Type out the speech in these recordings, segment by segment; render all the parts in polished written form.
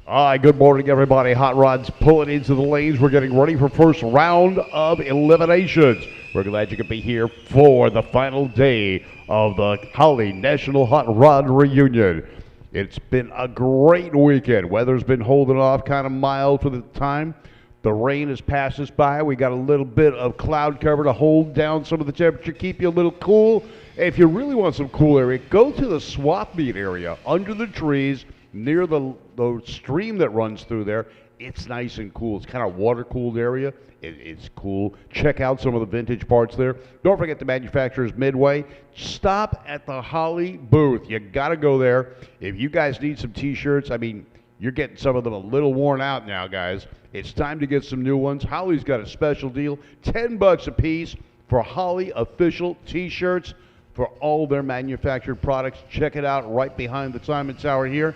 All right, good morning, everybody. Hot rods pulling into the lanes. We're getting ready for first round of eliminations. We're glad you could be here for the final day of the Holly National Hot Rod Reunion. It's been a great weekend. Weather's been holding off, kind of mild for the time. The rain has passed us by. We got a little bit of cloud cover to hold down some of the temperature, keep you a little cool. If you really want some cool area, go to the swap meet area under the trees near the stream that runs through there. It's nice and cool. It's kind of water-cooled area. It's cool. Check out some of the vintage parts there. Don't forget the manufacturer's Midway. Stop at the Holly booth. You got to go there. If you guys need some T-shirts, I mean, you're getting some of them a little worn out now, guys. It's time to get some new ones. Holly's got a special deal, $10 a piece for Holly official T-shirts for all their manufactured products. Check it out right behind the Simon Tower here,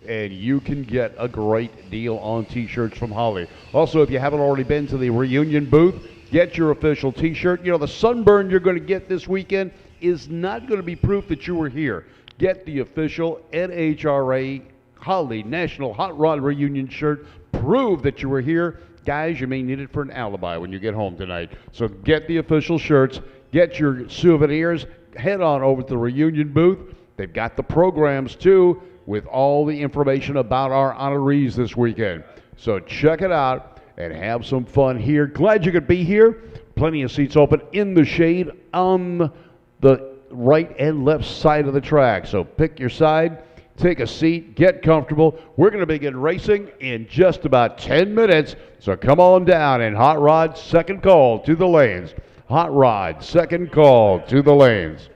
and you can get a great deal on T-shirts from Holly. Also, if you haven't already been to the reunion booth, get your official T-shirt. You know, the sunburn you're going to get this weekend is not going to be proof that you were here. Get the official NHRA Holly National Hot Rod Reunion shirt. Prove that you were here. Guys, you may need it for an alibi when you get home tonight. So get the official shirts. Get your souvenirs. Head on over to the reunion booth. They've got the programs, too, with all the information about our honorees this weekend. So check it out and have some fun here. Glad you could be here. Plenty of seats open in the shade on the right and left side of the track. So pick your side, take a seat, get comfortable. We're going to begin racing in just about 10 minutes. So come on down and Hot Rod, second call to the lanes. Hot Rod, second call to the lanes.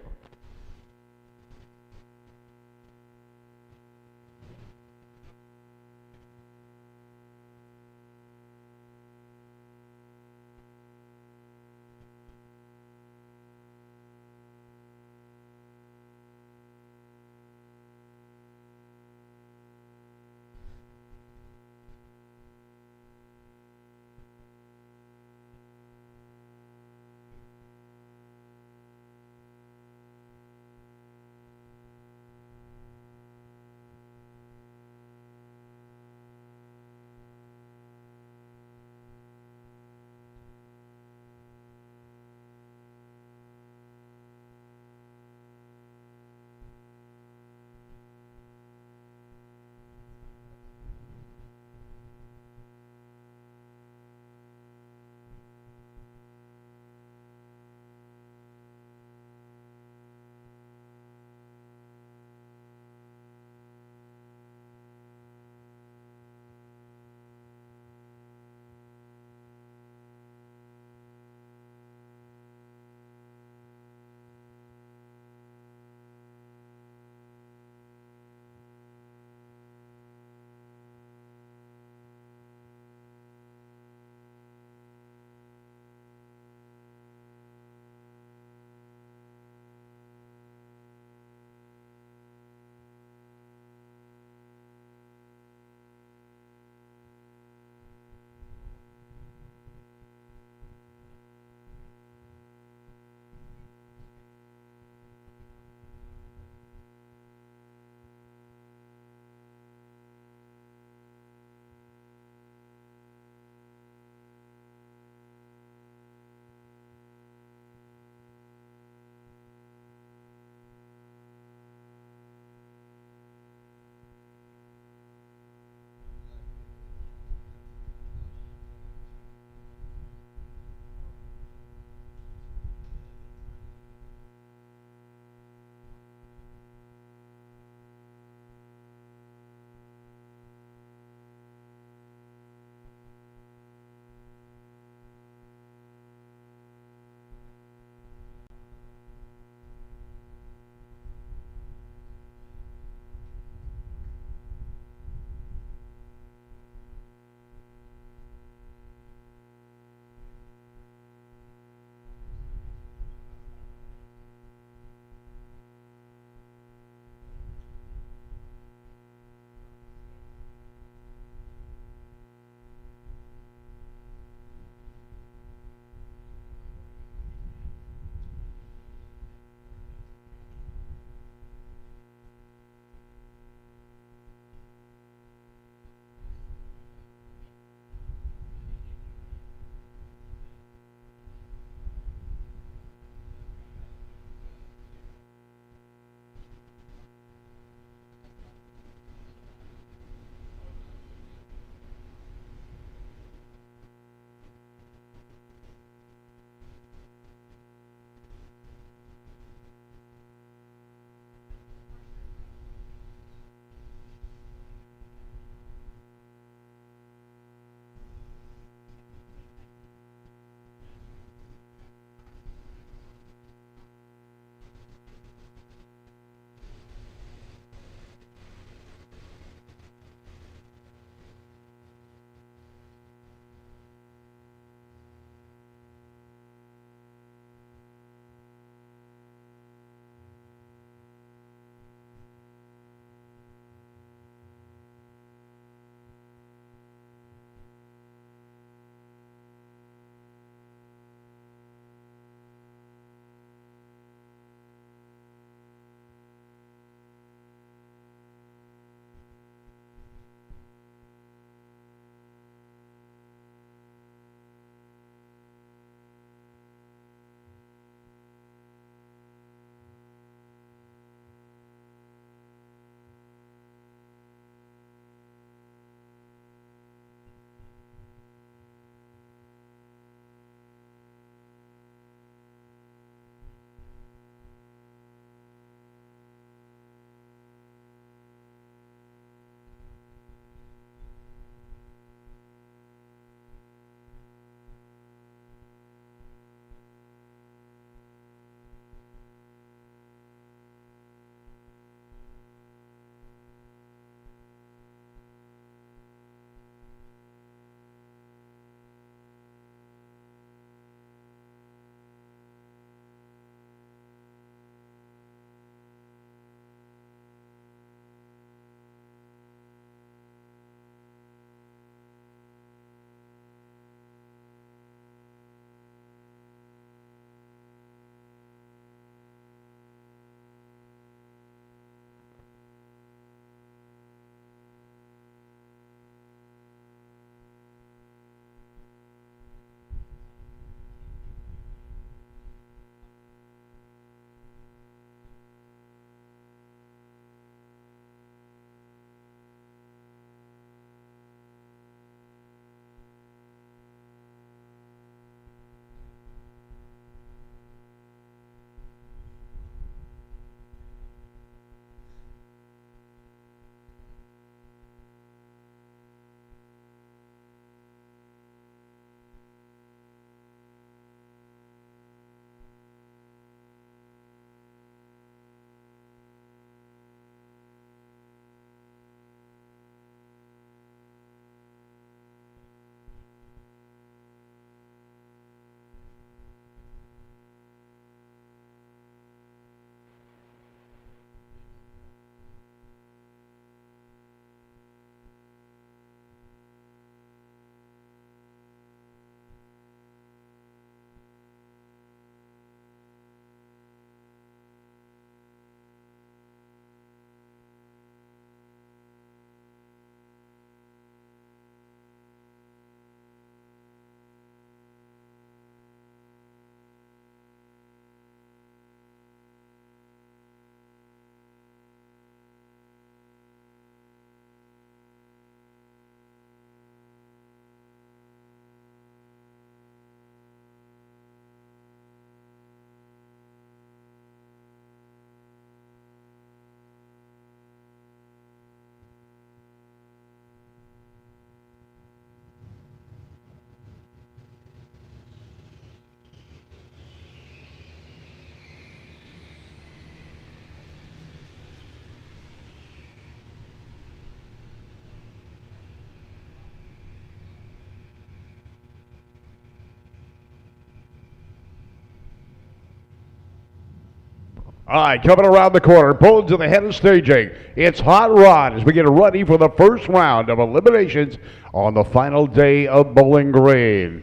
All right, coming around the corner, pulling to the head of staging. It's Hot Rod as we get ready for the first round of eliminations on the final day of Bowling Green.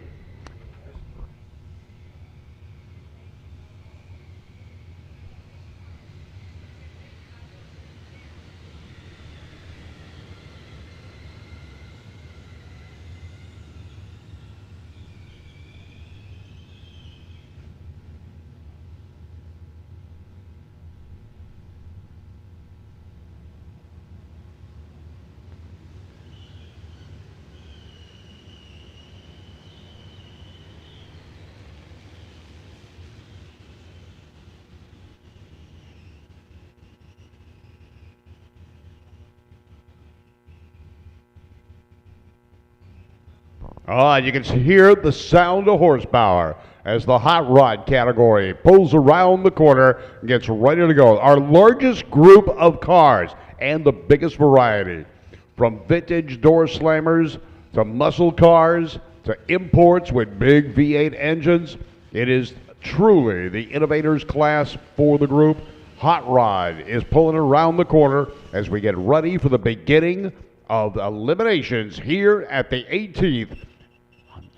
You can hear the sound of horsepower as the hot rod category pulls around the corner and gets ready to go. Our largest group of cars and the biggest variety, from vintage door slammers to muscle cars to imports with big V8 engines. It is truly the innovators class for the group. Hot Rod is pulling around the corner as we get ready for the beginning of eliminations here at the 18th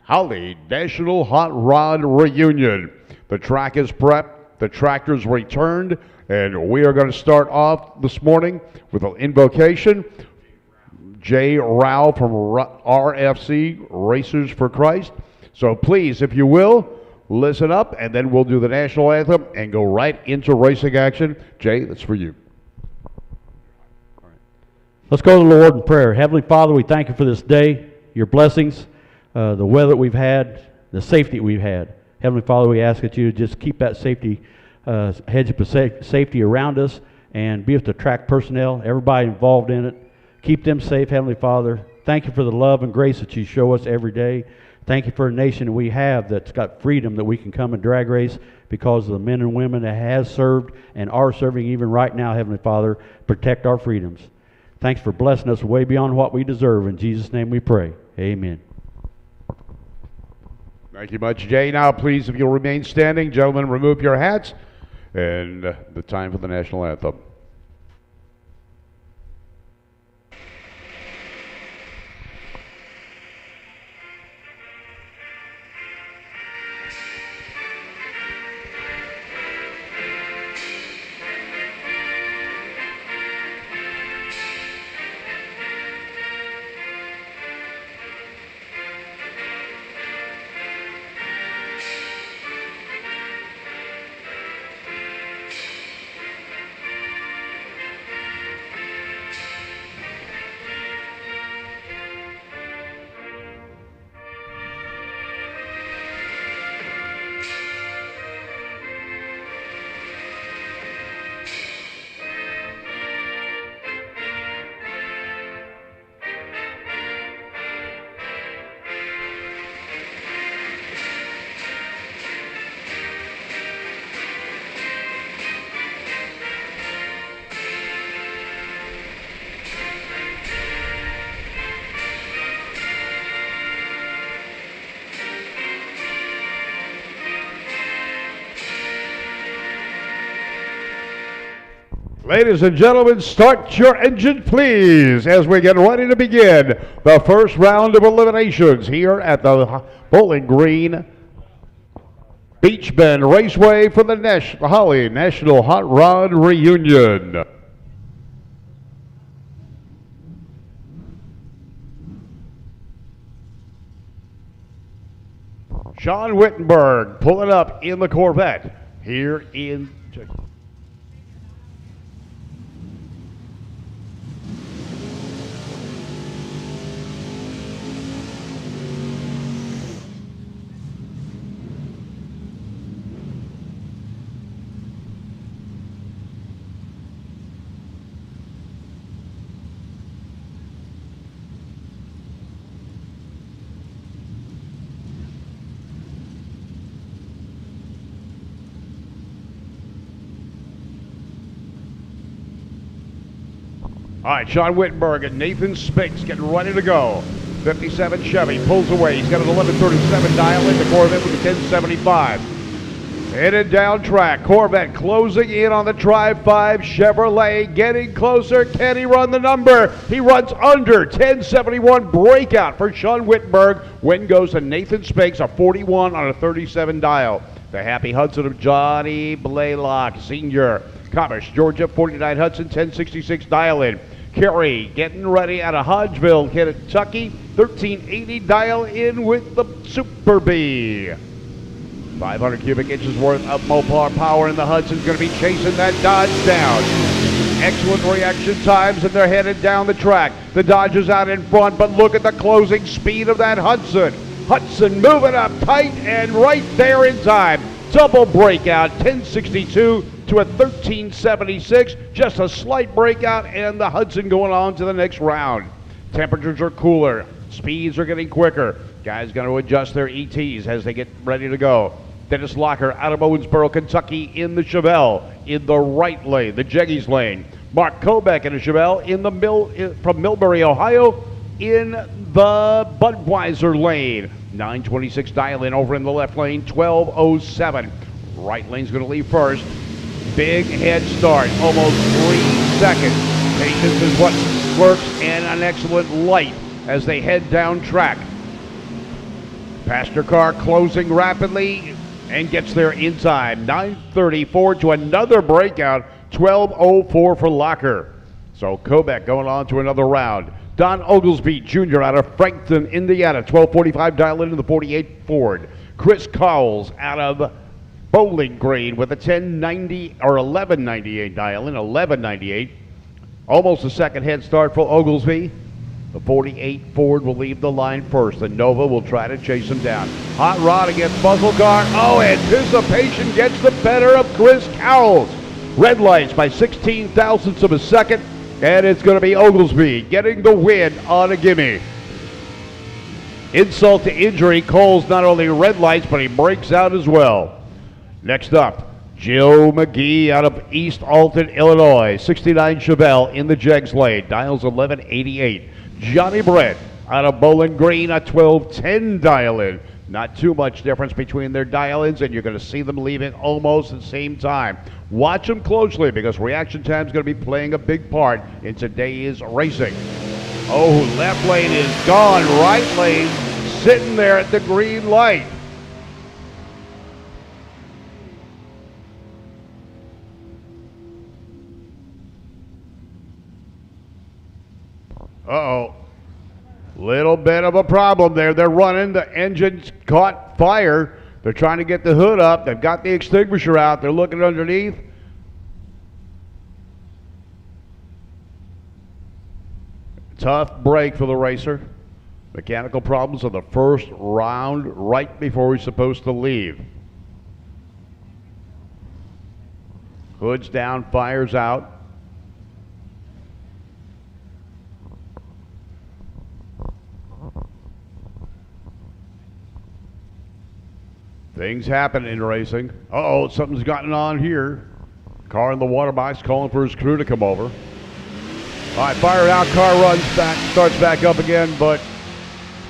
Holly National Hot Rod Reunion. The track is prepped, the tractor's returned, and we are going to start off this morning with an invocation. Jay Rao from RFC, Racers for Christ. So please, if you will, listen up, and then we'll do the national anthem and go right into racing action. Jay, that's for you. Let's go to the Lord in prayer. Heavenly Father, we thank you for this day, your blessings, the weather we've had, the safety we've had. Heavenly Father, we ask that you just keep that safety, hedge of safety around us, and be with the track personnel, everybody involved in it. Keep them safe, Heavenly Father. Thank you for the love and grace that you show us every day. Thank you for a nation we have that's got freedom, that we can come and drag race because of the men and women that has served and are serving even right now, Heavenly Father. Protect our freedoms. Thanks for blessing us way beyond what we deserve. In Jesus' name we pray. Amen. Thank you much, Jay. Now, please, if you'll remain standing, gentlemen, remove your hats. And the time for the national anthem. Ladies and gentlemen, start your engine, please, as we get ready to begin the first round of eliminations here at the Bowling Green Beach Bend Raceway for the Holly National Hot Rod Reunion. Sean Wittenberg pulling up in the Corvette here in All right, Sean Wittenberg and Nathan Spinks getting ready to go. 57 Chevy pulls away. He's got an 1137 dial in the Corvette with a 1075. Headed down track, Corvette closing in on the Tri-5 Chevrolet, getting closer. Can he run the number? He runs under 10:71. Breakout for Sean Wittenberg. Win goes to Nathan Spakes, a 41 on a 37 dial. The Happy Hudson of Johnny Blaylock Sr. Commerce, Georgia, 49 Hudson, 1066 dial in. Kerry getting ready out of Hodgeville, Kentucky, 1380 dial in with the Super B. 500 cubic inches worth of Mopar power, and the Hudson's going to be chasing that Dodge down. Excellent reaction times, and they're headed down the track. The Dodge is out in front, but look at the closing speed of that Hudson. Hudson moving up tight and right there in time. Double breakout, 1062 to a 1376. Just a slight breakout, and the Hudson going on to the next round. Temperatures are cooler. Speeds are getting quicker. Guys going to adjust their ETs as they get ready to go. Dennis Locker out of Owensboro, Kentucky in the Chevelle in the right lane, the Jeggies lane. Mark Kobeck in a Chevelle from Millbury, Ohio in the Budweiser lane. 926 dial in over in the left lane, 1207. Right lane's going to leave first. Big head start, almost 3 seconds. Patience is what works, and an excellent light as they head down track. Passenger car closing rapidly and gets there in time. 934 to another breakout, 1204 for Locker. So Kobeck going on to another round. Don Oglesby Jr. out of Frankton, Indiana, 1245 dial into the 48 Ford. Chris Cowles out of Bowling Green with a 1090 or 1198 dial in, 1198. Almost a second head start for Oglesby. The 48 Ford will leave the line first. The Nova will try to chase him down. Hot rod against muscle car. Oh, anticipation gets the better of Chris Cowles. Red lights by 16 thousandths of a second, and it's going to be Oglesby getting the win on a gimme. Insult to injury, Cole's not only red lights, but he breaks out as well. Next up, Joe McGee out of East Alton, Illinois, 69 Chevelle in the Jegs lane, dials 1188. Johnny Brett out of Bowling Green, a 1210 dial in. Not too much difference between their dial-ins, and you're going to see them leaving almost at the same time. Watch them closely because reaction time is going to be playing a big part in today's racing. Oh, left lane is gone. Right lane sitting there at the green light. Uh-oh. Little bit of a problem there. They're running. The engine's caught fire. They're trying to get the hood up. They've got the extinguisher out. They're looking underneath. Tough break for the racer. Mechanical problems of the first round right before he's supposed to leave. Hood's down, fire's out. Things happen in racing. Uh-oh, something's gotten on here. Car in the water box calling for his crew to come over. All right, fire out, car runs back, starts back up again, but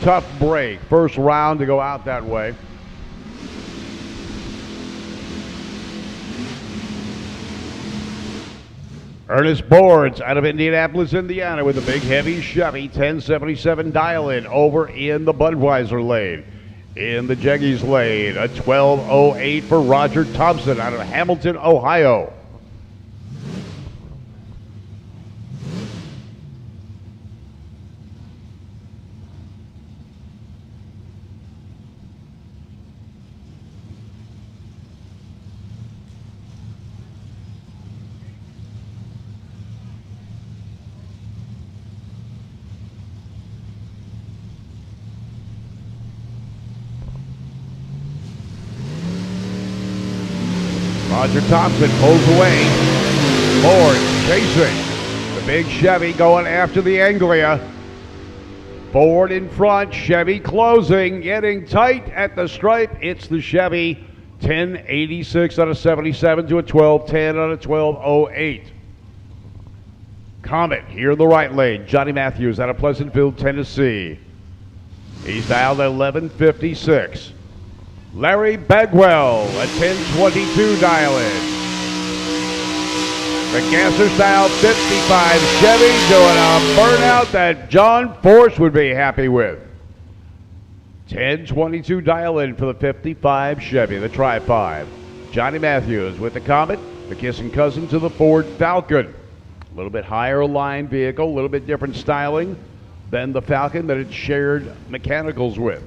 tough break. First round to go out that way. Ernest Boards out of Indianapolis, Indiana with a big heavy Chevy 1077 dial-in over in the Budweiser lane. In the Jeggies lane, a 1208 for Roger Thompson out of Hamilton, Ohio. Roger Thompson pulls away. Ford chasing. The big Chevy going after the Anglia. Ford in front, Chevy closing, getting tight at the stripe. It's the Chevy 1086 out of 77 to a 1210 out of 1208. Comet here in the right lane. Johnny Matthews out of Pleasantville, Tennessee. He's dialed at 1156. Larry Bagwell at 1022 dial in. The Gasser Style 55 Chevy doing a burnout that John Force would be happy with. 1022 dial in for the 55 Chevy, the Tri-5. Johnny Matthews with the Comet, the kissing cousin to the Ford Falcon. A little bit higher line vehicle, a little bit different styling than the Falcon that it shared mechanicals with.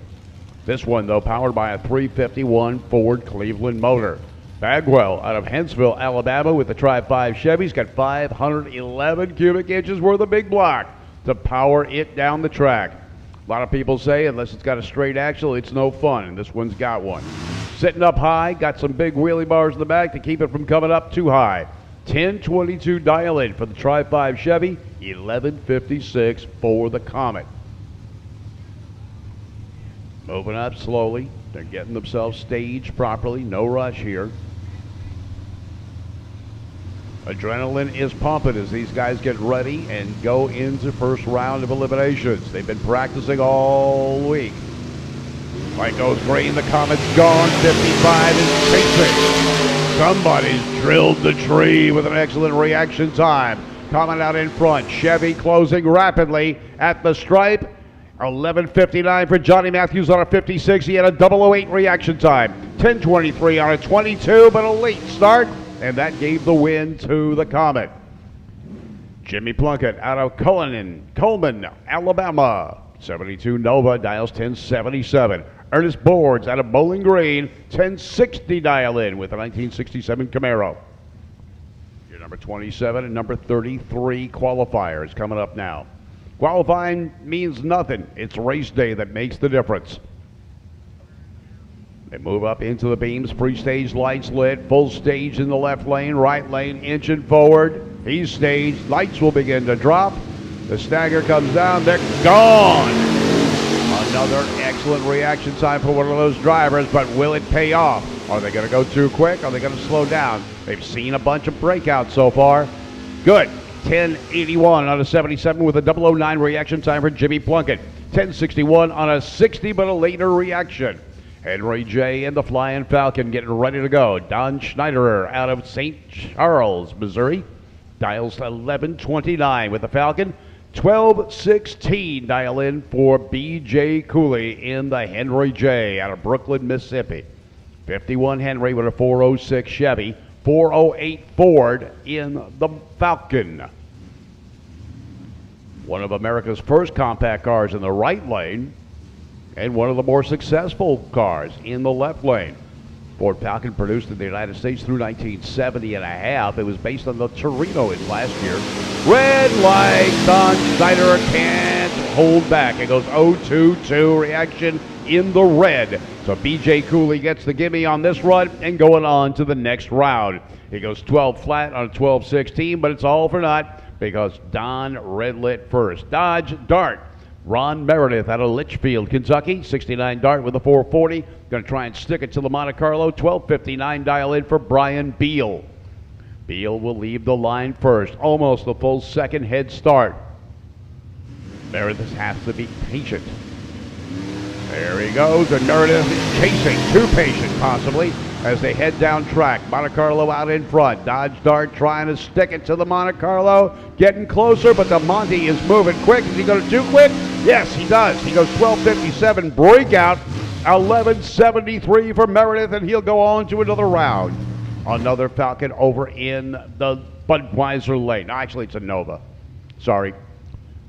This one, though, powered by a 351 Ford Cleveland motor. Bagwell out of Huntsville, Alabama with the Tri-5 Chevy. He's got 511 cubic inches worth of big block to power it down the track. A lot of people say unless it's got a straight axle, it's no fun, and this one's got one. Sitting up high, got some big wheelie bars in the back to keep it from coming up too high. 1022 dial in for the Tri-5 Chevy, 1156 for the Comet. Moving up slowly. They're getting themselves staged properly. No rush here. Adrenaline is pumping as these guys get ready and go into first round of eliminations. They've been practicing all week. Light goes green, the Comet's gone. 55 is chasing. Somebody's drilled the tree with an excellent reaction time. Comet out in front. Chevy closing rapidly at the stripe. 11:59 for Johnny Matthews on a 56. He had a 008 reaction time. 10:23 on a 22, but a late start, and that gave the win to the Comet. Jimmy Plunkett out of Coleman, Alabama. 72 Nova dials 1077. Ernest Boards out of Bowling Green, 1060 dial in with a 1967 Camaro. Your number 27 and number 33 qualifiers coming up now. Qualifying means nothing. It's race day that makes the difference. They move up into the beams, pre-stage lights lit, full stage in the left lane, right lane inching forward. He's staged, lights will begin to drop. The stagger comes down, they're gone. Another excellent reaction time for one of those drivers, but will it pay off? Are they going to go too quick? Are they going to slow down? They've seen a bunch of breakouts so far. Good. 1081 on a 77 with a 009 reaction time for Jimmy Plunkett. 1061 on a 60, but a later reaction. Henry J. and the Flying Falcon getting ready to go. Don Schneiderer out of St. Charles, Missouri. Dials 1129 with the Falcon. 1216 dial in for B.J. Cooley in the Henry J. out of Brooklyn, Mississippi. 51 Henry with a 406 Chevy. 408 Ford in the Falcon. One of America's first compact cars in the right lane and one of the more successful cars in the left lane. Ford Falcon produced in the United States through 1970 and a half. It was based on the Torino in last year. Red light, Don Schneider can't hold back. It goes 022 reaction in the red. So B.J. Cooley gets the gimme on this run and going on to the next round. He goes 12 flat on a 12-16, but it's all for naught because Don red lit first. Dodge Dart. Ron Meredith out of Litchfield, Kentucky. 69 Dart with a 440. Going to try and stick it to the Monte Carlo. 1259 dial in for Brian Beal. Beal will leave the line first. Almost a full second head start. Meredith has to be patient. There he goes, and Meredith is chasing, too patient possibly, as they head down track. Monte Carlo out in front. Dodge Dart trying to stick it to the Monte Carlo, getting closer, but the Monte is moving quick. Is he going to too quick? Yes, he does. He goes 12:57, breakout, 11:73 for Meredith, and he'll go on to another round. Another Falcon over in the Budweiser lane. No, actually, it's a Nova. Sorry.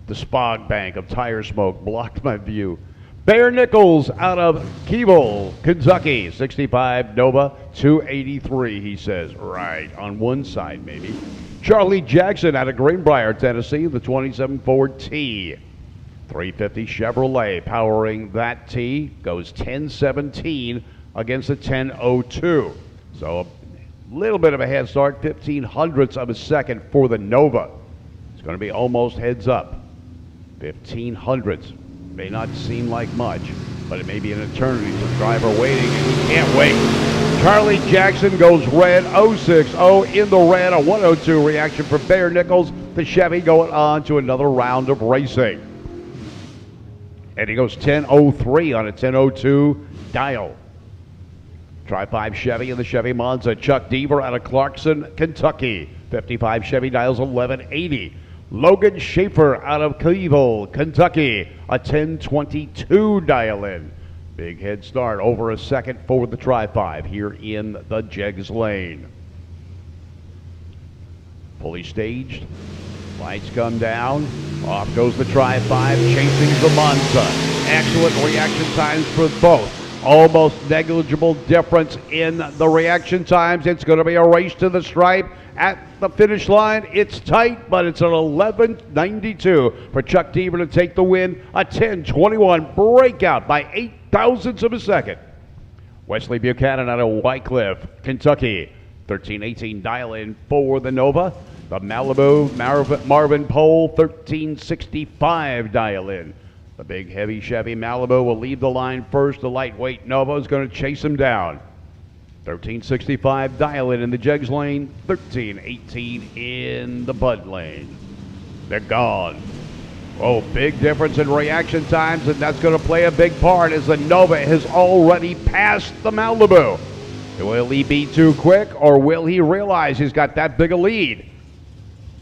The spog bank of tire smoke blocked my view. Bear Nichols out of Keeble, Kentucky. 65 Nova, 283, he says. Right, on one side maybe. Charlie Jackson out of Greenbrier, Tennessee, the 27 Ford T. 350 Chevrolet powering that T. Goes 1017 against a 1002. So a little bit of a head start, 1500ths of a second for the Nova. It's going to be almost heads up. 1500ths. May not seem like much, but it may be an eternity for the driver waiting, and he can't wait. Charlie Jackson goes red, 060 in the red, a 102 reaction for Bear Nichols. The Chevy going on to another round of racing. And he goes 1003 on a 1002 dial. Tri-5 Chevy and the Chevy Monza. Chuck Deaver out of Clarkson, Kentucky. 55 Chevy dials 1180. Logan Schaefer out of Cleveland, Kentucky. A 1022 dial in. Big head start, over a second for the Tri-5 here in the Jegs lane. Fully staged. Lights come down. Off goes the Tri-5, chasing the Monza. Excellent reaction times for both. Almost negligible difference in the reaction times. It's going to be a race to the stripe. At the finish line, it's tight, but it's an 11:92 for Chuck Deaver to take the win. A 10:21 breakout by 8 thousandths of a second. Wesley Buchanan out of Wycliffe, Kentucky. 13:18 dial in for the Nova. The Malibu Marvin Pole, 13:65 dial in. The big heavy Chevy Malibu will leave the line first. The lightweight Nova is going to chase him down. 13:65 dial in the Jegs lane. 13:18 in the Bud lane. They're gone. Oh, big difference in reaction times, and that's going to play a big part as the Nova has already passed the Malibu. Will he be too quick, or will he realize he's got that big a lead?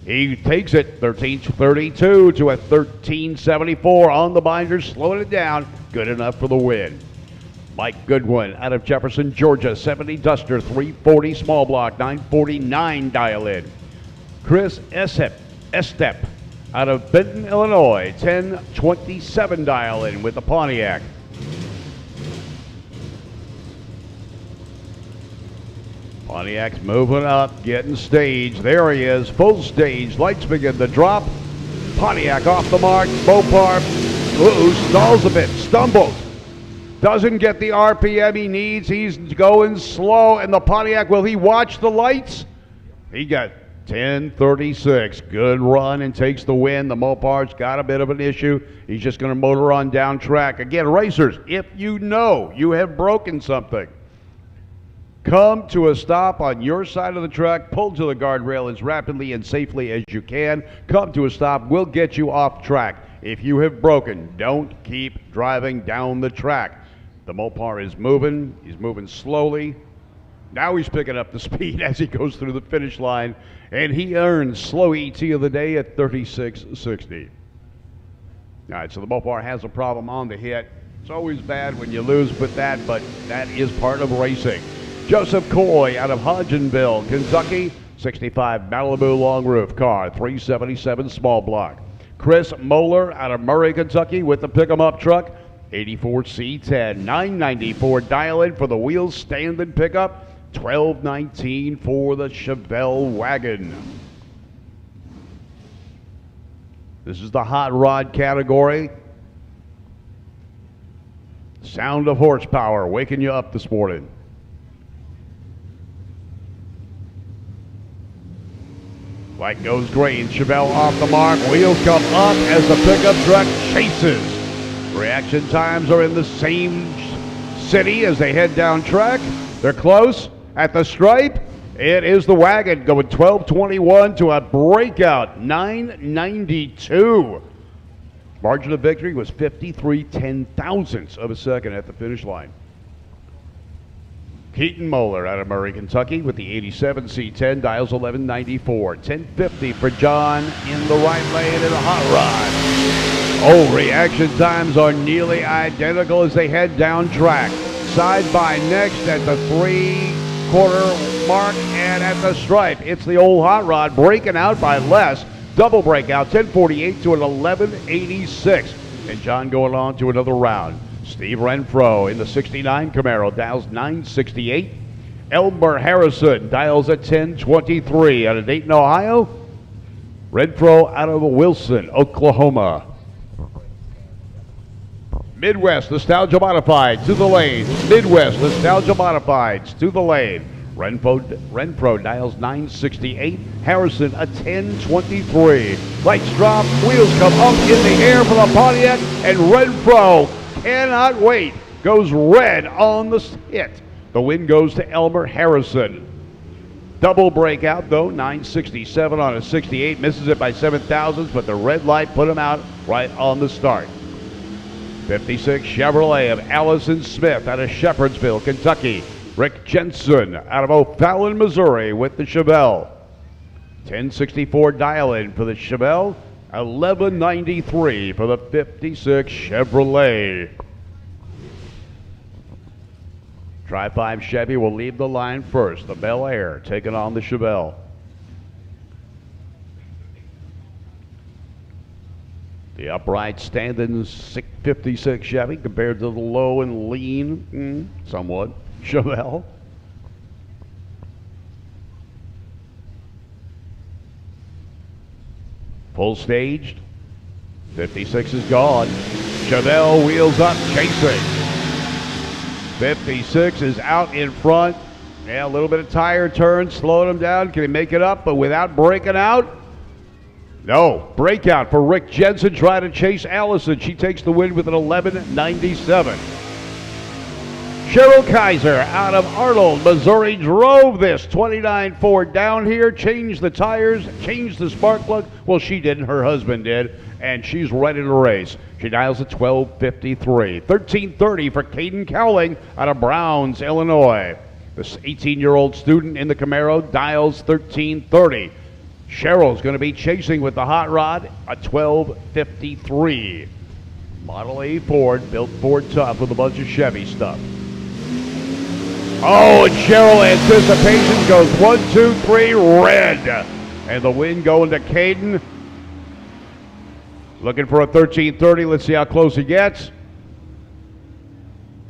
He takes it 13:32 to a 13:74 on the binders, slowing it down. Good enough for the win. Mike Goodwin out of Jefferson, Georgia, 70 Duster, 340 small block, 949 dial in. Chris Estep out of Benton, Illinois, 1027 dial in with the Pontiac. Pontiac's moving up, getting staged. There he is, full stage. Lights begin to drop. Pontiac off the mark. Mopar, stalls a bit, stumbles. Doesn't get the RPM he needs. He's going slow. And the Pontiac, will he watch the lights? He got 10:36. Good run and takes the win. The Mopar's got a bit of an issue. He's just going to motor on down track. Again, racers, if you know you have broken something, come to a stop on your side of the track, pull to the guardrail as rapidly and safely as you can. Come to a stop, we'll get you off track. If you have broken, don't keep driving down the track. The Mopar is moving, he's moving slowly. Now he's picking up the speed as he goes through the finish line, and he earns slow ET of the day at 36.60. All right, so the Mopar has a problem on the hit. It's always bad when you lose with that, but that is part of racing. Joseph Coy out of Hodgenville, Kentucky, 65 Malibu long roof car, 377 small block. Chris Moeller out of Murray, Kentucky with the pick-em-up truck, 84 C10, 994 dial in for the wheel stand and pickup, 1219 for the Chevelle wagon. This is the hot rod category. Sound of horsepower waking you up this morning. Light goes green. Chevelle off the mark. Wheels come up as the pickup truck chases. Reaction times are in the same city as they head down track. They're close at the stripe. It is the wagon going 12:21 to a breakout 9:92. Margin of victory was 53 ten-thousandths of a second at the finish line. Keaton Moeller out of Murray, Kentucky with the 87 C10, dials 1194. 1050 for John in the right lane in a hot rod. Oh, reaction times are nearly identical as they head down track. Side by next at the 3/4 mark and at the stripe. It's the old hot rod breaking out by less. Double breakout, 1048 to an 1186. And John going on to another round. Steve Renfro in the 69 Camaro dials 968. Elmer Harrison dials at 1023 out of Dayton, Ohio. Renfro out of Wilson, Oklahoma. Midwest Nostalgia Modified to the lane. Midwest Nostalgia Modifieds to the lane. Renfro dials 968. Harrison a 1023. Lights drop, wheels come up in the air for the Pontiac, and Renfro cannot wait. Goes red on the hit. The win goes to Elmer Harrison. Double breakout though, 967 on a 68. Misses it by 7 thousandths, but the red light put him out right on the start. 56 Chevrolet of Allison Smith out of Shepherdsville, Kentucky. Rick Jensen out of O'Fallon, Missouri with the Chevelle. 1064 dial-in for the Chevelle. 1193 for the 56 Chevrolet. Tri-5 Chevy will leave the line first. The Bel Air taking on the Chevelle. The upright standing 56 Chevy compared to the low and lean, somewhat, Chevelle. Full staged. 56 is gone. Chevelle wheels up, chasing. 56 is out in front. Yeah, a little bit of tire turn, slowing him down. Can he make it up, but without breaking out? No. Breakout for Rick Jensen trying to chase Allison. She takes the win with an 11.97. Cheryl Kaiser out of Arnold, Missouri drove this 29 Ford down here, changed the tires, changed the spark plug. Well, she didn't, her husband did, and she's ready to race. She dials at 12:53. 13:30 for Caden Cowling out of Browns, Illinois. This 18-year-old student in the Camaro dials 13:30. Cheryl's going to be chasing with the hot rod at 12:53. Model A Ford, built Ford tough with a bunch of Chevy stuff. Oh, and Cheryl anticipation goes 1, 2, 3, red. And the win going to Caden. Looking for a 13:30. Let's see how close he gets.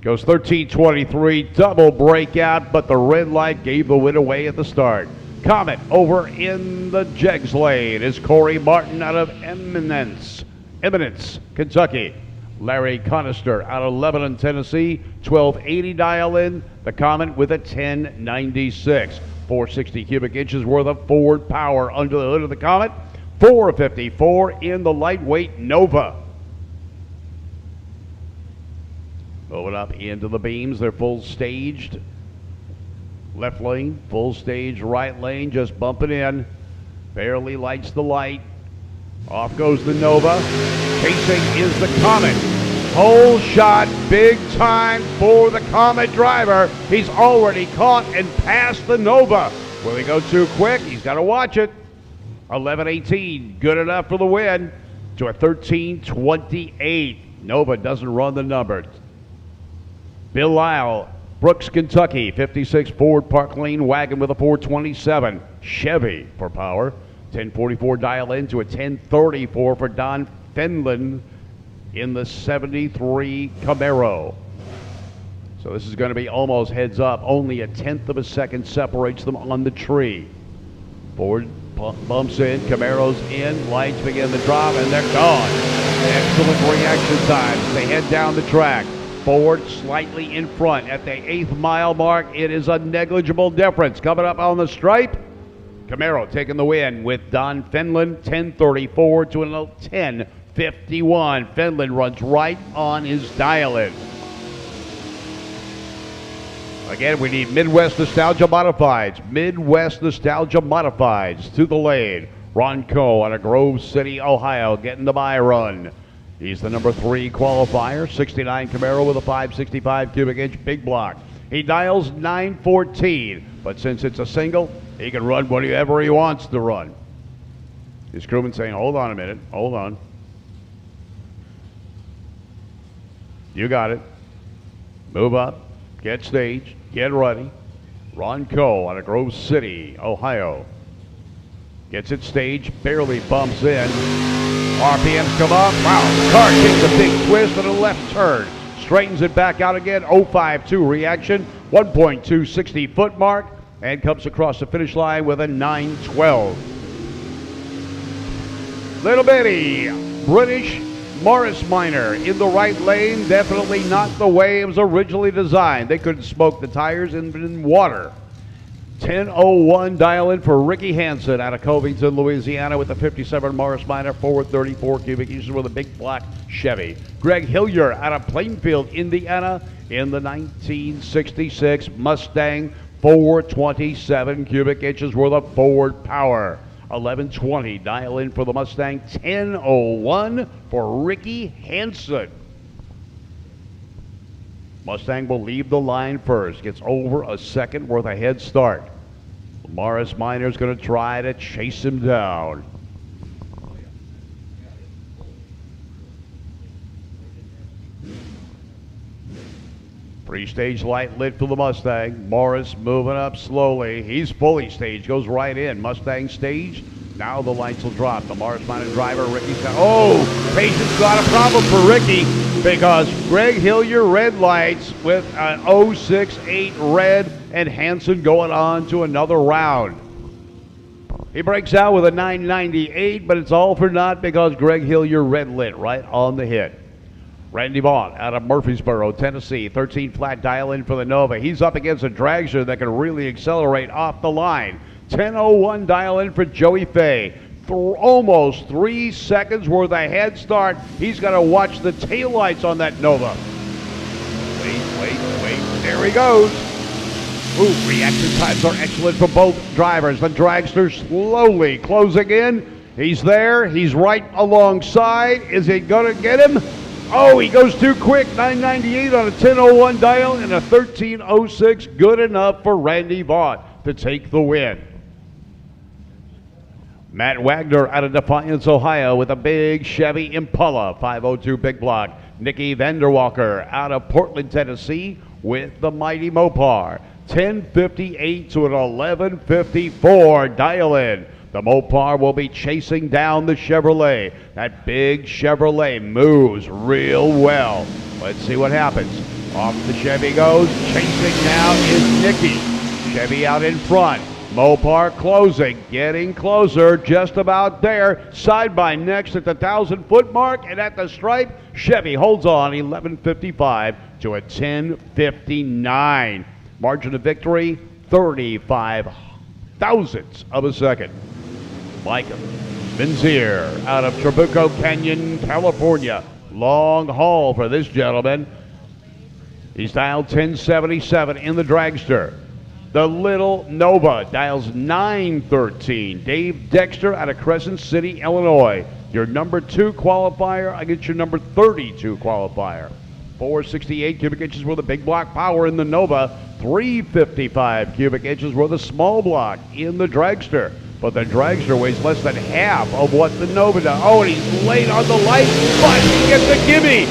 Goes 13:23, double breakout, but the red light gave the win away at the start. Comet over in the Jegs lane is Corey Martin out of Eminence, Kentucky. Larry Conister out of Lebanon, Tennessee, 1280 dial in. The Comet with a 1096. 460 cubic inches worth of Ford power under the hood of the Comet. 454 in the lightweight Nova. Moving up into the beams, they're full staged. Left lane, full stage, right lane, just bumping in. Barely lights the light. Off goes the Nova. Chasing is the Comet. Whole shot, big time for the Comet driver. He's already caught and passed the Nova. Will he go too quick? He's got to watch it. 11:18, good enough for the win. To a 13:28. Nova doesn't run the number. Bill Lyle, Brooks, Kentucky, 56 Ford Park Lane wagon with a 427 Chevy for power. 1044 dial in to a 1034 for Don Fenlon in the 73 Camaro. So this is going to be almost heads up. Only a 1/10 of a second separates them on the tree. Ford bumps in, Camaro's in, lights begin to drop, and they're gone. Excellent reaction times. They head down the track. Ford slightly in front at the 8th mile mark. It is a negligible difference. Coming up on the stripe, Camaro taking the win with Don Fenlon, 1034 to an 1051. Fenlon runs right on his dial-in. Again, we need Midwest Nostalgia Modifieds. Midwest Nostalgia Modifieds to the lane. Ron Coe out of Grove City, Ohio, getting the bye run. He's the number 3 qualifier, 69 Camaro with a 565 cubic inch big block. He dials 914, but since it's a single, he can run whatever he wants to run. His crewman saying, hold on a minute, hold on. You got it. Move up, get staged, get ready. Ron Coe out of Grove City, Ohio. Gets it staged, barely bumps in. RPMs come up. Wow, the car takes a big twist and a left turn. Straightens it back out again. 052 reaction. 1.260 foot mark. And comes across the finish line with a 912. Little bitty British Morris Minor in the right lane. Definitely not the way it was originally designed. They couldn't smoke the tires in water. 10:01 dial in for Ricky Hansen out of Covington, Louisiana with the 57 Morris Minor 434 cubic inches with a big black Chevy. Greg Hillier out of Plainfield, Indiana in the 1966 Mustang 427 cubic inches worth of Ford power. 11:20 dial in for the Mustang. 10:01 for Ricky Hansen. Mustang will leave the line first. Gets over a second worth of head start. Morris Minor's going to try to chase him down. Three-stage light lit for the Mustang. Morris moving up slowly. He's fully staged, goes right in. Mustang staged. Now the lights will drop. The Morris Minor driver, Ricky's got, Patience got a problem for Ricky because Greg Hillier red lights with an 068 red and Hansen going on to another round. He breaks out with a 998, but it's all for naught because Greg Hillier red lit right on the hit. Randy Vaughn out of Murfreesboro, Tennessee, 13 flat dial in for the Nova. He's up against a dragster that can really accelerate off the line. 10:01 dial in for Joey Fay. Almost 3 seconds worth of head start. He's got to watch the taillights on that Nova. Wait. There he goes. Ooh, reaction times are excellent for both drivers. The dragster slowly closing in. He's there. He's right alongside. Is it going to get him? Oh, he goes too quick. 998 on a 10:01 dial and a 13:06. Good enough for Randy Vaught to take the win. Matt Wagner out of Defiance, Ohio with a big Chevy Impala 502 big block. Nicky Vanderwalker out of Portland, Tennessee with the mighty Mopar. 10:58 to an 11:54 dial in. The Mopar will be chasing down the Chevrolet. That big Chevrolet moves real well. Let's see what happens. Off the Chevy goes. Chasing now is Nicky. Chevy out in front. Mopar closing, getting closer, just about there. Side by next at the 1,000-foot mark and at the stripe. Chevy holds on 11:55 to a 10:59. Margin of victory, 35 thousandths of a second. Mike Benzier out of Trabuco Canyon, California. Long haul for this gentleman. He's dialed 1077 in the dragster. The little Nova dials 913. Dave Dexter out of Crescent City, Illinois. Your number 2 qualifier against your number 32 qualifier. 468 cubic inches worth of big block power in the Nova. 355 cubic inches worth of small block in the dragster. But the dragster weighs less than half of what the Nova does. Oh, and he's late on the light, but he gets a gimme.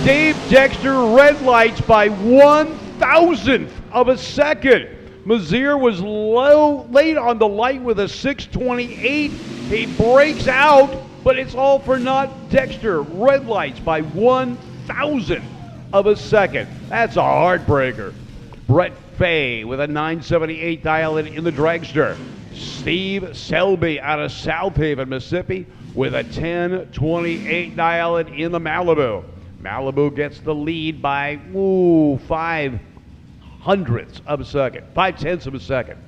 Dave Dexter red lights by 1,000th of a second. Mazier was late on the light with a 628. He breaks out, but it's all for naught. Dexter red lights by 1,000th of a second. That's a heartbreaker. Brett Fay with a 978 dial in the dragster. Steve Selby out of South Haven, Mississippi with a 1028 dial in the Malibu. Malibu gets the lead by 5 hundredths of a second, 5/10 of a second.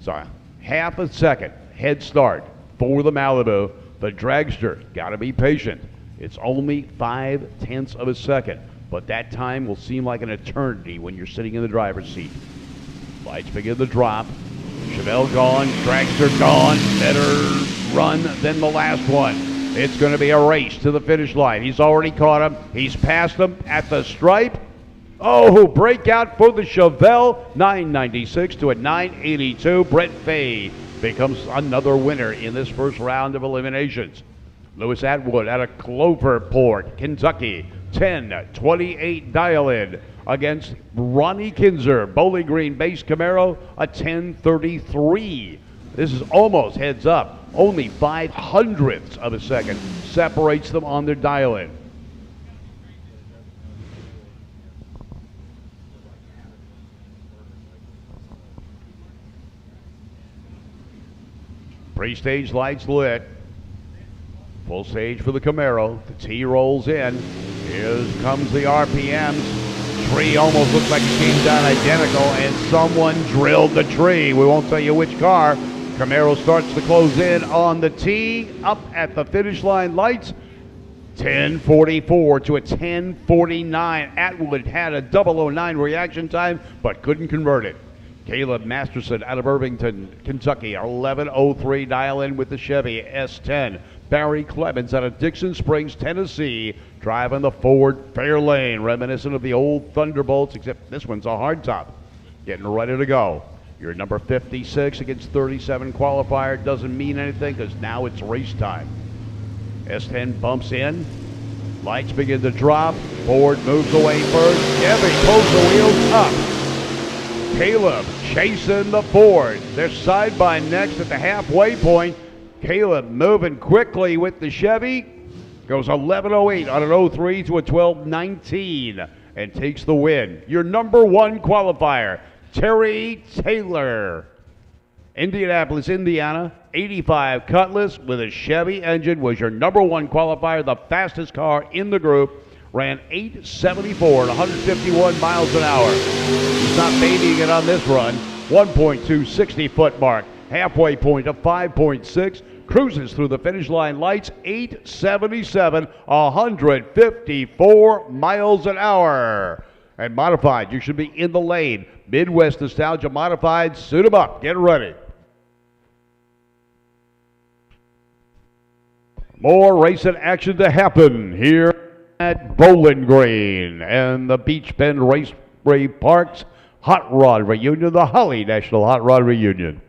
Sorry, half a second head start for the Malibu. The dragster got to be patient. It's only 5/10 of a second, but that time will seem like an eternity when you're sitting in the driver's seat. Lights begin to drop. Chevelle gone, dragster gone. Better run than the last one. It's going to be a race to the finish line. He's already caught him. He's passed him at the stripe. Oh, breakout for the Chevelle, 996 to a 982. Brett Fay becomes another winner in this first round of eliminations. Lewis Atwood out of Cloverport, Kentucky, 1028 dial in against Ronnie Kinzer, Bowling Green base Camaro, a 1033. This is almost heads up. Only 5 hundredths of a second separates them on their dial in. Pre-stage lights lit. Full stage for the Camaro. The T rolls in. Here comes the RPMs. Tree almost looks like it came down identical, and someone drilled the tree. We won't tell you which car. Camaro starts to close in on the T. Up at the finish line lights. 1044 to a 1049. Atwood had a 009 reaction time, but couldn't convert it. Caleb Masterson out of Irvington, Kentucky, 1103 dial in with the Chevy S10. Barry Clemens out of Dixon Springs, Tennessee, driving the Ford Fairlane, reminiscent of the old Thunderbolts, except this one's a hardtop. Getting ready to go. Your number 56 against 37 qualifier doesn't mean anything because now it's race time. S10 bumps in. Lights begin to drop. Ford moves away first. Chevy pulls the wheels up. Caleb chasing the Ford. They're side by next at the halfway point. Caleb moving quickly with the Chevy. Goes 11:08 on an 03 to a 12:19 and takes the win. Your number 1 qualifier, Terry Taylor. Indianapolis, Indiana, 85 Cutlass with a Chevy engine was your number 1 qualifier, the fastest car in the group. Ran 874 at 151 miles an hour. He's not babying it on this run. 1.2 60-foot mark. Halfway point of 5.6. Cruises through the finish line lights, 877, 154 miles an hour. And modified, you should be in the lane. Midwest Nostalgia Modified, suit 'em up, get ready. More racing action to happen here at Bowling Green and the Beach Bend Raceway Parks Hot Rod Reunion, the Holly National Hot Rod Reunion.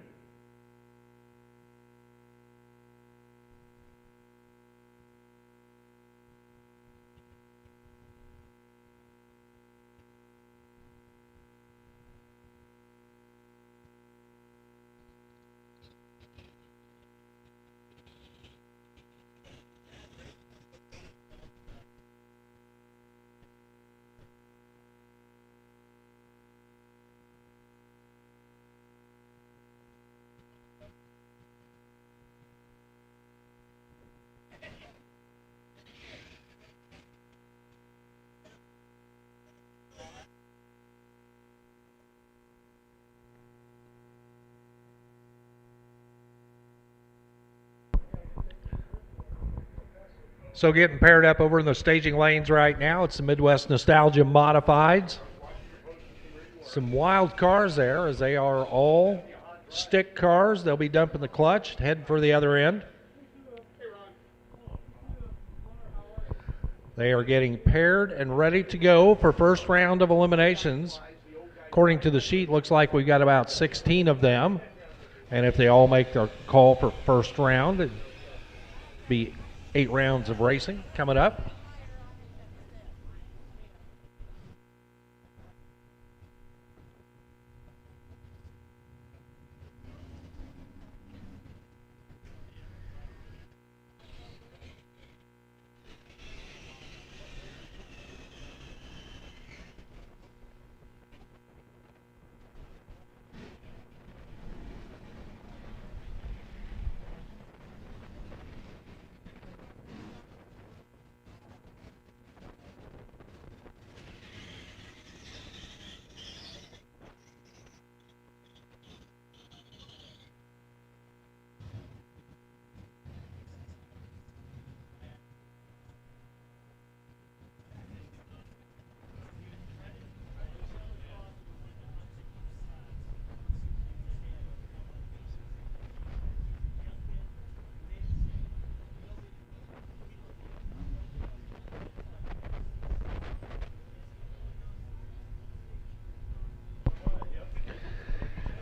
So getting paired up over in the staging lanes right now, it's the Midwest Nostalgia Modifieds. Some wild cars there as they are all stick cars. They'll be dumping the clutch, heading for the other end. They are getting paired and ready to go for first round of eliminations. According to the sheet, looks like we've got about 16 of them. And if they all make their call for first round, it'd be 8 rounds of racing coming up.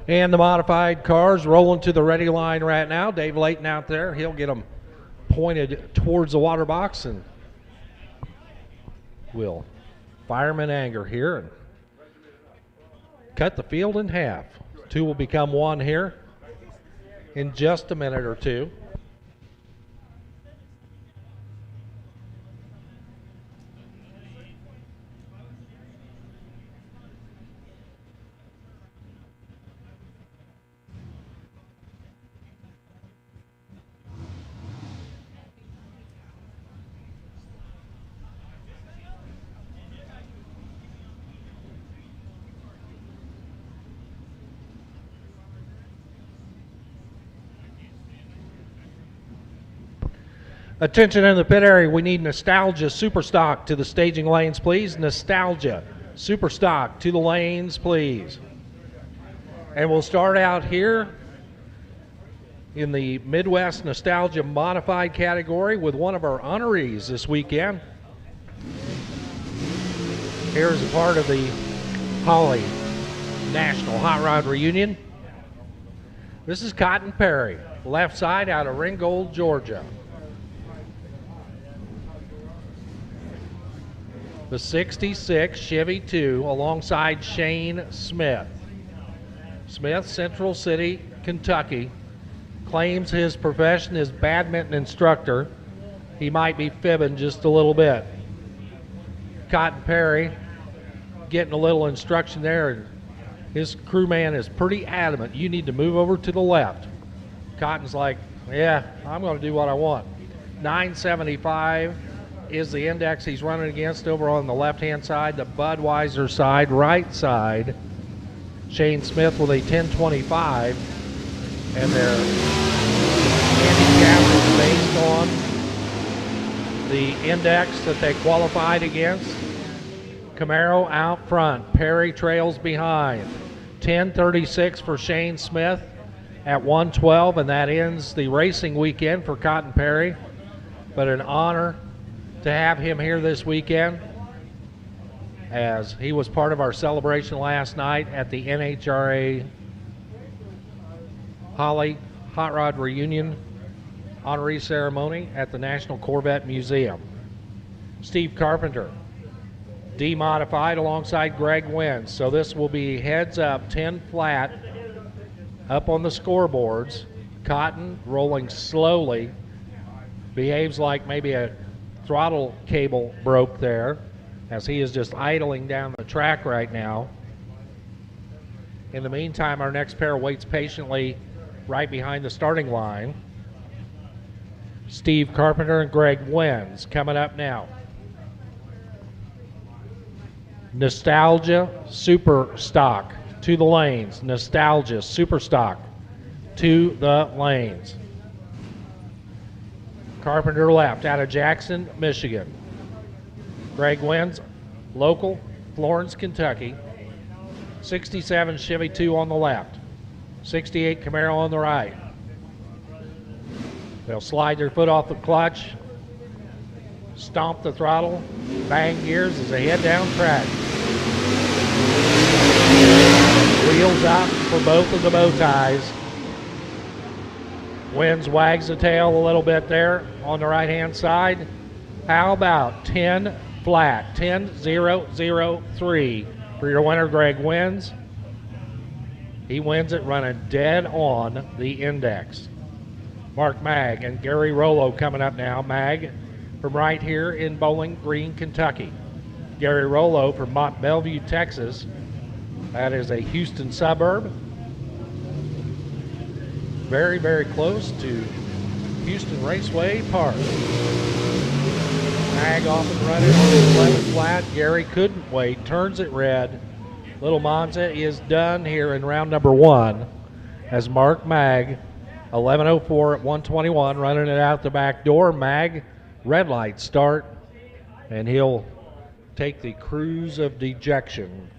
And the modified cars rolling to the ready line right now. Dave Layton out there. He'll get them pointed towards the water box and will fireman anger here and cut the field in half. 2 will become 1 here in just a minute or 2. Attention in the pit area, we need Nostalgia Superstock to the staging lanes, please. Nostalgia Superstock to the lanes, please. And we'll start out here in the Midwest Nostalgia Modified category with one of our honorees this weekend. Here's a part of the Holly National Hot Rod Reunion. This is Cotton Perry, left side out of Ringgold, Georgia. The 66 Chevy 2 alongside Shane Smith. Smith, Central City, Kentucky, claims his profession is badminton instructor. He might be fibbing just a little bit. Cotton Perry getting a little instruction there, and his crewman is pretty adamant. You need to move over to the left. Cotton's like, yeah, I'm going to do what I want. 975 is the index he's running against over on the left-hand side, the Budweiser side, right side. Shane Smith with a 1025, and their handicap is based on the index that they qualified against. Camaro out front, Perry trails behind. 1036 for Shane Smith at 112, and that ends the racing weekend for Cotton Perry. But an honor to have him here this weekend, as he was part of our celebration last night at the NHRA Holly Hot Rod Reunion honoree ceremony at the National Corvette Museum. Steve Carpenter, demodified alongside Greg Wins. So this will be heads up, 10 flat, up on the scoreboards. Cotton rolling slowly, behaves like maybe a throttle cable broke there, as he is just idling down the track right now. In the meantime, our next pair waits patiently right behind the starting line. Steve Carpenter and Greg Wins coming up now. Nostalgia Superstock to the lanes. Nostalgia Superstock to the lanes. Carpenter left out of Jackson, Michigan. Greg Wins, local, Florence, Kentucky. 67 Chevy 2 on the left. 68 Camaro on the right. They'll slide their foot off the clutch, stomp the throttle, bang gears as they head down track. Wheels up for both of the bow ties. Wins wags the tail a little bit there on the right-hand side. How about 10 flat, 10-0-0-3 for your winner, Greg Wins. He wins it running dead on the index. Mark Mag and Gary Rollo coming up now. Mag from right here in Bowling Green, Kentucky. Gary Rollo from Mont Bellevue, Texas. That is a Houston suburb. Very, very close to Houston Raceway Park. Mag off and running on his 11 flat. Gary couldn't wait, turns it red. Little Monza is done here in round number 1 as Mark Mag, 11:04 at 121, running it out the back door. Mag, red light start, and he'll take the cruise of dejection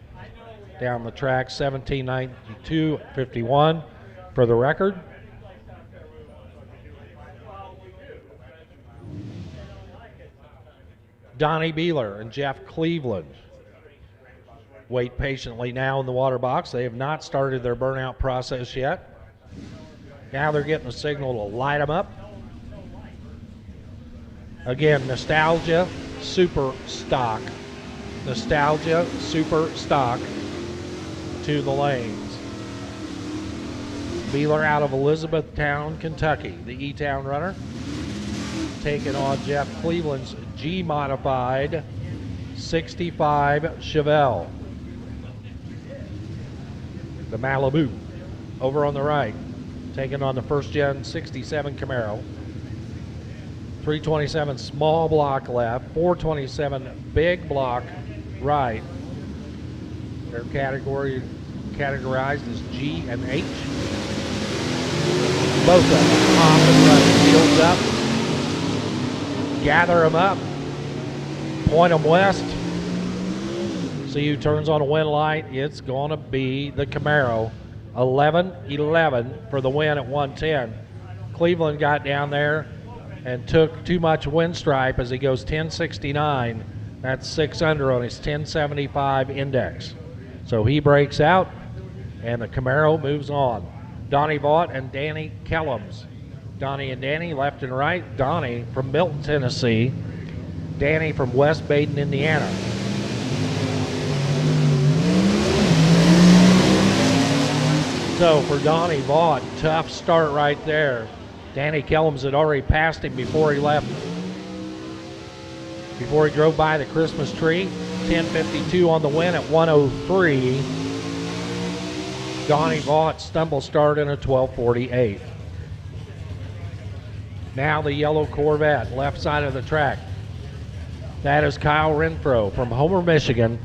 down the track, 17:92.51 for the record. Donnie Beeler and Jeff Cleveland wait patiently now in the water box. They have not started their burnout process yet. Now they're getting a signal to light them up. Again, Nostalgia Superstock. Nostalgia Superstock to the lanes. Beeler out of Elizabethtown, Kentucky, the E-Town runner, taking on Jeff Cleveland's G-modified 65 Chevelle. The Malibu over on the right, taking on the first-gen 67 Camaro. 327 small block left, 427 big block right. They're categorized as G and H. Both of them off and running, wheels up. Gather them up, point them west. See who turns on a win light. It's going to be the Camaro. 11-11 for the win at 110. Cleveland got down there and took too much wind stripe as he goes 1069. That's 6 under on his 1075 index. So he breaks out, and the Camaro moves on. Donnie Vaught and Danny Kellums. Donnie and Danny left and right. Donnie from Milton, Tennessee. Danny from West Baden, Indiana. So for Donnie Vaught, tough start right there. Danny Kellums had already passed him before he left, before he drove by the Christmas tree. 10:52 on the win at 103. Donnie Vaught stumble start in a 12:48. Now the yellow Corvette, left side of the track. That is Kyle Renfro from Homer, Michigan.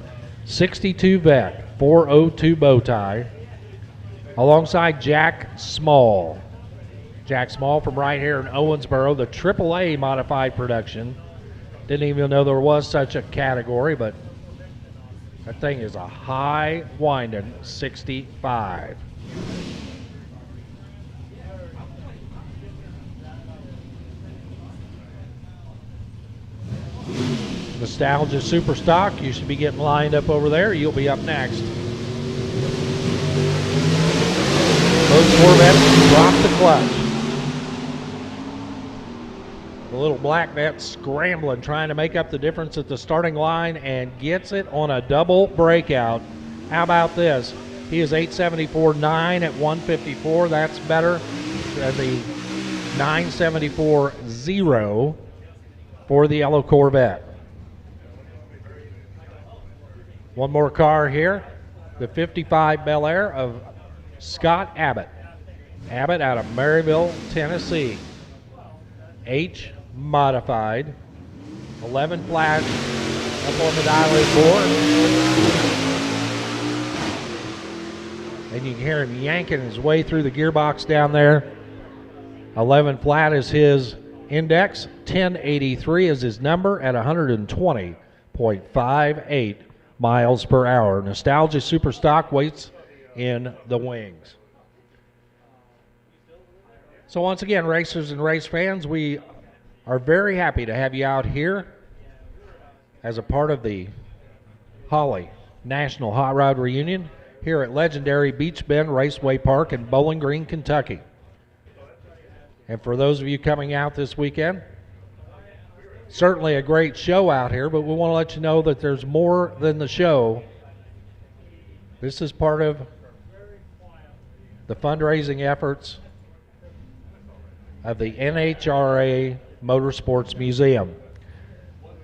62 vet, 402 bow tie. Alongside Jack Small. Jack Small from right here in Owensboro, the AAA modified production. Didn't even know there was such a category, but that thing is a high winding 65. Nostalgia Superstock, you should be getting lined up over there. You'll be up next. Those Corvettes drop the clutch. The little black vet scrambling, trying to make up the difference at the starting line, and gets it on a double breakout. How about this? He is 874.9 at 154. That's better than the 974.0 for the yellow Corvette. One more car here, the 55 Bel Air of Scott Abbott. Abbott out of Maryville, Tennessee. H modified. 11 flash up on the dilated board. And you can hear him yanking his way through the gearbox down there. 11 flat is his index. 1083 is his number at 120.58 miles per hour. Nostalgia Superstock waits in the wings. So once again, racers and race fans, we are very happy to have you out here as a part of the Holly National Hot Rod Reunion here at legendary Beach Bend Raceway Park in Bowling Green, Kentucky. And for those of you coming out this weekend, certainly a great show out here, but we want to let you know that there's more than the show. This is part of the fundraising efforts of the NHRA Motorsports Museum.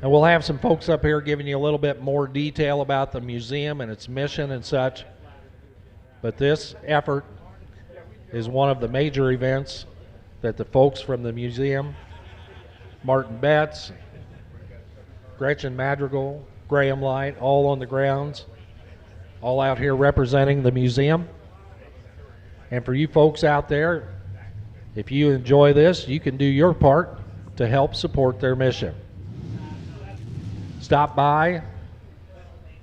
And we'll have some folks up here giving you a little bit more detail about the museum and its mission and such. But this effort is one of the major events that the folks from the museum, Martin Betts, Gretchen Madrigal, Graham Light, all on the grounds, all out here representing the museum. And for you folks out there, if you enjoy this, you can do your part to help support their mission. Stop by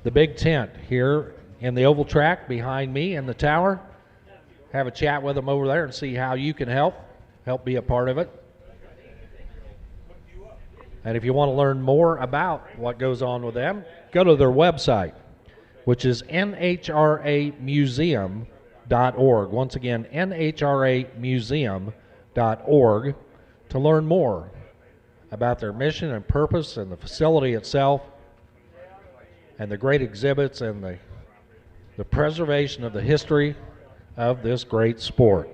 the big tent here in the oval track behind me in the tower. Have a chat with them over there and see how you can help be a part of it. And if you want to learn more about what goes on with them, go to their website, which is nhramuseum.org. Once again, nhramuseum.org to learn more about their mission and purpose and the facility itself and the great exhibits and the preservation of the history of this great sport.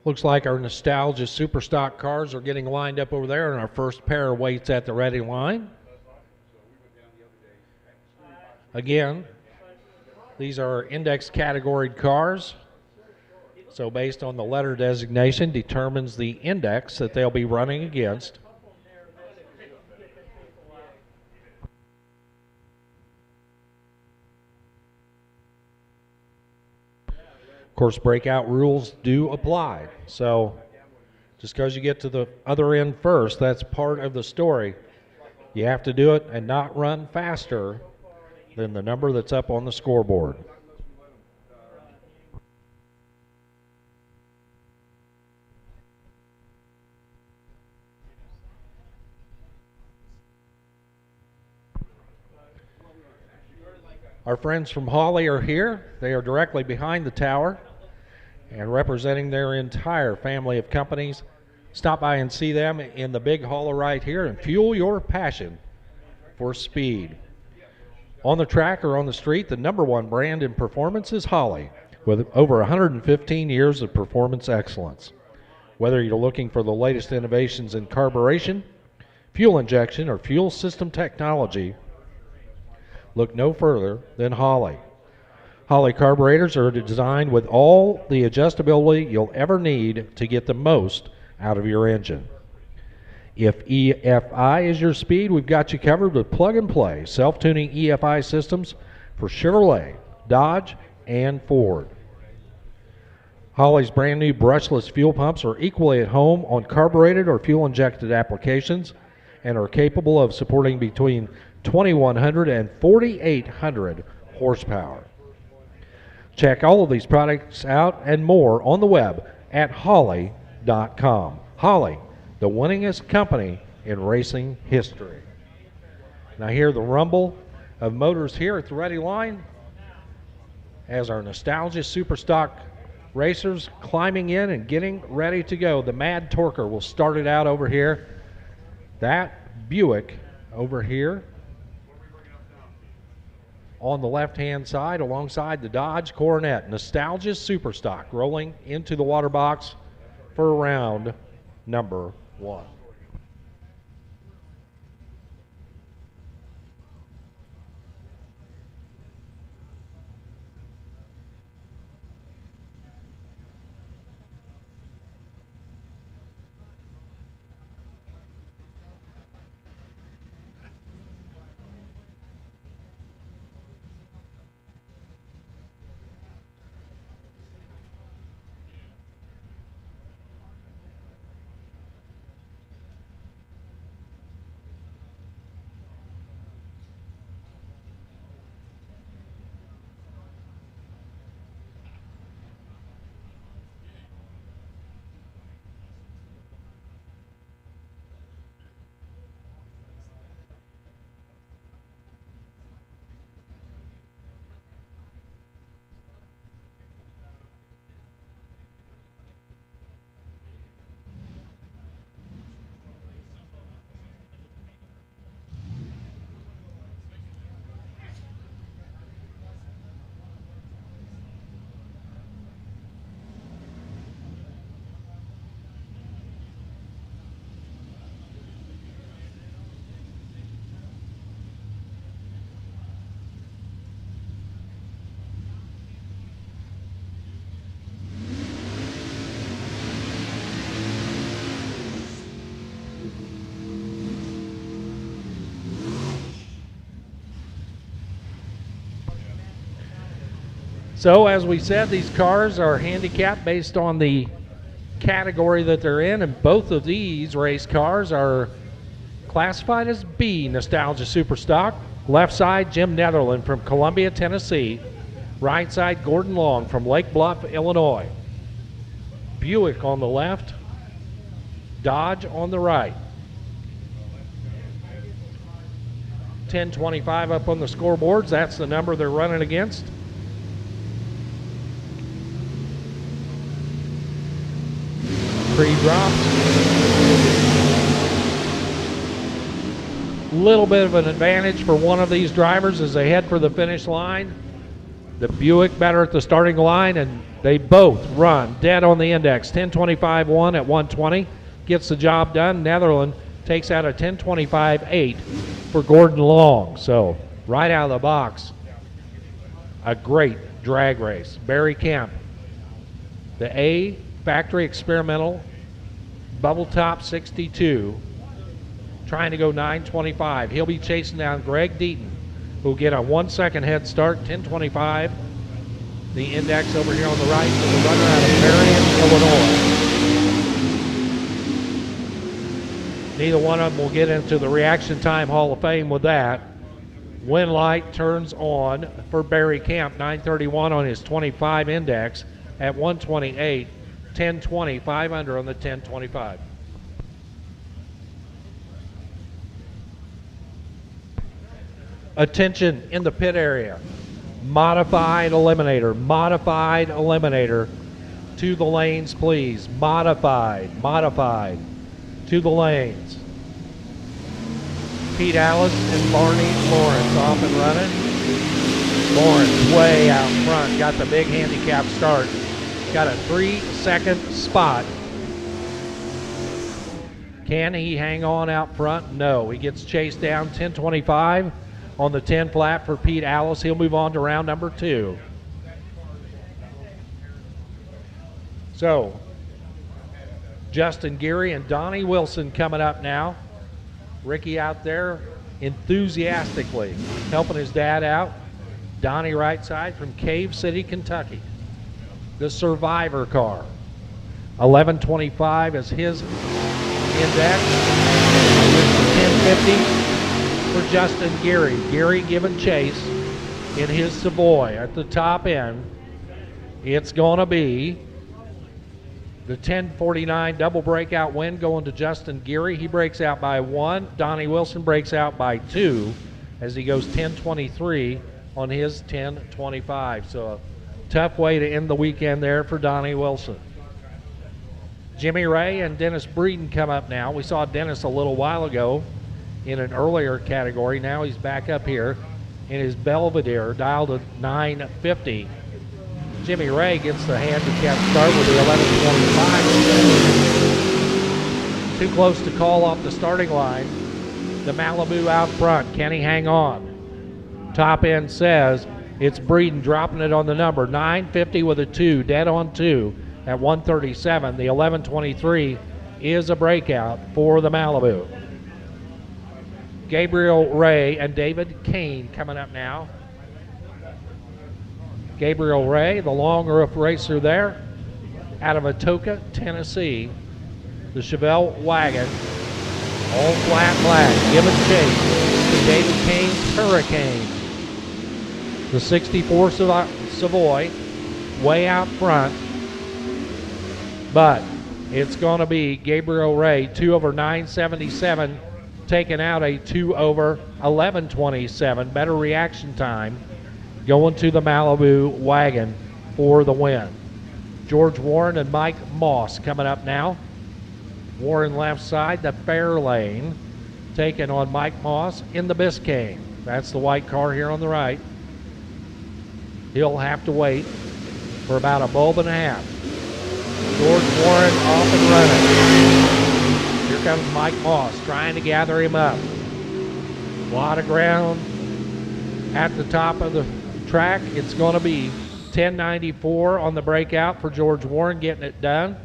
Looks like our Nostalgia Superstock cars are getting lined up over there, and our first pair waits at the ready line. Again, these are index categoried cars. So based on the letter designation determines the index that they'll be running against. Of course, breakout rules do apply. So just because you get to the other end first, that's part of the story. You have to do it and not run faster than the number that's up on the scoreboard. Our friends from Hawley are here. They are directly behind the tower and representing their entire family of companies. Stop by and see them in the big hall right here and fuel your passion for speed. On the track or on the street, the #1 brand in performance is Hawley, with over 115 years of performance excellence. Whether you're looking for the latest innovations in carburation, fuel injection, or fuel system technology, look no further than Hawley. Hawley carburetors are designed with all the adjustability you'll ever need to get the most out of your engine. If EFI is your speed, we've got you covered with plug-and-play self-tuning EFI systems for Chevrolet, Dodge, and Ford. Hawley's brand new brushless fuel pumps are equally at home on carbureted or fuel-injected applications and are capable of supporting between 2,100 and 4,800 horsepower. Check all of these products out and more on the web at Hawley.com. Hawley, the winningest company in racing history. Now hear the rumble of motors here at the ready line as our nostalgia superstock racers climbing in and getting ready to go. The Mad Torquer will start it out over here. That Buick over here on the left-hand side alongside the Dodge Coronet. Nostalgia Superstock rolling into the water box for round #1. So as we said, these cars are handicapped based on the category that they're in, and both of these race cars are classified as B Nostalgia Superstock. Left side, Jim Netherland from Columbia, Tennessee. Right side, Gordon Long from Lake Bluff, Illinois. Buick on the left, Dodge on the right. 1025 up on the scoreboards, that's the number they're running against. Pre-drops. Little bit of an advantage for one of these drivers as they head for the finish line. The Buick better at the starting line, and they both run dead on the index. 10.25.1 at 120 gets the job done. Netherland takes out a 10.25.8 for Gordon Long. So right out of the box, a great drag race. Barry Kemp The A factory experimental bubble top 62, trying to go 9:25. He'll be chasing down Greg Deaton, who'll get a 1 second head start, 10:25. The index over here on the right for the runner out of Marion, Illinois. Neither one of them will get into the Reaction Time Hall of Fame with that. Wind light turns on for Barry Camp, 9:31 on his 25 index at 1:28, 10:20, 5 under on the 10:25. Attention in the pit area. Modified eliminator to the lanes, please. Modified to the lanes. Pete Alice and Barney Lawrence off and running. Lawrence way out front, got the big handicap start. Got a 3 second spot. Can he hang on out front? No, he gets chased down, 10:25 on the 10 flat for Pete Alice. He'll move on to round number 2. So, Justin Geary and Donnie Wilson coming up now. Ricky out there enthusiastically helping his dad out. Donnie right side from Cave City, Kentucky. The Survivor car. 11:25 is his index. 10:50 for Justin Geary. Geary giving chase in his Savoy at the top end. It's going to be the 10:49 double breakout win going to Justin Geary. He breaks out by 1. Donnie Wilson breaks out by 2 as he goes 10:23 on his 10:25. So a tough way to end the weekend there for Donnie Wilson. Jimmy Ray and Dennis Breeden come up now. We saw Dennis a little while ago in an earlier category. Now he's back up here in his Belvedere, dialed at 950. Jimmy Ray gets the handicap start with the 11:25. Too close to call off the starting line. The Malibu out front. Can he hang on? Top end says it's Breeden dropping it on the number. 950 with a 2, dead on 2 at 137. The 11:23 is a breakout for the Malibu. Gabriel Ray and David Kane coming up now. Gabriel Ray, the long roof racer there, out of Atoka, Tennessee. The Chevelle wagon, all flat black, giving chase to David Kane's Hurricane. The 64 Savoy, way out front, but it's going to be Gabriel Ray, 2 over 977, taking out a 2 over 1127. Better reaction time going to the Malibu wagon for the win. George Warren and Mike Moss coming up now. Warren left side, the fair lane, taking on Mike Moss in the Biscayne. That's the white car here on the right. He'll have to wait for about a bulb and a half. George Warren off and running. Here comes Mike Moss trying to gather him up. A lot of ground at the top of the track. It's going to be 10:94 on the breakout for George Warren getting it done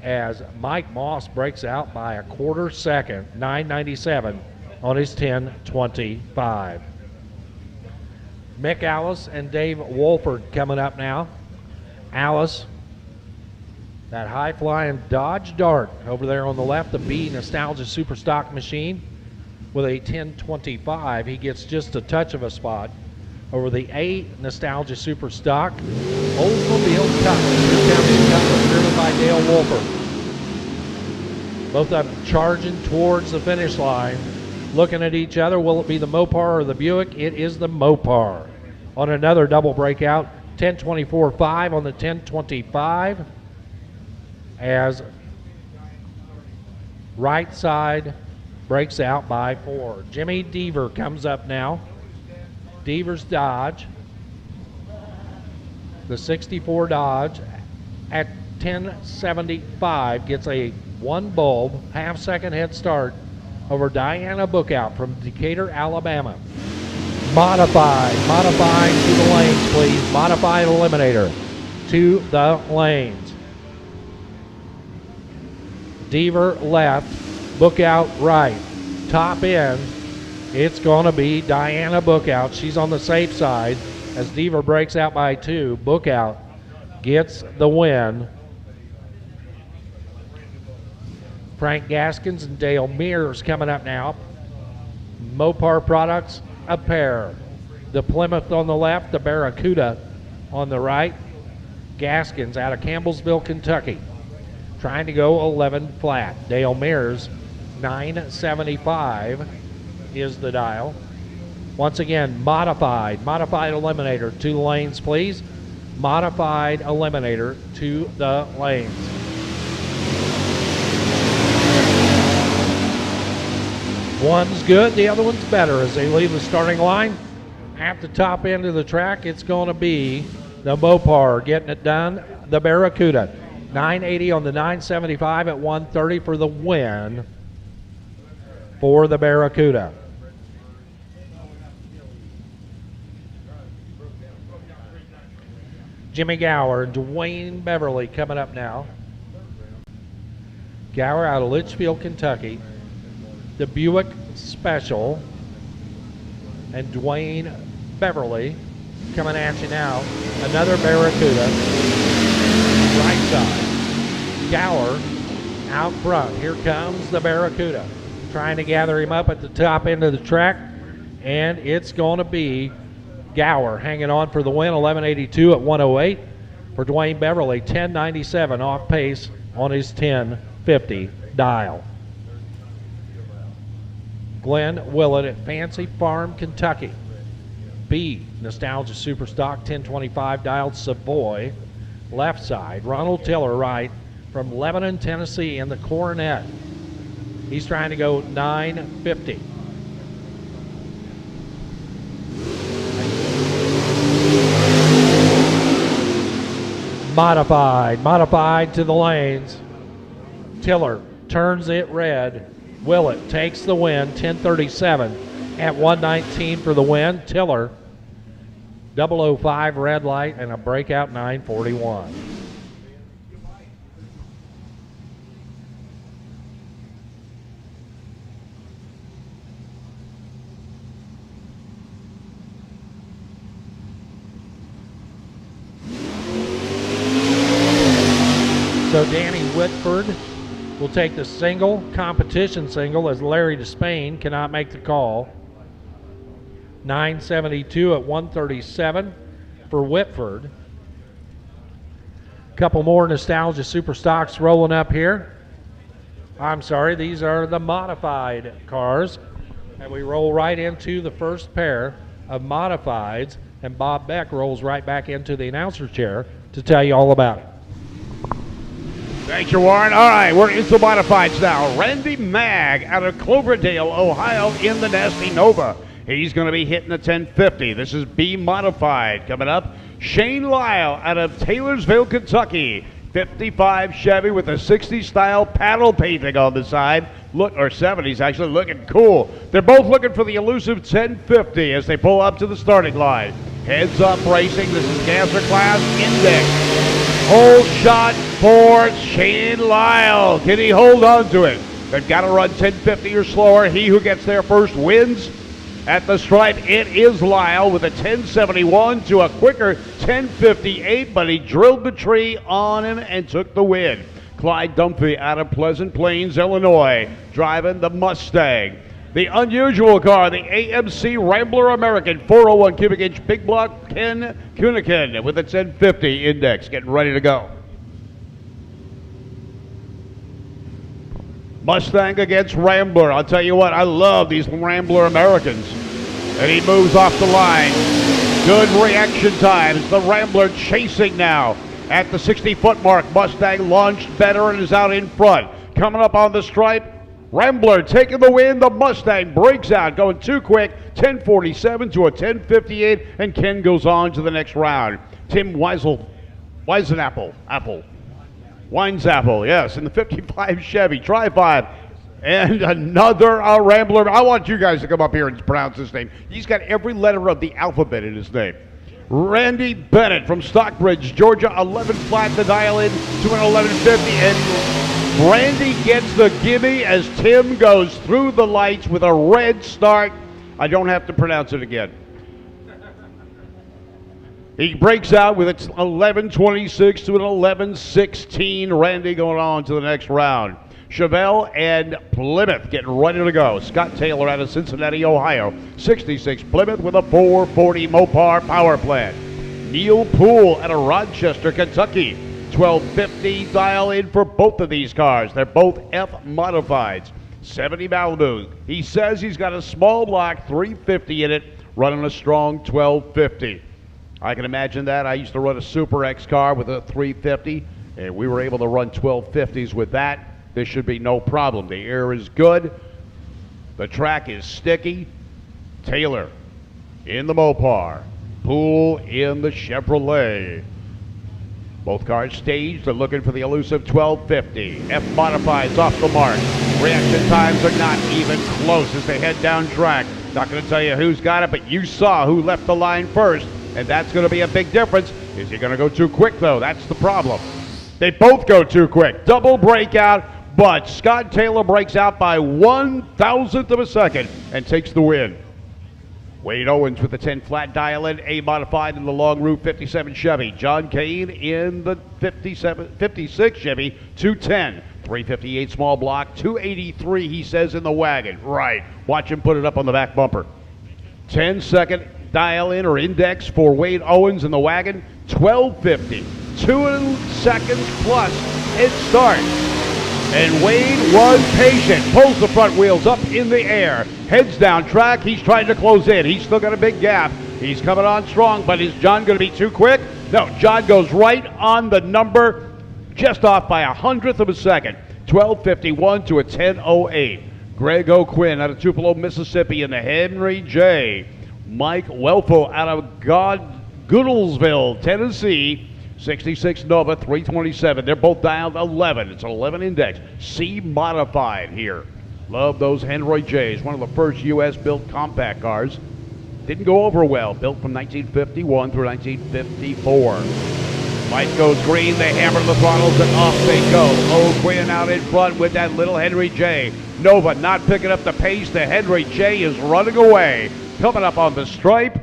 as Mike Moss breaks out by a quarter second, 9:97 on his 10:25. Mick Alice and Dave Wolford coming up now. Alice, that high-flying Dodge Dart over there on the left, the B Nostalgia Superstock machine with a 10:25. He gets just a touch of a spot over the A Nostalgia Superstock. Oldsmobile Cutlass. Here comes the Cutlass, driven by Dale Wolford. Both of them charging towards the finish line, looking at each other. Will it be the Mopar or the Buick? It is the Mopar. On another double breakout, 10:24.5 on the 10:25. As right side breaks out by 4. Jimmy Deaver comes up now. Deaver's Dodge, the 64 Dodge at 10:75 gets a 1 bulb, half-second head start over Diana Bookout from Decatur, Alabama. Modifying to the lanes, please. Modified eliminator. to the lanes. Deaver left, Book Out right. Top end, it's going to be Diana Book Out. She's on the safe side as Deaver breaks out by 2. Book Out gets the win. Frank Gaskins and Dale Mears coming up now. Mopar Products, a pair. The Plymouth on the left, the Barracuda on the right. Gaskins out of Campbellsville, Kentucky, trying to go 11 flat. Dale Mears, 975 is the dial. Once again, modified eliminator to the lanes, please. Modified eliminator to the lanes. One's good, the other one's better as they leave the starting line. At the top end of the track, it's going to be the Mopar getting it done, the Barracuda. 980 on the 975 at 130 for the win for the Barracuda. Jimmy Gower and Dwayne Beverly coming up now. Gower out of Litchfield, Kentucky. The Buick Special. And Dwayne Beverly coming at you now. Another Barracuda. Right side. Gower out front. Here comes the Barracuda. Trying to gather him up at the top end of the track. And it's going to be Gower hanging on for the win. 1182 at 108 for Dwayne Beverly. 1097 off pace on his 1050 dial. Glenn Willett at Fancy Farm, Kentucky. B, Nostalgia Superstock, 1025 dialed Savoy. Left side, Ronald Tiller right from Lebanon, Tennessee in the Coronet. He's trying to go 950. Modified to the lanes. Tiller turns it red. Willett takes the win, 1037 at 119 for the win. Tiller, 005 red light and a breakout 941. So Danny Whitford will take the single, competition single, as Larry Despain cannot make the call. 972 at 137 for Whitford. Couple more Nostalgia Superstocks rolling up here. I'm sorry, these are the modified cars. And we roll right into the first pair of modifieds, and Bob Beck rolls right back into the announcer chair to tell you all about it. Thanks, Warren. All right, we're into modifieds now. Randy Mag out of Cloverdale, Ohio in the Nasty Nova. He's going to be hitting the 1050. This is B modified. Coming up, Shane Lyle out of Taylorsville, Kentucky. 55 Chevy with a 60s style paddle painting on the side. Look, or 70s actually, looking cool. They're both looking for the elusive 1050 as they pull up to the starting line. Heads up racing. This is Gasser Class Index. Hold shot for Shane Lyle. Can he hold on to it? They've got to run 1050 or slower. He who gets there first wins. At the stripe, it is Lyle with a 1071 to a quicker 1058, but he drilled the tree on him and took the win. Clyde Dunphy out of Pleasant Plains, Illinois, driving the Mustang. The unusual car, the AMC Rambler American 401 cubic inch big block, Ken Kunikin with a 1050 index, getting ready to go. Mustang against Rambler. I'll tell you what, I love these Rambler Americans. And he moves off the line. Good reaction times. The Rambler chasing now at the 60-foot mark. Mustang launched better and is out in front. Coming up on the stripe, Rambler taking the win. The Mustang breaks out, going too quick. 1047 to a 1058, and Ken goes on to the next round. Tim Weinzapple, yes, in the 55 Chevy Tri-5, and another Rambler. I want you guys to come up here and pronounce his name. He's got every letter of the alphabet in his name. Randy Bennett from Stockbridge, Georgia, 11 flat to dial in to an 1150. And Randy gets the gimme as Tim goes through the lights with a red start. I don't have to pronounce it again. He breaks out with its 11:26 to an 11:16. Randy going on to the next round. Chevelle and Plymouth getting ready to go. Scott Taylor out of Cincinnati, Ohio. 66 Plymouth with a 440 Mopar power plant. Neil Poole out of Rochester, Kentucky. 1250 dial in for both of these cars. They're both F modifieds. 70 Malibu. He says he's got a small block 350 in it, running a strong 1250. I can imagine that. I used to run a Super X car with a 350, and we were able to run 1250s with that. This should be no problem. The air is good. The track is sticky. Taylor in the Mopar. Poole in the Chevrolet. Both cars staged. They're looking for the elusive 1250. F modifieds off the mark. Reaction times are not even close as they head down track. Not going to tell you who's got it, but you saw who left the line first, and that's going to be a big difference. Is he going to go too quick, though? That's the problem. They both go too quick. Double breakout, but Scott Taylor breaks out by 1,000th of a second and takes the win. Wade Owens with the 10 flat dial in, A modified in the long Route 57 Chevy. John Kane in the 56 Chevy, 210. 358 small block, 283 he says in the wagon. Right, watch him put it up on the back bumper. 10-second dial in or index for Wade Owens in the wagon, 1250. 2 seconds plus head start. And Wade was patient, pulls the front wheels up in the air, heads down track. He's trying to close in. He's still got a big gap. He's coming on strong, but is John going to be too quick? No, John goes right on the number, just off by 100th of a second. 12:51 to a 10:08. Greg O'Quinn out of Tupelo, Mississippi in the Henry J. Mike Welfel out of Goodlesville, Tennessee. 66 Nova, 327. They're both dialed 11. It's an 11 index. C modified here. Love those Henry J's. One of the first U.S.-built compact cars. Didn't go over well. Built from 1951 through 1954. Light goes green. They hammer the throttles and off they go. O'Quinn out in front with that little Henry J. Nova not picking up the pace. The Henry J is running away. Coming up on the stripe.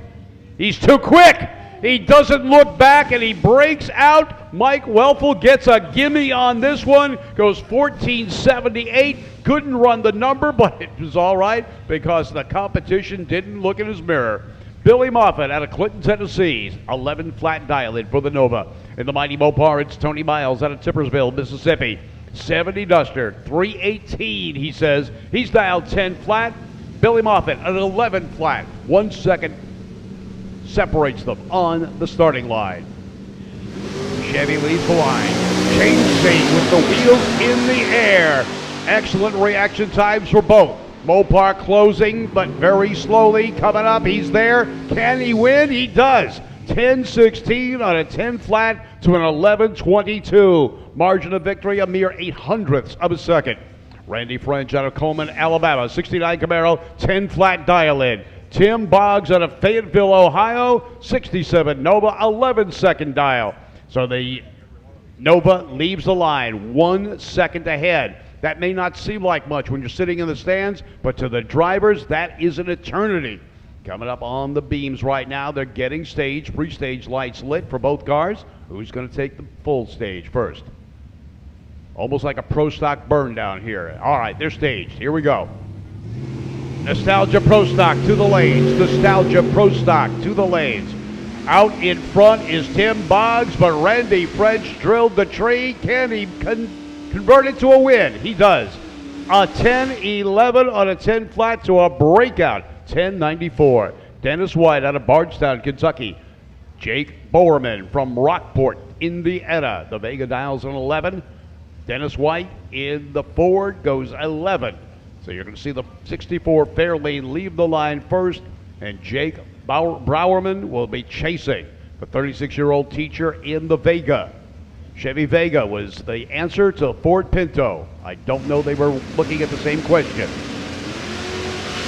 He's too quick. He doesn't look back, and he breaks out. Mike Welfel gets a gimme on this one. Goes 14:78. Couldn't run the number, but it was all right because the competition didn't look in his mirror. Billy Moffitt out of Clinton, Tennessee. 11 flat dial in for the Nova. In the mighty Mopar, it's Tony Miles out of Tippersville, Mississippi. 70 Duster, 318, he says. He's dialed 10 flat. Billy Moffitt at 11 flat. 1 second separates them on the starting line. Chevy leads the line. Chasing with the wheels in the air. Excellent reaction times for both. Mopar closing, but very slowly coming up. He's there. Can he win? He does. 10:16 on a 10 flat to an 11:22. Margin of victory a mere 800ths of a second. Randy French out of Coleman, Alabama. 69 Camaro, 10 flat dial in. Tim Boggs out of Fayetteville, Ohio, 67 Nova, 11-second dial. So the Nova leaves the line 1 second ahead. That may not seem like much when you're sitting in the stands, but to the drivers, that is an eternity. Coming up on the beams right now, they're getting staged, pre-stage lights lit for both cars. Who's going to take the full stage first? Almost like a Pro Stock burn down here. All right, they're staged. Here we go. Nostalgia Pro Stock to the lanes. Nostalgia Pro Stock to the lanes. Out in front is Tim Boggs, but Randy French drilled the tree. Can he convert it to a win? He does. A 10-11 on a 10 flat to a breakout. 10-94. Dennis White out of Bardstown, Kentucky. Jake Bowerman from Rockport, Indiana. The Vega dials an 11. Dennis White in the Ford goes 11. So you're going to see the 64 Fairlane leave the line first, and Jake Browerman will be chasing the 36-year-old teacher in the Vega. Chevy Vega was the answer to Ford Pinto. I don't know they were looking at the same question.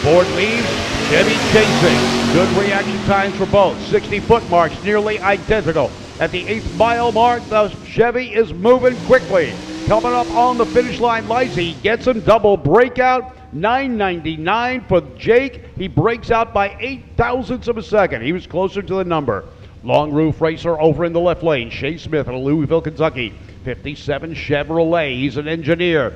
Ford leaves, Chevy chasing. Good reaction times for both. 60-foot marks, nearly identical. At the 8th mile mark, the Chevy is moving quickly. Coming up on the finish line, Lizzie gets him double breakout. 9.99 for Jake. He breaks out by 8 thousandths of a second. He was closer to the number. Long roof racer over in the left lane. Shea Smith out of Louisville, Kentucky. 57 Chevrolet. He's an engineer.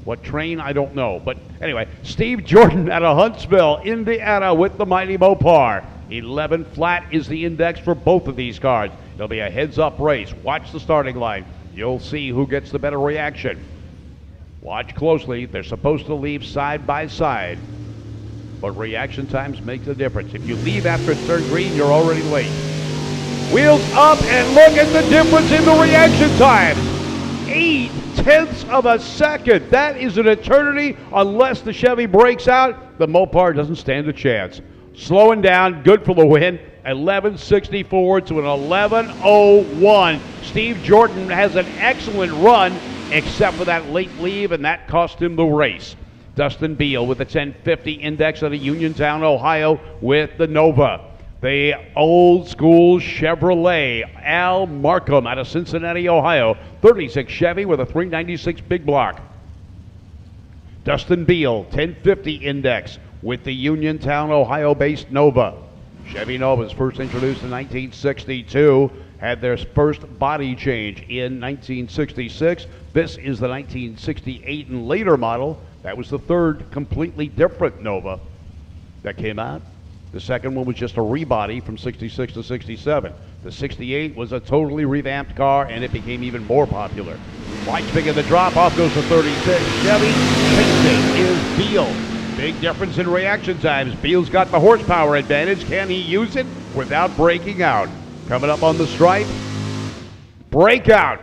What train? I don't know. But anyway, Steve Jordan out of Huntsville, Indiana with the mighty Mopar. 11 flat is the index for both of these cars. It'll be a heads-up race. Watch the starting line. You'll see who gets the better reaction. Watch closely. They're supposed to leave side by side. But reaction times make the difference. If you leave after it's turned green, you're already late. Wheels up, and look at the difference in the reaction time. 8/10 of a second. That is an eternity unless the Chevy breaks out. The Mopar doesn't stand a chance. Slowing down, good for the win. 11.64 to an 11.01. Steve Jordan has an excellent run, except for that late leave, and that cost him the race. Dustin Beal with the 1050 index out of Uniontown, Ohio with the Nova. The old school Chevrolet, Al Markham out of Cincinnati, Ohio. 36 Chevy with a 396 big block. Dustin Beal, 1050 index with the Uniontown, Ohio-based Nova. Chevy Nova was first introduced in 1962, had their first body change in 1966. This is the 1968 and later model. That was the third completely different Nova that came out. The second one was just a rebody from 66 to 67. The 68 was a totally revamped car, and it became even more popular. White's big in the drop, off goes to 36. Chevy chasing is Beal. Big difference in reaction times. Beal's got the horsepower advantage. Can he use it without breaking out? Coming up on the stripe, breakout.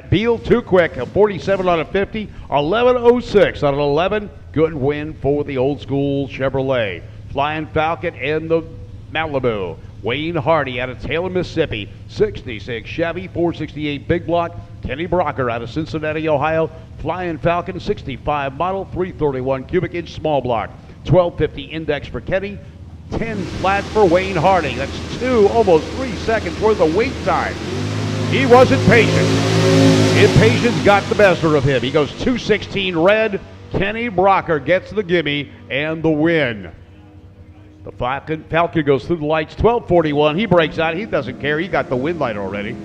Beal too quick, a 47 on a 50, 11.06 on an 11. Good win for the old school Chevrolet. Flying Falcon and the Malibu. Wayne Hardy out of Taylor, Mississippi. 66 Chevy, 468 big block. Kenny Brocker out of Cincinnati, Ohio. Flying Falcon, 65 model, 331 cubic inch small block. 1250 index for Kenny. 10 flat for Wayne Hardy. That's almost 3 seconds worth of wait time. He wasn't patient. Impatience got the better of him. He goes 216 red. Kenny Brocker gets the gimme and the win. The Falcon goes through the lights, 12:41. He breaks out. He doesn't care. He got the win light already.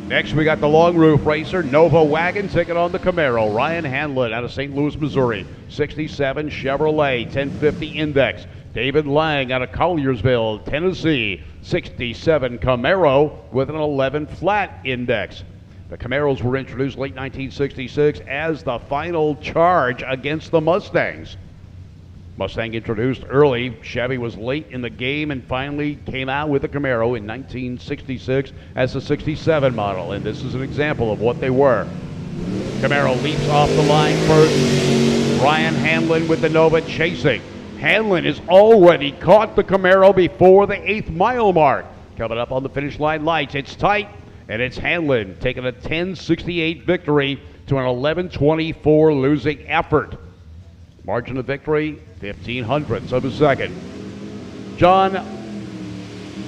Next, we got the long roof racer, Nova Wagon, taking on the Camaro. Ryan Hanlon out of St. Louis, Missouri. 67 Chevrolet, 1050 index. David Lang out of Colliersville, Tennessee. 67 Camaro with an 11 flat index. The Camaros were introduced late 1966 as the final charge against the Mustangs. Mustang introduced early. Chevy was late in the game and finally came out with the Camaro in 1966 as the 67 model, and this is an example of what they were. Camaro leaps off the line first. Ryan Hanlon with the Nova chasing. Hanlon has already caught the Camaro before the 8th mile mark. Coming up on the finish line lights, it's tight, and it's Hanlon taking a 10.68 victory to an 11.24 losing effort. Margin of victory, 0.15 of a second. John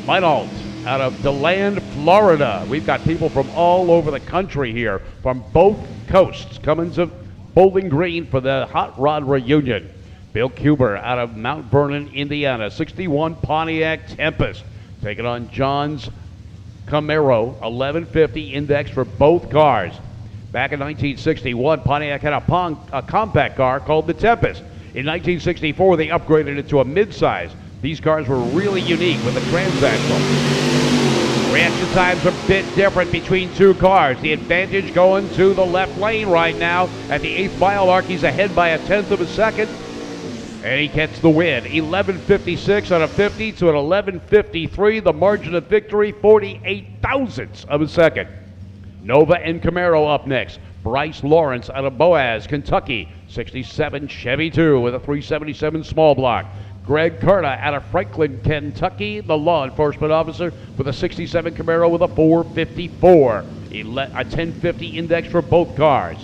Meinalt out of DeLand, Florida. We've got people from all over the country here, from both coasts, coming to Bowling Green for the Hot Rod Reunion. Bill Kuber out of Mount Vernon, Indiana. 61 Pontiac Tempest, taking on John's Camaro, 1150 index for both cars. Back in 1961, Pontiac had a compact car called the Tempest. In 1964, they upgraded it to a midsize. These cars were really unique with a transaxle. Reaction times are a bit different between two cars. The advantage going to the left lane right now. At the 8th mile mark, he's ahead by 1/10 of a second. And he gets the win. 11.56 on a 50 to an 11.53. The margin of victory, 48 thousandths of a second. Nova and Camaro up next. Bryce Lawrence out of Boaz, Kentucky. 67 Chevy 2 with a 377 small block. Greg Carta out of Franklin, Kentucky, the law enforcement officer with a 67 Camaro with a 454. A 1050 index for both cars.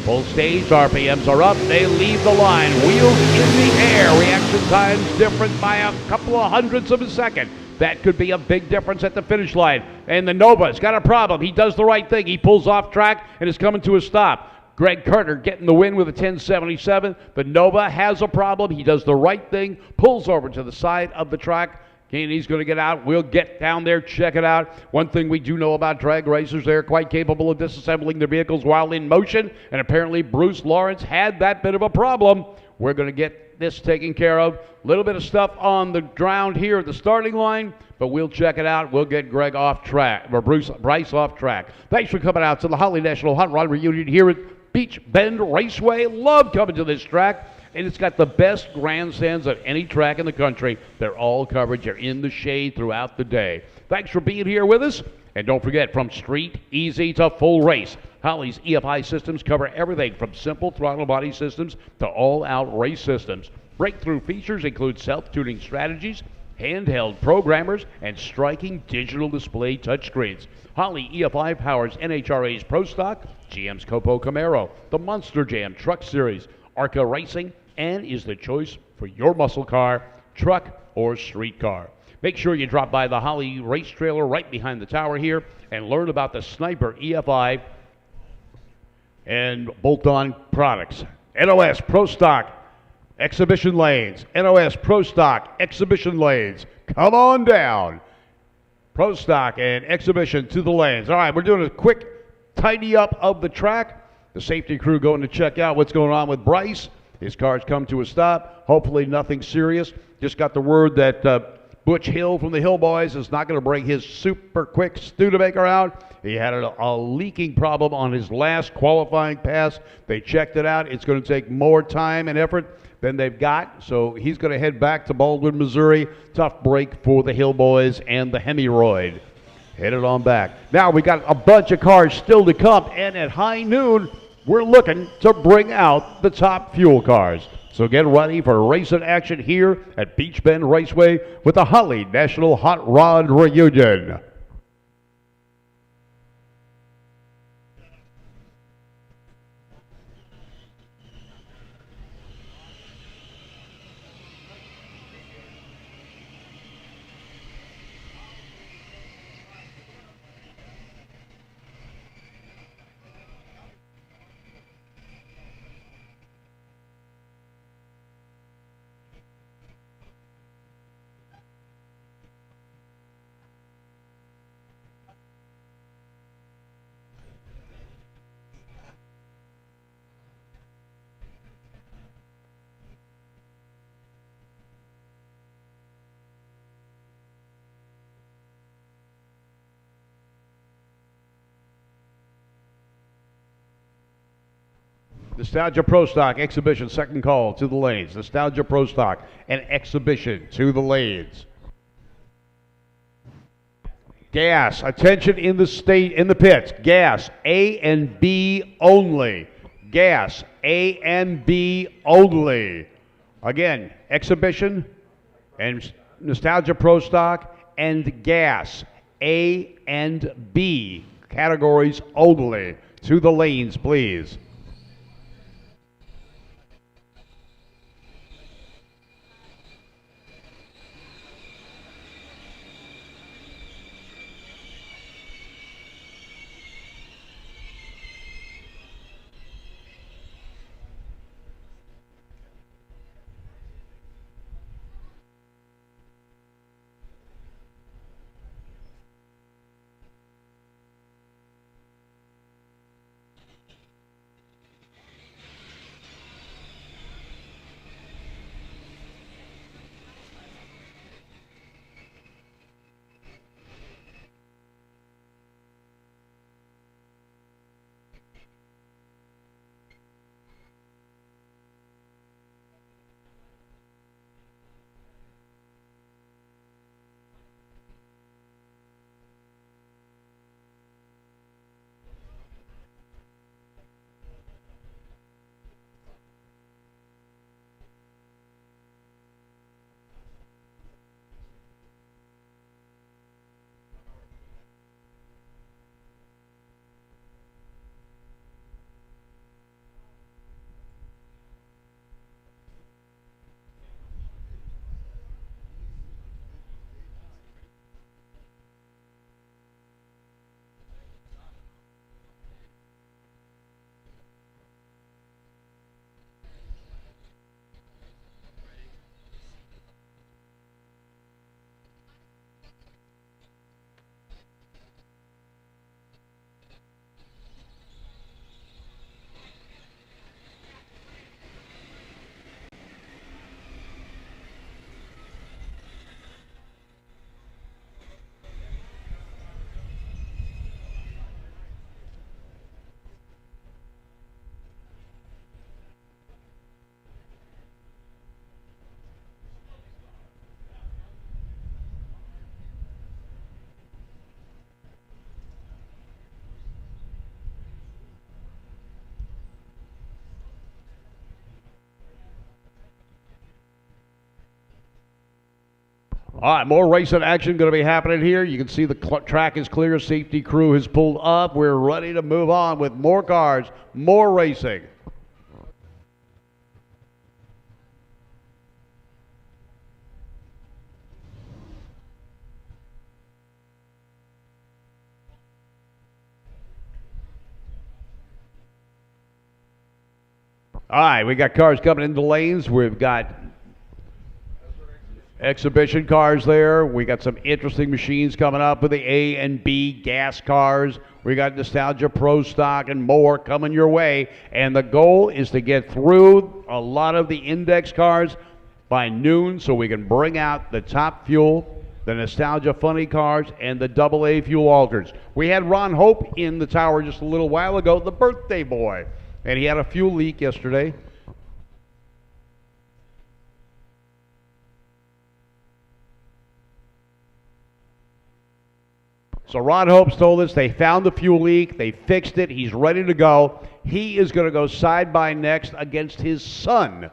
Full stage, RPMs are up, they leave the line. Wheels in the air, reaction times different by a couple of hundredths of a second. That could be a big difference at the finish line. And the Nova's got a problem. He does the right thing. He pulls off track and is coming to a stop. Greg Carter getting the win with a 1077. The Nova has a problem. He does the right thing, pulls over to the side of the track. And he's going to get out. We'll get down there, check it out. One thing we do know about drag racers, they're quite capable of disassembling their vehicles while in motion. And apparently Bruce Lawrence had that bit of a problem. We're going to get this taken care of. A little bit of stuff on the ground here at the starting line, but we'll check it out. We'll get Greg off track, or Bryce off track. Thanks for coming out to the Holly National Hot Rod Reunion here at Beach Bend Raceway. Love coming to this track. And it's got the best grandstands of any track in the country. They're all covered. You're in the shade throughout the day. Thanks for being here with us. And don't forget, from street, easy to full race, Holly's EFI systems cover everything from simple throttle body systems to all-out race systems. Breakthrough features include self-tuning strategies, handheld programmers, and striking digital display touchscreens. Holly EFI powers NHRA's Pro Stock, GM's Copo Camaro, the Monster Jam Truck Series, ARCA Racing, and is the choice for your muscle car, truck, or street car. Make sure you drop by the Holly Race Trailer right behind the tower here and learn about the Sniper EFI and bolt-on products. NOS Pro Stock Exhibition Lanes. NOS Pro Stock Exhibition Lanes. Come on down. Pro Stock and Exhibition to the lanes. All right, we're doing a quick tidy up of the track. The safety crew going to check out what's going on with Bryce. His car's come to a stop. Hopefully nothing serious. Just got the word that Butch Hill from the Hill Boys is not going to bring his super quick Studebaker out. He had a leaking problem on his last qualifying pass. They checked it out. It's going to take more time and effort than they've got. So he's going to head back to Baldwin, Missouri. Tough break for the Hill Boys and the Hemiroid. Headed on back. Now we got a bunch of cars still to come, and at high noon, we're looking to bring out the top fuel cars. So get ready for racing action here at Beach Bend Raceway with the Holly National Hot Rod Reunion. Nostalgia Pro Stock Exhibition, second call to the lanes. Nostalgia Pro Stock and Exhibition to the lanes. Gas, attention in the pits. Gas, A and B only. Gas, A and B only. Again, Exhibition and Nostalgia Pro Stock and gas, A and B categories only. To the lanes, please. All right, more racing action going to be happening here. You can see the track is clear. Safety crew has pulled up. We're ready to move on with more cars, more racing. All right, we got cars coming into lanes. We've got exhibition cars there. We got some interesting machines coming up with the A and B gas cars. We got Nostalgia Pro Stock and more coming your way. And the goal is to get through a lot of the index cars by noon so we can bring out the top fuel, the Nostalgia Funny cars, and the AA fuel alters. We had Ron Hope in the tower just a little while ago, the birthday boy. And he had a fuel leak yesterday. So Ron Hope's told us they found the fuel leak, they fixed it, he's ready to go. He is going to go side by next against his son.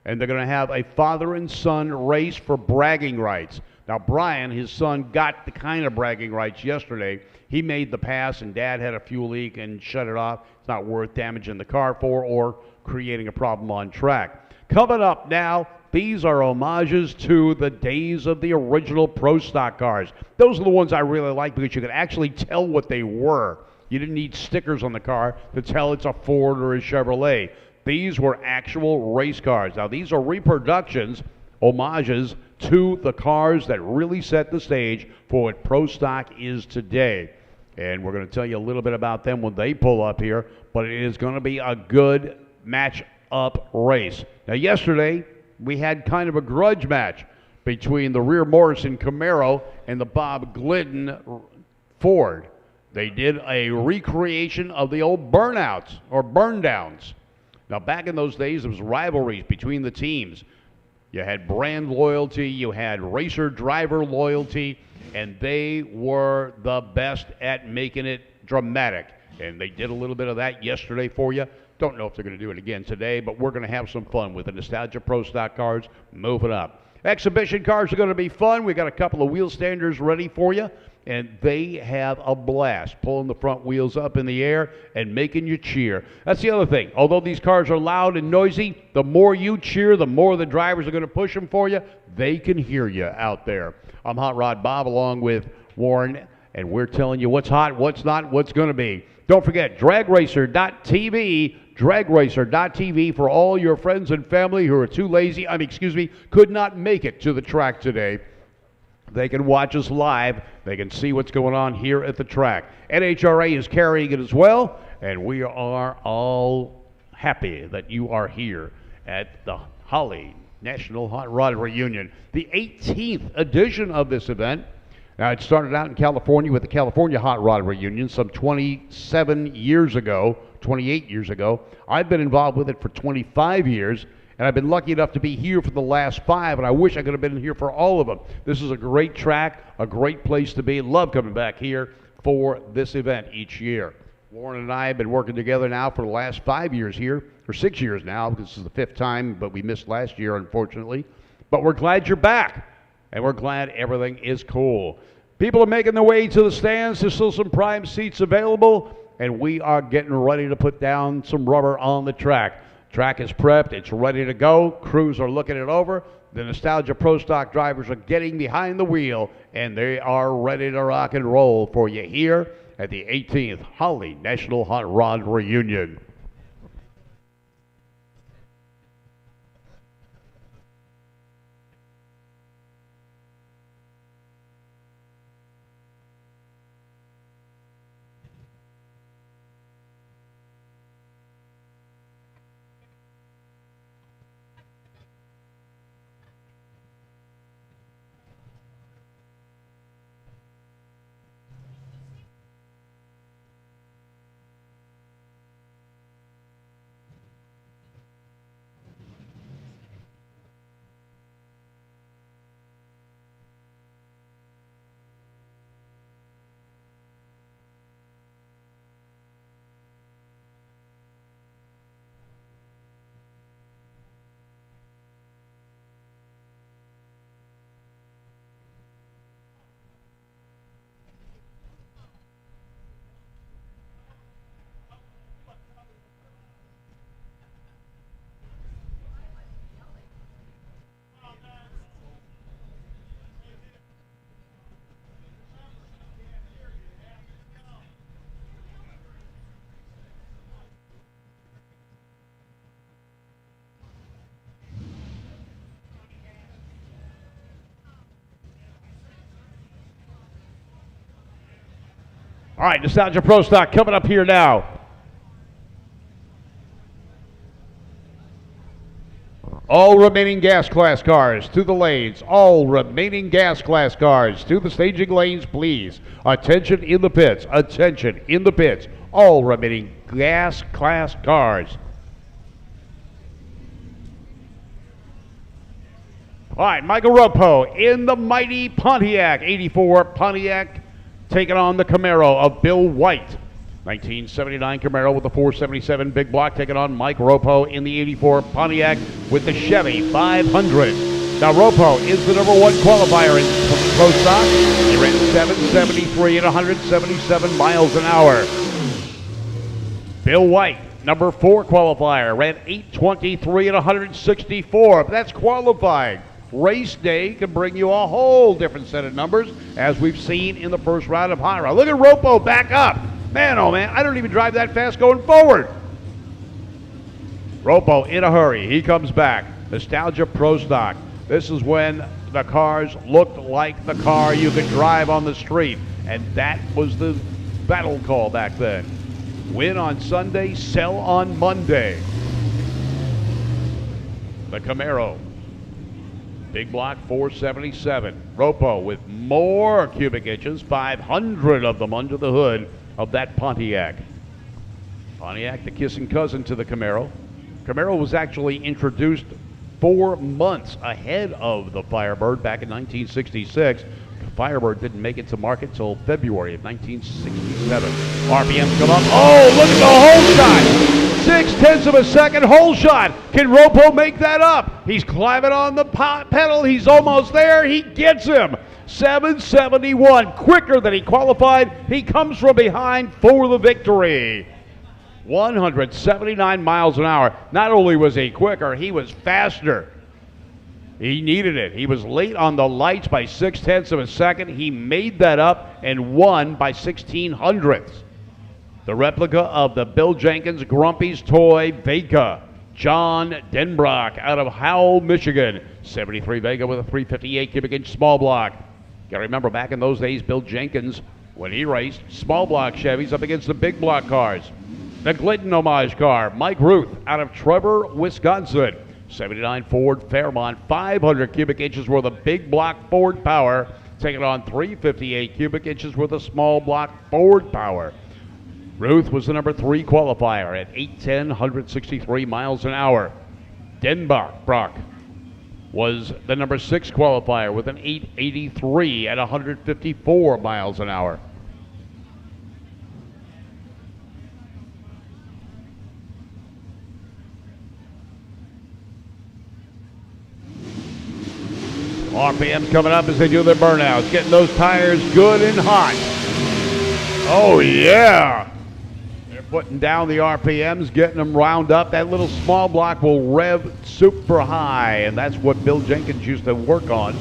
And they're going to have a father and son race for bragging rights. Now Brian, his son, got the kind of bragging rights yesterday. He made the pass and Dad had a fuel leak and shut it off. It's not worth damaging the car for or creating a problem on track. Coming up now, these are homages to the days of the original Pro Stock cars. Those are the ones I really like because you could actually tell what they were. You didn't need stickers on the car to tell it's a Ford or a Chevrolet. These were actual race cars. Now these are reproductions, homages to the cars that really set the stage for what Pro Stock is today. And we're going to tell you a little bit about them when they pull up here, but it is going to be a good match-up race. Now yesterday, we had kind of a grudge match between the Rear Morrison Camaro and the Bob Glidden Ford. They did a recreation of the old burnouts or burn downs. Now back in those days, it was rivalries between the teams. You had brand loyalty, you had racer driver loyalty, and they were the best at making it dramatic. And they did a little bit of that yesterday for you. Don't know if they're going to do it again today, but we're going to have some fun with the Nostalgia Pro Stock cars moving up. Exhibition cars are going to be fun. We got a couple of wheel standers ready for you, and they have a blast pulling the front wheels up in the air and making you cheer. That's the other thing. Although these cars are loud and noisy, the more you cheer, the more the drivers are going to push them for you. They can hear you out there. I'm Hot Rod Bob along with Warren, and we're telling you what's hot, what's not, what's going to be. Don't forget, dragracer.tv, dragracer.tv for all your friends and family who are too lazy, could not make it to the track today. They can watch us live. They can see what's going on here at the track. NHRA is carrying it as well, and we are all happy that you are here at the Holly National Hot Rod Reunion, the 18th edition of this event. Now, it started out in California with the California Hot Rod Reunion some 28 years ago. I've been involved with it for 25 years, and I've been lucky enough to be here for the last 5, and I wish I could have been here for all of them. This is a great track, a great place to be. Love coming back here for this event each year. Warren and I have been working together now for the last 5 years here, or 6 years now. This is the 5th time, but we missed last year, unfortunately. But we're glad you're back, and we're glad everything is cool. People are making their way to the stands. There's still some prime seats available, and we are getting ready to put down some rubber on the track. Track is prepped. It's ready to go. Crews are looking it over. The Nostalgia Pro Stock drivers are getting behind the wheel, and they are ready to rock and roll for you here at the 18th Holly National Hot Rod Reunion. All right, Nostalgia Pro Stock coming up here now. All remaining gas class cars to the lanes. All remaining gas class cars to the staging lanes, please. Attention in the pits. Attention in the pits. All remaining gas class cars. All right, Michael Ropo in the mighty Pontiac 84 Pontiac taking on the Camaro of Bill White. 1979 Camaro with the 477 big block taking on Mike Ropo in the 84 Pontiac with the Chevy 500. Now Ropo is the number one qualifier in Pro Stock. He ran 773 at 177 miles an hour. Bill White, number 4 qualifier, ran 823 at 164. But that's qualifying. Race day can bring you a whole different set of numbers, as we've seen in the first round of Hot Rod. Look at Ropo back up. Man, oh man, I don't even drive that fast going forward. Ropo in a hurry. He comes back. Nostalgia Pro Stock. This is when the cars looked like the car you could drive on the street. And that was the battle call back then. Win on Sunday, sell on Monday. The Camaro. Big block 477. Ropo with more cubic inches, 500 of them under the hood of that Pontiac. Pontiac, the kissing cousin to the Camaro. Camaro was actually introduced 4 months ahead of the Firebird back in 1966. The Firebird didn't make it to market until February of 1967. RPMs come up. Oh, look at the hole shot! 0.6 of a second hole shot. Can Ropo make that up? He's climbing on the pedal. He's almost there. He gets him. 771, quicker than he qualified. He comes from behind for the victory. 179 miles an hour. Not only was he quicker, he was faster. He needed it. He was late on the lights by 0.6 of a second. He made that up and won by 1/1600ths. The replica of the Bill Jenkins Grumpy's Toy Vega. John Denbrock out of Howell, Michigan. 73 Vega with a 358 cubic inch small block. Got to remember, back in those days, Bill Jenkins, when he raced, small block Chevys up against the big block cars. The Glidden homage car, Mike Ruth out of Trevor, Wisconsin. 79 Ford Fairmont, 500 cubic inches worth of big block Ford power, taking on 358 cubic inches worth of small block Ford power. Ruth was the number 3 qualifier at 810, 163 miles an hour. Denbrock was the number 6 qualifier with an 883 at 154 miles an hour. RPM's coming up as they do their burnouts, getting those tires good and hot. Oh yeah! They're putting down the RPMs, getting them wound up. That little small block will rev super high, and that's what Bill Jenkins used to work on.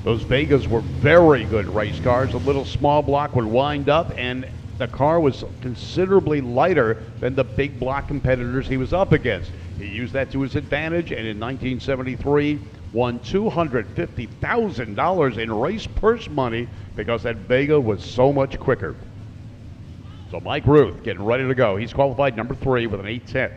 Those Vegas were very good race cars. A little small block would wind up, and the car was considerably lighter than the big block competitors he was up against. He used that to his advantage, and in 1973, won $250,000 in race purse money because that Vega was so much quicker. So Mike Ruth getting ready to go. He's qualified number 3 with an 810.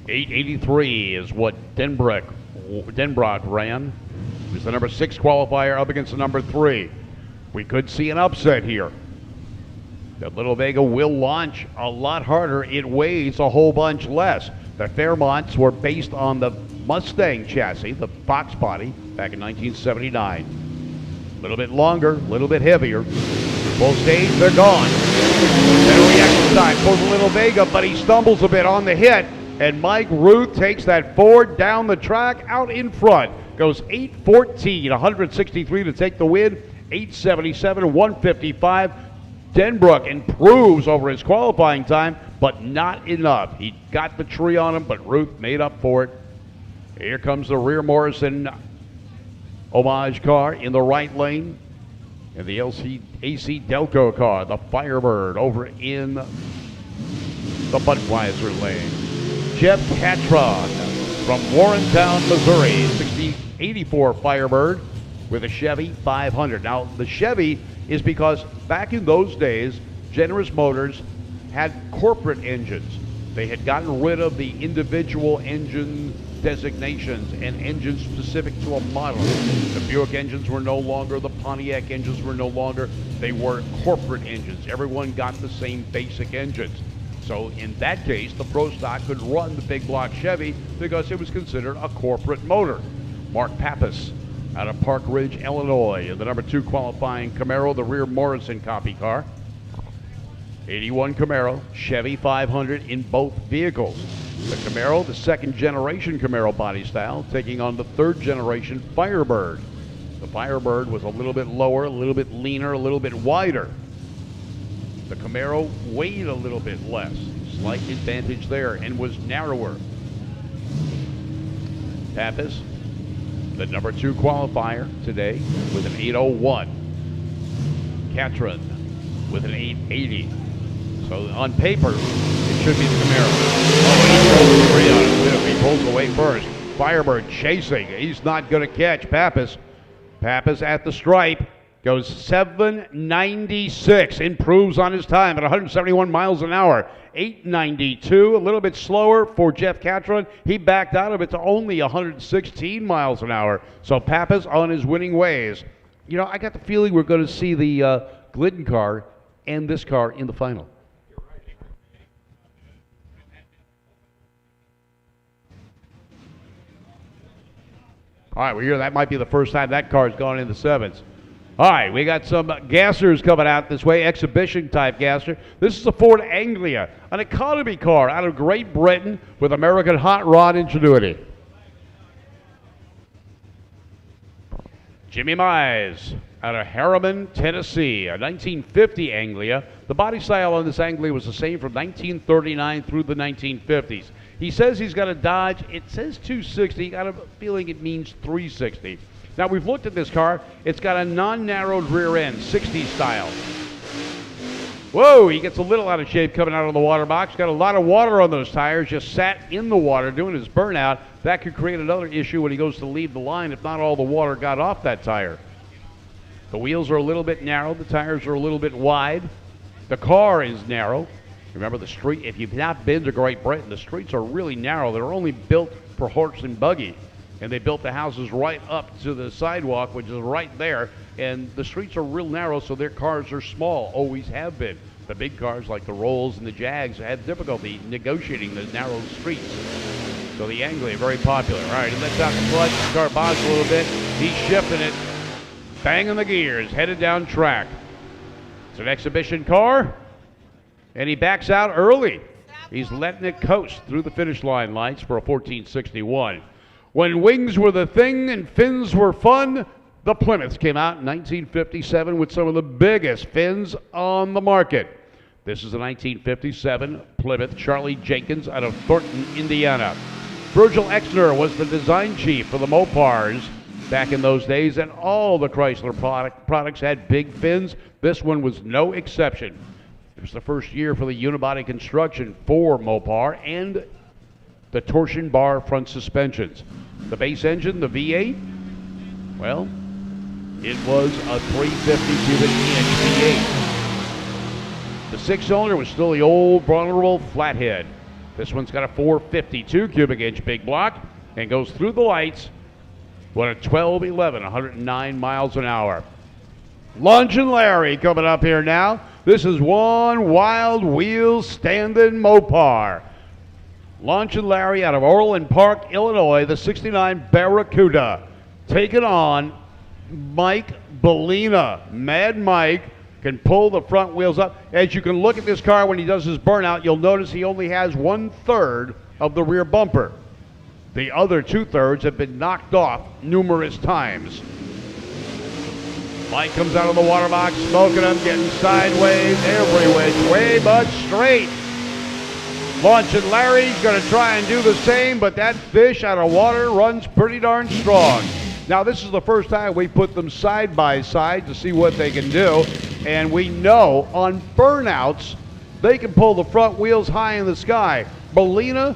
.883 is what Denbrock ran. He was the number 6 qualifier up against the number 3. We could see an upset here. The little Vega will launch a lot harder. It weighs a whole bunch less. The Fairmonts were based on the Mustang chassis, the Fox body, back in 1979. A little bit longer, a little bit heavier. Full stage, they're gone. Better reaction time for the little Vega, but he stumbles a bit on the hit, and Mike Ruth takes that Ford down the track out in front. Goes 814, 163 to take the win, 877, 155. Denbrock improves over his qualifying time, but not enough. He got the tree on him, but Ruth made up for it. Here comes the rear Morrison homage car in the right lane. And the AC Delco car, the Firebird, over in the Budweiser lane. Jeff Catron from Warrentown, Missouri, 1684 Firebird with a Chevy 500. Now, the Chevy is because back in those days, Generous Motors had corporate engines. They had gotten rid of the individual engine designations and engines specific to a model. The Buick engines were no longer, the Pontiac engines were no longer. They were corporate engines. Everyone got the same basic engines. So in that case, the Pro Stock could run the big block Chevy because it was considered a corporate motor. Mark Pappas out of Park Ridge, Illinois, the number 2 qualifying Camaro, the rear Morrison copy car. 81 Camaro, Chevy 500 in both vehicles. The Camaro, the second generation Camaro body style, taking on the third generation Firebird. The Firebird was a little bit lower, a little bit leaner, a little bit wider. The Camaro weighed a little bit less, slight advantage there, and was narrower. Pappas, the number 2 qualifier today with an 801. Catron with an 880. So on paper, it should be the Camaro. Oh, he pulls away first. Firebird chasing. He's not going to catch Pappas. Pappas at the stripe. Goes 796. Improves on his time at 171 miles an hour. 892. A little bit slower for Jeff Catron. He backed out of it to only 116 miles an hour. So Pappas on his winning ways. You know, I got the feeling we're going to see the Glidden car and this car in the final. All right, we hear that might be the first time that car's gone in the 7s. All right, we got some gassers coming out this way, exhibition type gasser. This is a Ford Anglia, an economy car out of Great Britain with American hot rod ingenuity. Jimmy Mize out of Harriman, Tennessee, a 1950 Anglia. The body style on this Anglia was the same from 1939 through the 1950s. He says he's got a Dodge. It says 260. Got a feeling it means 360. Now, we've looked at this car. It's got a non-narrowed rear end, 60s style. Whoa, he gets a little out of shape coming out of the water box. Got a lot of water on those tires. Just sat in the water doing his burnout. That could create another issue when he goes to leave the line if not all the water got off that tire. The wheels are a little bit narrow. The tires are a little bit wide. The car is narrow. Remember the street, if you've not been to Great Britain, the streets are really narrow. They're only built for horse and buggy. And they built the houses right up to the sidewalk, which is right there. And the streets are real narrow, so their cars are small, always have been. The big cars like the Rolls and the Jags had difficulty negotiating the narrow streets. So the Anglia, very popular. All right, he lets out the clutch, the car bogs a little bit. He's shifting it, banging the gears, headed down track. It's an exhibition car. And he backs out early. He's letting it coast through the finish line lights for a 1461. When wings were the thing and fins were fun, the Plymouths came out in 1957 with some of the biggest fins on the market. This is a 1957 Plymouth Charlie Jenkins out of Thornton, Indiana. Virgil Exner was the design chief for the Mopars back in those days, and all the Chrysler products had big fins. This one was no exception. It was the first year for the unibody construction for Mopar and the torsion bar front suspensions. The base engine, the V8, well, it was a 350 cubic inch V8. The 6-cylinder was still the old vulnerable flathead. This one's got a 452 cubic inch big block and goes through the lights with a 1211, 109 miles an hour. Lunch and Larry coming up here now. This is one wild wheel standing Mopar. Lunch and Larry out of Orland Park, Illinois, the 69 Barracuda, taking on Mike Bellina. Mad Mike can pull the front wheels up. As you can look at this car when he does his burnout, you'll notice he only has 1/3 of the rear bumper. The other 2/3 have been knocked off numerous times. Mike comes out of the water box, smoking them, getting sideways, every which way but straight. Lunch and Larry's going to try and do the same, but that fish out of water runs pretty darn strong. Now, this is the first time we put them side by side to see what they can do, and we know on burnouts, they can pull the front wheels high in the sky. Bellina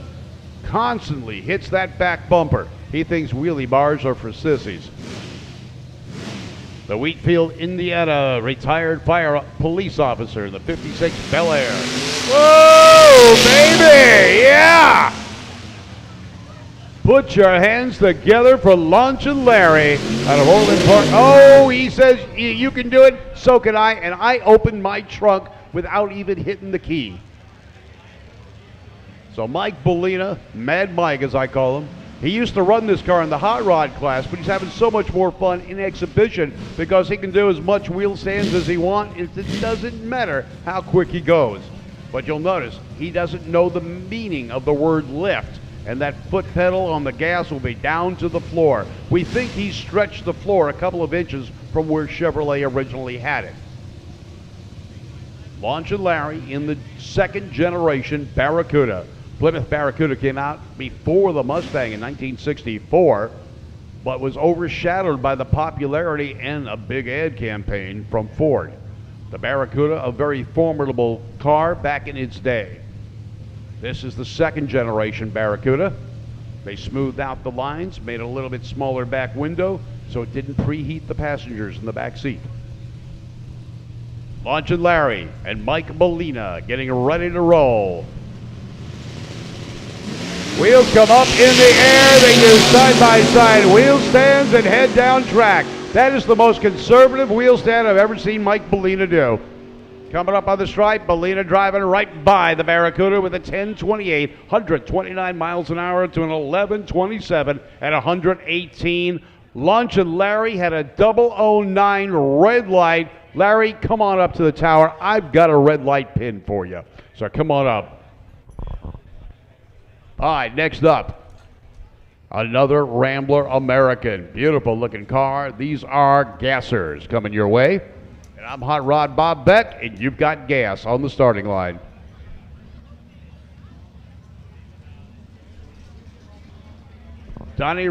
constantly hits that back bumper. He thinks wheelie bars are for sissies. The Wheatfield, Indiana retired police officer in the 56 Bel Air. Whoa, baby! Yeah! Put your hands together for Launchin' Larry out of Orland Park. Oh, he says you can do it, so can I, and I opened my trunk without even hitting the key. So Mike Bellina, Mad Mike as I call him, he used to run this car in the hot rod class, but he's having so much more fun in exhibition because he can do as much wheel stands as he wants. It doesn't matter how quick he goes. But you'll notice he doesn't know the meaning of the word lift, and that foot pedal on the gas will be down to the floor. We think he stretched the floor a couple of inches from where Chevrolet originally had it. Launchin' Larry in the second generation Barracuda. Plymouth Barracuda came out before the Mustang in 1964, but was overshadowed by the popularity and a big ad campaign from Ford. The Barracuda, a very formidable car back in its day. This is the second generation Barracuda. They smoothed out the lines, made a little bit smaller back window so it didn't preheat the passengers in the back seat. Launchin' Larry and Mike Bellina getting ready to roll. Wheels come up in the air. They do side-by-side wheel stands and head down track. That is the most conservative wheel stand I've ever seen Mike Bellina do. Coming up on the stripe, Bellina driving right by the Barracuda with a 1028, 129 miles an hour to an 1127 at 118. Launchin' Larry had a 009 red light. Larry, come on up to the tower. I've got a red light pin for you. So come on up. All right, next up, another Rambler American. Beautiful looking car. These are gassers coming your way. And I'm Hot Rod Bob Beck, and you've got gas on the starting line. Donnie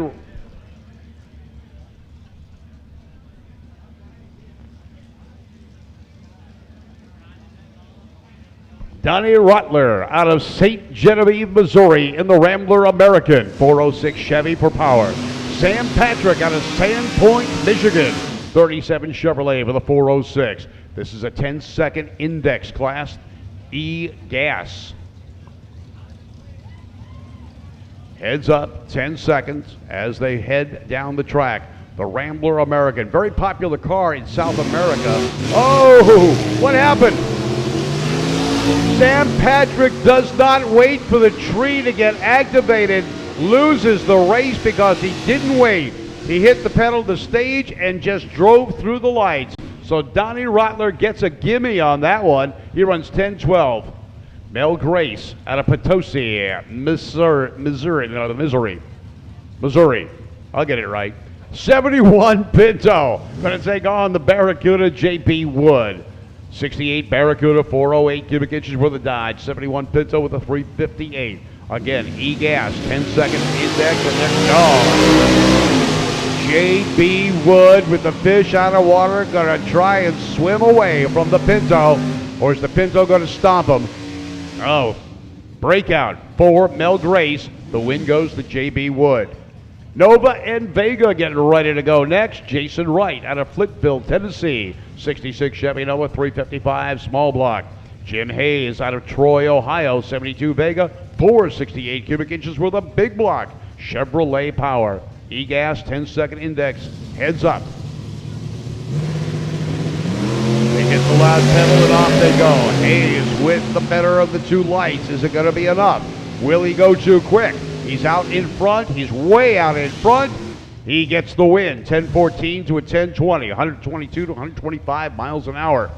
Rottler out of St. Genevieve, Missouri in the Rambler American, 406 Chevy for power. Sam Patrick out of Sandpoint, Michigan, 37 Chevrolet with a 406. This is a 10-second index class E-gas. Heads up, 10 seconds as they head down the track. The Rambler American, very popular car in South America. Oh, what happened? Sam Patrick does not wait for the tree to get activated, loses the race because he didn't wait. He hit the pedal to stage and just drove through the lights. So Donnie Rottler gets a gimme on that one. He runs 10-12. Mel Grace out of Potosi, Missouri. I'll get it right. 71 Pinto. Going to take on the Barracuda J.P. Wood. 68 Barracuda, 408 cubic inches worth of Dodge. 71 Pinto with a 358. Again, E-gas, 10-second index, and they're gone. J.B. Wood with the fish out of water, going to try and swim away from the Pinto. Or is the Pinto going to stomp him? Oh, breakout for Mel Grace. The win goes to J.B. Wood. Nova and Vega getting ready to go next. Jason Wright out of Flintfield, Tennessee. 66 Chevy Nova, 355 small block. Jim Hayes out of Troy, Ohio. 72 Vega, 468 cubic inches worth of big block. Chevrolet power. E-gas, 10-second index. Heads up. They hit the last pedal and off they go. Hayes with the better of the two lights. Is it going to be enough? Will he go too quick? He's out in front. He's way out in front. He gets the win. 1014 to a 1020. 122 to 125 miles an hour.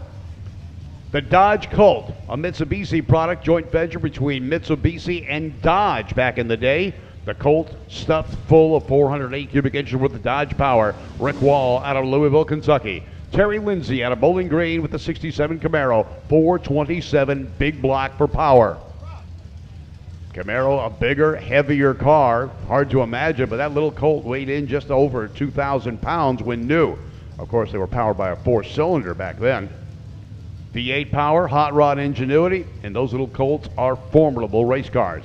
The Dodge Colt, a Mitsubishi product, joint venture between Mitsubishi and Dodge back in the day. The Colt stuffed full of 408 cubic inches worth of Dodge power. Rick Wall out of Louisville, Kentucky. Terry Lindsay out of Bowling Green with the 67 Camaro. 427 big block for power. Camaro, a bigger, heavier car. Hard to imagine, but that little Colt weighed in just over 2,000 pounds when new. Of course, they were powered by a 4-cylinder back then. V8 power, hot rod ingenuity, and those little Colts are formidable race cars.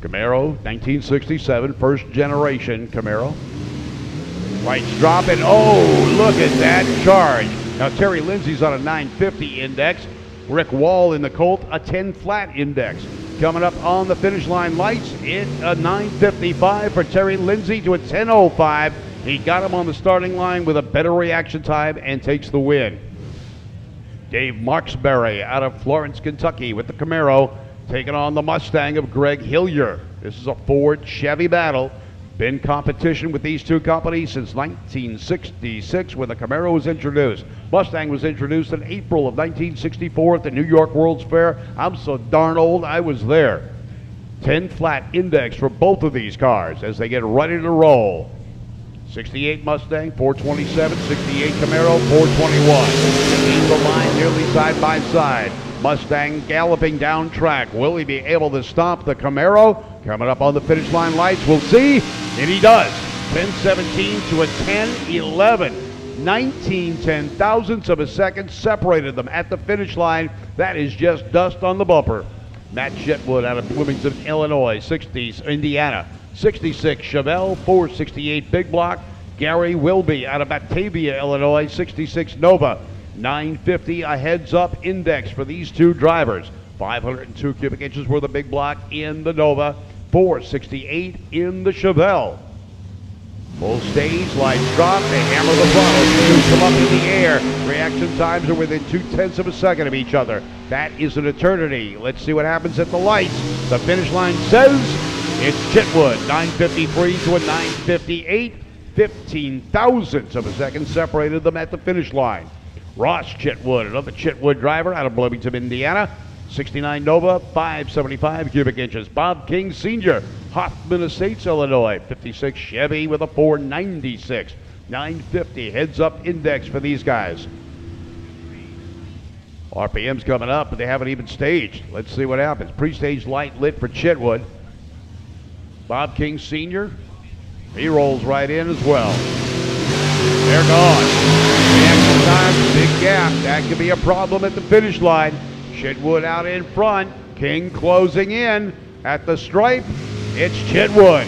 Camaro, 1967, first generation Camaro. Lights dropping. Oh, look at that charge. Now, Terry Lindsay's on a 950 index. Rick Wall in the Colt, a 10 flat index. Coming up on the finish line lights, it's a 955 for Terry Lindsay to a 1005. He got him on the starting line with a better reaction time and takes the win. Dave Marksberry out of Florence, Kentucky with the Camaro, taking on the Mustang of Greg Hillier. This is a Ford Chevy battle. Been competition with these two companies since 1966 when the Camaro was introduced. Mustang was introduced in April of 1964 at the New York World's Fair. I'm so darn old, I was there. 10 flat index for both of these cars as they get ready to roll. 68 Mustang, 427, 68 Camaro, 421. Lead the line nearly side by side. Mustang galloping down track. Will he be able to stop the Camaro? Coming up on the finish line lights, we'll see. And he does. 10-17 to a 10-11. 19 ten-thousandths of a second separated them at the finish line. That is just dust on the bumper. Matt Shetwood out of Bloomington, Illinois, 60s, Indiana. 66 Chevelle, 468 Big Block. Gary Wilby out of Batavia, Illinois, 66 Nova. 950, a heads-up index for these two drivers. 502 cubic inches worth of Big Block in the Nova. 468 in the Chevelle. Full stage, lights drop, they hammer the throttle, shoot them up in the air. Reaction times are within 0.2 of a second of each other. That is an eternity. Let's see what happens at the lights. The finish line says it's Chitwood, 953 to a 958. 15 thousandths of a second separated them at the finish line. Ross Chitwood, another Chitwood driver out of Bloomington, Indiana. 69 Nova, 575 cubic inches. Bob King Sr., Hoffman Estates, Illinois. 56 Chevy with a 496. 950 heads-up index for these guys. RPM's coming up, but they haven't even staged. Let's see what happens. Pre-stage light lit for Chitwood. Bob King Sr., he rolls right in as well. They're gone. Reaction time, big gap. That could be a problem at the finish line. Chitwood out in front. King closing in at the stripe. It's Chitwood.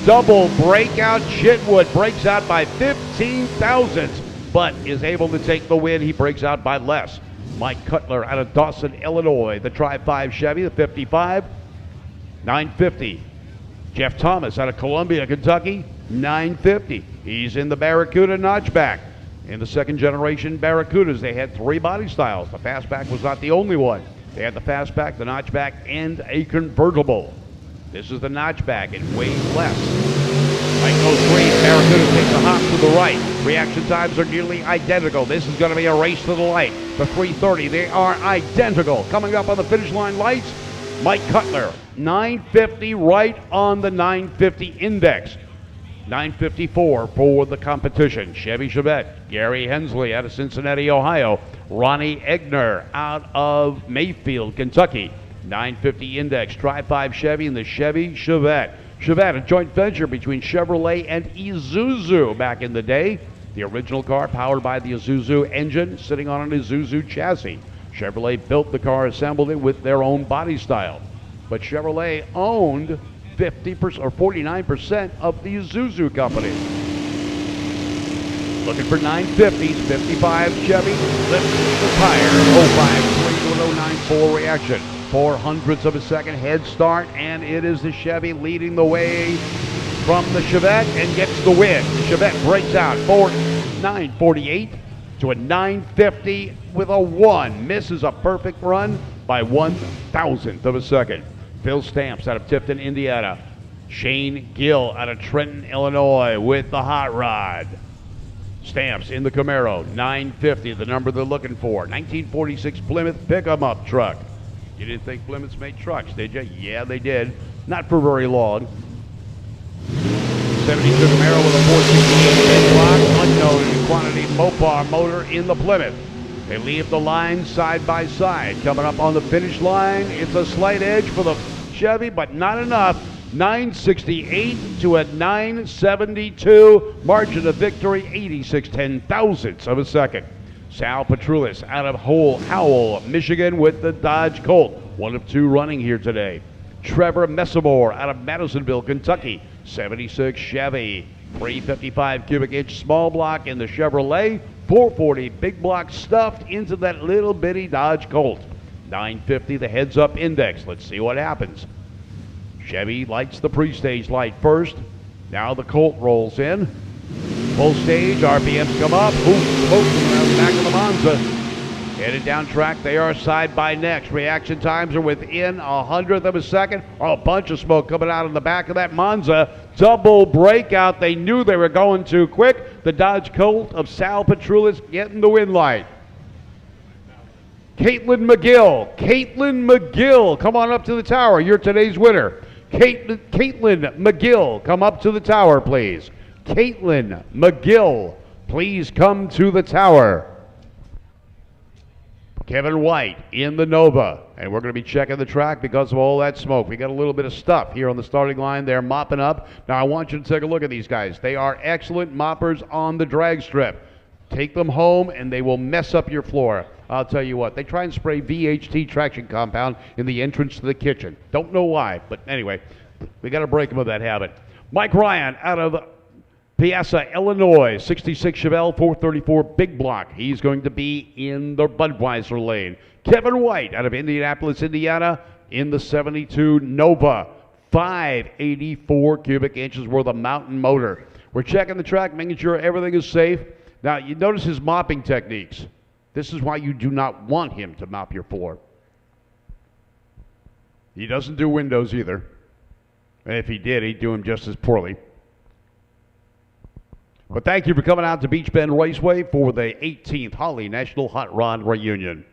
Double breakout. Chitwood breaks out by 15 thousandths, but is able to take the win. He breaks out by less. Mike Cutler out of Dawson, Illinois. The Tri-5 Chevy, the 55. 950. Jeff Thomas out of Columbia, Kentucky. 950. He's in the Barracuda notchback. In the second generation Barracudas, they had three body styles. The fastback was not the only one. They had the fastback, the notchback, and a convertible. This is the notchback. It weighs less. Like those green, Barracuda takes a hop to the right. Reaction times are nearly identical. This is going to be a race to the light. The 330, they are identical. Coming up on the finish line lights, Mike Cutler, 950 right on the 950 index. 954 for the competition. Chevy Chevette, Gary Hensley out of Cincinnati, Ohio. Ronnie Egner out of Mayfield, Kentucky. 950 index, Tri-5 Chevy and the Chevy Chevette. Chevette, a joint venture between Chevrolet and Isuzu back in the day. The original car powered by the Isuzu engine sitting on an Isuzu chassis. Chevrolet built the car, assembled it with their own body style. But Chevrolet owned 50% or 49% of the Isuzu company. Looking for 950s, 55 Chevy, lifts the tire, 053 to an 094 reaction. 0.04 of a second head start, and it is the Chevy leading the way from the Chevette and gets the win. The Chevette breaks out 948 to a 950 with a 1. Misses a perfect run by 1,000th of a second. Phil Stamps out of Tifton, Indiana. Shane Gill out of Trenton, Illinois with the hot rod. Stamps in the Camaro, 950, the number they're looking for. 1946 Plymouth pick-em-up truck. You didn't think Plymouths made trucks, did you? Yeah, they did. Not for very long. 72 Camaro with a 468 big block, unknown in quantity Mopar motor in the Plymouth. They leave the line side by side. Coming up on the finish line, it's a slight edge for the Chevy, but not enough. 968 to a 972. Margin of victory, 86 ten-thousandths of a second. Sal Petrulis out of Howell, Michigan with the Dodge Colt. One of two running here today. Trevor Messamore out of Madisonville, Kentucky. 76 Chevy. 355 cubic inch small block in the Chevrolet. 440 big block stuffed into that little bitty Dodge Colt. 950 the heads up index. Let's see what happens. Chevy lights the pre-stage light first. Now the Colt rolls in. Full stage, RPMs come up. Ooh, smoke around the back of the Monza. Headed down track, they are side by next. Reaction times are within 100th of a second. Oh, a bunch of smoke coming out of the back of that Monza. Double breakout. They knew they were going too quick. The Dodge Colt of Sal Petrulis getting the win light. Caitlin McGill, come on up to the tower. You're today's winner. Caitlin McGill, come up to the tower, please. Caitlin McGill, please come to the tower. Kevin White in the Nova, and we're going to be checking the track because of all that smoke. We got a little bit of stuff here on the starting line. They're mopping up. Now I want you to take a look at these guys. They are excellent moppers on the drag strip. Take them home and they will mess up your floor. I'll tell you what, they try and spray VHT traction compound in the entrance to the kitchen. Don't know why, but anyway, we got to break them of that habit. Mike Ryan out of Piazza, Illinois, 66 Chevelle, 434 big block. He's going to be in the Budweiser lane. Kevin White out of Indianapolis, Indiana, in the 72 Nova, 584 cubic inches worth of mountain motor. We're checking the track, making sure everything is safe. Now, you notice his mopping techniques. This is why you do not want him to mop your floor. He doesn't do windows either. And if he did, he'd do them just as poorly. But thank you for coming out to Beach Bend Raceway for the 18th Holly National Hot Rod Reunion.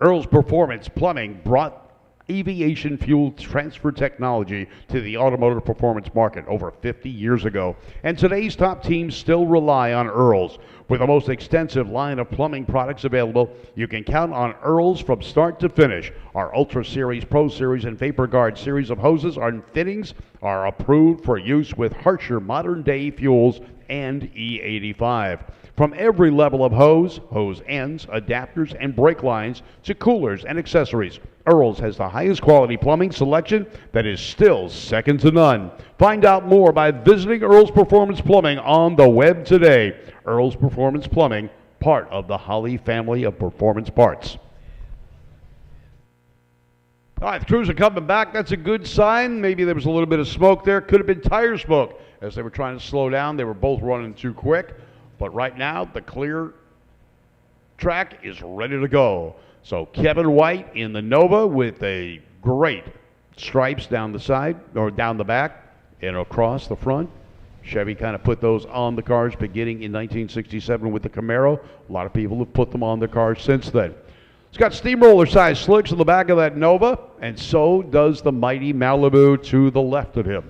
Earl's Performance Plumbing brought aviation fuel transfer technology to the automotive performance market over 50 years ago. And today's top teams still rely on Earl's. With the most extensive line of plumbing products available, you can count on Earl's from start to finish. Our Ultra Series, Pro Series, and Vapor Guard series of hoses and fittings are approved for use with harsher modern-day fuels and E85. From every level of hose ends, adapters, and brake lines to coolers and accessories, Earl's has the highest quality plumbing selection that is still second to none. Find out more by visiting Earl's Performance Plumbing on the web today. Earl's Performance Plumbing, part of the Holly family of performance parts. All right, the crews are coming back. That's a good sign. Maybe there was a little bit of smoke there. Could have been tire smoke. As they were trying to slow down, they were both running too quick. But right now, the clear track is ready to go. So Kevin White in the Nova with a great stripes down the side, or down the back, and across the front. Chevy kind of put those on the cars beginning in 1967 with the Camaro. A lot of people have put them on their cars since then. It's got steamroller-sized slicks on the back of that Nova, and so does the mighty Malibu to the left of him.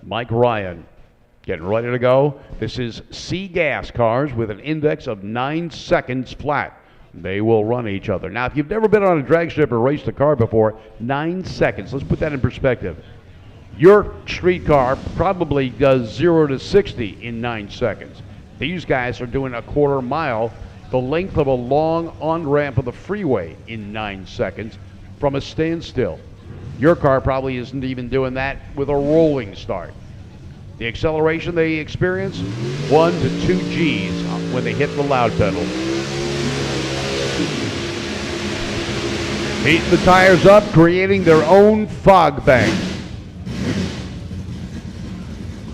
Mike Ryan getting ready to go. This is C-Gas cars with an index of 9 seconds flat. They will run each other. Now, if you've never been on a drag strip or raced a car before, 9 seconds. Let's put that in perspective. Your street car probably does 0 to 60 in 9 seconds. These guys are doing a quarter mile, the length of a long on-ramp of the freeway in 9 seconds from a standstill. Your car probably isn't even doing that with a rolling start. The acceleration they experience, 1 to 2 G's when they hit the loud pedal. Heat the tires up, creating their own fog bank.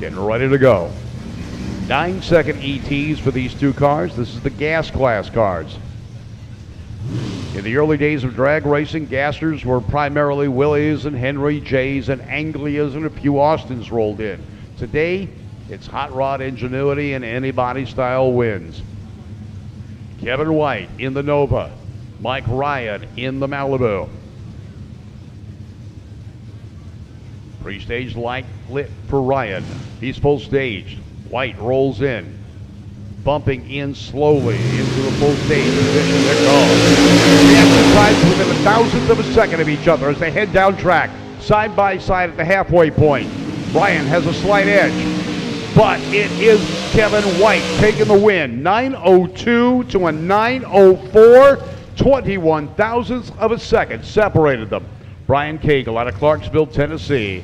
Getting ready to go. 9-second ETs for these two cars. This is the gas class cars. In the early days of drag racing, gassers were primarily Willies and Henry J's and Anglias and a few Austins rolled in. Today, it's hot rod ingenuity and anybody style wins. Kevin White in the Nova. Mike Ryan in the Malibu. Pre-stage light lit for Ryan. He's full staged. White rolls in. Bumping in slowly into the full stage position. They're gone. The exercise within a thousandth of a second of each other as they head down track, side by side at the halfway point. Ryan has a slight edge, but it is Kevin White taking the win. 9:02 to a 9:04, 21 thousandths of a second separated them. Brian Cagle out of Clarksville, Tennessee.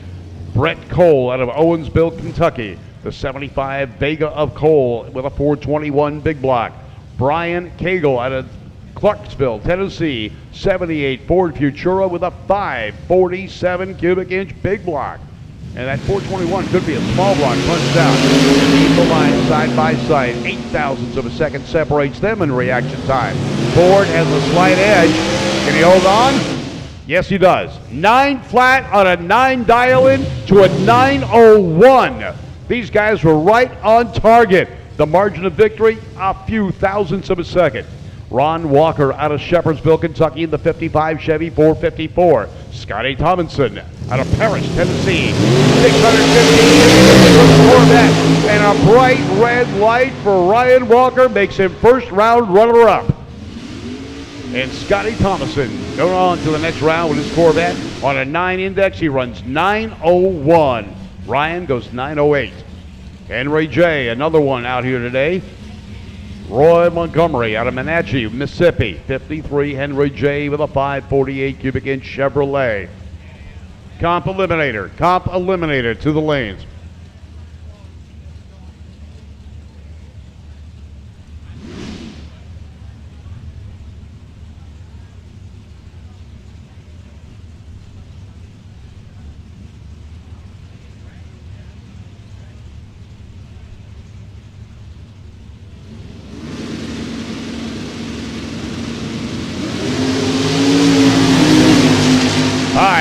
Brett Cole out of Owensville, Kentucky. The 75 Vega of Cole with a 421 big block. Brian Cagle out of Clarksville, Tennessee. 78 Ford Futura with a 547 cubic inch big block. And that 421 could be a small block punched out. And leave the line side by side. 8,000ths of a second separates them in reaction time. Ford has a slight edge. Can he hold on? Yes, he does. 9 flat on a 9 dial-in to a 901. These guys were right on target. The margin of victory, a few thousandths of a second. Ron Walker out of Shepherdsville, Kentucky in the 55 Chevy 454. Scotty Tomlinson out of Paris, Tennessee. 650 Corvette. And a bright red light for Ryan Walker makes him first round runner-up. And Scotty Thomason going on to the next round with his Corvette. On a 9 index, he runs 901. Ryan goes 908. Henry J., another one out here today. Roy Montgomery out of Wenatchee, Mississippi. 53 Henry J. with a 548 cubic inch Chevrolet. Comp Eliminator to the lanes.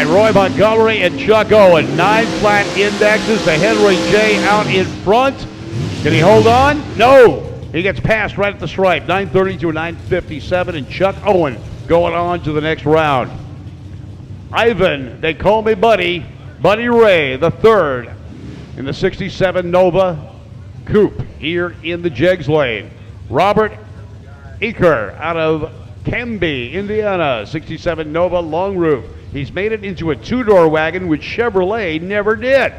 Roy Montgomery and Chuck Owen. 9 flat indexes. The Henry J out in front. Can he hold on? No. He gets passed right at the stripe. 930 to a 957, and Chuck Owen going on to the next round. Ivan, they call me Buddy. Buddy Ray, the third in the 67 Nova Coupe here in the Jegs lane. Robert Eaker out of Canby, Indiana. 67 Nova long roof. He's made it into a 2-door wagon, which Chevrolet never did.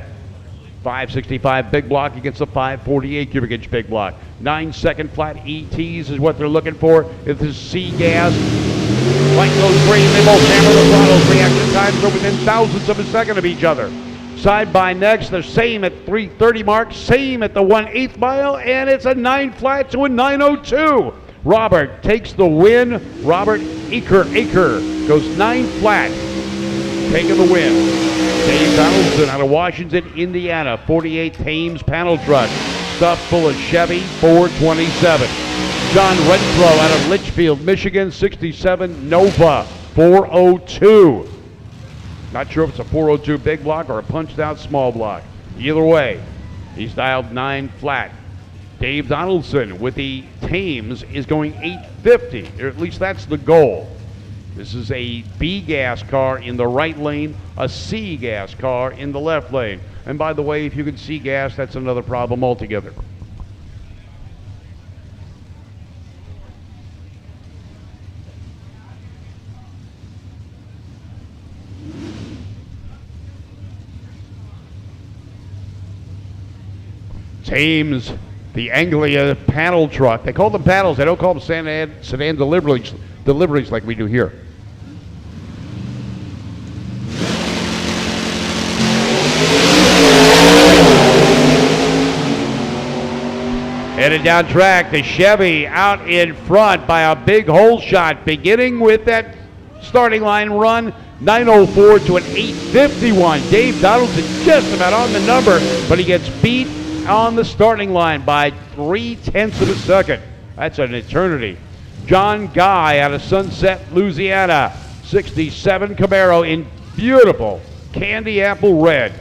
565 big block against the 548 cubic inch big block. 9-second flat ETs is what they're looking for. If this is C-gas, light goes green, they both hammer the throttles. Reaction times are within thousandths of a second of each other. Side by next, they're same at 330 mark, same at the 1/8 mile, and it's a 9 flat to a 902. Robert takes the win. Robert Aker goes 9 flat, taking the win. Dave Donaldson out of Washington, Indiana, 48 Thames panel truck, stuffed full of Chevy 427. John Renfro out of Litchfield, Michigan, 67 Nova 402. Not sure if it's a 402 big block or a punched out small block. Either way, he's dialed 9 flat. Dave Donaldson with the Thames is going 850, or at least that's the goal. This is a B gas car in the right lane, a C gas car in the left lane. And by the way, if you can see gas, that's another problem altogether. Thames, the Anglia panel truck. They call them panels. They don't call them sedan deliveries like we do here. Headed down track, the Chevy out in front by a big hole shot, beginning with that starting line run, 904 to an 851. Dave Donaldson just about on the number, but he gets beat on the starting line by 0.3 of a second. That's an eternity. John Guy out of Sunset, Louisiana, 67 Camaro in beautiful candy apple red.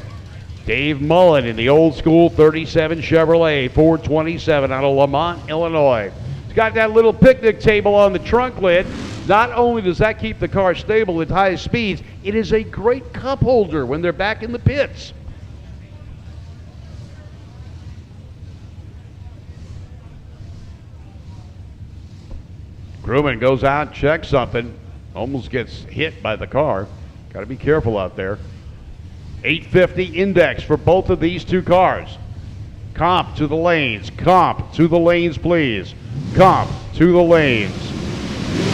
Dave Mullen in the old school 37 Chevrolet 427 out of Lamont, Illinois. It's got that little picnic table on the trunk lid. Not only does that keep the car stable at high speeds, it is a great cup holder when they're back in the pits. Crewman goes out, checks something, almost gets hit by the car. Got to be careful out there. 850 index for both of these two cars. Comp to the lanes. Comp to the lanes, please. Comp to the lanes.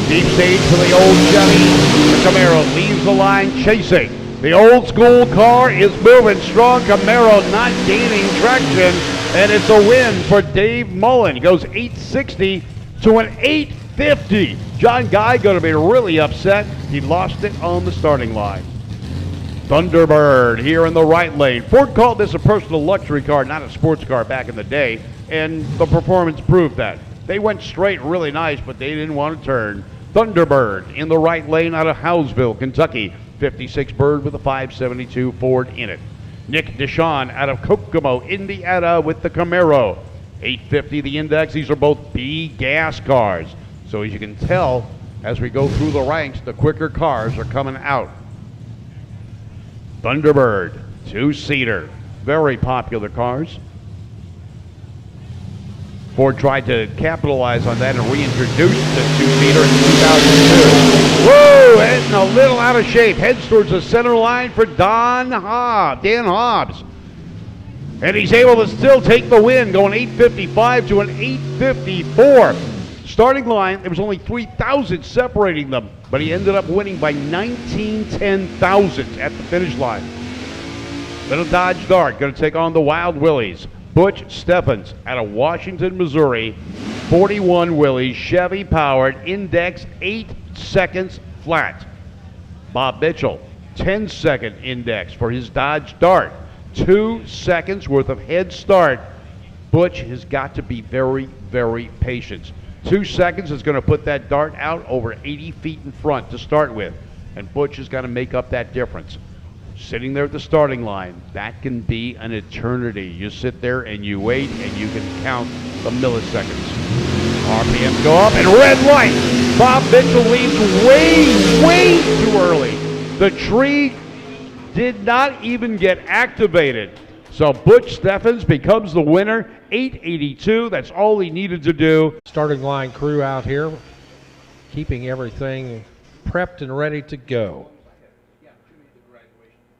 Deep stage for the old Chevy. The Camaro leaves the line chasing. The old school car is moving strong. Camaro not gaining traction, and it's a win for Dave Mullen. He goes 860 to an 850. John Guy going to be really upset. He lost it on the starting line. Thunderbird here in the right lane. Ford called this a personal luxury car, not a sports car back in the day, and the performance proved that. They went straight really nice, but they didn't want to turn. Thunderbird in the right lane out of Howesville, Kentucky. 56 Bird with a 572 Ford in it. Nick Deshawn out of Kokomo, Indiana with the Camaro. 850 the index. These are both B gas cars. So as you can tell, as we go through the ranks, the quicker cars are coming out. Thunderbird, two-seater. Very popular cars. Ford tried to capitalize on that and reintroduce the two-seater in 2002. Whoa, and a little out of shape. Heads towards the center line for Dan Hobbs. And he's able to still take the win, going 855 to an 854. Starting line, there was only 3,000 separating them, but he ended up winning by 19 thousandths at the finish line. Little Dodge Dart going to take on the Wild Willies. Butch Steffens out of Washington, Missouri, 41 Willys, Chevy powered, index 8 seconds flat. Bob Mitchell, 10-second index for his Dodge Dart, 2 seconds worth of head start. Butch has got to be very, very patient. 2 seconds is going to put that Dart out over 80 feet in front to start with, and Butch has got to make up that difference. Sitting there at the starting line, that can be an eternity. You sit there and you wait, and you can count the milliseconds. RPMs go up, and red light. Bob Mitchell leaves way too early. The tree did not even get activated. So Butch Steffens becomes the winner, 882. That's all he needed to do. Starting line crew out here, keeping everything prepped and ready to go.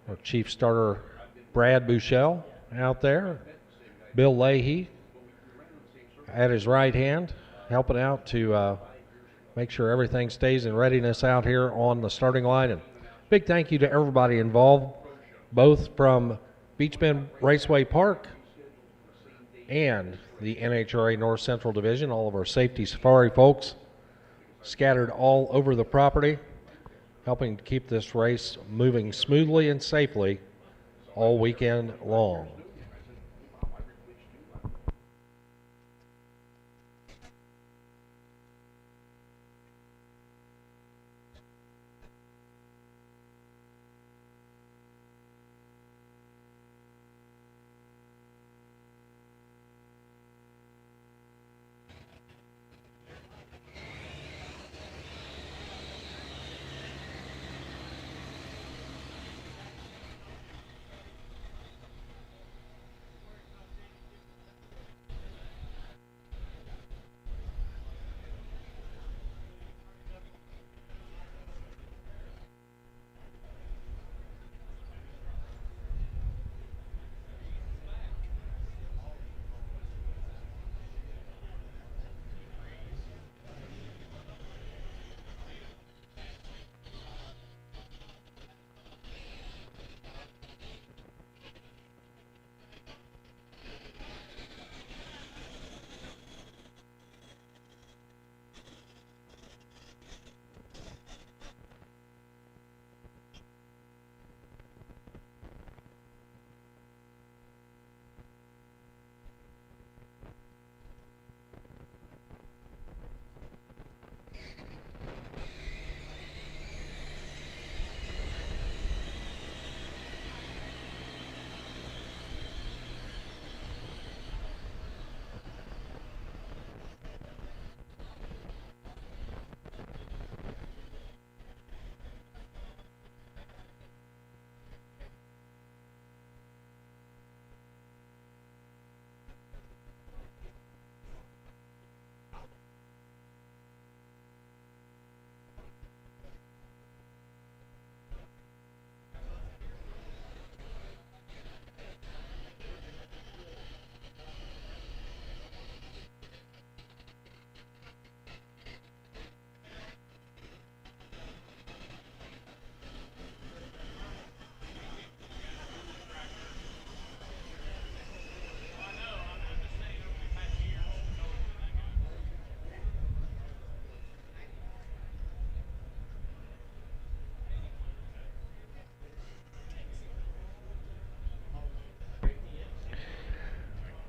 Our chief starter, Brad Bushell, out there. Bill Leahy at his right hand, helping out to make sure everything stays in readiness out here on the starting line. And big thank you to everybody involved, both from Beach Bend Raceway Park and the NHRA North Central Division, all of our safety safari folks scattered all over the property, helping to keep this race moving smoothly and safely all weekend long.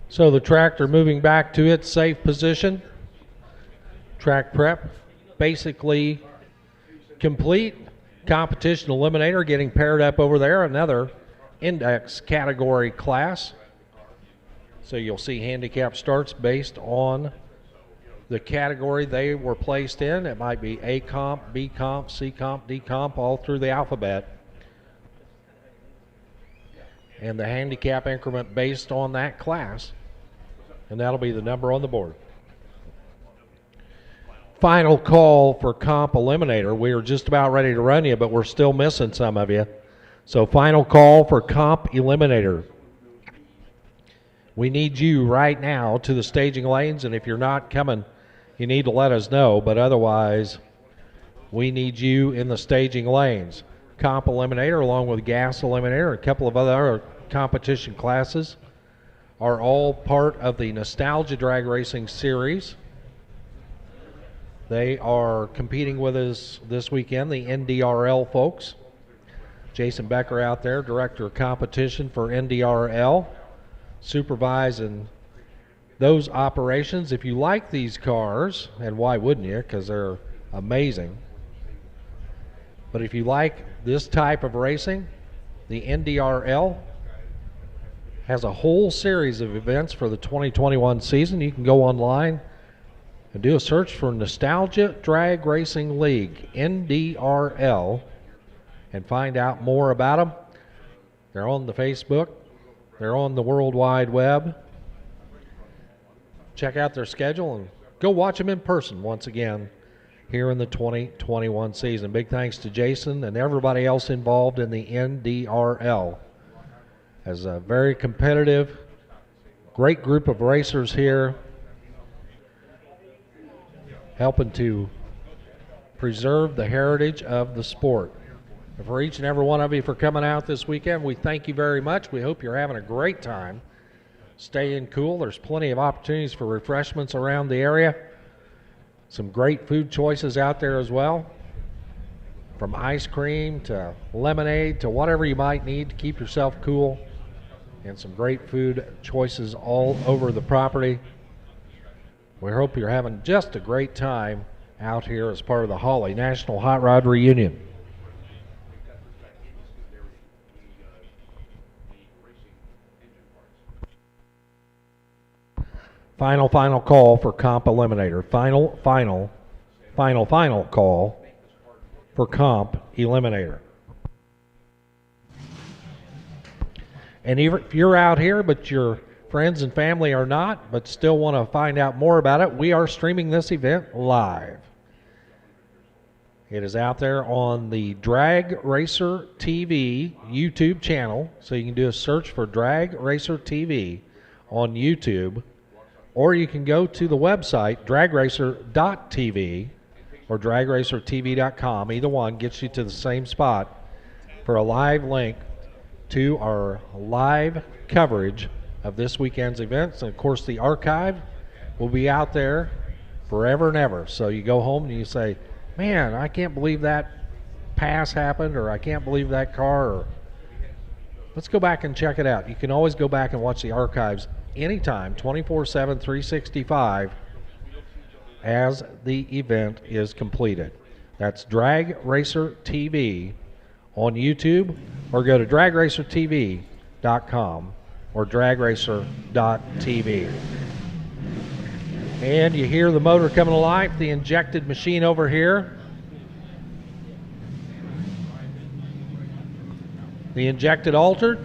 So the tractor moving back to its safe position. Track prep basically complete. Competition eliminator getting paired up over there. Another index category class. So you'll see handicap starts based on the category they were placed in. It might be A comp, B comp, C comp, D comp, all through the alphabet. And the handicap increment based on that class. And that'll be the number on the board. Final call for comp eliminator. We are just about ready to run you, but we're still missing some of you. So final call for comp eliminator. We need you right now to the staging lanes, and if you're not coming, you need to let us know, but otherwise, we need you in the staging lanes. Comp eliminator, along with gas eliminator, and a couple of other competition classes, are all part of the Nostalgia Drag Racing Series. They are competing with us this weekend, the NDRL folks. Jason Becker out there, Director of Competition for NDRL, supervising those operations. If you like these cars, and why wouldn't you, because they're amazing, but if you like this type of racing, the NDRL has a whole series of events for the 2021 season. You can go online and do a search for Nostalgia Drag Racing League, NDRL, and find out more about them. They're on the Facebook. They're on the World Wide Web. Check out their schedule and go watch them in person once again here in the 2021 season. Big thanks to Jason and everybody else involved in the NDRL. As a very competitive, great group of racers here, helping to preserve the heritage of the sport. And for each and every one of you for coming out this weekend, we thank you very much. We hope you're having a great time. Staying cool. There's plenty of opportunities for refreshments around the area. Some great food choices out there as well. From ice cream to lemonade to whatever you might need to keep yourself cool. And some great food choices all over the property. We hope you're having just a great time out here as part of the Holly National Hot Rod Reunion. Final call for comp eliminator. Final call for comp eliminator. And even if you're out here, but your friends and family are not, but still want to find out more about it, we are streaming this event live. It is out there on the Drag Racer TV YouTube channel, so you can do a search for Drag Racer TV on YouTube, or you can go to the website dragracer.tv or dragracertv.com. Either one gets you to the same spot for a live link to our live coverage of this weekend's events. And of course the archive will be out there forever and ever. So you go home and you say, man, I can't believe that pass happened, or I can't believe that car, or let's go back and check it out. You can always go back and watch the archives anytime, 24/7, 365, as the event is completed. That's Drag Racer TV on YouTube, or go to dragracertv.com or dragracer.tv. And you hear the motor coming to life, the injected machine over here. The injected altered,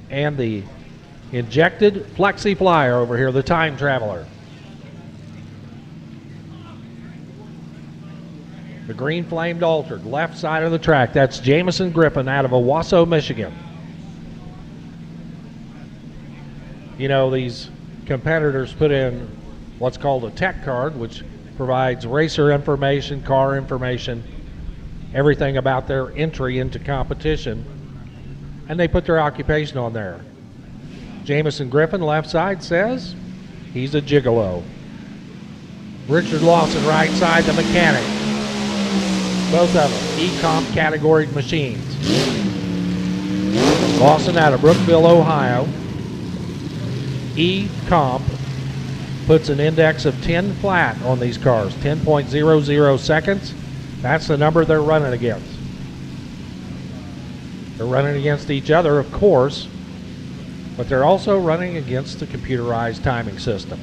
and the injected flexi flyer over here, the time traveler. The green flamed altered, left side of the track. That's Jamison Griffin out of Owasso, Michigan. You know, these competitors put in what's called a tech card, which provides racer information, car information, everything about their entry into competition, and they put their occupation on there. Jamison Griffin, left side, says he's a gigolo. Richard Lawson, right side, the mechanic. Both of them, E-Comp categoried machines. Lawson out of Brookville, Ohio. E-Comp puts an index of 10 flat on these cars, 10.00 seconds. That's the number they're running against. They're running against each other, of course, but they're also running against the computerized timing system.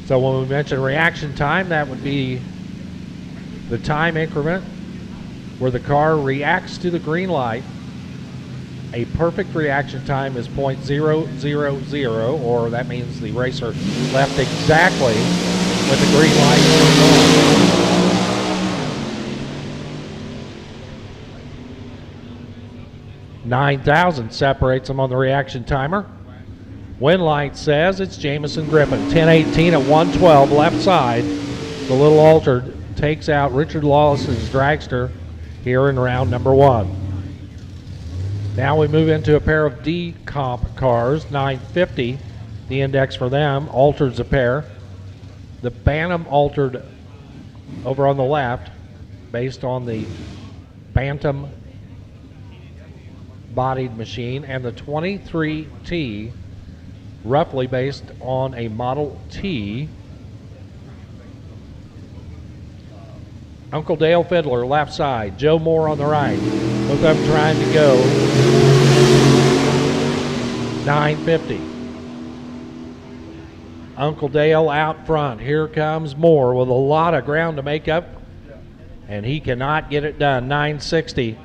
So when we mention reaction time, that would be the time increment where the car reacts to the green light. A perfect reaction time is 0.000, or that means the racer left exactly when the green light turned on. 9,000 separates them on the reaction timer. Wind light says it's Jamison Griffin. 1018 at 112 left side. The little altered takes out Richard Lawless's dragster here in round number 1. Now we move into a pair of D-Comp cars, 950, the index for them. Altered's a pair. The Bantam altered over on the left, based on the Bantam bodied machine, and the 23T, roughly based on a Model T. Uncle Dale Fiddler left side, Joe Moore on the right. Both of them trying to go 950. Uncle Dale out front. Here comes Moore with a lot of ground to make up, and he cannot get it done. 960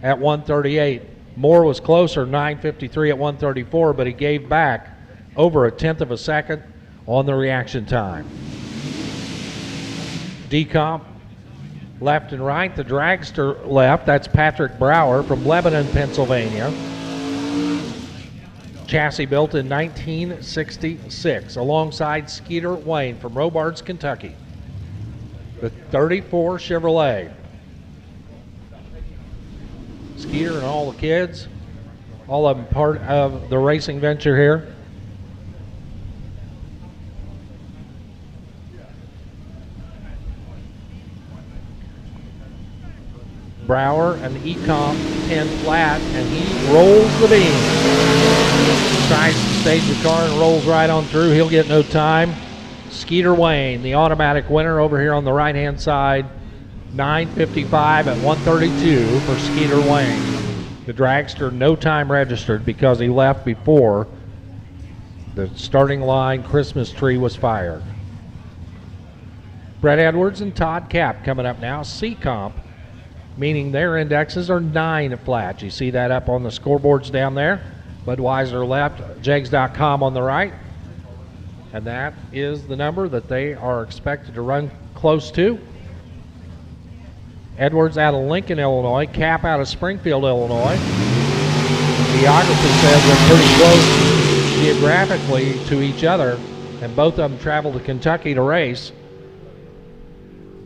at 138. Moore was closer, 953 at 134, but he gave back over a tenth of a second on the reaction time. D-Comp left and right. The dragster left. That's Patrick Brower from Lebanon, Pennsylvania. Chassis built in 1966 alongside Skeeter Wayne from Robards, Kentucky. The 34 Chevrolet. Skeeter and all the kids, all of them part of the racing venture here. Brower and E-Comp 10 flat, and he rolls the beam. Tries to stage the car and rolls right on through. He'll get no time. Skeeter Wayne, the automatic winner over here on the right-hand side. 9:55 at 132 for Skeeter Wayne. The dragster no time registered because he left before the starting line Christmas tree was fired. Brett Edwards and Todd Kapp coming up now. C-Comp, meaning their indexes are 9 flat. You see that up on the scoreboards down there. Budweiser left, Jegs.com on the right. And that is the number that they are expected to run close to. Edwards out of Lincoln, Illinois. Kapp out of Springfield, Illinois. Geography says they're pretty close geographically to each other, and both of them travel to Kentucky to race.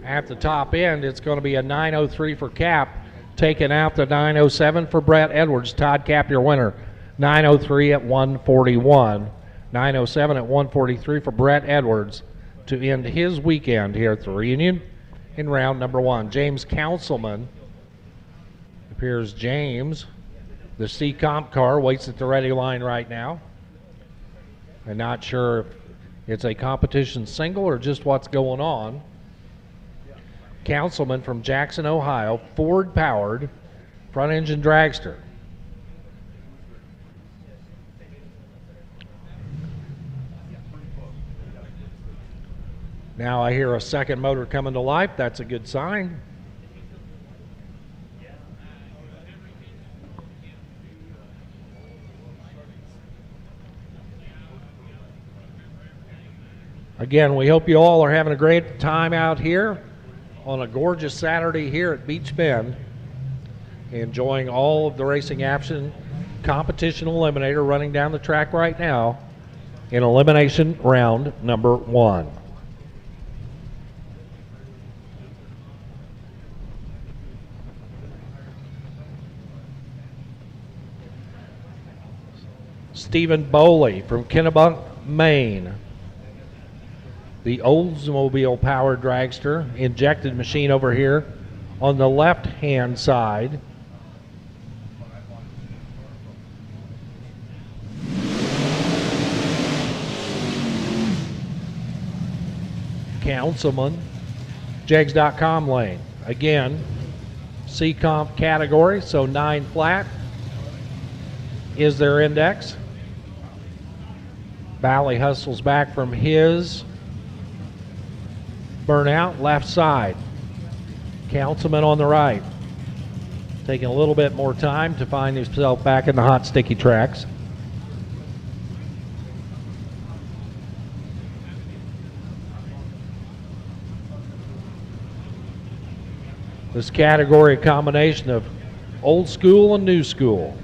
At the top end, it's going to be a 9:03 for Kapp, taking out the 9:07 for Brett Edwards. Todd Kapp, your winner. 9:03 at 141. 9:07 at 143 for Brett Edwards to end his weekend here at the reunion in round number 1. James Councilman, appears James. The C-Comp car waits at the ready line right now. I'm not sure if it's a competition single or just what's going on. Councilman from Jackson, Ohio, Ford-powered front-engine dragster. Now I hear a second motor coming to life. That's a good sign. Again, we hope you all are having a great time out here on a gorgeous Saturday here at Beach Bend, enjoying all of the racing action. Competition eliminator running down the track right now in elimination round number 1. Stephen Bowley from Kennebunk, Maine. The Oldsmobile powered dragster, injected machine over here on the left hand side. Councilman, jegs.com lane. Again, C-comp category, so 9 flat is their index. Bally hustles back from his burnout, left side. Councilman on the right, taking a little bit more time to find himself back in the hot, sticky tracks. This category, a combination of old school and new school.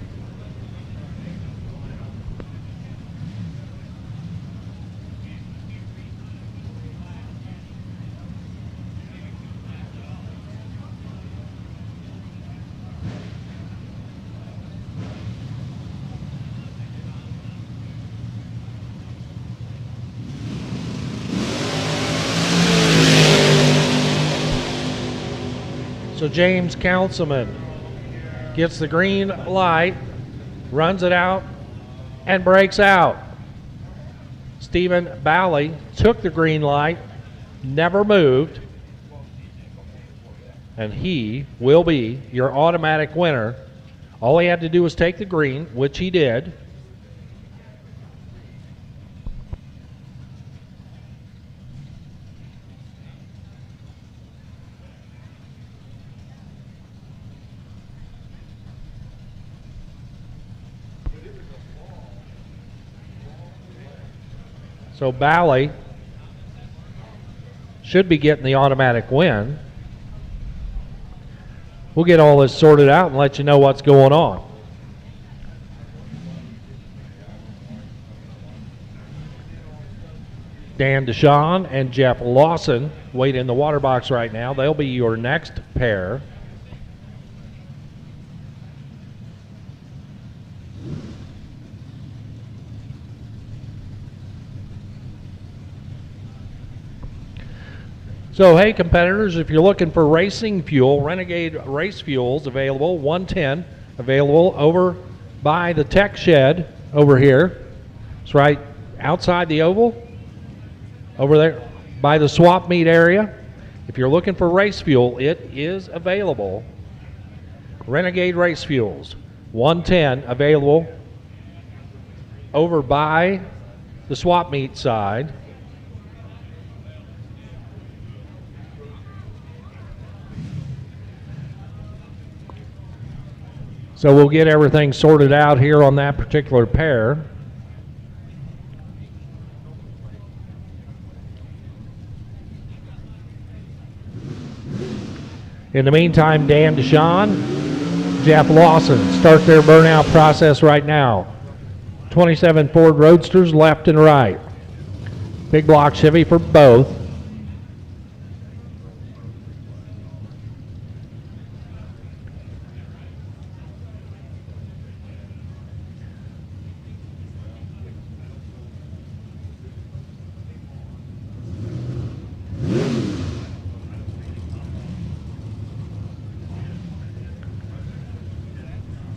So James Councilman gets the green light, runs it out, and breaks out. Stephen Bally took the green light, never moved, and he will be your automatic winner. All he had to do was take the green, which he did. So Bally should be getting the automatic win. We'll get all this sorted out and let you know what's going on. Dan Deshawn and Jeff Lawson wait in the water box right now. They'll be your next pair. So, hey, competitors, if you're looking for racing fuel, Renegade Race Fuels available, 110, available over by the tech shed over here. It's right outside the oval, over there by the swap meet area. If you're looking for race fuel, it is available. Renegade Race Fuels, 110, available over by the swap meet side. So we'll get everything sorted out here on that particular pair. In the meantime, Dan Deshawn, Jeff Lawson start their burnout process right now. 27 Ford Roadsters left and right. Big block Chevy for both.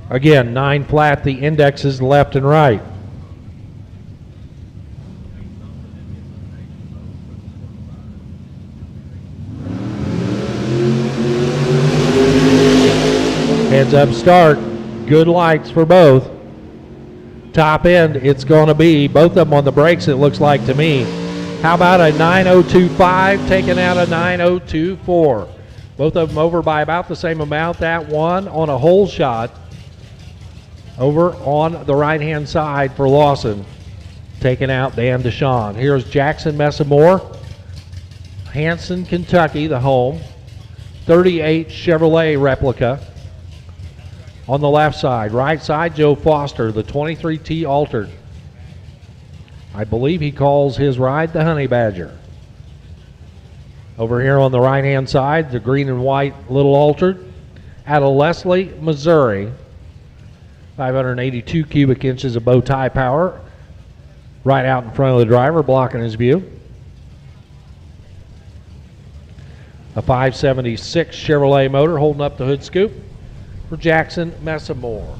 Again, 9 flat, the indexes left and right. Heads up start, good lights for both. Top end, it's going to be both of them on the brakes, it looks like to me. How about a 9.025 taking out a 9.024? Both of them over by about the same amount. That one on a hole shot. Over on the right-hand side for Lawson, taking out Dan Deshawn. Here's Jackson Messamore, Hanson, Kentucky, the home. 38 Chevrolet replica. On the left side, right side, Joe Foster, the 23T Altered. I believe he calls his ride the Honey Badger. Over here on the right-hand side, the green and white little Altered out of Leslie, Missouri. 582 cubic inches of bow tie power right out in front of the driver, blocking his view. A 576 Chevrolet motor holding up the hood scoop for Jackson Messamore.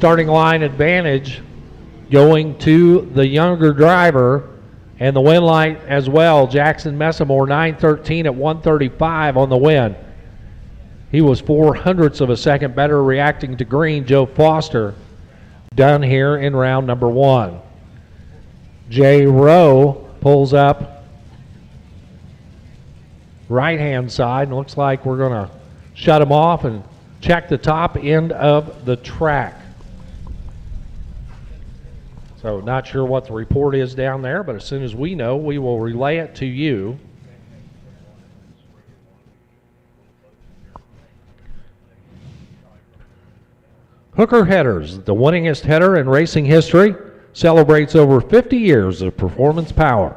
starting line advantage going to the younger driver, and the win light as well. Jackson Messamore 9:13 at 1:35 on the win. He was 0.04 of a second better reacting to green. Joe Foster done here in round number 1. Jay Rowe pulls up right hand side, and looks like we're going to shut him off and check the top end of the track. So not sure what the report is down there, but as soon as we know, we will relay it to you. Hooker Headers, the winningest header in racing history, celebrates over 50 years of performance power.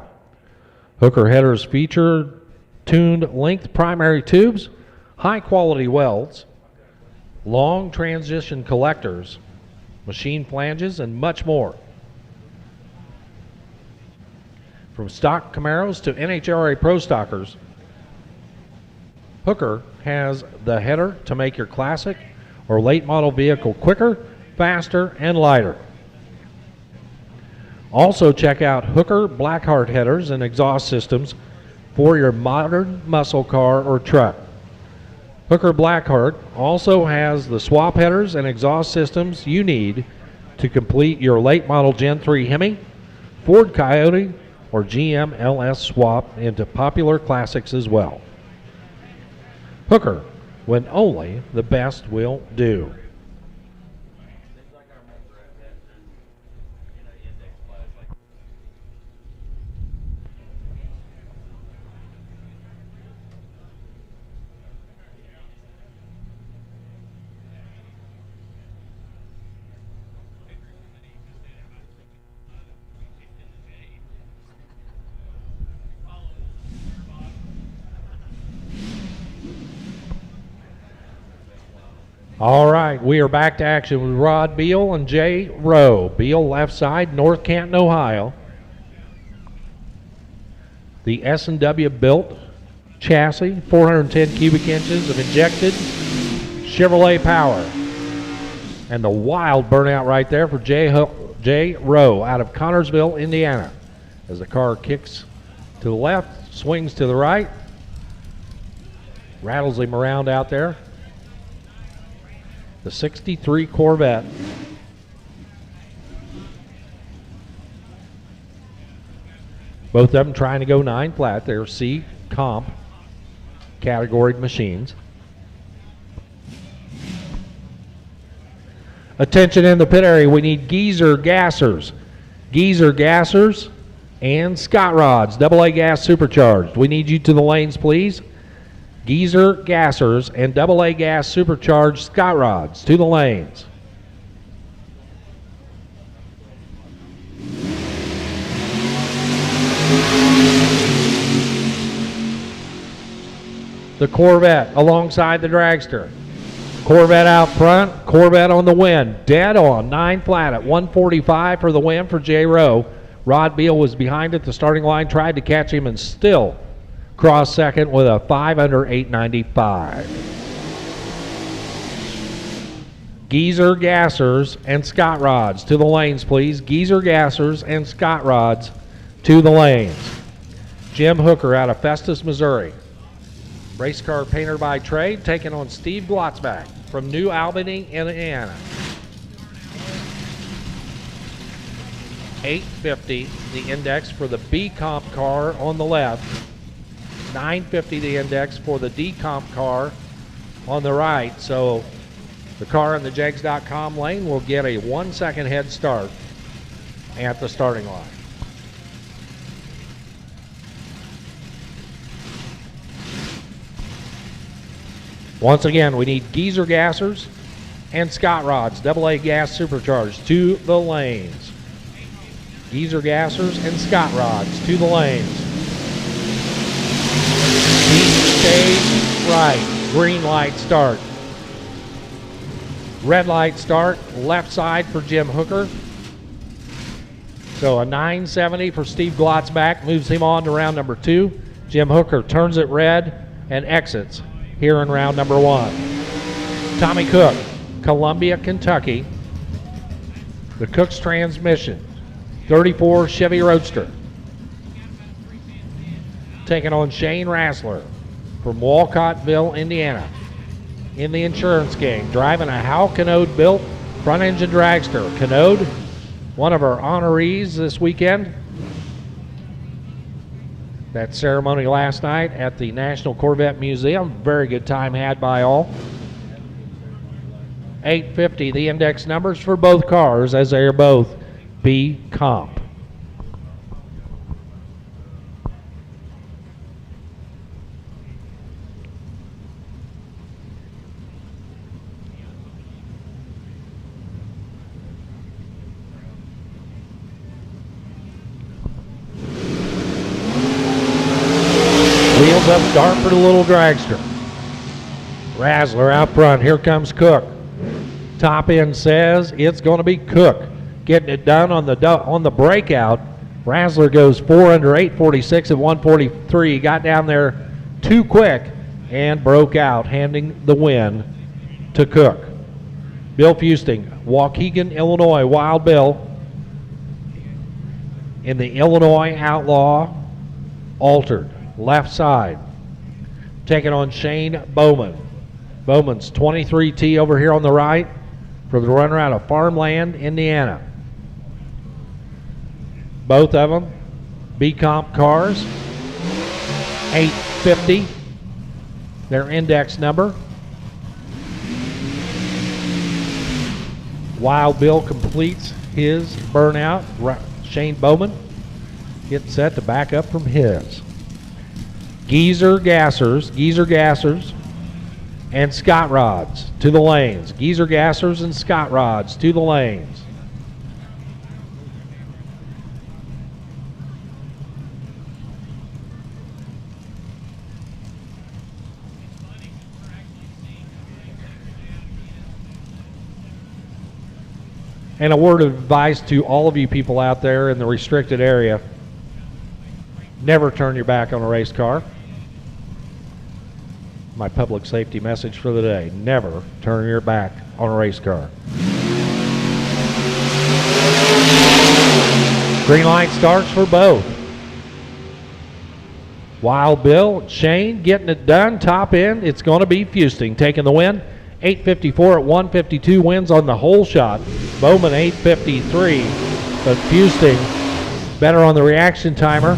Hooker Headers feature tuned length primary tubes, high quality welds, long transition collectors, machine flanges, and much more. From stock Camaros to NHRA Pro Stockers, Hooker has the header to make your classic or late model vehicle quicker, faster, and lighter. Also check out Hooker Blackheart headers and exhaust systems for your modern muscle car or truck. Hooker Blackheart also has the swap headers and exhaust systems you need to complete your late model Gen 3 Hemi, Ford Coyote, or GM LS swap into popular classics as well. Hooker, when only the best will do. All right, we are back to action with Rod Beal and Jay Rowe. Beal left side, North Canton, Ohio. The S&W built chassis, 410 cubic inches of injected Chevrolet power. And the wild burnout right there for Jay Rowe out of Connorsville, Indiana. As the car kicks to the left, swings to the right, rattles him around out there. The 63 Corvette. Both of them trying to go 9 flat. They're C comp categoried machines. Attention in the pit area. We need Geezer gassers. Geezer gassers and Scott rods, AA gas supercharged. We need you to the lanes, please. Geezer gassers and AA gas supercharged Scott rods to the lanes. The Corvette alongside the dragster. Corvette out front, Corvette on the win. Dead on, 9 flat at 145 for the win for Jay Rowe. Rod Beal was behind at the starting line, tried to catch him and still cross second with a 5 under 895. Geezer gassers and Scott rods to the lanes, please. Geezer gassers and Scott rods to the lanes. Jim Hooker out of Festus, Missouri. Race car painter by trade, taking on Steve Glotzback from New Albany, Indiana. 850 the index for the B comp car on the left. 950 the index for the D comp car on the right. So the car in the jegs.com lane will get a 1 second head start at the starting line. Once again, we need Geezer gassers and Scott rods, AA gas supercharged to the lanes. Geezer gassers and Scott rods to the lanes. Stay right. Green light start. Red light start. Left side for Jim Hooker. So a 970 for Steve Glotzback moves him on to round number 2. Jim Hooker turns it red and exits here in round number 1. Tommy Cook, Columbia, Kentucky. the Cook's Transmission, 34 Chevy Roadster. Taking on Shane Rassler from Walcottville, Indiana. In the insurance gang, driving a Hal Canode built front engine dragster. Canode, one of our honorees this weekend. That ceremony last night at the National Corvette Museum. Very good time had by all. 850 the index numbers for both cars, as they are both B comp. Wheels up start for the little dragster. Rassler out front. Here comes Cook. Top end says it's going to be Cook getting it done on the breakout. Rassler goes 4 under 846 at 143. He got down there too quick and broke out, handing the win to Cook. Bill Fusting, Waukegan, Illinois. Wild Bill in the Illinois Outlaw Altered. Left side. Taking on Shane Bowman. Bowman's 23T over here on the right for the runner out of Farmland, Indiana. Both of them B-Comp cars. 850, their index number. Wild Bill completes his burnout. Shane Bowman gets set to back up from his. Geezer Gassers, and Scott Rods to the lanes. Geezer Gassers and Scott Rods to the lanes. And a word of advice to all of you people out there in the restricted area: never turn your back on a race car. My public safety message for the day: never turn your back on a race car. Green light starts for both. Wild Bill, Shane getting it done. Top end, it's going to be Fusting taking the win. 854 at 152 wins on the whole shot. Bowman 853, but Fusting better on the reaction timer.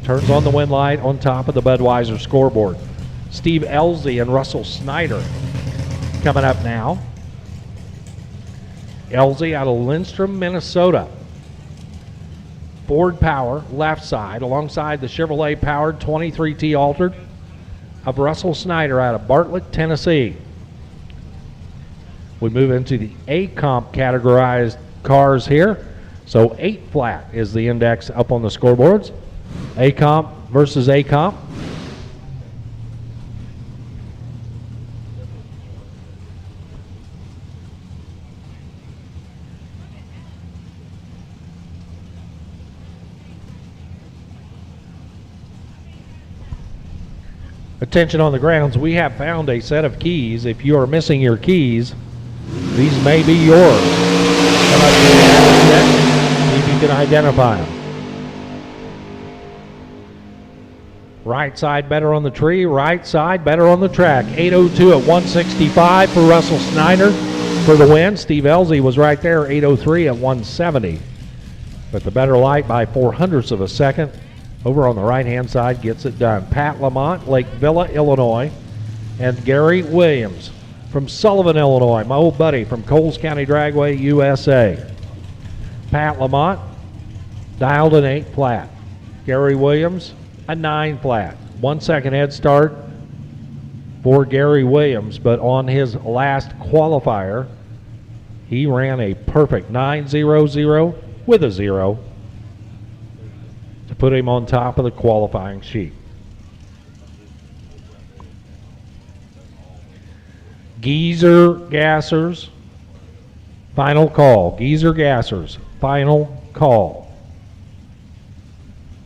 Turns on the win light on top of the Budweiser scoreboard. Steve Elzy and Russell Snyder coming up now. Elzy out of Lindstrom, Minnesota. Ford Power, left side, alongside the Chevrolet powered 23T Altered of Russell Snyder out of Bartlett, Tennessee. We move into the A-Comp categorized cars here. So 8 flat is the index up on the scoreboards. A-Comp versus A-Comp. Attention on the grounds, we have found a set of keys. If you are missing your keys, these may be yours. Come up to the check, see if you can identify them. Right side better on the tree, right side better on the track. 802 at 165 for Russell Snyder for the win. Steve Elzy was right there, 803 at 170. But the better light by 0.04 of a second over on the right-hand side gets it done. Pat Lamont, Lake Villa, Illinois, and Gary Williams from Sullivan, Illinois, my old buddy from Coles County Dragway, USA. Pat Lamont dialed an 8 flat. Gary Williams, a 9 flat. 1 second head start for Gary Williams, but on his last qualifier, he ran a perfect 9.00 with a 0 to put him on top of the qualifying sheet. Geezer Gassers, final call. Geezer Gassers, final call.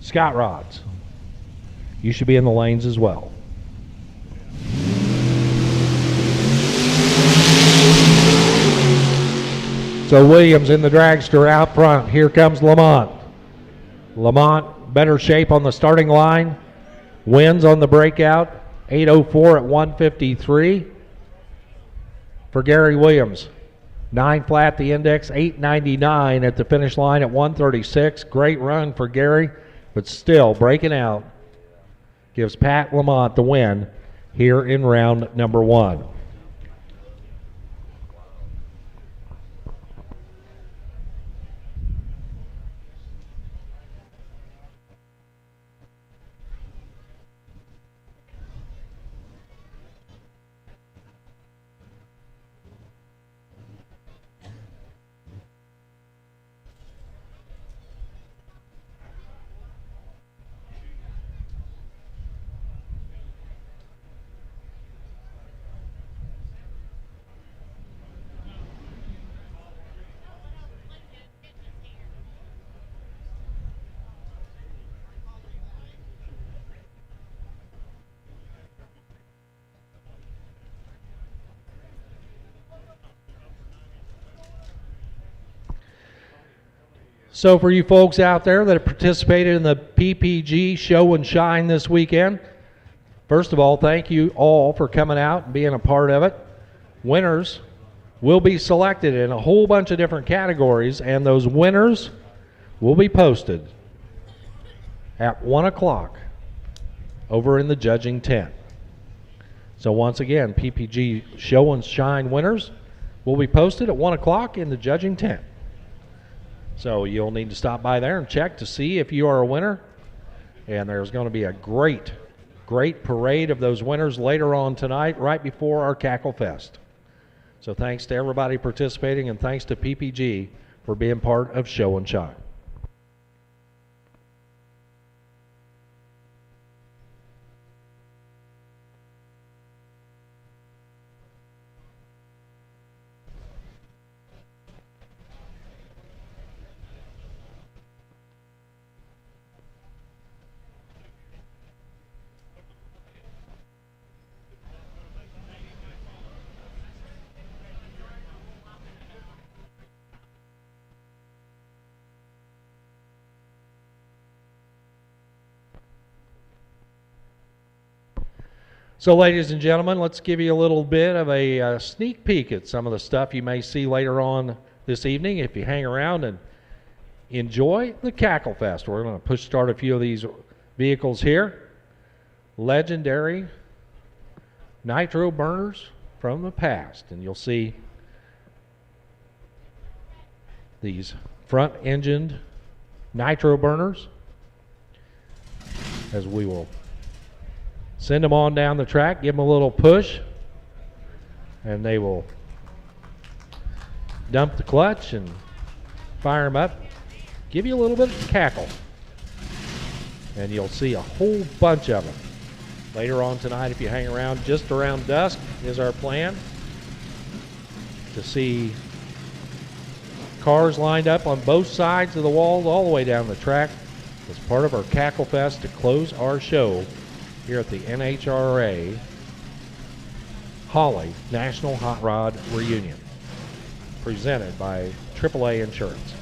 Scott Rods, you should be in the lanes as well. So Williams in the dragster out front. Here comes Lamont. Lamont, better shape on the starting line. Wins on the breakout. 8:04 at 1:53 for Gary Williams. 9 flat the index, 8:99 at the finish line at 1:36. Great run for Gary, but still breaking out. Gives Pat Lamont the win here in round number 1. So for you folks out there that have participated in the PPG Show and Shine this weekend, first of all, thank you all for coming out and being a part of it. Winners will be selected in a whole bunch of different categories, and those winners will be posted at 1 o'clock over in the judging tent. So once again, PPG Show and Shine winners will be posted at 1 o'clock in the judging tent. So you'll need to stop by there and check to see if you are a winner. And there's going to be a great parade of those winners later on tonight, right before our Cacklefest. So thanks to everybody participating, and thanks to PPG for being part of Show and Shine. So ladies and gentlemen, let's give you a little bit of a sneak peek at some of the stuff you may see later on this evening if you hang around and enjoy the Cacklefest. We're going to push start a few of these vehicles here. Legendary nitro burners from the past, and you'll see these front-engined nitro burners as we will send them on down the track, give them a little push, and they will dump the clutch and fire them up, give you a little bit of cackle. And you'll see a whole bunch of them later on tonight if you hang around. Just around dusk is our plan to see cars lined up on both sides of the walls all the way down the track as part of our Cacklefest to close our show here at the NHRA Holly National Hot Rod Reunion, presented by AAA Insurance.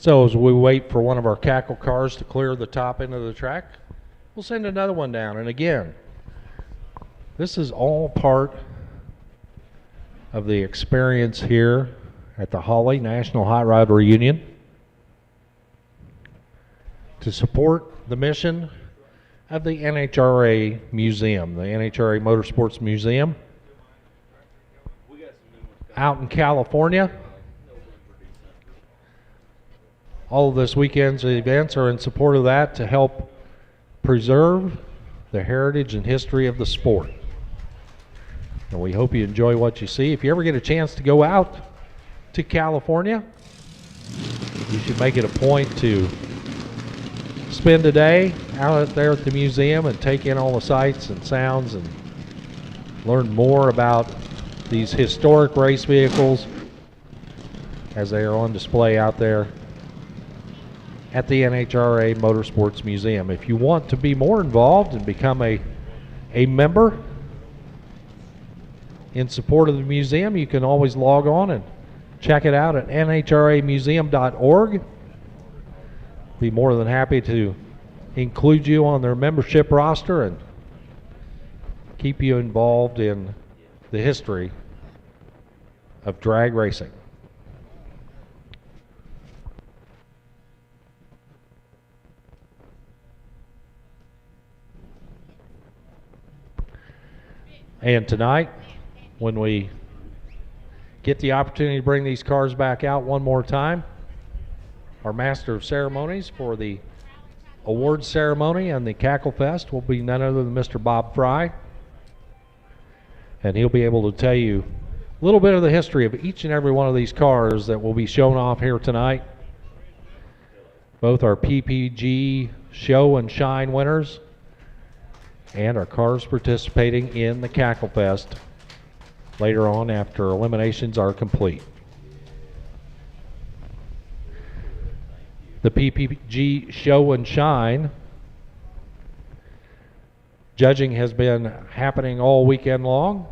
So as we wait for one of our Cackle cars to clear the top end of the track, we'll send another one down. And again, this is all part of the experience here at the Holly National Hot Rod Reunion to support the mission of the NHRA Museum, the NHRA Motorsports Museum out in California. All of this weekend's events are in support of that to help preserve the heritage and history of the sport. And we hope you enjoy what you see. If you ever get a chance to go out to California, you should make it a point to spend a day out there at the museum and take in all the sights and sounds and learn more about these historic race vehicles as they are on display out there at the NHRA Motorsports Museum. If you want to be more involved and become a member in support of the museum, you can always log on and check it out at nhramuseum.org. Be more than happy to include you on their membership roster and keep you involved in the history of drag racing. And tonight, when we get the opportunity to bring these cars back out one more time, our Master of Ceremonies for the awards ceremony and the Cacklefest will be none other than Mr. Bob Fry. And he'll be able to tell you a little bit of the history of each and every one of these cars that will be shown off here tonight. Both our PPG Show and Shine winners and our cars participating in the Cacklefest later on after eliminations are complete. The PPG Show and Shine judging has been happening all weekend long,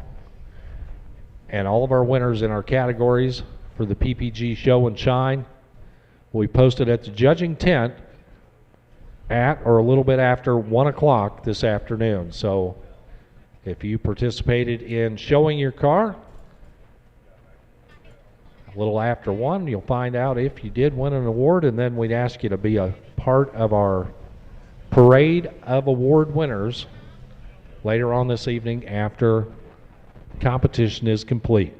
and all of our winners in our categories for the PPG Show and Shine will be posted at the judging tent at or a little bit after 1 o'clock this afternoon. So if you participated in showing your car, a little after 1, you'll find out if you did win an award, and then we'd ask you to be a part of our parade of award winners later on this evening after competition is complete.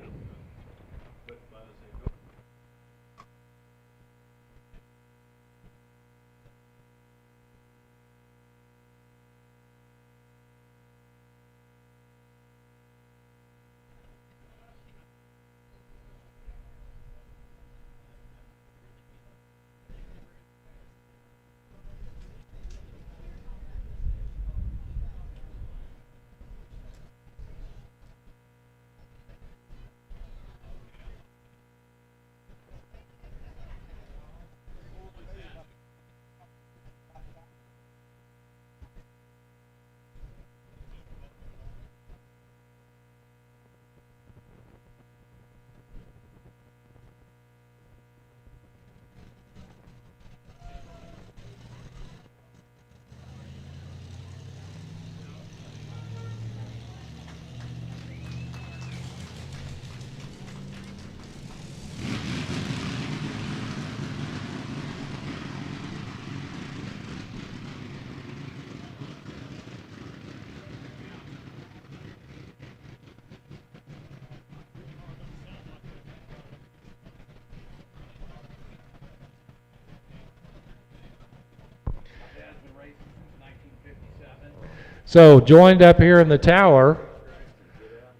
So joined up here in the tower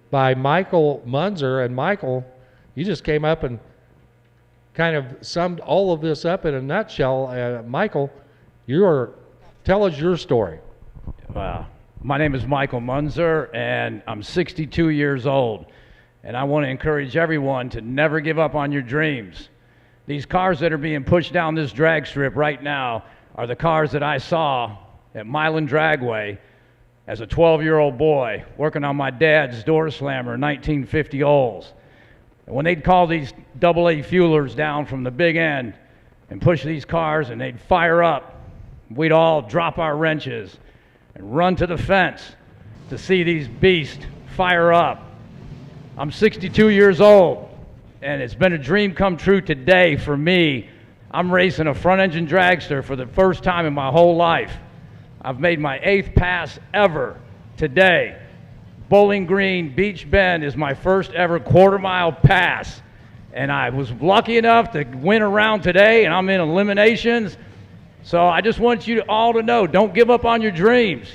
by Michael Munzer. And Michael, you just came up and kind of summed all of this up in a nutshell. Michael, tell us your story. My name is Michael Munzer, and I'm 62 years old. And I want to encourage everyone to never give up on your dreams. These cars that are being pushed down this drag strip right now are the cars that I saw at Milan Dragway as a 12-year-old boy working on my dad's door slammer 1950 Olds. And when they'd call these AA fuelers down from the big end and push these cars, and they'd fire up. We'd all drop our wrenches and run to the fence to see these beasts fire up. I'm 62 years old, and it's been a dream come true today for me. I'm racing a front-engine dragster for the first time in my whole life. I've made my 8th pass ever today. Bowling Green Beach Bend is my first ever quarter-mile pass, and I was lucky enough to win a round today, and I'm in eliminations. So I just want you all to know, don't give up on your dreams.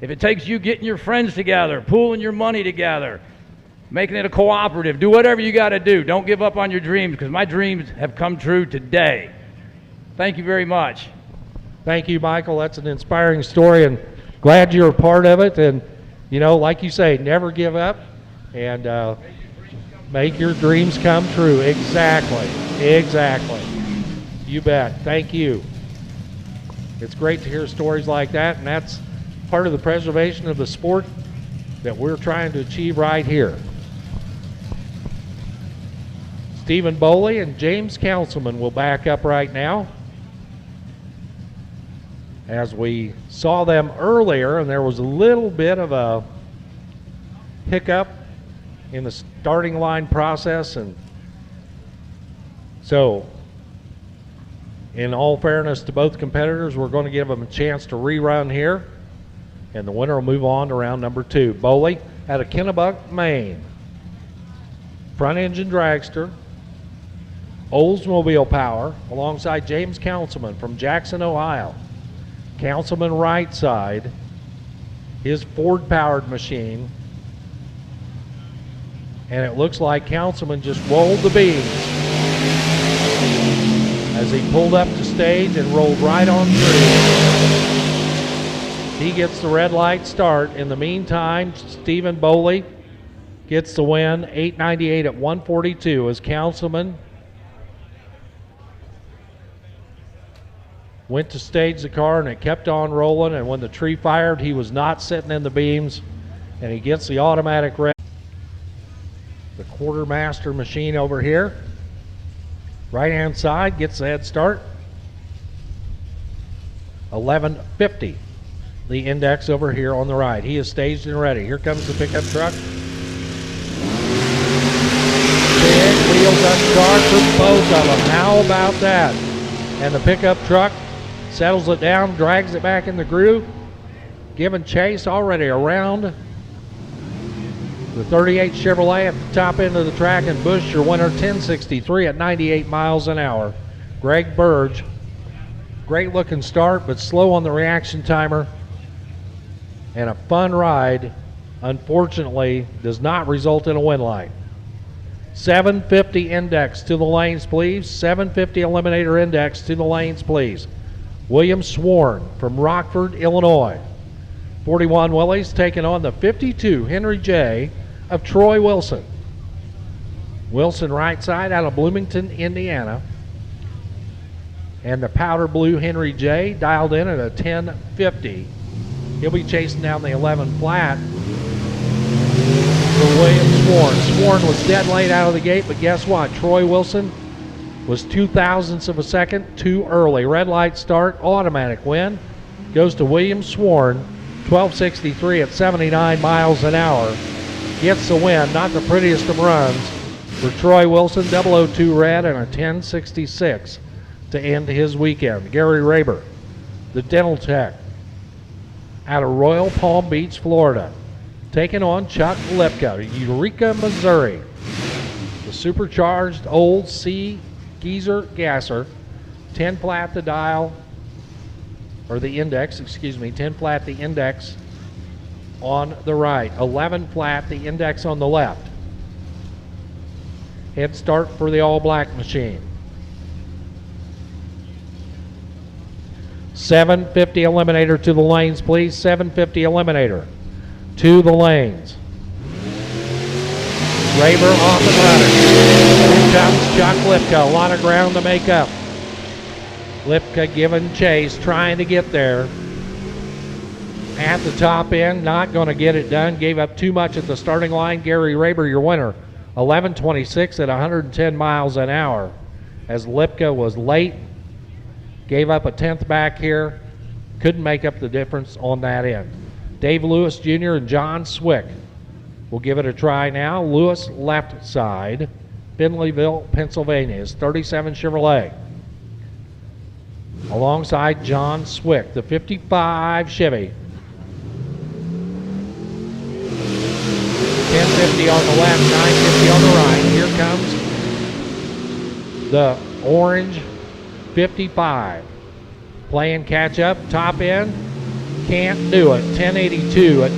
If it takes you getting your friends together, pooling your money together, making it a cooperative, do whatever you got to do. Don't give up on your dreams, because my dreams have come true today. Thank you very much. Thank you, Michael. That's an inspiring story, and glad you're a part of it. And, you know, like you say, never give up, and make your dreams come true. Exactly. Exactly. You bet. Thank you. It's great to hear stories like that, and that's part of the preservation of the sport that we're trying to achieve right here. Stephen Boley and James Councilman will back up right now. As we saw them earlier, and there was a little bit of a hiccup in the starting line process, and so in all fairness to both competitors, we're going to give them a chance to rerun here, and the winner will move on to round number 2. Boley out of Kennebuck, Maine. Front engine dragster, Oldsmobile power, alongside James Councilman from Jackson, Ohio. Councilman right side, his Ford-powered machine, and it looks like Councilman just rolled the beams as he pulled up to stage and rolled right on through. He gets the red light start. In the meantime, Stephen Boley gets the win, 898 at 142, as Councilman went to stage the car, and it kept on rolling, and when the tree fired, he was not sitting in the beams, and he gets the automatic red. The quartermaster machine over here, right hand side, gets the head start. 1150, the index over here on the right. He is staged and ready. Here comes the pickup truck. Big wheels unstart for both of them. How about that? And the pickup truck settles it down, drags it back in the groove, giving chase already around the 38 Chevrolet at the top end of the track, and Bush, your winner, 1063 at 98 miles an hour. Greg Burge, great looking start, but slow on the reaction timer, and a fun ride, unfortunately, does not result in a win line. 750 index to the lanes, please. 750 eliminator index to the lanes, please. William Sworn from Rockford, Illinois. 41 Willies taking on the 52 Henry J of Troy Wilson. Wilson right side out of Bloomington, Indiana. And the powder blue Henry J dialed in at a 1050. He'll be chasing down the 11 flat for William Sworn. Sworn was dead late out of the gate, but guess what? Troy Wilson was 0.02 of a second too early. Red light start, automatic win. Goes to William Sworn, 1263 at 79 miles an hour. Gets the win, not the prettiest of runs for Troy Wilson, 002 red and a 1066 to end his weekend. Gary Raber, the dental tech out of Royal Palm Beach, Florida, taking on Chuck Lipka, Eureka, Missouri. The supercharged old C Geezer gasser, 10 flat the dial, or the index, 10 flat the index on the right, 11 flat the index on the left. Head start for the all black machine. 750 eliminator to the lanes, please. 750 eliminator to the lanes. Raber off and running. Here comes Chuck Lipka. A lot of ground to make up. Lipka giving chase, trying to get there. At the top end, not going to get it done. Gave up too much at the starting line. Gary Raber, your winner, 11:26 at 110 miles an hour. As Lipka was late Gave up a 10th back here. Couldn't make up the difference on that end. Dave Lewis Jr. and John Swick will give it a try now. Lewis left side, Finleyville, Pennsylvania, is 37 Chevrolet. Alongside John Swick, the 55 Chevy. 1050 on the left, 950 on the right. Here comes the orange 55. Playing catch up, top end, can't do it. 1082 at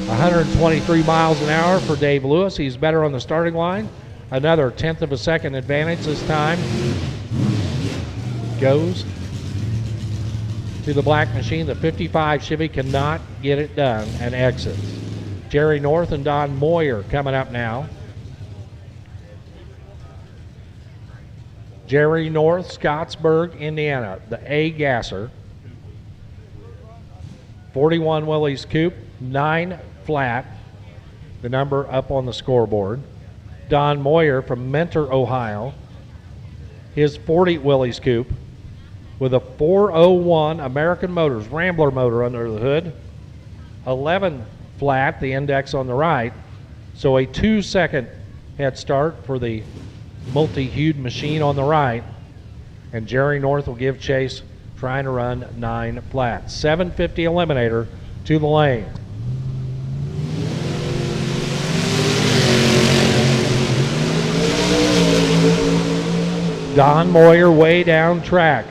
123 miles an hour for Dave Lewis. He's better on the starting line. Another 1/10 of a second advantage this time. Goes to the black machine. The 55 Chevy cannot get it done and exits. Jerry North and Don Moyer coming up now. Jerry North, Scottsburg, Indiana, the A gasser. 41 Willys Coupe, 9 flat, the number up on the scoreboard. Don Moyer from Mentor, Ohio. His 40 Willys Coupe with a 401 American Motors Rambler motor under the hood. 11 flat, the index on the right. So a 2-second head start for the multi-hued machine on the right. And Jerry North will give chase, trying to run 9 flat. 750 Eliminator to the lane. Don Moyer way down track.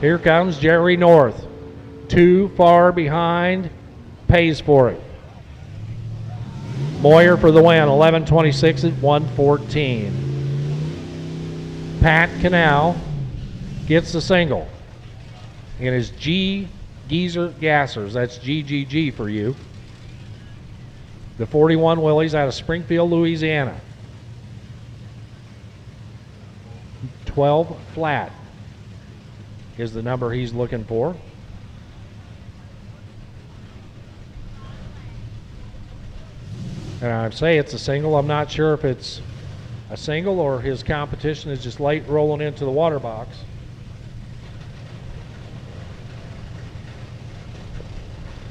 Here comes Jerry North. Too far behind, pays for it. Moyer for the win, 11:26 at 1:14. Pat Canal gets the single in his G Geezer Gassers. That's GGG for you. The 41 Willys out of Springfield, Louisiana. 12 flat is the number he's looking for. And I'd say it's a single. I'm not sure if it's a single or his competition is just late rolling into the water box.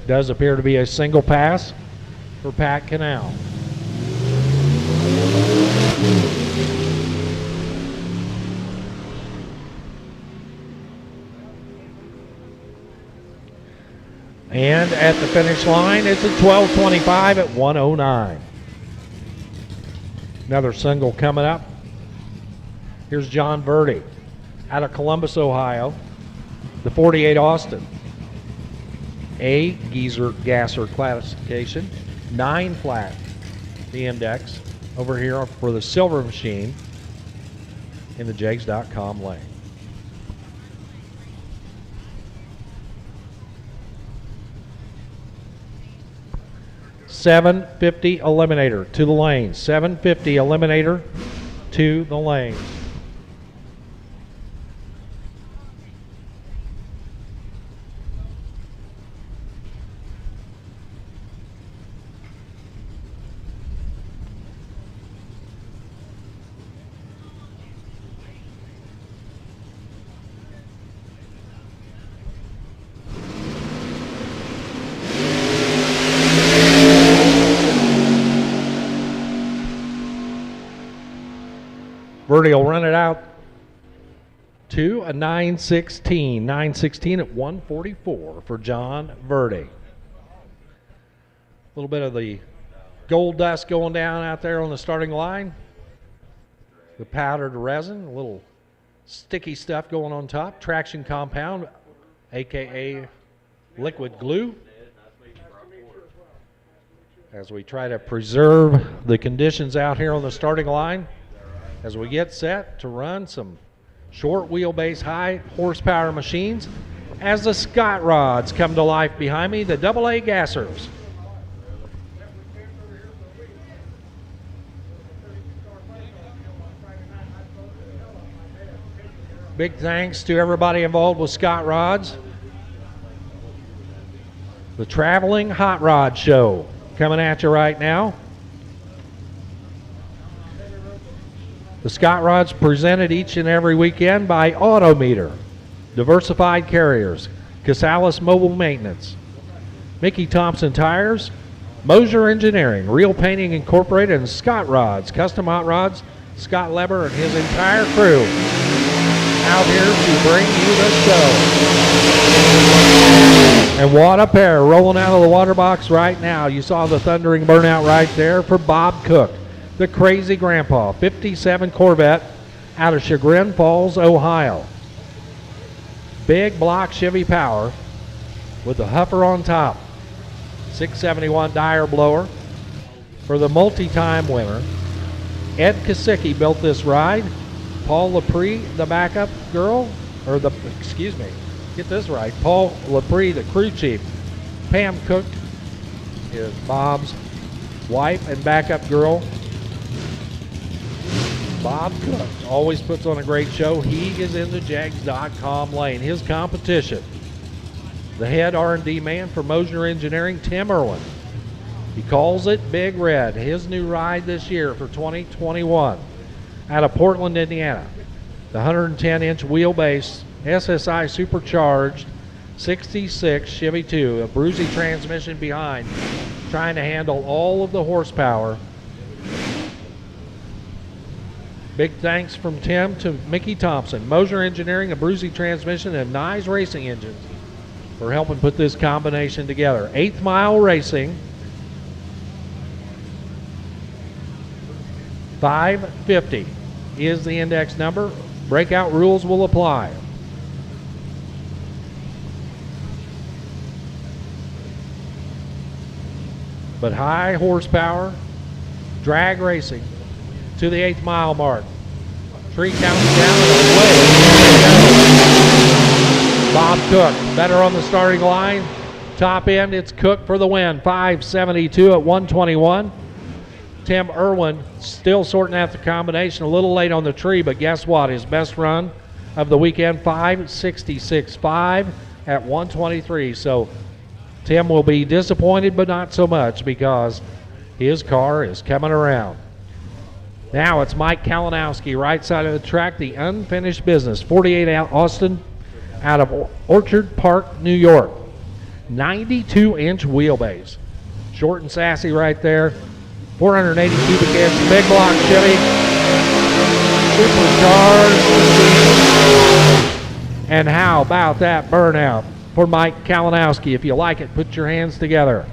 Does appear to be a single pass for Pat Canal. And at the finish line, it's a 12:25 at 1:09. Another single coming up. Here's John Verdi out of Columbus, Ohio. The 48 Austin. A Geezer Gasser classification. 9 flat, the index. Over here for the silver machine in the Jags.com lane. $750 Eliminator to the lane. $750 Eliminator to the lane. Verdi will run it out to a 9:16. 9:16 at 1:44 for John Verdi. A little bit of the gold dust going down out there on the starting line. The powdered resin, a little sticky stuff going on top. Traction compound, aka liquid glue. As we try to preserve the conditions out here on the starting line. As we get set to run some short wheelbase, high horsepower machines, as the Scott rods come to life behind me, the AA Gassers. Big thanks to everybody involved with Scott Rods. The Traveling Hot Rod Show coming at you right now. The Scott Rods presented each and every weekend by Autometer. Diversified Carriers, Casales Mobile Maintenance, Mickey Thompson Tires, Mosier Engineering, Real Painting Incorporated, and Scott Rods, Custom Hot Rods, Scott Leber and his entire crew out here to bring you the show. And what a pair rolling out of the water box right now. You saw the thundering burnout right there for Bob Cook, the crazy grandpa, 57 Corvette out of Chagrin Falls, Ohio. Big block Chevy power with the huffer on top. 671 Dyer blower for the multi-time winner. Ed Kosicki built this ride. Paul Lepre, the backup girl, or the, excuse me, get this right. Paul Lepre, the crew chief. Pam Cook is Bob's wife and backup girl. Bob Cook always puts on a great show. He is in the Jags.com lane. His competition, the head R&D man for Mosier Engineering, Tim Irwin. He calls it Big Red, his new ride this year for 2021. Out of Portland, Indiana. The 110-inch wheelbase, SSI supercharged 66 Chevy 2, a Bruzy transmission behind, trying to handle all of the horsepower. Big thanks from Tim to Mickey Thompson, Mosier Engineering, a Bruzy transmission, and Nyes Racing Engines for helping put this combination together. 8th Mile Racing, 550 is the index number. Breakout rules will apply. But high horsepower, drag racing to the 8th mile mark. Tree counting down and away. Bob Cook, better on the starting line. Top end, it's Cook for the win. 572 at 121. Tim Irwin still sorting out the combination, a little late on the tree, but guess what? His best run of the weekend, 566.5 at 123. So Tim will be disappointed, but not so much because his car is coming around. Now it's Mike Kalinowski, right side of the track, the unfinished business. 48 out Austin out of Orchard Park, New York. 92-inch wheelbase. Short and sassy right there. 480 cubic inch, big block Chevy, supercharged. And how about that burnout for Mike Kalinowski? If you like it, put your hands together.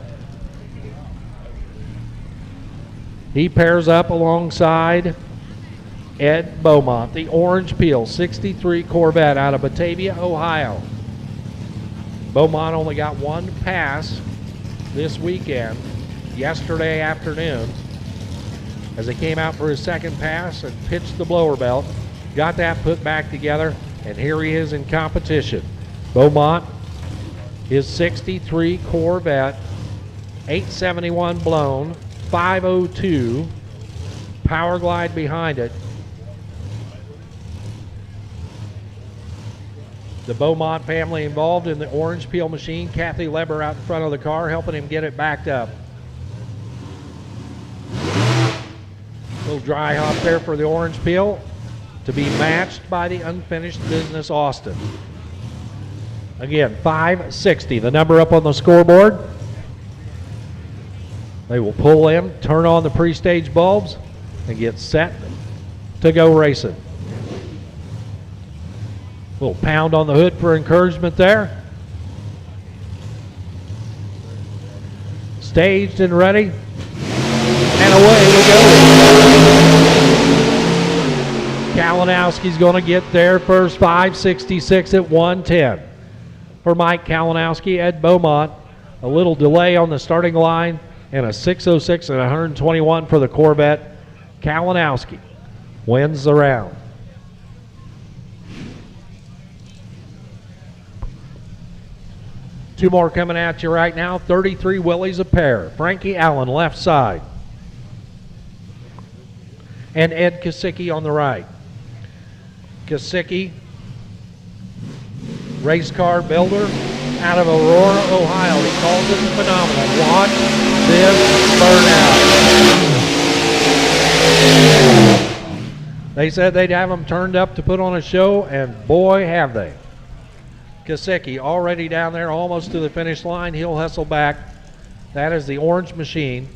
He pairs up alongside Ed Beaumont, the Orange Peel 63 Corvette out of Batavia, Ohio. Beaumont only got one pass this weekend, yesterday afternoon, as he came out for his second pass and pitched the blower belt. Got that put back together, and here he is in competition. Beaumont, his 63 Corvette, 871 blown, 502, power glide behind it. The Beaumont family involved in the Orange Peel machine. Kathy Leber out in front of the car helping him get it backed up. Little dry hop there for the Orange Peel to be matched by the unfinished business Austin. Again, 560, the number up on the scoreboard. They will pull in, turn on the pre-stage bulbs, and get set to go racing. Little pound on the hood for encouragement there. Staged and ready. And away we go. Kalinowski's going to get there first, 566 at 110. For Mike Kalinowski, Ed Beaumont, a little delay on the starting line, and a 606 and 121 for the Corvette. Kalinowski wins the round. Two more coming at you right now, 33 Willies a pair. Frankie Allen, left side. And Ed Kosicki on the right. Kosicki, race car builder out of Aurora, Ohio. He calls it phenomenal. Watch this burnout. They said they'd have them turned up to put on a show, and boy, have they. Kosicki already down there, almost to the finish line. He'll hustle back. That is the orange machine.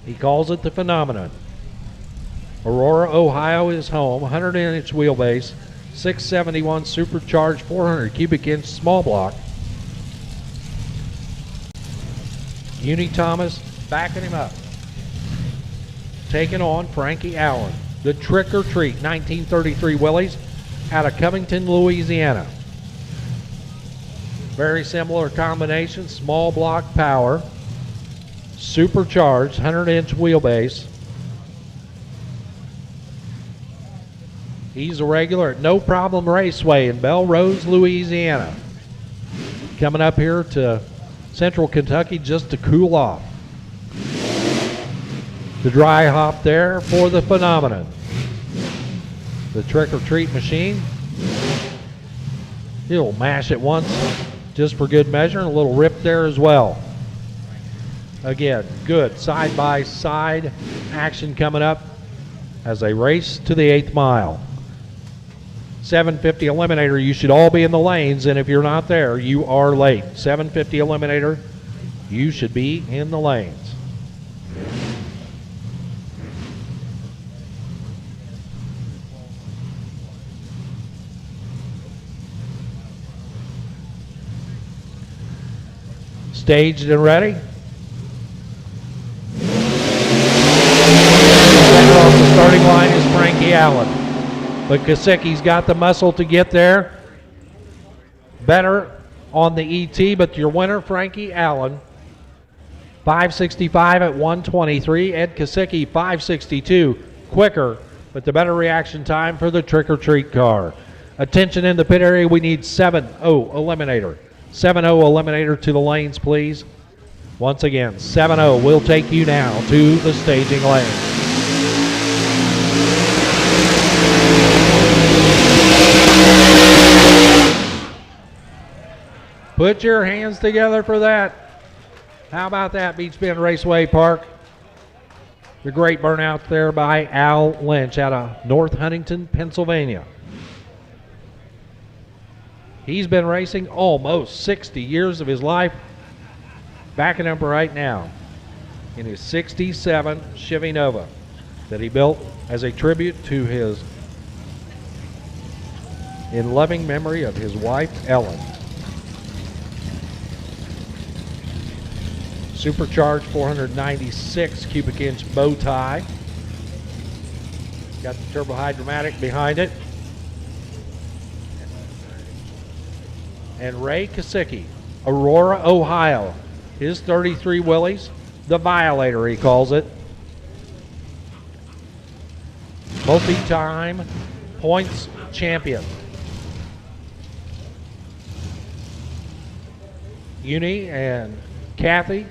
He calls it the Phenomenon. Aurora, Ohio is home. 100-inch wheelbase, 671 supercharged, 400 cubic inch small block. Uni Thomas backing him up. Taking on Frankie Allen. The Trick or Treat 1933 Willys out of Covington, Louisiana. Very similar combination, small block power, supercharged, 100-inch wheelbase. He's a regular at No Problem Raceway in Belrose, Louisiana. Coming up here to Central Kentucky just to cool off. The dry hop there for the Phenomenon. The Trick or Treat machine. He'll mash it once just for good measure, and a little rip there as well. Again, good side-by-side action coming up as they race to the 8th mile. 750 Eliminator, you should all be in the lanes, and if you're not there, you are late. 750 Eliminator, you should be in the lanes. Staged and ready. Center off the starting line is Frankie Allen. But Kosicki's got the muscle to get there. Better on the ET, but your winner, Frankie Allen. 565 at 123. Ed Kosicki, 562. Quicker, but the better reaction time for the Trick or Treat car. Attention in the pit area, we need 7-0 Eliminator. 7-0 Eliminator to the lanes, please. Once again, 7-0 will take you now to the staging lane. Put your hands together for that. How about that, Beach Bend Raceway Park? The great burnout there by Al Lynch out of North Huntington, Pennsylvania. He's been racing almost 60 years of his life. Backing up right now in his 67 Chevy Nova that he built as a tribute to his, in loving memory of his wife, Ellen. Supercharged 496 cubic inch bow tie. Got the turbo hydromatic behind it. And Ray Kosicki, Aurora, Ohio. His 33 Willys, the Violator he calls it. Multi-time points champion. Uni and Kathy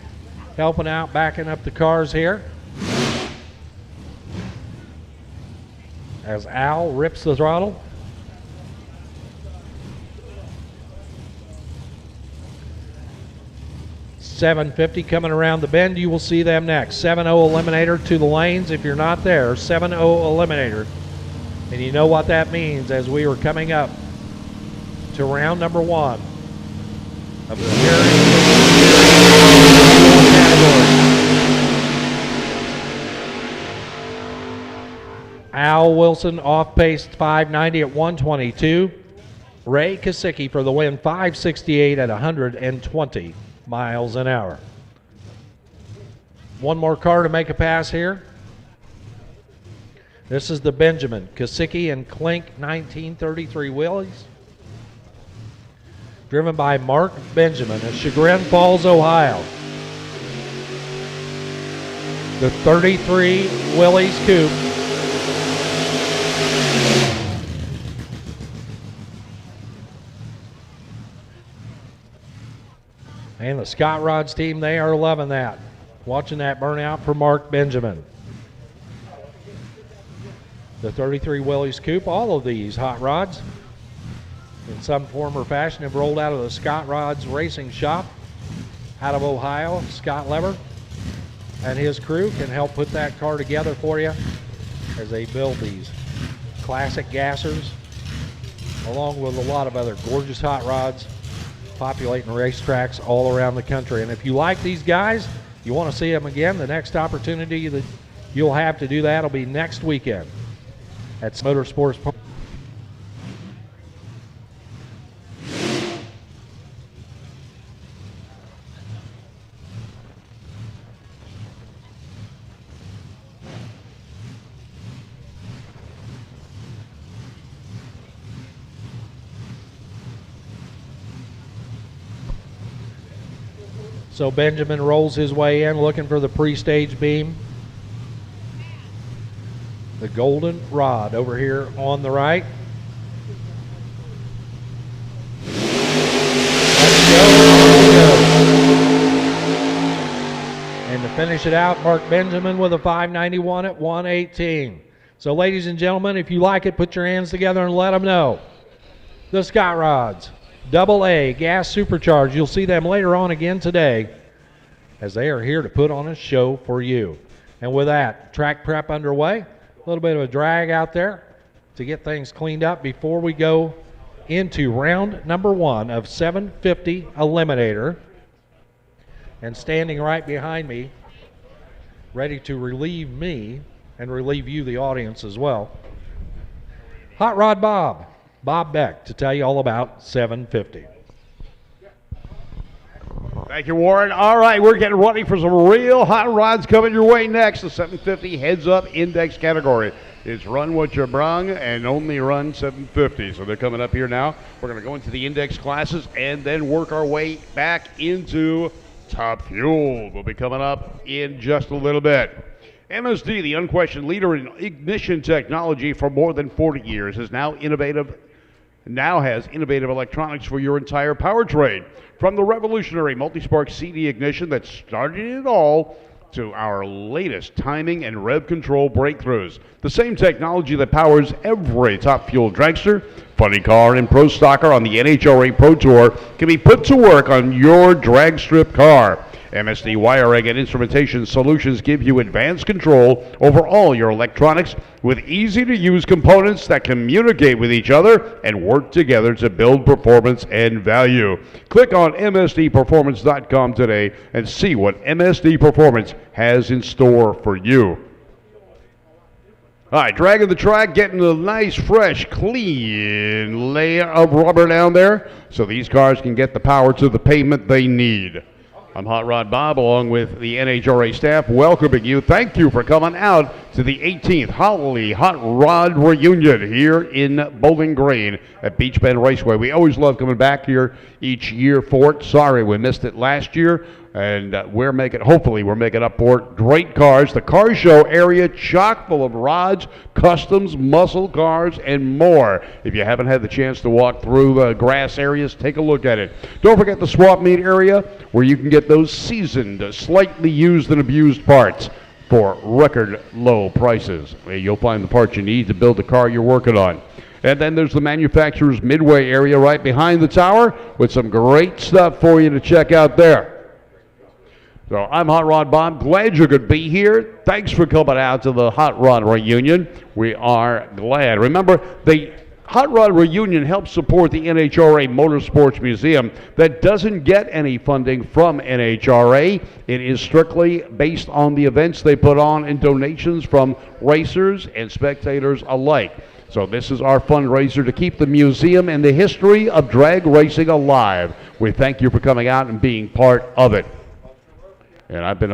helping out, backing up the cars here. As Al rips the throttle. $750 coming around the bend. You will see them next. 7-0 Eliminator to the lanes. If you're not there, 7-0 Eliminator. And you know what that means as we are coming up to round number 1 of the category. Al Wilson off pace 590 at 122. Ray Kosicki for the win, 568 at 120 miles an hour. One more car to make a pass here. This is the Benjamin Kosicki and Klink 1933 Willys, driven by Mark Benjamin of Chagrin Falls, Ohio. The 33 Willys Coupe. And the Scott Rods team, they are loving that. Watching that burnout for Mark Benjamin. The 33 Willys Coupe, all of these hot rods in some form or fashion have rolled out of the Scott Rods racing shop out of Ohio. Scott Lever and his crew can help put that car together for you as they build these classic gassers along with a lot of other gorgeous hot rods populating racetracks all around the country. And if you like these guys, you want to see them again, the next opportunity that you'll have to do that will be next weekend at Motorsports Park. So Benjamin rolls his way in looking for the pre-stage beam. The golden rod over here on the right. Let's go. And to finish it out, Mark Benjamin with a 591 at 118. So ladies and gentlemen, if you like it, put your hands together and let them know. The Scott Rods. AA gas supercharged. You'll see them later on again today as they are here to put on a show for you. And with that, track prep underway. A little bit of a drag out there to get things cleaned up before we go into round number 1 of 750 Eliminator. And standing right behind me, ready to relieve me and relieve you, the audience, as well, Hot Rod Bob Beck, to tell you all about 750. Thank you, Warren. All right, we're getting ready for some real hot rods coming your way next. The 750 heads-up index category. It's run what you brung and only run 750. So they're coming up here now. We're going to go into the index classes and then work our way back into Top Fuel. We'll be coming up in just a little bit. MSD, the unquestioned leader in ignition technology for more than 40 years, has innovative electronics for your entire powertrain. From the revolutionary multi-spark CD ignition that started it all to our latest timing and rev control breakthroughs. The same technology that powers every Top Fuel dragster, funny car, and pro stocker on the NHRA Pro Tour can be put to work on your drag strip car. MSD wiring and instrumentation solutions give you advanced control over all your electronics with easy-to-use components that communicate with each other and work together to build performance and value. Click on msdperformance.com today and see what MSD Performance has in store for you. All right, dragging the track, getting a nice, fresh, clean layer of rubber down there so these cars can get the power to the pavement they need. I'm Hot Rod Bob, along with the NHRA staff, welcoming you. Thank you for coming out to the 18th Holly Hot Rod Reunion here in Bowling Green at Beach Bend Raceway. We always love coming back here each year for it. Sorry we missed it last year, and hopefully we're making up for it. Great cars. The car show area chock full of rods, customs, muscle cars, and more. If you haven't had the chance to walk through the grass areas, take a look at it. Don't forget the swap meet area where you can get those seasoned, slightly used and abused parts for record low prices. You'll find the parts you need to build the car you're working on. And then there's the manufacturer's midway area right behind the tower with some great stuff for you to check out there. So I'm Hot Rod Bob. Glad you could be here. Thanks for coming out to the Hot Rod Reunion. We are glad. Remember, the Hot Rod Reunion helps support the NHRA Motorsports Museum that doesn't get any funding from NHRA. It is strictly based on the events they put on and donations from racers and spectators alike. So this is our fundraiser to keep the museum and the history of drag racing alive. We thank you for coming out and being part of it. And I've been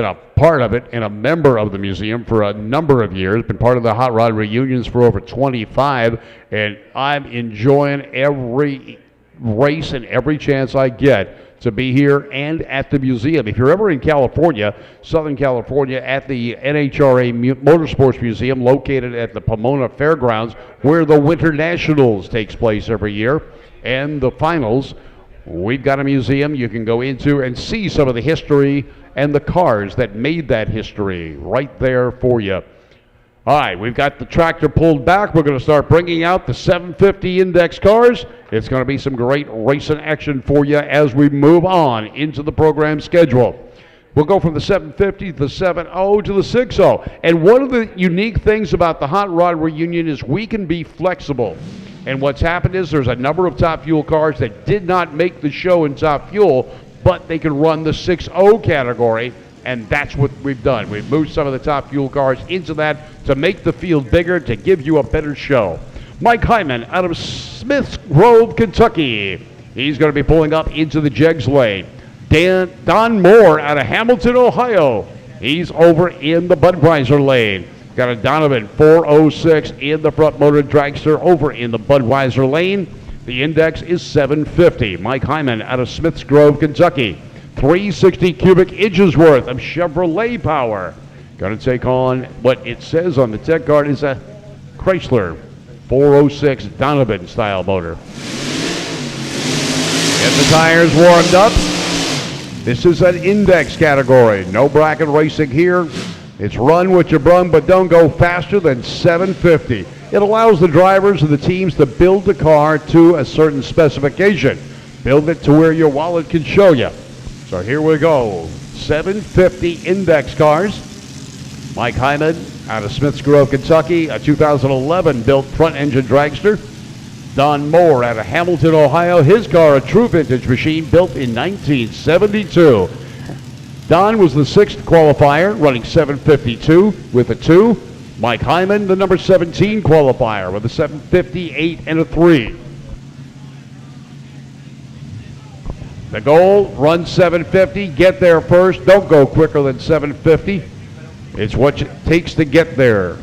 a part of it and a member of the museum for a number of years. Been part of the Hot Rod Reunions for over 25, and I'm enjoying every race and every chance I get to be here and at the museum. If you're ever in California, Southern California, at the NHRA Motorsports Museum located at the Pomona Fairgrounds, where the Winter Nationals takes place every year, and the finals, we've got a museum you can go into and see some of the history and the cars that made that history right there for you. All right, we've got the tractor pulled back. We're going to start bringing out the 750 index cars. It's going to be some great racing action for you as we move on into the program schedule. We'll go from the 750 to the 7.0 to the 6.0. And one of the unique things about the Hot Rod Reunion is we can be flexible. And what's happened is there's a number of Top Fuel cars that did not make the show in Top Fuel, but they can run the 6.0 category, and that's what we've done. We've moved some of the Top Fuel cars into that to make the field bigger, to give you a better show. Mike Hyman out of Smiths Grove, Kentucky. He's going to be pulling up into the Jegs lane. Don Moore out of Hamilton, Ohio. He's over in the Budweiser lane. Got a Donovan 406 in the front motor dragster over in the Budweiser lane. The index is 750. Mike Hyman out of Smiths Grove, Kentucky. 360 cubic inches worth of Chevrolet power. Going to take on what it says on the tech card is a Chrysler 406 Donovan style motor. Get the tires warmed up. This is an index category. No bracket racing here. It's run what you brung, but don't go faster than 750. It allows the drivers and the teams to build the car to a certain specification. Build it to where your wallet can show you. So here we go. 750 index cars. Mike Hyman out of Smiths Grove, Kentucky, a 2011 built front engine dragster. Don Moore out of Hamilton, Ohio. His car, a true vintage machine built in 1972. Don was the 6th qualifier, running 752 with a 2. Mike Hyman, the number 17 qualifier, with a 758 and a 3. The goal, run 750, get there first. Don't go quicker than 750. It's what it takes to get there.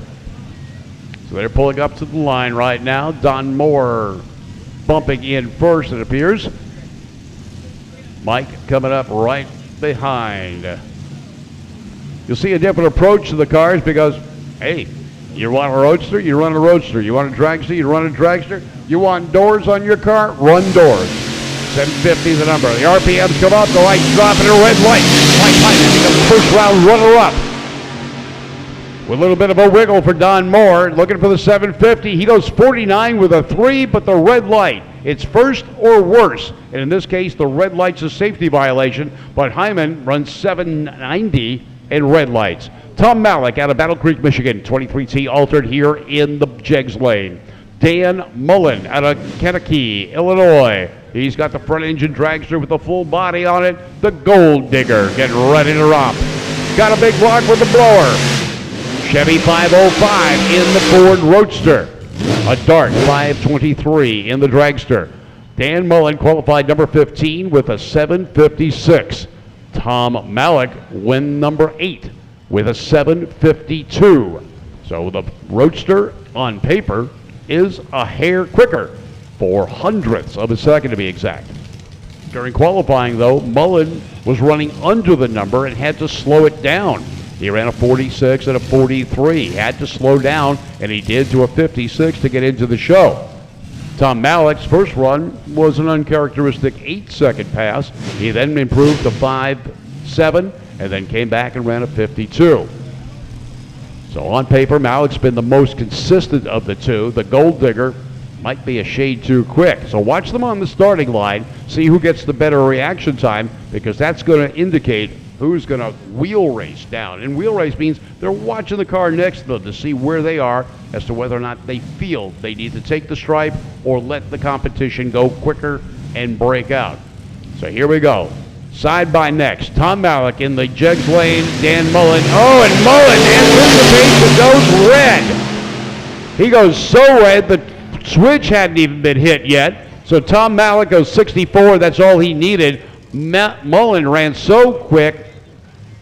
So they're pulling up to the line right now. Don Moore bumping in first, it appears. Mike coming up right behind. You'll see a different approach to the cars because, hey, you want a roadster, you run a roadster. You want a dragster, you run a dragster. You want doors on your car, run doors. 750 is the number. The RPMs come up, the lights drop, and a red light. Mike Hyman becomes first round runner-up. With a little bit of a wiggle for Don Moore, looking for the 750. He goes 49 with a 3, but the red light. It's first or worse. And in this case, the red light's a safety violation, but Hyman runs 790 in red lights. Tom Malik out of Battle Creek, Michigan, 23T altered here in the Jegs lane. Dan Mullen out of Kankakee, Illinois. He's got the front engine dragster with the full body on it. The Gold Digger getting ready to romp. Got a big block with the blower. Chevy 505 in the Ford Roadster. A Dart 523 in the dragster. Dan Mullen qualified number 15 with a 756. Tom Malik win number 8 with a 752. So the Roadster on paper is a hair quicker, 400ths of a second to be exact. During qualifying though, Mullen was running under the number and had to slow it down. He ran a 46 and a 43. Had to slow down, and he did to a 56 to get into the show. Tom Malik's first run was an uncharacteristic 8-second pass. He then improved to 5.7 and then came back and ran a 52. So on paper, Malik's been the most consistent of the two. The Gold Digger might be a shade too quick. So watch them on the starting line, see who gets the better reaction time, because that's going to indicate who's going to wheel race down. And wheel race means they're watching the car next to them to see where they are as to whether or not they feel they need to take the stripe or let the competition go quicker and break out. So here we go. Side by next. Tom Malik in the Jegs lane. Dan Mullen. Oh, and Mullen anticipates and goes red. He goes so red the switch hadn't even been hit yet. So Tom Malik goes 64. That's all he needed. Mullen ran so quick,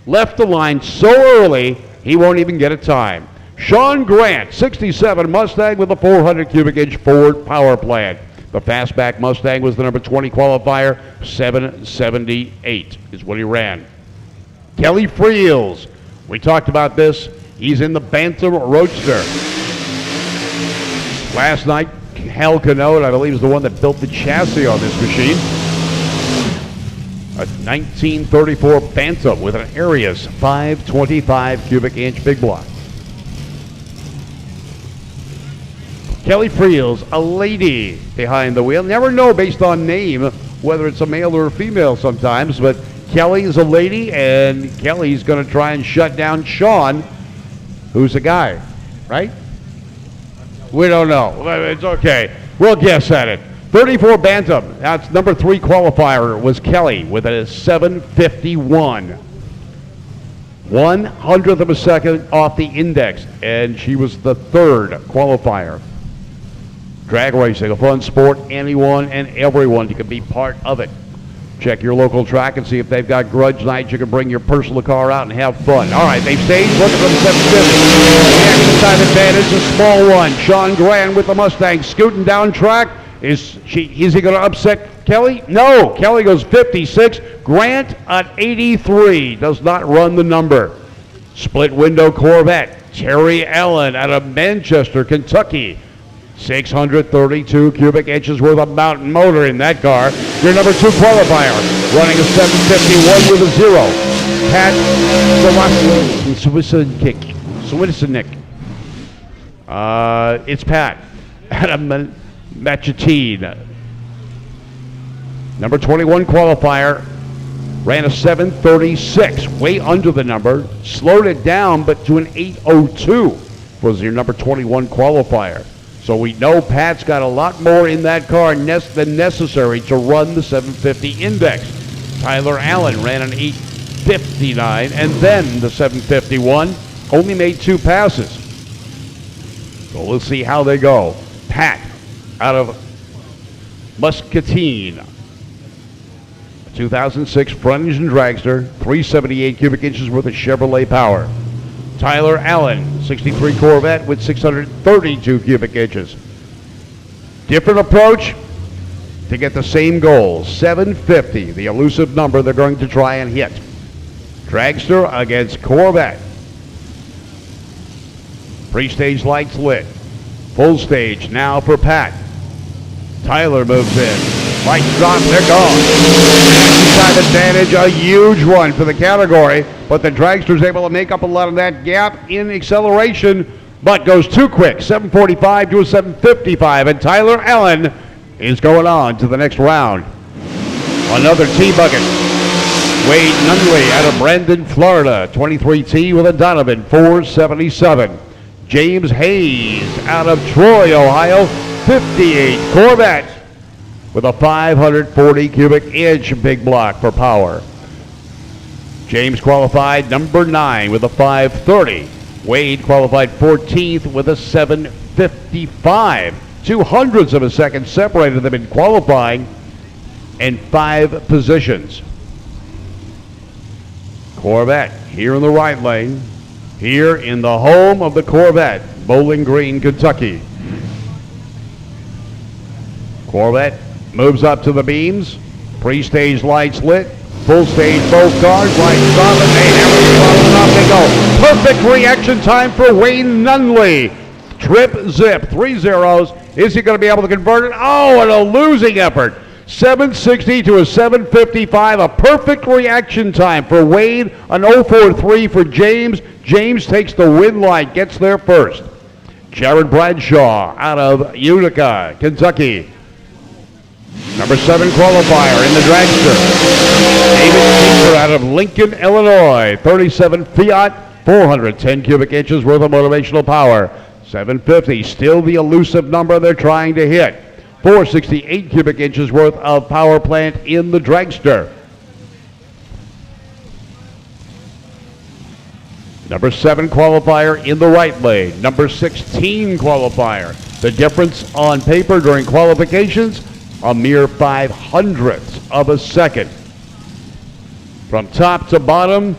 left the line so early, he won't even get a time. Sean Grant, 67 Mustang with a 400 cubic inch Ford power plant. The fastback Mustang was the number 20 qualifier, 778 is what he ran. Kelly Friels, we talked about this. He's in the Bantam Roadster. Last night, Hal Canode, I believe, is the one that built the chassis on this machine. A 1934 Bantam with an Arias 525 cubic inch big block. Kelly Friels, a lady behind the wheel. Never know based on name whether it's a male or a female sometimes, but Kelly is a lady, and Kelly's going to try and shut down Sean, who's a guy, right? We don't know. It's okay. We'll guess at it. 34 Bantam. That's number 3 qualifier was Kelly with a 7:51. 1/100th of a second off the index, and she was the 3rd qualifier. Drag racing, a fun sport. Anyone and everyone can be part of it. Check your local track and see if they've got grudge nights. You can bring your personal car out and have fun. All right, they've staged. Looking for the 750. The action time advantage, a small one. Sean Grand with the Mustang scooting down track. Is he going to upset Kelly? No. Kelly goes 56. Grant at 83. Does not run the number. Split window Corvette. Terry Allen out of Manchester, Kentucky. 632 cubic inches worth of mountain motor in that car. Your number 2 qualifier, running a 751 with a 0. Pat Swisonic. It's Pat out of Machatine. Number 21 qualifier, ran a 736, way under the number. Slowed it down, but to an 802 was your number 21 qualifier. So we know Pat's got a lot more in that car than necessary to run the 750 index. Tyler Allen ran an 859 and then the 751. Only made 2 passes. So we'll see how they go. Pat out of Muscatine. 2006 front engine dragster, 378 cubic inches worth of Chevrolet power. Tyler Allen, 63 Corvette with 632 cubic inches. Different approach to get the same goal, 750, the elusive number they're going to try and hit. Dragster against Corvette. Pre-stage lights lit. Full stage now for Pat. Tyler moves in. Lights drop, they're gone. Time advantage, a huge one for the category, but the dragster's able to make up a lot of that gap in acceleration, but goes too quick. 745 to a 755, and Tyler Allen is going on to the next round. Another T-bucket. Wade Nunley out of Brandon, Florida, 23T with a Donovan, 477. James Hayes out of Troy, Ohio, 58 Corvette with a 540 cubic inch big block for power. James qualified number 9 with a 530. Wade qualified 14th with a 755. 2/100ths of a second separated them in qualifying and 5 positions. Corvette here in the right lane, here in the home of the Corvette, Bowling Green, Kentucky. Corvette moves up to the beams. Pre-stage lights lit. Full stage, both cars. Lights on, and they have it. Off they go. Perfect reaction time for Wayne Nunley. Trip zip, 3 zeros. Is he going to be able to convert it? Oh, and a losing effort. 760 to a 755. A perfect reaction time for Wade. An 043 for James. James takes the win light, gets there first. Jared Bradshaw out of Utica, Kentucky. Number 7 qualifier in the dragster. David Schaefer out of Lincoln, Illinois. 37 Fiat, 410 cubic inches worth of motivational power. 750, still the elusive number they're trying to hit. 468 cubic inches worth of power plant in the dragster. Number 7 qualifier in the right lane. Number 16 qualifier. The difference on paper during qualifications, a mere 5/100ths of a second. From top to bottom,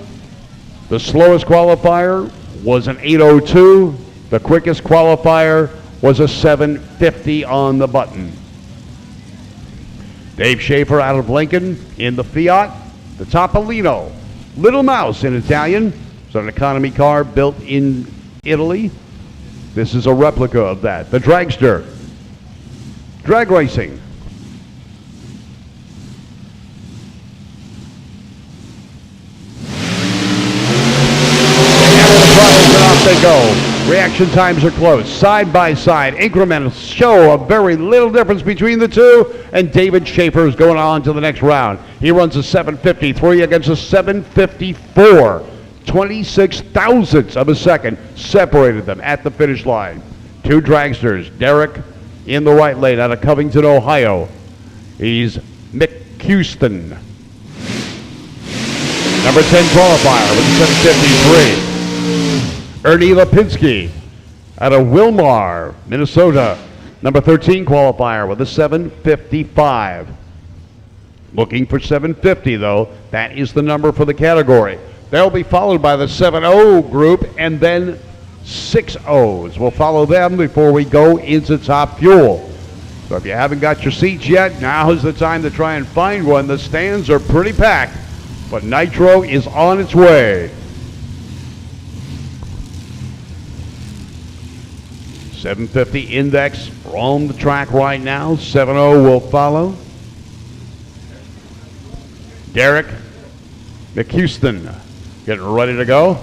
the slowest qualifier was an 802. The quickest qualifier was a 750 on the button. Dave Schaefer out of Lincoln in the Fiat, the Topolino. Little Mouse in Italian. It's an economy car built in Italy. This is a replica of that. The dragster. Drag racing. They go. Reaction times are close. Side by side. Increments show a very little difference between the two. And David Schaefer is going on to the next round. He runs a 753 against a 754. 26 thousandths of a second separated them at the finish line. 2 dragsters. Derek in the right lane out of Covington, Ohio. He's Mick Houston. Number 10 qualifier with the 753. Ernie Lipinski out of Wilmar, Minnesota. Number 13 qualifier with a 755. Looking for 750 though. That is the number for the category. They'll be followed by the 7-0 group and then 6-0s. We'll follow them before we go into Top Fuel. So if you haven't got your seats yet, now is the time to try and find one. The stands are pretty packed, but Nitro is on its way. 750 index on the track right now. 7-0 will follow. Derek McHouston getting ready to go.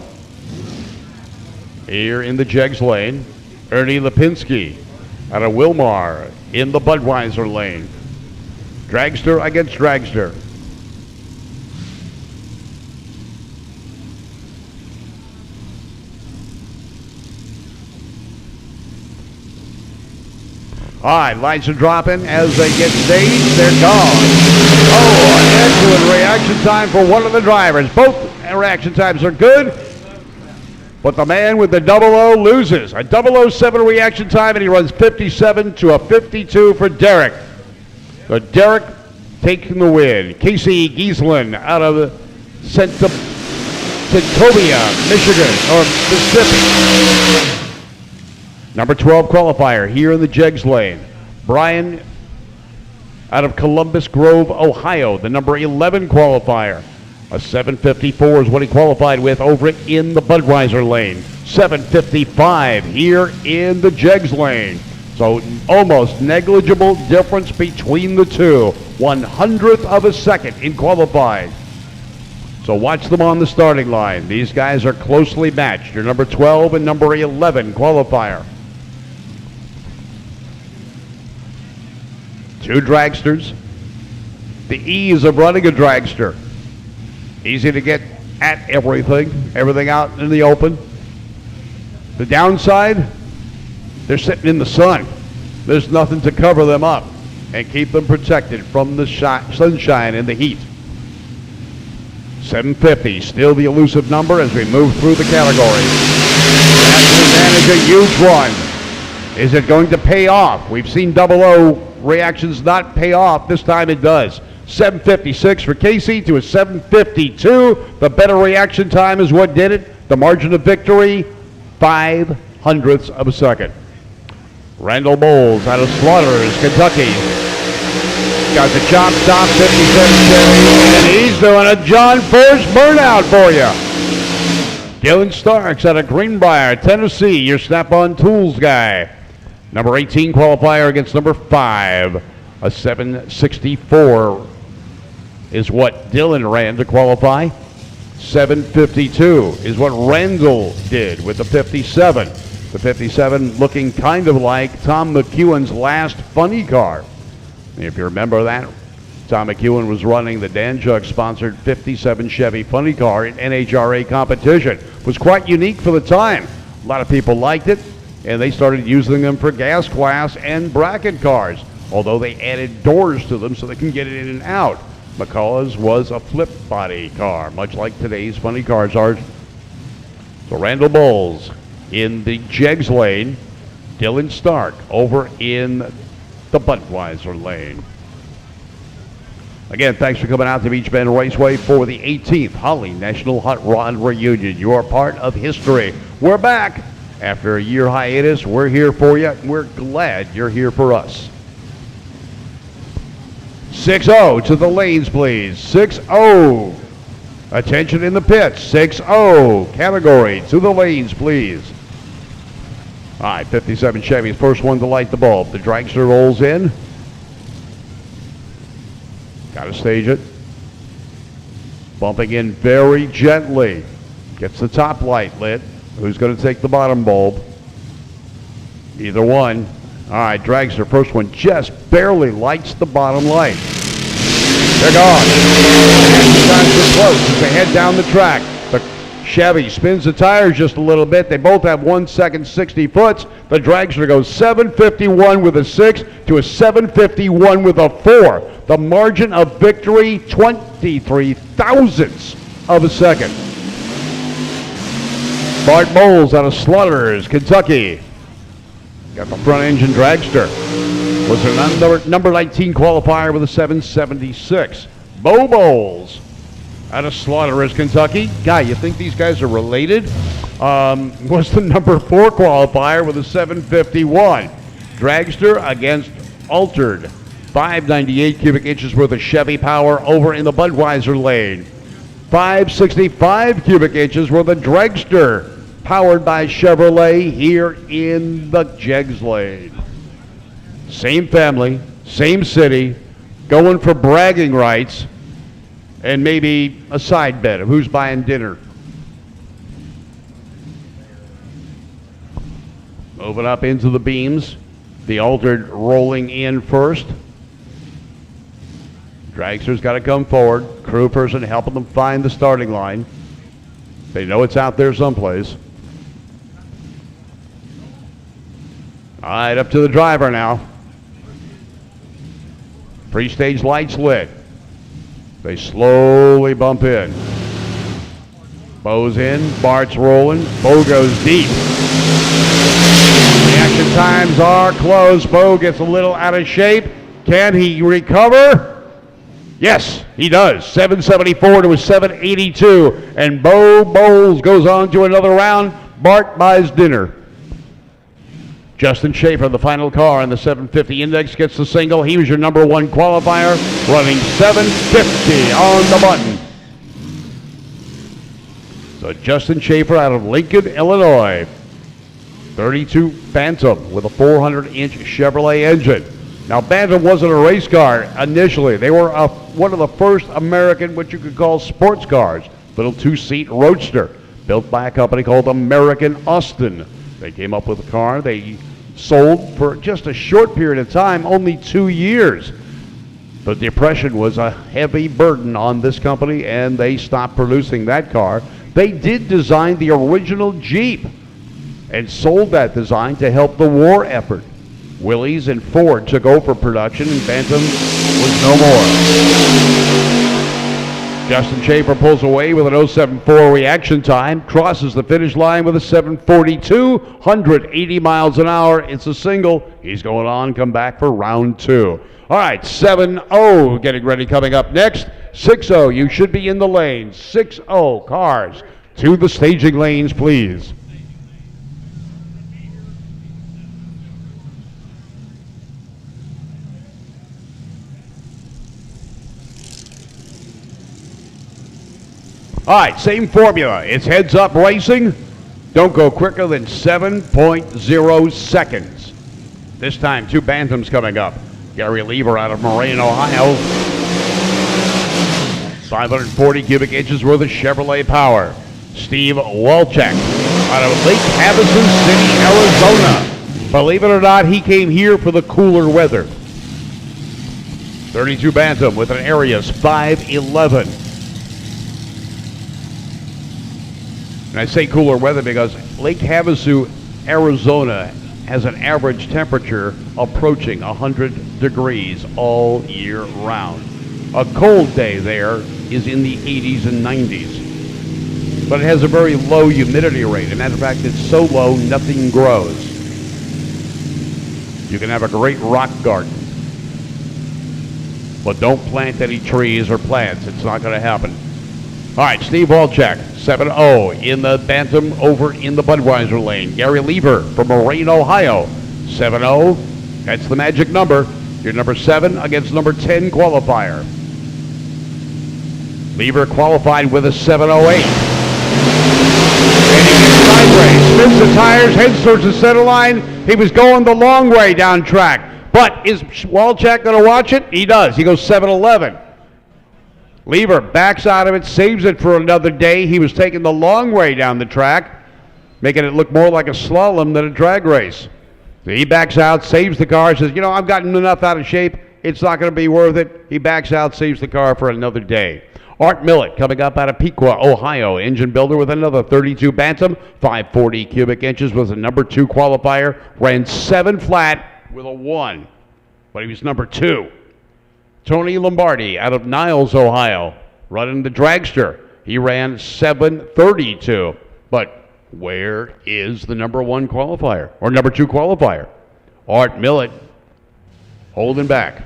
Here in the Jegs lane, Ernie Lipinski out of Wilmar in the Budweiser lane. Dragster against dragster. All right, lights are dropping as they get staged. They're gone. Oh, an excellent reaction time for one of the drivers. Both reaction times are good, but the man with the 00 loses. A 007 reaction time, and he runs 57 to a 52 for Derek. So Derek taking the win. Casey Giesland out of Centovia, Michigan, or Mississippi. Number 12 qualifier here in the Jegs lane. Brian out of Columbus Grove, Ohio, the number 11 qualifier. A 754 is what he qualified with over in the Budweiser lane. 755 here in the Jegs lane. So almost negligible difference between the two. 100th of a second in qualifying. So watch them on the starting line. These guys are closely matched. Your number 12 and number 11 qualifier. Two dragsters. The ease of running a dragster. Easy to get at everything out in the open. The downside, they're sitting in the sun. There's nothing to cover them up and keep them protected from the sunshine and the heat. 750, still the elusive number as we move through the categories. National Advantage, a huge one. Is it going to pay off? We've seen 00 reactions not pay off. This time it does. 756 for Casey to a 752. The better reaction time is what did it. The margin of victory, 0.05 of a second. Randall Bowles out of Slaughterers, Kentucky. Got the chop stop, 57 Chevy, and he's doing a John Force burnout for you. Dylan Starks out of Greenbrier, Tennessee, your Snap-on Tools guy. Number 18 qualifier against number 5. A 764 is what Dylan ran to qualify. 752 is what Randall did with the 57. The 57 looking kind of like Tom McEwen's last funny car. If you remember that, Tom McEwen was running the Dan Jug sponsored 57 Chevy funny car in NHRA competition. It was quite unique for the time. A lot of people liked it, and they started using them for gas class and bracket cars, although they added doors to them so they can get it in and out. McCullough's was a flip body car, much like today's funny cars are. So Randall Bowles in the Jegs lane, Dylan Stark over in the Budweiser lane. Again, thanks for coming out to Beach Bend Raceway for the 18th Holly National Hot Rod Reunion. You are part of history. We're back. After a year hiatus, we're here for you. We're glad you're here for us. 6-0 to the lanes, please. 6-0. Attention in the pits. 6-0. Category to the lanes, please. All right, 57 Chevy's first one to light the bulb. The dragster rolls in. Got to stage it. Bumping in very gently. Gets the top light lit. Who's going to take the bottom bulb? Either one. All right, dragster, first one just barely lights the bottom light. They're gone. And the times are close as they head down the track. The Chevy spins the tires just a little bit. They both have 1 second 60 foots. The dragster goes 751 with a 6 to a 751 with a 4. The margin of victory, 23 thousandths of a second. Bart Bowles out of Slaughter's, Kentucky. Got the front engine dragster. Was a number 19 qualifier with a 776. Bo Bowles out of Slaughter's, Kentucky. Guy, you think these guys are related? Was the number 4 qualifier with a 751. Dragster against Altered. 598 cubic inches worth of Chevy power over in the Budweiser lane. 565 cubic inches worth of dragster powered by Chevrolet here in the Jegs lane. Same family, same city, going for bragging rights and maybe a side bet of who's buying dinner. Moving up into the beams, the Altered rolling in first. Dragster's got to come forward. Crew person helping them find the starting line. They know it's out there someplace. All right, up to the driver now. Pre-stage lights lit. They slowly bump in. Bo's in, Bart's rolling. Bo goes deep. Reaction times are close. Bo gets a little out of shape. Can he recover? Yes, he does. 774 to a 782. And Bo Bowles goes on to another round. Bart buys dinner. Justin Schaefer, the final car on the 750 index, gets the single. He was your number 1 qualifier, running 750 on the button. So Justin Schaefer out of Lincoln, Illinois. 32 Bantam with a 400-inch Chevrolet engine. Now, Bantam wasn't a race car initially. They were one of the first American, what you could call sports cars. Little 2-seat roadster built by a company called American Austin. They came up with a car. They sold for just a short period of time, only 2 years. The Depression was a heavy burden on this company, and they stopped producing that car. They did design the original Jeep and sold that design to help the war effort. Willys and Ford took over production, and Bantam was no more. Justin Schaefer pulls away with an 074 reaction time, crosses the finish line with a 742, 180 miles an hour. It's a single. He's going on, come back for round 2. All right, 7-0 getting ready, coming up next. 6-0, you should be in the lanes. 6-0 cars to the staging lanes, please. All right, same formula. It's heads up racing. Don't go quicker than 7.0 seconds. This time, 2 Bantams coming up. Gary Lever out of Moraine, Ohio. 540 cubic inches worth of Chevrolet power. Steve Walczak out of Lake Havasu City, Arizona. Believe it or not, he came here for the cooler weather. 32 Bantam with an Arias 511. And I say cooler weather because Lake Havasu, Arizona has an average temperature approaching 100 degrees all year round. A cold day there is in the 80s and 90s. But it has a very low humidity rate. As a matter of fact, it's so low, nothing grows. You can have a great rock garden, but don't plant any trees or plants. It's not going to happen. All right, Steve Walczak, 7-0 in the Bantam over in the Budweiser lane. Gary Lever from Moraine, Ohio, 7-0. That's the magic number. Your number 7 against number 10 qualifier. Lever qualified with a 7:08. And he gets sideways, spins the tires, heads towards the center line. He was going the long way down track. But is Walczak going to watch it? He does. He goes 7:11. Lever backs out of it, saves it for another day. He was taking the long way down the track, making it look more like a slalom than a drag race. So he backs out, saves the car, says, you know, I've gotten enough out of shape. It's not going to be worth it. He backs out, saves the car for another day. Art Millett coming up out of Pequot, Ohio. Engine builder with another 32 Bantam. 540 cubic inches was the number 2 qualifier. Ran 7 flat with a 1. But he was number 2. Tony Lombardi out of Niles, Ohio. Running the dragster. He ran 732. But where is the number 1 qualifier? Or number 2 qualifier? Art Millett holding back.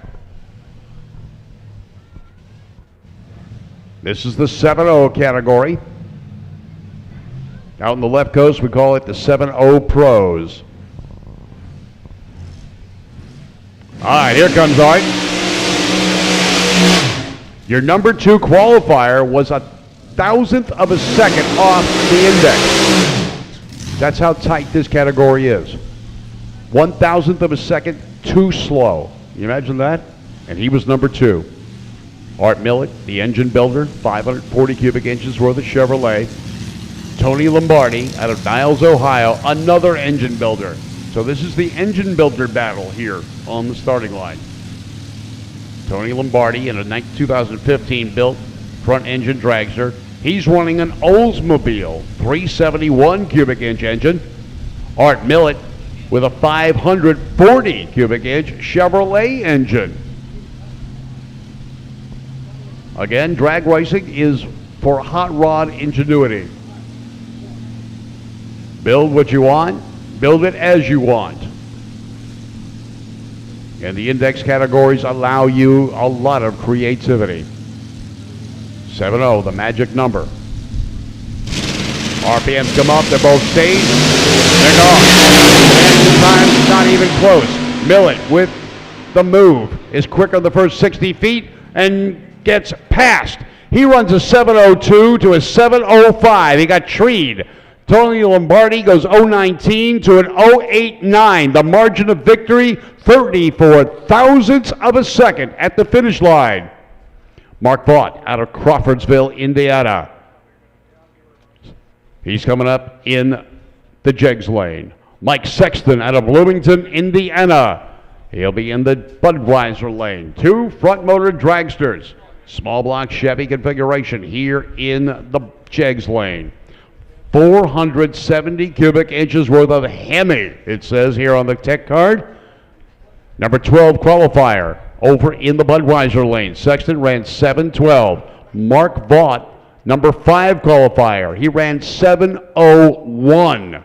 This is the 7-0 category. Out on the left coast, we call it the 7-0 Pros. All right, here comes Art. Your number 2 qualifier was 1,000th of a second off the index. That's how tight this category is. 1,000th of a second too slow. You imagine that? And he was number 2. Art Millett, the engine builder, 540 cubic inches worth of Chevrolet. Tony Lombardi out of Niles, Ohio, another engine builder. So this is the engine builder battle here on the starting line. Tony Lombardi in a 2015 built front engine dragster. He's running an Oldsmobile 371 cubic inch engine. Art Millett with a 540 cubic inch Chevrolet engine. Again, drag racing is for hot rod ingenuity. Build what you want, build it as you want. And the index categories allow you a lot of creativity. 7-0, the magic number. RPMs come up, they're both staged, they're gone. And time's not even close. Millett with the move is quick on the first 60 feet and gets past. He runs a 7:02 to a 7:05. He got treed. Tony Lombardi goes 0:19 to an 0:89. The margin of victory, 34 thousandths of a second at the finish line. Mark Vaught out of Crawfordsville, Indiana. He's coming up in the Jegs lane. Mike Sexton out of Bloomington, Indiana. He'll be in the Budweiser lane. 2 front motor dragsters. Small block Chevy configuration here in the Jegs lane. 470 cubic inches worth of Hemi, it says here on the tech card. Number 12 qualifier over in the Budweiser lane. Sexton ran 7:12. Mark Vaught, number 5 qualifier. He ran 7:01.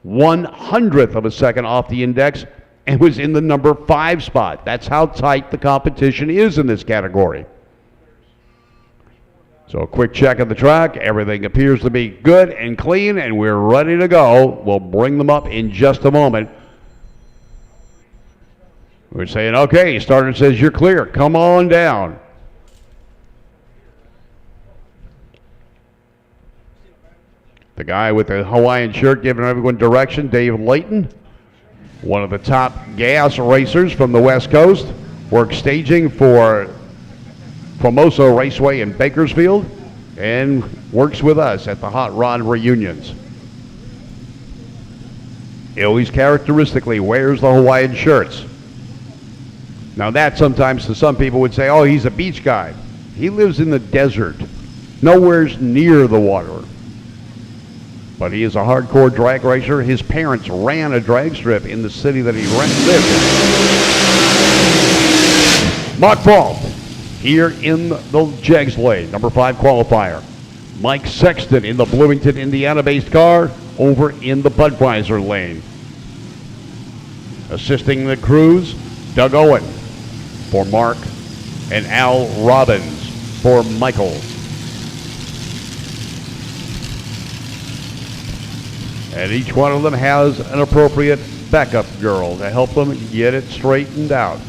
100th of a second off the index and was in the number 5 spot. That's how tight the competition is in this category. So a quick check of the track. Everything appears to be good and clean, and we're ready to go. We'll bring them up in just a moment. We're saying, okay, starter says you're clear. Come on down. The guy with the Hawaiian shirt giving everyone direction, Dave Layton, one of the top gas racers from the West Coast, works staging for Formosa Raceway in Bakersfield and works with us at the Hot Rod reunions. He always characteristically wears the Hawaiian shirts. Now that sometimes to some people would say, oh, he's a beach guy. He lives in the desert, nowhere's near the water. But he is a hardcore drag racer. His parents ran a drag strip in the city that he lived in. Mark Vaught here in the Jegs lane, number 5 qualifier. Mike Sexton in the Bloomington, Indiana-based car over in the Budweiser lane. Assisting the crews, Doug Owen for Mark and Al Robbins for Michael. And each one of them has an appropriate backup girl to help them get it straightened out.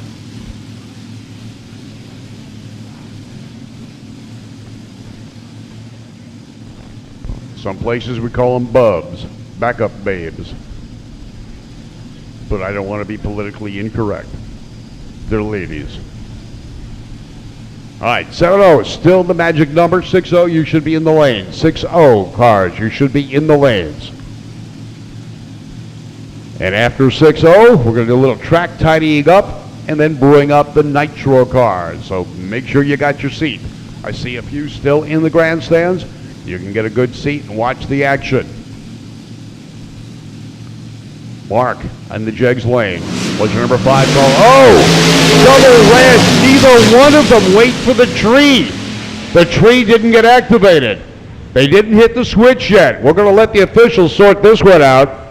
Some places we call them bubs, backup babes. But I don't want to be politically incorrect. They're ladies. All right, 7-0 is still the magic number. 6-0, you should be in the lane. 6-0 cars, you should be in the lanes. And after 6-0, we're going to do a little track tidying up and then bring up the nitro cars. So make sure you got your seat. I see a few still in the grandstands. You can get a good seat and watch the action. Mark on the Jegs lane. What's your number 5 call? Oh! Double red. Neither one of them wait for the tree. The tree didn't get activated. They didn't hit the switch yet. We're going to let the officials sort this one out.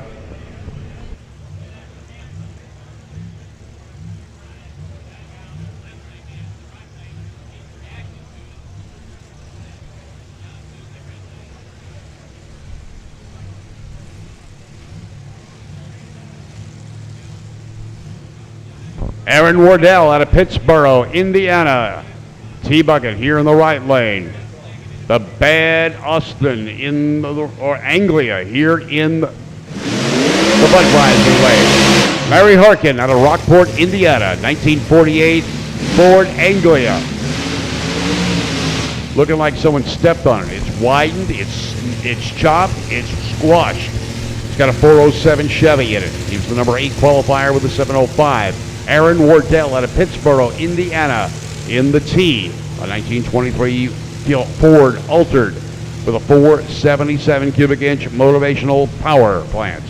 Aaron Wardell out of Pittsburgh, Indiana. T-Bucket here in the right lane. The Bad Austin or Anglia here in the Budweiser lane. Mary Harkin out of Rockport, Indiana, 1948 Ford Anglia. Looking like someone stepped on it. It's widened, it's chopped, it's squashed. It's got a 407 Chevy in it. He was the number 8 qualifier with a 705. Aaron Wardell out of Pittsburgh, Indiana, in the T, a 1923 Ford altered with a 477 cubic inch motivational power plant.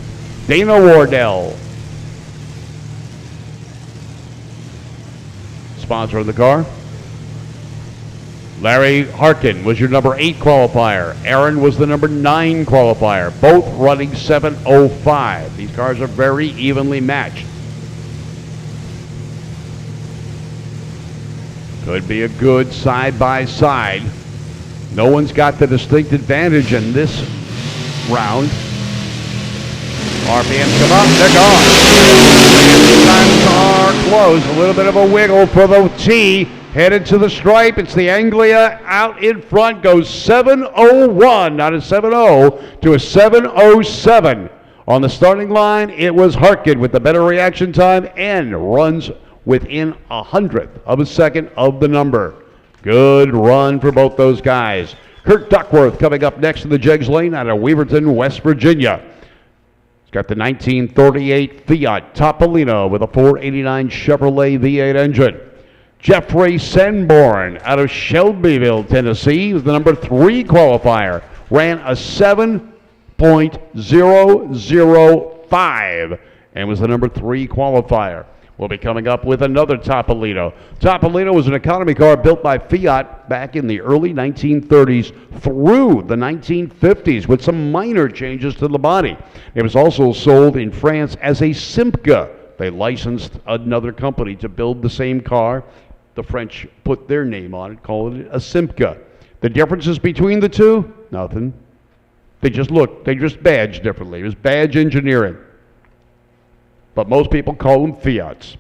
Dana Wardell, sponsor of the car. Larry Harkin was your number 8 qualifier. Aaron was the number 9 qualifier, both running 705. These cars are very evenly matched. Could be a good side-by-side. No one's got the distinct advantage in this round. RPMs come up, they're gone. Times are close. A little bit of a wiggle for the T. Headed to the stripe. It's the Anglia out in front. Goes 7:01, not a 7:0, to a 7:07. On the starting line, it was Harkin with the better reaction time and runs within 100th of a second of the number. Good run for both those guys. Kurt Duckworth coming up next in the Jegs lane out of Weaverton, West Virginia. He's got the 1938 Fiat Topolino with a 489 Chevrolet V8 engine. Jeffrey Sanborn out of Shelbyville, Tennessee, was the number 3 qualifier. Ran a 7.005 and was the number 3 qualifier. We'll be coming up with another Topolino. Topolino was an economy car built by Fiat back in the early 1930s through the 1950s with some minor changes to the body. It was also sold in France as a Simca. They licensed another company to build the same car. The French put their name on it, called it a Simca. The differences between the two? Nothing. They just badged differently. It was badge engineering. But most people call them Fiats.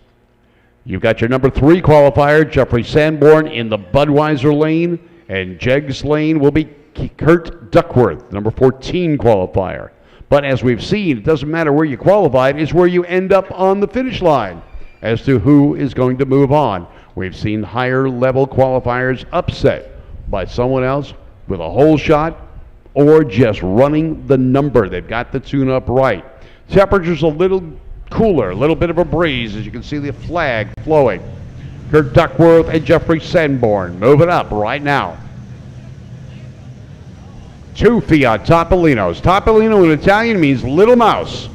You've got your number 3 qualifier, Jeffrey Sanborn, in the Budweiser lane, and Jegs lane will be Kurt Duckworth, number 14 qualifier. But as we've seen, it doesn't matter where you qualified, it's where you end up on the finish line as to who is going to move on. We've seen higher level qualifiers upset by someone else with a hole shot or just running the number. They've got the tune-up right. Temperature's a little cooler, a little bit of a breeze, as you can see the flag flowing. Kurt Duckworth and Jeffrey Sanborn moving up right now. 2 Fiat Topolinos. Topolino in Italian means little mouse.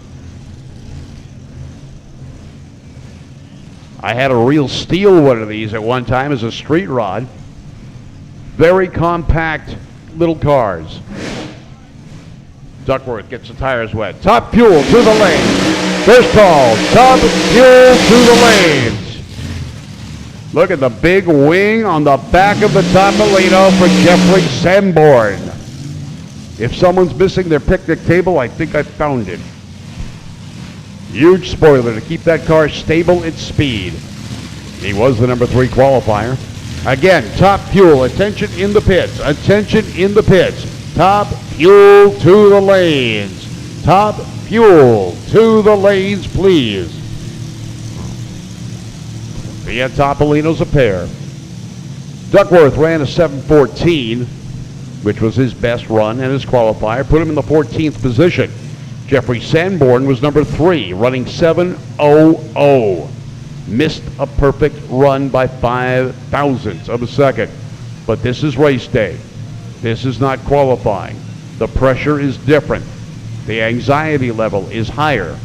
I had a real steel one of these at one time as a street rod. Very compact little cars. Duckworth gets the tires wet. Top fuel to the lane. First call, top fuel to the lanes. Look at the big wing on the back of the Topolino for Jeffrey Sanborn. If someone's missing their picnic table, I think I found it. Huge spoiler to keep that car stable at speed. He was the number 3 qualifier. Again, top fuel, attention in the pits, attention in the pits. Top fuel to the lanes. Top fuel to the lanes, please. Fiat Topolino's a pair. Duckworth ran a 7:14, which was his best run and his qualifier, put him in the 14th position. Jeffrey Sanborn was number 3, running 7:00. Missed a perfect run by 0.05 of a second. But this is race day. This is not qualifying. The pressure is different. The anxiety level is higher.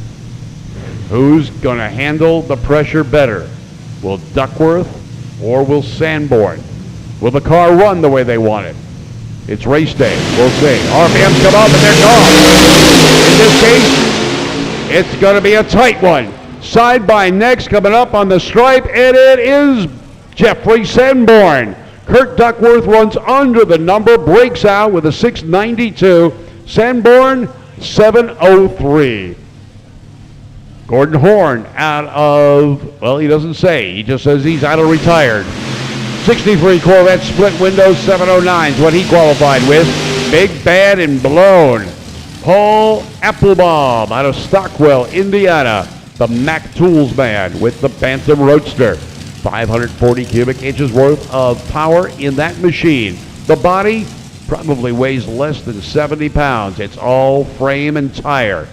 Who's going to handle the pressure better? Will Duckworth or will Sanborn? Will the car run the way they want it? It's race day. We'll see. RPMs come up and they're gone. In this case, it's going to be a tight one. Side by next coming up on the stripe, and it is Jeffrey Sanborn. Kurt Duckworth runs under the number, breaks out with a 692. Sanborn, 703. Gordon Horn out of, well, he doesn't say. He just says he's out of retired. 63 Corvette split windows, 709 is what he qualified with. Big, bad, and blown. Paul Applebaum out of Stockwell, Indiana. The Mac Tools man with the Bantam Roadster. 540 cubic inches worth of power in that machine. The body probably weighs less than 70 pounds. It's all frame and tire.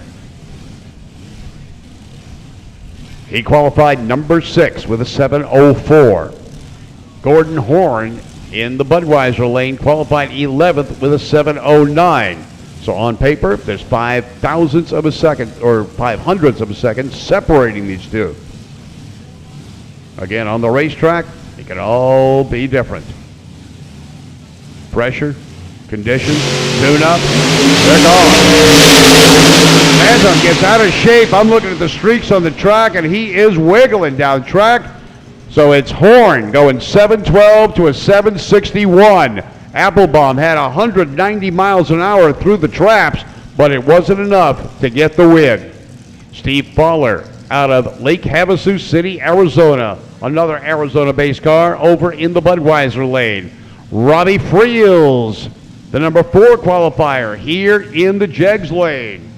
He qualified number 6 with a 704. Gordon Horn in the Budweiser lane qualified 11th with a 709. So on paper, there's 5 thousandths of a second, or 5 hundredths of a second separating these two. Again, on the racetrack, it can all be different. Pressure, conditions, tune-up, they're gone. Bantam gets out of shape. I'm looking at the streaks on the track, and he is wiggling down track. So it's Horn going 712 to a 761. Applebaum had 190 miles an hour through the traps, but it wasn't enough to get the win. Steve Fowler out of Lake Havasu City, Arizona. Another Arizona-based car over in the Budweiser lane. Robbie Friels, the number 4 qualifier here in the Jegs lane.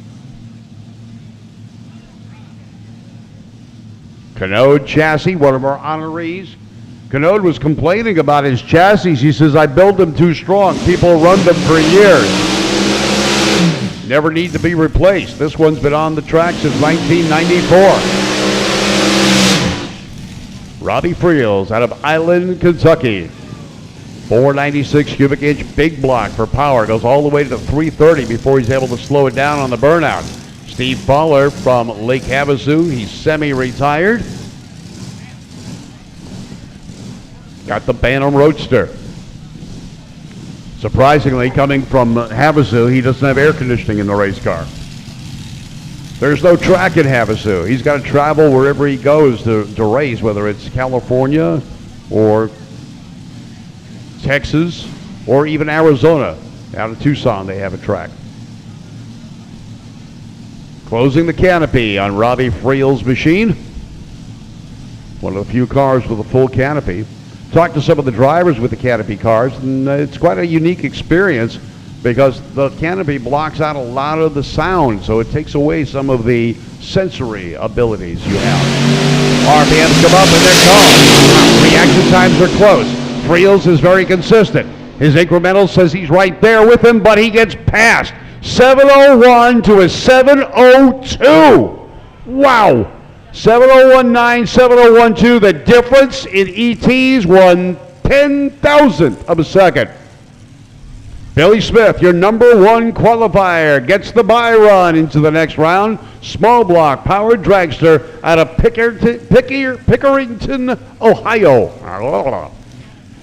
Canode chassis, one of our honorees. Canode was complaining about his chassis. He says, I build them too strong. People run them for years. Never need to be replaced. This one's been on the track since 1994. Robbie Friels out of Island, Kentucky. 496 cubic inch big block for power. Goes all the way to 330 before he's able to slow it down on the burnout. Steve Fowler from Lake Havasu. He's semi-retired. Got the Bantam Roadster. Surprisingly, coming from Havasu, he doesn't have air conditioning in the race car. There's no track in Havasu. He's got to travel wherever he goes to race, whether it's California or Texas or even Arizona. Out of Tucson, they have a track. Closing the canopy on Robbie Friels' machine. One of the few cars with a full canopy. Talked to some of the drivers with the canopy cars, and it's quite a unique experience because the canopy blocks out a lot of the sound, so it takes away some of the sensory abilities you have. RPMs come up and they're gone. Reaction times are close. Friels is very consistent. His incremental says he's right there with him, but he gets passed. 701 to a 702. Wow. 7019, 7012. The difference in ETs, 1/10,000th of a second. Billy Smith, your number 1 qualifier, gets the bye run into the next round. Small block powered dragster out of Pickerington, Ohio.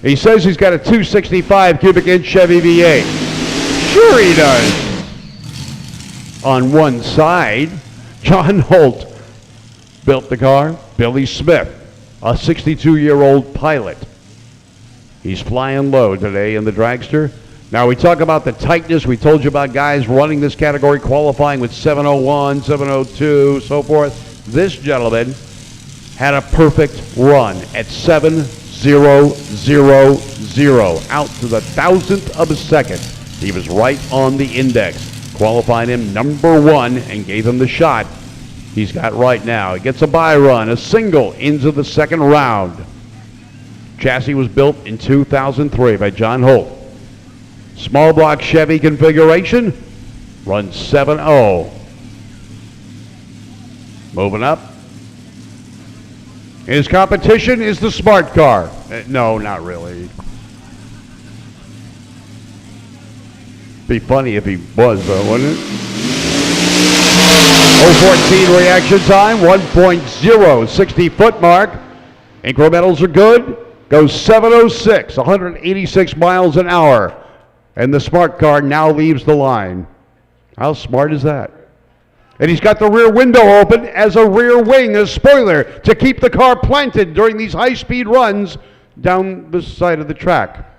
He says he's got a 265 cubic inch Chevy V8. Sure he does. On one side, John Holt built the car. Billy Smith, a 62-year-old pilot. He's flying low today in the dragster. Now, we talk about the tightness. We told you about guys running this category, qualifying with 701, 702, so forth. This gentleman had a perfect run at 7,000, out to the 1,000th of a second. He was right on the index. Qualified him number 1 and gave him the shot he's got right now. He gets a bye run, a single into the second round. Chassis was built in 2003 by John Holt. Small block Chevy configuration, runs 7.0. Moving up. His competition is the smart car. No, not really. Be funny if he was, though, wouldn't it? 014 reaction time, 1.0, 60-foot mark. Incrementals are good. Goes 706, 186 miles an hour. And the smart car now leaves the line. How smart is that? And he's got the rear window open as a rear wing, a spoiler, to keep the car planted during these high-speed runs down the side of the track.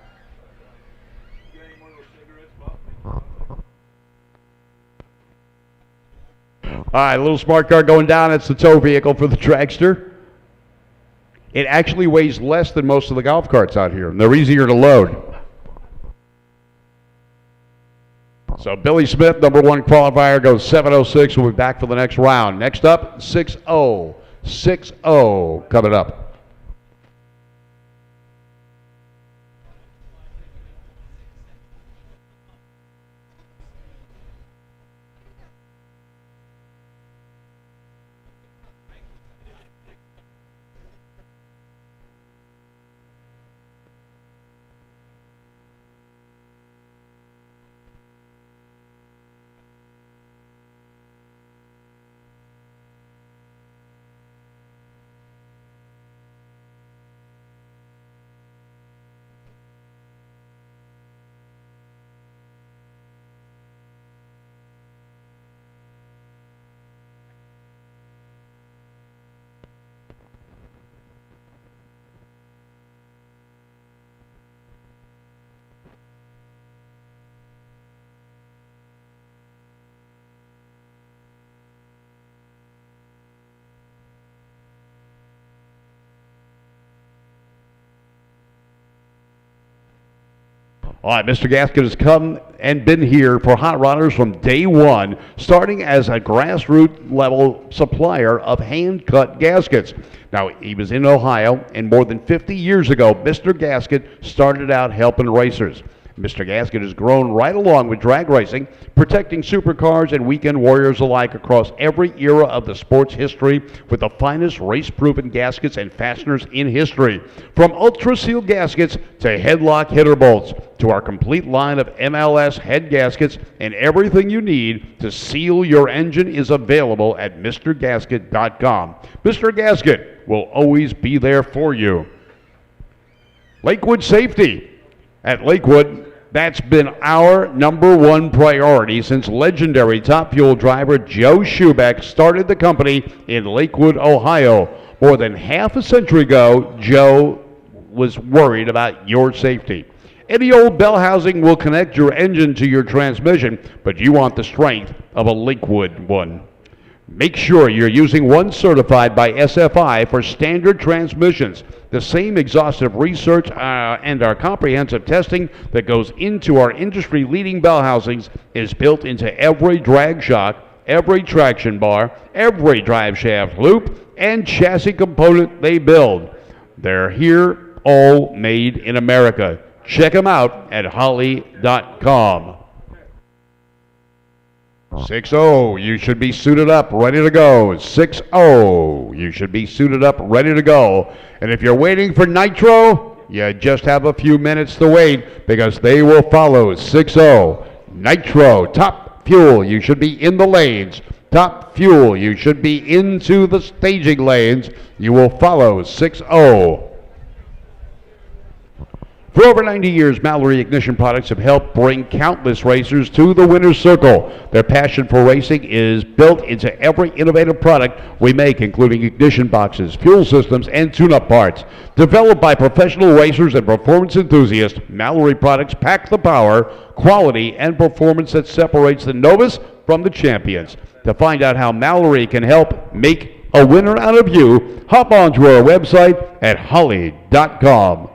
All right, a little smart car going down. It's the tow vehicle for the dragster. It actually weighs less than most of the golf carts out here, and they're easier to load. So Billy Smith, number one qualifier, goes 7:06. We'll be back for the next round. Next up, 6-0. 6-0 coming up. All right, Mr. Gasket has come and been here for Hot Rodders from day one, starting as a grassroots level supplier of hand-cut gaskets. Now, he was in Ohio, and more than 50 years ago, Mr. Gasket started out helping racers. Mr. Gasket has grown right along with drag racing, protecting supercars and weekend warriors alike across every era of the sport's history with the finest race-proven gaskets and fasteners in history. From ultra-sealed gaskets to headlock hitter bolts to our complete line of MLS head gaskets, and everything you need to seal your engine is available at MrGasket.com. Mr. Gasket will always be there for you. Lakewood safety. At Lakewood, that's been our number one priority since legendary Top Fuel driver Joe Schubeck started the company in Lakewood, Ohio. More than half a century ago, Joe was worried about your safety. Any old bell housing will connect your engine to your transmission, but you want the strength of a Lakewood one. Make sure you're using one certified by SFI for standard transmissions. The same exhaustive research and our comprehensive testing that goes into our industry-leading bell housings is built into every drag shock, every traction bar, every drive shaft loop, and chassis component they build. They're here, all made in America. Check them out at holly.com. 6-0, you should be suited up, ready to go. 6-0, you should be suited up, ready to go. And if you're waiting for Nitro, you just have a few minutes to wait because they will follow. 6-0, Nitro, Top Fuel, you should be in the lanes. Top Fuel, you should be into the staging lanes. You will follow. 6-0. For over 90 years, Mallory Ignition Products have helped bring countless racers to the winner's circle. Their passion for racing is built into every innovative product we make, including ignition boxes, fuel systems, and tune-up parts. Developed by professional racers and performance enthusiasts, Mallory products pack the power, quality, and performance that separates the novice from the champions. To find out how Mallory can help make a winner out of you, hop onto our website at holly.com.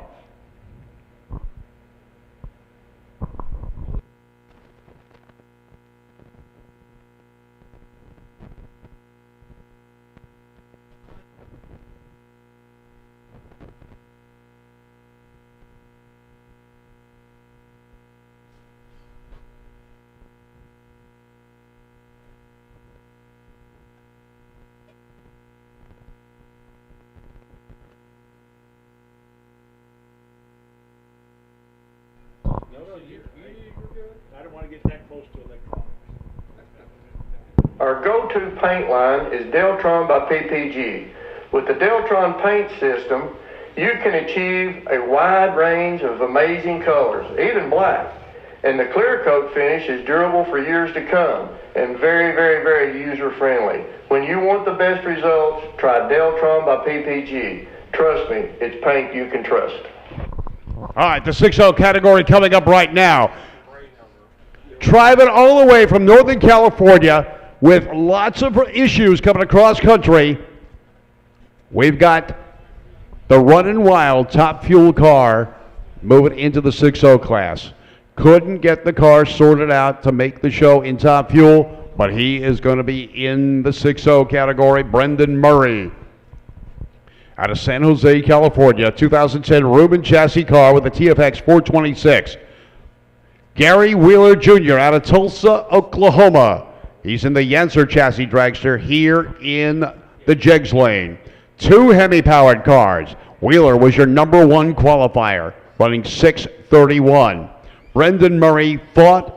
I don't want to get that close to electronics. Our go-to paint line is Deltron by PPG. With the Deltron paint system, you can achieve a wide range of amazing colors, even black. And the clear coat finish is durable for years to come and very, very, very user-friendly. When you want the best results, try Deltron by PPG. Trust me, it's paint you can trust. All right, the 6-0 category coming up right now. Driving all the way from Northern California with lots of issues coming across country, we've got the Runnin' Wild Top Fuel car moving into the 6-0 class. Couldn't get the car sorted out to make the show in Top Fuel, but he is going to be in the 6-0 category. Brendan Murray out of San Jose, California, 2010 Reuben chassis car with a TFX 426. Gary Wheeler Jr. out of Tulsa, Oklahoma. He's in the Yancer chassis dragster here in the Jegs lane. 2 Hemi-powered cars. Wheeler was your number 1 qualifier, running 6:31. Brendan Murray fought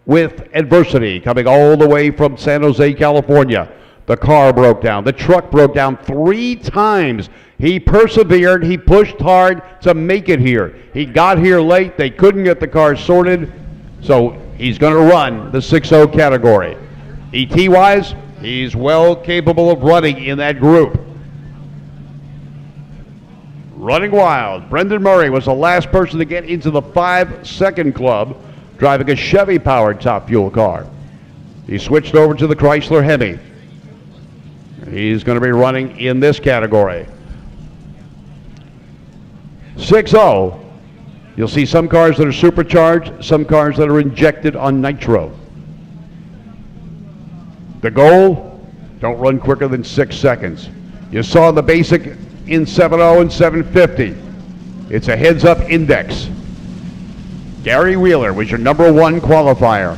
with adversity, coming all the way from San Jose, California. The car broke down. The truck broke down 3 times. He persevered. He pushed hard to make it here. He got here late. They couldn't get the car sorted, so he's going to run the 6-0 category. ET-wise, he's well capable of running in that group. Running Wild, Brendan Murray was the last person to get into the 5-second club, driving a Chevy-powered Top Fuel car. He switched over to the Chrysler Hemi. He's going to be running in this category. 6-0, you'll see some cars that are supercharged, some cars that are injected on nitro. The goal, don't run quicker than 6 seconds. You saw the basic in 7.0 and 750. It's a heads-up index. Gary Wheeler was your number 1 qualifier.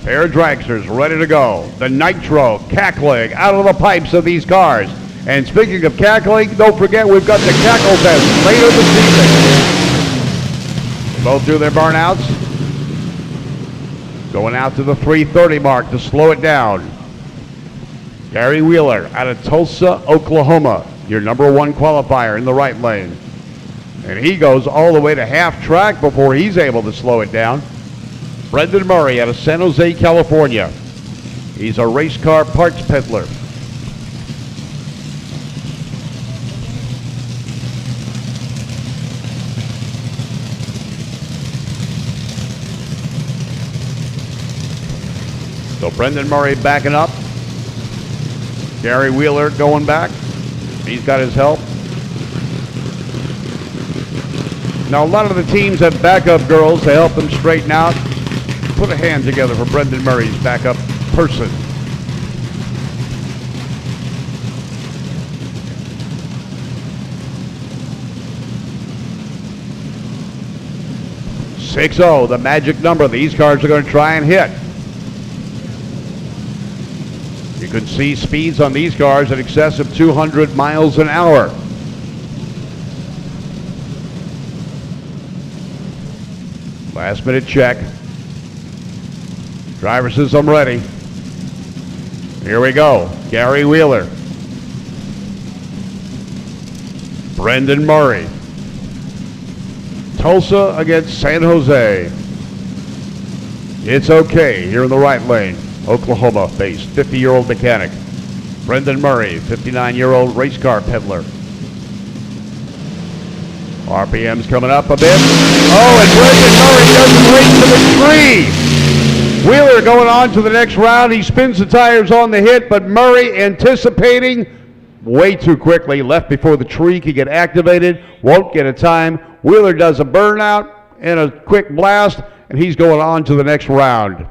Pair of dragsters ready to go. The nitro cackling out of the pipes of these cars. And speaking of cackling, don't forget we've got the Cacklefest later this evening. Both do their burnouts. Going out to the 3:30 mark to slow it down. Gary Wheeler out of Tulsa, Oklahoma, your number 1 qualifier in the right lane. And he goes all the way to half track before he's able to slow it down. Brendan Murray out of San Jose, California. He's a race car parts peddler. So Brendan Murray backing up. Gary Wheeler going back. He's got his help. Now a lot of the teams have backup girls to help them straighten out. Put a hand together for Brendan Murray's backup person. .60, the magic number these cars are going to try and hit. You can see speeds on these cars in excess of 200 miles an hour. Last minute check. Driver says, I'm ready. Here we go. Gary Wheeler. Brendan Murray. Tulsa against San Jose. It's okay here in the right lane. Oklahoma-based 50-year-old mechanic. Brendan Murray, 59-year-old race car peddler. RPM's coming up a bit. Oh, and Brendan Murray doesn't race to the tree. Wheeler going on to the next round. He spins the tires on the hit, but Murray anticipating way too quickly. Left before the tree could get activated. Won't get a time. Wheeler does a burnout and a quick blast, and he's going on to the next round.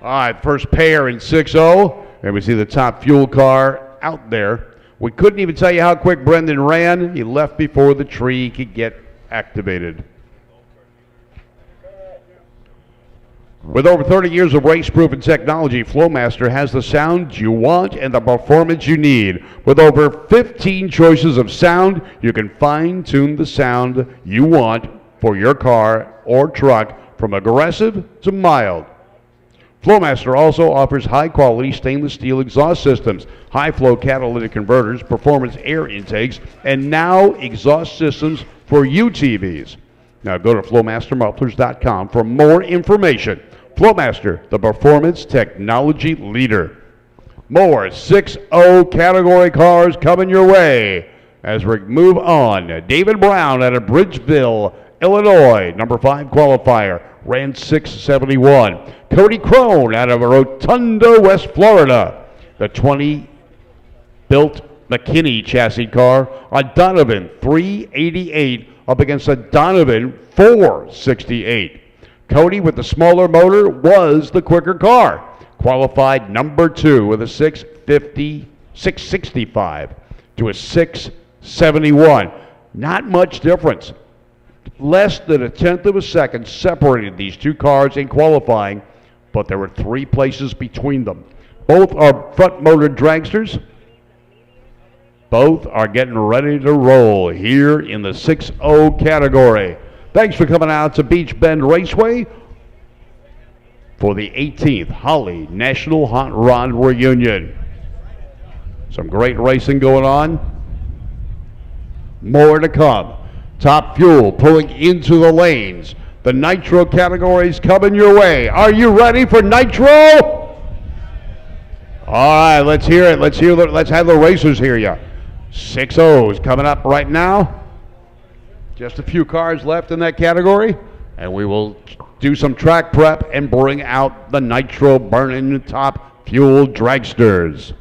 All right, first pair in 6-0, and we see the Top Fuel car out there. We couldn't even tell you how quick Brendan ran. He left before the tree could get activated. With over 30 years of race-proven technology, Flowmaster has the sound you want and the performance you need. With over 15 choices of sound, you can fine-tune the sound you want for your car or truck, from aggressive to mild. Flowmaster also offers high-quality stainless steel exhaust systems, high-flow catalytic converters, performance air intakes, and now exhaust systems for UTVs. Now go to flowmastermufflers.com for more information. Flowmaster, the performance technology leader. More 6.0 category cars coming your way as we move on. David Brown out of Bridgeville, Illinois, number 5 qualifier, ran 6:71. Cody Crone out of Rotunda, West Florida, the 20 built McKinney chassis car, a Donovan 388 up against a Donovan 468. Cody, with the smaller motor, was the quicker car. Qualified number 2 with a 665 to a 671. Not much difference. Less than a tenth of a second separated these two cars in qualifying, but there were 3 places between them. Both are front-motor dragsters. Both are getting ready to roll here in the 6.0 category. Thanks for coming out to Beach Bend Raceway for the 18th Holly National Hot Rod Reunion. Some great racing going on. More to come. Top Fuel pulling into the lanes. The Nitro categories coming your way. Are you ready for Nitro? All right, let's hear it. Let's have the racers hear you. 6.0s coming up right now. Just a few cars left in that category, and we will do some track prep and bring out the Nitro burning Top Fuel dragsters.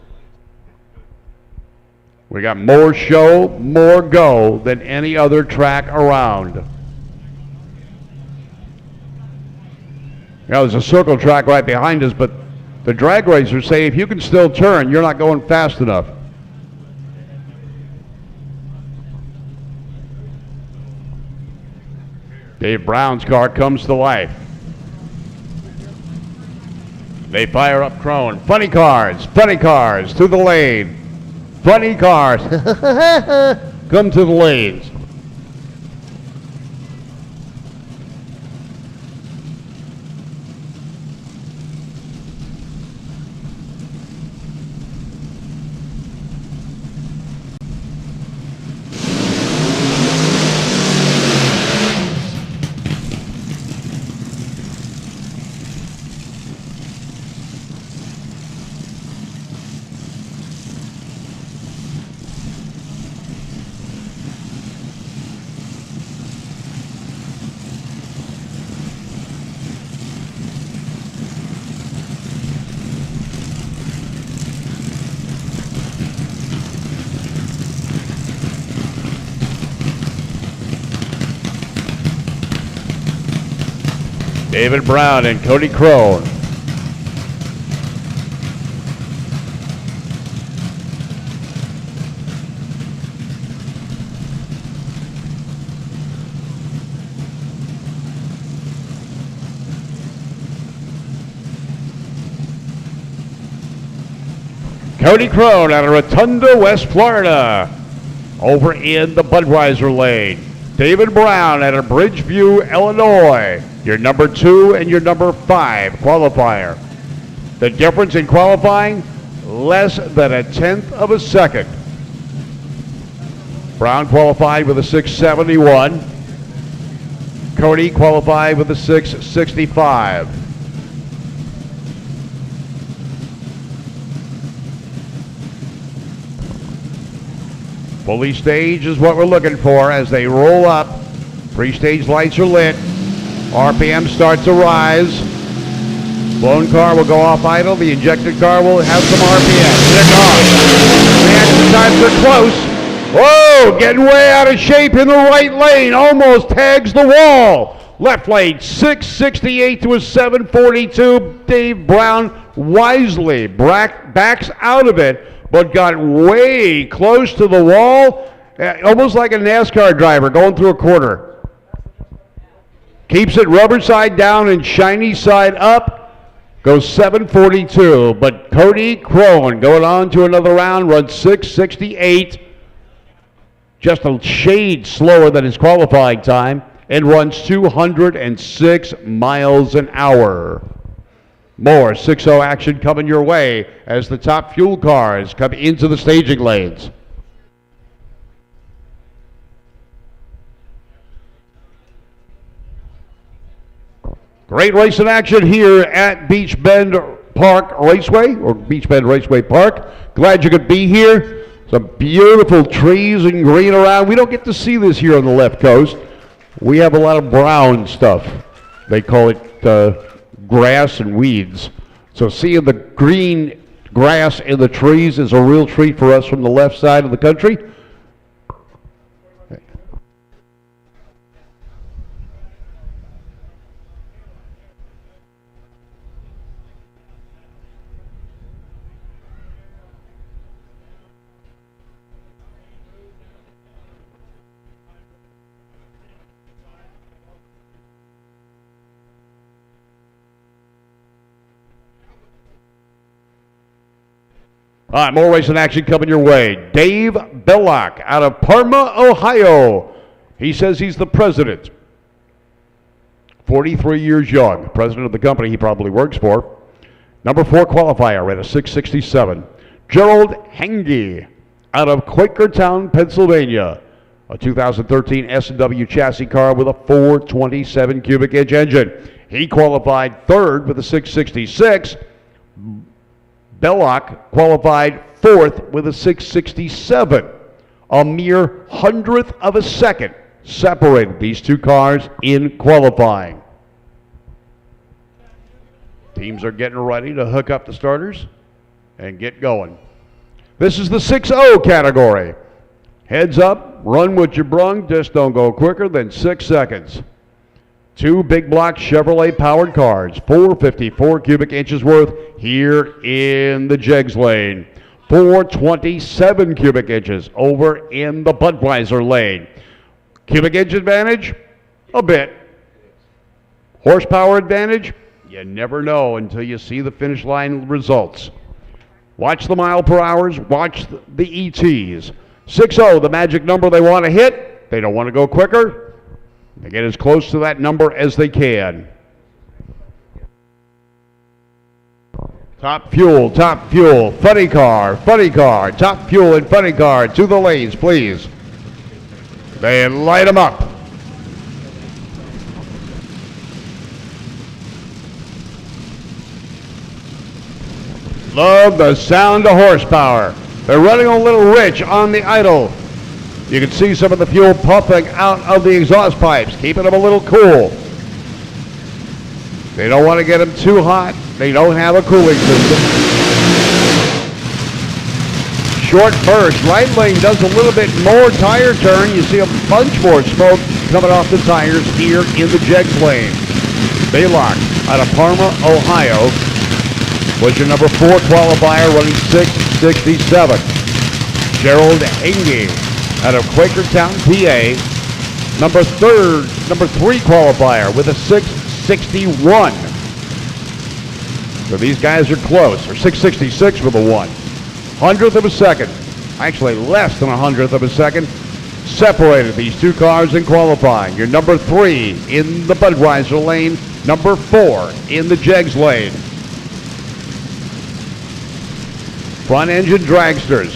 We got more show, more go than any other track around. Now, there's a circle track right behind us, but the drag racers say if you can still turn, you're not going fast enough. Dave Brown's car comes to life. They fire up Crone. Funny cars to the lane. Funny cars come to the lanes. David Brown and Cody Crone. Cody Crone out of Rotunda, West Florida, over in the Budweiser lane. David Brown out of Bridgeview, Illinois, your number 2 and your number 5 qualifier. The difference in qualifying, less than a tenth of a second. Brown qualified with a 671. Cody qualified with a 665. Fully stage is what we're looking for as they roll up. Pre-stage lights are lit. RPM starts to rise. Blown car will go off idle. The injected car will have some RPM. They're gone. The times are close. Whoa, getting way out of shape in the right lane. Almost tags the wall. Left lane, 668 to a 742. Dave Brown wisely backs out of it, but got way close to the wall, almost like a NASCAR driver going through a corner. Keeps it rubber side down and shiny side up. Goes 7:42. But Cody Crone going on to another round, runs 6:68. Just a shade slower than his qualifying time, and runs 206 miles an hour. More 6-0 action coming your way as the top fuel cars come into the staging lanes. Great race in action here at Beach Bend Park Raceway, or Beach Bend Raceway Park. Glad you could be here. Some beautiful trees and green around. We don't get to see this here on the left coast. We have a lot of brown stuff. They call it grass and weeds. So seeing the green grass in the trees is a real treat for us from the left side of the country. All right, more racing action coming your way. Dave Bellock out of Parma, Ohio. He says he's the president. 43 years young. President of the company he probably works for. Number 4 qualifier at a 6:67. Gerald Henge out of Quakertown, Pennsylvania. A 2013 S&W chassis car with a 427 cubic inch engine. He qualified 3rd with a 6:66. Bellock qualified 4th with a 6:67. A mere 100th of a second separated these two cars in qualifying. Teams are getting ready to hook up the starters and get going. This is the 6-0 category. Heads up, run what you brung, just don't go quicker than 6 seconds. 2 big block Chevrolet powered cars, 454 cubic inches worth here in the Jegs lane. 427 cubic inches over in the Budweiser lane. Cubic inch advantage? A bit. Horsepower advantage? You never know until you see the finish line results. Watch the mile per hours, watch the ETs. 6-0, the magic number they want to hit. They don't want to go quicker. They get as close to that number as they can. Top fuel, funny car, top fuel and funny car to the lanes, please. They light them up. Love the sound of horsepower. They're running a little rich on the idle. You can see some of the fuel puffing out of the exhaust pipes, keeping them a little cool. They don't want to get them too hot. They don't have a cooling system. Short burst. Right lane does a little bit more tire turn. You see a bunch more smoke coming off the tires here in the Jegs lane. Baylock out of Parma, Ohio, was your number 4 qualifier, running 6:67. Gerald Engie out of Quakertown, PA, number 3 qualifier with a 6:61. So these guys are close, or 6:66 with a 1. 100th of a second, actually less than a 100th of a second, separated these two cars in qualifying. Your number 3 in the Budweiser lane, number 4 in the Jegs lane. Front engine dragsters.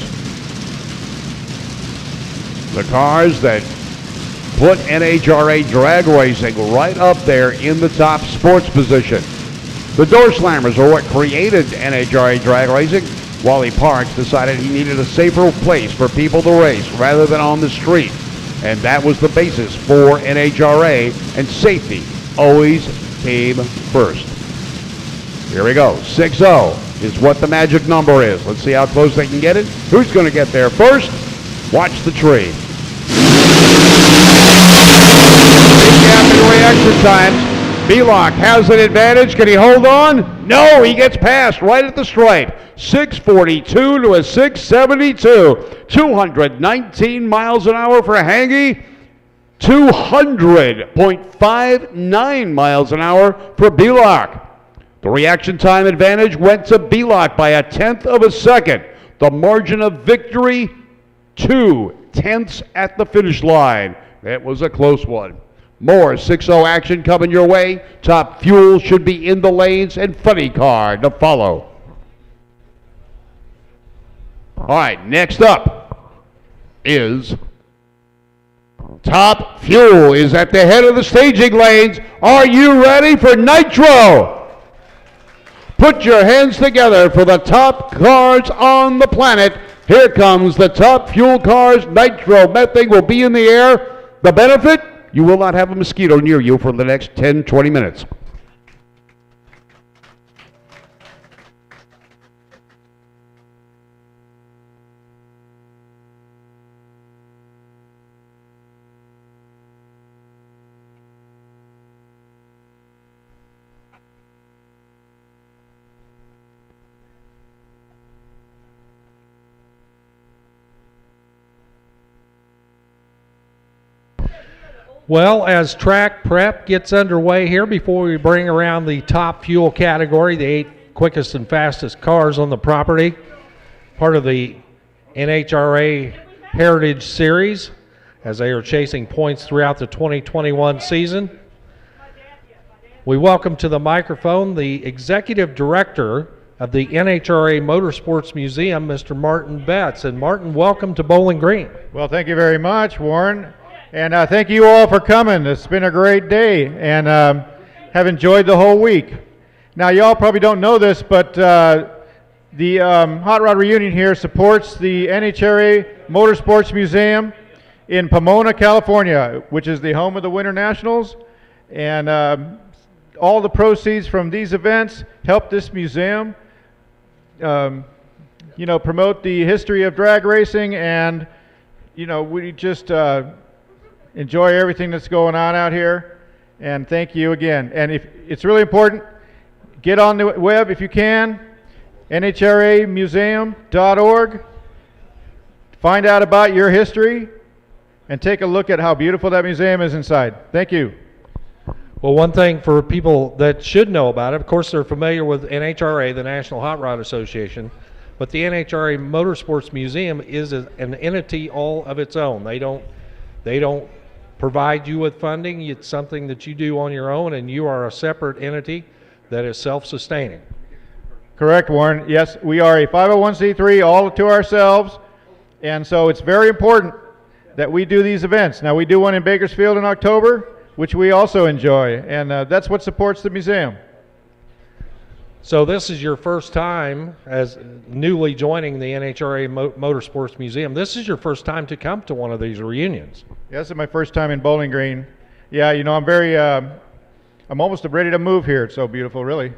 The cars that put NHRA drag racing right up there in the top sports position. The door slammers are what created NHRA drag racing. Wally Parks decided he needed a safer place for people to race rather than on the street. And that was the basis for NHRA, and safety always came first. Here we go. 6-0 is what the magic number is. Let's see how close they can get it. Who's going to get there first? Watch the tree. Big gap in reaction times. Bellock has an advantage. Can he hold on? No, he gets past right at the stripe. 6:42 to a 6:72. 219 miles an hour for Hangy. 200.59 miles an hour for Belock. The reaction time advantage went to Belock by 1/10 of a second. The margin of victory, 2/10 at the finish line. That was a close one. More 6-0 action coming your way. Top Fuel should be in the lanes and Funny Car to follow. All right, next up is Top Fuel is at the head of the staging lanes. Are you ready for Nitro? Put your hands together for the top cars on the planet. Here comes the Top Fuel cars. Nitro. That thing will be in the air. The benefit? You will not have a mosquito near you for the next 10, 20 minutes. Well, as track prep gets underway here, before we bring around the Top Fuel category, the 8 quickest and fastest cars on the property, part of the NHRA Heritage Series, as they are chasing points throughout the 2021 season. We welcome to the microphone the Executive Director of the NHRA Motorsports Museum, Mr. Martin Betts. And Martin, welcome to Bowling Green. Well, thank you very much, Warren. And thank you all for coming. It's been a great day, and have enjoyed the whole week. Now, y'all probably don't know this, but the Hot Rod Reunion here supports the NHRA Motorsports Museum in Pomona, California, which is the home of the Winter Nationals. And all the proceeds from these events help this museum, promote the history of drag racing, and, we just enjoy everything that's going on out here, and thank you again. And if it's really important, get on the web if you can, nhramuseum.org, find out about your history, and take a look at how beautiful that museum is inside. Thank you. Well, one thing for people that should know about it, of course, they're familiar with NHRA, the National Hot Rod Association, but the NHRA Motorsports Museum is an entity all of its own. They don't provide you with funding. It's something that you do on your own, and you are a separate entity that is self-sustaining. Correct, Warren. Yes, we are a 501c3 all to ourselves, and so it's very important that we do these events. Now, we do one in Bakersfield in October, which we also enjoy, and that's what supports the museum. So this is your first time as newly joining the NHRA Motorsports Museum. This is your first time to come to one of these reunions. Yeah, this is my first time in Bowling Green. Yeah, I'm almost ready to move here. It's so beautiful, really.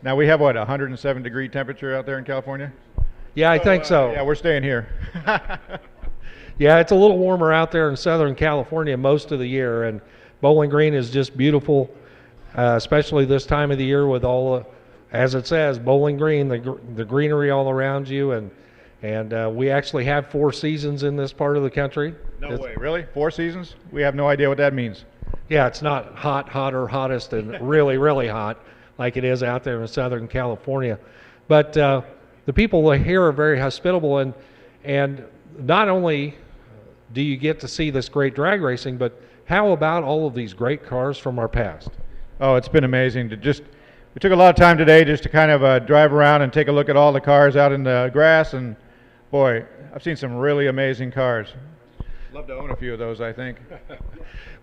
Now we have, 107-degree temperature out there in California? Yeah, I think so. Yeah, we're staying here. Yeah, it's a little warmer out there in Southern California most of the year, and Bowling Green is just beautiful, especially this time of the year with all, as it says, Bowling Green, the greenery all around you, and we actually have 4 seasons in this part of the country. No way, really? 4 seasons? We have no idea what that means. Yeah, it's not hot, hotter, hottest, and really, really hot like it is out there in Southern California. But the people here are very hospitable, and not only do you get to see this great drag racing, but how about all of these great cars from our past? Oh, it's been amazing. We took a lot of time today just to kind of drive around and take a look at all the cars out in the grass, and boy, I've seen some really amazing cars. Love to own a few of those, I think.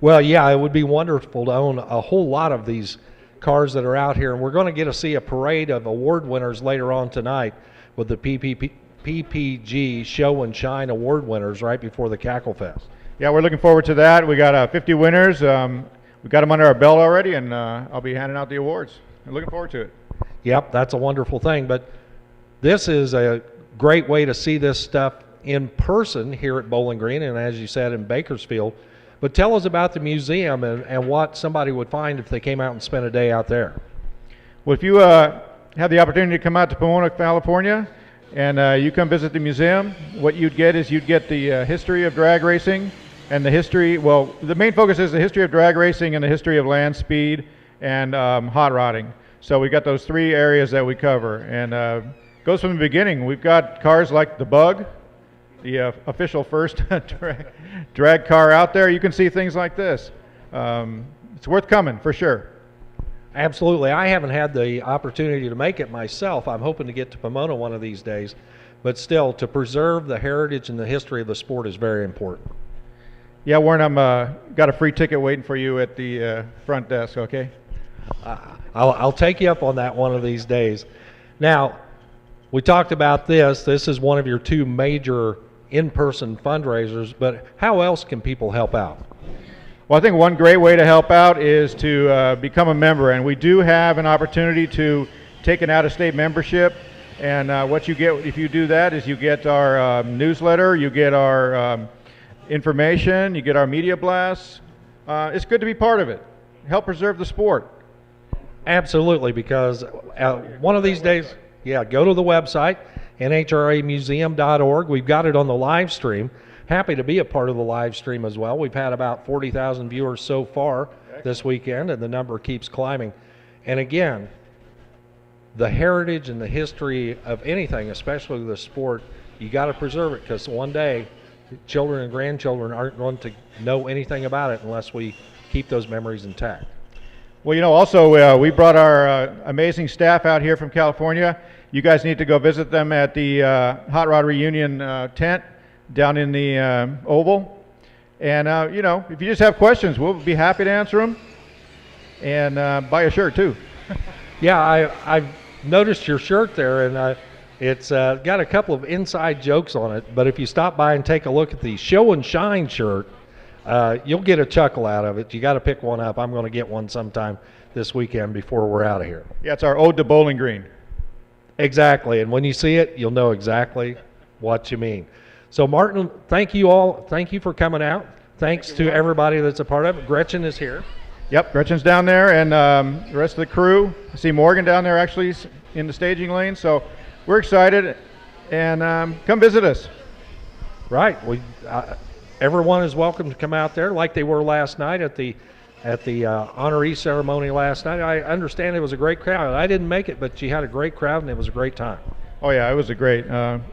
Well, yeah, it would be wonderful to own a whole lot of these cars that are out here, and we're going to get to see a parade of award winners later on tonight with the PPG Show and Shine award winners right before the Cacklefest. Yeah, we're looking forward to that. We got 50 winners. We got them under our belt already, and I'll be handing out the awards. I'm looking forward to it. Yep, that's a wonderful thing. But this is a great way to see this stuff in person here at Bowling Green, and as you said, in Bakersfield. But tell us about the museum and what somebody would find if they came out and spent a day out there. Well, if you have the opportunity to come out to Pomona, California, and you come visit the museum, what you'd get is the history of drag racing, and the history. Well, the main focus is the history of drag racing and the history of land speed and hot rodding. So we got those 3 areas that we cover, and goes from the beginning. We've got cars like the Bug, the official first drag car out there. You can see things like this. It's worth coming for sure. Absolutely. I haven't had the opportunity to make it myself. I'm hoping to get to Pomona one of these days. But still, to preserve the heritage and the history of the sport is very important. Yeah, Warren, I'm got a free ticket waiting for you at the front desk, okay? I'll take you up on that one of these days. Now, we talked about this. This is one of your 2 major in-person fundraisers, but how else can people help out? Well, I think one great way to help out is to become a member, and we do have an opportunity to take an out-of-state membership, and what you get if you do that is you get our newsletter, you get our information, you get our media blasts. It's good to be part of it. Help preserve the sport. Absolutely, because one of these days, go to the website, NHRAmuseum.org. We've got it on the live stream. Happy to be a part of the live stream as well. We've had about 40,000 viewers so far this weekend, and the number keeps climbing. And again, the heritage and the history of anything, especially the sport, you got to preserve it, because one day children and grandchildren aren't going to know anything about it unless we keep those memories intact. Well, also we brought our amazing staff out here from California. You guys need to go visit them at the Hot Rod Reunion tent down in the Oval. And, if you just have questions, we'll be happy to answer them. And buy a shirt, too. Yeah, I've noticed your shirt there, and it's got a couple of inside jokes on it. But if you stop by and take a look at the Show and Shine shirt, you'll get a chuckle out of it. You got to pick one up. I'm going to get one sometime this weekend before we're out of here. Yeah, it's our Ode to Bowling Green. Exactly, and when you see it, you'll know exactly what you mean. So, Martin, thank you all. Thank you for coming out. Thanks to everybody that's a part of it. Gretchen is here. Yep, Gretchen's down there, and the rest of the crew. I see Morgan down there actually in the staging lane. So we're excited, and come visit us. Right. Everyone is welcome to come out there like they were last night at the honoree ceremony last night. I understand it was a great crowd. I didn't make it, but you had a great crowd, and it was a great time. Oh, yeah, it was a great.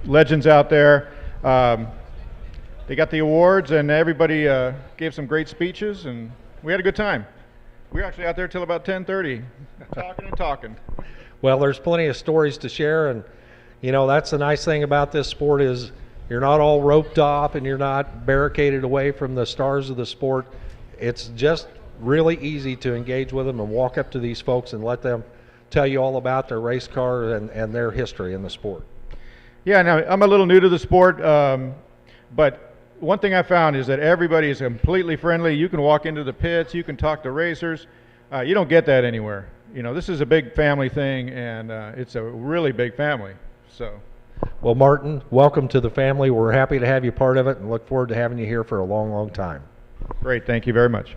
Legends out there. They got the awards, and everybody gave some great speeches, and we had a good time. We were actually out there till about 10:30, talking and talking. Well, there's plenty of stories to share, and that's the nice thing about this sport is you're not all roped off and you're not barricaded away from the stars of the sport. It's just really easy to engage with them and walk up to these folks and let them tell you all about their race car and their history in the sport. Yeah, now I'm a little new to the sport, but one thing I found is that everybody is completely friendly. You can walk into the pits, you can talk to racers. You don't get that anywhere. This is a big family thing, and it's a really big family. So, well, Martin, welcome to the family. We're happy to have you part of it and look forward to having you here for a long, long time. Great, thank you very much.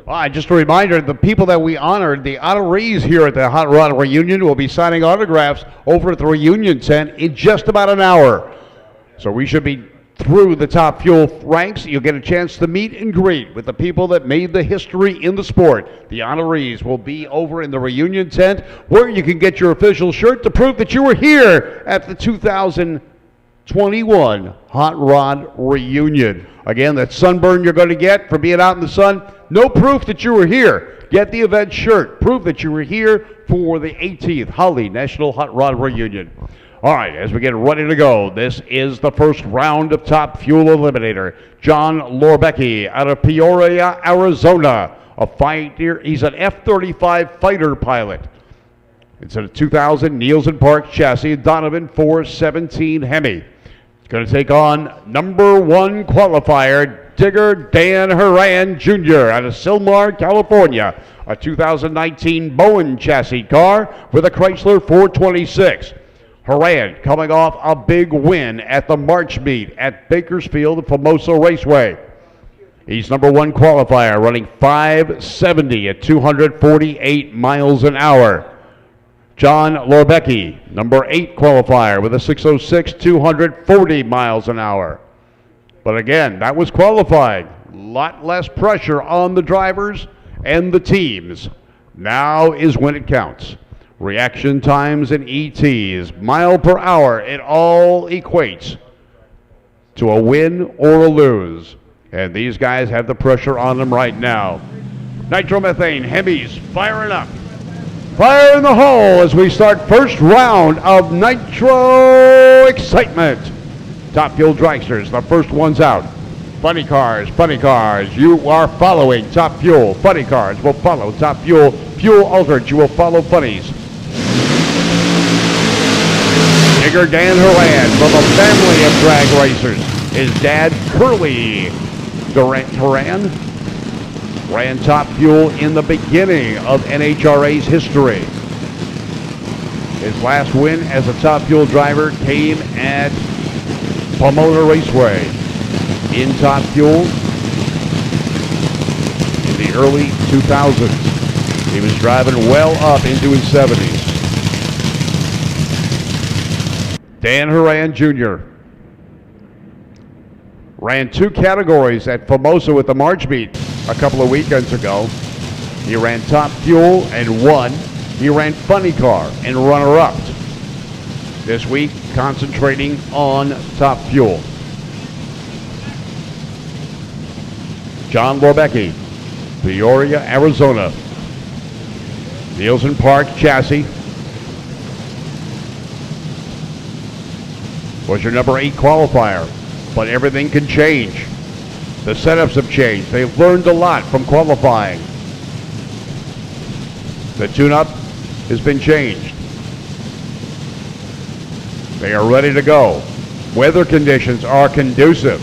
All right, just a reminder, the people that we honored, the honorees here at the Hot Rod Reunion, will be signing autographs over at the reunion tent in just about an hour. So we should be through the top fuel ranks. You'll get a chance to meet and greet with the people that made the history in the sport. The honorees will be over in the reunion tent, where you can get your official shirt to prove that you were here at the 2021 Hot Rod Reunion. Again, that sunburn you're going to get for being out in the sun, no proof that you were here. Get the event shirt. Prove that you were here for the 18th Holly National Hot Rod Reunion. All right, as we get ready to go, this is the first round of Top Fuel Eliminator. John Lorbecki out of Peoria, Arizona. A fighter, he's an F-35 fighter pilot. It's a 2000 Nielsen Park chassis, Donovan 417 Hemi. Going to take on number 1 qualifier, Digger Dan Horan Jr. out of Sylmar, California. A 2019 Bowen chassis car with a Chrysler 426. Horan coming off a big win at the March meet at Bakersfield Famoso Raceway. He's number 1 qualifier, running 570 at 248 miles an hour. John Lorbecki, number 8 qualifier with a 6:06, 240 miles an hour. But again, that was qualifying. A lot less pressure on the drivers and the teams. Now is when it counts. Reaction times and ETs, mile per hour, it all equates to a win or a lose. And these guys have the pressure on them right now. Nitromethane, Hemis, firing up. Fire in the hole as we start first round of Nitro Excitement. Top Fuel Dragsters, the first ones out. Funny cars, you are following Top Fuel. Funny cars will follow Top Fuel. Fuel altered, you will follow Funnies. Digger Dan Horan from a family of drag racers. His dad, Curly Horan, ran Top Fuel in the beginning of NHRA's history. His last win as a Top Fuel driver came at Pomona Raceway in Top Fuel in the early 2000s. He was driving well up into his 70s. Dan Horan Jr. ran 2 categories at Famosa with the March meet a couple of weekends ago. He ran Top Fuel and won. He ran Funny Car and runner-up. This week, concentrating on Top Fuel. John Lorbecki, Peoria, Arizona. Nielsen Park chassis. Was your number 8 qualifier, but everything can change. The setups have changed. They've learned a lot from qualifying. The tune-up has been changed. They are ready to go. Weather conditions are conducive.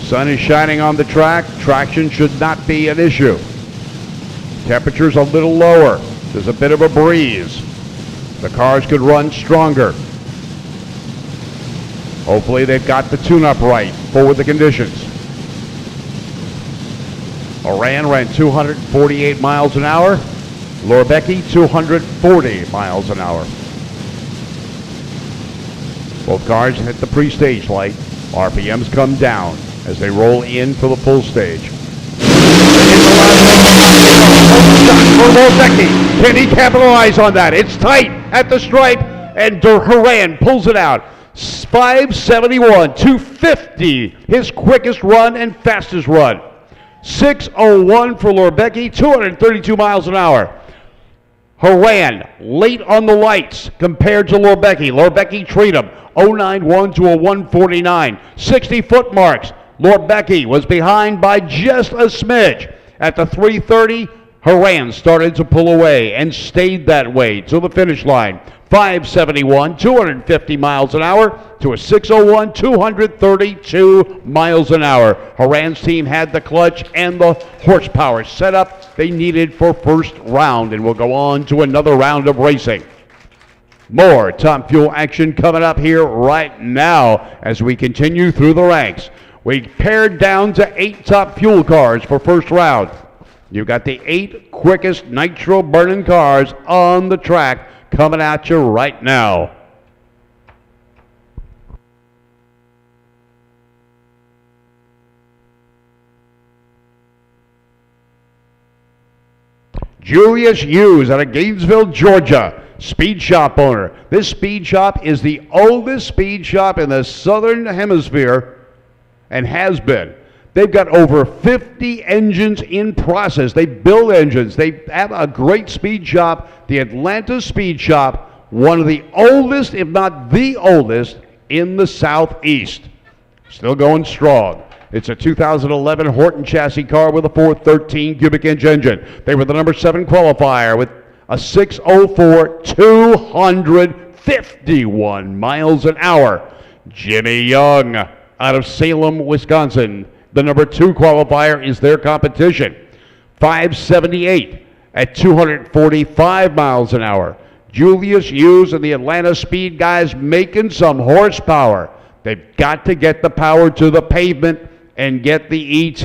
Sun is shining on the track. Traction should not be an issue. Temperature's a little lower. There's a bit of a breeze. The cars could run stronger. Hopefully they've got the tune-up right for the conditions. Horan ran 248 miles an hour. Lorbecki 240 miles an hour. Both cars hit the pre-stage light. RPMs come down as they roll in for the full stage. For Lorbecki. Can he capitalize on that? It's tight at the stripe, and Horan pulls it out. 571, 250, his quickest run and fastest run. 6:01 for Lorbecki, 232 miles an hour. Horan, late on the lights compared to Lorbecki. Lorbecki treat him, 091 to a 149. 60-foot marks. Lorbecki was behind by just a smidge. At the 330, Horan started to pull away and stayed that way to the finish line. 571, 250 miles an hour to a 6:01, 232 miles an hour. Horan's team had the clutch and the horsepower set up they needed for first round, and we'll go on to another round of racing. More Top Fuel action coming up here right now as we continue through the ranks. We pared down to 8 Top Fuel cars for first round. You've got the 8 quickest nitro burning cars on the track coming at you right now. Julius Hughes out of Gainesville, Georgia, speed shop owner. This speed shop is the oldest speed shop in the southern hemisphere and has been. They've got over 50 engines in process. They build engines. They have a great speed shop, the Atlanta Speed Shop, one of the oldest, if not the oldest, in the Southeast. Still going strong. It's a 2011 Horton chassis car with a 413 cubic inch engine. They were the number 7 qualifier with a 6:04, 251 miles an hour. Jimmy Young out of Salem, Wisconsin. The number 2 qualifier is their competition. 578 at 245 miles an hour. Julius Hughes and the Atlanta Speed guys making some horsepower. They've got to get the power to the pavement and get the ET.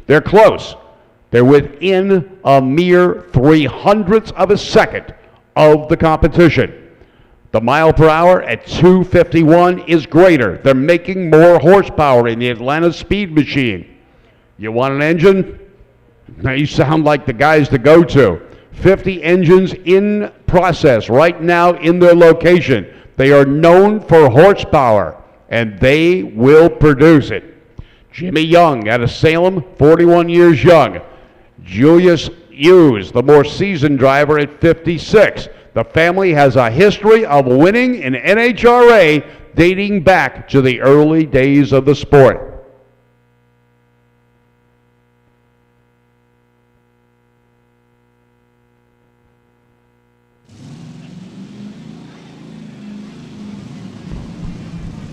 They're close. They're within a mere 0.03 of a second of the competition. The mile per hour at 251 is greater. They're making more horsepower in the Atlanta Speed Machine. You want an engine? Now you sound like the guys to go to. 50 engines in process right now in their location. They are known for horsepower, and they will produce it. Jimmy Young out of Salem, 41 years young. Julius Hughes, the more seasoned driver at 56. The family has a history of winning in NHRA dating back to the early days of the sport.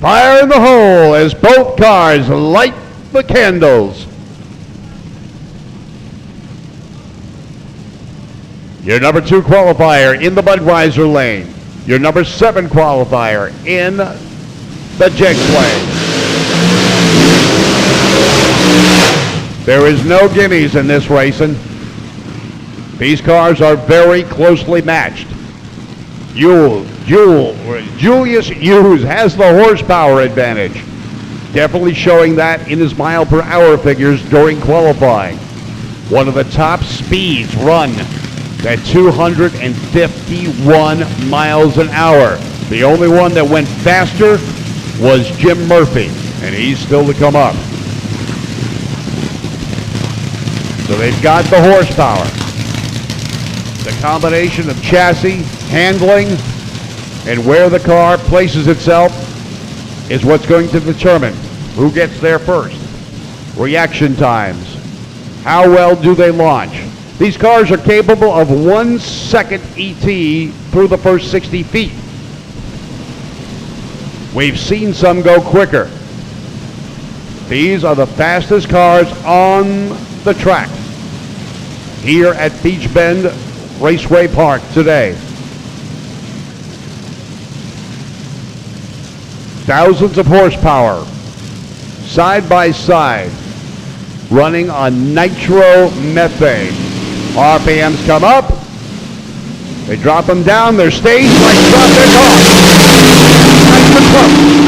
Fire in the hole as both cars light the candles. Your number 2 qualifier in the Budweiser lane. Your number 7 qualifier in the Jegs lane. There is no gimmies in this racing. These cars are very closely matched. Julius Hughes has the horsepower advantage. Definitely showing that in his mile per hour figures during qualifying. One of the top speeds run at 251 miles an hour. The only one that went faster was Jim Murphy, and he's still to come up. So they've got the horsepower. The combination of chassis, handling, and where the car places itself is what's going to determine who gets there first. Reaction times. How well do they launch? These cars are capable of 1 second ET through the first 60 feet. We've seen some go quicker. These are the fastest cars on the track here at Beach Bend Raceway Park today. Thousands of horsepower, side by side, running on nitromethane. RPMs come up, they drop them down, they're staged, like drop their car.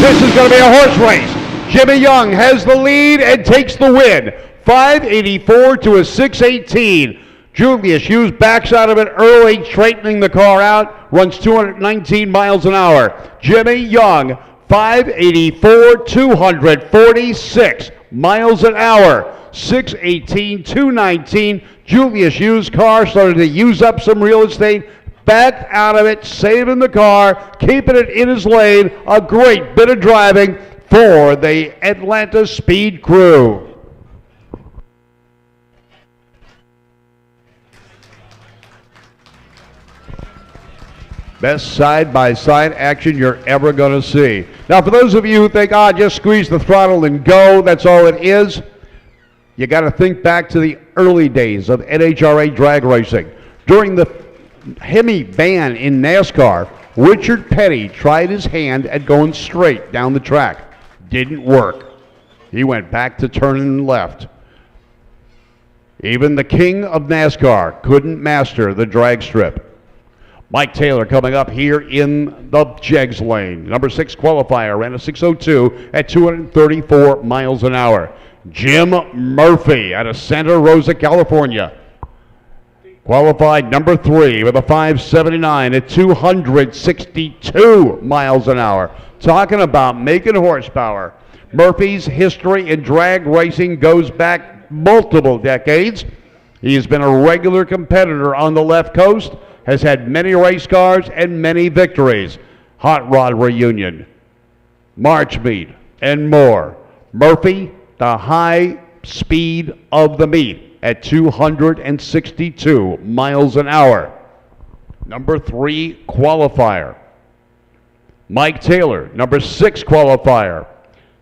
This is going to be a horse race. Jimmy Young has the lead and takes the win. 584 to a 618. Julius Hughes backs out of it early, straightening the car out, runs 219 miles an hour. Jimmy Young, 584, 246 miles an hour. 618, 219. Julius Hughes' car started to use up some real estate, backed out of it, saving the car, keeping it in his lane. A great bit of driving for the Atlanta Speed crew. Best side-by-side action you're ever going to see. Now, for those of you who think, just squeeze the throttle and go, that's all it is, you got to think back to the early days of NHRA drag racing. During the Hemi ban in NASCAR, Richard Petty tried his hand at going straight down the track. Didn't work. He went back to turning left. Even the king of NASCAR couldn't master the drag strip. Mike Taylor coming up here in the Jegs lane. Number 6 qualifier, ran a 6:02 at 234 miles an hour. Jim Murphy out of Santa Rosa, California. Qualified number 3 with a 5:79 at 262 miles an hour. Talking about making horsepower. Murphy's history in drag racing goes back multiple decades. He has been a regular competitor on the left coast, has had many race cars and many victories. Hot Rod Reunion, March Meet, and more. Murphy, the high speed of the meet at 262 miles an hour. Number 3 qualifier. Mike Taylor, number 6 qualifier.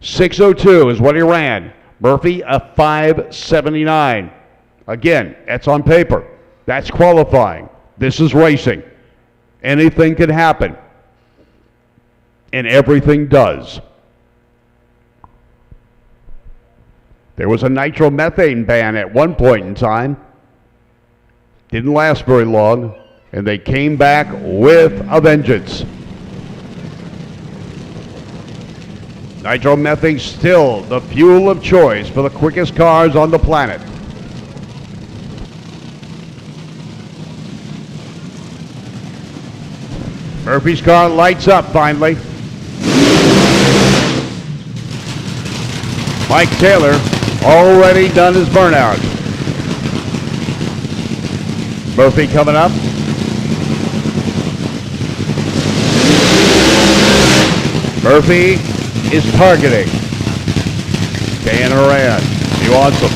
6:02 is what he ran. Murphy, a 5:79. Again, that's on paper. That's qualifying. This is racing. Anything can happen. And everything does. There was a nitromethane ban at one point in time. Didn't last very long. and they came back with a vengeance. Nitromethane still the fuel of choice for the quickest cars on the planet. Murphy's car lights up finally. Mike Taylor already done his burnout. Murphy coming up. Murphy is targeting NHRA. He wants him.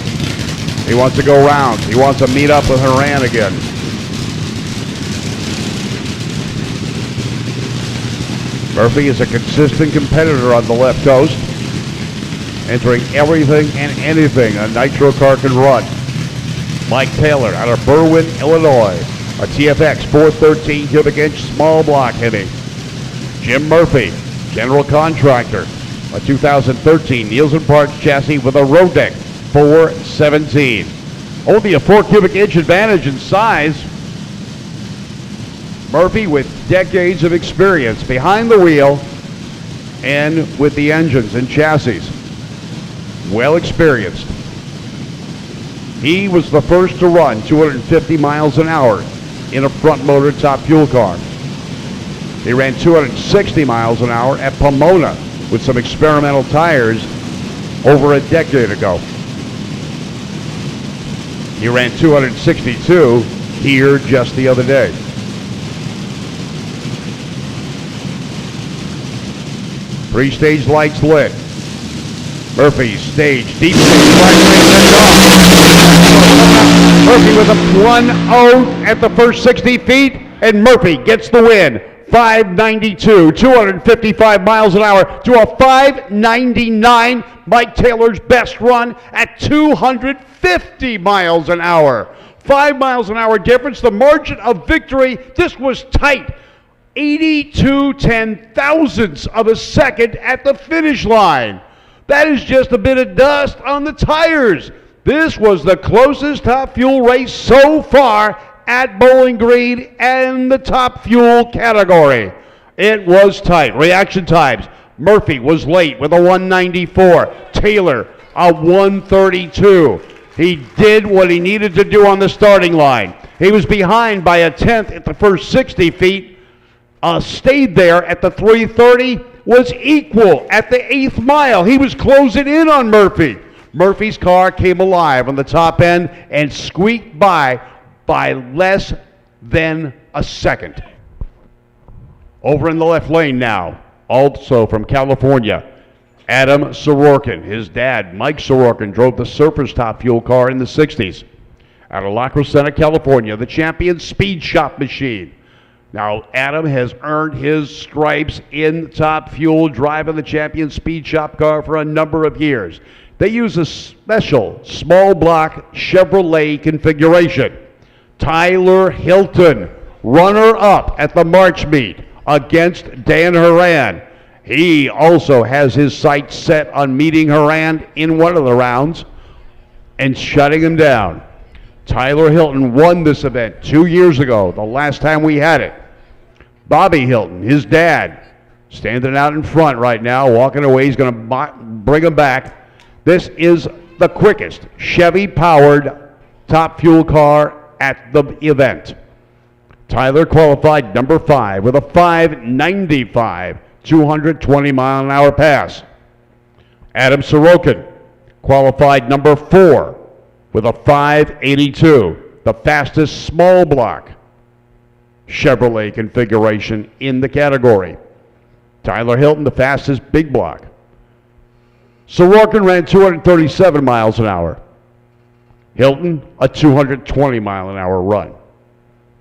He wants to go rounds. He wants to meet up with Haran again. Murphy is a consistent competitor on the left coast, entering everything and anything a nitro car can run. Mike Taylor out of Berwyn, Illinois, a TFX 413 cubic inch small block heavy. Jim Murphy, general contractor, a 2013 Nielsen Parts chassis with a Rodeck 417. Only a 4 cubic inch advantage in size. Murphy with decades of experience behind the wheel and with the engines and chassis. Well experienced. He was the first to run 250 miles an hour in a front motor top fuel car. He ran 260 miles an hour at Pomona with some experimental tires over a decade ago. He ran 262 here just the other day. Three-stage lights lit. Murphy stage, deep stage lights off. Murphy with a 1-0 at the first 60 feet, and Murphy gets the win. 592, 255 miles an hour to a 599. Mike Taylor's best run at 250 miles an hour. 5 miles an hour difference, the margin of victory. This was tight. 82 ten-thousandths of a second at the finish line. That is just a bit of dust on the tires. This was the closest top fuel race so far at Bowling Green and the top fuel category. It was tight. Reaction times. Murphy was late with a 194. Taylor a 132. He did what he needed to do on the starting line. He was behind by a tenth at the first 60 feet. Stayed there at the 330, was equal at the 8th mile. He was closing in on Murphy. Murphy's car came alive on the top end and squeaked by less than a second. Over in the left lane now, also from California, Adam Sorokin. His dad, Mike Sorokin, drove the Surfer's top fuel car in the 60s. Out of La Crescenta, California, the champion speed shop machine. Now, Adam has earned his stripes in top fuel, driving the champion speed shop car for a number of years. They use a special small block Chevrolet configuration. Tyler Hilton, runner-up at the March meet against Dan Haran. He also has his sights set on meeting Haran in one of the rounds and shutting him down. Tyler Hilton won this event 2 years ago, the last time we had it. Bobby Hilton, his dad, standing out in front right now, walking away. He's going to bring him back. This is the quickest Chevy-powered top fuel car at the event. Tyler qualified number 5 with a 595, 220 mile an hour pass. Adam Sorokin qualified number 4 with a 582, the fastest small block Chevrolet configuration in the category. Tyler Hilton, the fastest big block. Sorokin ran 237 miles an hour. Hilton, a 220 mile an hour run.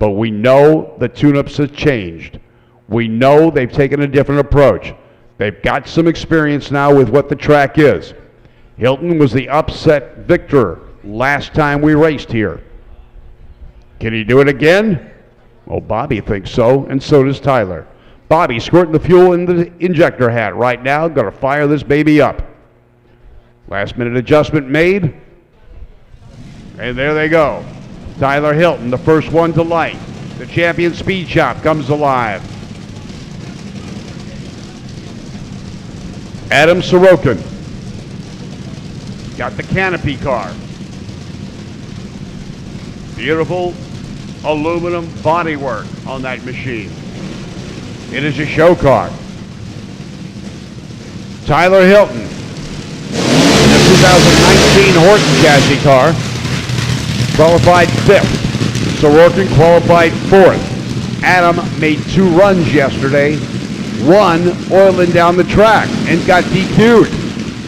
But we know the tune-ups have changed. We know they've taken a different approach. They've got some experience now with what the track is. Hilton was the upset victor last time we raced here. Can he do it again? Well, Bobby thinks so, and so does Tyler. Bobby squirting the fuel in the injector hat right now, going to fire this baby up. Last minute adjustment made, and there they go. Tyler Hilton, the first one to light. The champion speed shop comes alive. Adam Sorokin got the canopy car. Beautiful aluminum bodywork on that machine. It is a show car. Tyler Hilton, the 2019 horse and chassis car, qualified 5th. Sorokin qualified 4th. Adam made 2 runs yesterday, one oiling down the track and got DQ'd.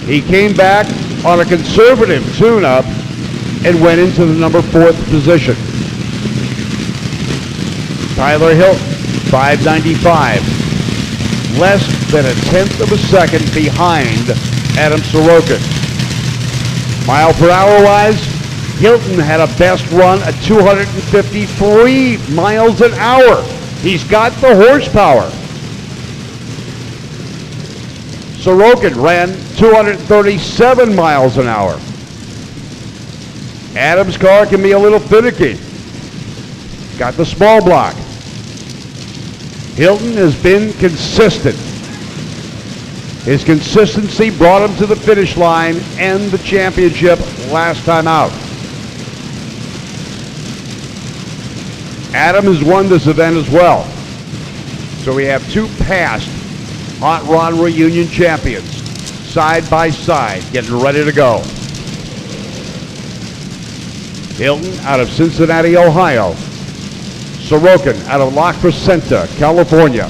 He came back on a conservative tune-up and went into the number 4th position. Tyler Hilton, 595, less than a 1/10 of a second behind Adam Sorokin. Mile per hour wise, Hilton had a best run at 253 miles an hour. He's got the horsepower. Sorokin ran 237 miles an hour. Adam's car can be a little finicky. Got the small block. Hilton has been consistent. His consistency brought him to the finish line and the championship last time out. Adam has won this event as well. So we have 2 past Hot Rod Reunion champions side by side getting ready to go. Hilton out of Cincinnati, Ohio. Sorokin out of La Crescenta, California.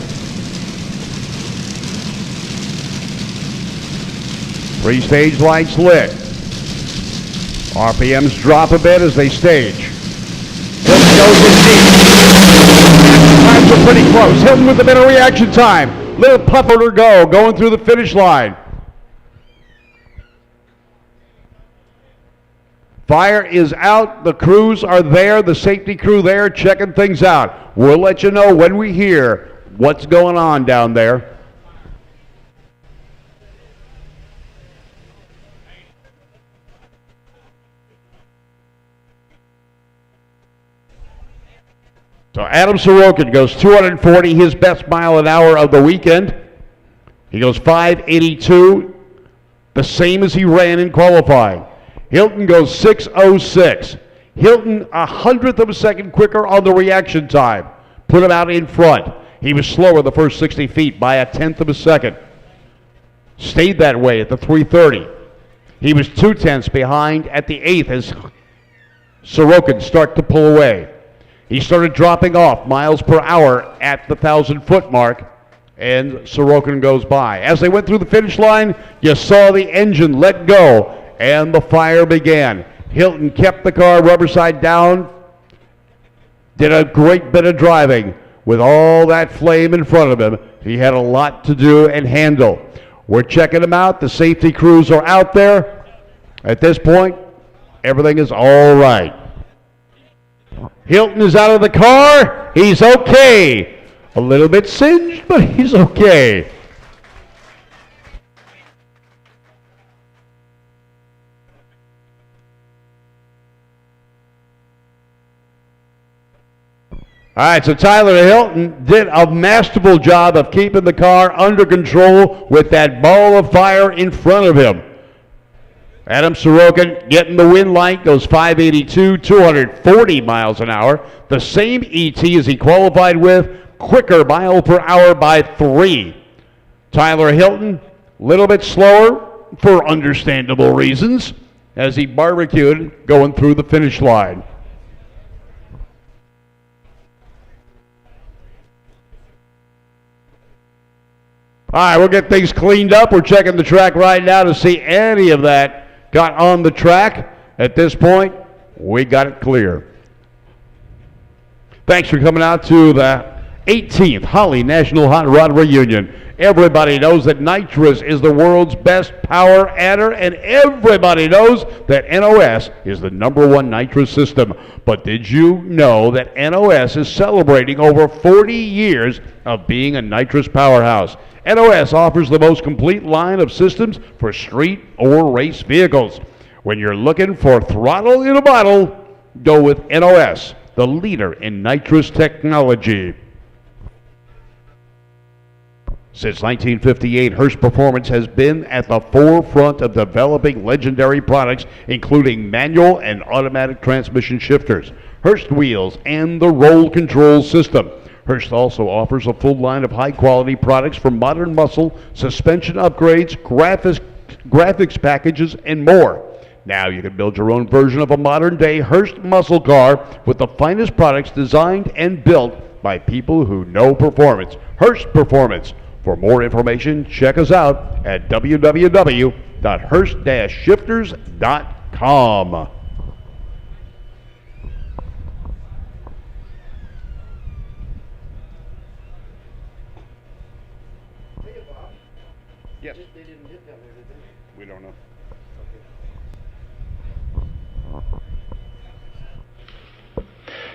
3 stage lights lit. RPMs drop a bit as they stage. Hilton goes in deep. Times are pretty close. Hilton with a bit of reaction time. Little puffer to go, going through the finish line. Fire is out. The crews are there. The safety crew there checking things out. We'll let you know when we hear what's going on down there. So Adam Sorokin goes 240, his best mile an hour of the weekend. He goes 582, the same as he ran in qualifying. Hilton goes 606. Hilton 1/100th of a second quicker on the reaction time. Put him out in front. He was slower the first 60 feet by 1/10 of a second. Stayed that way at the 330. He was 2/10 behind at the 8th as Sorokin started to pull away. He started dropping off miles per hour at the 1,000-foot mark, and Sorokin goes by. As they went through the finish line, you saw the engine let go, and the fire began. Hilton kept the car rubber side down, did a great bit of driving. With all that flame in front of him, he had a lot to do and handle. We're checking him out. The safety crews are out there. At this point, everything is all right. Hilton is out of the car. He's okay. A little bit singed, but he's okay. All right, so Tyler Hilton did a masterful job of keeping the car under control with that ball of fire in front of him. Adam Sorokin getting the win light, goes 582, 240 miles an hour. The same ET as he qualified with, quicker mile per hour by 3. Tyler Hilton, a little bit slower for understandable reasons as he barbecued going through the finish line. All right, we'll get things cleaned up. We're checking the track right now to see any of that got on the track. At this point, we got it clear. Thanks for coming out to the 18th Holly National Hot Rod Reunion. Everybody knows that nitrous is the world's best power adder, and everybody knows that NOS is the #1 nitrous system. But did you know that NOS is celebrating over 40 years of being a nitrous powerhouse? NOS offers the most complete line of systems for street or race vehicles. When you're looking for throttle in a bottle, go with NOS. the leader in nitrous technology. Since 1958, Hurst Performance has been at the forefront of developing legendary products, including manual and automatic transmission shifters, Hurst wheels, and the roll control system. Hurst also offers a full line of high-quality products for modern muscle, suspension upgrades, graphics packages, and more. Now you can build your own version of a modern-day Hurst muscle car with the finest products designed and built by people who know performance. Hurst Performance. For more information, check us out at www.hurst-shifters.com. Yes. We don't know.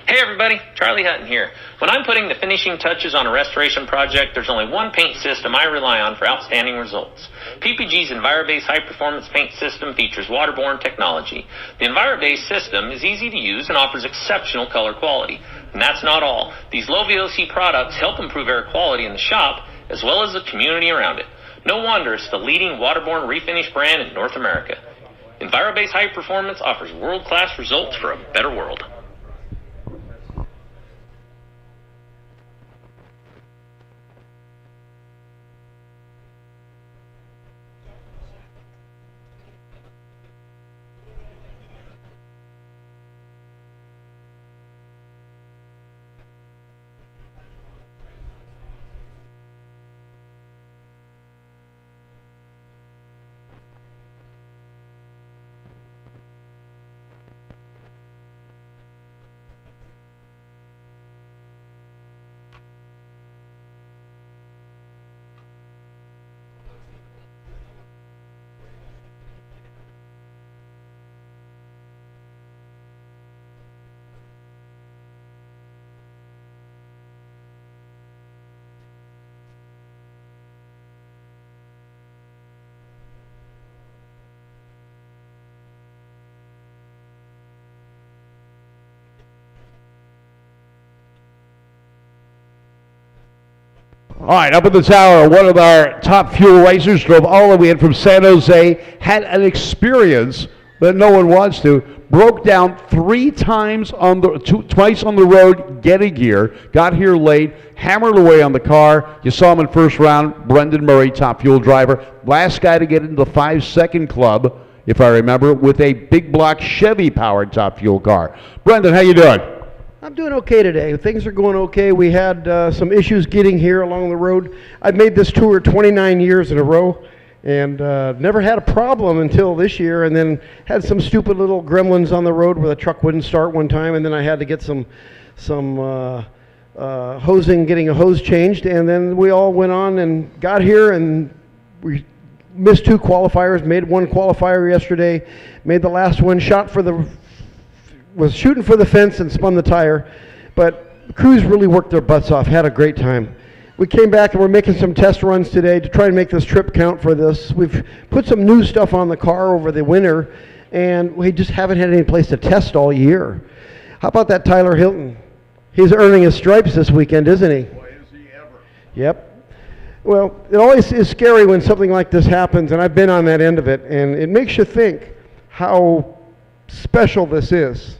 Hey everybody, Charlie Hutton here. When I'm putting the finishing touches on a restoration project, there's only one paint system I rely on for outstanding results. PPG's EnviroBase high-performance paint system features waterborne technology. The EnviroBase system is easy to use and offers exceptional color quality. And that's not all. These low VOC products help improve air quality in the shop as well as the community around it. No wonder it's the leading waterborne refinish brand in North America. EnviroBase High Performance offers world-class results for a better world. All right, up in the tower, one of our top fuel racers drove all the way in from San Jose, had an experience that no one wants to, broke down twice on the road getting here, got here late, hammered away on the car. You saw him in first round, Brendan Murray, top fuel driver, last guy to get into the 5-second club, if I remember, with a big block Chevy-powered top fuel car. Brendan, how you doing? I'm doing okay today. Things are going okay. We had some issues getting here along the road. I've made this tour 29 years in a row and never had a problem until this year, and then had some stupid little gremlins on the road where the truck wouldn't start one time, and then I had to get some hosing, getting a hose changed, and then we all went on and got here, and we missed 2 qualifiers, made 1 qualifier yesterday, made the last one, was shooting for the fence and spun the tire, but the crews really worked their butts off, had a great time. We came back and we're making some test runs today to try and make this trip count for this. We've put some new stuff on the car over the winter, and we just haven't had any place to test all year. How about that Tyler Hilton? He's earning his stripes this weekend, isn't he? Boy, is he ever. Yep. Well, it always is scary when something like this happens, and I've been on that end of it, and it makes you think how special this is.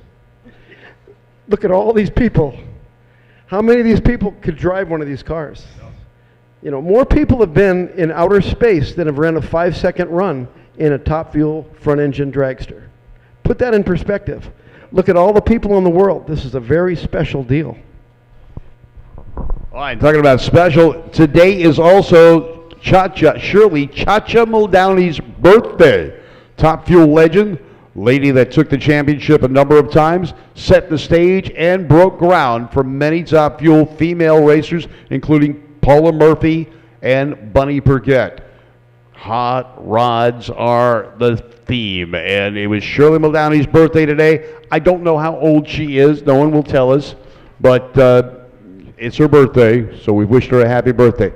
Look at all these people. How many of these people could drive one of these cars? You know, more people have been in outer space than have ran a 5-second run in a top fuel front engine dragster. Put that in perspective. Look at all the people in the world. This is a very special deal. All right, talking about special, today is also Shirley Chacha Muldowney's birthday. Top fuel legend, lady that took the championship a number of times, set the stage and broke ground for many top fuel female racers, including Paula Murphy and Bunny Burgett. Hot rods are the theme, and it was Shirley Muldowney's birthday today. I don't know how old she is. No one will tell us, but it's her birthday, so we wished her a happy birthday.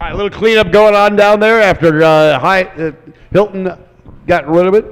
All right, a little cleanup going on down there after Hilton got rid of it.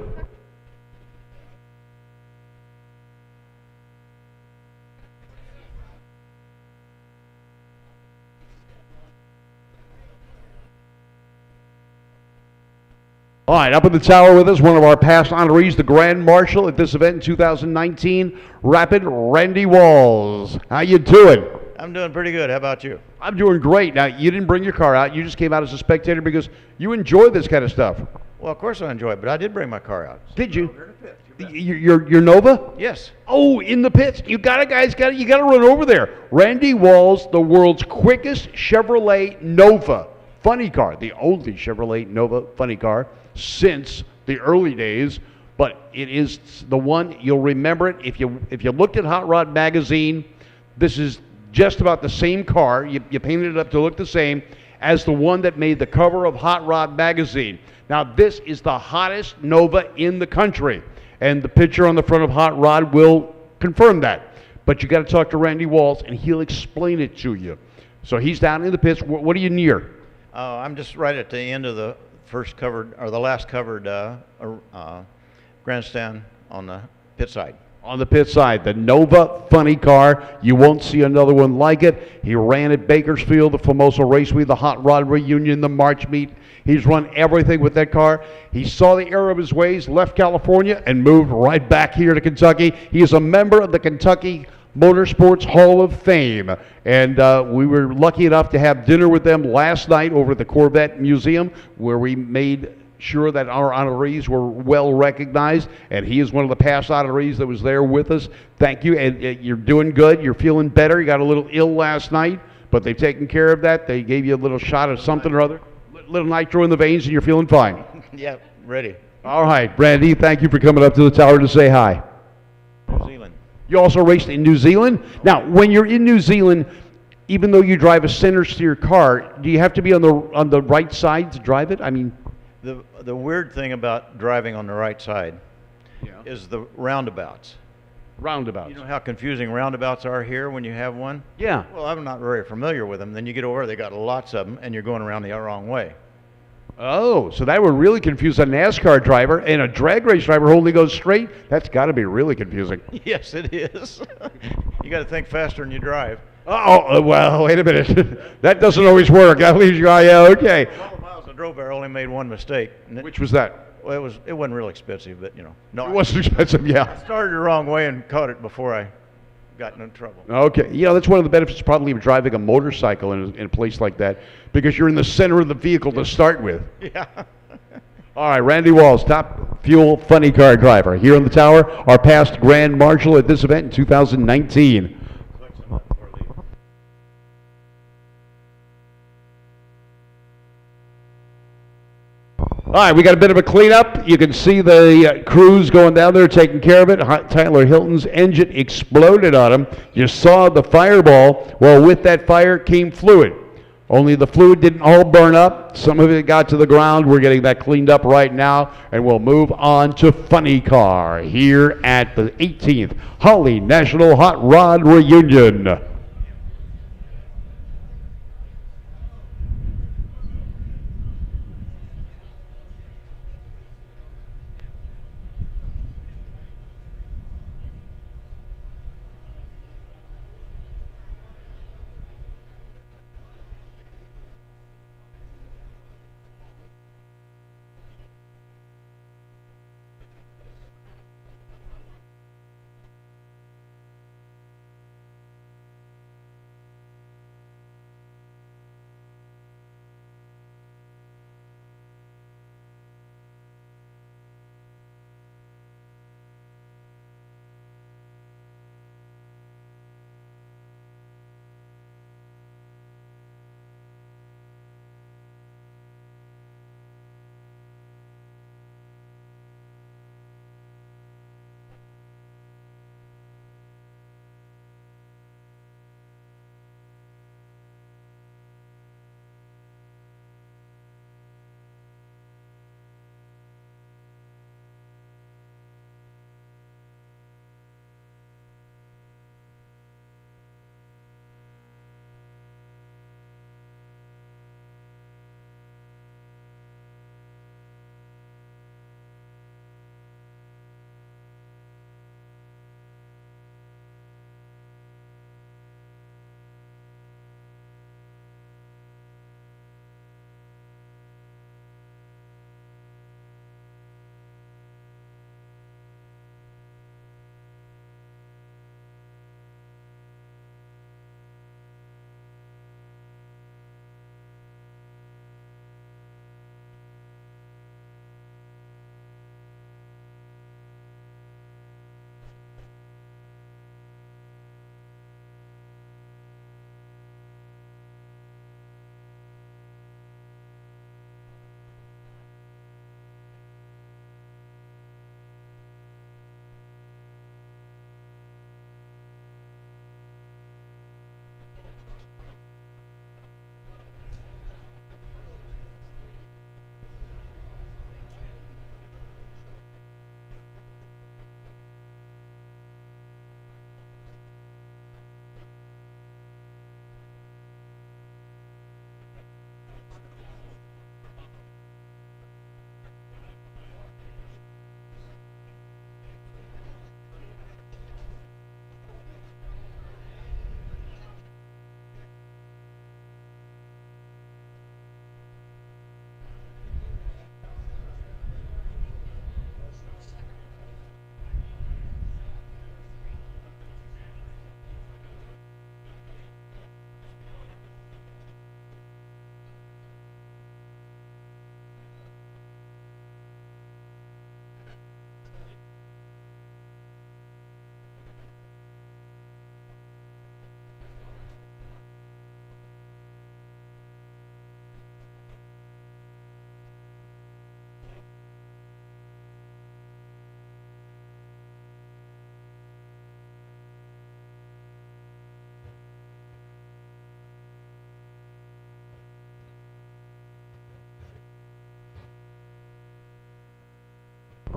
All right, up in the tower with us, one of our past honorees, the Grand Marshal at this event in 2019, Rapid Randy Walls. How you doing? I'm doing pretty good. How about you? I'm doing great. Now, you didn't bring your car out. You just came out as a spectator because you enjoy this kind of stuff. Well, of course I enjoy it, but I did bring my car out. Did you? Your Nova? Yes. Oh, in the pits. You gotta run over there. Randy Walls, the world's quickest Chevrolet Nova funny car, the only Chevrolet Nova funny car since the early days, but it is the one, you'll remember it if you looked at Hot Rod magazine. This is just about the same car. You painted it up to look the same as the one that made the cover of Hot Rod magazine. Now, this is the hottest Nova in the country, and the picture on the front of Hot Rod will confirm that. But you got to talk to Randy Walls, and he'll explain it to you. So he's down in the pits. What are you near? I'm just right at the end of the the last covered grandstand on the pit side. On the pit side, the Nova funny car. You won't see another one like it. He ran at Bakersfield, the Famoso Raceway, the Hot Rod Reunion, the March Meet. He's run everything with that car. He saw the error of his ways, left California, and moved right back here to Kentucky. He is a member of the Kentucky Motorsports Hall of Fame. And we were lucky enough to have dinner with them last night over at the Corvette Museum, where we made sure that our honorees were well recognized, and he is one of the past honorees that was there with us. Thank you, and you're doing good. You're feeling better. You got a little ill last night, but they've taken care of that. They gave you a little shot of something or other, little nitro in the veins, and you're feeling fine. Yeah, ready. All right, Brandy, thank you for coming up to the tower to say hi. New Zealand. You also raced in New Zealand. Now, when you're in New Zealand, even though you drive a center steer car, do you have to be on the right side to drive it? I mean, The weird thing about driving on the right side is the roundabouts. roundabouts. You know how confusing roundabouts are here when you have one? Yeah. Well, I'm not very familiar with them. Then you get over, they got lots of them, and you're going around the wrong way. Oh, so that would really confuse a NASCAR driver, and a drag race driver only goes straight? That's got to be really confusing. Yes, it is. You got to think faster than you drive. Well, wait a minute. That doesn't always work. That leaves you, yeah, okay. All the miles I drove there, I only made one mistake. Which was that? Well, it wasn't real expensive, but no. It wasn't expensive, yeah. I started the wrong way and caught it before I got into trouble. Okay, that's one of the benefits probably of driving a motorcycle in a place like that, because you're in the center of the vehicle to start with. Yeah. All right, Randy Walls, top fuel funny car driver here in the tower, our past Grand Marshal at this event in 2019. All right, we got a bit of a cleanup. You can see the crews going down there taking care of it. Tyler Hilton's engine exploded on him. You saw the fireball. Well, with that fire came fluid. Only the fluid didn't all burn up. Some of it got to the ground. We're getting that cleaned up right now, and we'll move on to Funny Car here at the 18th Holly National Hot Rod Reunion.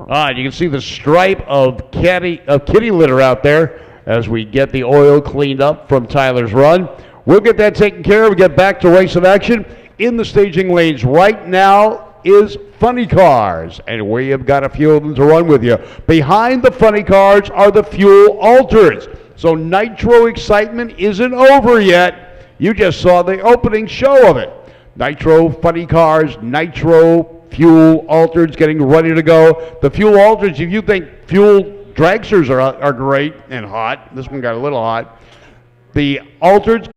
All right, you can see the stripe of kitty litter out there as we get the oil cleaned up from Tyler's run. We'll get that taken care of and get back to racing action. In the staging lanes right now is funny cars, and we have got a few of them to run with you. Behind the funny cars are the fuel alters. So Nitro excitement isn't over yet. You just saw the opening show of it. Nitro funny cars, Nitro fuel alters getting ready to go. The fuel alters, if you think fuel dragsters are great and hot, this one got a little hot. The alters.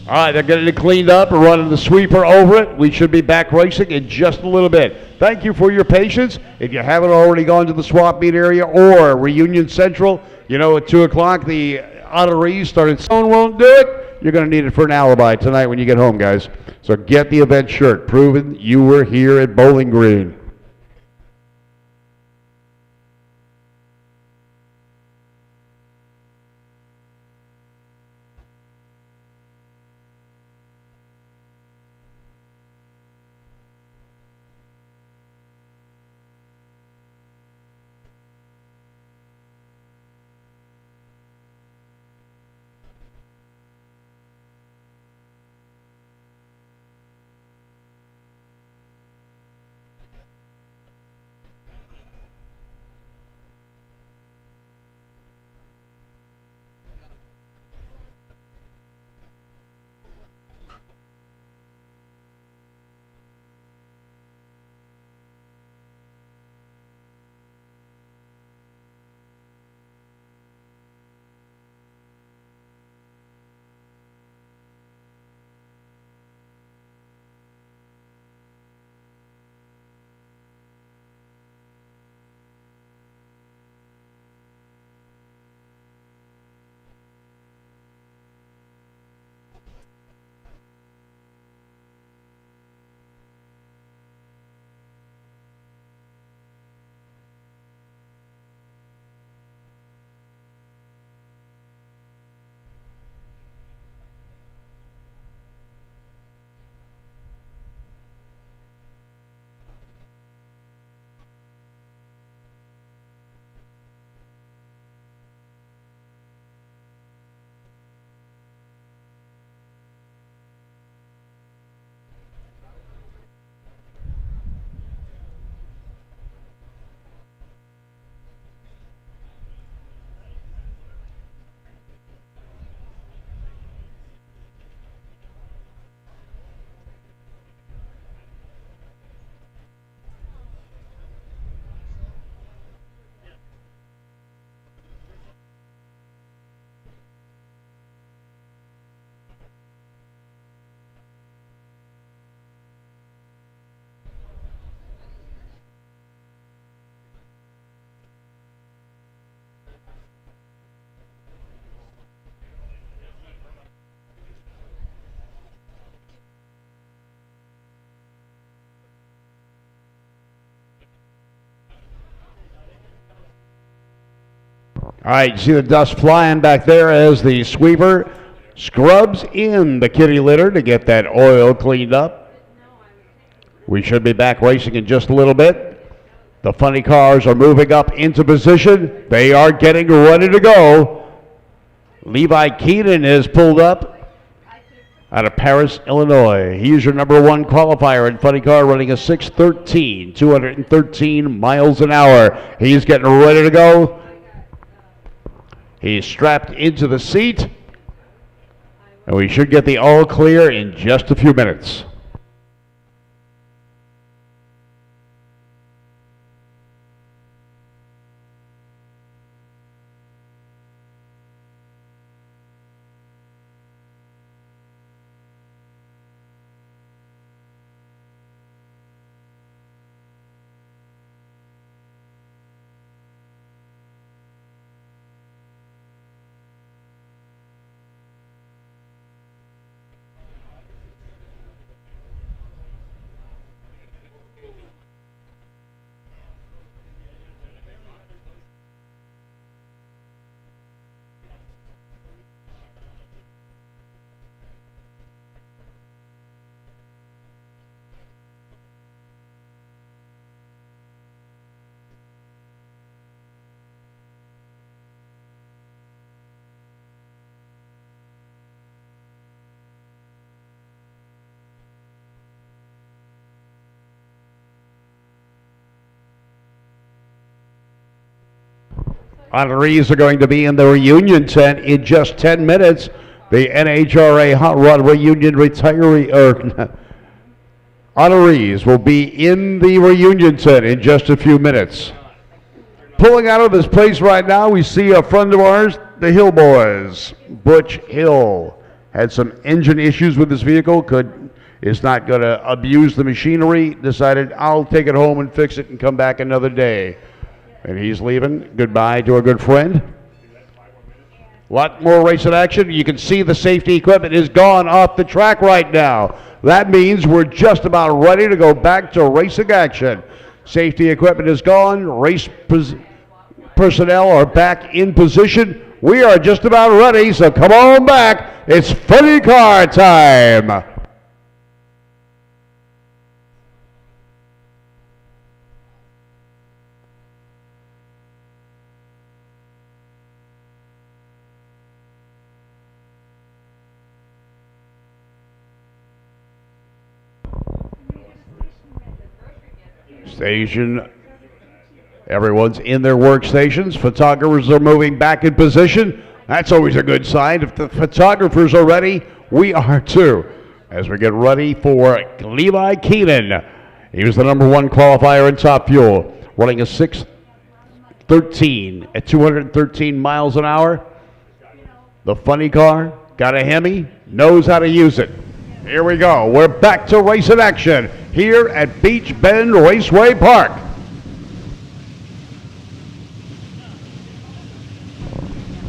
All right, they're getting it cleaned up and running the sweeper over it. We should be back racing in just a little bit. Thank you for your patience. If you haven't already gone to the swap meet area or Reunion Central, you know at 2 o'clock the honorees started. Someone won't do it. You're going to need it for an alibi tonight when you get home, guys. So get the event shirt, proving you were here at Bowling Green. All right, you see the dust flying back there as the sweeper scrubs in the kitty litter to get that oil cleaned up. We should be back racing in just a little bit. The funny cars are moving up into position. They are getting ready to go. Levi Keenan is pulled up out of Paris, Illinois. He's your number one qualifier in funny car, running a 6:13, 213 miles an hour. He's getting ready to go. He's strapped into the seat, and we should get the all clear in just a few minutes. Honorees are going to be in the reunion tent in just 10 minutes. The NHRA Hot Rod Reunion honorees will be in the reunion tent in just a few minutes. Pulling out of this place right now, we see a friend of ours, the Hill Boys. Butch Hill had some engine issues with his vehicle, is not going to abuse the machinery, decided I'll take it home and fix it and come back another day. And he's leaving. Goodbye to a good friend. A lot more racing action. You can see the safety equipment is gone off the track right now. That means we're just about ready to go back to racing action. Safety equipment is gone. Race personnel are back in position. We are just about ready, so come on back. It's funny car time. Station. Everyone's in their workstations. Photographers are moving back in position. That's always a good sign. If the photographers are ready, we are too. As we get ready for Levi Keenan. He was the number one qualifier in Top Fuel, running a 6:13 at 213 miles an hour. The funny car, got a Hemi, knows how to use it. Here we go. We're back to racing action here at Beach Bend Raceway Park.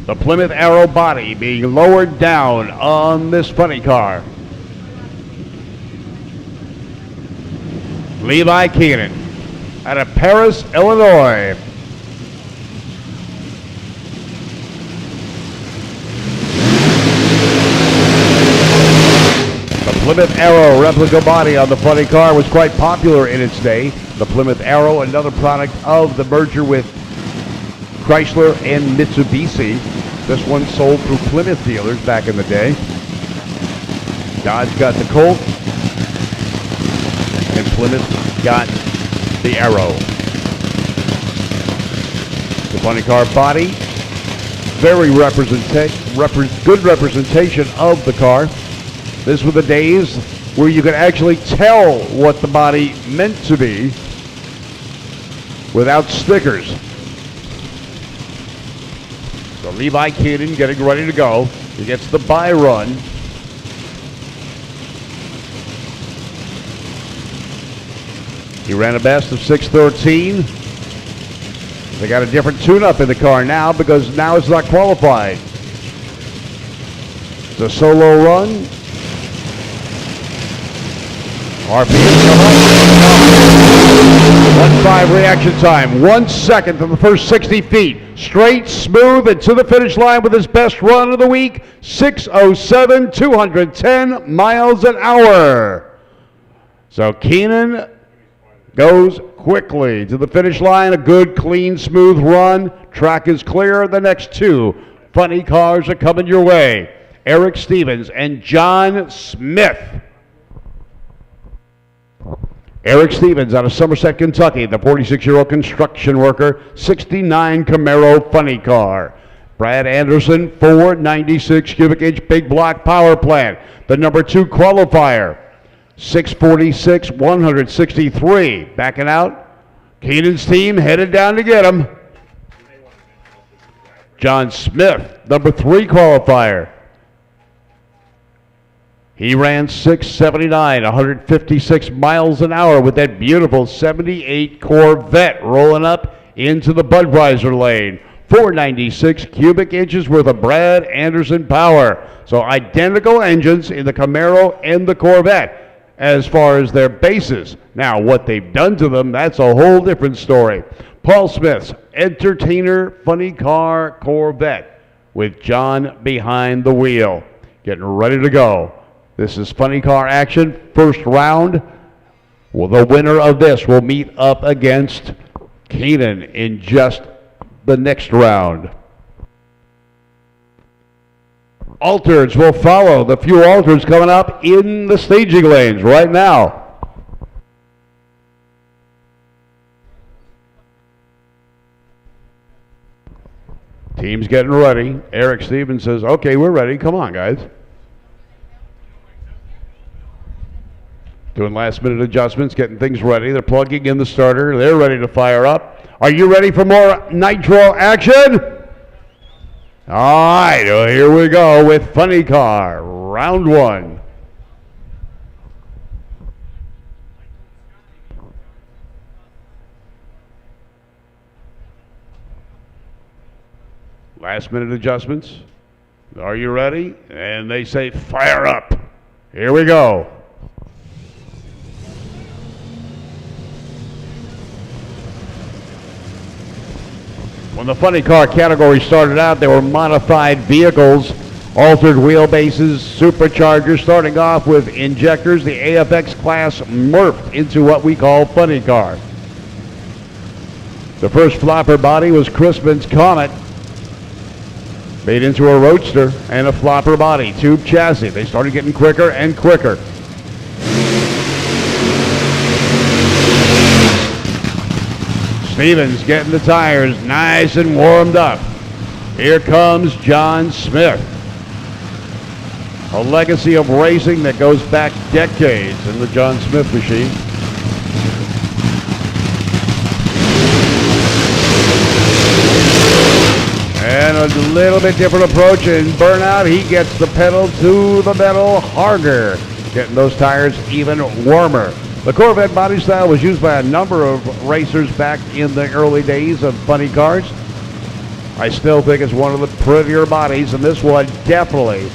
The Plymouth Arrow body being lowered down on this funny car. Levi Keenan out of Paris, Illinois. Plymouth Arrow replica body on the funny car was quite popular in its day. The Plymouth Arrow, another product of the merger with Chrysler and Mitsubishi. This one sold through Plymouth dealers back in the day. Dodge got the Colt, and Plymouth got the Arrow. The funny car body, very good representation of the car. These were the days where you could actually tell what the body meant to be without stickers. So Levi Keenan getting ready to go. He gets the bye run. He ran a best of 6:13. They got a different tune-up in the car now because now it's not qualified. It's a solo run. RPM come up. 1.5 reaction time, 1 second to the first 60 feet. Straight, smooth, and to the finish line with his best run of the week, 6:07, 210 miles an hour. So Keenan goes quickly to the finish line. A good, clean, smooth run. Track is clear. The next two funny cars are coming your way. Eric Stevens and John Smith. Eric Stevens out of Somerset, Kentucky, the 46-year-old construction worker, 69 Camaro funny car. Brad Anderson, 496 cubic inch big block power plant, the number 2 qualifier, 646, 163. Backing out, Keenan's team headed down to get him. John Smith, number 3 qualifier. He ran 679, 156 miles an hour with that beautiful 78 Corvette rolling up into the Budweiser lane. 496 cubic inches worth of Brad Anderson power. So identical engines in the Camaro and the Corvette as far as their bases. Now what they've done to them, that's a whole different story. Paul Smith's Entertainer Funny Car Corvette with John behind the wheel. Getting ready to go. This is funny car action, first round. Well, the winner of this will meet up against Keenan in just the next round. Altereds will follow. The few Altereds coming up in the staging lanes right now. Team's getting ready. Eric Stevens says, okay, we're ready. Come on, guys. Doing last minute adjustments, getting things ready. They're plugging in the starter. They're ready to fire up. Are you ready for more nitro action? All right, well, here we go with Funny Car, round 1. Last minute adjustments. Are you ready? And they say fire up. Here we go. When the funny car category started out, there were modified vehicles, altered wheelbases, superchargers, starting off with injectors. The AFX class morphed into what we call funny car. The first flopper body was Chrisman's Comet, made into a roadster and a flopper body, tube chassis. They started getting quicker and quicker. Stevens getting the tires nice and warmed up. Here comes John Smith. A legacy of racing that goes back decades in the John Smith machine. And a little bit different approach in burnout. He gets the pedal to the metal harder, getting those tires even warmer. The Corvette body style was used by a number of racers back in the early days of funny cars. I still think it's one of the prettier bodies, and this one definitely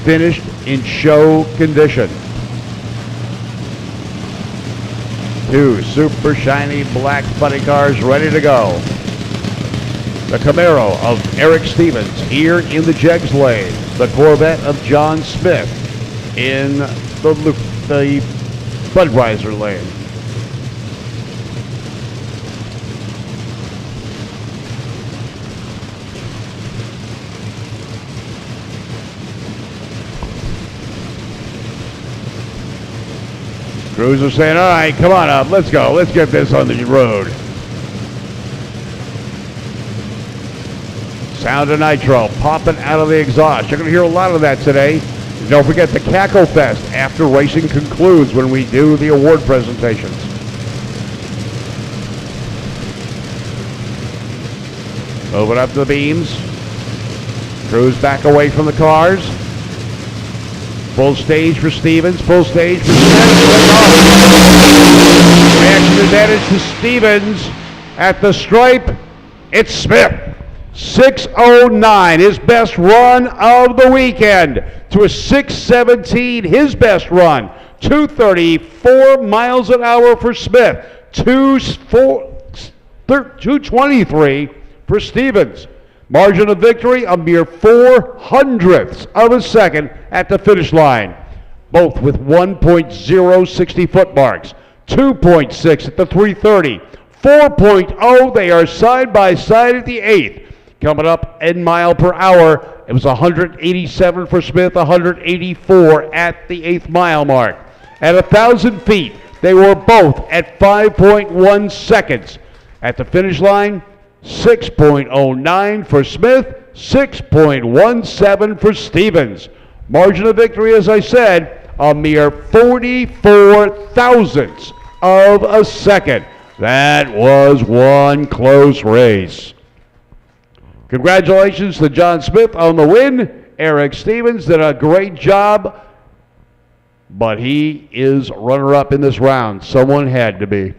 finished in show condition. 2 super shiny black funny cars ready to go. The Camaro of Eric Stevens here in the Jegs lane. The Corvette of John Smith in the Budweiser lane. Crews are saying, all right, come on up, let's go, let's get this on the road. Sound of nitro popping out of the exhaust. You're going to hear a lot of that today. Don't forget the Cacklefest after racing concludes when we do the award presentations. Moving up to the beams. Crews back away from the cars. Full stage for Stevens, full stage for Smith. Reaction advantage to Stevens at the stripe. It's Smith. 6:09, his best run of the weekend, to a 6:17, his best run. 234 miles an hour for Smith. 2:23 for Stevens. Margin of victory, a mere 0.04 of a second at the finish line. Both with 1.060 foot marks. 2.6 at the 3:30. 4.0, they are side by side at the 8th. Coming up in mile per hour, it was 187 for Smith, 184 at the 8th mile mark. At 1,000 feet, they were both at 5.1 seconds. At the finish line, 6.09 for Smith, 6.17 for Stevens. Margin of victory, as I said, a mere 44 thousandths of a second. That was one close race. Congratulations to John Smith on the win. Eric Stevens did a great job, but he is runner-up in this round. Someone had to be.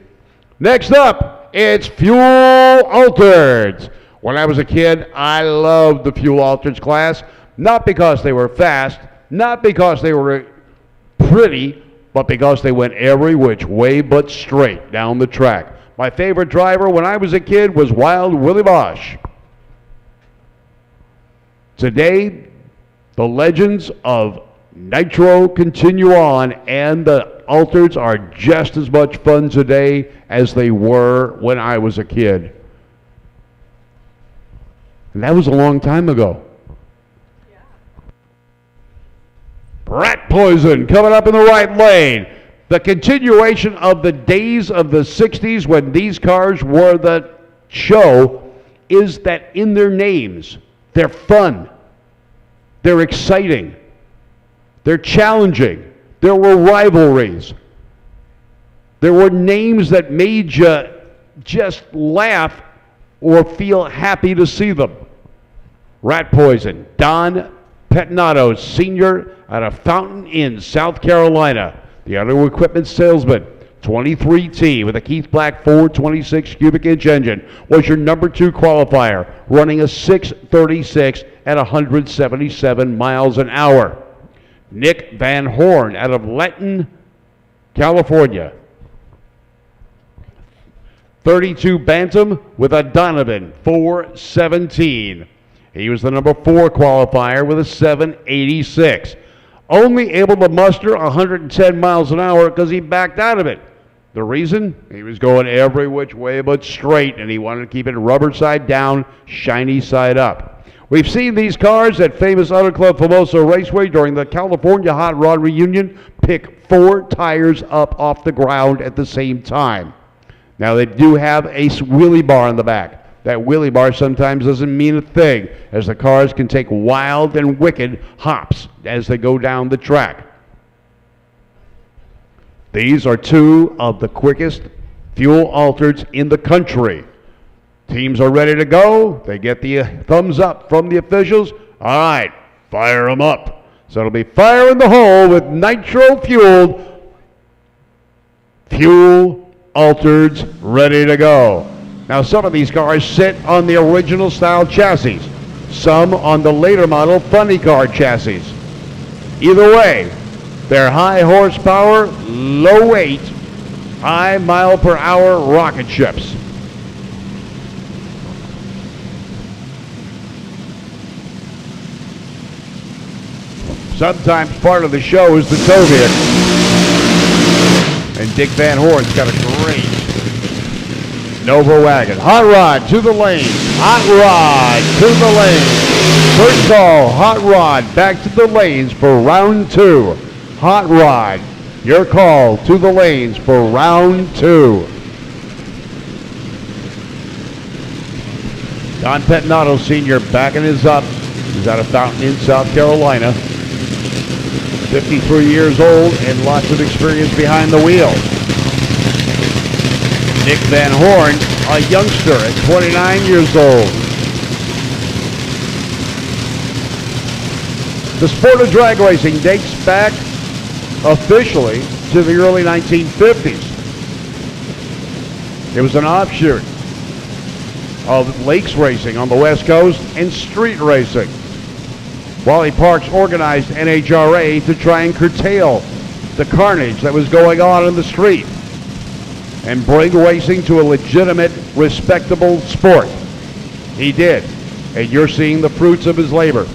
Next up, it's Fuel Altereds. When I was a kid, I loved the Fuel Altereds class, not because they were fast, not because they were pretty, but because they went every which way but straight down the track. My favorite driver when I was a kid was Wild Willie Bosch. Today, the legends of Nitro continue on, and the Altereds are just as much fun today as they were when I was a kid. And that was a long time ago. Rat Poison coming up in the right lane. The continuation of the days of the 60s when these cars were the show is that in their names, they're fun, they're exciting, they're challenging, there were rivalries, there were names that made you just laugh or feel happy to see them. Rat Poison, Don Pettinato Sr. out of Fountain Inn, South Carolina. The auto equipment salesman, 23T with a Keith Black 426 cubic inch engine, was your number 2 qualifier, running a 6:36 at 177 miles an hour. Nick Van Horn out of Lenton, California. 32 Bantam with a Donovan 417. He was the number 4 qualifier with a 786. Only able to muster 110 miles an hour because he backed out of it. The reason? He was going every which way but straight, and he wanted to keep it rubber side down, shiny side up. We've seen these cars at famous Auto Club Famoso Raceway during the California Hot Rod Reunion pick 4 tires up off the ground at the same time. Now they do have a wheelie bar on the back. That wheelie bar sometimes doesn't mean a thing, as the cars can take wild and wicked hops as they go down the track. These are 2 of the quickest Fuel Altereds in the country. Teams are ready to go. They get the thumbs up from the officials. All right, fire them up. So it'll be fire in the hole with nitro-fueled Fuel Altereds ready to go. Now, some of these cars sit on the original style chassis, some on the later model funny car chassis. Either way, they're high horsepower, low weight, high mile per hour rocket ships. Sometimes part of the show is the tow vehicle. And Dick Van Horn's got a great Nova wagon. Hot Rod to the lane. Hot Rod to the lane. First call, Hot Rod back to the lanes for round 2. Hot Rod, your call to the lanes for round 2. Don Pettinato Sr. backing his up. He's out of Fountain Inn, South Carolina. 53 years old and lots of experience behind the wheel. Nick Van Horn, a youngster at 29 years old. The sport of drag racing dates back officially to the early 1950s. It was an offshoot of lakes racing on the West Coast and street racing. Wally Parks organized NHRA to try and curtail the carnage that was going on in the street. and bring racing to a legitimate, respectable sport. He did, and you're seeing the fruits of his labor.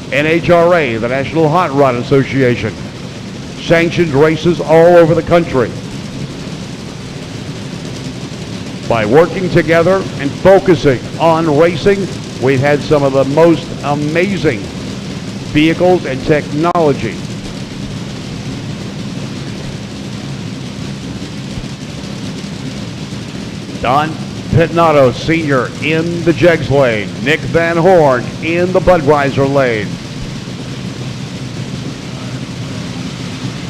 NHRA, the National Hot Rod Association, sanctioned races all over the country. By working together and focusing on racing, we've had some of the most amazing vehicles and technology. Don Pitnato Sr. in the Jegs lane. Nick Van Horn in the Budweiser lane.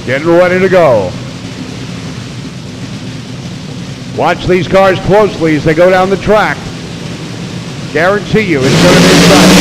Getting ready to go. Watch these cars closely as they go down the track. Guarantee you it's going to be exciting.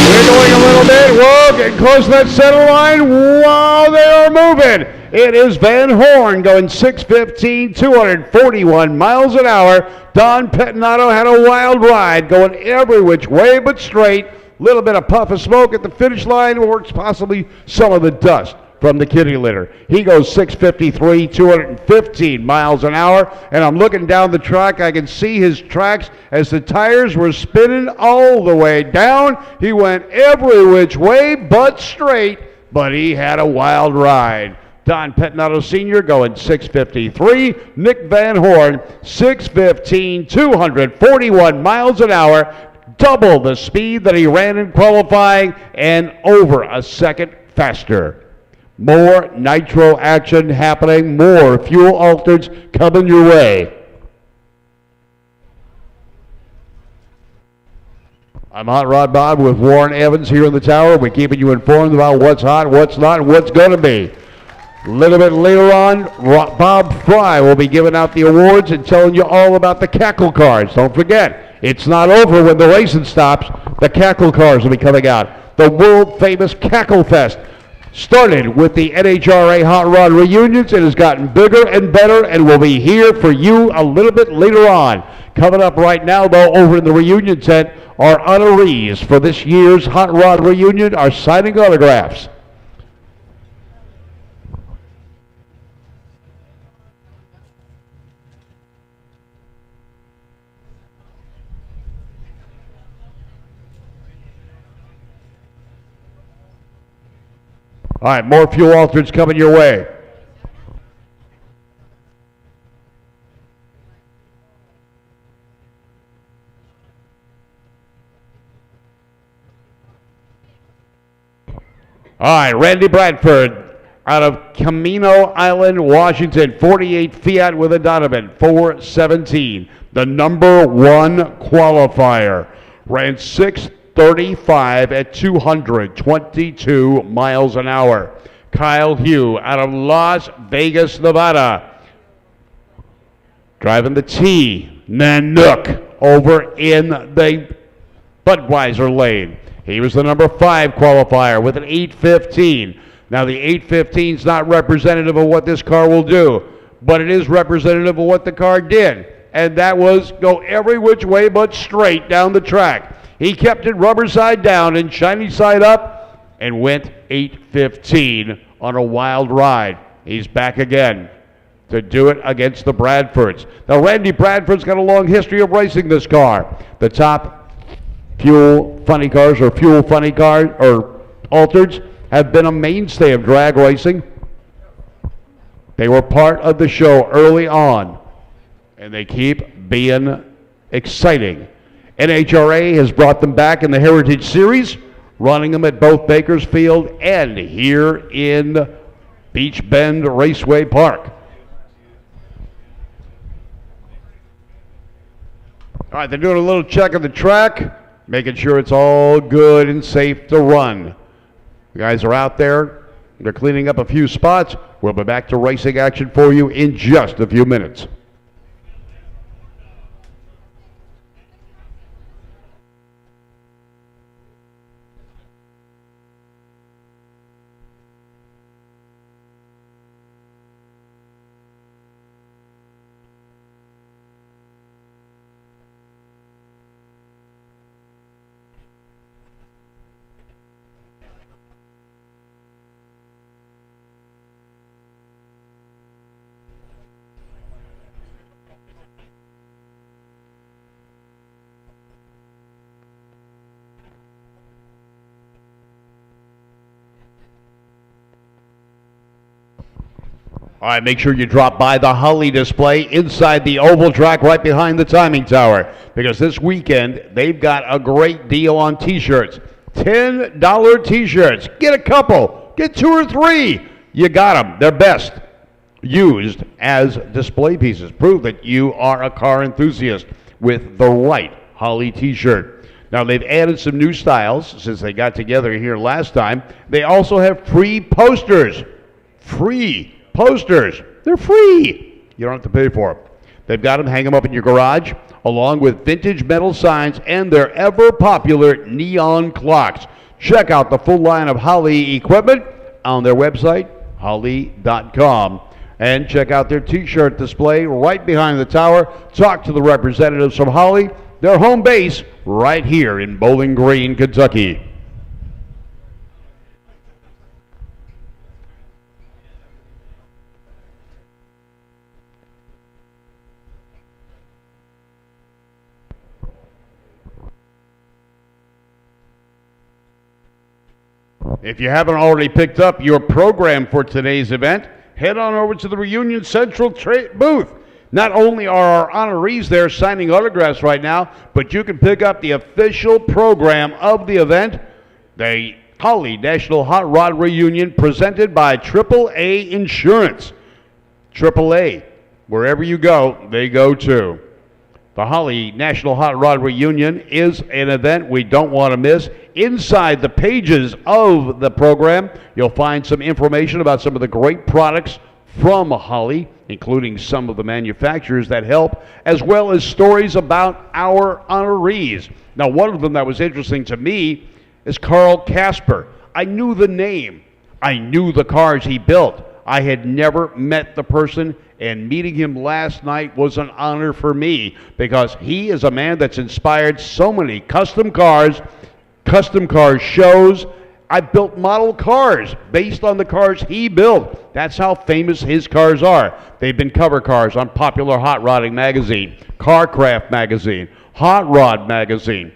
We're going a little bit. Whoa, getting close to that center line. Wow, they are moving. It is Van Horn going 615, 241 miles an hour. Don Petinato had a wild ride going every which way but straight. Little bit of puff of smoke at the finish line, or possibly some of the dust from the kitty litter. He goes 653, 215 miles an hour, and I'm looking down the track. I can see his tracks as the tires were spinning all the way down. He went every which way but straight, but he had a wild ride. Don Petinato Sr. going 653. Nick Van Horn 615, 241 miles an hour, double the speed that he ran in qualifying and over a second faster. More nitro action happening, more fuel altereds coming your way. I'm Hot Rod Bob with Warren Evans here in the tower. We're keeping you informed about what's hot, what's not, and what's going to be. A little bit later on, Bob Fry will be giving out the awards and telling you all about the Cackle cars. Don't forget, it's not over when the racing stops. The Cackle cars will be coming out. The world-famous Cacklefest started with the NHRA Hot Rod reunions. It has gotten bigger and better and will be here for you a little bit later on. Coming up right now, though, over in the reunion tent, our honorees for this year's Hot Rod reunion are signing autographs. All right, more fuel altereds coming your way. All right, Randy Bradford out of Camino Island, Washington, 48 Fiat with a Donovan, 417. The number one qualifier. Ran 6:35 at 222 miles an hour. Kyle Hugh out of Las Vegas, Nevada. Driving the T Nanook over in the Budweiser lane. He was the number 5 qualifier with an 8:15. Now the 8:15 is not representative of what this car will do, but it is representative of what the car did, and that was go every which way but straight down the track. He kept it rubber side down and shiny side up and went 8:15 on a wild ride. He's back again to do it against the Bradfords. Now, Randy Bradford's got a long history of racing this car. The top fuel funny cars or altereds have been a mainstay of drag racing. They were part of the show early on, and they keep being exciting. NHRA has brought them back in the Heritage Series, running them at both Bakersfield and here in Beach Bend Raceway Park. All right, they're doing a little check of the track, making sure it's all good and safe to run. The guys are out there. They're cleaning up a few spots. We'll be back to racing action for you in just a few minutes. All right, make sure you drop by the Holly display inside the oval track right behind the timing tower, because this weekend they've got a great deal on T-shirts. $10 T-shirts. Get a couple. Get 2 or 3. You got them. They're best used as display pieces. Prove that you are a car enthusiast with the right Holly T-shirt. Now, they've added some new styles since they got together here last time. They also have free posters. Free posters. They're free. You don't have to pay for them. They've got them, hang them up in your garage, along with vintage metal signs and their ever-popular neon clocks. Check out the full line of Holly equipment on their website, holly.com. And check out their T-shirt display right behind the tower. Talk to the representatives from Holly, their home base right here in Bowling Green, Kentucky. If you haven't already picked up your program for today's event, head on over to the Reunion Central booth. Not only are our honorees there signing autographs right now, but you can pick up the official program of the event, the Holly National Hot Rod Reunion, presented by AAA Insurance. AAA, wherever you go, they go too. The Holly National Hot Rod Reunion is an event we don't want to miss. Inside the pages of the program, you'll find some information about some of the great products from Holly, including some of the manufacturers that help, as well as stories about our honorees. Now, one of them that was interesting to me is Carl Casper. I knew the name. I knew the cars he built. I had never met the person, and meeting him last night was an honor for me, because he is a man that's inspired so many custom car shows. I built model cars based on the cars he built. That's how famous his cars are. They've been cover cars on Popular Hot Rodding magazine, Carcraft magazine, Hot Rod magazine.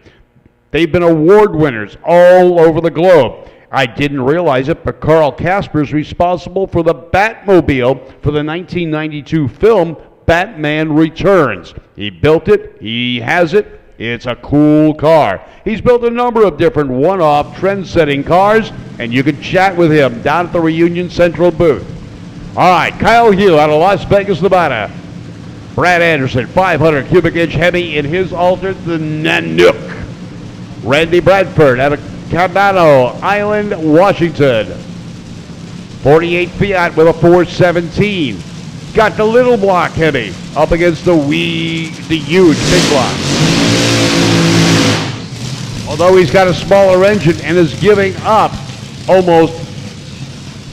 They've been award winners all over the globe. I didn't realize it, but Carl Casper is responsible for the Batmobile for the 1992 film Batman Returns. He built it. He has it. It's a cool car. He's built a number of different one-off trend-setting cars, and you can chat with him down at the Reunion Central booth. All right, Kyle Hill out of Las Vegas, Nevada. Brad Anderson, 500 cubic inch Hemi in his altered, the Nanook. Randy Bradford out of Cabano Island, Washington. 48 Fiat with a 417. Got the little block Hemi up against the huge big block. Although he's got a smaller engine and is giving up almost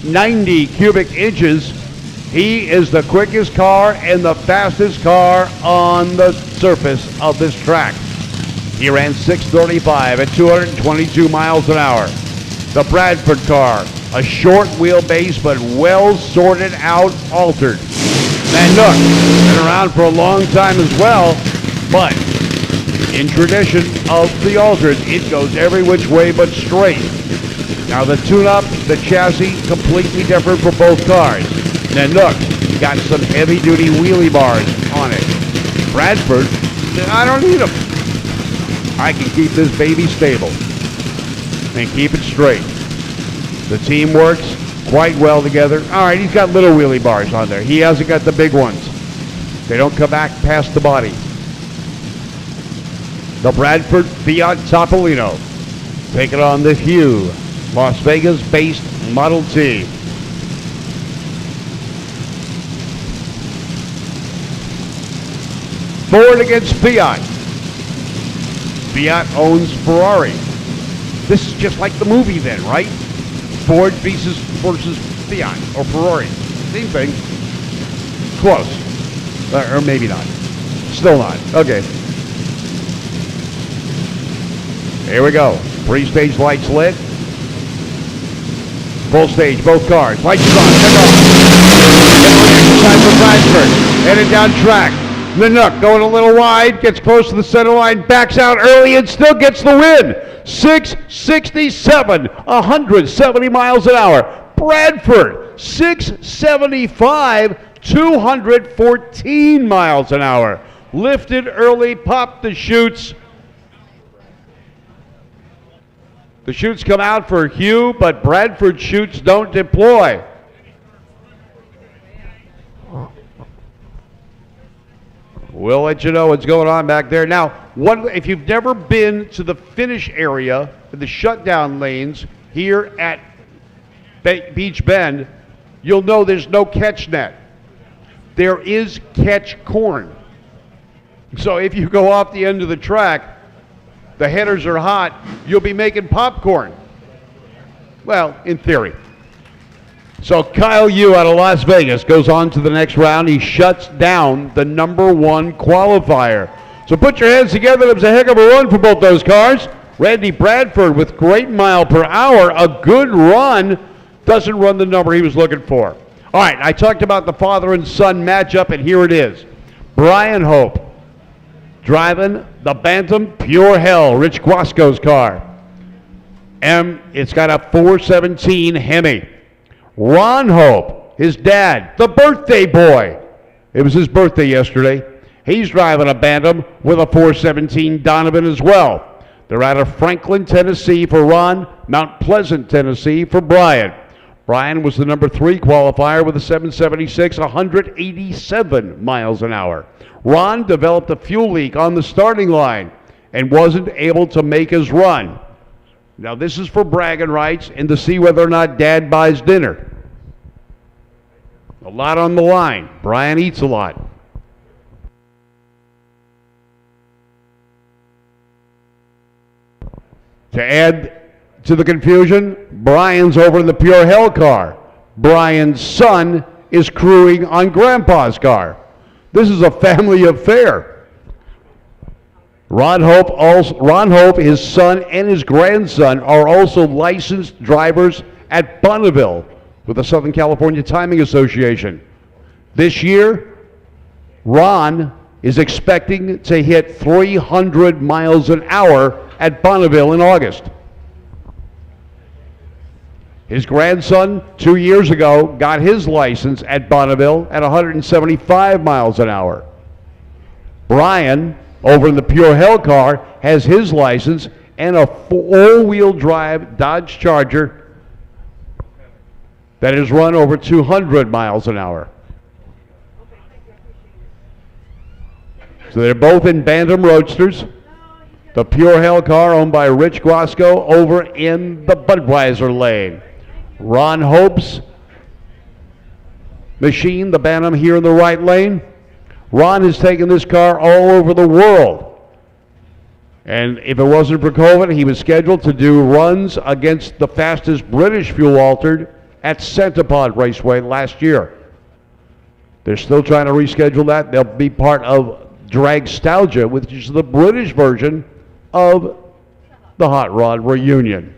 90 cubic inches, he is the quickest car and the fastest car on the surface of this track. He ran 635 at 222 miles an hour. The Bradford car, a short wheelbase but well sorted out altered. Nanook, been around for a long time as well, but in tradition of the altered, it goes every which way but straight. Now the tune-up, the chassis, completely different for both cars. Nanook got some heavy-duty wheelie bars on it. Bradford, I don't need them. I can keep this baby stable and keep it straight. The team works quite well together. All right, he's got little wheelie bars on there. He hasn't got the big ones. They don't come back past the body. The Bradford Fiat Topolino taking on the Hue Las Vegas-based Model T. Ford against Fiat. Fiat owns Ferrari. This is just like the movie then, right? Ford versus Fiat or Ferrari. Same thing. Close. Or maybe not. Still not. Okay. Here we go. Three-stage lights lit. Full stage, both cars. Lights is on. Check off. Exercise for Bradford. Headed down track. Nanook going a little wide, gets close to the center line, backs out early and still gets the win. 667, 170 miles an hour. Bradford 675, 214 miles an hour. Lifted early, popped the chutes. The chutes come out for Hugh, but Bradford chutes don't deploy. We'll let you know what's going on back there. Now, if you've never been to the finish area, the shutdown lanes here at Beach Bend, you'll know there's no catch net. There is catch corn. So if you go off the end of the track, the headers are hot, you'll be making popcorn. Well, in theory. So Kyle Yu out of Las Vegas goes on to the next round. He shuts down the number 1 qualifier. So put your hands together. It was a heck of a run for both those cars. Randy Bradford with great mile per hour. A good run. Doesn't run the number he was looking for. All right, I talked about the father and son matchup, and here it is. Brian Hope driving the Bantam Pure Hell, Rich Guasco's car. It's got a 417 Hemi. Ron Hope, his dad, the birthday boy. It was his birthday yesterday. He's driving a Bantam with a 417 Donovan as well. They're out of Franklin, Tennessee for Ron, Mount Pleasant, Tennessee for Brian. Brian was the number 3 qualifier with a 776, 187 miles an hour. Ron developed a fuel leak on the starting line and wasn't able to make his run. Now this is for bragging rights and to see whether or not Dad buys dinner. A lot on the line. Brian eats a lot. To add to the confusion, Brian's over in the Pure Hell car. Brian's son is crewing on Grandpa's car. This is a family affair. Ron Hope, his son, and his grandson are also licensed drivers at Bonneville with the Southern California Timing Association. This year, Ron is expecting to hit 300 miles an hour at Bonneville in August. His grandson, 2 years ago, got his license at Bonneville at 175 miles an hour. Brian, over in the Pure Hell car, has his license and a all-wheel drive Dodge Charger that has run over 200 miles an hour. So they're both in Bantam Roadsters. The Pure Hell car owned by Rich Guasco over in the Budweiser lane. Ron Hope's machine, the Bantam, here in the right lane. Ron has taken this car all over the world. And if it wasn't for COVID, he was scheduled to do runs against the fastest British fuel altered at Centipede Raceway last year. They're still trying to reschedule that. They'll be part of Dragstalgia, which is the British version of the Hot Rod Reunion.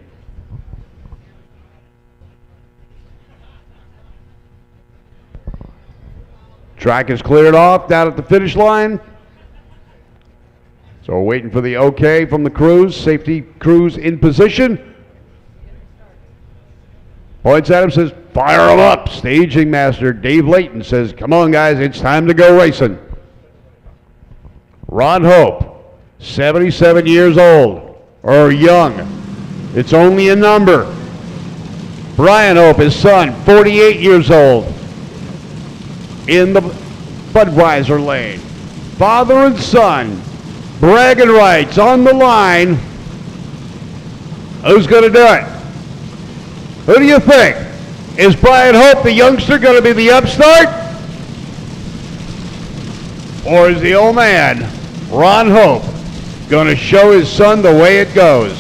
Track is cleared off down at the finish line. So we're waiting for the okay from the crews. Safety crews in position. Points at him, says, fire them up. Staging master Dave Layton says, come on guys, it's time to go racing. Ron Hope, 77 years old, or young. It's only a number. Brian Hope, his son, 48 years old, in the Budweiser lane. Father and son, bragging rights on the line. Who's going to do it? Who do you think? Is Brian Hope, the youngster, going to be the upstart? Or is the old man, Ron Hope, going to show his son the way it goes?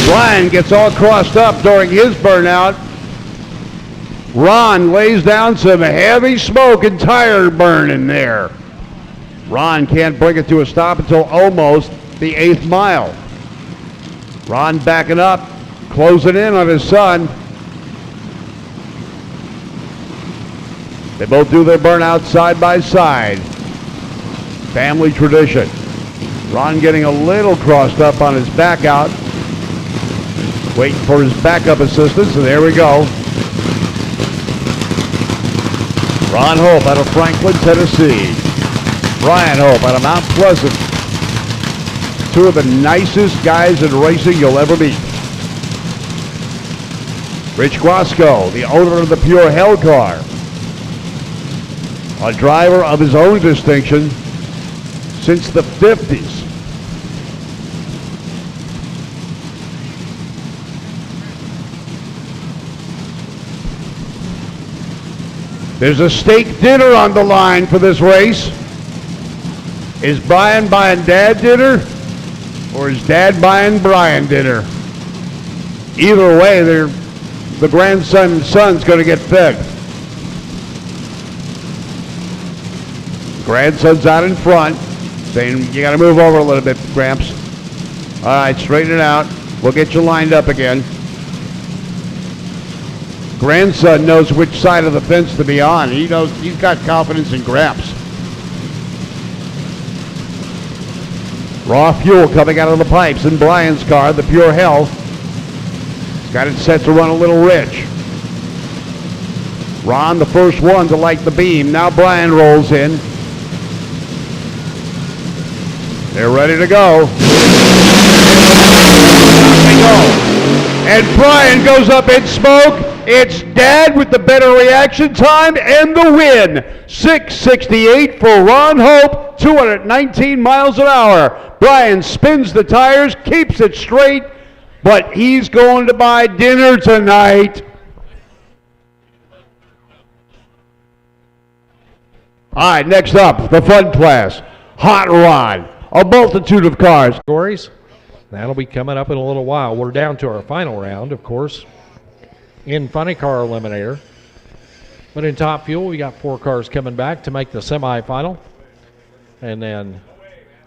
Brian gets all crossed up during his burnout. Ron lays down some heavy smoke and tire burn in there. Ron can't bring it to a stop until almost the 8th mile. Ron backing up, closing in on his son. They both do their burnout side by side. Family tradition. Ron getting a little crossed up on his back out. Waiting for his backup assistance, and there we go. Ron Hope out of Franklin, Tennessee. Brian Hope out of Mount Pleasant. Two of the nicest guys in racing you'll ever meet. Rich Guasco, the owner of the Pure Hell car. A driver of his own distinction since the 50s. There's a steak dinner on the line for this race. Is Brian buying Dad dinner, or is Dad buying Brian dinner? Either way, the grandson and son's going to get fed. Grandson's out in front, saying, you got to move over a little bit, Gramps. All right, straighten it out. We'll get you lined up again. Grandson knows which side of the fence to be on. He knows, he's got confidence in Gramps. Raw fuel coming out of the pipes in Brian's car, the Pure Hell. He's got it set to run a little rich. Ron, the first one to light the beam. Now Brian rolls in. They're ready to go. They go. And Brian goes up in smoke. It's Dad with the better reaction time and the win. 6:68 for Ron Hope, 219 miles an hour. Brian spins the tires, keeps it straight, but he's going to buy dinner tonight. All right, next up, the fun class, Hot Rod. A multitude of cars. Categories. That'll be coming up in a little while. We're down to our final round, of course, in Funny Car Eliminator. But in Top Fuel, we got 4 cars coming back to make the semifinal. And then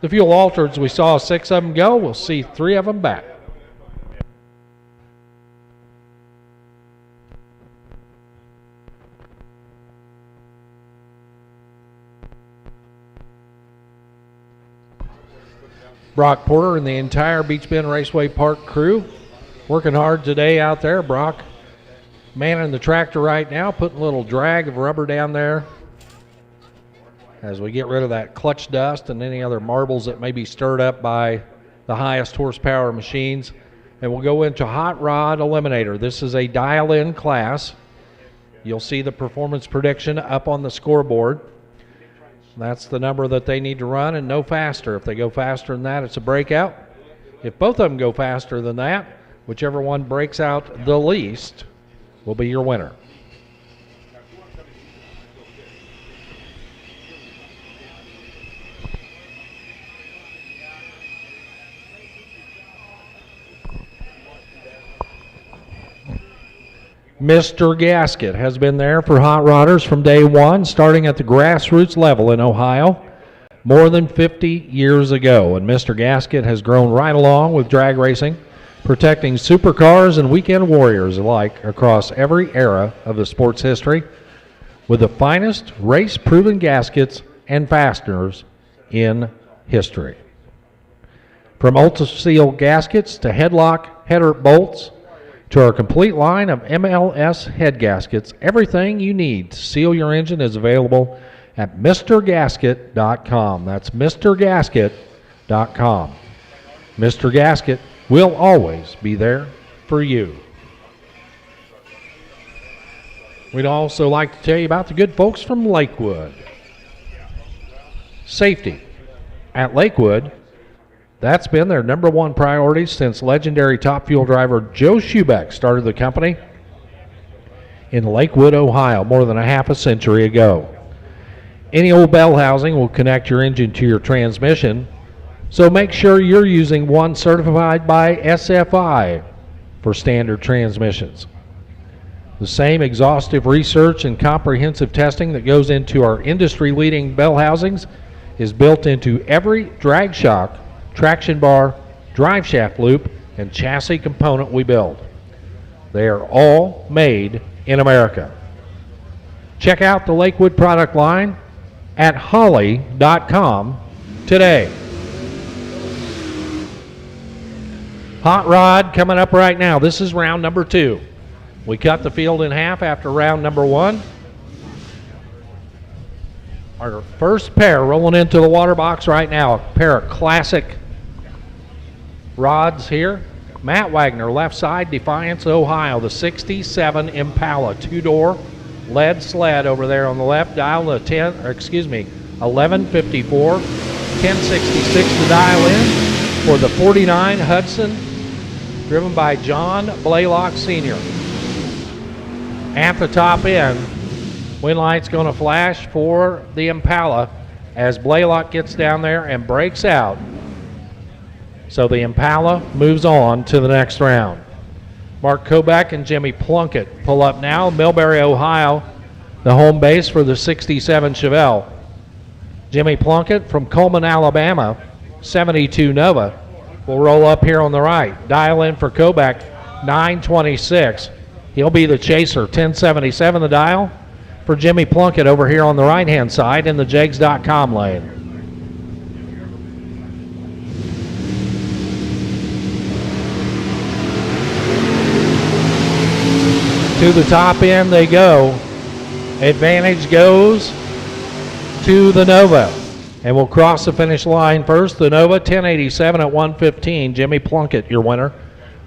the Fuel Altereds, we saw 6 of them go. We'll see 3 of them back. Brock Porter and the entire Beach Bend Raceway Park crew working hard today out there. Brock manning the tractor right now, putting a little drag of rubber down there as we get rid of that clutch dust and any other marbles that may be stirred up by the highest horsepower machines. And we'll go into Hot Rod Eliminator. This is a dial-in class. You'll see the performance prediction up on the scoreboard. That's the number that they need to run and no faster. If they go faster than that, it's a breakout. If both of them go faster than that, whichever one breaks out the least will be your winner. Mr. Gasket has been there for Hot Rodders from day one, starting at the grassroots level in Ohio more than 50 years ago. And Mr. Gasket has grown right along with drag racing, protecting supercars and weekend warriors alike across every era of the sport's history with the finest race-proven gaskets and fasteners in history. From Ultra-Seal gaskets to headlock header bolts, to our complete line of MLS head gaskets, everything you need to seal your engine is available at MrGasket.com. That's MrGasket.com. Mr. Gasket will always be there for you. We'd also like to tell you about the good folks from Lakewood. Safety at Lakewood. That's been their number one priority since legendary Top Fuel driver Joe Schubeck started the company in Lakewood, Ohio, more than a half a century ago. Any old bell housing will connect your engine to your transmission, so make sure you're using one certified by SFI for standard transmissions. The same exhaustive research and comprehensive testing that goes into our industry-leading bell housings is built into every drag shock, traction bar, drive shaft loop, and chassis component we build. They are all made in America. Check out the Lakewood product line at holly.com today. Hot rod coming up right now. This is round number 2. We cut the field in half after round number 1. Our first pair rolling into the water box right now. A pair of classic rods here. Matt Wagner, left side, Defiance, Ohio. The 67 Impala, 2-door lead sled over there on the left. Dial the 1154, 1066 to dial in for the 49 Hudson, driven by John Blaylock Sr. At the top end, wind light's going to flash for the Impala as Blaylock gets down there and breaks out. So the Impala moves on to the next round. Mark Kobeck and Jimmy Plunkett pull up now. Millbury, Ohio, the home base for the 67 Chevelle. Jimmy Plunkett from Coleman, Alabama, 72 Nova, will roll up here on the right. Dial in for Kobeck, 926. He'll be the chaser, 1077 the dial for Jimmy Plunkett over here on the right-hand side in the jegs.com lane. To the top end they go. Advantage goes to the Nova. And we'll cross the finish line first. The Nova, 1087 at 115. Jimmy Plunkett, your winner.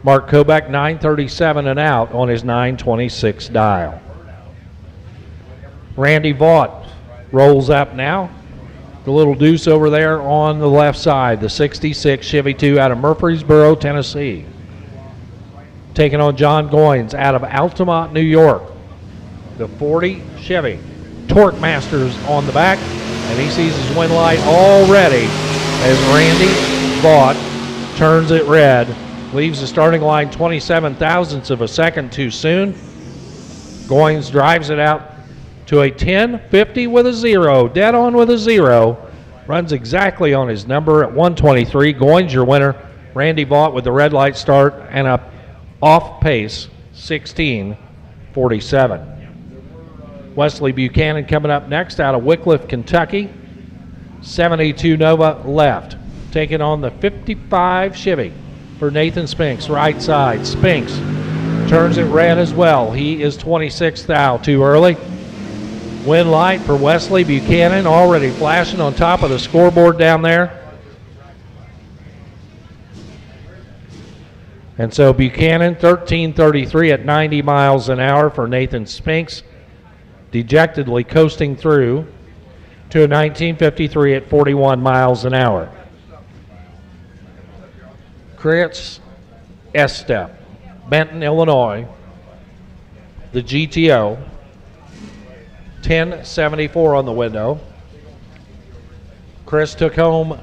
Mark Kobeck, 937 and out on his 926 dial. Randy Vaught rolls up now. The little deuce over there on the left side. The 66 Chevy 2 out of Murfreesboro, Tennessee. Taking on John Goins out of Altamont, New York. The 40 Chevy. Torque Masters on the back, and he sees his wind light already as Randy Vaught turns it red. Leaves the starting line 27 thousandths of a second too soon. Goins drives it out to a 10.50 with a 0. Dead on with a 0. Runs exactly on his number at 123. Goins, your winner. Randy Vaught with the red light start and a off pace 16:47. Wesley Buchanan coming up next out of Wickliffe, Kentucky. 72 Nova left. Taking on the 55 Chevy for Nathan Spinks, right side. Spinks turns it red as well. He is 26th thou, too early. Wind light for Wesley Buchanan already flashing on top of the scoreboard down there. And so Buchanan, 13:33 at 90 miles an hour for Nathan Spinks. Dejectedly coasting through to a 19:53 at 41 miles an hour. Chris Estep, Benton, Illinois. The GTO, 1074 on the window. Chris took home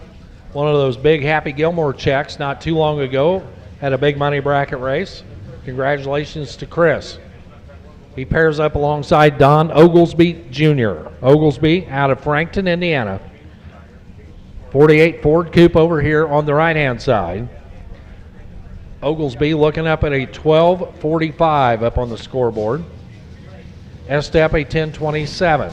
one of those big Happy Gilmore checks not too long ago. Had a big money bracket race. Congratulations to Chris. He pairs up alongside Don Oglesby Jr. Oglesby out of Frankton, Indiana. 48 Ford Coupe over here on the right-hand side. Oglesby looking up at a 12:45 up on the scoreboard. Estep a 10:27.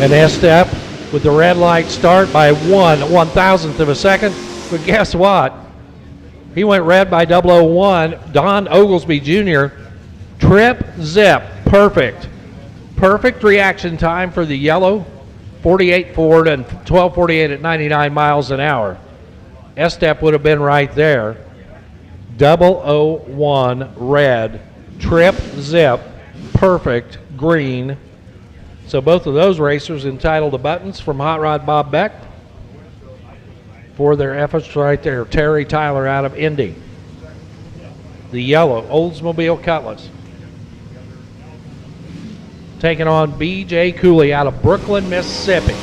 And Estep with the red light start by 1/1000th of a second. But guess what? He went red by 001. Don Oglesby Jr. Trip, zip, perfect. Perfect reaction time for the yellow 48 Ford and 12:48 at 99 miles an hour. Estep would have been right there. 001 red, trip, zip, perfect green. So both of those racers entitled to buttons from Hot Rod Bob Beck for their efforts right there. Terry Tyler out of Indy. The yellow Oldsmobile Cutlass. Taking on B.J. Cooley out of Brooklyn, Mississippi.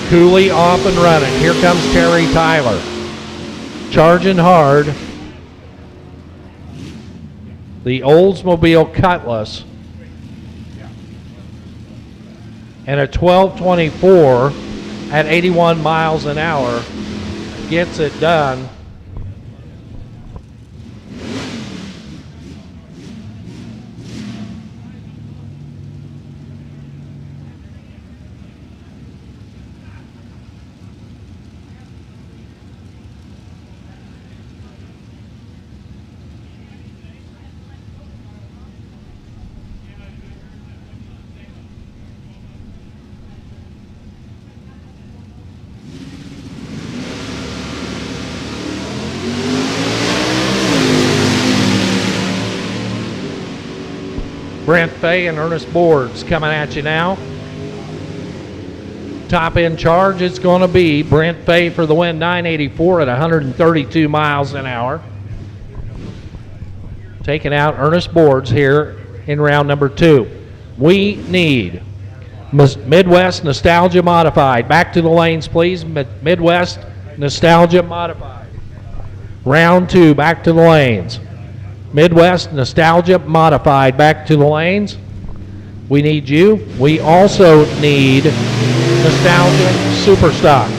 Cooley off and running. Here comes Terry Tyler. Charging hard. The Oldsmobile Cutlass and a 12:24 at 81 miles an hour gets it done. Brent Fay and Ernest Boards coming at you now. Top end charge is going to be Brent Fay for the win, 984 at 132 miles an hour. Taking out Ernest Boards here in round number 2. We need Midwest Nostalgia Modified. Back to the lanes, please. Midwest Nostalgia Modified. Round 2, back to the lanes. Midwest Nostalgia Modified, back to the lanes. We need you. We also need Nostalgia Superstock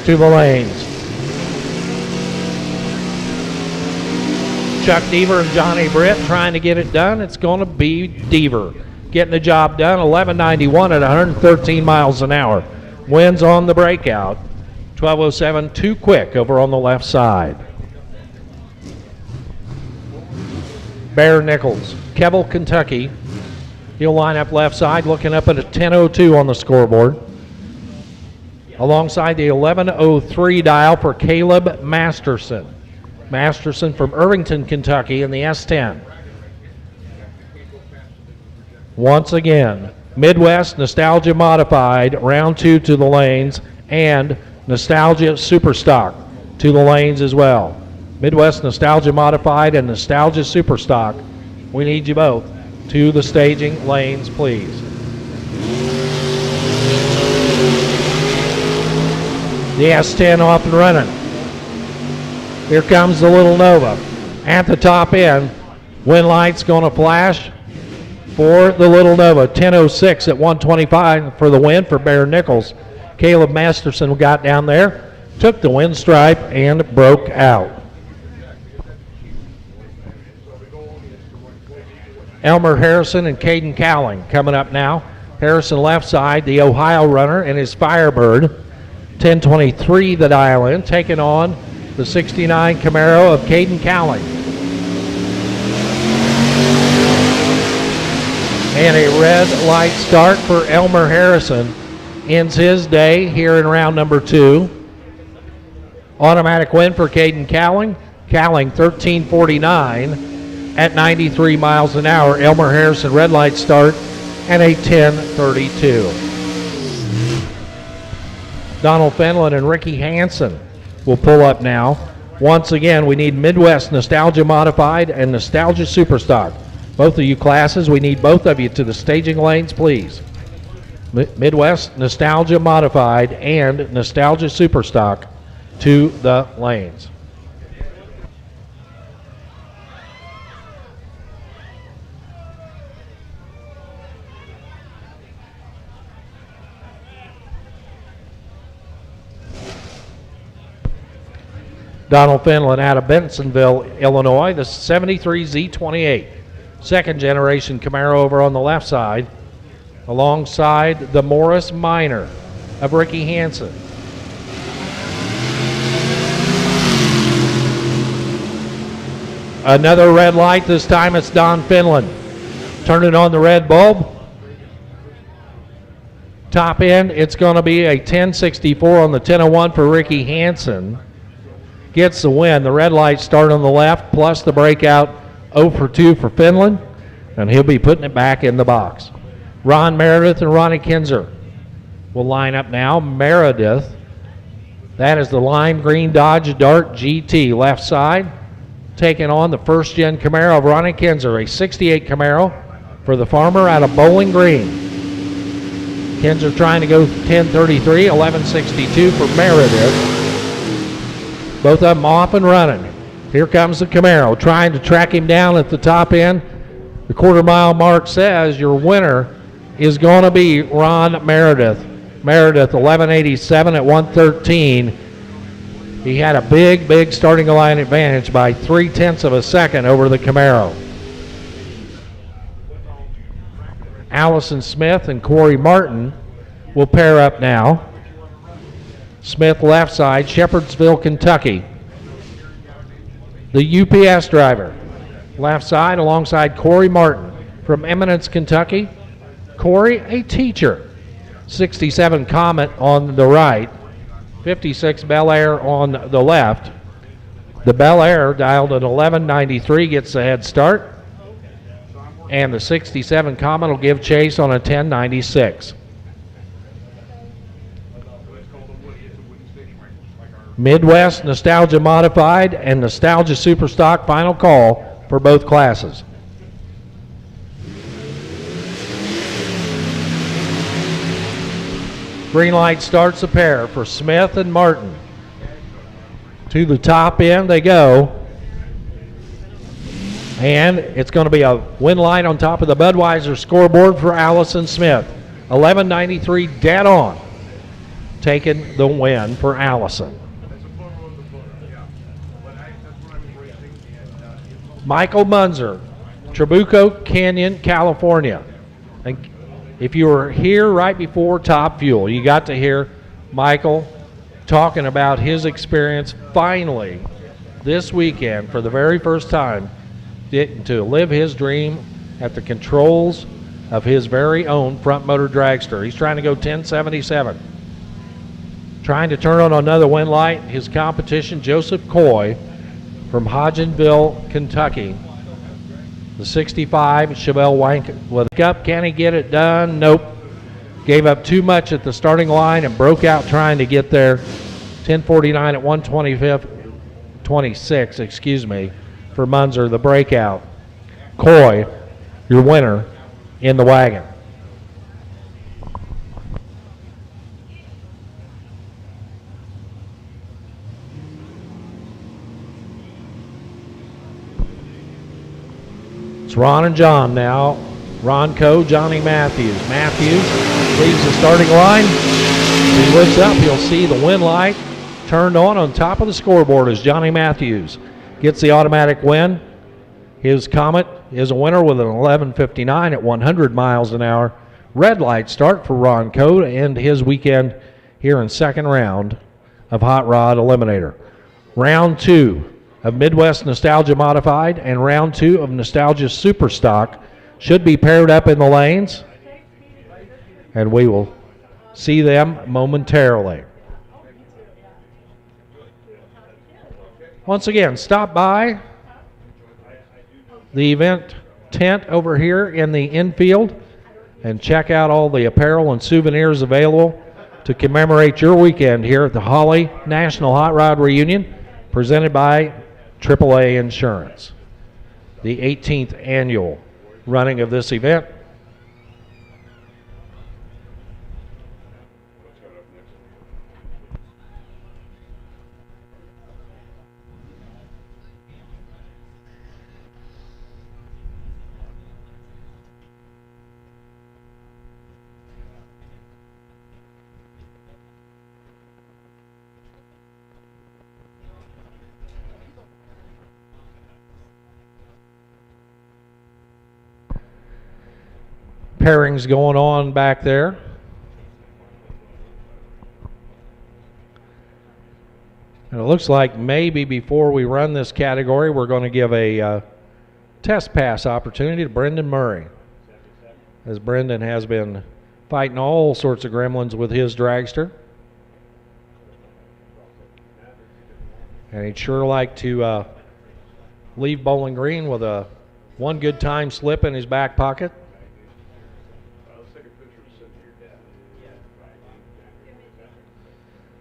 to the lanes. Chuck Deaver and Johnny Britt trying to get it done. It's going to be Deaver getting the job done. 1191 at 113 miles an hour. Wins on the breakout. 1207, too quick over on the left side. Bear Nichols, Keble, Kentucky. He'll line up left side, looking up at a 10:02 on the scoreboard. Alongside the 11:03 dial for Caleb Masterson. Masterson from Irvington, Kentucky in the S10. Once again, Midwest Nostalgia Modified, round 2 to the lanes, and Nostalgia Superstock to the lanes as well. Midwest Nostalgia Modified and Nostalgia Superstock. We need you both to the staging lanes, please. The S10 off and running. Here comes the Little Nova. At the top end, wind light's going to flash for the Little Nova. 10:06 at 125 for the win for Bear Nichols. Caleb Masterson got down there, took the wind stripe, and broke out. Elmer Harrison and Caden Cowling coming up now. Harrison left side, the Ohio runner and his Firebird. 10:23 the dial in, taking on the 69 Camaro of Caden Cowling. And a red light start for Elmer Harrison. Ends his day here in round number 2. Automatic win for Caden Cowling. Cowling 13:49. At 93 miles an hour. Elmer Harrison red light start and a 10:32. Donald Fenlon and Ricky Hansen will pull up now. Once again, we need Midwest Nostalgia Modified and Nostalgia Superstock. Both of you classes, we need both of you to the staging lanes, please. Midwest Nostalgia Modified and Nostalgia Superstock to the lanes. Donald Fenlon out of Bensenville, Illinois, the 73 Z28. Second generation Camaro over on the left side, alongside the Morris Minor of Ricky Hansen. Another red light, this time it's Don Fenlon. Turning on the red bulb. Top end, it's going to be a 1064 on the 1001 for Ricky Hansen. Gets the win. The red light start on the left, plus the breakout 0 for 2 for Fenlon, and he'll be putting it back in the box. Ron Meredith and Ronnie Kinzer will line up now. Meredith, that is the lime green Dodge Dart GT, left side, taking on the first gen Camaro of Ronnie Kinzer, a 68 Camaro for the farmer out of Bowling Green. Kinzer trying to go 1033, 1162 for Meredith. Both of them off and running. Here comes the Camaro, trying to track him down at the top end. The quarter mile mark says your winner is going to be Ron Meredith. Meredith, 1187 at 113. He had a big starting line advantage by 0.3 of a second over the Camaro. Allison Smith and Corey Martin will pair up now. Smith left side, Shepherdsville, Kentucky. The UPS driver, left side alongside Corey Martin from Eminence, Kentucky. Corey, a teacher. 67 Comet on the right, 56 Bel Air on the left. The Bel Air, dialed at 1193, gets the head start. And the 67 Comet will give chase on a 1096. Midwest Nostalgia Modified and Nostalgia Superstock final call for both classes. Green light starts the pair for Smith and Martin. To the top end they go. And it's going to be a win light on top of the Budweiser scoreboard for Allison Smith. 1193 dead on. Taking the win for Allison. Michael Munzer, Trabuco Canyon, California. And if you were here right before Top Fuel, you got to hear Michael talking about his experience finally this weekend for the very first time to live his dream at the controls of his very own front motor dragster. He's trying to go 1077. Trying to turn on another win light. His competition, Joseph Coy from Hodgenville, Kentucky. The 65 Chevelle Wank with a cup. Can he get it done? Nope. Gave up too much at the starting line and broke out trying to get there. 1049 at 126, excuse me, for Munzer, the breakout. Coy, your winner in the wagon. It's Ron and John now. Ron Coe, Johnny Matthews. Matthews leaves the starting line. He looks up, he'll see the win light turned on top of the scoreboard as Johnny Matthews gets the automatic win. His Comet is a winner with an 11:59 at 100 miles an hour. Red light start for Ron Coe to end his weekend here in second round of Hot Rod Eliminator. Round 2 of Midwest Nostalgia Modified and round 2 of Nostalgia Superstock should be paired up in the lanes, and we will see them momentarily. Once again, stop by the event tent over here in the infield and check out all the apparel and souvenirs available to commemorate your weekend here at the Holly National Hot Rod Reunion, presented by AAA Insurance. The 18th annual running of this event. Pairings going on back there. And it looks like maybe before we run this category, we're going to give a test pass opportunity to Brendan Murray, as Brendan has been fighting all sorts of gremlins with his dragster. And he'd sure like to leave Bowling Green with a one good time slip in his back pocket.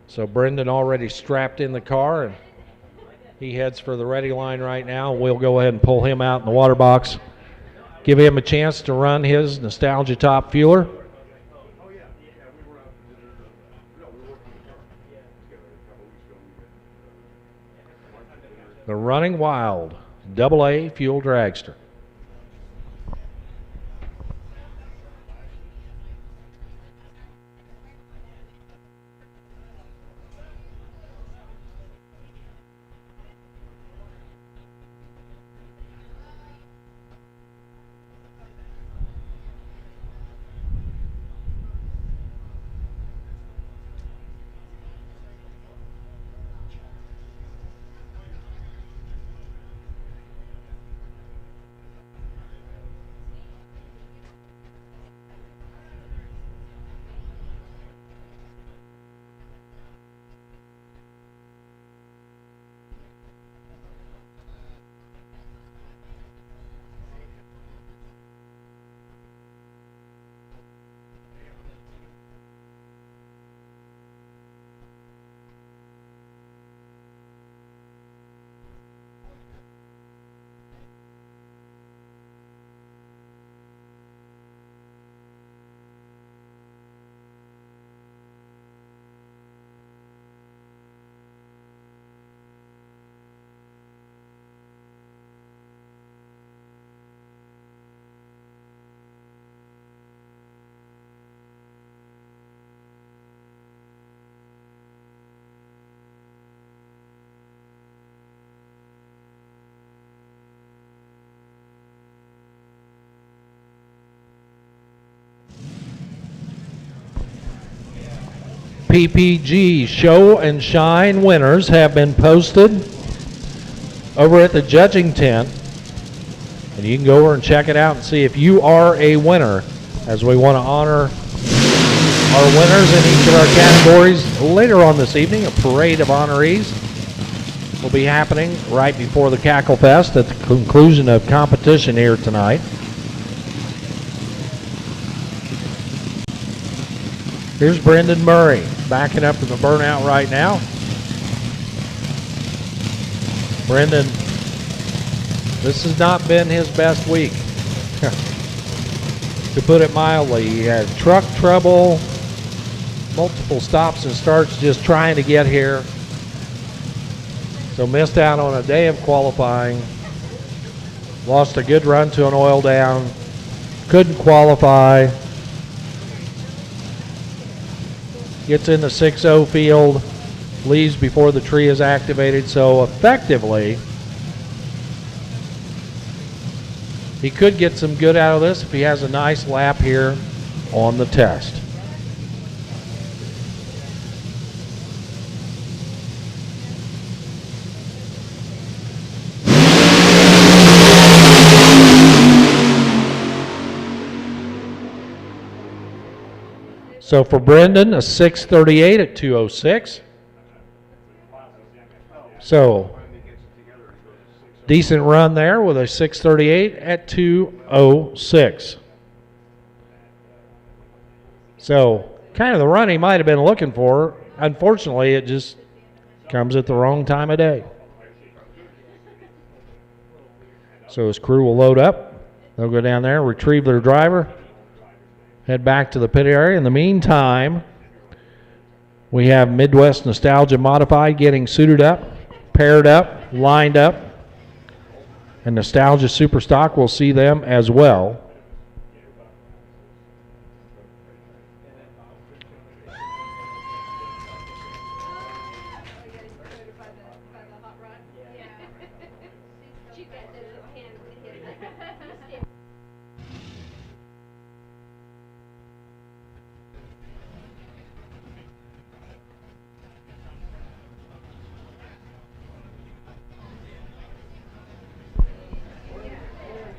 So Brendan already strapped in the car, and he heads for the ready line right now. We'll go ahead and pull him out in the water box, give him a chance to run his Nostalgia Top Fueler. The Running Wild AA Fuel Dragster. PPG Show and Shine winners have been posted over at the judging tent. And you can go over and check it out and see if you are a winner, as we want to honor our winners in each of our categories. Later on this evening, a parade of honorees will be happening right before the Cacklefest at the conclusion of competition here tonight. Here's Brendan Murray backing up in the burnout right now. Brendan, this has not been his best week, to put it mildly. He had truck trouble, multiple stops and starts just trying to get here. So missed out on a day of qualifying. Lost a good run to an oil down. Couldn't qualify. Gets in the 6-0 field. Leaves before the tree is activated. So effectively, he could get some good out of this if he has a nice lap here on the test. So for Brendan, a 6:38 at 2:06. So decent run there with a 6:38 at 2:06. So kind of the run he might have been looking for. Unfortunately, it just comes at the wrong time of day. So his crew will load up. They'll go down there, retrieve their driver, head back to the pit area. In the meantime, we have Midwest Nostalgia Modified getting suited up, paired up, lined up. And Nostalgia Superstock will see them as well.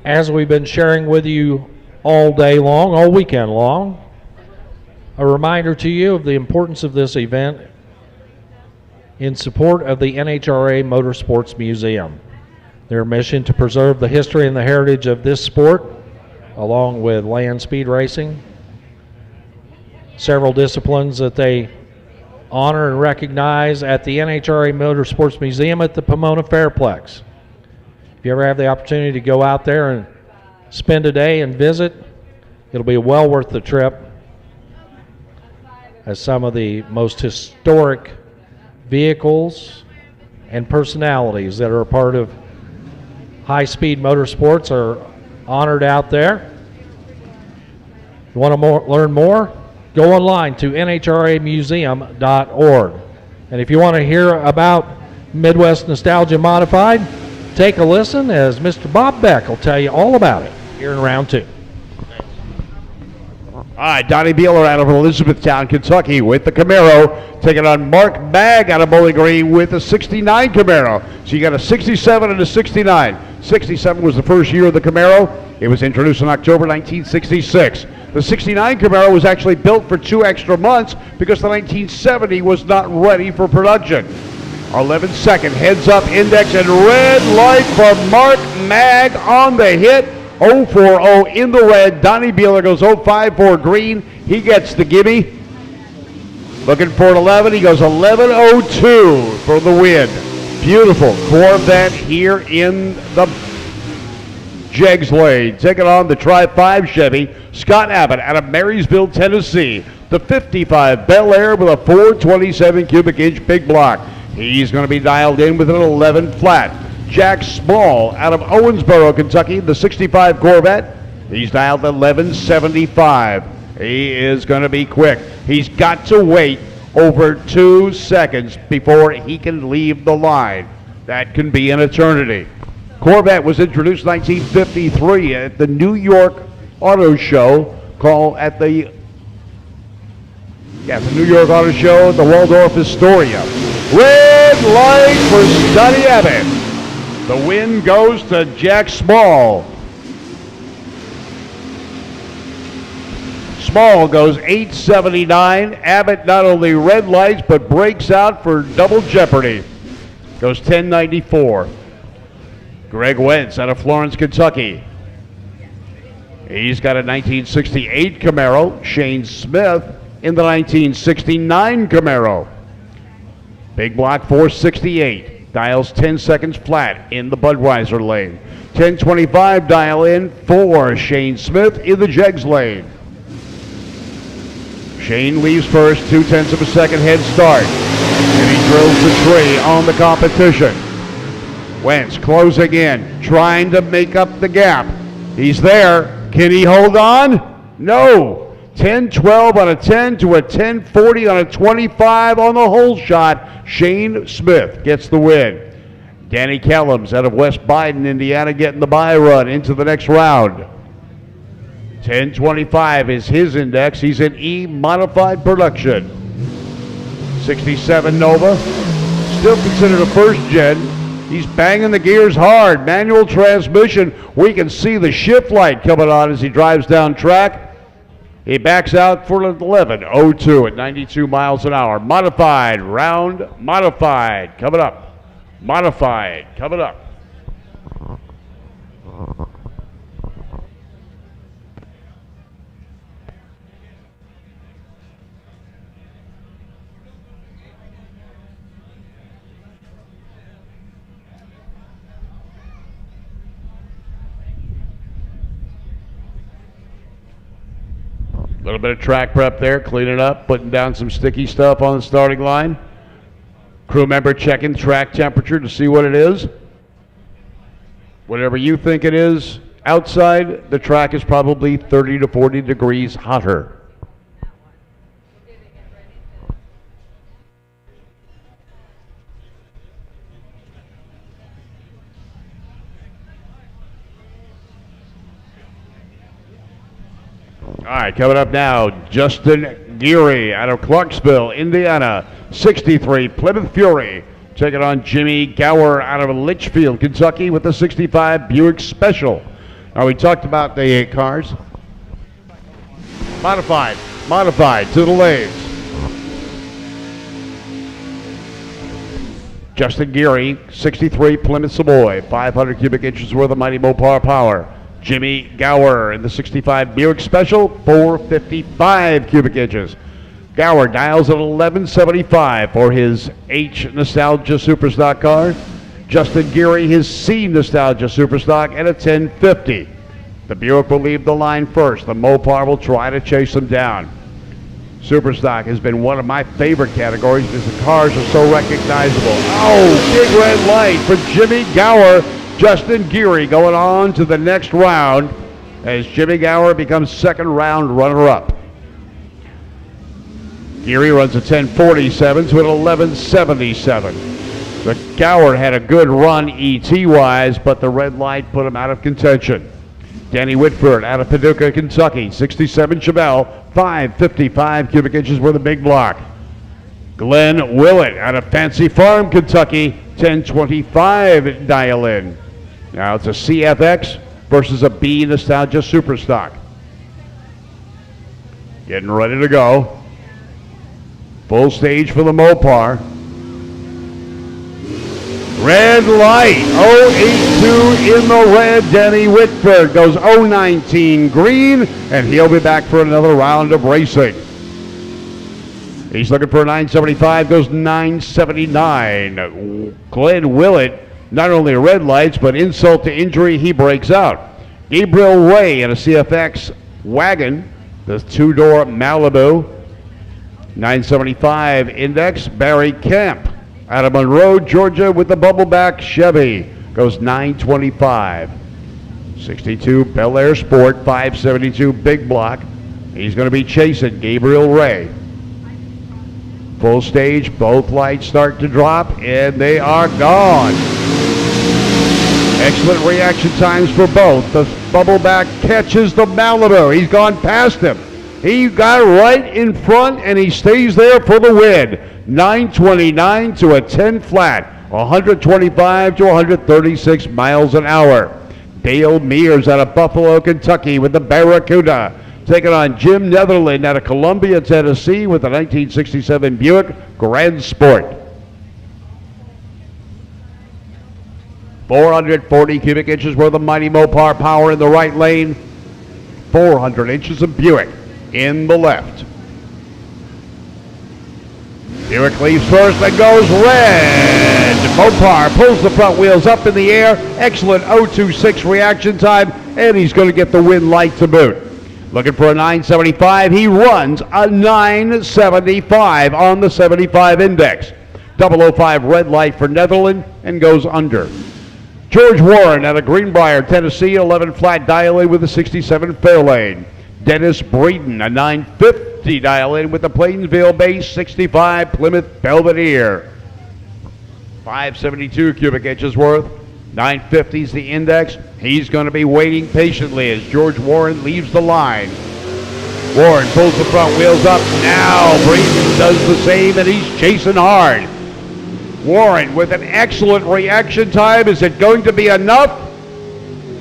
As we've been sharing with you all day long, all weekend long, a reminder to you of the importance of this event in support of the NHRA Motorsports Museum. Their mission to preserve the history and the heritage of this sport, along with land speed racing. Several disciplines that they honor and recognize at the NHRA Motorsports Museum at the Pomona Fairplex. If you ever have the opportunity to go out there and spend a day and visit, it'll be well worth the trip, as some of the most historic vehicles and personalities that are a part of high-speed motorsports are honored out there. If you want to learn more, go online to nhramuseum.org. And if you want to hear about Midwest Nostalgia Modified, take a listen as Mr. Bob Beck will tell you all about it here in round two. All right, Donnie Beeler out of Elizabethtown, Kentucky with the Camaro, taking on Mark Magg out of Bowling Green with a 69 Camaro. So you got a 67 and a 69. 67 was the first year of the Camaro. It was introduced in October 1966. The 69 Camaro was actually built for 2 extra months because the 1970 was not ready for production. 11-second heads-up index and red light from Mark Magg on the hit. 0-4-0 in the red. Donnie Beeler goes 0-5-4 green. He gets the gimme. Looking for an 11. He goes 11-0-2 for the win. Beautiful Corvette here in the Jegs Lane. Taking on the Tri-5 Chevy. Scott Abbott out of Marysville, Tennessee. The 55 Bel Air with a 427 cubic inch big block. He's going to be dialed in with an 11 flat. Jack Small out of Owensboro, Kentucky, the 65 Corvette. He's dialed 1175. He is going to be quick. He's got to wait over 2 seconds before he can leave the line. That can be an eternity. Corvette was introduced in 1953 at the New York Auto Show, called at the Yeah, the New York Auto Show, the Waldorf Astoria. Red light for Scotty Abbott. The win goes to Jack Small. Small goes 879. Abbott not only red lights, but breaks out for double jeopardy. Goes 1094. Greg Wentz out of Florence, Kentucky. He's got a 1968 Camaro. Shane Smith in the 1969 Camaro. Big block 468. Dials 10 seconds flat in the Budweiser lane. 1025 dial in for Shane Smith in the Jegs lane. Shane leaves first, 0.2 of a second head start. And he drills the tree on the competition. Wentz closing in, trying to make up the gap. He's there. Can he hold on? No. 10-12 on a 10 to a 10-40 on a 25 on the hole shot. Shane Smith gets the win. Danny Kellums out of West Biden, Indiana, getting the bye run into the next round. 1025 is his index. He's in E modified production. 67 Nova, still considered a first gen. He's banging the gears hard. Manual transmission. We can see the shift light coming on as he drives down track. He backs out for an 11.02 at 92 miles an hour. Modified round, modified coming up. Modified coming up. A little bit of track prep there, cleaning up, putting down some sticky stuff on the starting line. Crew member checking track temperature to see what it is. Whatever you think it is, outside, the track is probably 30 to 40 degrees hotter. All right, coming up now, Justin Geary out of Clarksville, Indiana. 63 Plymouth Fury taking on Jimmy Gower out of Litchfield, Kentucky with the 65 Buick Special. Now, we talked about the cars. Modified to the lanes. Justin Geary, 63 Plymouth Savoy, 500 cubic inches worth of mighty Mopar power. Jimmy Gower in the 65 Buick Special, 455 cubic inches. Gower dials at 1175 for his H Nostalgia Superstock car. Justin Geary, his C Nostalgia Superstock at a 1050. The Buick will leave the line first. The Mopar will try to chase them down. Superstock has been one of my favorite categories because the cars are so recognizable. Oh, big red light for Jimmy Gower. Justin Geary going on to the next round as Jimmy Gower becomes second round runner-up. Geary runs a 1047 to an 1177. So Gower had a good run ET-wise, but the red light put him out of contention. Danny Whitford out of Paducah, Kentucky, 67 Chevelle, 555 cubic inches worth of big block. Glenn Willett out of Fancy Farm, Kentucky, 1025 dial in. Now it's a CFX versus a B Nostalgia Superstock. Getting ready to go. Full stage for the Mopar. Red light, 082 in the red. Danny Whitford goes 019 green, and he'll be back for another round of racing. He's looking for a 975, goes 979. Glenn Willett, not only red lights, but insult to injury, he breaks out. Gabriel Ray in a CFX wagon, the two-door Malibu, 975 index. Barry Kemp out of Monroe, Georgia with the bubbleback Chevy, goes 925. 62 Bel Air Sport, 572 big block. He's going to be chasing Gabriel Ray. Full stage, both lights start to drop, and they are gone. Excellent reaction times for both. The bubbleback catches the Malibu. He's gone past him. He got right in front, and he stays there for the win. 9:29 to a 10 flat, 125 to 136 miles an hour. Dale Mears out of Buffalo, Kentucky with the Barracuda, taking on Jim Netherland out of Columbia, Tennessee with the 1967 Buick Grand Sport. 440 cubic inches worth of mighty Mopar power in the right lane. 400 inches of Buick in the left. Buick leaves first and goes red. Mopar pulls the front wheels up in the air. Excellent 0.26 reaction time, and he's going to get the win light to boot. Looking for a 975. He runs a 975 on the 75 index. 005 red light for Netherland and goes under. George Warren out of Greenbrier, Tennessee, 11 flat dial-in with a 67 Fairlane. Dennis Breeden, a 950 dial-in with the Plainsville base 65 Plymouth Belvedere. 572 cubic inches worth. 950 is the index. He's going to be waiting patiently as George Warren leaves the line. Warren pulls the front wheels up. Now Breeden does the same, and he's chasing hard. Warren with an excellent reaction time. Is it going to be enough?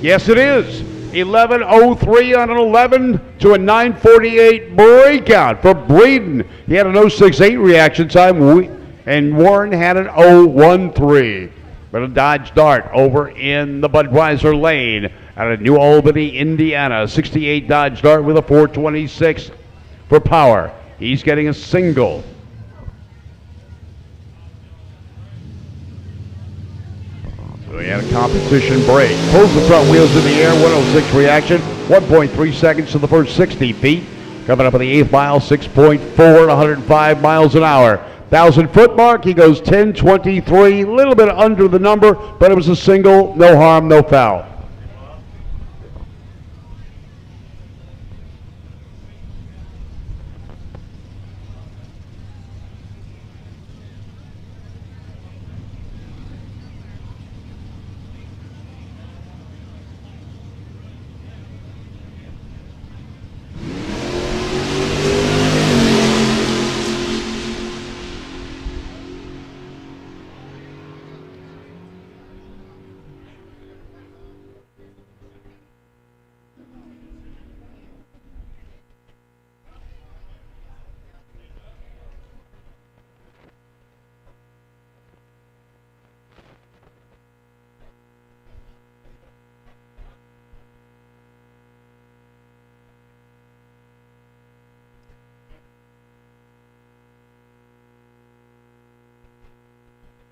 Yes, it is. 11:03 on an 11 to a 9:48 breakout for Breeden. He had an 0.68 reaction time, and Warren had an 0.13. But a Dodge Dart over in the Budweiser lane out of New Albany, Indiana. 68 Dodge Dart with a 426 for power. He's getting a single. So he had a competition break. Pulls the front wheels in the air, 106 reaction, 1.3 seconds to the first 60 feet. Coming up on the 8th mile, 6.4 at 105 miles an hour. 1,000-foot mark, he goes 10:23, a little bit under the number, but it was a single, no harm, no foul.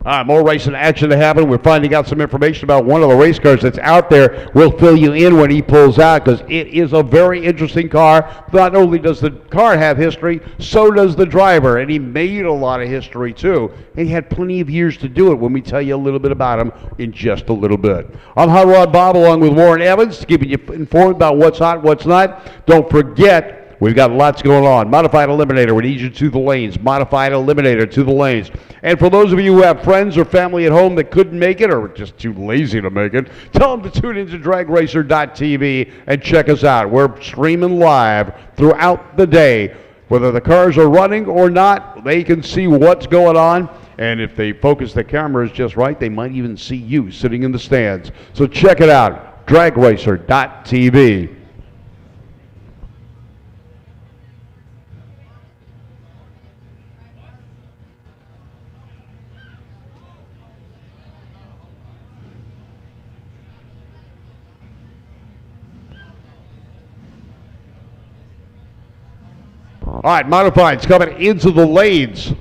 All right, more racing action to happen. We're finding out some information about one of the race cars that's out there. We'll fill you in when he pulls out because it is a very interesting car. Not only does the car have history, so does the driver, and he made a lot of history too. And he had plenty of years to do it when we tell you a little bit about him in just a little bit. I'm Hot Rod Bob along with Warren Evans, keeping you informed about what's hot, what's not. Don't forget, we've got lots going on. Modified Eliminator, we need you to the lanes. Modified Eliminator to the lanes. And for those of you who have friends or family at home that couldn't make it or just too lazy to make it, tell them to tune into dragracer.tv and check us out. We're streaming live throughout the day. Whether the cars are running or not, they can see what's going on. And if they focus the cameras just right, they might even see you sitting in the stands. So check it out, dragracer.tv. All right, modifieds coming into the lanes.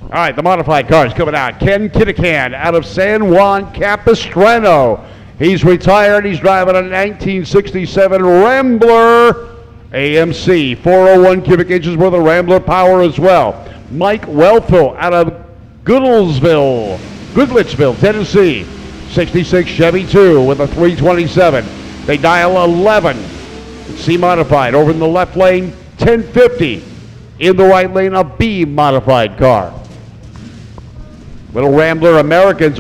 All right, the modified cars coming out. Ken Kittican out of San Juan Capistrano. He's retired. He's driving a 1967 Rambler AMC. 401 cubic inches worth of Rambler power as well. Mike Welfel out of Goodlettsville, Tennessee. 66 Chevy 2 with a 327. They dial 11. C modified over in the left lane, 1050. In the right lane, a B modified car. Little Rambler Americans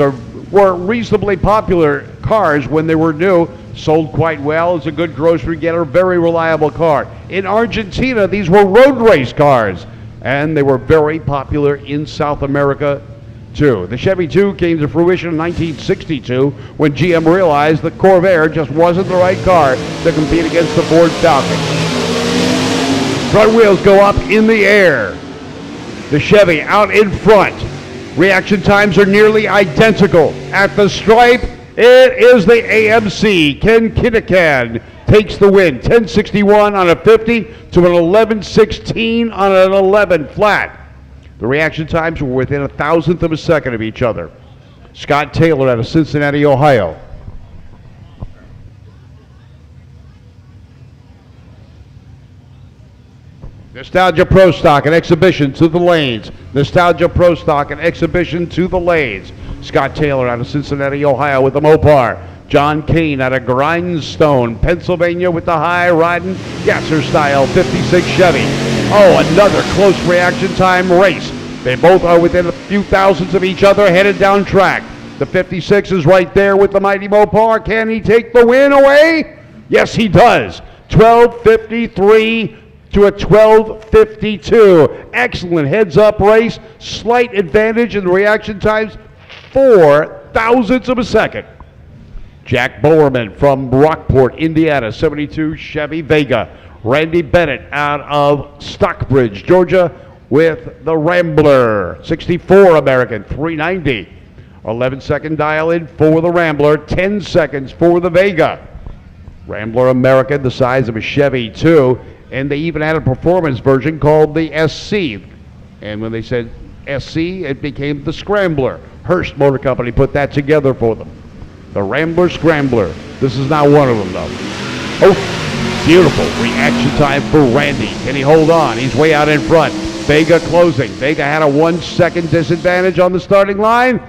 were reasonably popular cars when they were new. Sold quite well. It's a good grocery getter, very reliable car. In Argentina, these were road race cars, and they were very popular in South America too. The Chevy 2 came to fruition in 1962 when GM realized the Corvair just wasn't the right car to compete against the Ford Falcon. Front wheels go up in the air. The Chevy out in front. Reaction times are nearly identical. At the stripe, it is the AMC. Ken Kinnican takes the win. 1061 on a 50 to an 1116 on an 11 flat. The reaction times were within a thousandth of a second of each other. Scott Taylor out of Cincinnati, Ohio. Nostalgia Pro Stock and Exhibition to the lanes. Nostalgia Pro Stock and Exhibition to the lanes. Scott Taylor out of Cincinnati, Ohio with the Mopar. John Kane out of Grindstone, Pennsylvania with the high-riding Gasser style 56 Chevy. Oh, another close reaction time race. They both are within a few thousandths of each other headed down track. The 56 is right there with the mighty Mopar. Can he take the win away? Yes, he does. 12:53 to a 12:52. Excellent heads-up race. Slight advantage in the reaction times, 4 thousandths of a second. Jack Bowerman from Rockport, Indiana, 72 Chevy Vega. Randy Bennett out of Stockbridge, Georgia, with the Rambler, 64 American, 390. 11-second dial-in for the Rambler, 10 seconds for the Vega. Rambler American, the size of a Chevy 2, and they even had a performance version called the SC. And when they said SC, it became the Scrambler. Hearst Motor Company put that together for them. The Rambler Scrambler. This is not one of them, though. Oh, beautiful reaction time for Randy. Can he hold on? He's way out in front. Vega closing. Vega had a 1-second disadvantage on the starting line,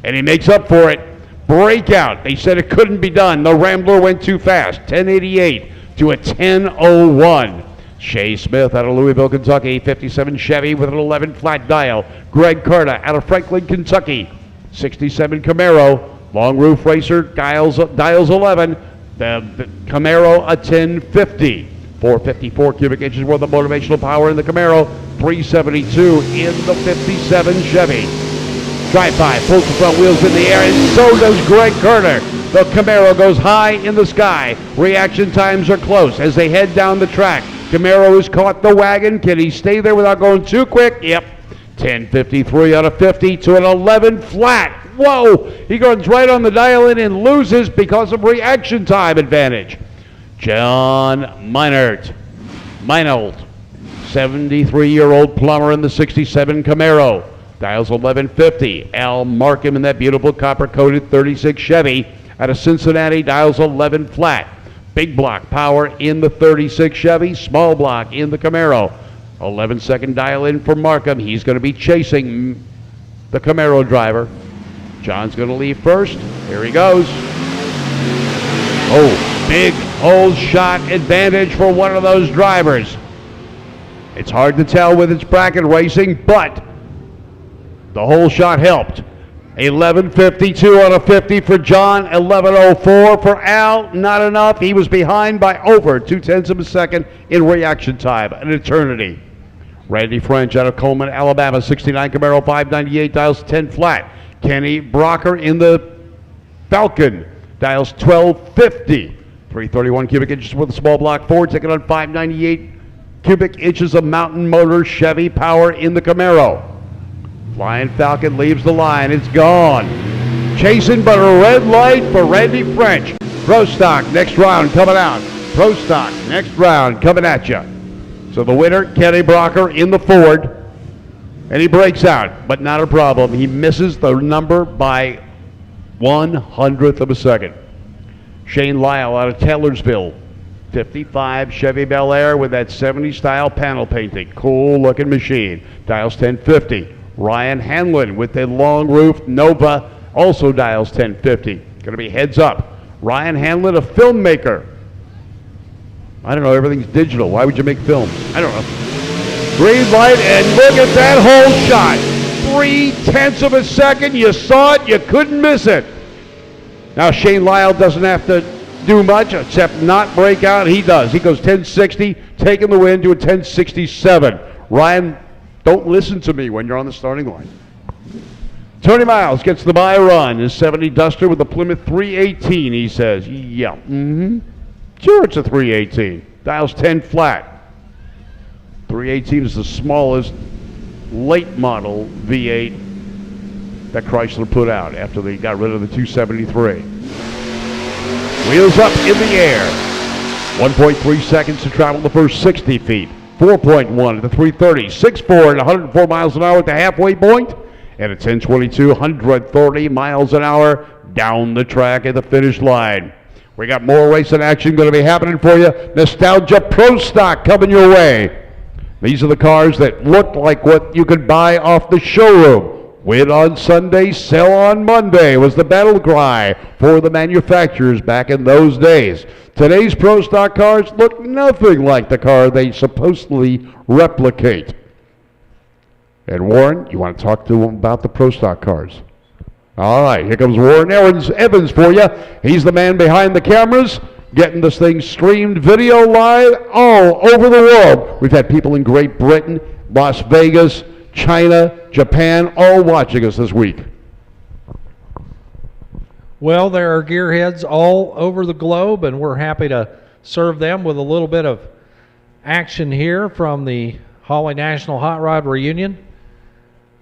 and he makes up for it. Breakout. They said it couldn't be done. The Rambler went too fast. 1088 to a 1001. Shea Smith out of Louisville, Kentucky, 57 Chevy with an 11 flat dial. Greg Carter out of Franklin, Kentucky, 67 Camaro, long roof racer, dials 11. The Camaro a 1050. 454 cubic inches worth of motivational power in the Camaro, 372 in the 57 Chevy. Drive-by, pulls the front wheels in the air, and so does Greg Carter. The Camaro goes high in the sky. Reaction times are close as they head down the track. Camaro has caught the wagon. Can he stay there without going too quick? Yep. 10:53 out of 50 to an 11 flat. Whoa! He goes right on the dial-in and loses because of reaction time advantage. John Meinert, 73-year-old plumber in the 67 Camaro. Dials 1150. Al Markham in that beautiful copper-coated 36 Chevy out of Cincinnati, dials 11 flat. Big block power in the 36 Chevy, small block in the Camaro. 11-second dial in for Markham. He's going to be chasing the Camaro driver. John's going to leave first. Here he goes. Oh, big hole shot advantage for one of those drivers. It's hard to tell with its bracket racing, but the hole shot helped. 11:52 on a 50 for John, 11:04 for Al. Not enough. He was behind by over 0.2 of a second in reaction time, an eternity. Randy French out of Coleman, Alabama, 69 Camaro, 598, dials 10 flat. Kenny Brocker in the Falcon, dials 1250. 331 cubic inches with a small block Ford, taking on 598 cubic inches of Mountain Motors Chevy power in the Camaro. Flying Falcon leaves the line. It's gone. Chasing but a red light for Randy French. Pro Stock next round coming out. Pro Stock next round coming at you. So the winner, Kenny Brocker in the Ford. And he breaks out, but not a problem. He misses the number by 1/100th of a second. Shane Lyle out of Taylorsville. 55 Chevy Bel Air with that 70 style panel painting. Cool looking machine. Dials 1050. Ryan Hanlon with the long roof Nova also dials 1050. Going to be heads up. Ryan Hanlon, a filmmaker. I don't know, everything's digital. Why would you make film? I don't know. Green light, and look at that whole shot. 0.3 of a second. You saw it, you couldn't miss it. Now Shane Lyle doesn't have to do much except not break out. He does. He goes 1060, taking the win to a 1067. Ryan, don't listen to me when you're on the starting line. Tony Miles gets the bye run. His 70 Duster with the Plymouth 318, he says. Yeah, sure it's a 318. Dials 10 flat. 318 is the smallest late model V8 that Chrysler put out after they got rid of the 273. Wheels up in the air. 1.3 seconds to travel the first 60 feet. 4.1 at the 330. 6.4 at 104 miles an hour at the halfway point. And at 10:22, 130 miles an hour down the track at the finish line. We got more racing action going to be happening for you. Nostalgia Pro Stock coming your way. These are the cars that look like what you could buy off the showroom. Win on Sunday, sell on Monday was the battle cry for the manufacturers back in those days. Today's Pro Stock cars look nothing like the car they supposedly replicate. And Warren, you want to talk to them about the Pro Stock cars? All right, here comes Warren Evans for you. He's the man behind the cameras, getting this thing streamed video live all over the world. We've had people in Great Britain, Las Vegas, China, Japan, all watching us this week. Well, there are gearheads all over the globe, and we're happy to serve them with a little bit of action here from the Holly National Hot Rod Reunion.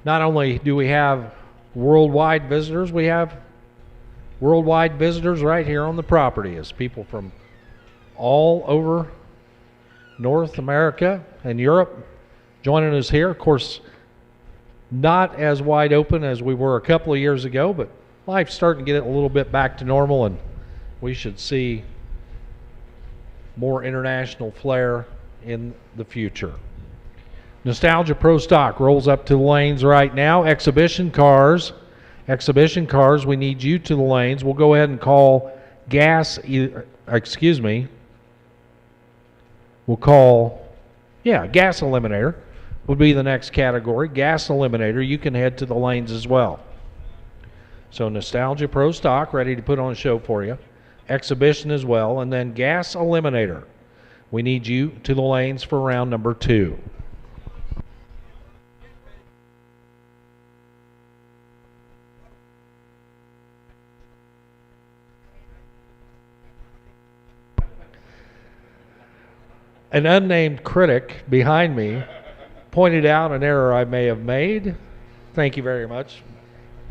Not only do we have worldwide visitors, we have worldwide visitors right here on the property as people from all over North America and Europe joining us here. Of course, not as wide open as we were a couple of years ago, but life's starting to get a little bit back to normal, and we should see more international flair in the future. Nostalgia Pro Stock rolls up to the lanes right now. Exhibition cars, we need you to the lanes. We'll go ahead and call gas eliminator would be the next category. Gas eliminator, you can head to the lanes as well. So Nostalgia Pro Stock ready to put on a show for you. Exhibition as well, and then gas eliminator. We need you to the lanes for round number 2. An unnamed critic behind me pointed out an error I may have made. Thank you very much,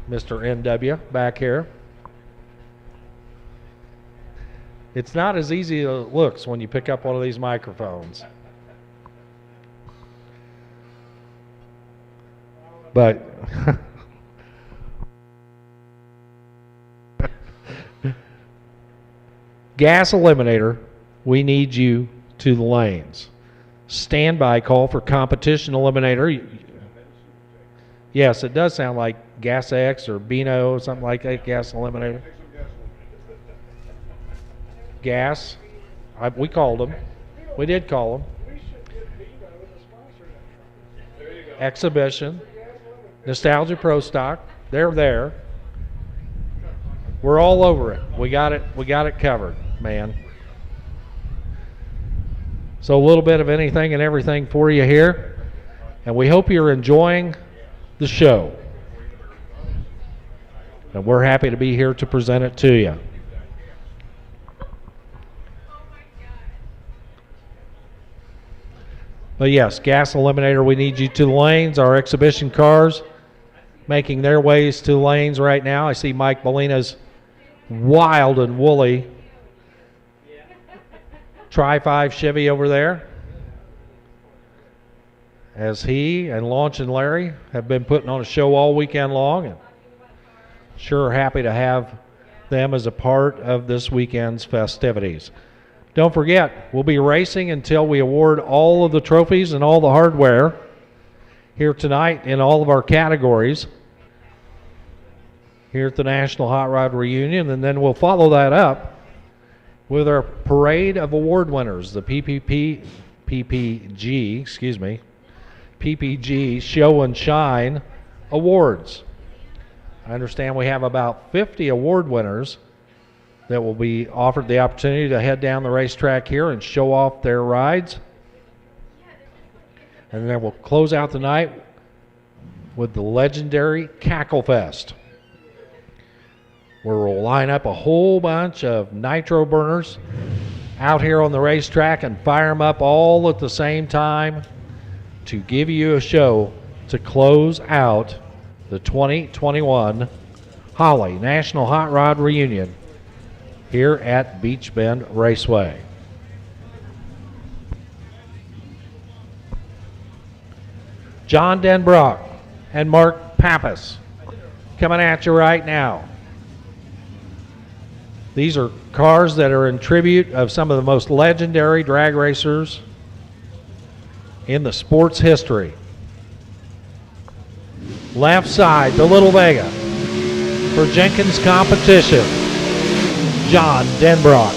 Mr. NW back here. It's not as easy as it looks when you pick up one of these microphones. But gas eliminator, we need you to the lanes. Standby call for competition eliminator. Yes, it does sound like Gas X or Beano or something like that, gas eliminator. Gas. We called them. We did call them. Exhibition. Nostalgia Pro Stock. They're there. We're all over it. We got it covered, man. So a little bit of anything and everything for you here. And we hope you're enjoying the show. And we're happy to be here to present it to you. But yes, gas eliminator, we need you to the lanes. Our exhibition cars making their ways to the lanes right now. I see Mike Molina's wild and woolly Tri-5 Chevy over there, as he and Launch and Larry have been putting on a show all weekend long, and sure happy to have them as a part of this weekend's festivities. Don't forget, we'll be racing until we award all of the trophies and all the hardware here tonight in all of our categories here at the National Hot Rod Reunion, and then we'll follow that up with our parade of award winners, the PPG Show and Shine Awards. I understand we have about 50 award winners that will be offered the opportunity to head down the racetrack here and show off their rides. And then we'll close out the night with the legendary Cacklefest, where we'll line up a whole bunch of nitro burners out here on the racetrack and fire them up all at the same time to give you a show to close out the 2021 Holly National Hot Rod Reunion here at Beach Bend Raceway. John Denbrock and Mark Pappas coming at you right now. These are cars that are in tribute of some of the most legendary drag racers in the sport's history. Left side, the Little Vega. For Jenkins Competition, John Denbrock.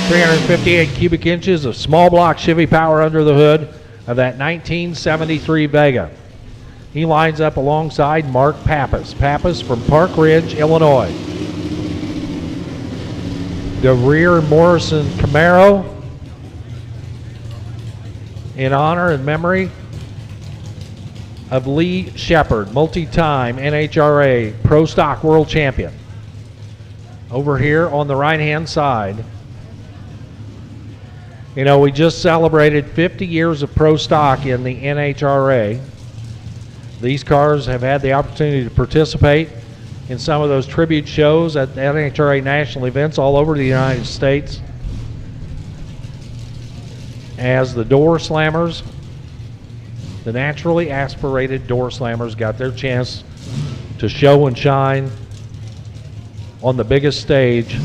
358 cubic inches of small block Chevy power under the hood of that 1973 Vega. He lines up alongside Mark Pappas. Pappas from Park Ridge, Illinois. The rear Morrison Camaro in honor and memory of Lee Shepard, multi-time NHRA Pro Stock World Champion. Over here on the right-hand side, you know, we just celebrated 50 years of Pro Stock in the NHRA. These cars have had the opportunity to participate in some of those tribute shows at the NHRA national events all over the United States as the door slammers, the naturally aspirated door slammers, got their chance to show and shine on the biggest stage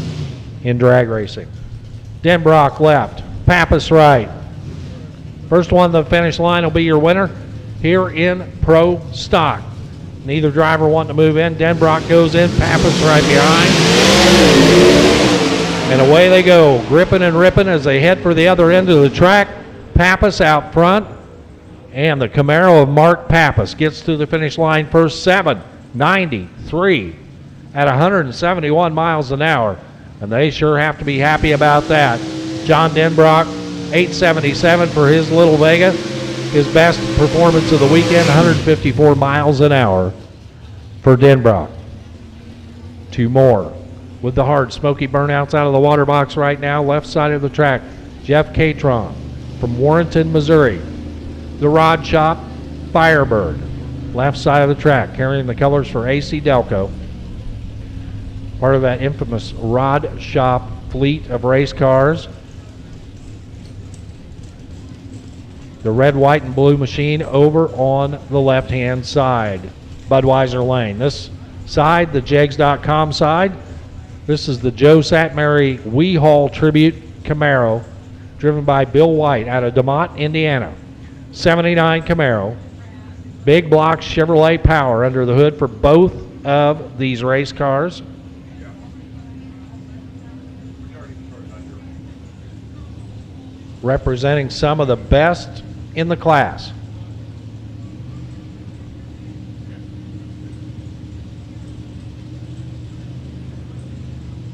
in drag racing. Denbrock left, Pappas right. First one to the finish line will be your winner here in Pro Stock. Neither driver wanting to move in. Denbrock goes in, Pappas right behind. And away they go, gripping and ripping as they head for the other end of the track. Pappas out front. And the Camaro of Mark Pappas gets to the finish line first, 7:93 at 171 miles an hour. And they sure have to be happy about that. John Denbrock, 8:77 for his Little Vega. His best performance of the weekend, 154 miles an hour for Denbrock. Two more with the hard smoky burnouts out of the water box right now. Left side of the track, Jeff Catron from Warrenton, Missouri. The Rod Shop, Firebird. Left side of the track, carrying the colors for AC Delco. Part of that infamous Rod Shop fleet of race cars. The red, white, and blue machine over on the left-hand side, Budweiser Lane. This side, the Jegs.com side, this is the Joe Satmary Weehall Tribute Camaro, driven by Bill White out of DeMont, Indiana. 79 Camaro, big block Chevrolet power under the hood for both of these race cars. Representing some of the best in the class.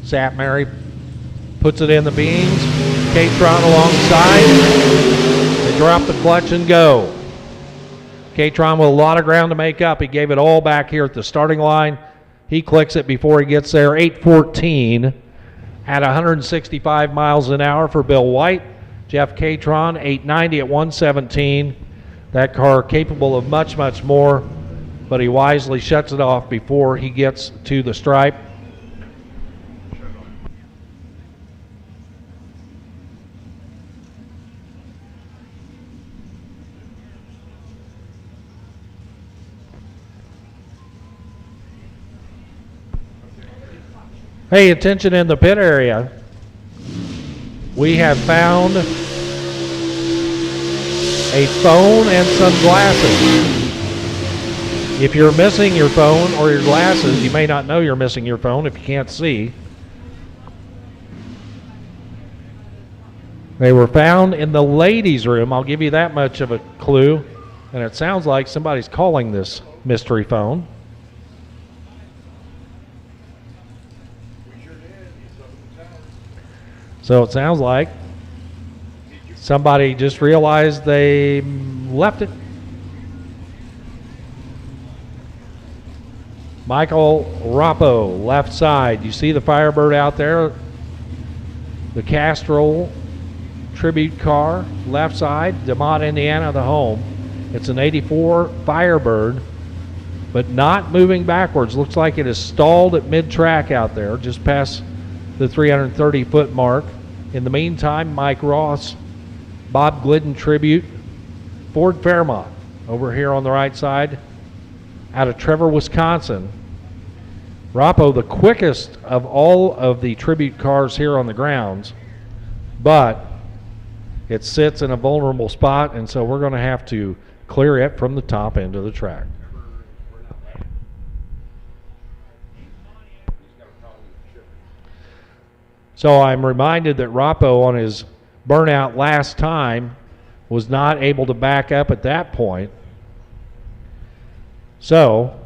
Satmary puts it in the beams. Catron alongside. They drop the clutch and go. Catron with a lot of ground to make up. He gave it all back here at the starting line. He clicks it before he gets there. 8:14 at 165 miles an hour for Bill White. Jeff Catron, 890 at 117. That car capable of much, much more, but he wisely shuts it off before he gets to the stripe. Pay attention in the pit area. We have found a phone and some glasses. If you're missing your phone or your glasses, you may not know you're missing your phone if you can't see. They were found in the ladies' room. I'll give you that much of a clue. And it sounds like somebody's calling this mystery phone. So it sounds like somebody just realized they left it. Michael Rappo, left side. You see the Firebird out there? The Castrol tribute car, left side, DeMott, Indiana, the home. It's an 84 Firebird, but not moving backwards. Looks like it is stalled at mid-track out there, just past the 330-foot mark. In the meantime, Mike Ross, Bob Glidden tribute, Ford Fairmont over here on the right side, out of Trevor, Wisconsin. Rappo, the quickest of all of the tribute cars here on the grounds, but it sits in a vulnerable spot, and so we're going to have to clear it from the top end of the track. So I'm reminded that Rappo on his burnout last time was not able to back up at that point. So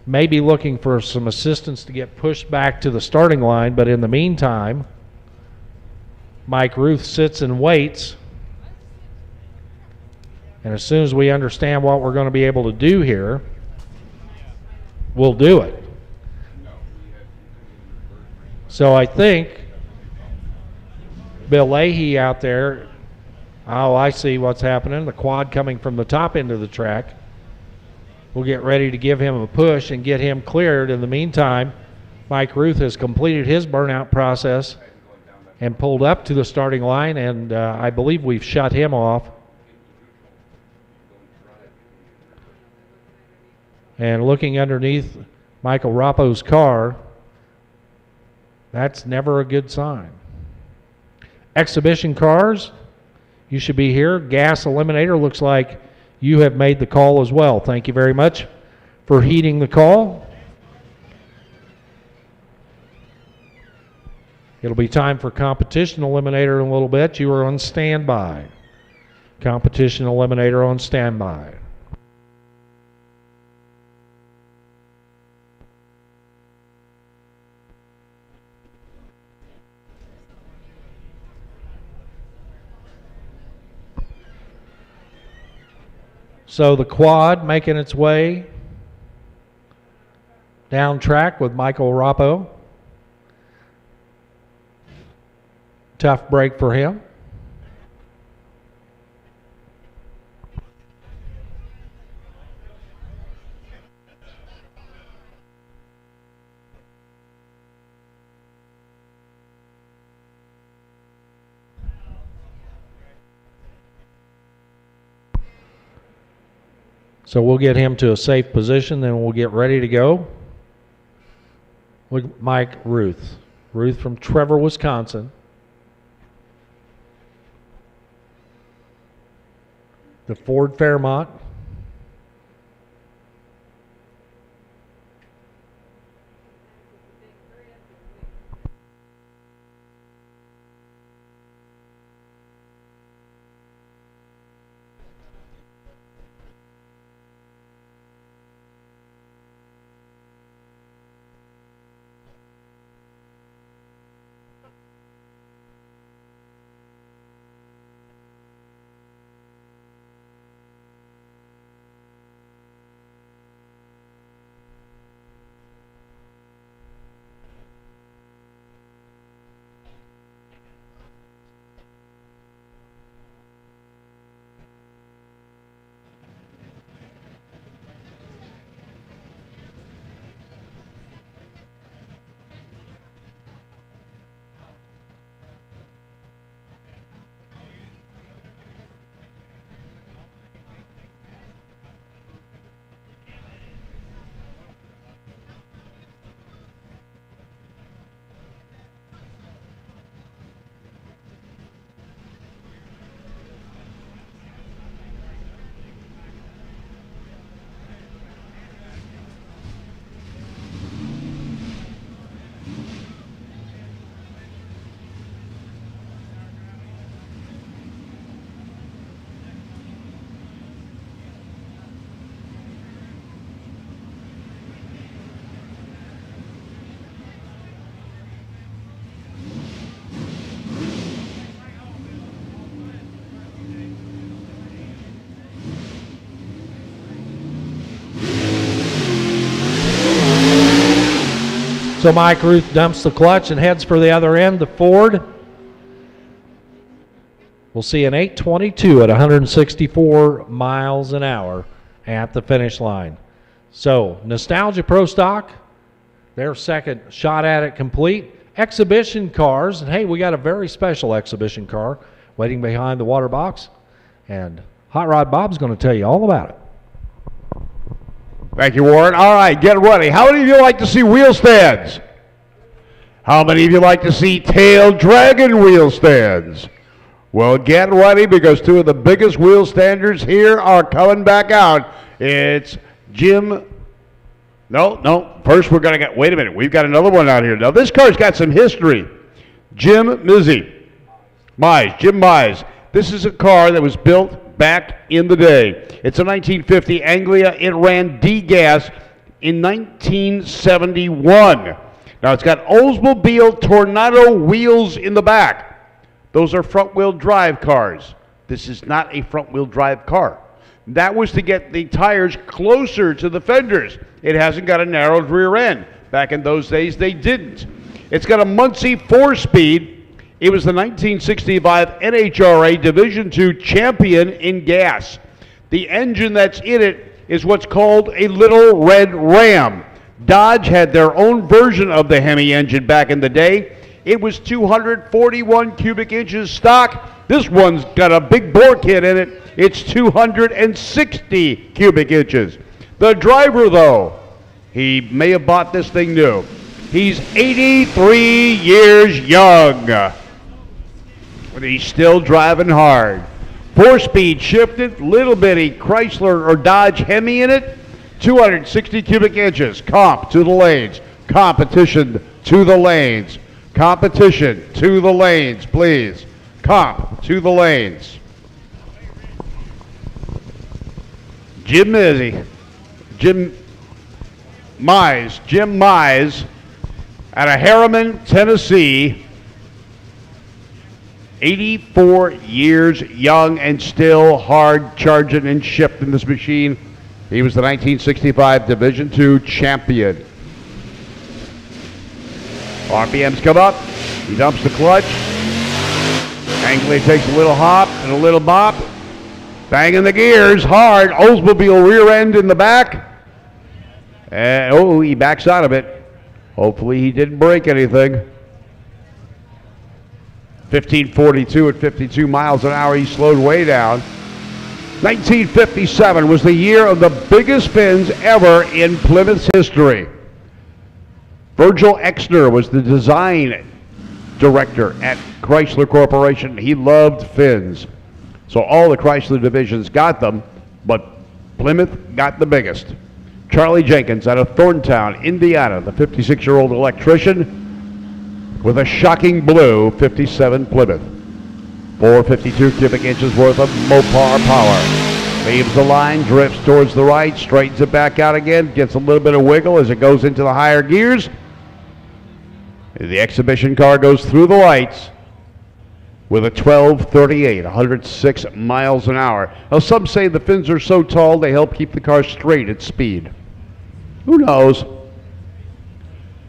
maybe looking for some assistance to get pushed back to the starting line, but in the meantime, Mike Ruth sits and waits. And as soon as we understand what we're going to be able to do here, we'll do it. So I think Bill Leahy out there, oh, I see what's happening. The quad coming from the top end of the track. We'll get ready to give him a push and get him cleared. In the meantime, Mike Ruth has completed his burnout process and pulled up to the starting line, and I believe we've shut him off. And looking underneath Michael Rappo's car, that's never a good sign. Exhibition cars, you should be here. Gas Eliminator, looks like you have made the call as well. Thank you very much for heeding the call. It'll be time for Competition Eliminator in a little bit. You are on standby. Competition Eliminator on standby. So the quad making its way down track with Michael Rappo. Tough break for him. So we'll get him to a safe position, then we'll get ready to go. Look, Mike Ruth. Ruth from Trevor, Wisconsin. The Ford Fairmont. So Mike Ruth dumps the clutch and heads for the other end, the Ford. We'll see an 8:22 at 164 miles an hour at the finish line. So Nostalgia Pro Stock, their second shot at it complete. Exhibition cars, and hey, we got a very special exhibition car waiting behind the water box, and Hot Rod Bob's going to tell you all about it. Thank you, Warren. All right, get ready. How many of you like to see wheel stands? How many of you like to see tail dragon wheel stands? Well, get ready because two of the biggest wheel standers here are coming back out. It's Jim. No. First, we're going to get. Wait a minute. We've got another one out here. Now, this car's got some history. Jim Mize. This is a car that was built back in the day. It's a 1950 Anglia. It ran D-gas in 1971. Now, it's got Oldsmobile Tornado wheels in the back. Those are front-wheel drive cars. This is not a front-wheel drive car. That was to get the tires closer to the fenders. It hasn't got a narrowed rear end. Back in those days, they didn't. It's got a Muncie 4-speed. It was the 1965 NHRA Division II champion in gas. The engine that's in it is what's called a Little Red Ram. Dodge had their own version of the Hemi engine back in the day. It was 241 cubic inches stock. This one's got a big bore kit in it. It's 260 cubic inches. The driver, though, he may have bought this thing new. He's 83 years young, but he's still driving hard. 4-speed shifted, little bitty Chrysler or Dodge Hemi in it. 260 cubic inches. Comp to the lanes. Competition to the lanes. Competition to the lanes, please. Comp to the lanes. Jim Mize out of Harriman, Tennessee. 84 years young and still hard charging and shifting this machine. He was the 1965 Division II champion. RPMs come up. He dumps the clutch. Angley takes a little hop and a little bop. Banging the gears hard. Oldsmobile rear end in the back. And he backs out of it. Hopefully he didn't break anything. 1542 at 52 miles an hour. He slowed way down. 1957 was the year of the biggest fins ever in Plymouth's history. Virgil Exner was the design director at Chrysler Corporation. He loved fins. So all the Chrysler divisions got them, but Plymouth got the biggest. Charlie Jenkins out of Thorntown, Indiana, the 56-year-old electrician with a shocking blue 57 Plymouth. 452 cubic inches worth of Mopar power. Leaves the line, drifts towards the right, straightens it back out again, gets a little bit of wiggle as it goes into the higher gears. The exhibition car goes through the lights with a 1238, 106 miles an hour. Now, some say the fins are so tall they help keep the car straight at speed. Who knows? All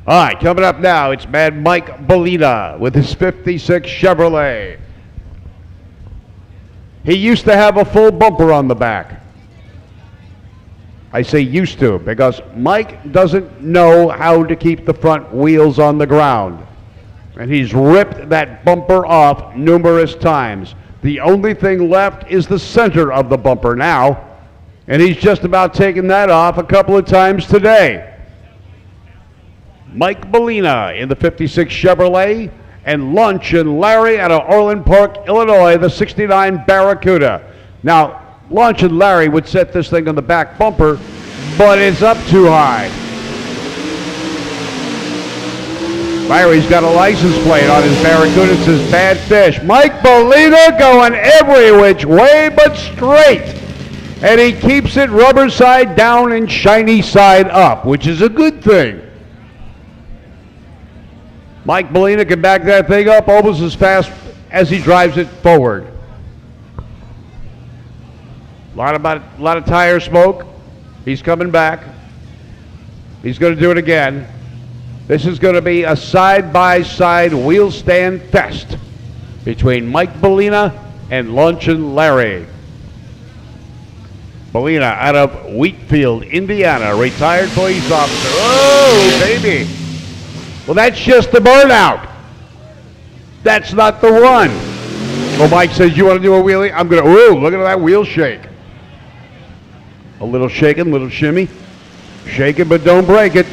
right, coming up now, it's Mad Mike Bellina with his 56 Chevrolet. He used to have a full bumper on the back. I say used to because Mike doesn't know how to keep the front wheels on the ground. And he's ripped that bumper off numerous times. The only thing left is the center of the bumper now. And he's just about taken that off a couple of times today. Mike Bellina in the 56 Chevrolet, and Lunch and Larry out of Orland Park, Illinois, the 69 Barracuda. Now, Lunch and Larry would set this thing on the back bumper, but it's up too high. Larry's got a license plate on his Barracuda. It says Bad Fish. Mike Bellina going every which way but straight. And he keeps it rubber side down and shiny side up, which is a good thing. Mike Bellina can back that thing up almost as fast as he drives it forward. A lot of tire smoke. He's coming back. He's going to do it again. This is going to be a side-by-side wheel stand fest between Mike Bellina and Luncheon Larry. Bellina out of Wheatfield, Indiana, retired police officer. Oh, baby. Well, that's just the burnout. That's not the run. Well, Mike says, you want to do a wheelie? I'm going to, ooh, look at that wheel shake. A little shaking, little shimmy. Shake it, but don't break it.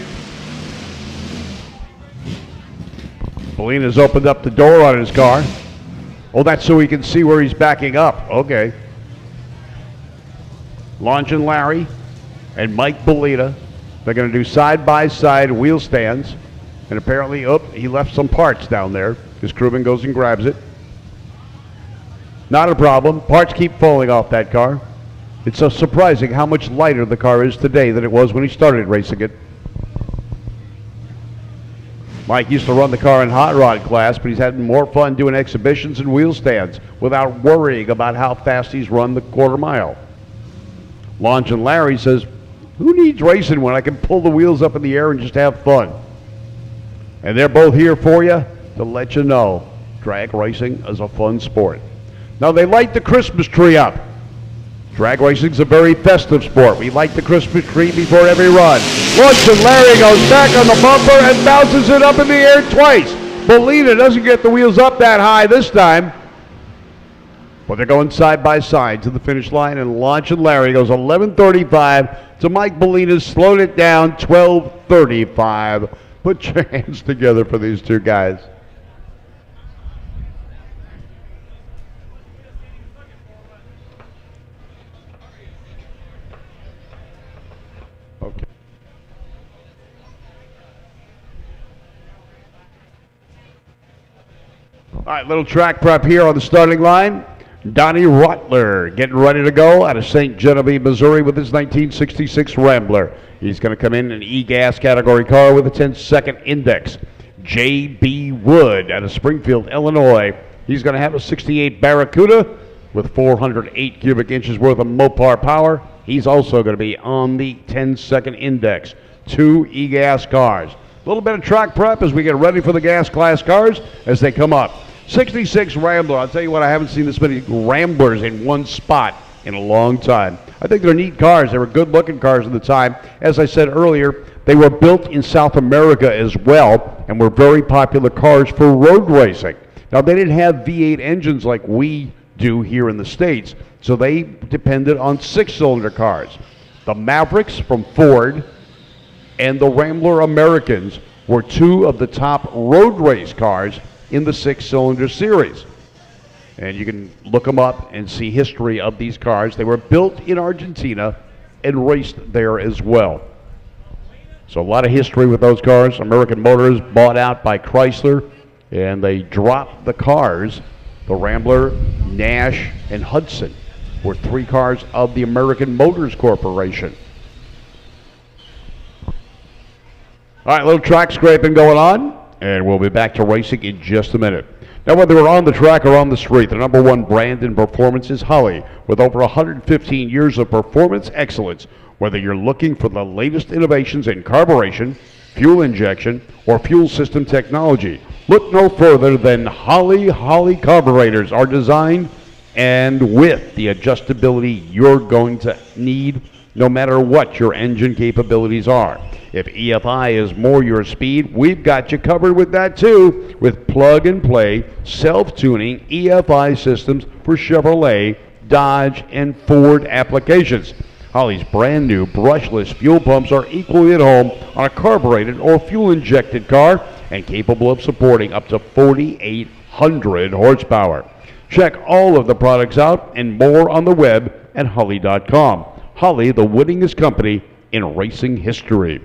Bellina's opened up the door on his car. Oh, that's so he can see where he's backing up. Okay. Luncheon Larry and Mike Bellina. They're going to do side-by-side wheel stands. And apparently, he left some parts down there. His crewman goes and grabs it. Not a problem. Parts keep falling off that car. It's so surprising how much lighter the car is today than it was when he started racing it. Mike used to run the car in hot rod class, but he's had more fun doing exhibitions and wheel stands without worrying about how fast he's run the quarter mile. Luncheon Larry says, who needs racing when I can pull the wheels up in the air and just have fun? And they're both here for you to let you know drag racing is a fun sport. Now they light the Christmas tree up. Drag racing's a very festive sport. We light the Christmas tree before every run. Luncheon Larry goes back on the bumper and bounces it up in the air twice. Bellina doesn't get the wheels up that high this time. But they're going side by side to the finish line, and Luncheon Larry goes 11:35 to Mike Bellina's slowed it down 12:35. Put your hands together for these two guys. Okay. All right, little track prep here on the starting line. Donnie Rottler getting ready to go out of St. Genevieve, Missouri with his 1966 Rambler. He's going to come in an E-Gas category car with a 10-second index. J.B. Wood out of Springfield, Illinois. He's going to have a 68 Barracuda with 408 cubic inches worth of Mopar power. He's also going to be on the 10-second index. Two E-Gas cars. A little bit of track prep as we get ready for the gas class cars as they come up. 66 Rambler. I'll tell you what, I haven't seen this many Ramblers in one spot in a long time. I think they're neat cars. They were good-looking cars at the time. As I said earlier, they were built in South America as well and were very popular cars for road racing. Now, they didn't have V8 engines like we do here in the States, so they depended on six-cylinder cars. The Mavericks from Ford and the Rambler Americans were two of the top road race cars in the six-cylinder series. And you can look them up and see history of these cars. They were built in Argentina and raced there as well. So a lot of history with those cars. American Motors bought out by Chrysler, and they dropped the cars. The Rambler, Nash, and Hudson were three cars of the American Motors Corporation. All right, a little track scraping going on. And we'll be back to racing in just a minute. Now, whether we're on the track or on the street, the number one brand in performance is Holley, with over 115 years of performance excellence. Whether you're looking for the latest innovations in carburation, fuel injection, or fuel system technology, look no further than Holley. Holley carburetors are designed and with the adjustability you're going to need no matter what your engine capabilities are. If EFI is more your speed, we've got you covered with that too, with plug-and-play, self-tuning EFI systems for Chevrolet, Dodge, and Ford applications. Holley's brand new brushless fuel pumps are equally at home on a carbureted or fuel-injected car and capable of supporting up to 4,800 horsepower. Check all of the products out and more on the web at Holley.com. Holley, the winningest company in racing history.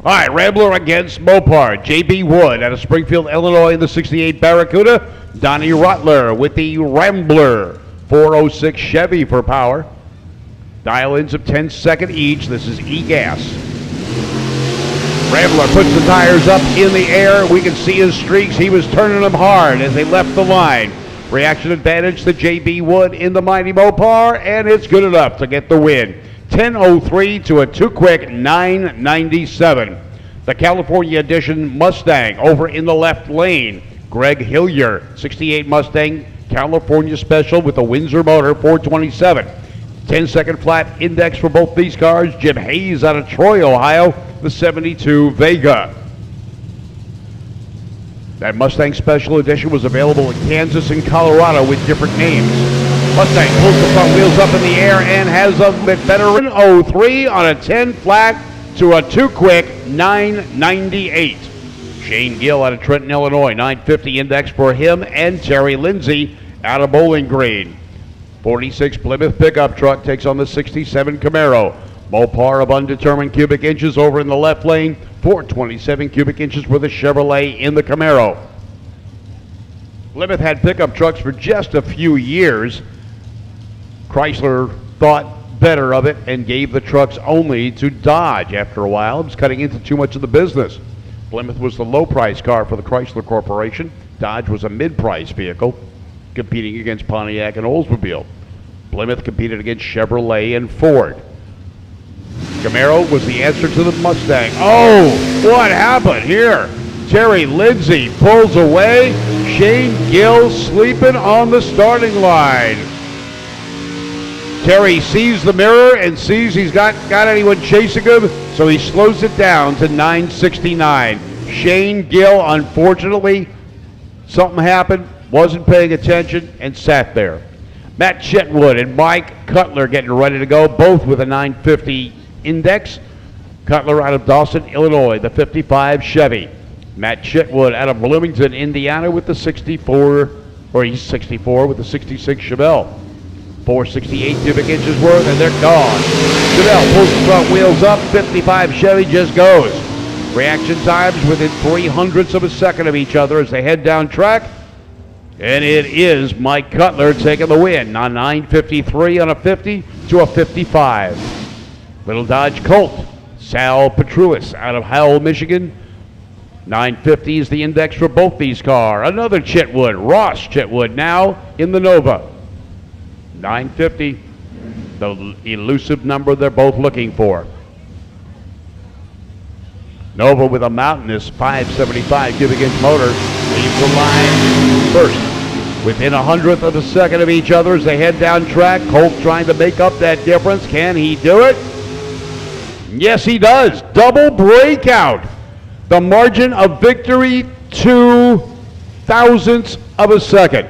All right, Rambler against Mopar. J.B. Wood out of Springfield, Illinois in the 68 Barracuda. Donnie Rutler with the Rambler. 406 Chevy for power. Dial-ins of 10 seconds each. This is E-Gas. Rambler puts the tires up in the air. We can see his streaks. He was turning them hard as they left the line. Reaction advantage to J.B. Wood in the mighty Mopar, and it's good enough to get the win. 10:03 to a too-quick 9:97. The California Edition Mustang over in the left lane. Greg Hillier, 68 Mustang, California Special with the Windsor motor, 427. 10-second flat index for both these cars. Jim Hayes out of Troy, Ohio, the 72 Vega. That Mustang Special Edition was available in Kansas and Colorado with different names. Mustang pulls the front wheels up in the air and has a bit better 03 on a 10 flat to a too-quick 998. Shane Gill out of Trenton, Illinois, 950 index for him, and Terry Lindsay out of Bowling Green. 46 Plymouth pickup truck takes on the 67 Camaro. Mopar of undetermined cubic inches over in the left lane. 427 cubic inches for the Chevrolet in the Camaro. Plymouth had pickup trucks for just a few years. Chrysler thought better of it and gave the trucks only to Dodge after a while. It was cutting into too much of the business. Plymouth was the low-price car for the Chrysler Corporation. Dodge was a mid-price vehicle competing against Pontiac and Oldsmobile. Plymouth competed against Chevrolet and Ford. Camaro was the answer to the Mustang. Oh, what happened here? Terry Lindsay pulls away. Shane Gill sleeping on the starting line. Terry sees the mirror and sees he's got anyone chasing him, so he slows it down to 969. Shane Gill, unfortunately, something happened, wasn't paying attention, and sat there. Matt Chitwood and Mike Cutler getting ready to go, both with a 950 index. Cutler out of Dawson, Illinois, the 55 Chevy. Matt Chitwood out of Bloomington, Indiana with the 64, or he's 64 with the 66 Chevelle. 468 cubic inches worth, and they're gone. Chevelle pulls the front wheels up, 55 Chevy just goes. Reaction times within 300ths of a second of each other as they head down track. And it is Mike Cutler taking the win on 953 on a 50 to a 55. Little Dodge Colt, Sal Petruis out of Howell, Michigan. 950 is the index for both these cars. Another Chitwood, Ross Chitwood, now in the Nova. 950, the elusive number they're both looking for. Nova with a mountainous 575 cubic inch motor leaves the line first. Within 100th of a second of each other as they head down track. Colt trying to make up that difference. Can he do it? Yes, he does. Double breakout. The margin of victory, 2 thousandths of a second.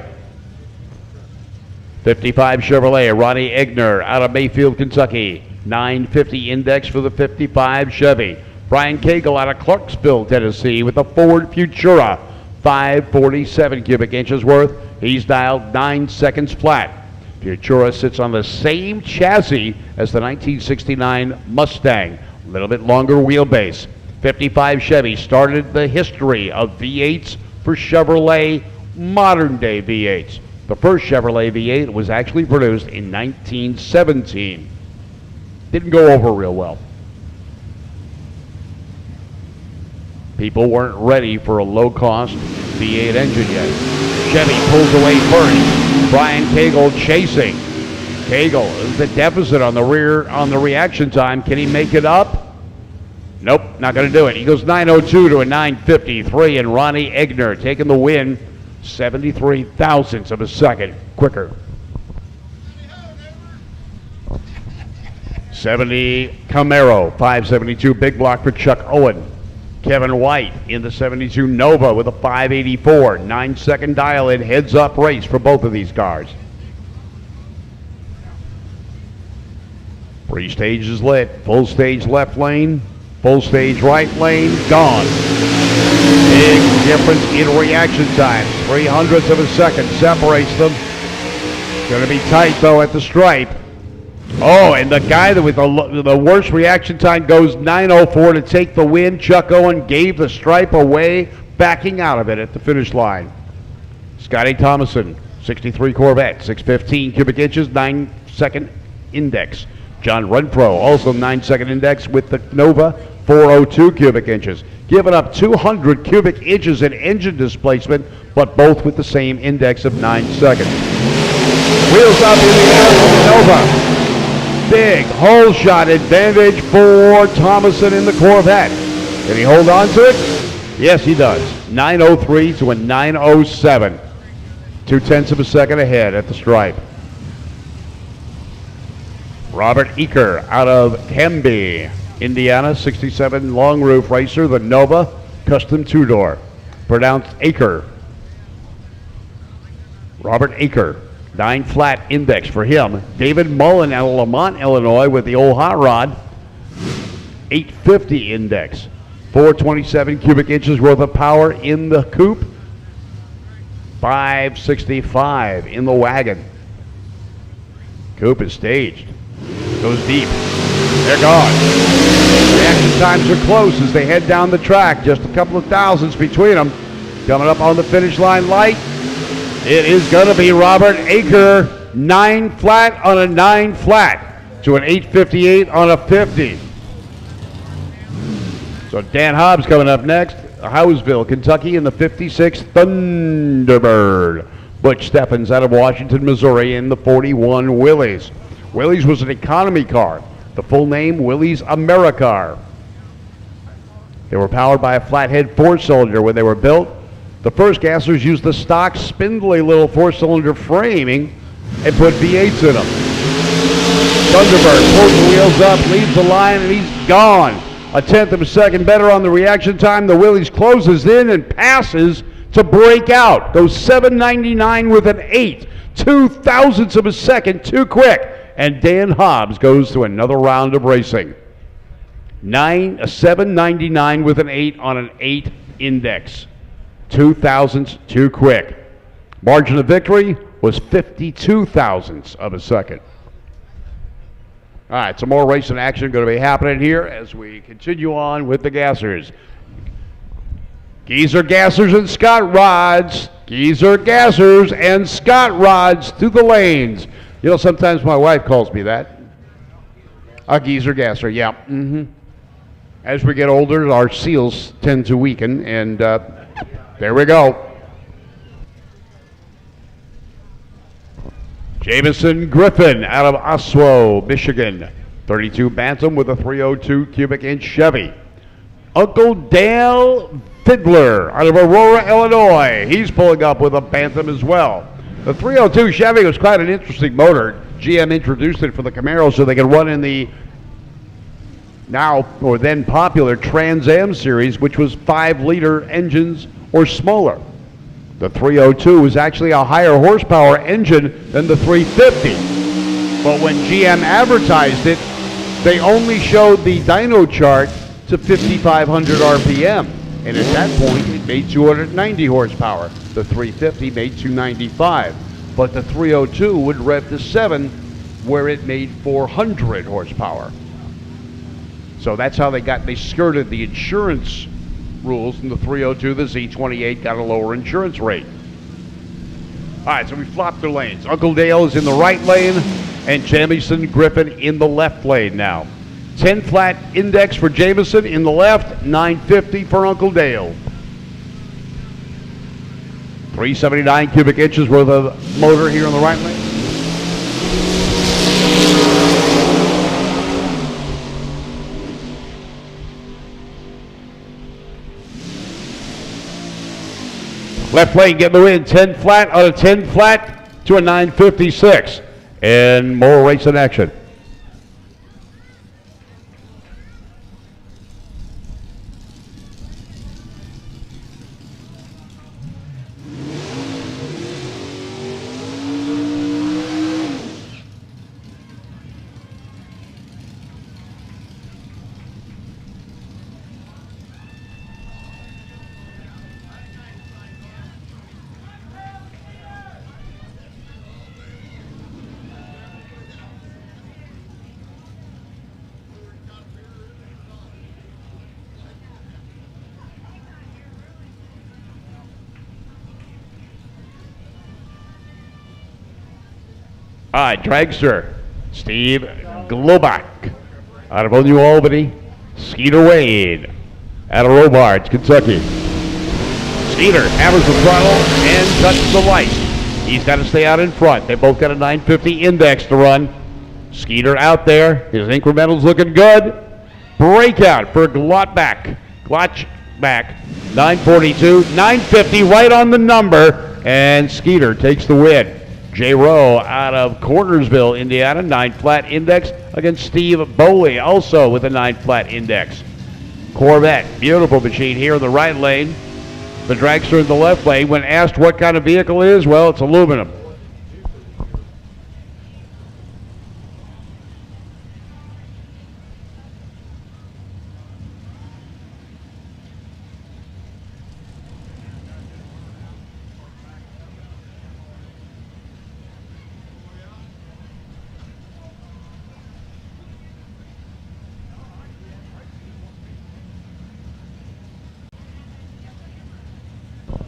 55 Chevrolet, Ronnie Egner out of Mayfield, Kentucky. 950 index for the 55 Chevy. Brian Cagle out of Clarksville, Tennessee with the Ford Futura. 547 cubic inches worth. He's dialed 9 seconds flat. Futura sits on the same chassis as the 1969 Mustang. A little bit longer wheelbase. 55 Chevy started the history of V8s for Chevrolet, modern day V8s. The first Chevrolet V8 was actually produced in 1917. Didn't go over real well. People weren't ready for a low-cost V8 engine yet. Chevy pulls away first. Brian Cagle chasing. Cagle is the deficit on the reaction time. Can he make it up? Nope, not going to do it. He goes 902 to a 953, and Ronnie Egner taking the win 73 thousandths of a second quicker. 70 Camaro, 572 big block for Chuck Owen. Kevin White in the 72 Nova with a 584. 9-second dial-in, heads-up race for both of these cars. 3 stages lit. Full stage left lane, full stage right lane, gone. Big difference in reaction time. 300ths of a second separates them. Going to be tight though at the stripe. Oh, and the guy that with the worst reaction time goes 9:04 to take the win. Chuck Owen gave the stripe away, backing out of it at the finish line. Scotty Thomason, 63 Corvette, 615 cubic inches, 9-second index. John Renfro, also 9-second index with the Nova, 402 cubic inches. Giving up 200 cubic inches in engine displacement, but both with the same index of 9 seconds. Wheels up in the air for the Nova. Big hole shot advantage for Thomason in the Corvette. Can he hold on to it? Yes, he does. 9:03 to a 9:07. 0.2 of a second ahead at the stripe. Robert Eaker out of Hemby, Indiana, 67 long roof racer, the Nova custom two-door. Pronounced Aker. Robert Aker. 9 flat index for him. David Mullen out of Lamont, Illinois with the old hot rod. 850 index. 427 cubic inches worth of power in the coupe. 565 in the wagon. Coupe is staged. Goes deep. They're gone. Reaction times are close as they head down the track. Just a couple of thousandths between them. Coming up on the finish line light. It is going to be Robert Aker, 9 flat on a 9 flat to an 858 on a 50. So Dan Hobbs coming up next, Howesville, Kentucky in the 56 Thunderbird. Butch Stephens out of Washington, Missouri in the 41 Willys. Willys was an economy car. The full name, Willys AmeriCar. They were powered by a flathead 4-cylinder when they were built. The first gassers used the stock spindly little 4-cylinder framing and put V8s in them. Thunderbird pulls the wheels up, leads the line, and he's gone. 1/10 of a second better on the reaction time. The Willys closes in and passes to break out. Goes 799 with an 8. 0.02 of a second too quick. And Dan Hobbs goes to another round of racing. 799 with an 8 on an 8 index. 2 thousandths too quick. Margin of victory was 52 thousandths of a second. All right, some more racing action going to be happening here as we continue on with the gassers. Geezer gassers and Scott rods. Geezer gassers and Scott rods through the lanes. You know, sometimes my wife calls me that. A geezer gasser, yeah. As we get older, our seals tend to weaken, and there we go. Jameson Griffin out of Oswego, Michigan. 32 Bantam with a 302 cubic inch Chevy. Uncle Dale Fiddler out of Aurora, Illinois. He's pulling up with a Bantam as well. The 302 Chevy was quite an interesting motor. GM introduced it for the Camaro so they could run in the now or then popular Trans Am series, which was 5-liter engines or smaller. The 302 was actually a higher horsepower engine than the 350. But when GM advertised it, they only showed the dyno chart to 5,500 RPM. And at that point, it made 290 horsepower. The 350 made 295. But the 302 would rev to 7, where it made 400 horsepower. So that's how they skirted the insurance rules in the 302. The Z28 got a lower insurance rate. All right, so we flopped their lanes. Uncle Dale is in the right lane, and Jamison Griffin in the left lane now. 10 flat index for Jamison in the left, 950 for Uncle Dale. 379 cubic inches worth of motor here in the right lane. Left lane getting the win, 10 flat on a 10 flat to a 956. And more racing action. All right, dragster, Steve Globach out of New Albany. Skeeter Wade out of Robards, Kentucky. Skeeter hammers the throttle and touches the light. He's got to stay out in front. They both got a 950 index to run. Skeeter out there. His incremental's looking good. Breakout for Glotchback. 942, 950 right on the number. And Skeeter takes the win. J. Rowe out of Cornersville, Indiana, 9 flat index against Steve Bowley, also with a 9 flat index. Corvette, beautiful machine here in the right lane. The dragster in the left lane. When asked what kind of vehicle it is, well, it's aluminum.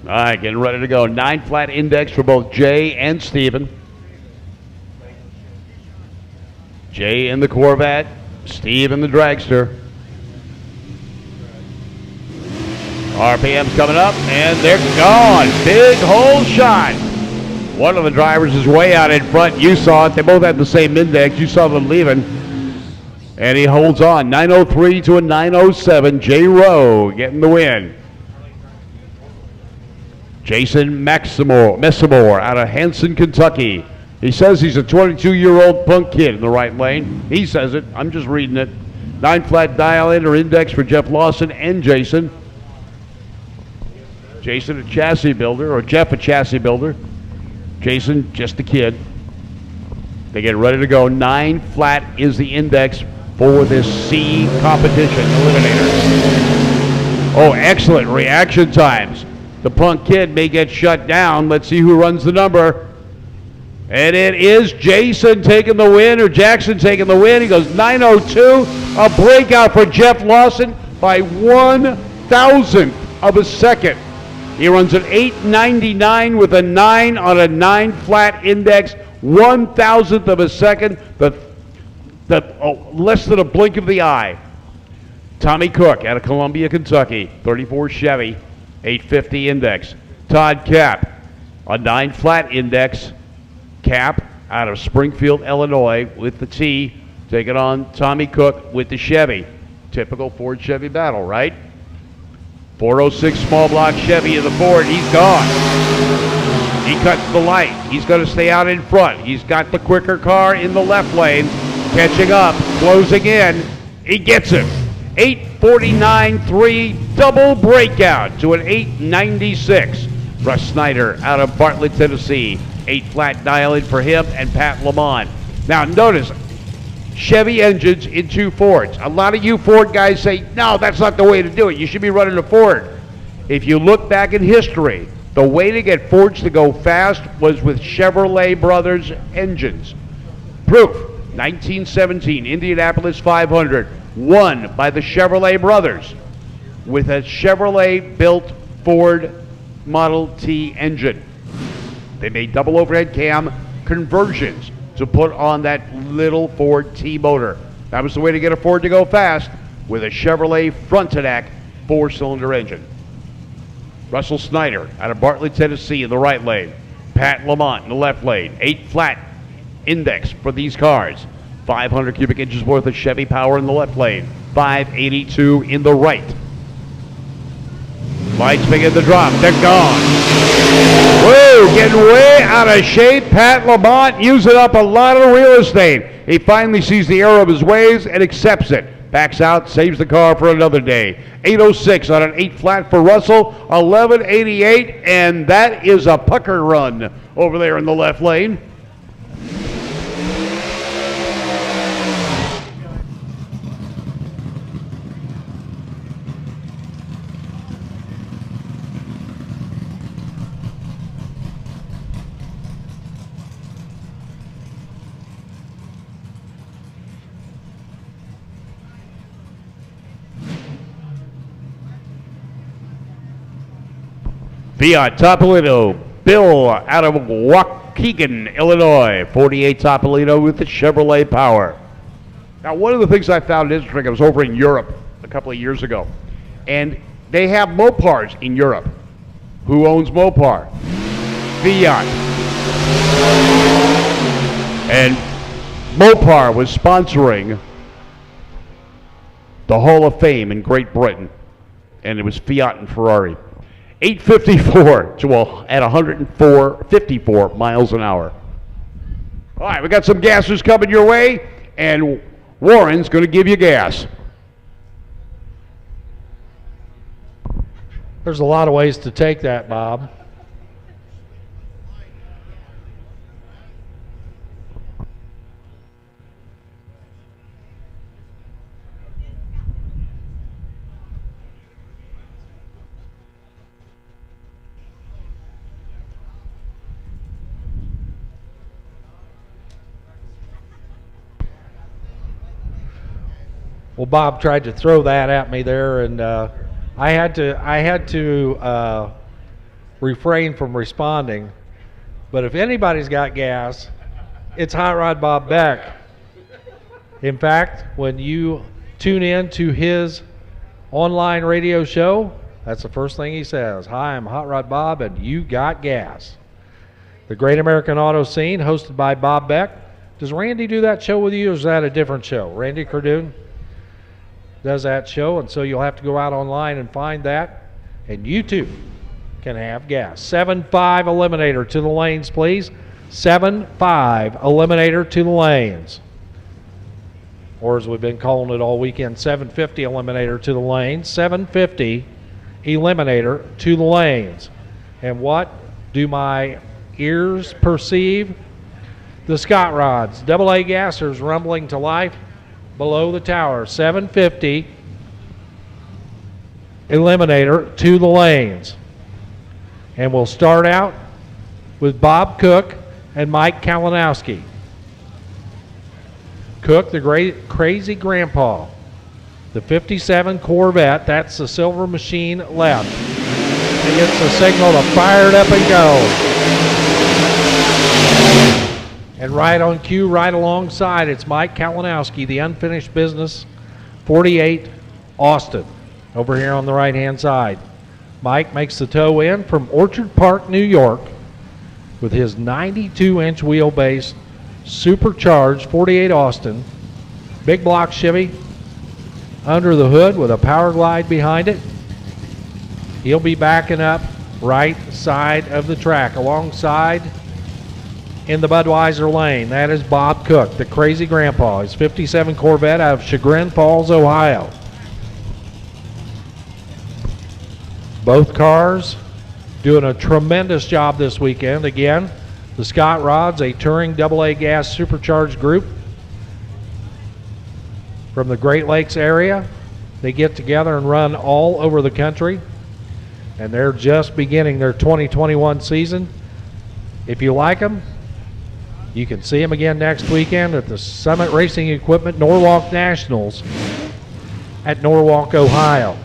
All right, getting ready to go. 9 flat index for both Jay and Steven. Jay in the Corvette, Steve in the dragster. RPM's coming up, and they're gone. Big hole shot. One of the drivers is way out in front. You saw it. They both had the same index. You saw them leaving. And he holds on. 903 to a 907. J. Rowe getting the win. Jason Messamore out of Hanson, Kentucky. He says he's a 22-year-old punk kid in the right lane. He says it. I'm just reading it. 9 flat dilator index for Jeff Lawson and Jason. Jason a chassis builder, or Jeff a chassis builder. Jason just a kid. They get ready to go. 9 flat is the index for this C competition eliminator. Oh, excellent reaction times. The punk kid may get shut down. Let's see who runs the number. And it is Jason taking the win, or Jackson taking the win. He goes 902. A breakout for Jeff Lawson by 1,000th of a second. He runs an 899 with a 9 on a 9 flat index. 1,000th of a second. Less than a blink of the eye. Tommy Cook out of Columbia, Kentucky. 34 Chevy. 850 index. Todd Cap, a 9 flat index. Cap out of Springfield, Illinois with the T, taking on Tommy Cook with the Chevy. Typical Ford Chevy battle, right? 406 small block Chevy in the Ford. He's gone. He cuts the light. He's going to stay out in front. He's got the quicker car in the left lane. Catching up, closing in. He gets him. 849.3, double breakout to an 896. Russ Snyder out of Bartlett, Tennessee. 8 flat dial-in for him and Pat Lamont. Now notice, Chevy engines in 2 Fords. A lot of you Ford guys say, no, that's not the way to do it. You should be running a Ford. If you look back in history, the way to get Fords to go fast was with Chevrolet Brothers engines. Proof, 1917 Indianapolis 500. Won by the Chevrolet Brothers with a Chevrolet-built Ford Model T engine. They made double overhead cam conversions to put on that little Ford T motor. That was the way to get a Ford to go fast, with a Chevrolet front-to-back 4-cylinder engine. Russell Snyder out of Bartlett, Tennessee in the right lane. Pat Lamont in the left lane. 8 flat index for these cars. 500 cubic inches worth of Chevy power in the left lane. 582 in the right. Lights begin to drop. They're gone. Whoa, getting way out of shape. Pat Lamont using up a lot of real estate. He finally sees the error of his ways and accepts it. Backs out, saves the car for another day. 806 on an 8 flat for Russell. 1188, and that is a pucker run over there in the left lane. Fiat Topolino, Bill out of Muskegon, Illinois. 48 Topolino with the Chevrolet Power. Now, one of the things I found interesting, I was over in Europe a couple of years ago, and they have Mopars in Europe. Who owns Mopar? Fiat. And Mopar was sponsoring the Hall of Fame in Great Britain, and it was Fiat and Ferrari. 854 at 54 miles an hour. All right, we got some gassers coming your way, and Warren's going to give you gas. There's a lot of ways to take that, Bob. Well, Bob tried to throw that at me there, and I had to refrain from responding. But if anybody's got gas, it's Hot Rod Bob Beck. In fact, when you tune in to his online radio show, that's the first thing he says. Hi, I'm Hot Rod Bob, and you got gas. The Great American Auto Scene, hosted by Bob Beck. Does Randy do that show with you, or is that a different show? Randy Cardoon does that show, and so you'll have to go out online and find that, and you too can have gas. 7-5 eliminator to the lanes, please. 7-5 eliminator to the lanes, or as we've been calling it all weekend, 750 eliminator to the lanes. 750 eliminator to the lanes. And what do my ears perceive? The Scott Rods, AA gassers rumbling to life below the tower. 750 eliminator to the lanes. And we'll start out with Bob Cook and Mike Kalinowski. Cook, the great crazy grandpa. The 57 Corvette, that's the silver machine left. He gets the signal to fire it up and go. And right on cue, right alongside, it's Mike Kalinowski, the unfinished business, 48 Austin, over here on the right-hand side. Mike makes the tow in from Orchard Park, New York, with his 92-inch wheelbase, supercharged 48 Austin, big block Chevy, under the hood with a power glide behind it. He'll be backing up right side of the track, alongside in the Budweiser lane. That is Bob Cook, the crazy grandpa. His 57 Corvette out of Chagrin Falls, Ohio. Both cars doing a tremendous job this weekend. Again, the Scott Rods, a touring AA gas supercharged group from the Great Lakes area. They get together and run all over the country, and they're just beginning their 2021 season. If you like them, you can see them again next weekend at the Summit Racing Equipment Norwalk Nationals at Norwalk, Ohio.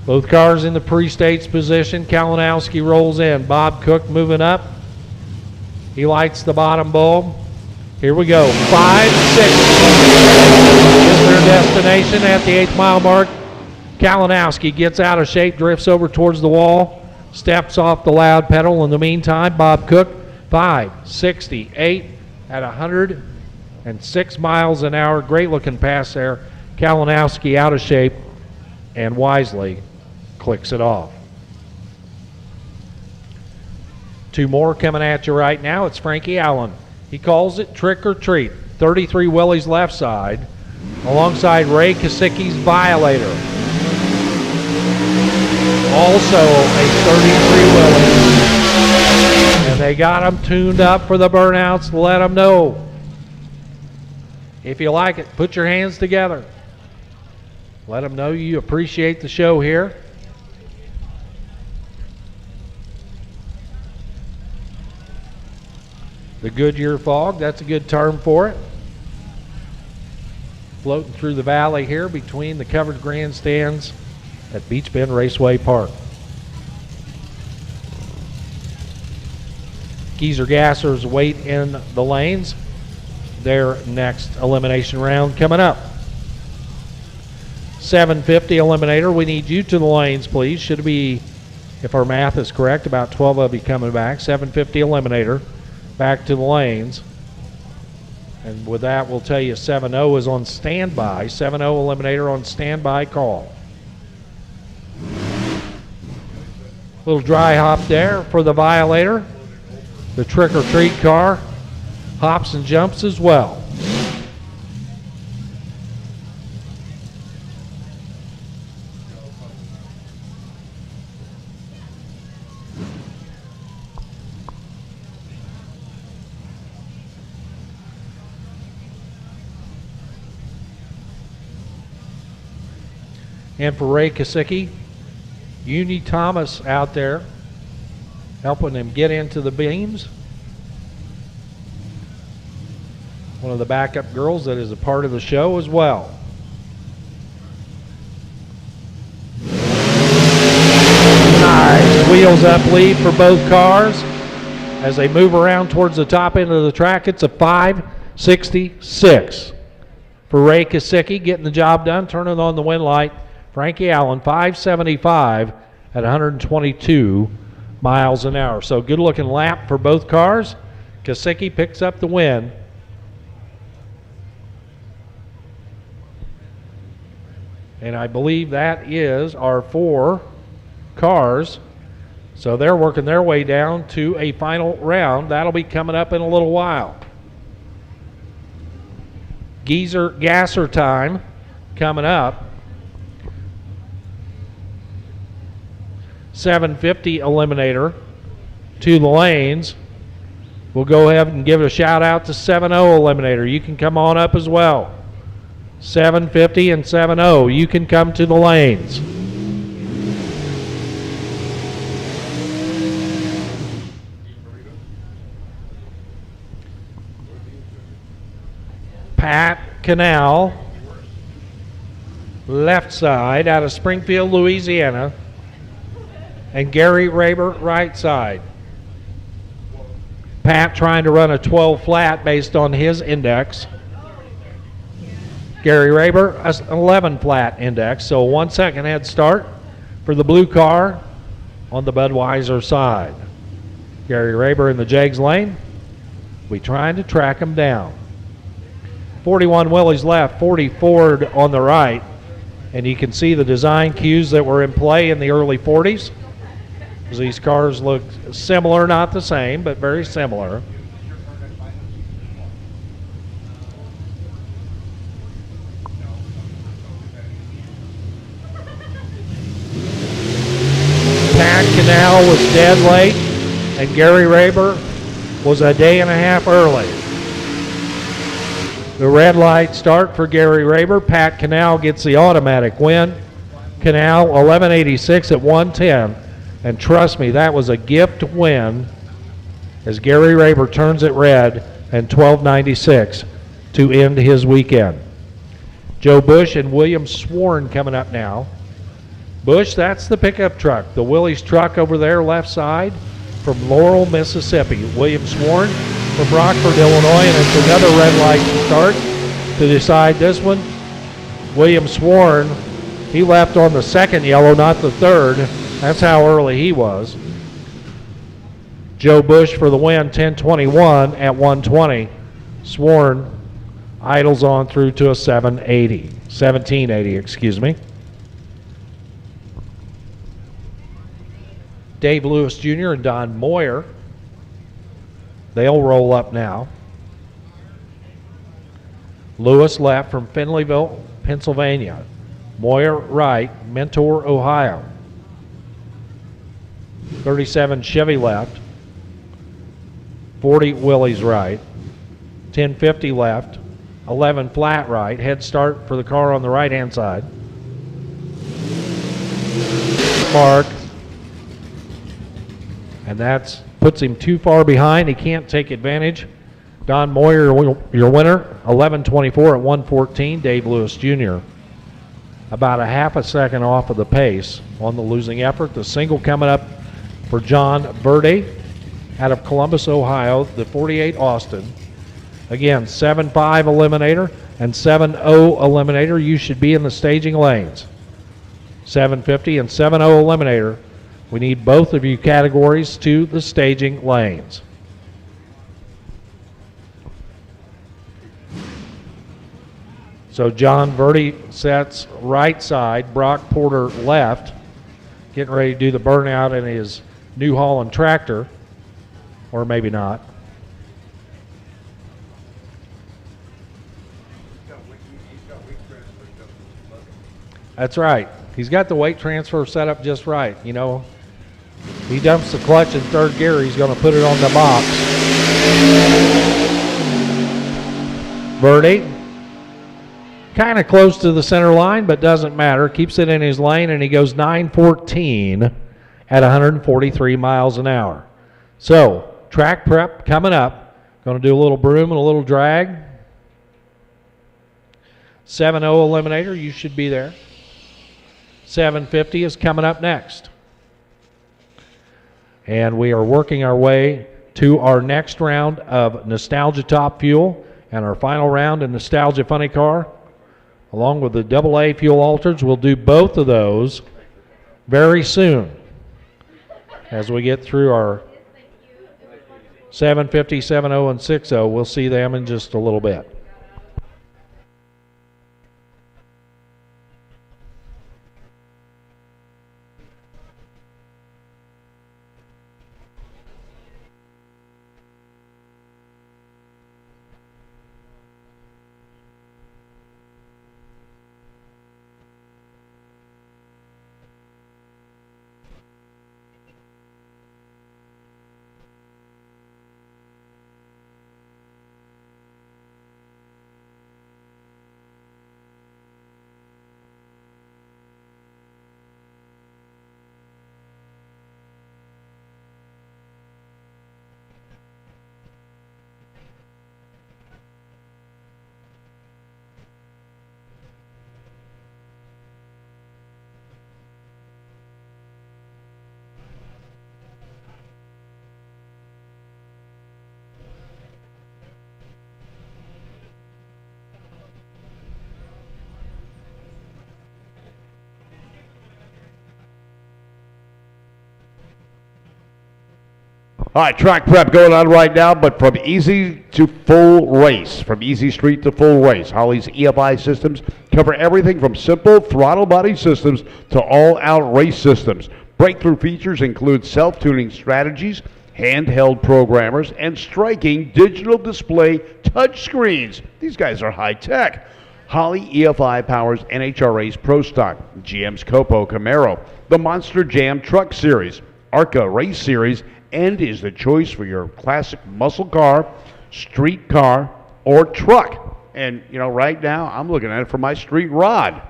Both cars in the pre-states position. Kalinowski rolls in. Bob Cook moving up. He lights the bottom bulb. Here we go. 5, 6 is their destination at the 8th mile mark. Kalinowski gets out of shape, drifts over towards the wall, steps off the loud pedal. In the meantime, Bob Cook, 568 at 106 miles an hour. Great looking pass there. Kalinowski out of shape and wisely clicks it off. Two more coming at you right now. It's Frankie Allen. He calls it Trick or Treat. 33 Willie's left side, alongside Ray Kosicki's Violator. also a 33 Willie. And they got them tuned up for the burnouts. Let them know. If you like it, put your hands together. Let them know you appreciate the show here. The Goodyear fog, that's a good term for it. Floating through the valley here between the covered grandstands at Beach Bend Raceway Park. Geezer Gassers wait in the lanes. Their next elimination round coming up. 750 eliminator. We need you to the lanes, please. Should be, if our math is correct, about 12 of you coming back. 750 eliminator. Back to the lanes. And with that, we'll tell you 7-0 is on standby. 7-0 eliminator on standby call. Little dry hop there for the violator. The trick or treat car hops and jumps as well. And for Ray Kosicki, Uni Thomas out there helping him get into the beams. One of the backup girls that is a part of the show as well. Nice wheels up lead for both cars as they move around towards the top end of the track. It's a 5.66 for Ray Kosicki getting the job done, turning on the wind light. Frankie Allen, 5.75 at 122 miles an hour. So good looking lap for both cars. Kosicki picks up the win. And I believe that is our 4 cars. So they're working their way down to a final round. That'll be coming up in a little while. Geezer Gasser time coming up. 750 eliminator to the lanes. We'll go ahead and give it a shout out to 7-0 eliminator. You can come on up as well. 750 and 7-0. You can come to the lanes. Pat Canal, left side out of Springfield, Louisiana. And Gary Raber, right side. Pat trying to run a 12 flat based on his index. Gary Raber, an 11 flat index. So a 1 second head start for the blue car on the Budweiser side. Gary Raber in the Jags lane. We trying to track him down. 41 Willie's left, 40 Ford on the right. And you can see the design cues that were in play in the early 40s. These cars look similar, not the same, but very similar. Pat Canal was dead late, and Gary Raber was a day and a half early. The red light start for Gary Raber. Pat Canal gets the automatic win. Canal 1186 at 110. And trust me, that was a gift win as Gary Raber turns it red and 1296 to end his weekend. Joe Bush and William Sworn coming up now. Bush, that's the pickup truck. The Willie's truck over there, left side, from Laurel, Mississippi. William Sworn from Rockford, Illinois, and it's another red light to start to decide this one. William Sworn, he left on the second yellow, not the third. That's how early he was. Joe Bush for the win, 10:21 at 120. Sworn idles on through to a 1780, excuse me. Dave Lewis Jr. and Don Moyer. They'll roll up now. Lewis left from Finleyville, Pennsylvania. Moyer right, Mentor, Ohio. 37 Chevy left, 40 Willys right, 1050 left, 11 flat right, head start for the car on the right hand side. Mark, and that puts him too far behind. He can't take advantage. Don Moyer, your winner, 11:24 at 1:14. Dave Lewis Jr. about a half a second off of the pace on the losing effort. The single coming up for John Verde out of Columbus, Ohio, the 48 Austin. Again, 7.5 eliminator and 7.0 eliminator. You should be in the staging lanes. 750 and 7.0 eliminator. We need both of you categories to the staging lanes. So John Verde sets right side, Brock Porter left, getting ready to do the burnout in his New Holland tractor, or maybe not. That's right. He's got the weight transfer set up just right. You know, he dumps the clutch in third gear, he's going to put it on the box. Verde, kind of close to the center line, but doesn't matter. Keeps it in his lane, and he goes 9:14 at 143 miles an hour. So, track prep coming up. Going to do a little broom and a little drag. 7.0 eliminator, you should be there. 750 is coming up next. And we are working our way to our next round of Nostalgia Top Fuel and our final round in Nostalgia Funny Car. Along with the AA fuel alters, we'll do both of those very soon as we get through our 750, 7.0, and 6.0. We'll see them in just a little bit. All right, track prep going on right now, but from easy to full race, from easy street to full race, Holley's EFI systems cover everything from simple throttle body systems to all-out race systems. Breakthrough features include self-tuning strategies, handheld programmers, and striking digital display touchscreens. These guys are high-tech. Holley EFI powers NHRA's Pro Stock, GM's Copo Camaro, the Monster Jam Truck Series, ARCA Race Series, and is the choice for your classic muscle car, street car, or truck. And, you know, right now, I'm looking at it for my street rod.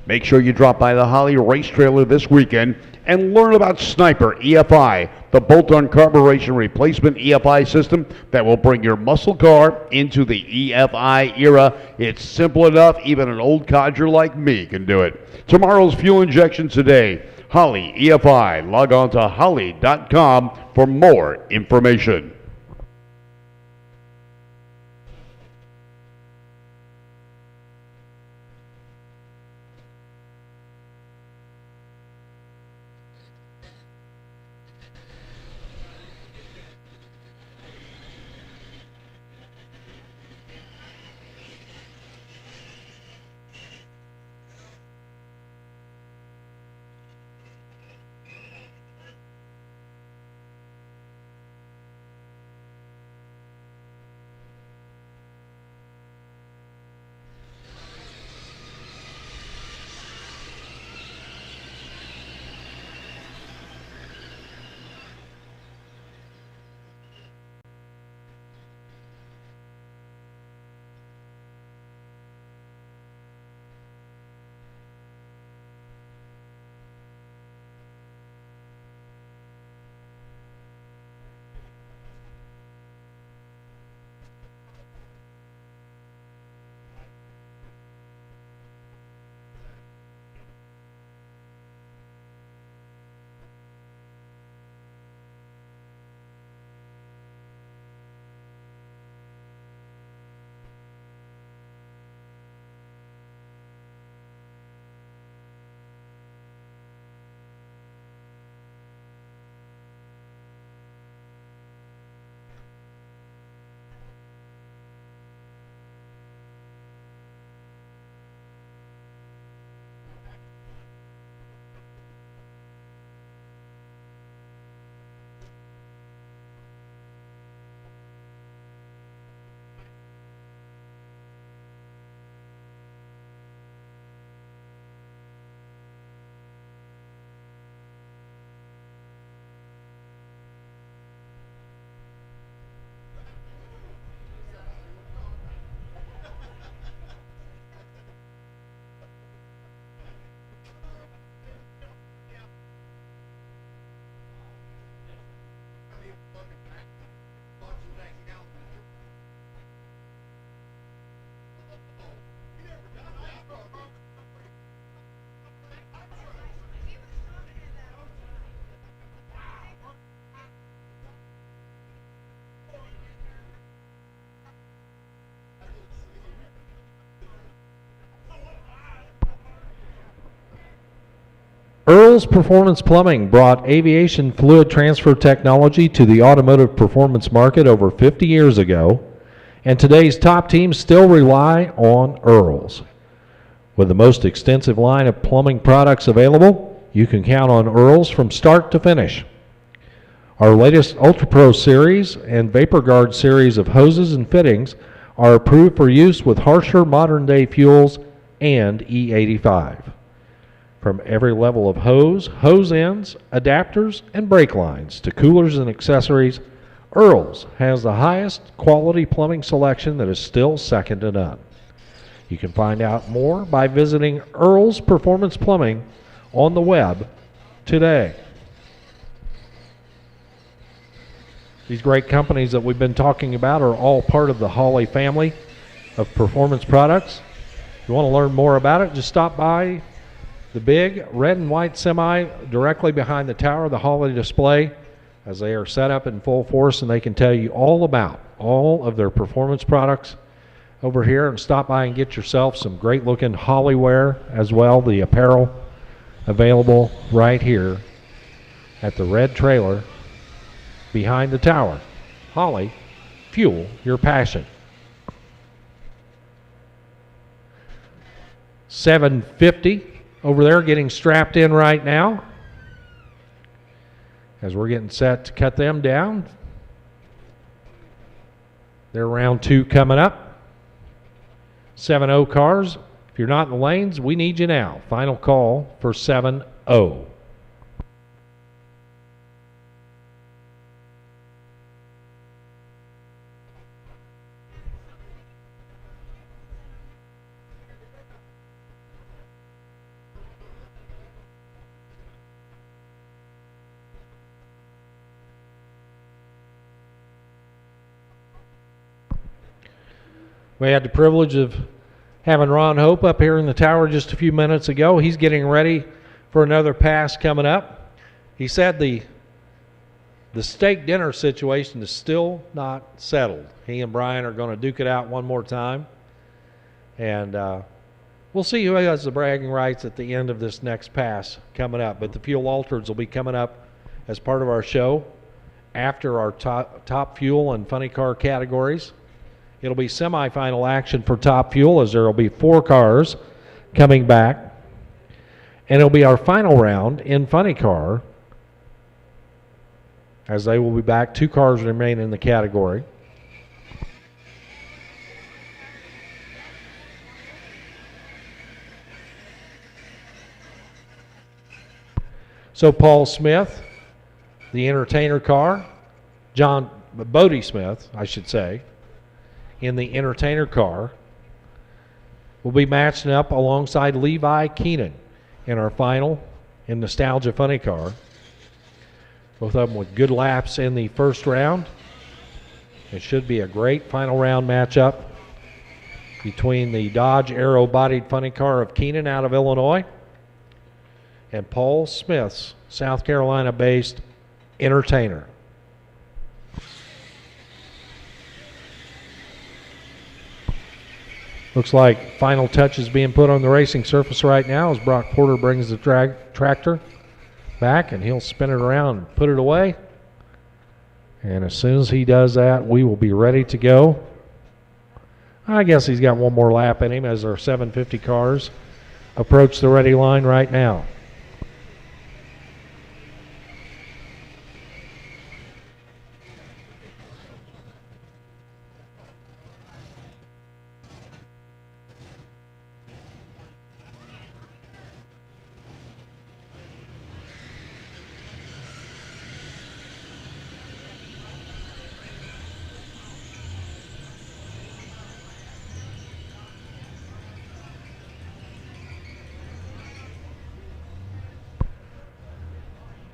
Make sure you drop by the Holley Race Trailer this weekend and learn about Sniper EFI, the bolt-on carburetion replacement EFI system that will bring your muscle car into the EFI era. It's simple enough, even an old codger like me can do it. Tomorrow's fuel injection today. Holley EFI. Log on to holley.com for more information. Earl's Performance Plumbing brought aviation fluid transfer technology to the automotive performance market over 50 years ago, and today's top teams still rely on Earl's. With the most extensive line of plumbing products available, you can count on Earl's from start to finish. Our latest Ultra Pro series and Vapor Guard series of hoses and fittings are approved for use with harsher modern-day fuels and E85. From every level of hose, hose ends, adapters, and brake lines to coolers and accessories, Earl's has the highest quality plumbing selection that is still second to none. You can find out more by visiting Earl's Performance Plumbing on the web today. These great companies that we've been talking about are all part of the Holley family of performance products. If you want to learn more about it, just stop by the big red and white semi directly behind the tower, the Holley display, as they are set up in full force, and they can tell you all about all of their performance products over here. And stop by and get yourself some great looking Holley wear as well, the apparel available right here at the red trailer behind the tower. Holley, fuel your passion. 750 over there getting strapped in right now as we're getting set to cut them down. They're round 2 coming up. 7-0 cars. If you're not in the lanes, we need you now. Final call for 7-0. We had the privilege of having Ron Hope up here in the tower just a few minutes ago. He's getting ready for another pass coming up. He said the steak dinner situation is still not settled. He and Brian are going to duke it out one more time. And we'll see who has the bragging rights at the end of this next pass coming up. But the fuel altereds will be coming up as part of our show after our top fuel and funny car categories. It'll be semifinal action for top fuel as there will be 4 cars coming back. And it'll be our final round in funny car as they will be back. 2 cars remain in the category. So Paul Smith, the entertainer car, Bodie Smith, I should say, in the entertainer car, will be matching up alongside Levi Keenan in our final in Nostalgia Funny Car. Both of them with good laps in the first round. It should be a great final round matchup between the Dodge Aero-bodied funny car of Keenan out of Illinois and Paul Smith's South Carolina-based entertainer. Looks like final touches being put on the racing surface right now as Brock Porter brings the tractor back, and he'll spin it around and put it away. And as soon as he does that, we will be ready to go. I guess he's got one more lap in him as our 750 cars approach the ready line right now.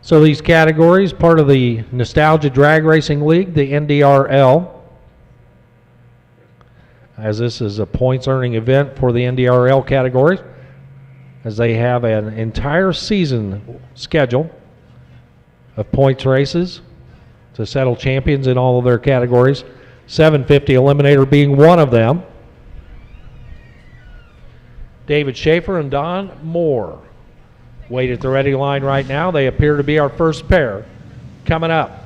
So these categories, part of the Nostalgia Drag Racing League, the NDRL, as this is a points earning event for the NDRL categories, as they have an entire season schedule of points races to settle champions in all of their categories, 750 Eliminator being one of them. David Schaefer and Don Moore Wait at the ready line right now. They appear to be our first pair coming up.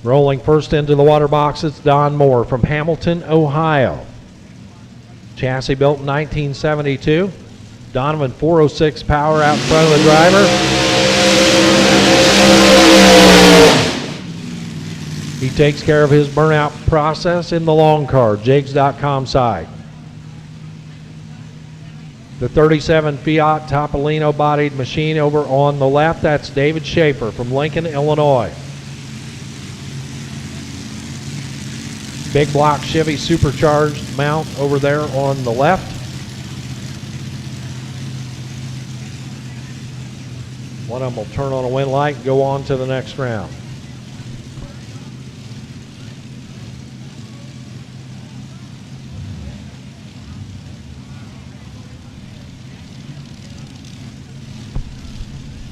Rolling first into the water box, it's Don Moore from Hamilton, Ohio. Chassis built in 1972. Donovan 406 power out in front of the driver. He takes care of his burnout process in the long car, Jakes.com side. The 37 Fiat Topolino bodied machine over on the left, that's David Schaefer from Lincoln, Illinois. Big block Chevy supercharged mount over there on the left. One of them will turn on a wind light and go on to the next round.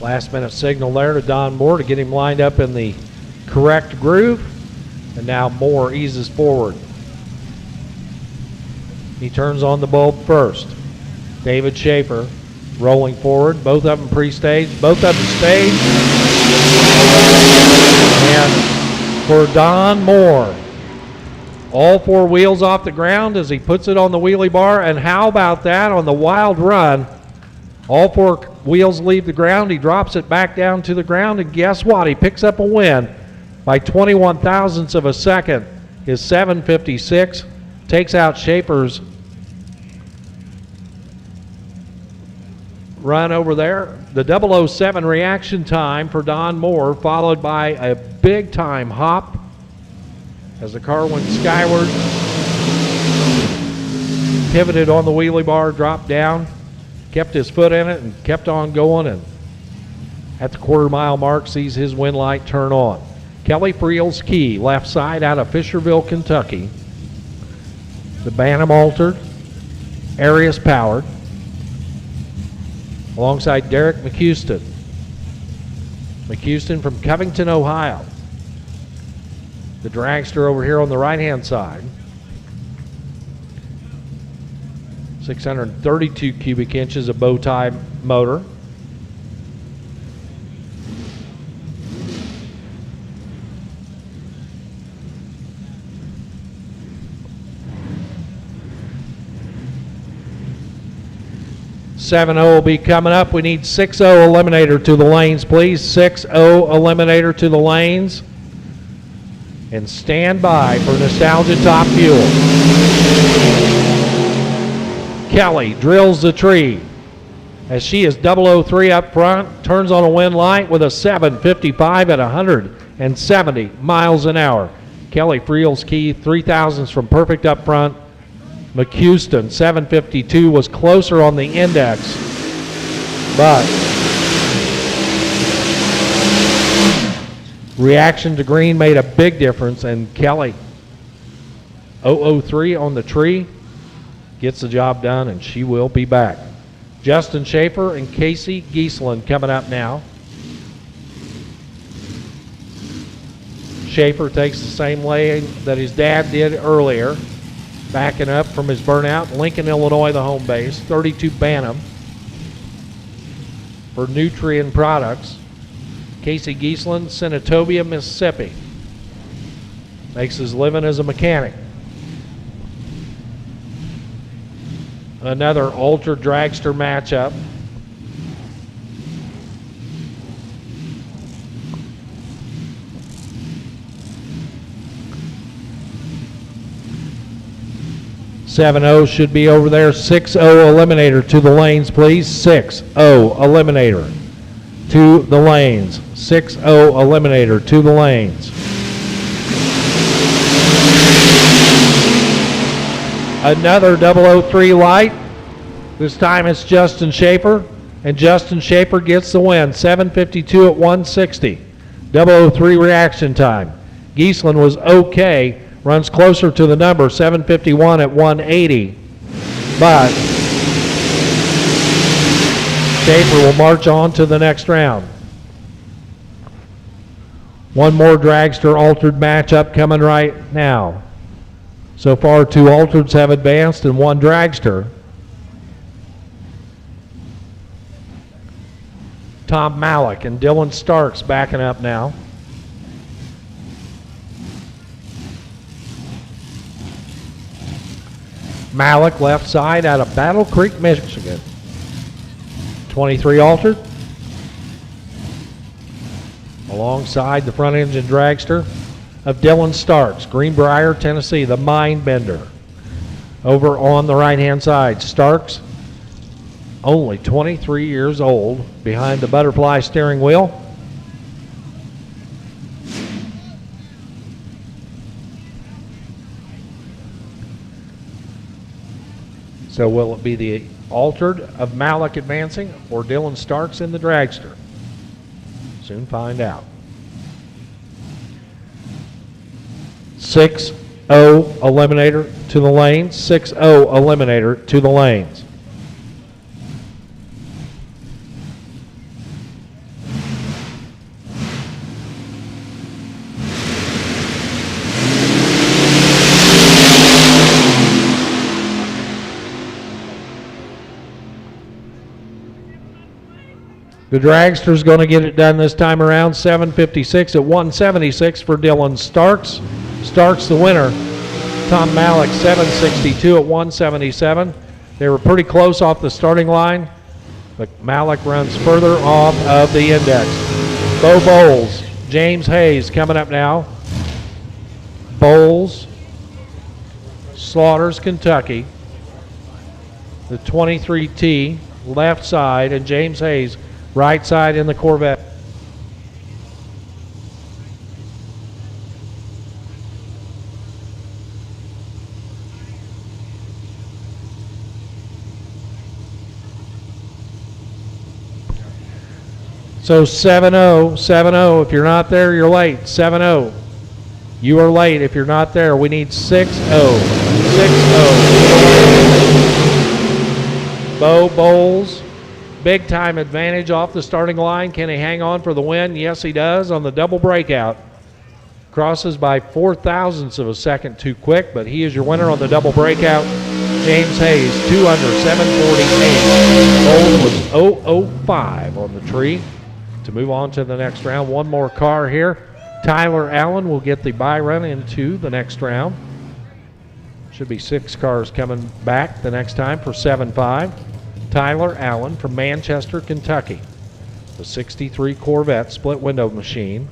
Last minute signal there to Don Moore to get him lined up in the correct groove. And now Moore eases forward. He turns on the bulb first. David Schaefer rolling forward. Both of them pre-staged. Both of them staged. And for Don Moore, all four wheels off the ground as he puts it on the wheelie bar. And how about that on the wild run? All four wheels leave the ground. He drops it back down to the ground. And guess what? He picks up a win by 21 thousandths of a second. His 756 takes out Schaefer's run over there. The 007 reaction time for Don Moore, followed by a big time hop as the car went skyward, pivoted on the wheelie bar, dropped down, kept his foot in it and kept on going, and at the quarter-mile mark sees his wind light turn on. Kelly Friel's Key, left side out of Fisherville, Kentucky. The Bantam altered, Arius powered, alongside Derek McHouston. McHouston from Covington, Ohio. The dragster over here on the right-hand side. 632 cubic inches of bow tie motor. will be coming up. We need 6-0 eliminator to the lanes, please. 6-0 eliminator to the lanes. And stand by for Nostalgia Top Fuel. Kelly drills the tree as she is 003 up front, turns on a wind light with a 755 at 170 miles an hour. Kelly Friel's Key, 3,000s from perfect up front. McHouston, 752, was closer on the index, but reaction to green made a big difference, and Kelly, 003 on the tree, gets the job done, and she will be back. Justin Schaefer and Casey Giesland coming up now. Schaefer takes the same lane that his dad did earlier, backing up from his burnout. Lincoln, Illinois, the home base. 32 Bantam for Nutrien Products. Casey Giesland, Senatobia, Mississippi. Makes his living as a mechanic. Another ultra dragster matchup. (7-0) should be over there. 6-0 eliminator to the lanes, please. 6-0 eliminator to the lanes. 6-0 eliminator to the lanes. Another 003 light. This time it's Justin Schaefer, and Justin Schaefer gets the win. 752 at 160. 003 reaction time. Giesland was okay. Runs closer to the number, 751 at 180. But Schaefer will march on to the next round. One more dragster altered matchup coming right now. So far, 2 altereds have advanced and 1 dragster. Tom Malik and Dylan Starks backing up now. Malik left side out of Battle Creek, Michigan. 23 altered. Alongside the front engine dragster of Dylan Starks, Greenbrier, Tennessee, the Mind Bender. Over on the right-hand side, Starks, only 23 years old, behind the butterfly steering wheel. So will it be the altered of Malik advancing or Dylan Starks in the dragster? Soon find out. 6-0 eliminator to the lanes. 6-0 eliminator to the lanes. The dragster's going to get it done this time around. 7:56 at 1:76 for Dylan Starks. Starks the winner. Tom Malik 7:62 at 1:77. They were pretty close off the starting line, but Malik runs further off of the index. Bo Bowles, James Hayes coming up now. Bowles, Slaughters, Kentucky. The 23T left side, and James Hayes right side in the Corvette. So 7-0, 7-0. If you're not there, you're late. 7-0. You are late if you're not there. We need 6-0. 6-0. Bo Bowles. Big time advantage off the starting line. Can he hang on for the win? Yes, he does on the double breakout. Crosses by 0.04 of a second too quick, but he is your winner on the double breakout. James Hayes, 2 under, 748. Bowles was 005 on the tree to move on to the next round. One more car here. Tyler Allen will get the bye run into the next round. Should be 6 cars coming back the next time for 7-5. Tyler Allen from Manchester, Kentucky. The 63 Corvette split window machine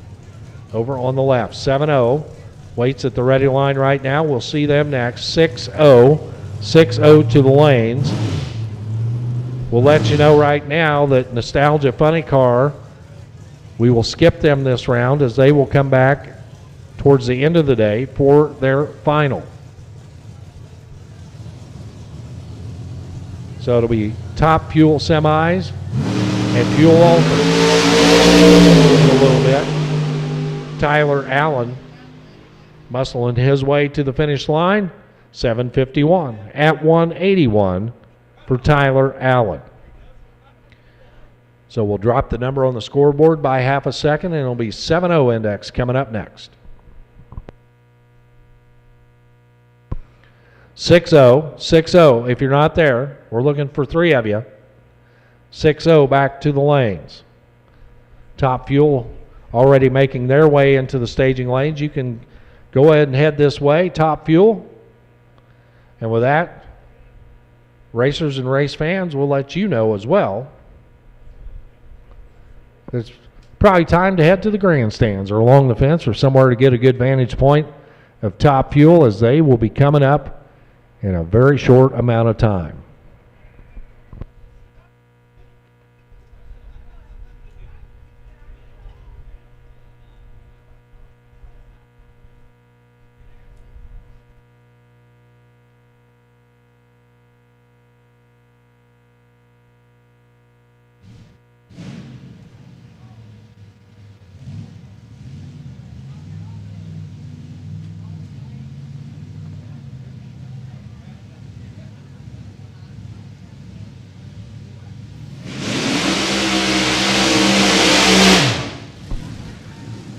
over on the left. 7-0. Waits at the ready line right now. We'll see them next. 6-0. 6-0 to the lanes. We'll let you know right now that Nostalgia Funny Car, we will skip them this round as they will come back towards the end of the day for their final. So it'll be Top Fuel semis and fuel alternates a little bit. Tyler Allen muscling his way to the finish line. 7:51 at 1:81 for Tyler Allen. So we'll drop the number on the scoreboard by half a second, and it'll be 7-0 index coming up next. 6-0, 6-0. If you're not there, we're looking for 3 of you. 6-0 back to the lanes. Top Fuel already making their way into the staging lanes. You can go ahead and head this way, Top Fuel. And with that, racers and race fans, we'll let you know as well. It's probably time to head to the grandstands or along the fence or somewhere to get a good vantage point of Top Fuel, as they will be coming up in a very short amount of time.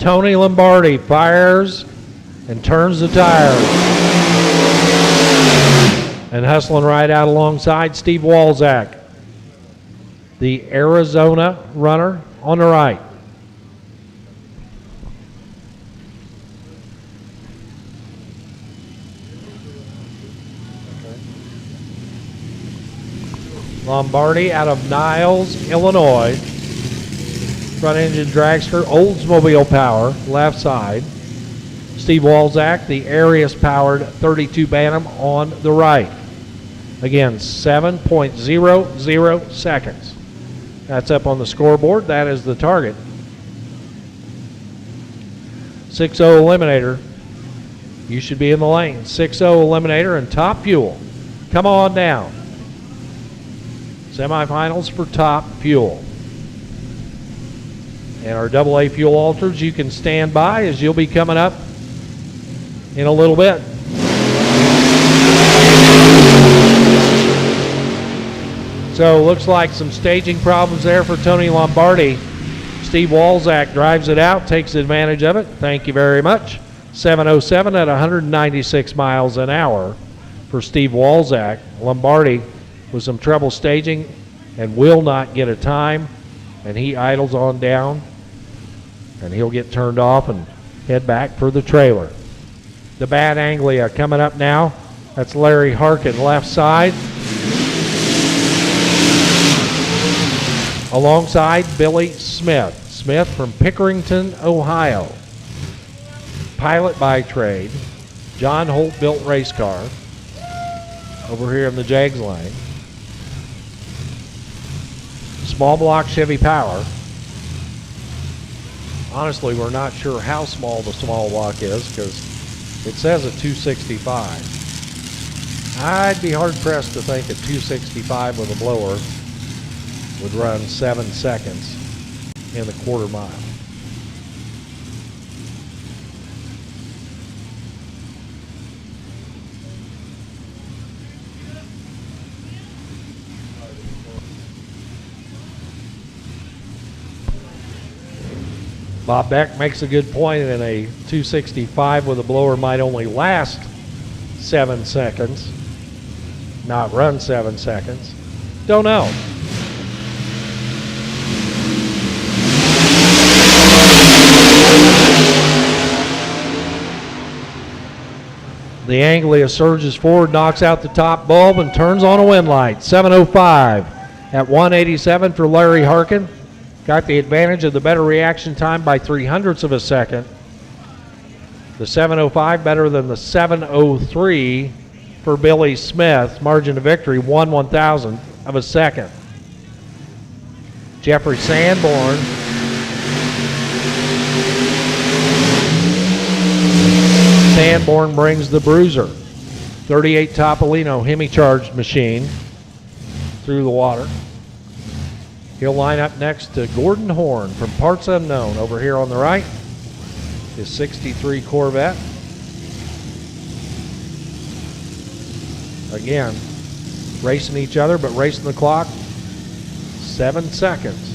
Tony Lombardi fires and turns the tires. And hustling right out alongside Steve Walzak, the Arizona runner on the right. Lombardi out of Niles, Illinois. Front engine dragster, Oldsmobile power, left side. Steve Walzak, the Arius powered 32 Bantam on the right. Again, 7.00 seconds. That's up on the scoreboard. That is the target. 6-0 Eliminator. You should be in the lane. 6-0 Eliminator and Top Fuel. Come on down. Semifinals for Top Fuel. And our AA fuel alters, you can stand by as you'll be coming up in a little bit. So looks like some staging problems there for Tony Lombardi. Steve Walzak drives it out, takes advantage of it. Thank you very much. 7:07 at 196 miles an hour for Steve Walzak. Lombardi with some trouble staging and will not get a time, and he idles on down, and he'll get turned off and head back for the trailer. The Bad Anglia coming up now. That's Larry Harkin, left side. Alongside Billy Smith. Smith from Pickerington, Ohio. Pilot by trade. John Holt built race car. Over here in the Jags line. Small block Chevy power. Honestly, we're not sure how small the small block is because it says a 265. I'd be hard pressed to think a 265 with a blower would run 7 seconds in the quarter mile. Bob Beck makes a good point, and a 265 with a blower might only last 7 seconds, not run 7 seconds. Don't know. The Anglia surges forward, knocks out the top bulb, and turns on a wind light. 7:05 at 187 for Larry Harkin. Got the advantage of the better reaction time by 0.03 of a second. The 7:05 better than the 7:03 for Billy Smith. Margin of victory, 1/1000th of a second. Jeffrey Sanborn brings the Bruiser. 38 Topolino hemi-charged machine through the water. He'll line up next to Gordon Horn from Parts Unknown over here on the right. His 63 Corvette. Again, racing each other, but racing the clock. 7 seconds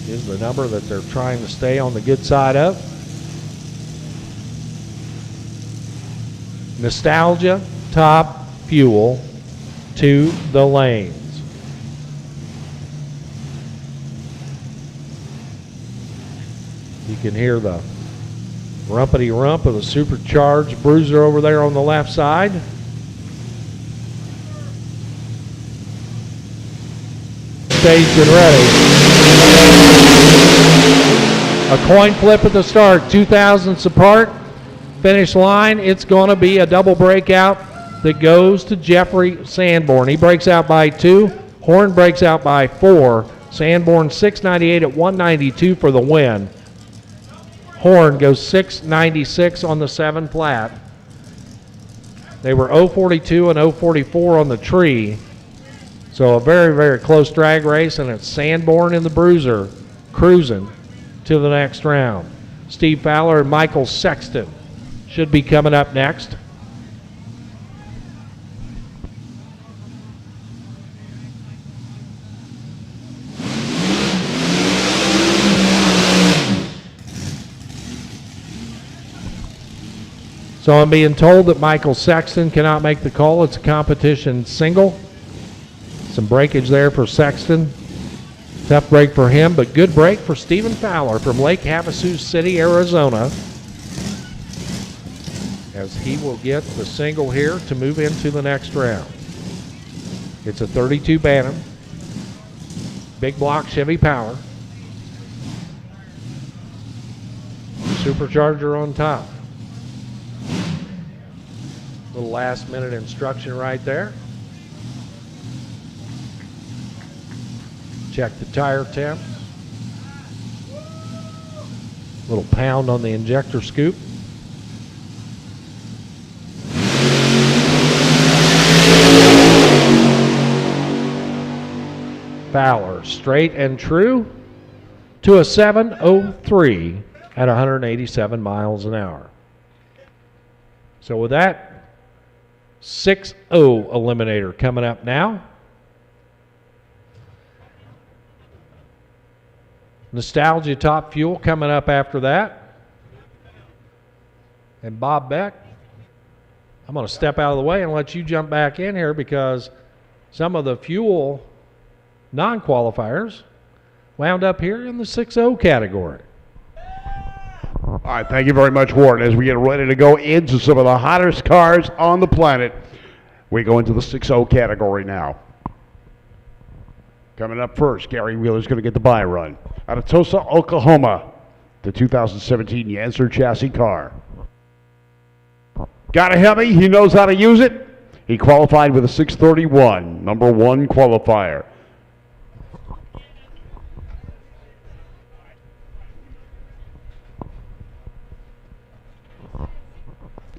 is the number that they're trying to stay on the good side of. Nostalgia, Top Fuel to the lanes. You can hear the rumpity rump of the supercharged Bruiser over there on the left side. Staged and ready. A coin flip at the start, 2,000ths apart. Finish line, it's going to be a double breakout that goes to Jeffrey Sanborn. He breaks out by 2. Horn breaks out by 4. Sanborn 698 at 192 for the win. Horn goes 696 on the 7 flat. They were 042 and 044 on the tree. So a very, very close drag race, and it's Sanborn and the Bruiser cruising to the next round. Steve Fowler and Michael Sexton should be coming up next. So I'm being told that Michael Sexton cannot make the call. It's a competition single. Some breakage there for Sexton. Tough break for him, but good break for Stephen Fowler from Lake Havasu City, Arizona, as he will get the single here to move into the next round. It's a 32 Bantam, big block Chevy power, supercharger on top. Little last minute instruction right there. Check the tire temps. Little pound on the injector scoop. Fowler, straight and true to a 7:03 at 187 miles an hour. So with that, 6-0 eliminator coming up now. Nostalgia Top Fuel coming up after that. And Bob Beck, I'm going to step out of the way and let you jump back in here because some of the fuel non-qualifiers wound up here in the 6-0 category. All right, thank you very much, Warren. As we get ready to go into some of the hottest cars on the planet, we go into the 6-0 category now. Coming up first, Gary Wheeler's going to get the buy run. Out of Tulsa, Oklahoma, the 2017 Yancer chassis car. Got a Hemi, he knows how to use it. He qualified with a 631, number 1 qualifier.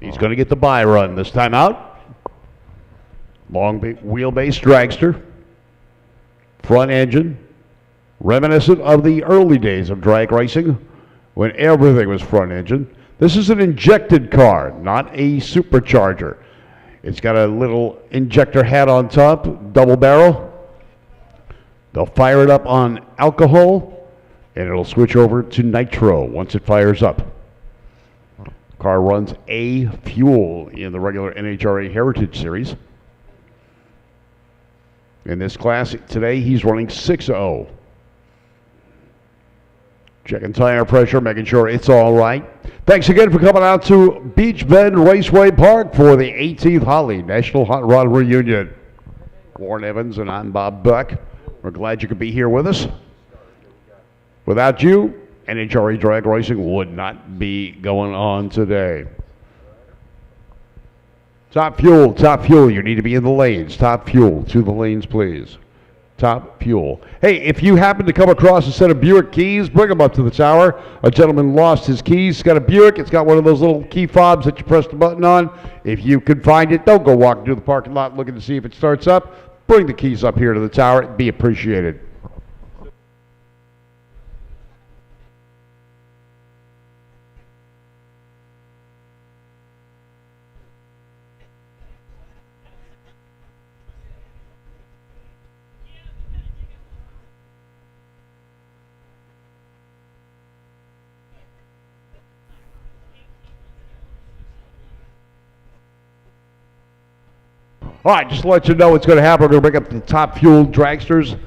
He's going to get the buy run this time out. Long wheelbase dragster. Front engine. Reminiscent of the early days of drag racing when everything was front engine. This is an injected car, not a supercharger. It's got a little injector head on top, double barrel. They'll fire it up on alcohol and it'll switch over to nitro once it fires up. Car runs A fuel in the regular NHRA Heritage Series. In this class today, he's running 6-0. Checking tire pressure, making sure it's all right. Thanks again for coming out to Beach Bend Raceway Park for the 18th Holly National Hot Rod Reunion. Warren Evans and I'm Bob Buck. We're glad you could be here with us. Without you, NHRA drag racing would not be going on today. Top fuel, you need to be in the lanes. Top fuel, to the lanes, please. Top fuel. Hey, if you happen to come across a set of Buick keys, bring them up to the tower. A gentleman lost his keys. He's got a Buick. It's got one of those little key fobs that you press the button on. If you can find it, don't go walking through the parking lot looking to see if it starts up. Bring the keys up here to the tower. It'd be appreciated. All right, just to let you know what's going to happen. We're going to bring up the top fuel dragsters.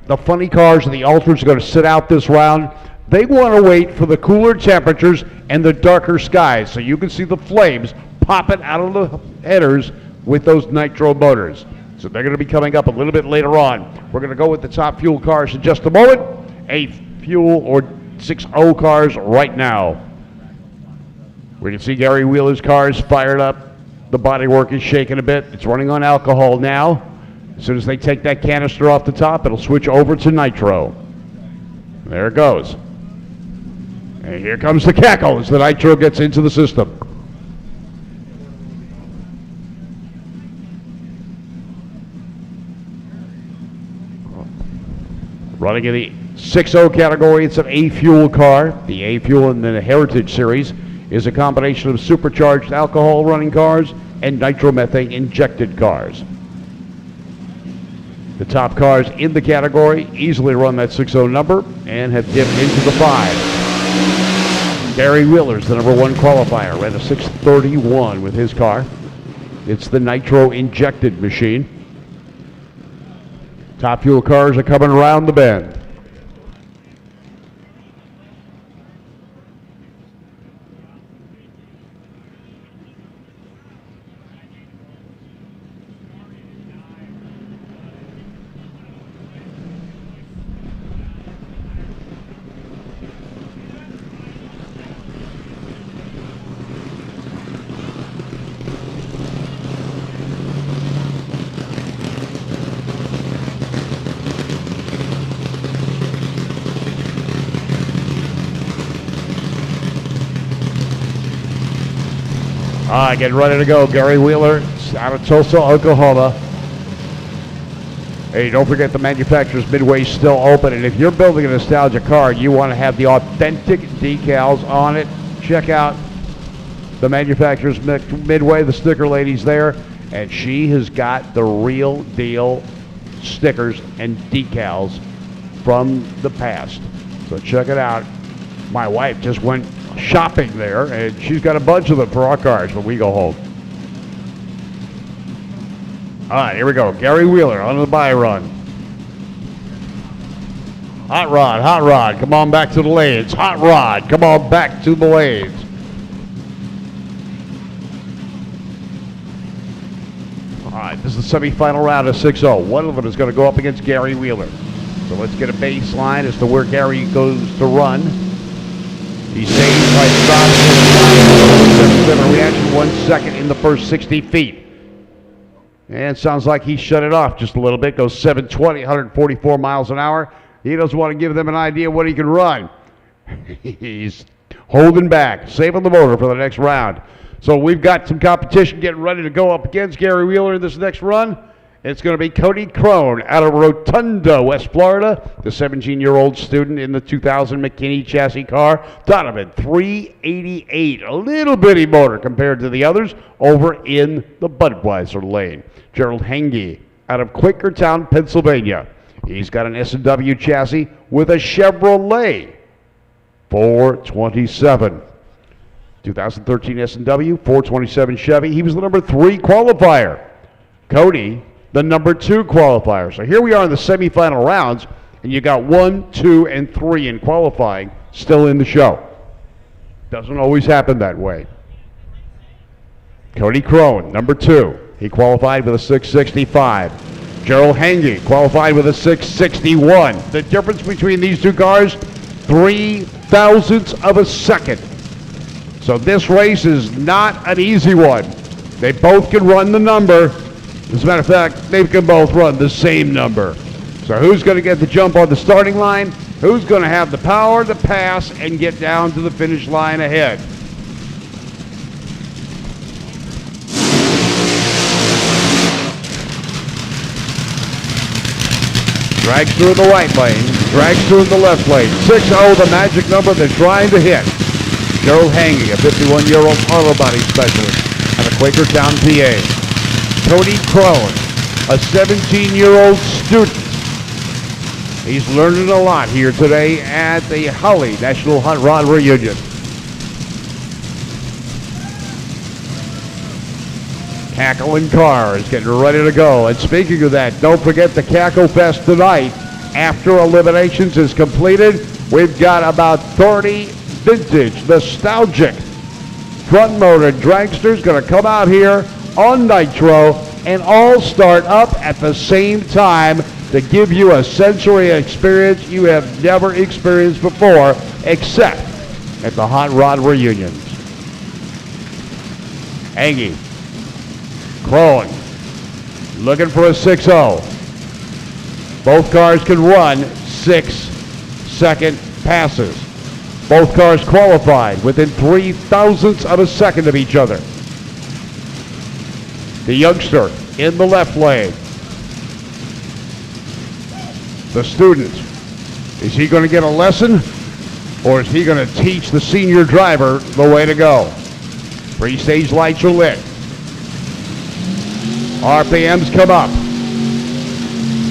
The funny cars and the ultras are going to sit out this round. They want to wait for the cooler temperatures and the darker skies so you can see the flames popping out of the headers with those nitro motors. So they're going to be coming up a little bit later on. We're going to go with the top fuel cars in just a moment. A fuel or 6-0 cars right now. We can see Gary Wheeler's cars fired up. The bodywork is shaking a bit. It's running on alcohol now. As soon as they take that canister off the top, it'll switch over to nitro. There it goes. And here comes the cackle as the nitro gets into the system. Running in the 6-0 category, it's an A-Fuel car. The A-Fuel in the Heritage Series is a combination of supercharged alcohol running cars and nitromethane injected cars. The top cars in the category easily run that 6-0 number and have dipped into the 5. Gary Wheeler's the number 1 qualifier. Ran a 6:31 with his car. It's the nitro injected machine. Top Fuel cars are coming around the bend. All right, getting ready to go. Gary Wheeler out of Tulsa, Oklahoma. Hey, don't forget the manufacturer's midway still open. And if you're building a nostalgia car, you want to have the authentic decals on it. Check out the manufacturer's midway. The sticker lady's there. And she has got the real deal stickers and decals from the past. So check it out. My wife just went shopping there, and she's got a bunch of them for our cars when we go home. All right, here we go. Gary Wheeler on the buy run. Hot Rod, come on back to the lanes. Hot Rod, come on back to the lanes. All right, this is the semifinal round of 6-0. One of them is going to go up against Gary Wheeler. So let's get a baseline as to where Gary goes to run. He saves by stopping. Reaction 1 second in the first 60 feet. And sounds like he shut it off just a little bit. Goes 720, 144 miles an hour. He doesn't want to give them an idea what he can run. He's holding back, saving the motor for the next round. So we've got some competition getting ready to go up against Gary Wheeler in this next run. It's going to be Cody Crone out of Rotunda, West Florida, the 17-year-old student in the 2000 McKinney chassis car. Donovan, 388, a little bitty motor compared to the others, over in the Budweiser lane. Gerald Henge out of Quakertown, Pennsylvania. He's got an S&W chassis with a Chevrolet 427. 2013 S&W, 427 Chevy. He was the number 3 qualifier. Cody, the number 2 qualifier. So here we are in the semifinal rounds, and you got 1, 2, and 3 in qualifying still in the show. Doesn't always happen that way. Cody Crone, number 2. He qualified with a 665. Gerald Henge qualified with a 661. The difference between these two cars, 0.003 of a second. So this race is not an easy one. They both can run the number. As a matter of fact, they can both run the same number. So who's going to get the jump on the starting line? Who's going to have the power to pass and get down to the finish line ahead? Dragster in the right lane, dragster in the left lane. 6-0, the magic number they're trying to hit. Gerald Henge, a 51-year-old auto body specialist out of Quakertown, PA. Cody Crone, a 17-year-old student. He's learning a lot here today at the Holly National Hot Rod Reunion. Cackling cars getting ready to go. And speaking of that, don't forget the Cacklefest tonight. After eliminations is completed, we've got about 30 vintage, nostalgic front motor dragsters going to come out here on Nitro and all start up at the same time to give you a sensory experience you have never experienced before, except at the Hot Rod Reunions. Henge, Crone, looking for a 6-0. Both cars can run 6-second passes. Both cars qualified within 0.003 of a second of each other. The youngster in the left lane. The student, is he going to get a lesson, or is he going to teach the senior driver the way to go? Pre-stage lights are lit. RPMs come up.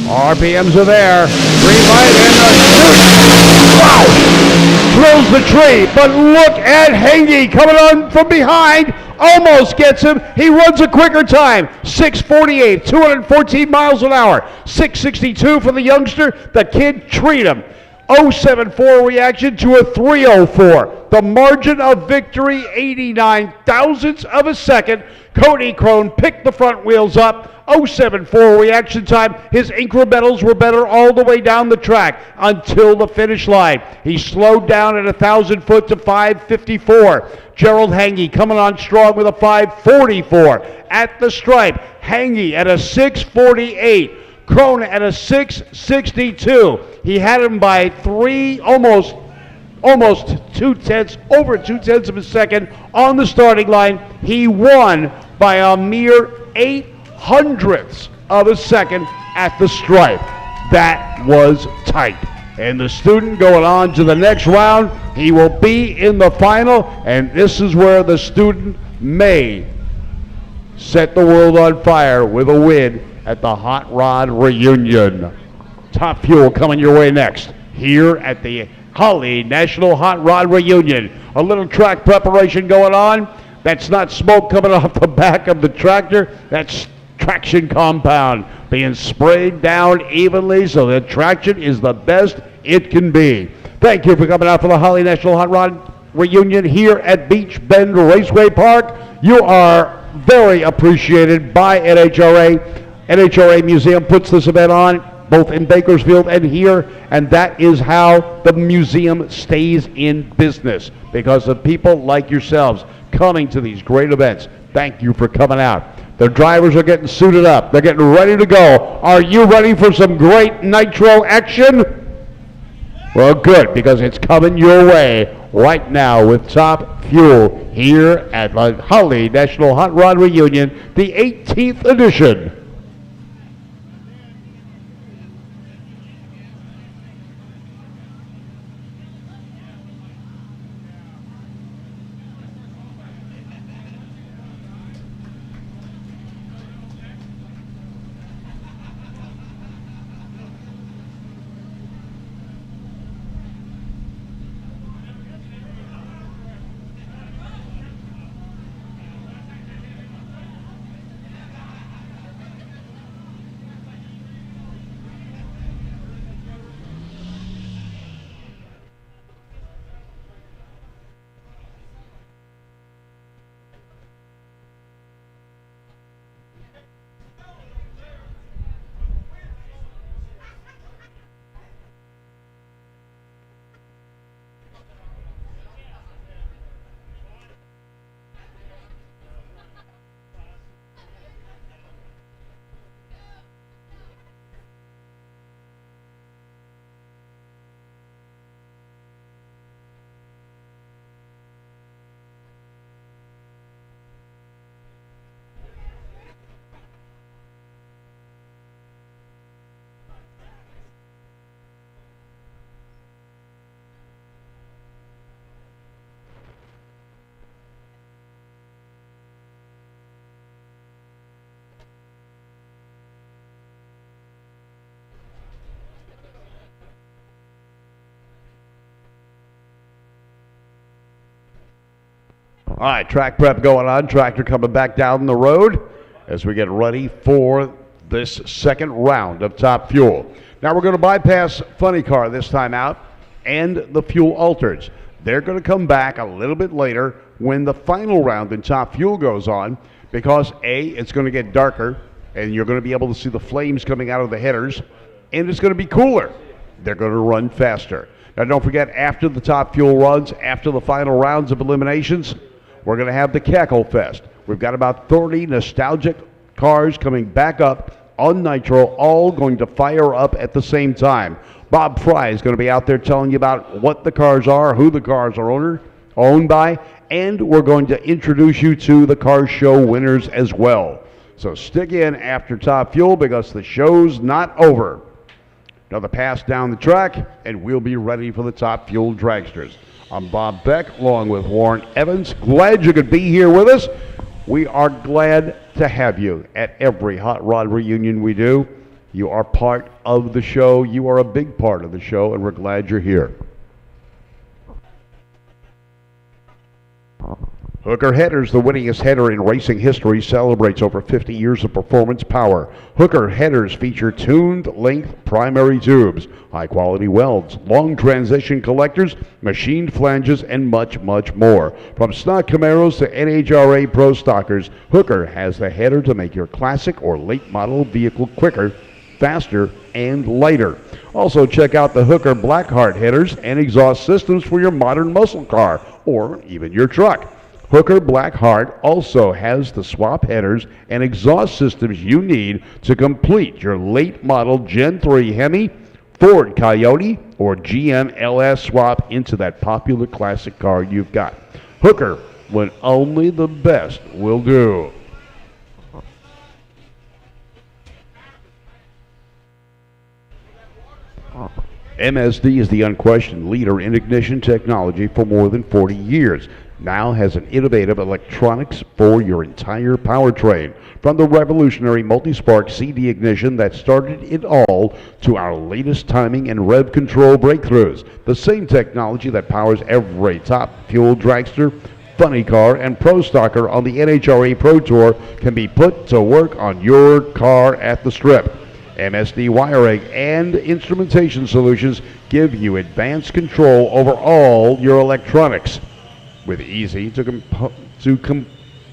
RPMs are there. Green light and a shoot. Wow! Thrills the tree, but look at Hangy coming on from behind. Almost gets him. He runs a quicker time. 6:48, 214 miles an hour. 6:62 for the youngster. The kid treat him. 0.74 reaction to a 3:04. The margin of victory, 89 thousandths of a second. Cody Crone picked the front wheels up. 0.74 reaction time. His incrementals were better all the way down the track until the finish line. He slowed down at 1,000 foot to 5:54. Gerald Hangy coming on strong with a 5:44 at the stripe. Hangy at a 6:48. Crone at a 6:62. He had him by almost 2/10, over 2/10 of a second on the starting line. He won by a mere 0.08 of a second at the stripe. That was tight. And the student going on to the next round, he will be in the final, and this is where the student may set the world on fire with a win at the Hot Rod Reunion. Top Fuel coming your way next here at the Holly National Hot Rod Reunion. A little track preparation going on. That's not smoke coming off the back of the tractor. That's traction compound being sprayed down evenly so the traction is the best it can be. Thank you for coming out for the Holly National Hot Rod Reunion here at Beach Bend Raceway Park. You are very appreciated by NHRA. NHRA Museum puts this event on both in Bakersfield and here, and that is how the museum stays in business, because of people like yourselves coming to these great events. Thank you for coming out. The drivers are getting suited up. They're getting ready to go. Are you ready for some great nitro action? Well, good, because it's coming your way right now with Top Fuel here at the Holly National Hot Rod Reunion, the 18th edition. All right, track prep going on. Tractor coming back down the road as we get ready for this second round of Top Fuel. Now we're going to bypass Funny Car this time out and the Fuel Altereds. They're going to come back a little bit later when the final round in Top Fuel goes on, because A, it's going to get darker and you're going to be able to see the flames coming out of the headers, and it's going to be cooler. They're going to run faster. Now don't forget, after the Top Fuel runs, after the final rounds of eliminations, we're going to have the Cacklefest. We've got about 30 nostalgic cars coming back up on Nitro, all going to fire up at the same time. Bob Fry is going to be out there telling you about what the cars are, who the cars are owned by, and we're going to introduce you to the car show winners as well. So stick in after Top Fuel, because the show's not over. Another pass down the track, and we'll be ready for the Top Fuel dragsters. I'm Bob Beck, along with Warren Evans. Glad you could be here with us. We are glad to have you at every Hot Rod Reunion we do. You are part of the show. You are a big part of the show, and we're glad you're here. Hooker Headers, the winningest header in racing history, celebrates over 50 years of performance power. Hooker Headers feature tuned length primary tubes, high-quality welds, long transition collectors, machined flanges, and much, much more. From stock Camaros to NHRA Pro Stockers, Hooker has the header to make your classic or late model vehicle quicker, faster, and lighter. Also check out the Hooker Blackheart headers and exhaust systems for your modern muscle car or even your truck. Hooker Blackheart also has the swap headers and exhaust systems you need to complete your late model Gen 3 Hemi, Ford Coyote, or GM LS swap into that popular classic car you've got. Hooker, when only the best will do. MSD is the unquestioned leader in ignition technology for more than 40 years. Now has an innovative electronics for your entire powertrain. From the revolutionary multi-spark CD ignition that started it all to our latest timing and rev control breakthroughs. The same technology that powers every top fuel dragster, funny car, and pro stocker on the NHRA Pro Tour can be put to work on your car at the strip. MSD wiring and instrumentation solutions give you advanced control over all your electronics with easy to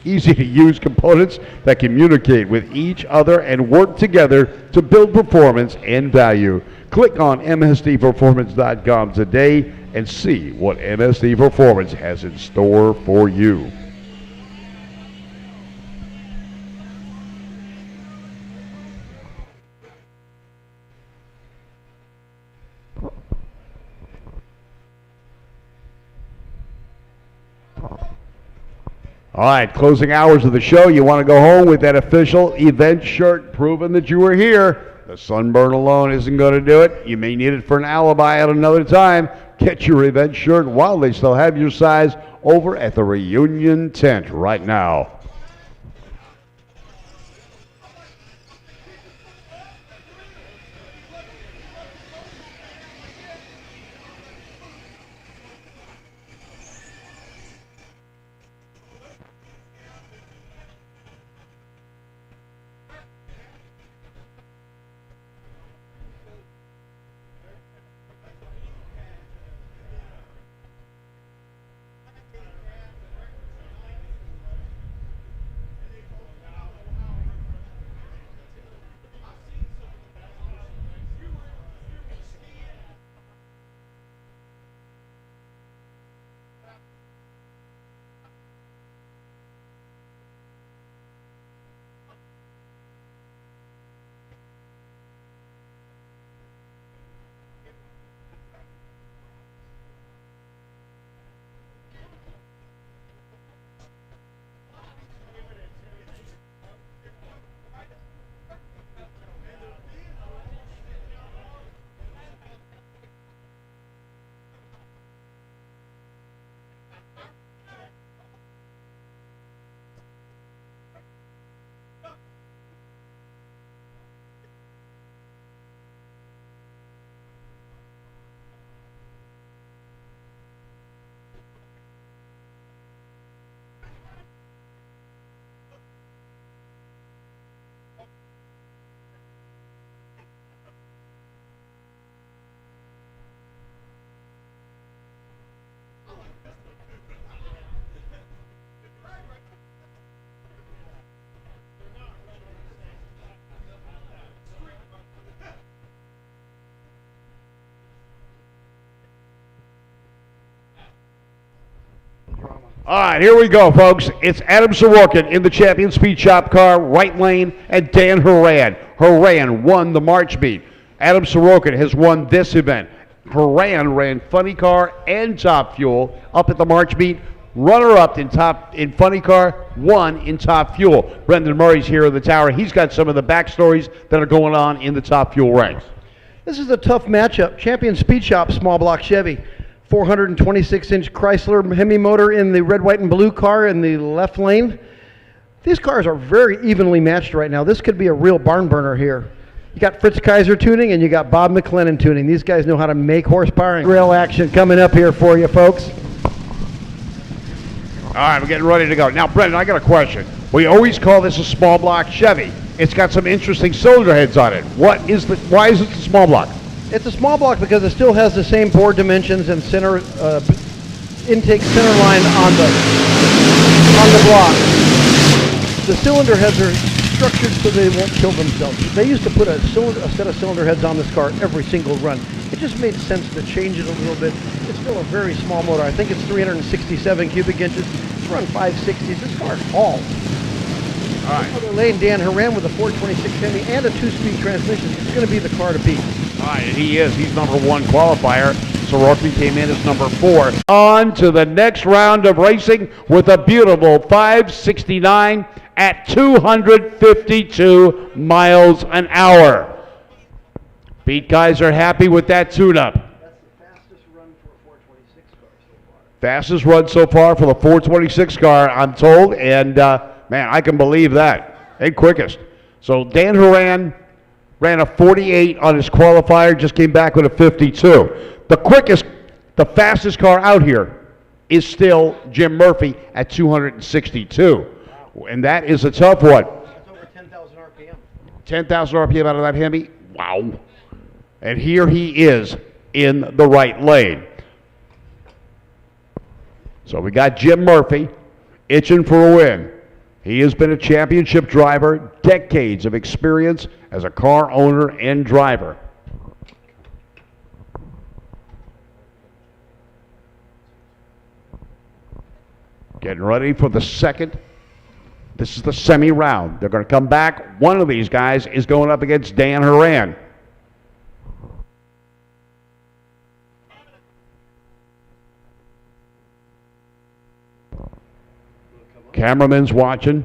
use components that communicate with each other and work together to build performance and value. Click on msdperformance.com today and see what MSD Performance has in store for you. All right, closing hours of the show. You want to go home with that official event shirt proving that you were here. The sunburn alone isn't going to do it. You may need it for an alibi at another time. Get your event shirt while they still have your size over at the reunion tent right now. All right, here we go, folks. It's Adam Sorokin in the Champion Speed Shop car, right lane, and Dan Horan. Horan won the March meet. Adam Sorokin has won this event. Horan ran Funny Car and Top Fuel up at the March meet. Runner-up in Funny Car, won in Top Fuel. Brendan Murray's here in the tower. He's got some of the backstories that are going on in the Top Fuel ranks. This is a tough matchup. Champion Speed Shop, small block Chevy. 426-inch Chrysler Hemi motor in the red, white, and blue car in the left lane. These cars are very evenly matched right now. This could be a real barn burner here. You got Fritz Kaiser tuning and you got Bob McLennan tuning. These guys know how to make horsepower and rail action coming up here for you, folks. All right, we're getting ready to go. Now, Brendan, I got a question. We always call this a small block Chevy. It's got some interesting cylinder heads on it. Why is it a small block? It's a small block because it still has the same bore dimensions and center intake center line on the block. The cylinder heads are structured so they won't kill themselves. They used to put a set of cylinder heads on this car every single run. It just made sense to change it a little bit. It's still a very small motor. I think it's 367 cubic inches. It's run 560s. This car hauls. All right. Another lane, Dan Horan with a 426 Hemi and a 2-speed transmission. It's going to be the car to beat. All right, and he is. He's number 1 qualifier. Sorokin came in as number 4. On to the next round of racing with a beautiful 569 at 252 miles an hour. Pete Kaiser happy with that tune-up. That's the fastest run for a 426 car so far. Fastest run so far for the 426 car, I'm told, and man, I can believe that. And quickest. So Dan Horan ran a 48 on his qualifier, just came back with a 52. The quickest, the fastest car out here is still Jim Murphy at 262. Wow. And that is a tough one. That's over 10,000 RPM. 10,000 RPM out of that Hemi? Wow. And here he is in the right lane. So we got Jim Murphy itching for a win. He has been a championship driver, decades of experience as a car owner and driver. Getting ready for the second. This is the semi-round. They're going to come back. One of these guys is going up against Dan Horan. Cameraman's watching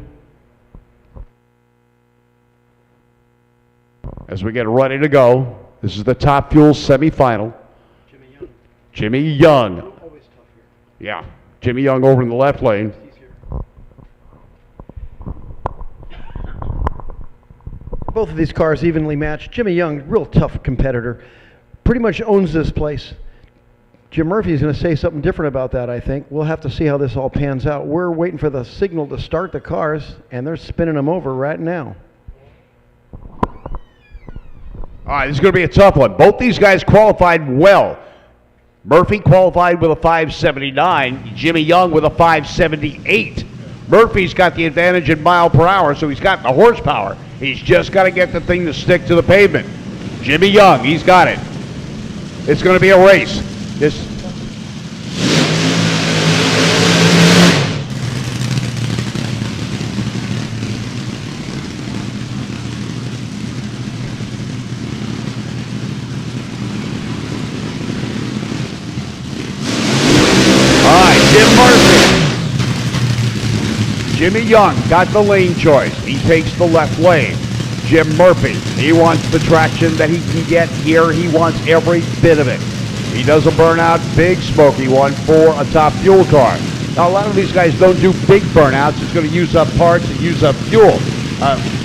as we get ready to go. This is the Top Fuel semifinal. Jimmy Young. Always tough here. Yeah, Jimmy Young over in the left lane. Both of these cars evenly matched. Jimmy Young, real tough competitor. Pretty much owns this place. Jim Murphy is going to say something different about that, I think. We'll have to see how this all pans out. We're waiting for the signal to start the cars, and they're spinning them over right now. All right, this is going to be a tough one. Both these guys qualified well. Murphy qualified with a 579, Jimmy Young with a 578. Murphy's got the advantage in mile per hour, so he's got the horsepower. He's just got to get the thing to stick to the pavement. Jimmy Young, he's got it. It's going to be a race. Jim Murphy. Jimmy Young got the lane choice. He takes the left lane. Jim Murphy, he wants the traction that he can get here. He wants every bit of it. He doesn't burn out big smoky one for a Top Fuel car. Now, a lot of these guys don't do big burnouts. It's going to use up parts and use up fuel.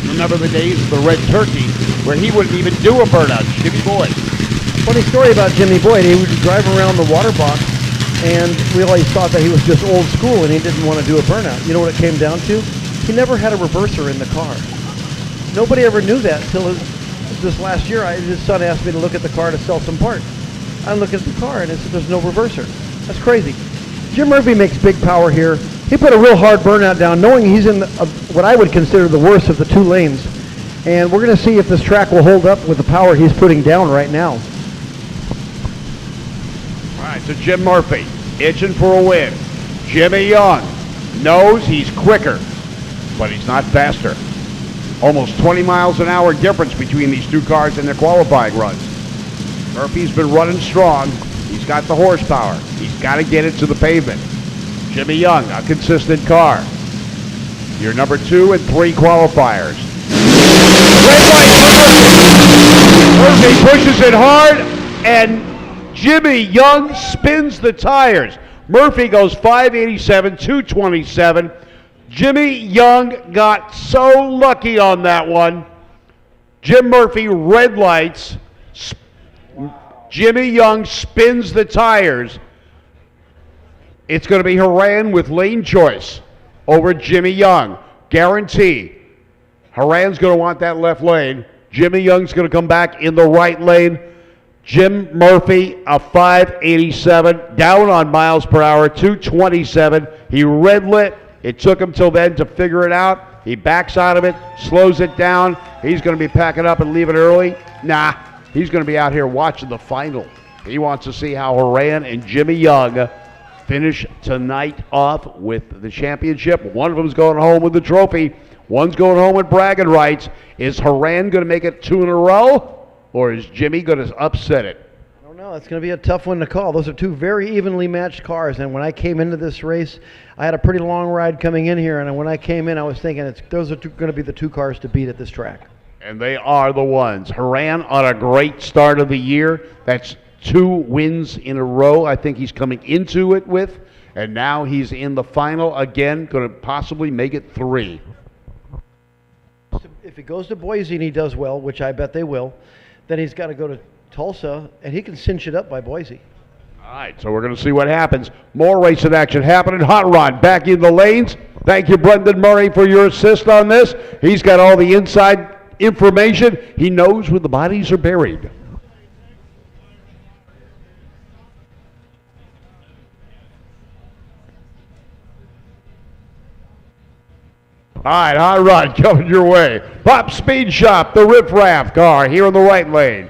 Remember the days of the Red Turkey where he wouldn't even do a burnout. Jimmy Boyd. Funny story about Jimmy Boyd. He would drive around the water box, and we always thought that he was just old school and he didn't want to do a burnout. You know what it came down to? He never had a reverser in the car. Nobody ever knew that until this last year. His son asked me to look at the car to sell some parts. I look at the car and it said there's no reverser. That's crazy. Jim Murphy makes big power here. He put a real hard burnout down, knowing he's in what I would consider the worst of the two lanes. And we're going to see if this track will hold up with the power he's putting down right now. All right, so Jim Murphy, itching for a win. Jimmy Young knows he's quicker, but he's not faster. Almost 20 miles an hour difference between these two cars in their qualifying runs. Murphy's been running strong. He's got the horsepower. He's got to get it to the pavement. Jimmy Young, a consistent car. Your number 2 and 3 qualifiers. Red light Murphy pushes it hard, and Jimmy Young spins the tires. Murphy goes 587, 227. Jimmy Young got so lucky on that one. Jim Murphy red lights. Jimmy Young spins the tires. It's going to be Haran with lane choice over Jimmy Young. Guarantee. Haran's going to want that left lane. Jimmy Young's going to come back in the right lane. Jim Murphy, a 587, down on miles per hour, 227. He red lit. It took him till then to figure it out. He backs out of it, slows it down. He's going to be packing up and leaving early. Nah, he's going to be out here watching the final. He wants to see how Haran and Jimmy Young finish tonight off with the championship. One of them's going home with the trophy. One's going home with bragging rights. Is Haran going to make it 2 in a row, or is Jimmy going to upset it? I don't know. It's going to be a tough one to call. Those are two very evenly matched cars, and when I came into this race, I had a pretty long ride coming in here, and when I came in, I was thinking those are going to be the two cars to beat at this track. And they are the ones. Haran on a great start of the year. That's 2 wins in a row I think he's coming into it with, and now he's in the final again, going to possibly make it 3. If he goes to Boise and he does well, which I bet they will, then he's got to go to Tulsa, and he can cinch it up by Boise. All right, so we're going to see what happens. More racing action happening. Hot Rod back in the lanes. Thank you, Brendan Murray, for your assist on this. He's got all the inside information. He knows where the bodies are buried. All right, Hot Rod coming your way. Pop Speed Shop, the Riff Raff car here in the right lane.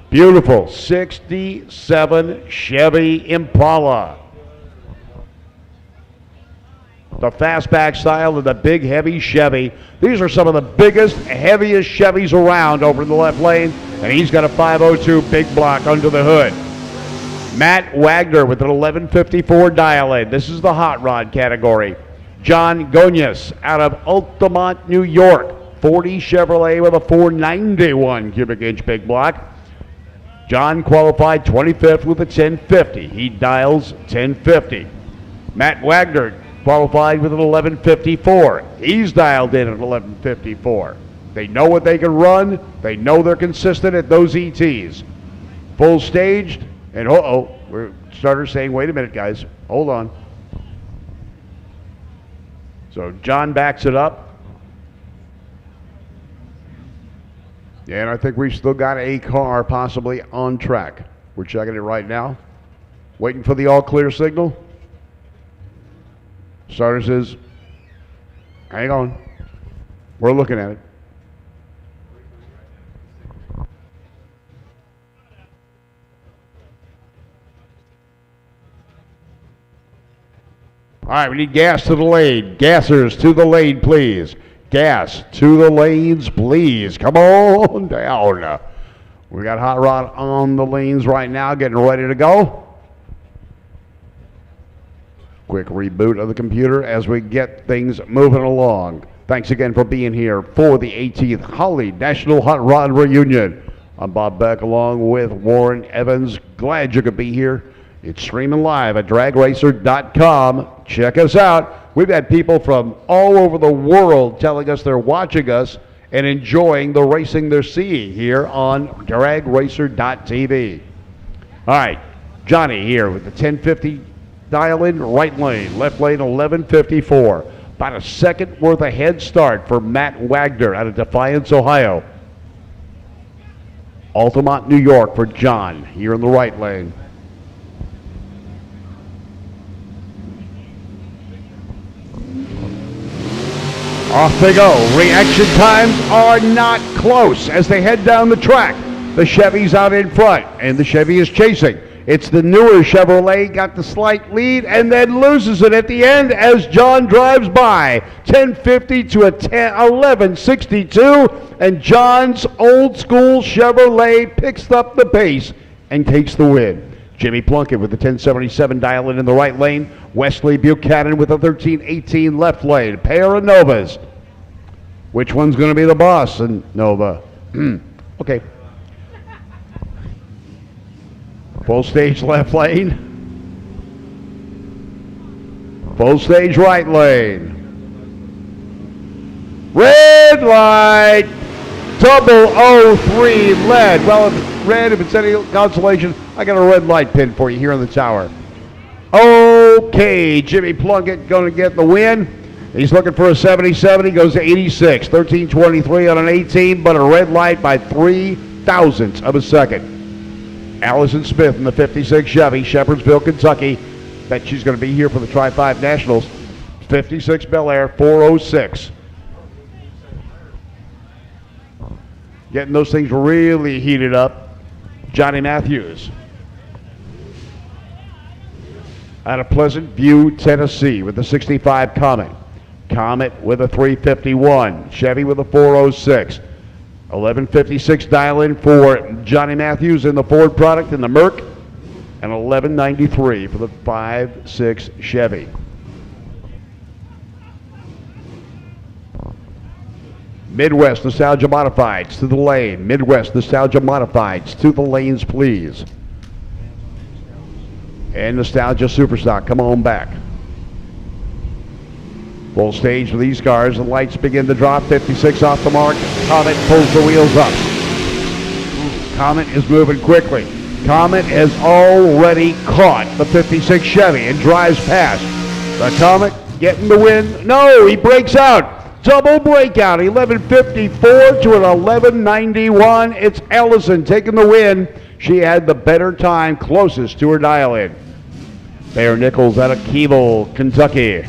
Beautiful 67 Chevy Impala. The fastback style of the big, heavy Chevy. These are some of the biggest, heaviest Chevys around over in the left lane, and he's got a 502 big block under the hood. Matt Wagner with an 1154 dial-in. This is the Hot Rod category. John Gonias out of Altamont, New York. 40 Chevrolet with a 491 cubic inch big block. John qualified 25th with a 1050. He dials 1050. Matt Wagner qualified with an 1154. He's dialed in at 1154. They know what they can run. They know they're consistent at those ETs. Full staged, and we're starters saying, wait a minute, guys, hold on. So John backs it up. And I think we've still got a car possibly on track. We're checking it right now. Waiting for the all clear signal. Starter says, hang on. We're looking at it. All right, we need gas to the lane. Gassers to the lane, please. Gas to the lanes, please. Come on down. We got Hot Rod on the lanes right now, getting ready to go. Quick reboot of the computer as we get things moving along. Thanks again for being here for the 18th Holly National Hot Rod Reunion. I'm Bob Beck along with Warren Evans. Glad you could be here. It's streaming live at dragracer.com. Check us out. We've had people from all over the world telling us they're watching us and enjoying the racing they're seeing here on dragracer.tv. All right, Johnny here with the 1050 dial-in, right lane, left lane 1154. About a second worth of head start for Matt Wagner out of Defiance, Ohio. Altamont, New York for John here in the right lane. Off they go. Reaction times are not close as they head down the track. The Chevy's out in front, and the Chevy is chasing. It's the newer Chevrolet, got the slight lead, and then loses it at the end as John drives by. 1050 to a 1162, and John's old school Chevrolet picks up the pace and takes the win. Jimmy Plunkett with the 1077 dial-in the right lane. Wesley Buchanan with the 1318 left lane. Pair of Novas. Which one's going to be the boss in Nova? Okay. Full stage left lane. Full stage right lane. Red light. 003 lead. Well, if it's red, if it's any consolation, I got a red light pin for you here on the tower. Oh, Okay, Jimmy Plunkett going to get the win. He's looking for a 77. He goes to 86. 13:23 on an 18, but a red light by 3 thousandths of a second. Allison Smith in the 56 Chevy, Shepherdsville, Kentucky. Bet she's going to be here for the Tri-5 Nationals. 56 Bel Air, 4:06. Getting those things really heated up. Johnny Matthews out of Pleasant View, Tennessee with the 65 Comet. Comet with a 351. Chevy with a 406. 1156 dial in for Johnny Matthews in the Ford product in the Merc. And 1193 for the 5.6 Chevy. Midwest Nostalgia Modifieds to the lane. Midwest Nostalgia Modifieds to the lanes, please. And Nostalgia Superstock, come on back. Full stage for these cars. The lights begin to drop. 56 off the mark. Comet pulls the wheels up. Comet is moving quickly. Comet has already caught the 56 Chevy and drives past. The Comet getting the win. No, he breaks out. Double breakout. 11:54 to an 11:91. It's Ellison taking the win. She had the better time closest to her dial-in. Bear Nichols out of Keble, Kentucky.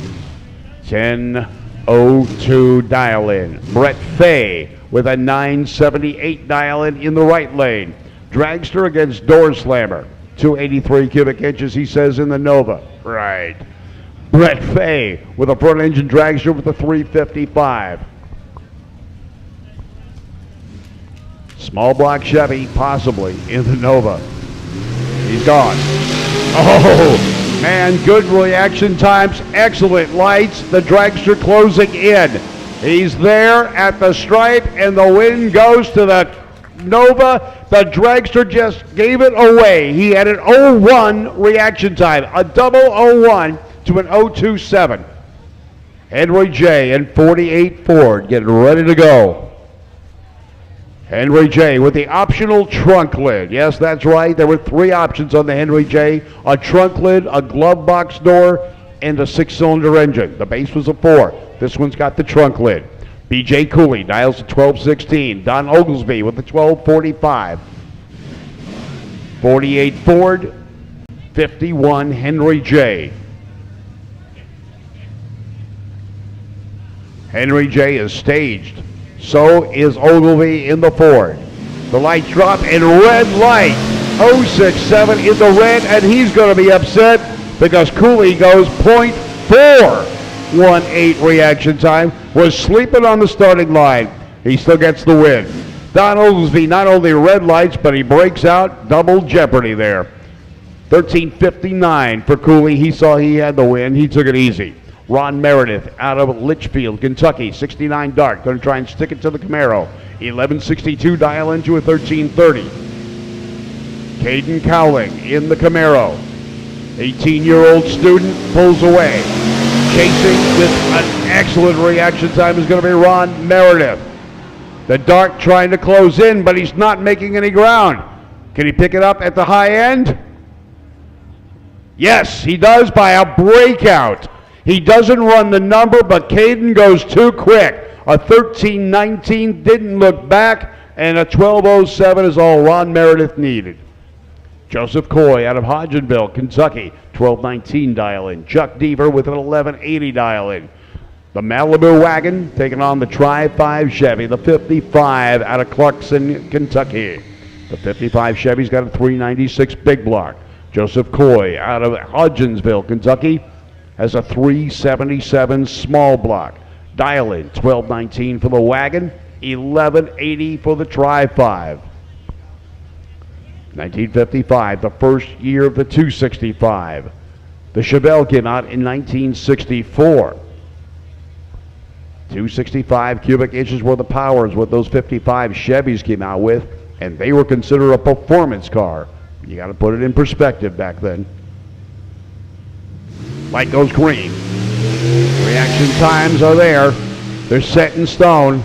10:02 dial-in. Brett Fay with a 9:78 dial-in in the right lane. Dragster against Door Slammer. 283 cubic inches, he says, in the Nova. Right. Brett Fay with a front engine dragster with a 355. Small block Chevy, possibly, in the Nova. He's gone. Oh, man, good reaction times, excellent lights. The dragster closing in. He's there at the stripe, and the win goes to the Nova. The dragster just gave it away. He had an 0-1 reaction time, a double 0-1 to an 0-2-7. Henry J. and 48 Ford getting ready to go. Henry J. with the optional trunk lid. Yes, that's right. There were 3 options on the Henry J. A trunk lid, a glove box door, and a 6-cylinder engine. The base was a 4. This one's got the trunk lid. B.J. Cooley dials to 1216. Don Oglesby with the 1245. 48 Ford, 51 Henry J. Henry J. is staged. So is Ogilvy in the Ford. The lights drop and red light. 067 in the red, and he's going to be upset because Cooley goes .418 reaction time. Was sleeping on the starting line. He still gets the win. Don Oglesby not only red lights, but he breaks out. Double jeopardy there. 13:59 for Cooley. He saw he had the win. He took it easy. Ron Meredith out of Litchfield, Kentucky, 69 dark. Going to try and stick it to the Camaro. 11:62 dial into a 13:30. Caden Cowling in the Camaro. 18-year-old student pulls away. Chasing with an excellent reaction time is going to be Ron Meredith. The dark trying to close in, but he's not making any ground. Can he pick it up at the high end? Yes, he does by a breakout. He doesn't run the number, but Caden goes too quick. A 13:19, didn't look back, and a 12:07 is all Ron Meredith needed. Joseph Coy out of Hodgenville, Kentucky, 12:19 dial-in. Chuck Deaver with an 11:80 dial-in. The Malibu wagon taking on the Tri-5 Chevy, the 55 out of Clarkson, Kentucky. The 55 Chevy's got a 396 big block. Joseph Coy out of Hodgensville, Kentucky, has a 377 small block. Dial-in, 12:19 for the wagon, 11:80 for the Tri-5. 1955, the first year of the 265. The Chevelle came out in 1964. 265 cubic inches worth of power is what those 55 Chevys came out with, and they were considered a performance car. You got to put it in perspective back then. Light goes green. Reaction times are there. They're set in stone.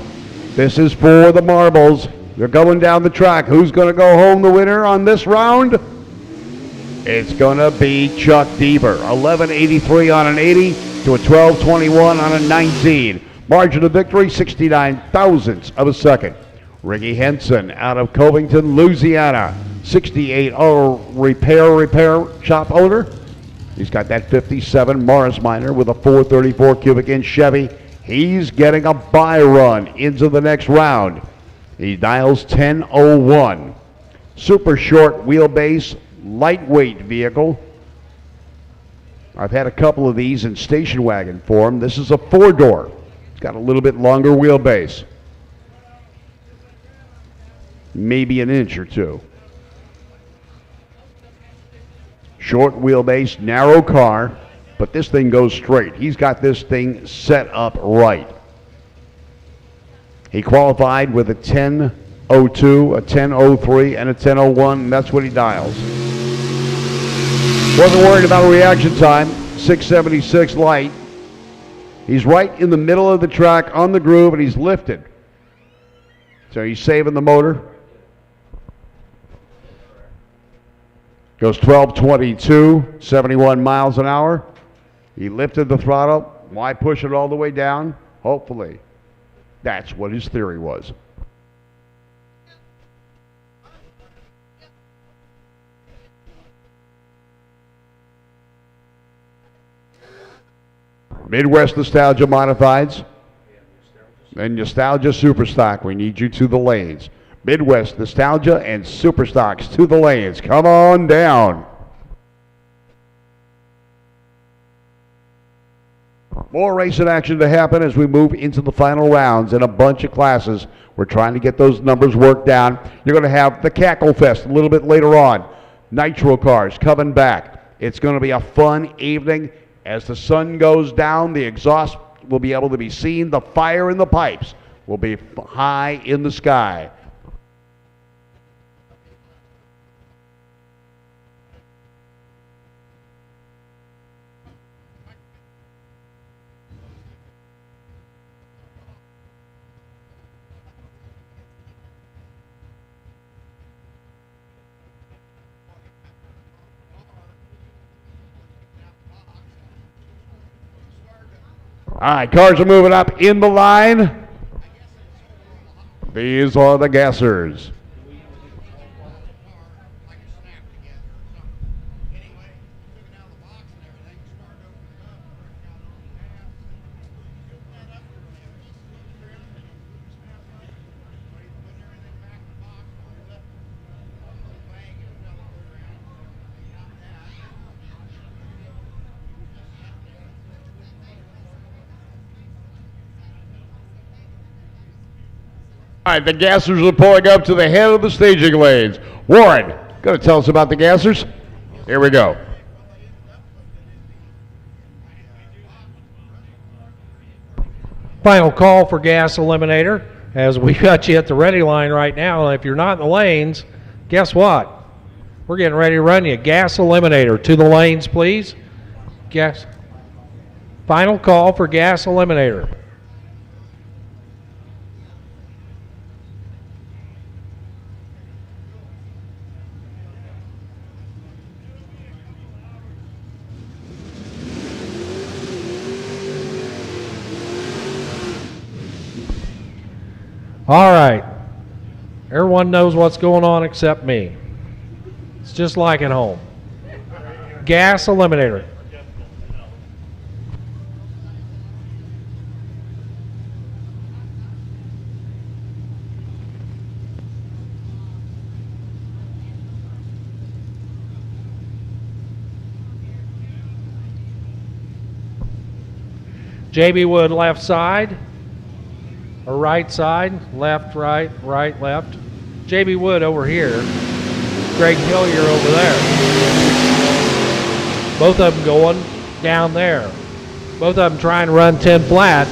This is for the marbles. They're going down the track. Who's going to go home the winner on this round? It's going to be Chuck Deaver. 11.83 on an 80 to a 12.21 on a 19. Margin of victory, 69 thousandths of a second. Ricky Henson out of Covington, Louisiana. 68 repair shop owner. He's got that 57 Morris Minor with a 434 cubic inch Chevy. He's getting a buy run into the next round. He dials 1001. Super short wheelbase, lightweight vehicle. I've had a couple of these in station wagon form. This is a 4-door. It's got a little bit longer wheelbase. Maybe an inch or two. Short wheelbase, narrow car, but this thing goes straight. He's got this thing set up right. He qualified with a 1002, a 1003, and a 1001, and that's what he dials. Wasn't worried about a reaction time, 676 light. He's right in the middle of the track on the groove, and he's lifted. So he's saving the motor. Goes 12.22, 71 miles an hour. He lifted the throttle. Why push it all the way down? Hopefully. That's what his theory was. Midwest Nostalgia Modifieds and Nostalgia Superstock. We need you to the lanes. Midwest Nostalgia and Superstocks to the lanes. Come on down. More racing action to happen as we move into the final rounds in a bunch of classes. We're trying to get those numbers worked down. You're going to have the Cacklefest a little bit later on. Nitro cars coming back. It's going to be a fun evening. As the sun goes down, the exhaust will be able to be seen. The fire in the pipes will be high in the sky. All right, cars are moving up in the line. These are the gassers. All right, the gassers are pulling up to the head of the staging lanes. Warren, going to tell us about the gassers? Here we go. Final call for gas eliminator as we got you at the ready line right now. And if you're not in the lanes, guess what? We're getting ready to run you. Gas eliminator to the lanes, please. Gas. Final call for gas eliminator. All right. Everyone knows what's going on except me. It's just like at home. Gas eliminator. JB Wood left side. Or right side, left, right, right, left. JB Wood over here. Greg Hillier over there. Both of them going down there. Both of them trying to run 10 flat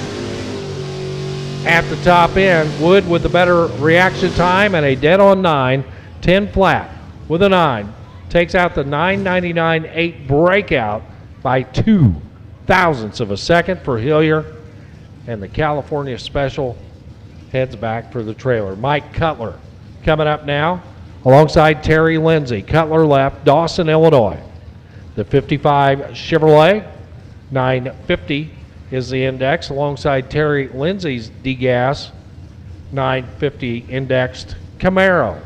at the top end. Wood with the better reaction time and a dead on 9. 10 flat with a 9. Takes out the 9.99.8 breakout by 2 thousandths of a second for Hillier. And the California Special heads back for the trailer. Mike Cutler coming up now. Alongside Terry Lindsay, Cutler left, Dawson, Illinois. The 55 Chevrolet, 950 is the index, alongside Terry Lindsay's degas, 950 indexed Camaro.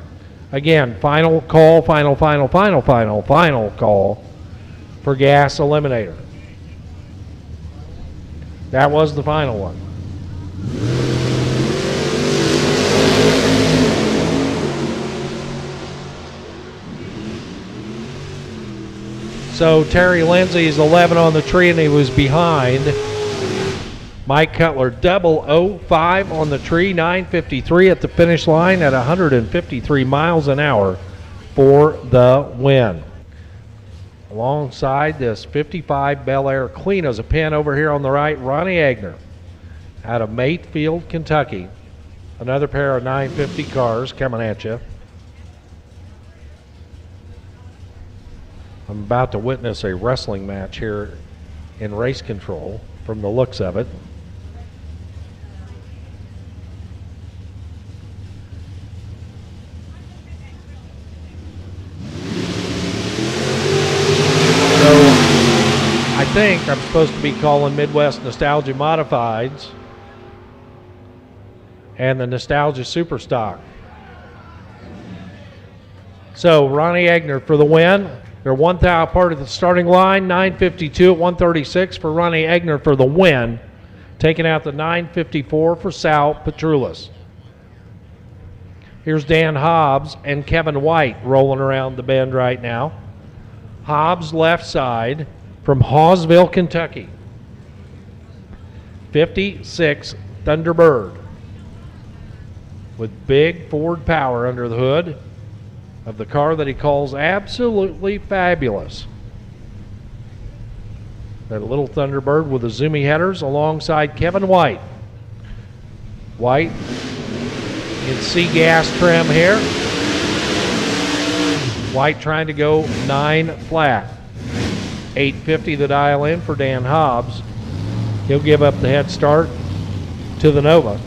Again, final call for gas eliminator. That was the final one. So Terry Lindsay is 11 on the tree, and he was behind Mike Cutler. 005 on the tree, 953 at the finish line at 153 miles an hour for the win. Alongside this 55 Bel Air clean as a pin over here on the right, Ronnie Agner out of Mayfield, Kentucky. Another pair of 950 cars coming at you. I'm about to witness a wrestling match here in race control from the looks of it. So I think I'm supposed to be calling Midwest Nostalgia Modifieds and the Nostalgia Superstock. So Ronnie Agner for the win. They're 1,000 part of the starting line, 952 at 136 for Ronnie Agner for the win, taking out the 954 for Sal Petrulis. Here's Dan Hobbs and Kevin White rolling around the bend right now. Hobbs left side from Hawesville, Kentucky. 56 Thunderbird with big Ford power under the hood of the car that he calls absolutely fabulous. That little Thunderbird with the zoomy headers alongside Kevin White. White in C-gas trim here. White trying to go 9 flat. 850 the dial in for Dan Hobbs. He'll give up the head start to the Nova.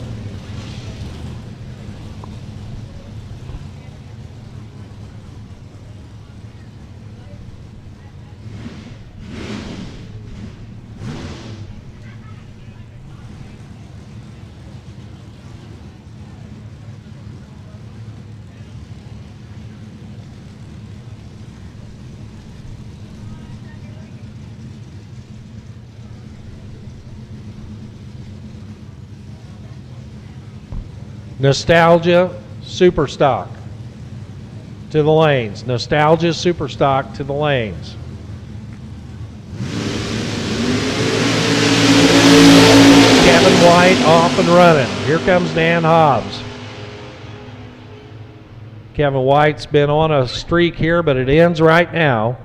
Nostalgia Superstock to the lanes. Nostalgia Superstock to the lanes. Kevin White off and running. Here comes Dan Hobbs. Kevin White's been on a streak here, but it ends right now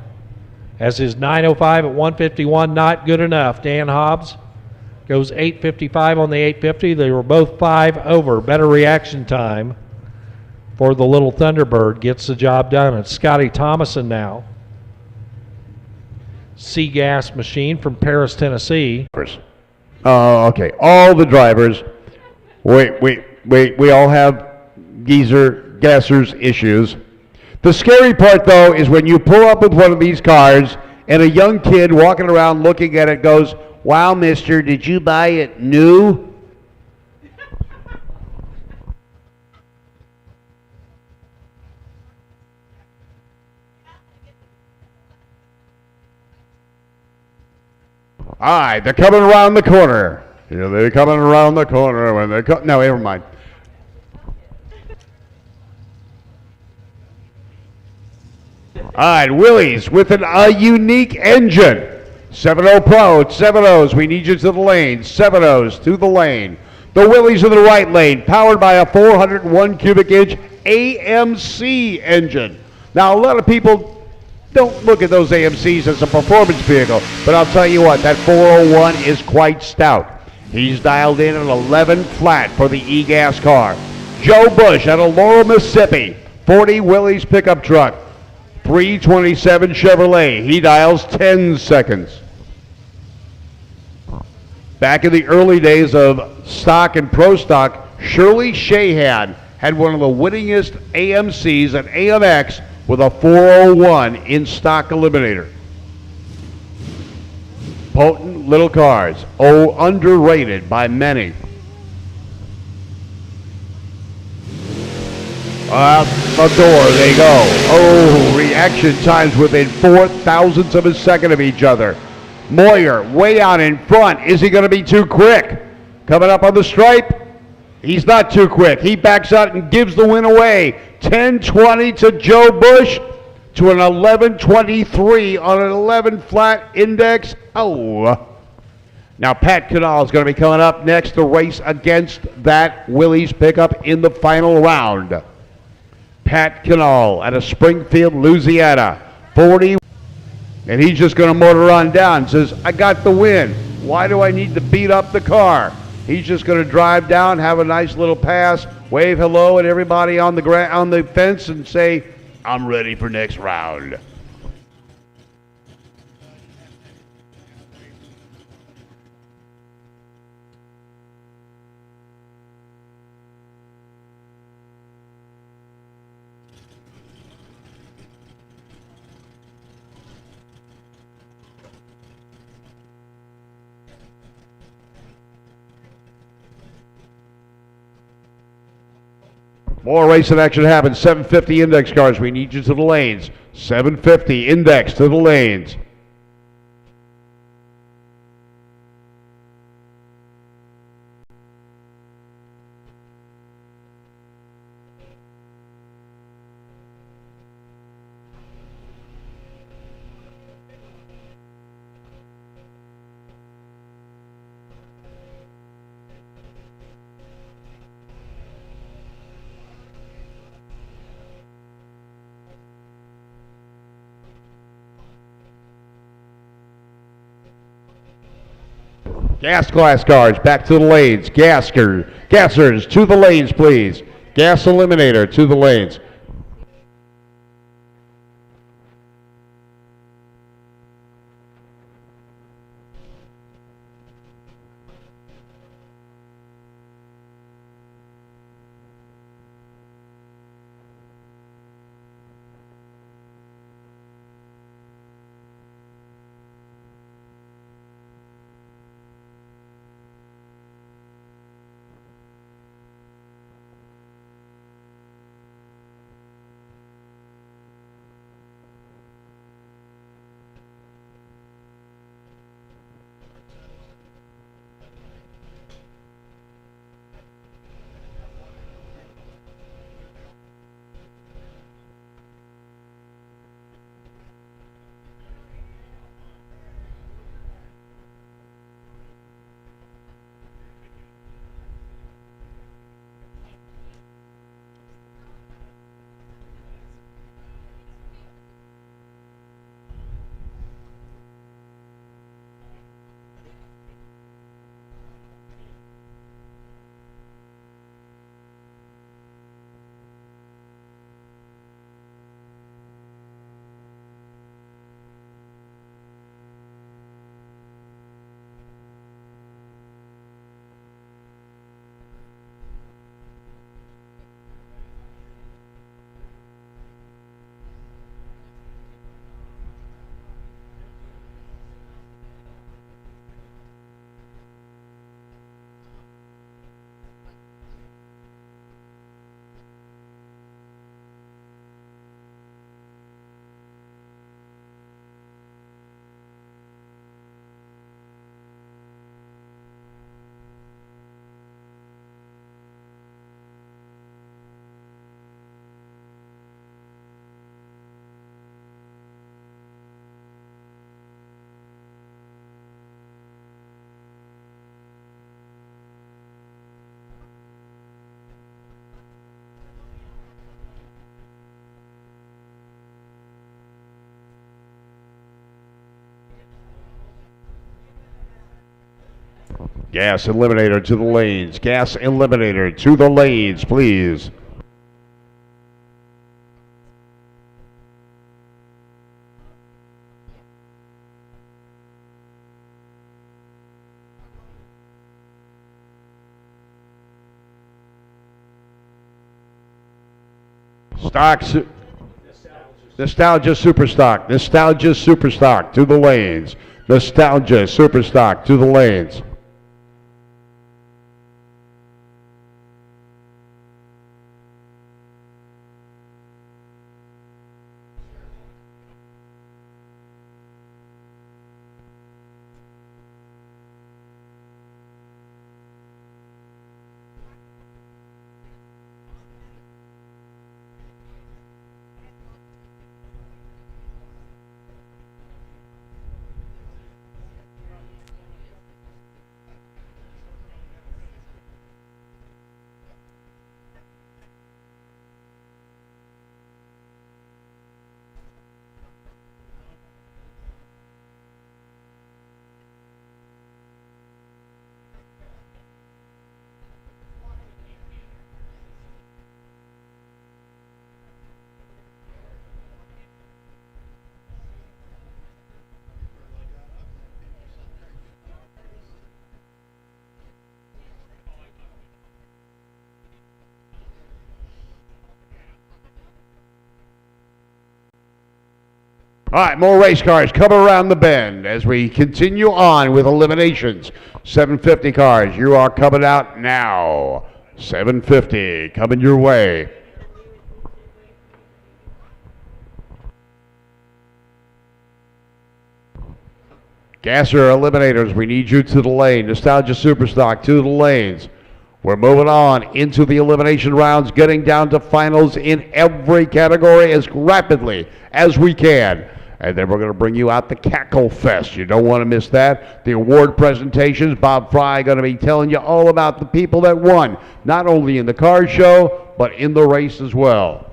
as his 905 at 151 not good enough. Dan Hobbs goes 855 on the 850. They were both 5 over. Better reaction time for the little Thunderbird. Gets the job done. It's Scotty Thomason now. C-gas machine from Paris, Tennessee. Okay, all the drivers. We all have gassers issues. The scary part, though, is when you pull up with one of these cars and a young kid walking around looking at it goes, "Wow, mister, did you buy it new?" All right, they're coming around the corner. Here they're coming around the corner when they come. No, never mind. All right, Willys with a unique engine. 7.0 Pro, 7.0s, we need you to the lane. 7.0s to the lane. The Willys in the right lane, powered by a 401 cubic inch AMC engine. Now, a lot of people don't look at those AMCs as a performance vehicle, but I'll tell you what, that 401 is quite stout. He's dialed in at 11 flat for the e-gas car. Joe Bush out of Laurel, Mississippi, 40 Willys pickup truck. 327 Chevrolet, he dials 10 seconds. Back in the early days of stock and pro stock, Shirley Shahan had one of the winningest AMCs at AMX with a 401 in stock eliminator. Potent little cars, underrated by many. Out the door they go. Oh, reaction times within 4,000ths of a second of each other. Moyer way out in front. Is he going to be too quick? Coming up on the stripe. He's not too quick. He backs out and gives the win away. 10-20 to Joe Bush to an 11-23 on an 11 flat index. Oh. Now Pat Canal is going to be coming up next to race against that Willys pickup in the final round. Pat Canal out of Springfield, Louisiana, 40. And he's just going to motor on down. Says, I got the win. Why do I need to beat up the car? He's just going to drive down, have a nice little pass, wave hello at everybody on the fence and say, I'm ready for next round. More racing action happens. 750 index cars. We need you to the lanes. 750 index to the lanes. Gas class cars back to the lanes. Gassers to the lanes, please. Gas eliminator to the lanes. Gas eliminator to the lanes. Gas eliminator to the lanes, please. Nostalgia Superstock. Nostalgia Superstock to the lanes. Nostalgia Superstock to the lanes. All right, more race cars come around the bend as we continue on with eliminations. 750 cars, you are coming out now. 750 coming your way. Gasser Eliminators, we need you to the lane. Nostalgia Superstock to the lanes. We're moving on into the elimination rounds, getting down to finals in every category as rapidly as we can. And then we're going to bring you out the Cacklefest. You don't want to miss that. The award presentations, Bob Fry going to be telling you all about the people that won, not only in the car show, but in the race as well.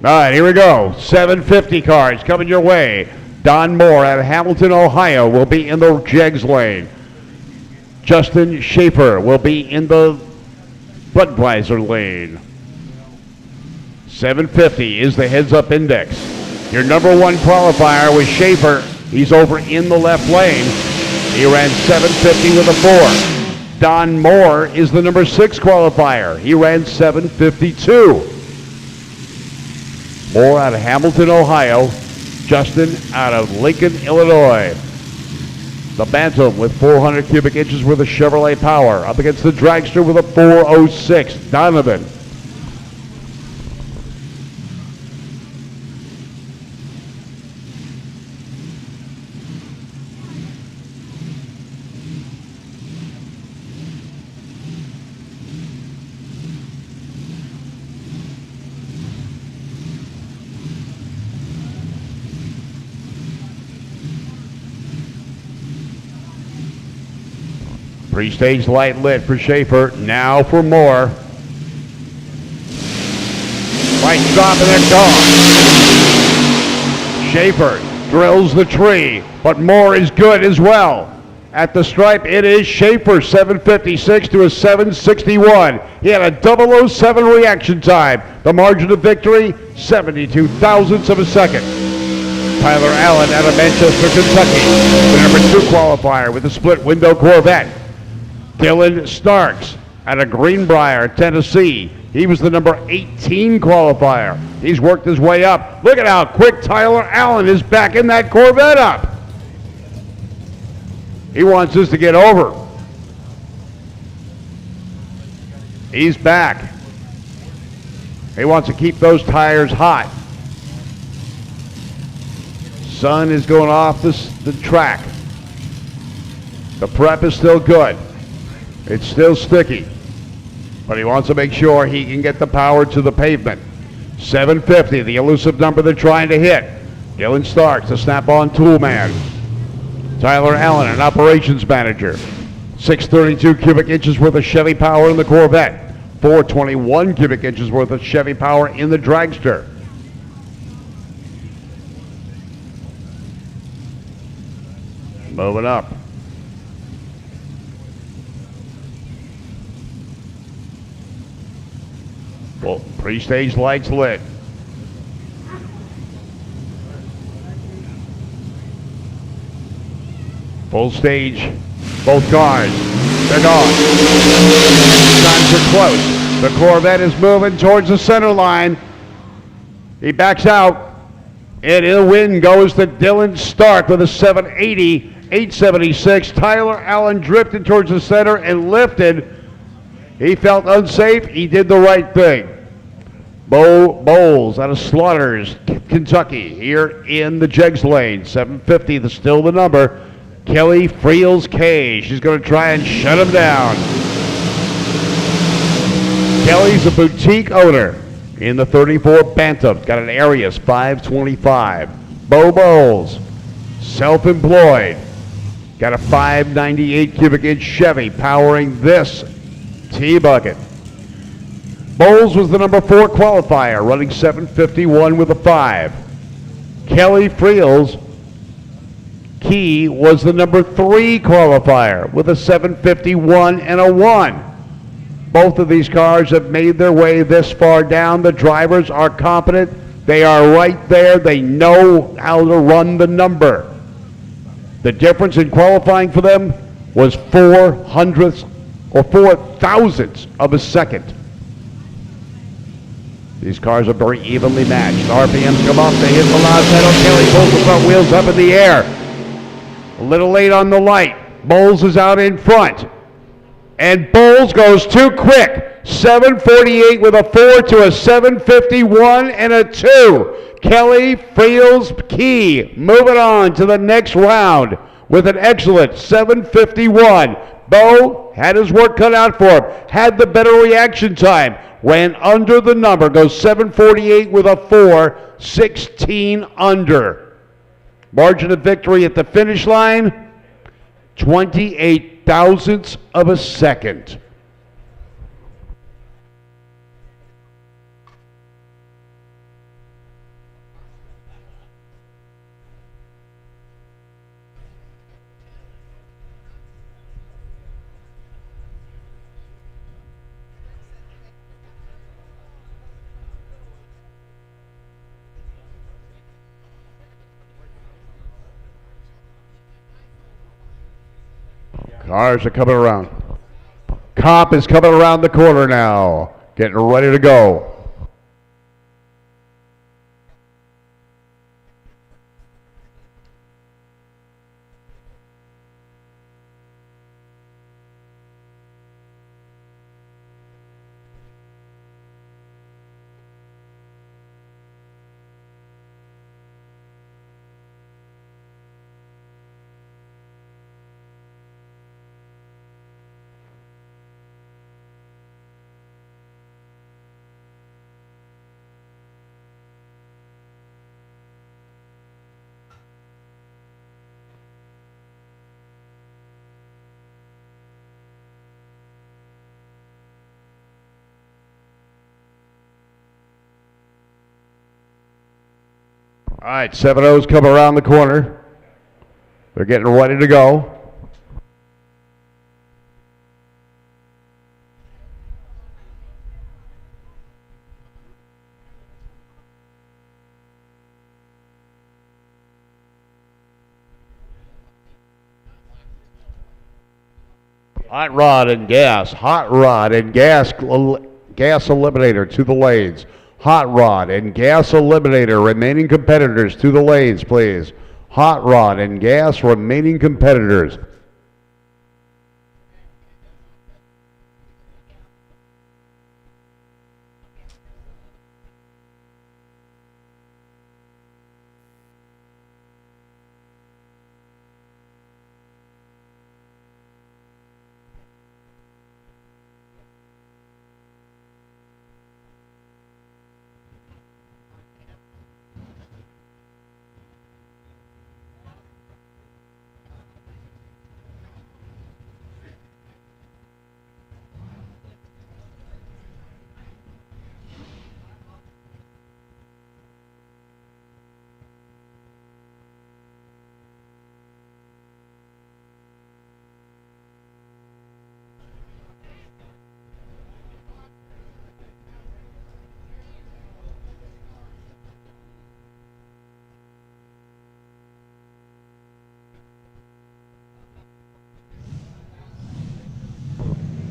All right, here we go. 750 cars coming your way. Don Moore out of Hamilton, Ohio will be in the Jegs lane. Justin Schaefer will be in the Budweiser lane. 750 is the heads-up index. Your number one qualifier was Schaefer. He's over in the left lane. He ran 750 with a 4. Don Moore is the number 6 qualifier. He ran 752. Moore out of Hamilton, Ohio. Justin out of Lincoln, Illinois. The Bantam with 400 cubic inches worth of Chevrolet power up against the Dragster with a 406. Donovan. Pre-stage light lit for Schaefer. Now for Moore. Right stop and they're gone. Schaefer drills the tree, but Moore is good as well. At the stripe, it is Schaefer, 756 to a 761. He had a 007 reaction time. The margin of victory, 72 thousandths of a second. Tyler Allen out of Manchester, Kentucky, the number 2 qualifier with a split window Corvette. Dylan Starks out of Greenbrier, Tennessee. He was the number 18 qualifier. He's worked his way up. Look at how quick Tyler Allen is backing that Corvette up. He wants this to get over. He's back. He wants to keep those tires hot. Sun is going off the track. The prep is still good. It's still sticky. But he wants to make sure he can get the power to the pavement. 750, the elusive number they're trying to hit. Dylan Starks, the snap-on tool man. Tyler Allen, an operations manager. 632 cubic inches worth of Chevy power in the Corvette. 421 cubic inches worth of Chevy power in the dragster. Moving up. Well, pre-stage lights lit. Full stage, both cars, they're gone. Times are close. The Corvette is moving towards the center line. He backs out, and in the win goes to Dylan Stark with a 780, 876. Tyler Allen drifted towards the center and lifted. He felt unsafe. He did the right thing. Bo Bowles out of Slaughters, Kentucky, here in the Jegs lane. 750, still the number. Kelly Friels K. She's going to try and shut him down. Kelly's a boutique owner in the 34 Bantam. Got an Arius 525. Bo Bowles, self-employed. Got a 598 cubic inch Chevy powering this T-Bucket. Bowles was the number 4 qualifier, running 751 with a 5. Kelly Friels Key was the number 3 qualifier with a 751 and a 1. Both of these cars have made their way this far down. The drivers are competent. They are right there. They know how to run the number. The difference in qualifying for them was 400ths or 4,000ths of a second. These cars are very evenly matched. The RPMs come up. They hit the loud pedal. Kelly pulls the front wheels up in the air. A little late on the light. Bowles is out in front. And Bowles goes too quick. 748 with a 4 to a 751 and a 2. Kelly Friels Key moving on to the next round with an excellent 751. Bo had his work cut out for him. Had the better reaction time. Ran under the number. Goes 748 with a 4. 16 under. Margin of victory at the finish line, 28 thousandths of a second. Cars are coming around. Cop is coming around the corner now, getting ready to go. All right, 7-0's come around the corner. They're getting ready to go. Hot rod and gas eliminator to the lanes. Hot rod and gas eliminator, remaining competitors to the lanes, please. Hot rod and gas remaining competitors.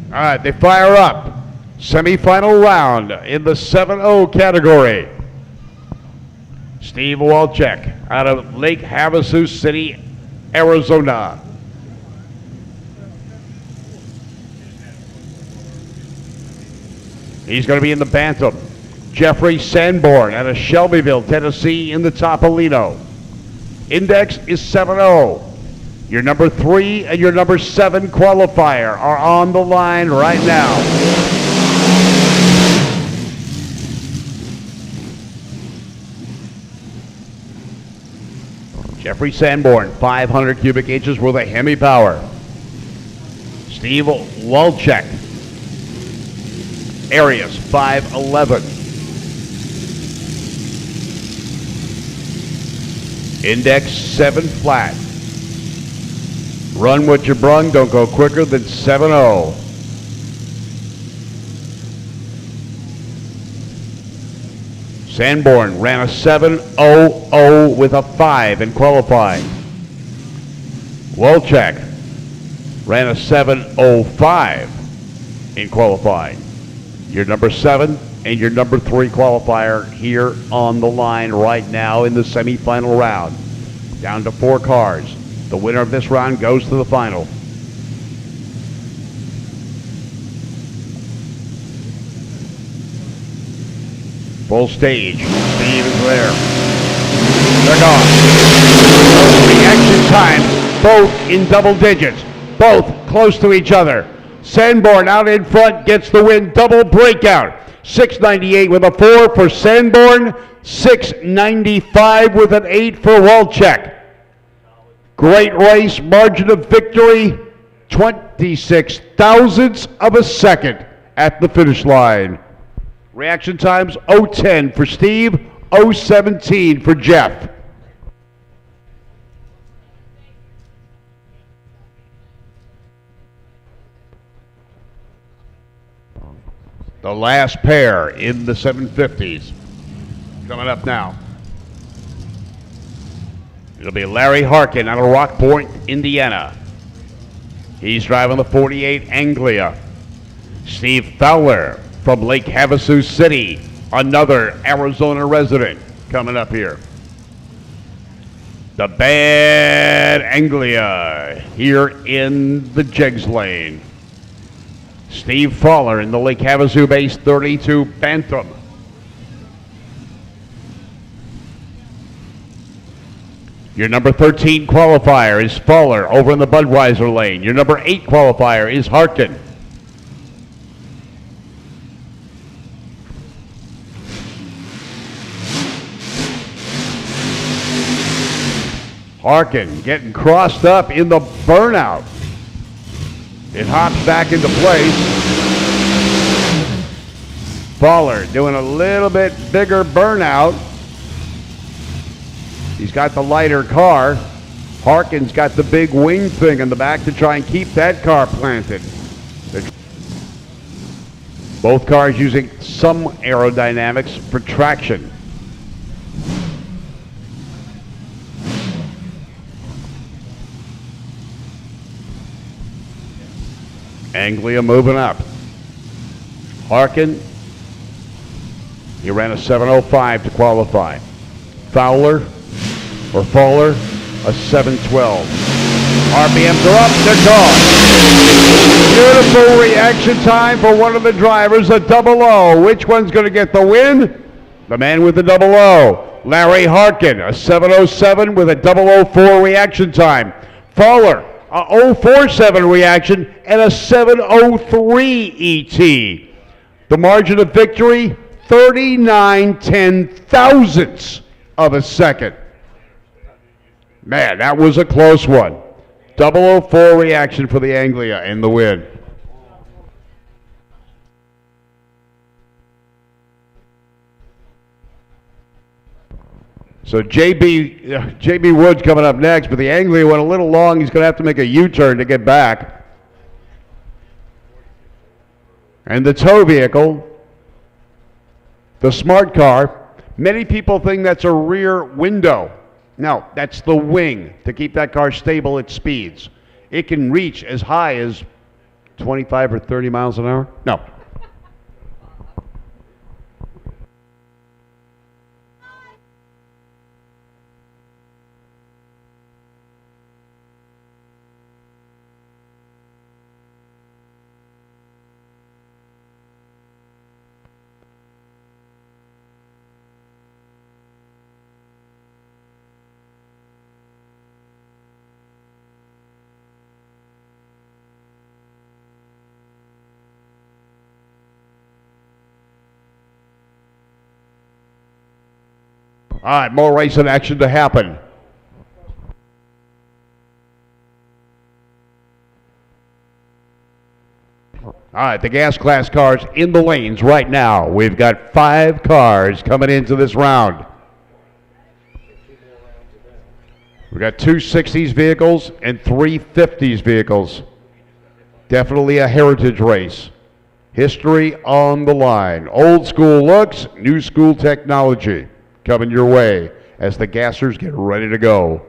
All right, they fire up. Semi-final round in the 7-0 category. Steve Walczak out of Lake Havasu City, Arizona. He's going to be in the Bantam. Jeffrey Sanborn out of Shelbyville, Tennessee in the Topolino. Index is 7-0. Your number 3 and your number 7 qualifier are on the line right now. Jeffrey Sanborn, 500 cubic inches worth of Hemi power. Steve Walczak, Arius, 511. Index 7 flat. Run what you brung, don't go quicker than 7-0. Sanborn ran a 7.00 with a 5 in qualifying. Walczak ran a 7.05 in qualifying. Your number 7 and your number 3 qualifier here on the line right now in the semifinal round. Down to 4 cars. The winner of this round goes to the final. Full stage. Steve is there. They're gone. Reaction times, both in double digits. Both close to each other. Sanborn out in front gets the win. Double breakout. 698 with a 4 for Sanborn. 695 with an 8 for Walczak. Great race. Margin of victory. 26 thousandths of a second at the finish line. Reaction times 0:10 for Steve, 0:17 for Jeff. The last pair in the 750s. Coming up now. It'll be Larry Harkin out of Rock Point, Indiana. He's driving the 48 Anglia. Steve Fowler from Lake Havasu City, another Arizona resident coming up here. The Bad Anglia here in the Jegs lane. Steve Fowler in the Lake Havasu base 32 Bantam. Your number 13 qualifier is Fowler over in the Budweiser lane. Your number 8 qualifier is Harkin. Harkin getting crossed up in the burnout. It hops back into place. Fowler doing a little bit bigger burnout. He's got the lighter car. Harkin's got the big wing thing in the back to try and keep that car planted. Both cars using some aerodynamics for traction. Anglia moving up. Harkin, he ran a 7.05 to qualify. Fowler, a 7.12. RPMs are up, they're gone. Beautiful reaction time for one of the drivers, a 00. Which one's going to get the win? The man with the 00. Larry Harkin, a 7.07 with a 004 reaction time. Fowler, a 0.47 reaction and a 7.03 ET. The margin of victory, 39 ten-thousandths of a second. Man, that was a close one. 004 reaction for the Anglia in the win. So JB Woods coming up next, but the Anglia went a little long. He's going to have to make a U-turn to get back. And the tow vehicle, the smart car, many people think that's a rear window. No, that's the wing to keep that car stable at speeds. It can reach as high as 25 or 30 miles an hour? No. All right, more racing action to happen. All right, the gas class cars in the lanes right now. We've got 5 cars coming into this round. We've got 2 60s vehicles and 3 50s vehicles. Definitely a heritage race. History on the line. Old school looks, new school technology coming your way as the gassers get ready to go.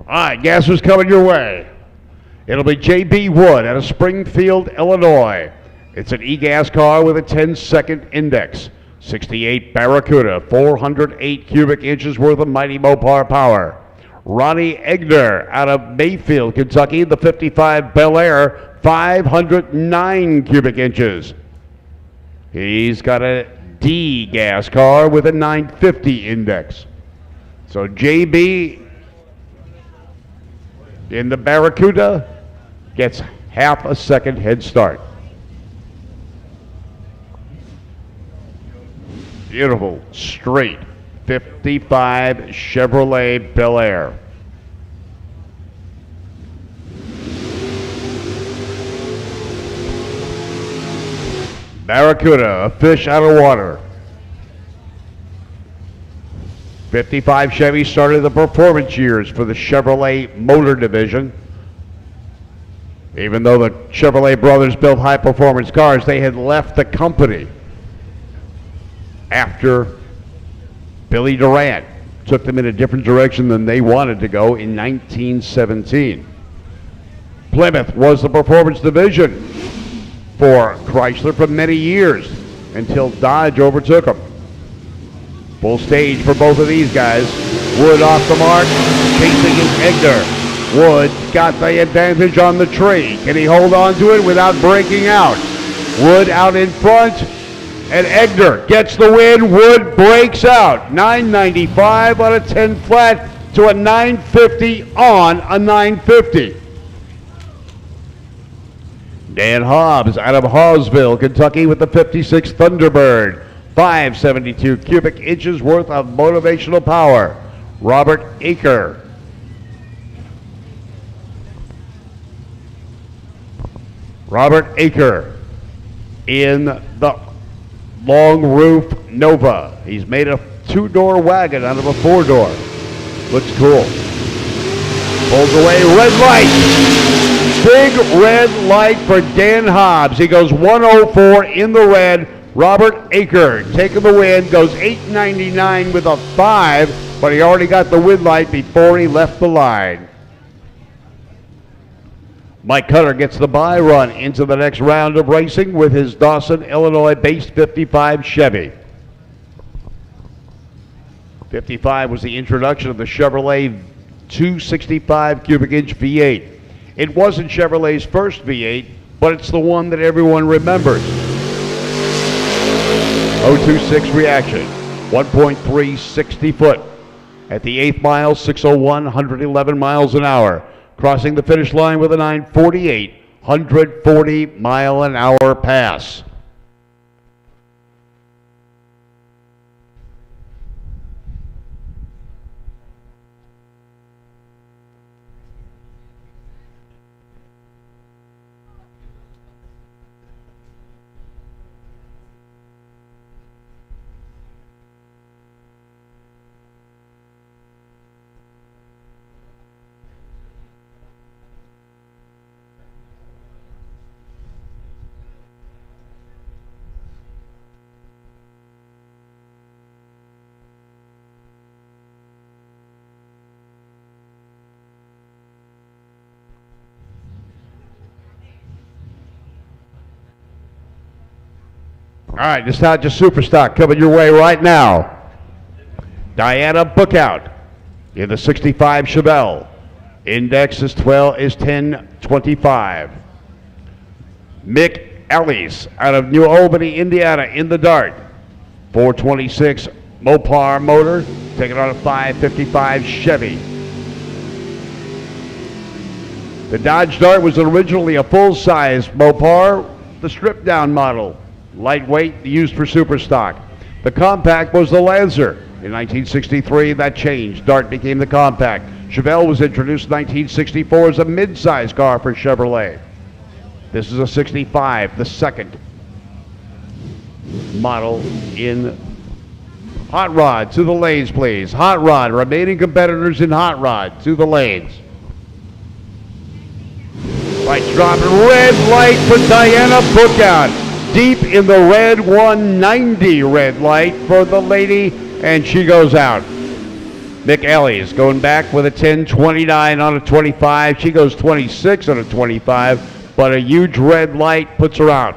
All right, gassers coming your way. It'll be J.B. Wood out of Springfield, Illinois. It's an e-gas car with a 10-second index. 68 Barracuda, 408 cubic inches worth of mighty Mopar power. Ronnie Egner out of Mayfield, Kentucky, the 55 Bel Air, 509 cubic inches. He's got a D gas car with a 950 index. So JB in the Barracuda gets half a second head start. Beautiful, straight, 55 Chevrolet Bel Air. Barracuda, a fish out of water. 55 Chevy started the performance years for the Chevrolet Motor Division. Even though the Chevrolet brothers built high performance cars, they had left the company after Billy Durant took them in a different direction than they wanted to go in 1917. Plymouth was the performance division for Chrysler for many years until Dodge overtook them. Full stage for both of these guys. Wood off the mark, chasing is Egner. Wood got the advantage on the tree. Can he hold on to it without breaking out? Wood out in front, and Egner gets the win. Wood breaks out. 995 on a 10 flat to a 950 on a 950. Dan Hobbs out of Hawesville, Kentucky with the 56 Thunderbird. 572 cubic inches worth of motivational power. Robert Aker. Robert Aker in the long roof Nova. He's made a 2-door wagon out of a 4-door. Looks cool. Pulls away, red light. Big red light for Dan Hobbs. He goes 104 in the red. Robert Aker taking the win, goes 899 with a 5, but he already got the win light before he left the line. Mike Cutter gets the bye run into the next round of racing with his Dawson, Illinois-based 55 Chevy. 55 was the introduction of the Chevrolet 265 cubic inch V8. It wasn't Chevrolet's first V8, but it's the one that everyone remembers. 026 reaction, 1.3, 60 foot. At the 8th mile, 601, 111 miles an hour. Crossing the finish line with a 948, 140 mile an hour pass. All right, Nostalgia Superstock coming your way right now. Diana Bookout in the 65 Chevelle. Index is 1025. Mick Ellis out of New Albany, Indiana in the Dart. 426 Mopar motor, taking on a 555 Chevy. The Dodge Dart was originally a full-size Mopar, the stripped-down model, lightweight, used for Superstock. The compact was the Lancer. In 1963, that changed. Dart became the compact. Chevelle was introduced in 1964 as a mid-size car for Chevrolet. This is a 65, the second model in Hot Rod. To the lanes, please. Hot Rod, remaining competitors in Hot Rod. To the lanes. Lights dropping. Red light for Diana Bookout. Deep in the red 190 red light for the lady, and she goes out. Mick Ellis going back with a 1029 on a 25. She goes 26 on a 25, but a huge red light puts her out.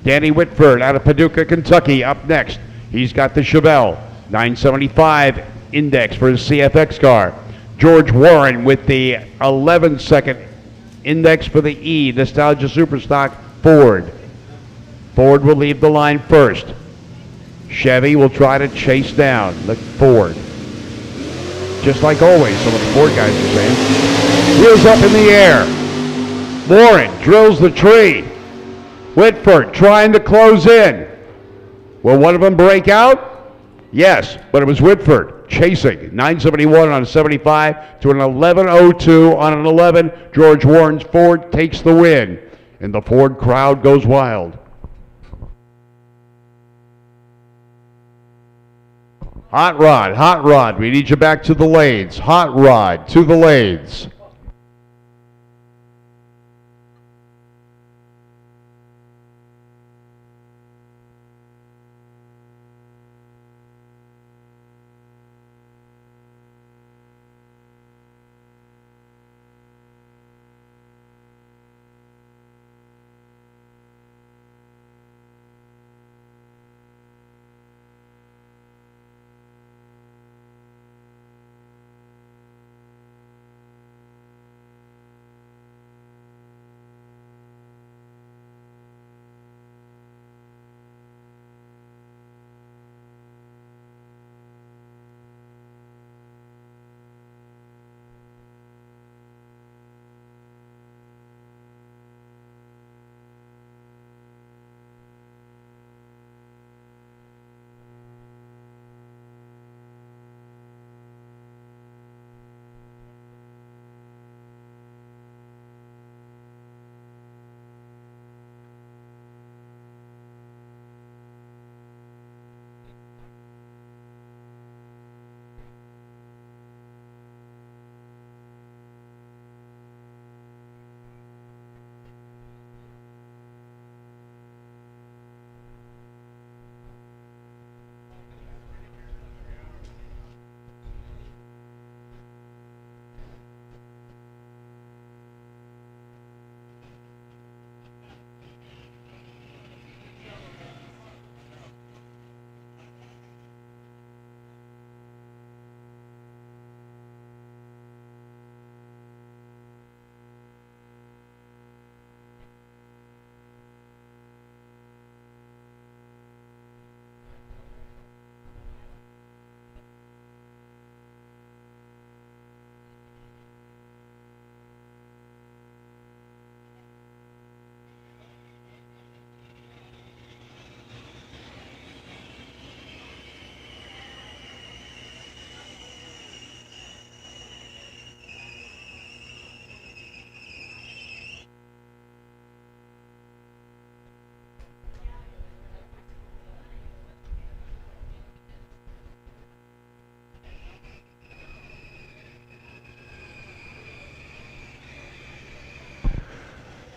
Danny Whitford out of Paducah, Kentucky up next. He's got the Chevelle 975 index for his CFX car. George Warren with the 11-second index for the E, Nostalgia Superstock Ford. Ford will leave the line first. Chevy will try to chase down the Ford. Just like always, some of the Ford guys are saying. Wheels up in the air. Warren drills the tree. Whitford trying to close in. Will one of them break out? Yes, but it was Whitford chasing. 971 on a 75 to an 1102 on an 11. George Warren's Ford takes the win, and the Ford crowd goes wild. Hot Rod, we need you back to the lanes. Hot Rod, to the lanes.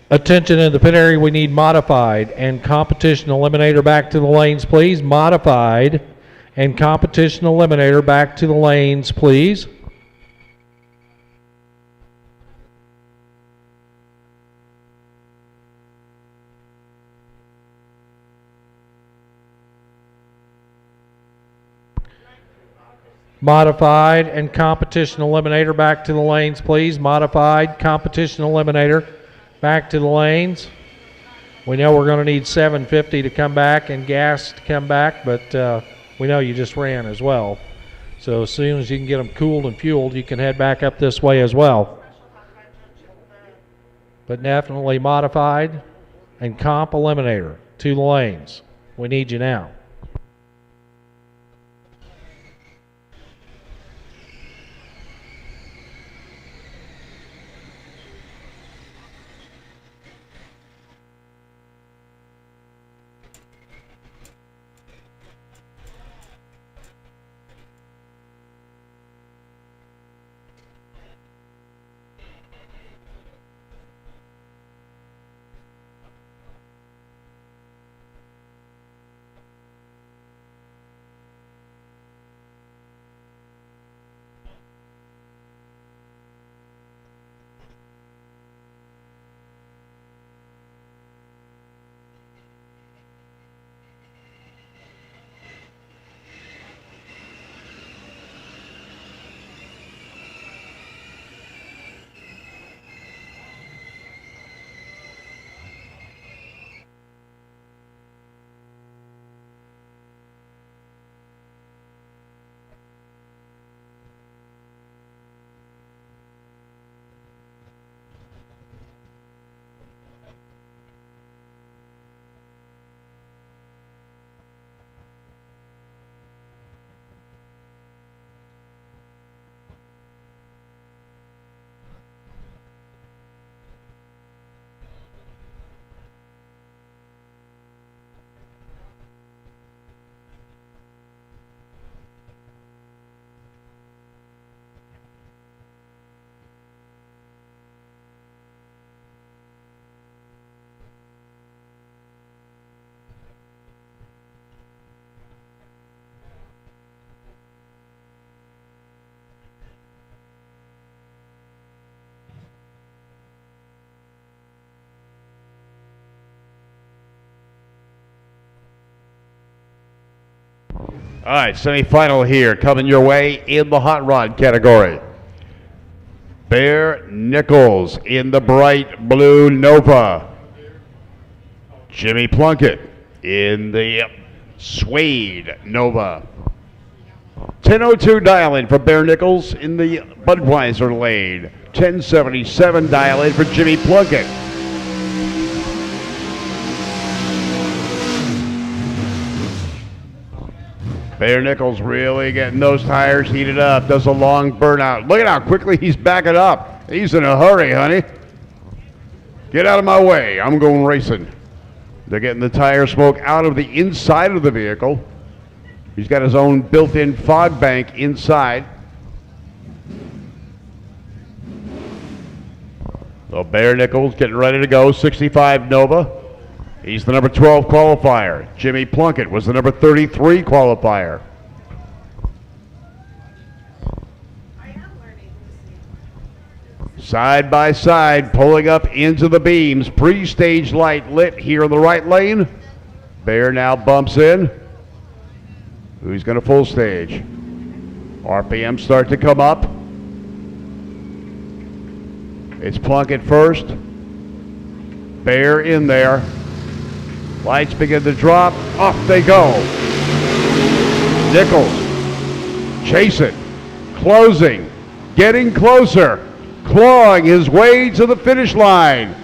Attention in the pit area, we need modified and competition eliminator back to the lanes, please. Modified and competition eliminator back to the lanes, please. Modified and competition eliminator back to the lanes, please. Modified competition eliminator back to the lanes. We know we're going to need 750 to come back and gas to come back, but we know you just ran as well. So as soon as you can get them cooled and fueled, you can head back up this way as well. But definitely modified and comp eliminator to the lanes. We need you now. All right, semifinal here coming your way in the hot rod category. Bear Nichols in the bright blue Nova. Jimmy Plunkett in the suede Nova. 1002 dial-in for Bear Nichols in the Budweiser lane. 1077 dial-in for Jimmy Plunkett. Bear Nichols really getting those tires heated up. Does a long burnout. Look at how quickly he's backing up. He's in a hurry, honey. Get out of my way. I'm going racing. They're getting the tire smoke out of the inside of the vehicle. He's got his own built-in fog bank inside. So Bear Nichols getting ready to go. 65 Nova. He's the number 12 qualifier. Jimmy Plunkett was the number 33 qualifier. Side by side, pulling up into the beams. Pre-stage light lit here in the right lane. Bear now bumps in. Who's going to full stage? RPM start to come up. It's Plunkett first. Bear in there. Lights begin to drop. Off they go. Nichols chasing, closing, getting closer, clawing his way to the finish line.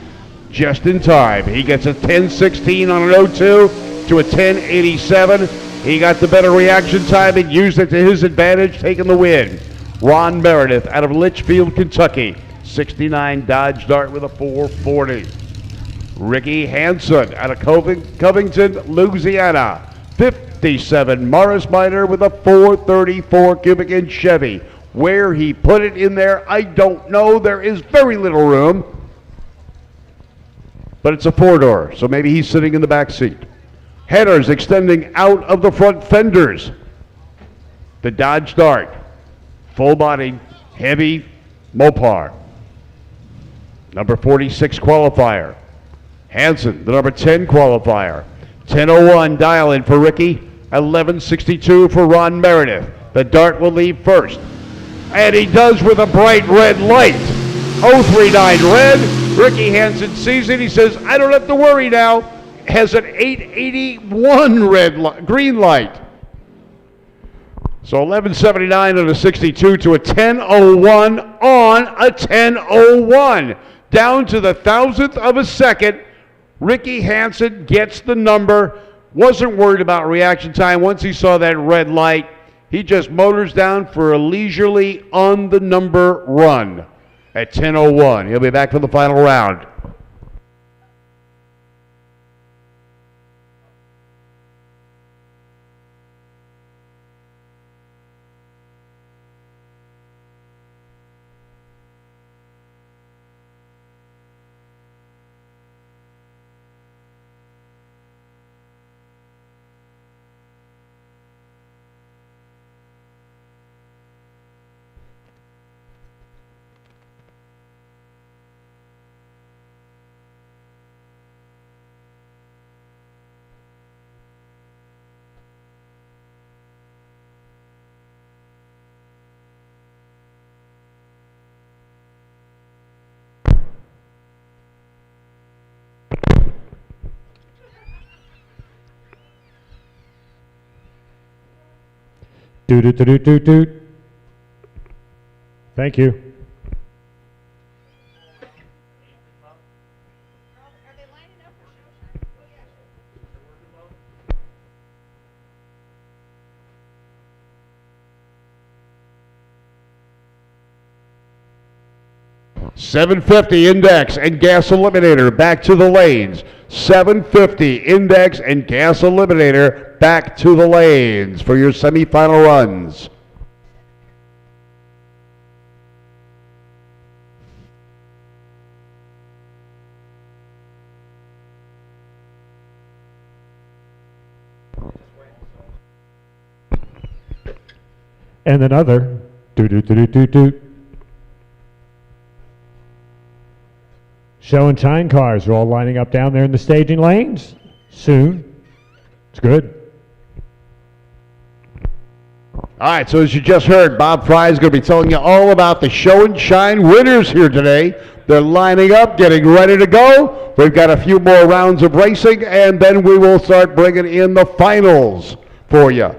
Just in time. He gets a 10:16 on an 02 to a 10:87. He got the better reaction time and used it to his advantage, taking the win. Ron Meredith out of Litchfield, Kentucky. 69 Dodge Dart with a 440. Ricky Hansen out of Covington, Louisiana. 57 Morris Minor with a 434 cubic inch Chevy. Where he put it in there, I don't know. There is very little room. But it's a four-door, so maybe he's sitting in the back seat. Headers extending out of the front fenders. The Dodge Dart. Full-bodied, heavy Mopar. Number 46 qualifier. Hansen, the number 10 qualifier. 10:01 dial-in for Ricky. 11:62 for Ron Meredith. The Dart will leave first. And he does with a bright red light. 039 red. Ricky Hansen sees it. He says, I don't have to worry now. Has an 881 green light. So 1179 on a 62 to a 1001 on a 1001. Down to the thousandth of a second. Ricky Hansen gets the number. Wasn't worried about reaction time. Once he saw that red light, he just motors down for a leisurely on the number run at 10:01. He'll be back for the final round. Doot. Thank you. $750 index and gas eliminator back to the lanes. $750 index and gas eliminator back to the lanes for your semifinal runs. And another. Doot. Show and shine cars are all lining up down there in the staging lanes. Soon. It's good. All right, so as you just heard, Bob Fry is going to be telling you all about the show and shine winners here today. They're lining up, getting ready to go. We've got a few more rounds of racing, and then we will start bringing in the finals for you.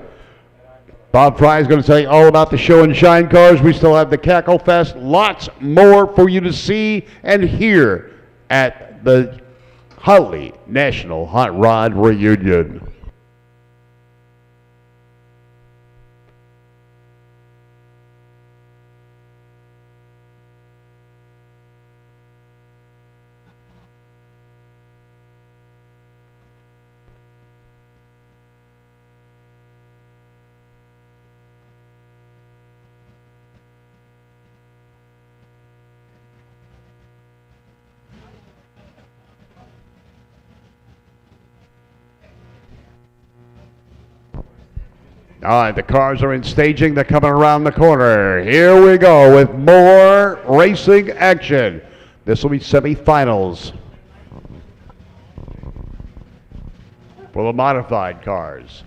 Bob Fry is going to tell you all about the show and shine cars. We still have the Cacklefest. Lots more for you to see and hear at the Holly National Hot Rod Reunion. All right, the cars are in staging. They're coming around the corner. Here we go with more racing action. This will be semifinals for the modified cars.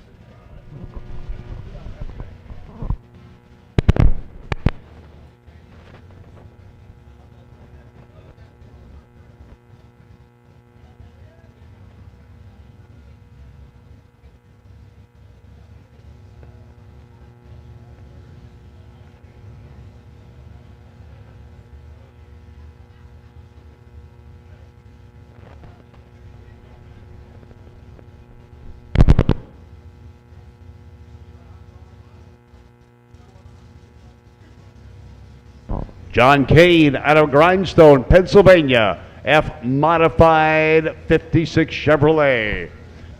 John Kane out of Grindstone, Pennsylvania, F modified 56 Chevrolet.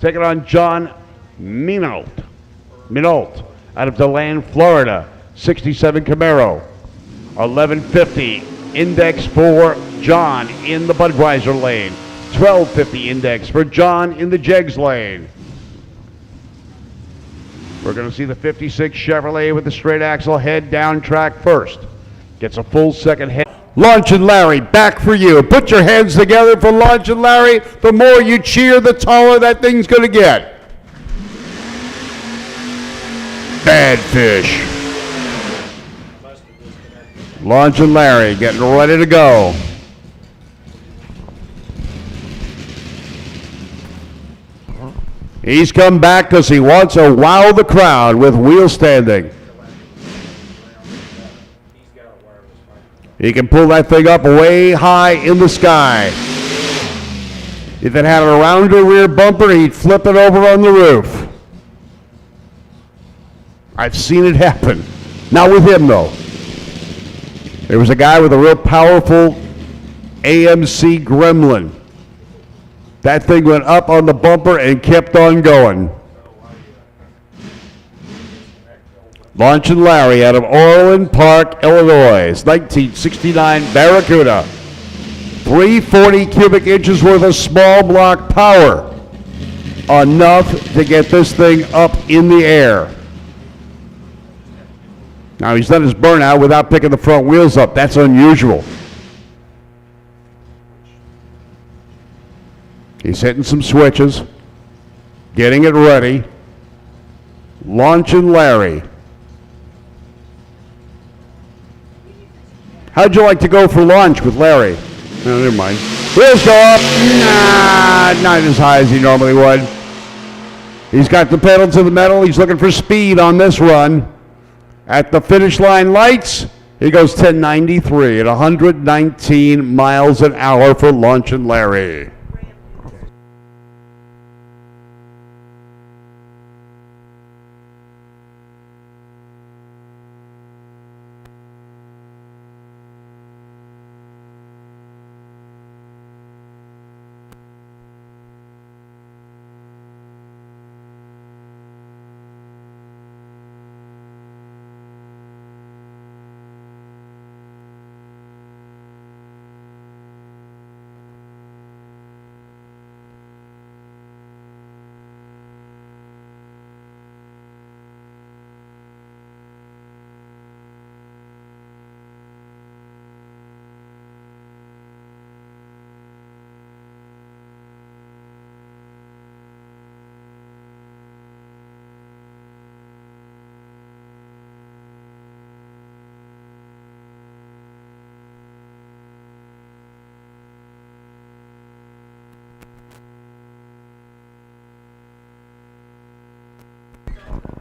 Taking on John Minault out of DeLand, Florida, 67 Camaro. 1150 index for John in the Budweiser lane. 1250 index for John in the Jegs lane. We're going to see the 56 Chevrolet with the straight axle head down track first. Gets a full second head. Launch and Larry, back for you. Put your hands together for Launch and Larry. The more you cheer, the taller that thing's going to get. Bad Fish. Launch and Larry getting ready to go. He's come back because he wants to wow the crowd with wheel standing. He can pull that thing up way high in the sky. If it had a rounder rear bumper, he'd flip it over on the roof. I've seen it happen. Not with him, though. There was a guy with a real powerful AMC Gremlin. That thing went up on the bumper and kept on going. Launch and Larry out of Orland Park, Illinois. 1969 Barracuda. 340 cubic inches worth of small block power. Enough to get this thing up in the air. Now he's done his burnout without picking the front wheels up. That's unusual. He's hitting some switches, getting it ready. Launch and Larry. How'd you like to go for launch with Larry? No, never mind. Wheels go up. Nah, not as high as he normally would. He's got the pedal to the metal. He's looking for speed on this run. At the finish line lights, he goes 1093 at 119 miles an hour for Launch and Larry.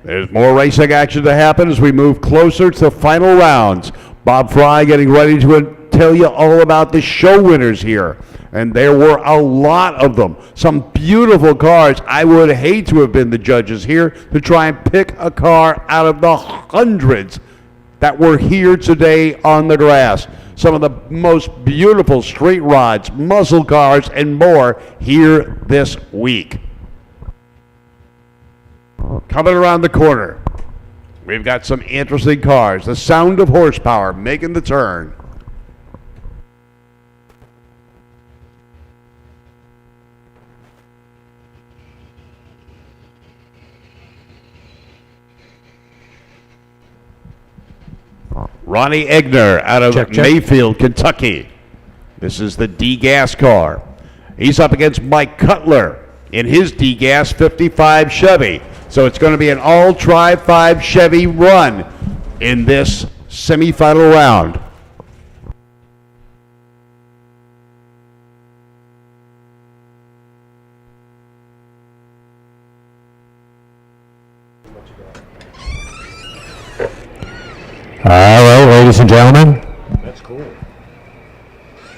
There's more racing action to happen as we move closer to the final rounds. Bob Fry getting ready to tell you all about the show winners here. And there were a lot of them. Some beautiful cars. I would hate to have been the judges here to try and pick a car out of the hundreds that were here today on the grass. Some of the most beautiful street rods, muscle cars, and more here this week. Coming around the corner, we've got some interesting cars. The sound of horsepower making the turn. Ronnie Egner out of Mayfield, Kentucky. This is the D-Gas car. He's up against Mike Cutler in his D-Gas 55 Chevy. So it's going to be an all-Tri-5 Chevy run in this semifinal round. Well, ladies and gentlemen. That's cool. Is it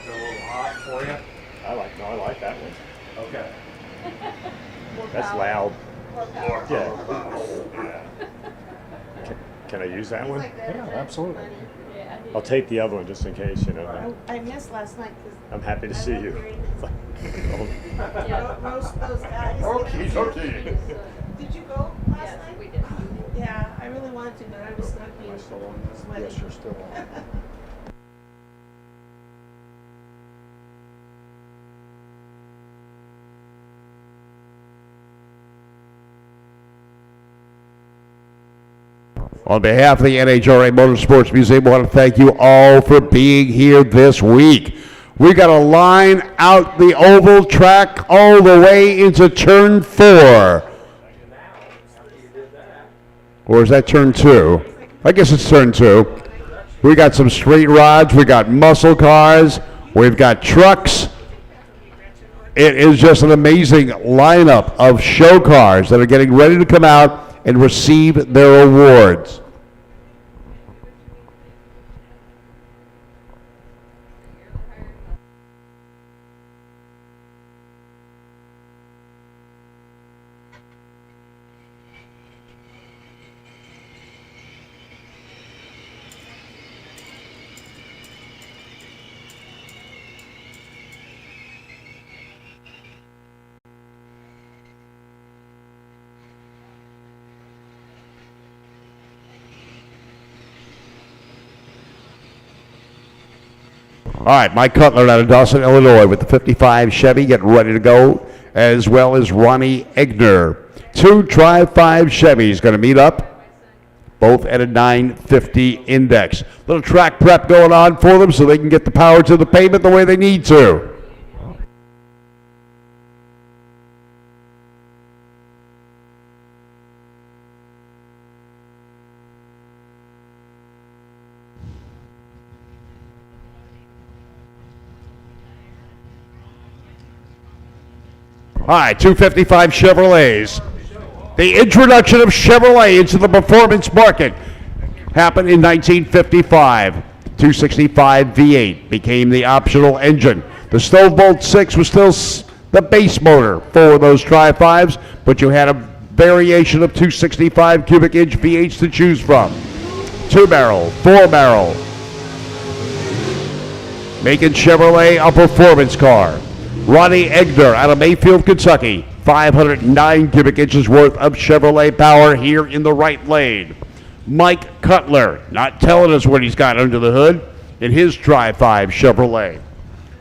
a little hot for you? I like that one. Okay. That's loud. Yeah. Can I use that one? Yeah, absolutely. I'll tape the other one just in case, you know. I missed last night because I'm happy to see you. Roast those guys. Okay, okay. Did you go last night? We did. Yeah, I really wanted to, but I was not being sweaty. Yes, you're still on. On behalf of the NHRA Motorsports Museum, I want to thank you all for being here this week. We got to line out the oval track all the way into turn 4. Or is that turn 2? I guess it's turn 2. We got some straight rods. We got muscle cars. We've got trucks. It is just an amazing lineup of show cars that are getting ready to come out and receive their awards. All right, Mike Cutler out of Dawson, Illinois with the 55 Chevy getting ready to go, as well as Ronnie Egner. 2 Tri-5 Chevys going to meet up, both at a 950 index. Little track prep going on for them so they can get the power to the pavement the way they need to. All right, 255 Chevrolets. The introduction of Chevrolet into the performance market happened in 1955. 265 V8 became the optional engine. The Stovebolt 6 was still the base motor for those Tri-5s, but you had a variation of 265 cubic inch V8s to choose from. 2-barrel, 4-barrel, making Chevrolet a performance car. Ronnie Egner out of Mayfield, Kentucky. 509 cubic inches worth of Chevrolet power here in the right lane. Mike Cutler, not telling us what he's got under the hood in his Tri-5 Chevrolet.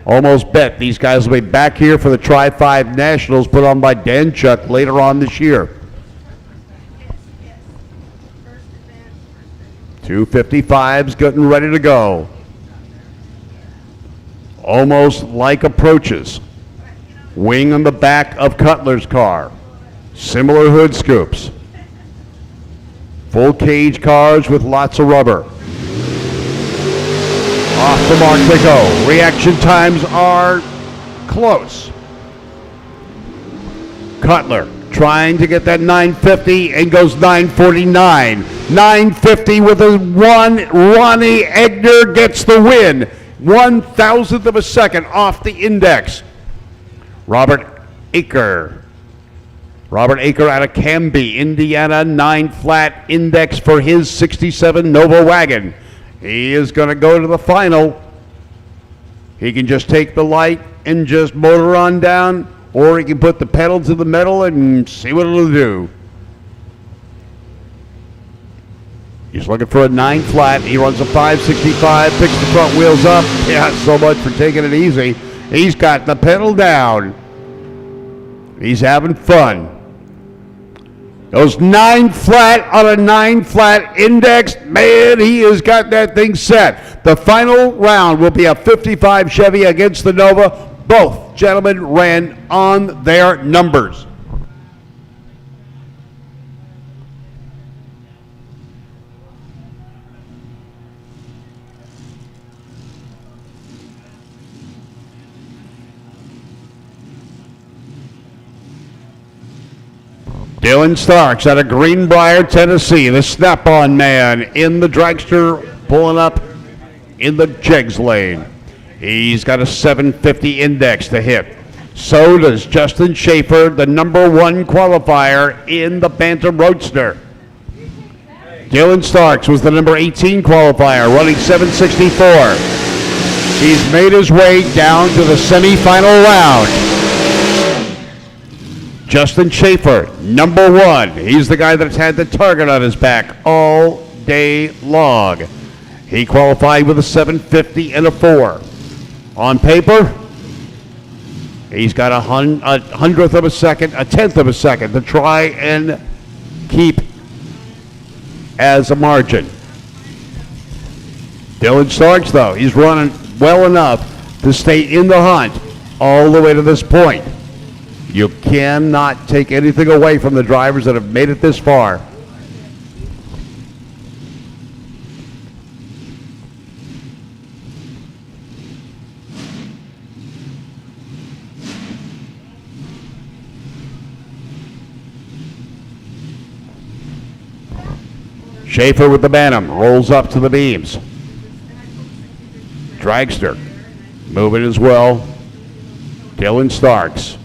Almost bet these guys will be back here for the Tri-5 Nationals put on by Dan Chuck later on this year. 255s getting ready to go. Almost like approaches. Wing on the back of Cutler's car. Similar hood scoops. Full cage cars with lots of rubber. Off the mark they go. Reaction times are close. Cutler trying to get that 950 and goes 949. 950 with a 1. Ronnie Egner gets the win. 1,000th of a second off the index. Robert Aker out of Canby, Indiana, 9 flat index for his 67 Nova wagon. He is going to go to the final. He can just take the light and just motor on down, or he can put the pedal to the metal and see what it'll do. He's looking for a 9 flat. He runs a 565, picks the front wheels up. Yeah, so much for taking it easy. He's got the pedal down. He's having fun. Goes 9 flat on a 9 flat index. Man, he has got that thing set. The final round will be a 55 Chevy against the Nova. Both gentlemen ran on their numbers. Dylan Starks out of Greenbrier, Tennessee, the snap-on man in the dragster, pulling up in the jegs lane. He's got a 750 index to hit. So does Justin Schaefer, the #1 qualifier in the Bantam Roadster. Dylan Starks was the number 18 qualifier, running 764. He's made his way down to the semifinal round. Justin Schaefer, #1. He's the guy that's had the target on his back all day long. He qualified with a 750 and a 4. On paper, he's got a 100th of a second, a 10th of a second to try and keep as a margin. Dylan Starks, though, he's running well enough to stay in the hunt all the way to this point. You cannot take anything away from the drivers that have made it this far. Schaefer with the Bantam, rolls up to the beams. Dragster moving as well. Dylan Starks,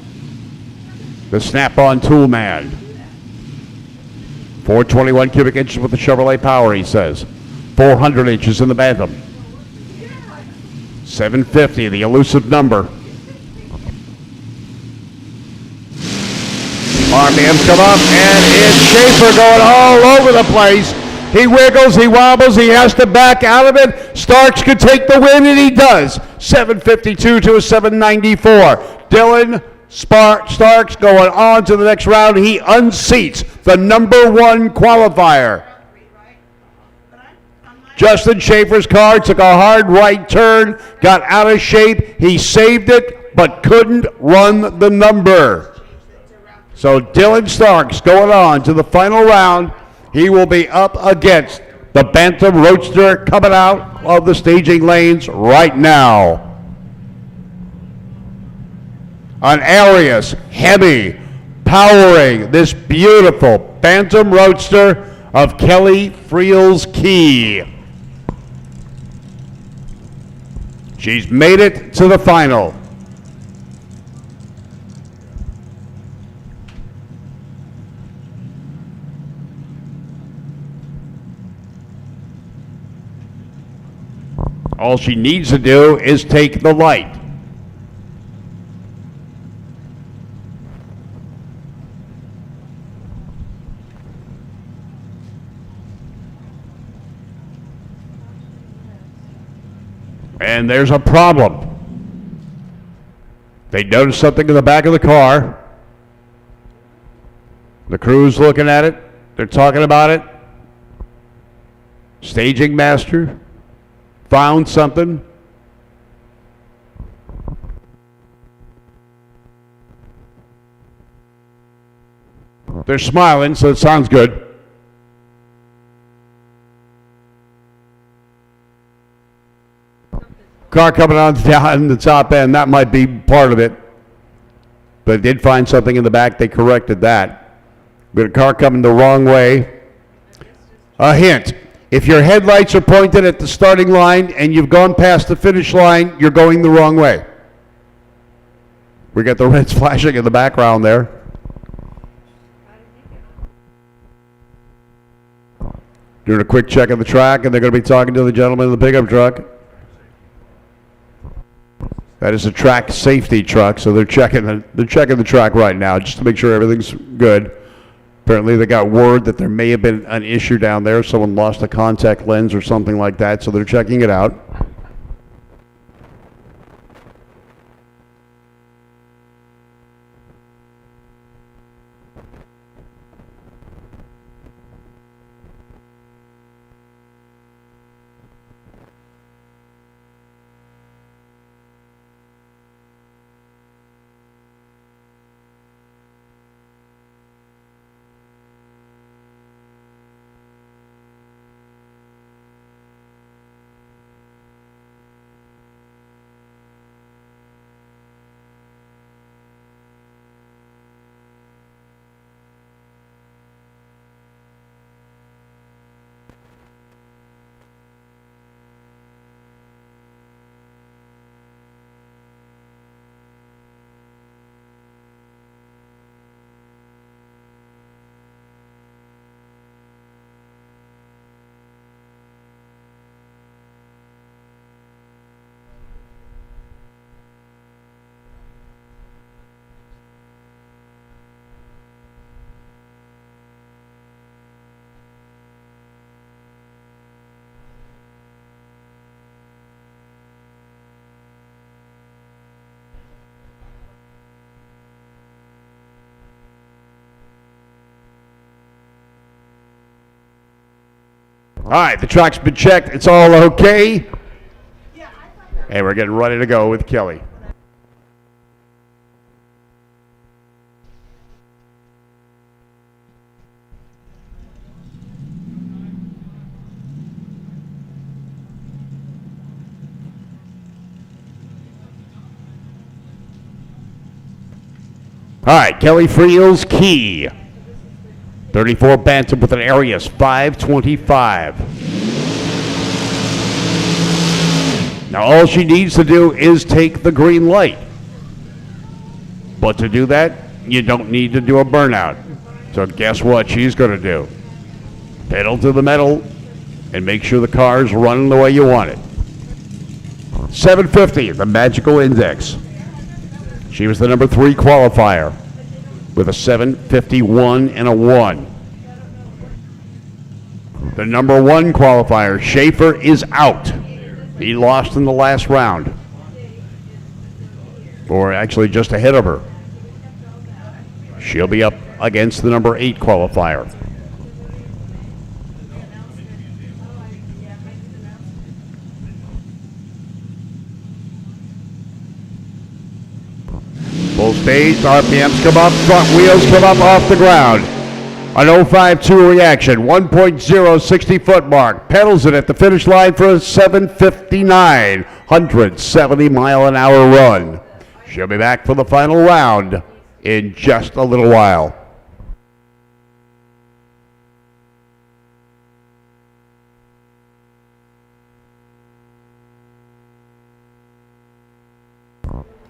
the snap-on tool man. 421 cubic inches with the Chevrolet power, he says. 400 inches in the Bantam. 750, the elusive number. RPMs come up, and it's Schaefer going all over the place. He wiggles, he wobbles, he has to back out of it. Starks could take the win, and he does. 752 to a 794. Dylan Starks going on to the next round. He unseats the #1 qualifier. Justin Schaefer's car took a hard right turn, got out of shape. He saved it, but couldn't run the number. So Dylan Starks going on to the final round. He will be up against the Bantam Roadster coming out of the staging lanes right now. An Arius Hemi powering this beautiful Bantam Roadster of Kelly Friel's Key. She's made it to the final. All she needs to do is take the light. And there's a problem. They noticed something in the back of the car. The crew's looking at it. They're talking about it. Staging master found something. They're smiling, so it sounds good. Car coming on down the top end, that might be part of it. But it did find something in the back, they corrected that. But a car coming the wrong way. A hint, if your headlights are pointed at the starting line and you've gone past the finish line, you're going the wrong way. We got the reds flashing in the background there. Doing a quick check of the track, and they're going to be talking to the gentleman in the pickup truck. That is a track safety truck, so they're checking the track right now just to make sure everything's good. Apparently they got word that there may have been an issue down there. Someone lost a contact lens or something like that, so they're checking it out. All right, the track's been checked. It's all okay. And we're getting ready to go with Kelly. All right, Kelly Friel's Key. 34 Bantam with an Arius 525. Now all she needs to do is take the green light. But to do that, you don't need to do a burnout. So guess what she's going to do? Pedal to the metal and make sure the car's running the way you want it. 750, the magical index. She was the number 3 qualifier with a 751 and a 1. The number 1 qualifier, Schaefer, is out. He lost in the last round. Or actually just ahead of her. She'll be up against the number 8 qualifier. Full stage, RPMs come up, front wheels come up off the ground. An 0.52 reaction, 1.060 foot mark. Pedals it at the finish line for a 7:59, 170 mile an hour run. She'll be back for the final round in just a little while.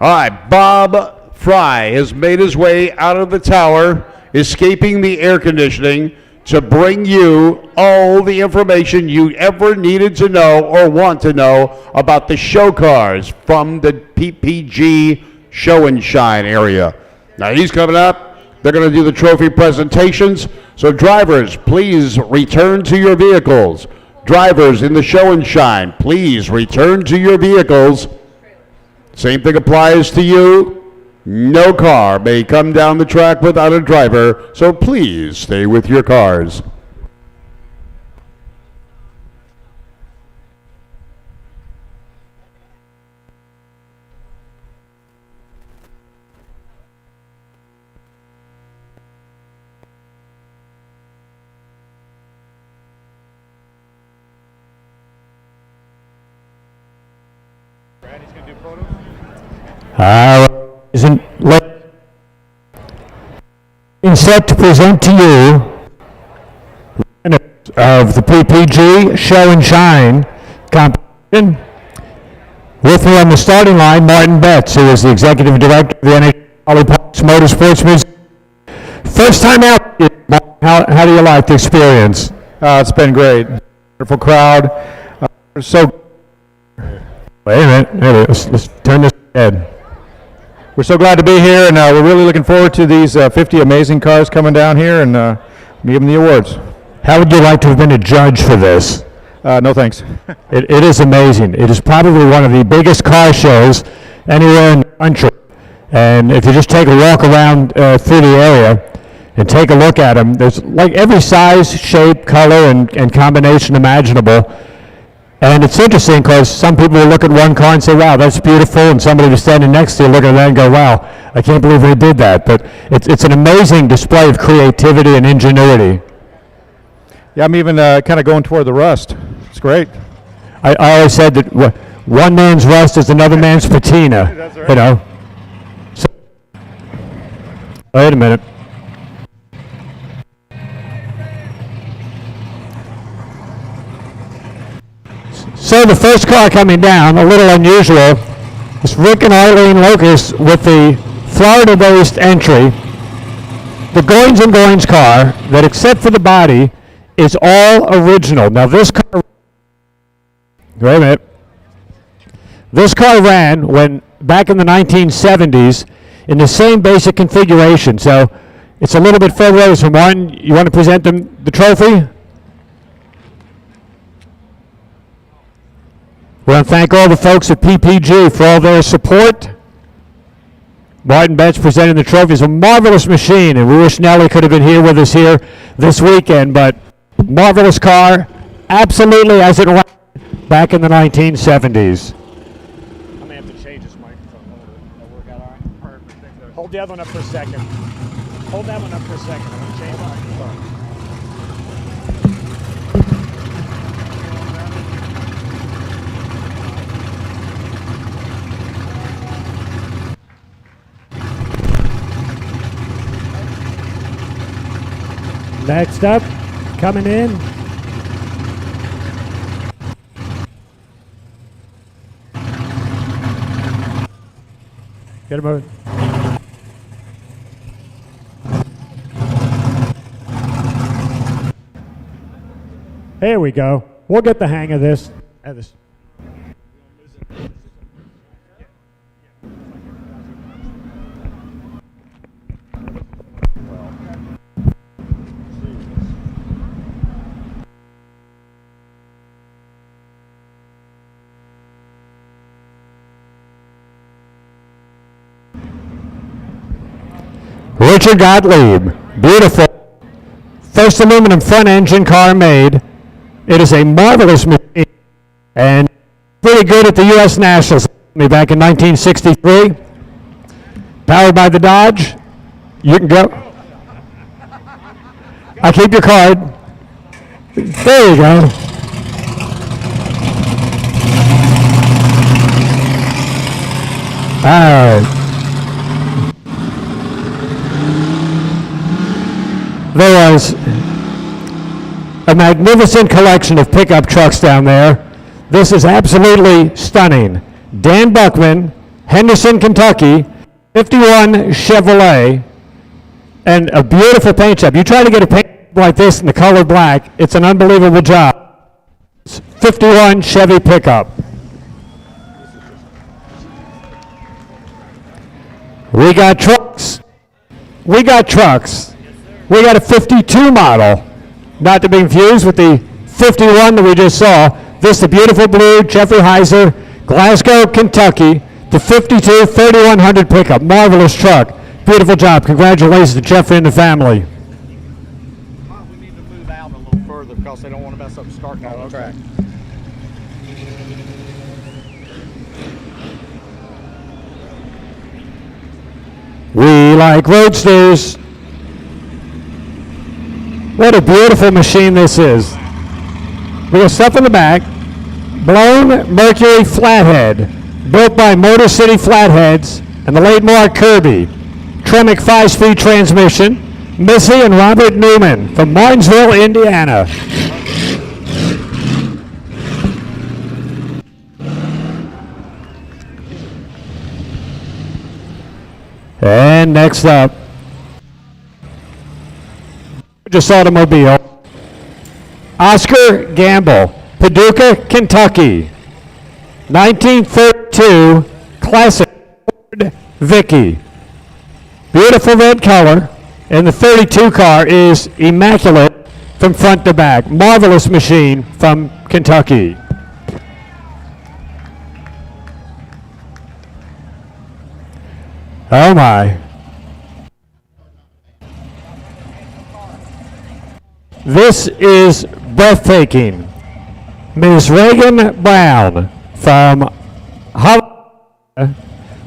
All right, Bob Fry has made his way out of the tower, escaping the air conditioning, to bring you all the information you ever needed to know or want to know about the show cars from the PPG Show and Shine area. Now he's coming up. They're going to do the trophy presentations. So drivers, please return to your vehicles. Drivers in the Show and Shine, please return to your vehicles. Same thing applies to you. No car may come down the track without a driver, so please stay with your cars. Set to present to you of the PPG Show and Shine competition. With me on the starting line, Martin Betts, who is the executive director of the NHRA Motorsports Museum. First time out, how do you like the experience? It's been great. Wonderful crowd. Wait a minute, let's turn this ahead. We're so glad to be here, and we're really looking forward to these 50 amazing cars coming down here and give them the awards. How would you like to have been a judge for this? No thanks. It is amazing. It is probably one of the biggest car shows anywhere in the country. And if you just take a walk around through the area and take a look at them, there's like every size, shape, color, and combination imaginable. And it's interesting because some people will look at one car and say, wow, that's beautiful, and somebody was standing next to you look at that and go, wow, I can't believe they did that. But it's an amazing display of creativity and ingenuity. Yeah, I'm even kind of going toward the rust. It's great. I always said that one man's rust is another man's patina. That's right. You know. So, wait a minute. So the first car coming down, a little unusual, is Rick and Eileen Locust with the Florida-based entry. The Goins and Goins car that, except for the body, is all original. Now this car, wait a minute. This car ran back in the 1970s in the same basic configuration. So it's a little bit further away from Martin. You want to present them the trophy? We want to thank all the folks at PPG for all their support. Martin Betts presenting the trophy. It's a marvelous machine, and we wish Nellie could have been here with us here this weekend, but marvelous car, absolutely as it ran back in the 1970s. I'm going to have to change this microphone. That'll work out all right? Perfect. Hold the other one up for a second. Hold that one up for a second. I'm going to change the microphone. Next up, coming in. Get him over. There we go. We'll get the hang of this. Richard Gottlieb, beautiful. First aluminum front engine car made. It is a marvelous machine and pretty good at the U.S. Nationals back in 1963. Powered by the Dodge. You can go. I keep your card. There you go. All right. There was a magnificent collection of pickup trucks down there. This is absolutely stunning. Dan Buckman, Henderson, Kentucky, 51 Chevrolet, and a beautiful paint job. You try to get a paint job like this in the color black, it's an unbelievable job. It's 51 Chevy pickup. We got trucks. We got trucks. We got a 52 model, not to be confused with the 51 that we just saw. This, the beautiful blue Jeffrey Heiser, Glasgow, Kentucky, the 52 3100 pickup. Marvelous truck. Beautiful job. Congratulations to Jeffrey and the family. We need to move out a little further because they don't want to mess up starting on the track. We like roadsters. What a beautiful machine this is. We got stuff in the back. Blown Mercury flathead, built by Motor City Flatheads and the late Mark Kirby. Tremec 5-speed transmission. Missy and Robert Newman from Martinsville, Indiana. And next up, just automobile. Oscar Gamble, Paducah, Kentucky. 1932 classic Ford Vicky. Beautiful red color, and the 32 car is immaculate from front to back. Marvelous machine from Kentucky. Oh my. This is breathtaking. Ms. Reagan Brown from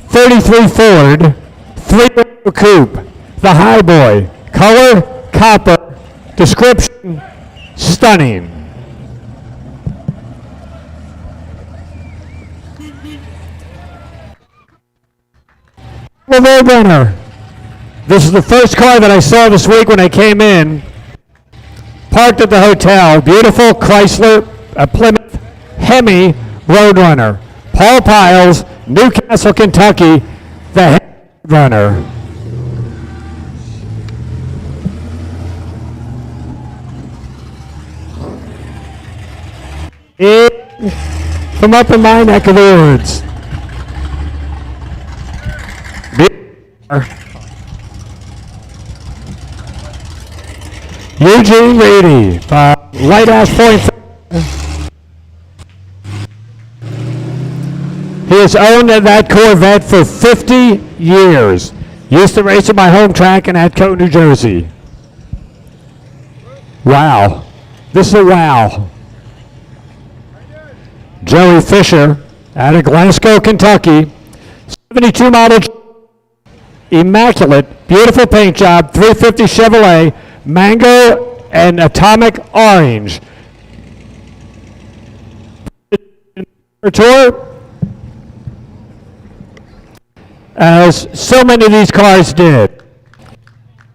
33 Ford, 3-row coupe, the Highboy, color copper, description stunning. The Roadrunner. This is the first car that I saw this week when I came in. Parked at the hotel. Beautiful Chrysler, Plymouth Hemi Roadrunner. Paul Piles, Newcastle, Kentucky, the Roadrunner. From up in my neck of the woods. Eugene Reedy, Lighthouse Point. He has owned that Corvette for 50 years. Used to race at my home track in Atco, New Jersey. Wow. This is a wow. Joey Fisher out of Glasgow, Kentucky. 72 model. Immaculate, beautiful paint job, 350 Chevrolet, mango and atomic orange. Tour, as so many of these cars did.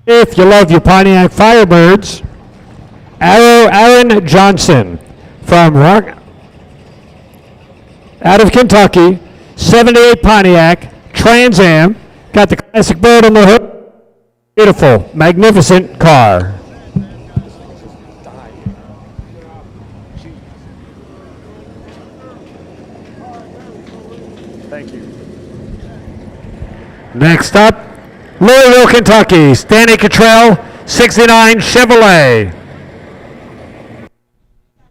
If you love your Pontiac Firebirds, Aaron Johnson from out of Kentucky, 78 Pontiac, Trans Am, got the classic bird on the hood. Beautiful, magnificent car. Thank you. Next up, Louisville, Kentucky, Stanley Cottrell, 69 Chevrolet.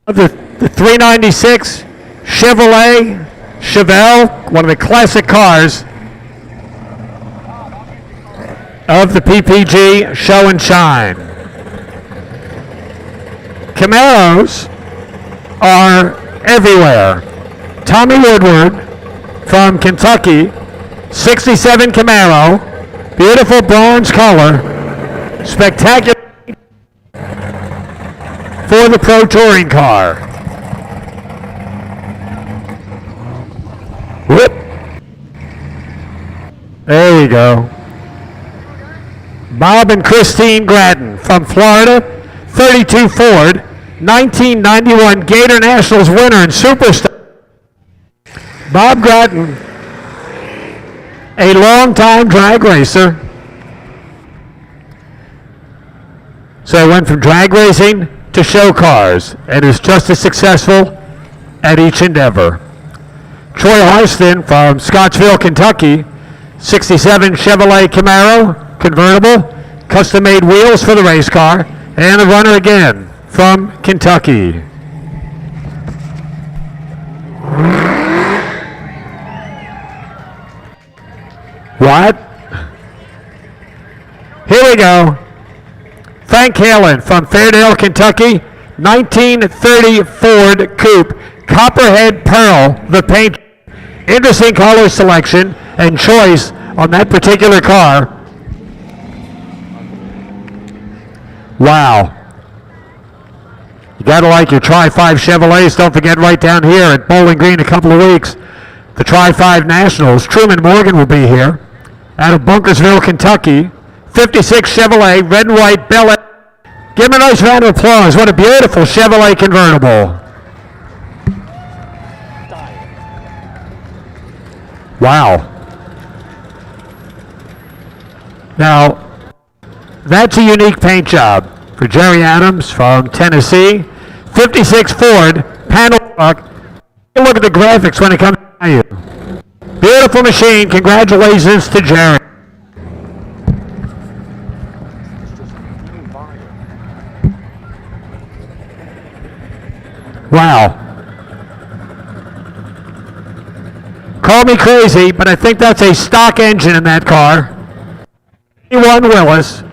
The 396 Chevrolet Chevelle, one of the classic cars of the PPG Show and Shine. Camaros are everywhere. Tommy Woodward from Kentucky, 67 Camaro, beautiful bronze color, spectacular for the Pro Touring car. Whoop. There you go. Bob and Christine Gratton from Florida, 32 Ford, 1991 Gator Nationals winner and superstar. Bob Gratton, a long-time drag racer. So he went from drag racing to show cars and is just as successful at each endeavor. Troy Harston from Scottsville, Kentucky, 67 Chevrolet Camaro, convertible, custom-made wheels for the race car, and a runner again from Kentucky. What? Here we go. Frank Halen from Fairdale, Kentucky, 1930 Ford Coupe, Copperhead Pearl, the paint. Interesting color selection and choice on that particular car. Wow. You gotta like your Tri-5 Chevrolets. Don't forget, right down here at Bowling Green in a couple of weeks, the Tri-5 Nationals. Truman Morgan will be here out of Bunkersville, Kentucky. 56 Chevrolet, red and white Bel Air. Give him a nice round of applause. What a beautiful Chevrolet convertible. Wow. Now, that's a unique paint job for Jerry Adams from Tennessee. 56 Ford, panel truck. Look at the graphics when it comes to you. Beautiful machine. Congratulations to Jerry. Wow. Call me crazy, but I think that's a stock engine in that car. 81 Willis,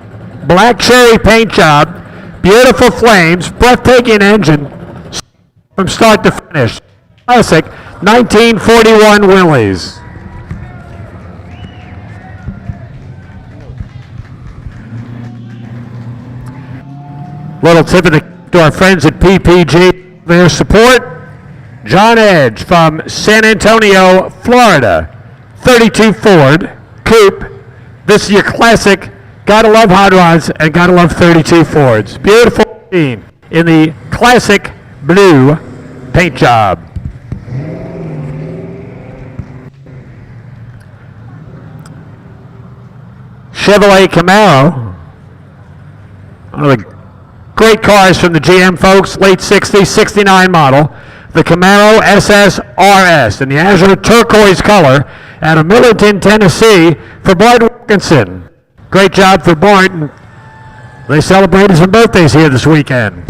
black cherry paint job, beautiful flames, breathtaking engine from start to finish. Classic 1941 Willys. Little tip to our friends at PPG, their support. John Edge from San Antonio, Florida, 32 Ford Coupe. This is your classic. Gotta love hot rods and gotta love 32 Fords. Beautiful machine in the classic blue paint job. Chevrolet Camaro, one of the great cars from the GM folks, late 60s, 69 model. The Camaro SS RS in the azure turquoise color out of Millerton, Tennessee for Bart Wilkinson. Great job for Bart. They celebrated some birthdays here this weekend.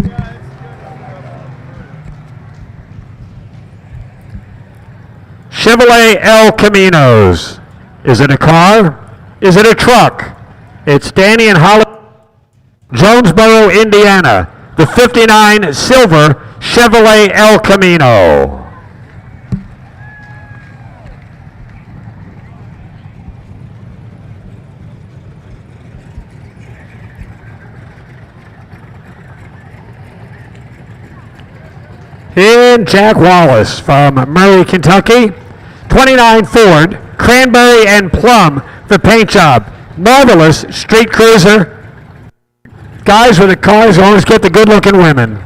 Chevrolet El Caminos. Is it a car? Is it a truck? It's Danny and Holly, Jonesboro, Indiana. The 59 silver Chevrolet El Camino. And Jack Wallace from Murray, Kentucky. 29 Ford, Cranberry and Plum, the paint job. Marvelous street cruiser. Guys with the cars always get the good-looking women.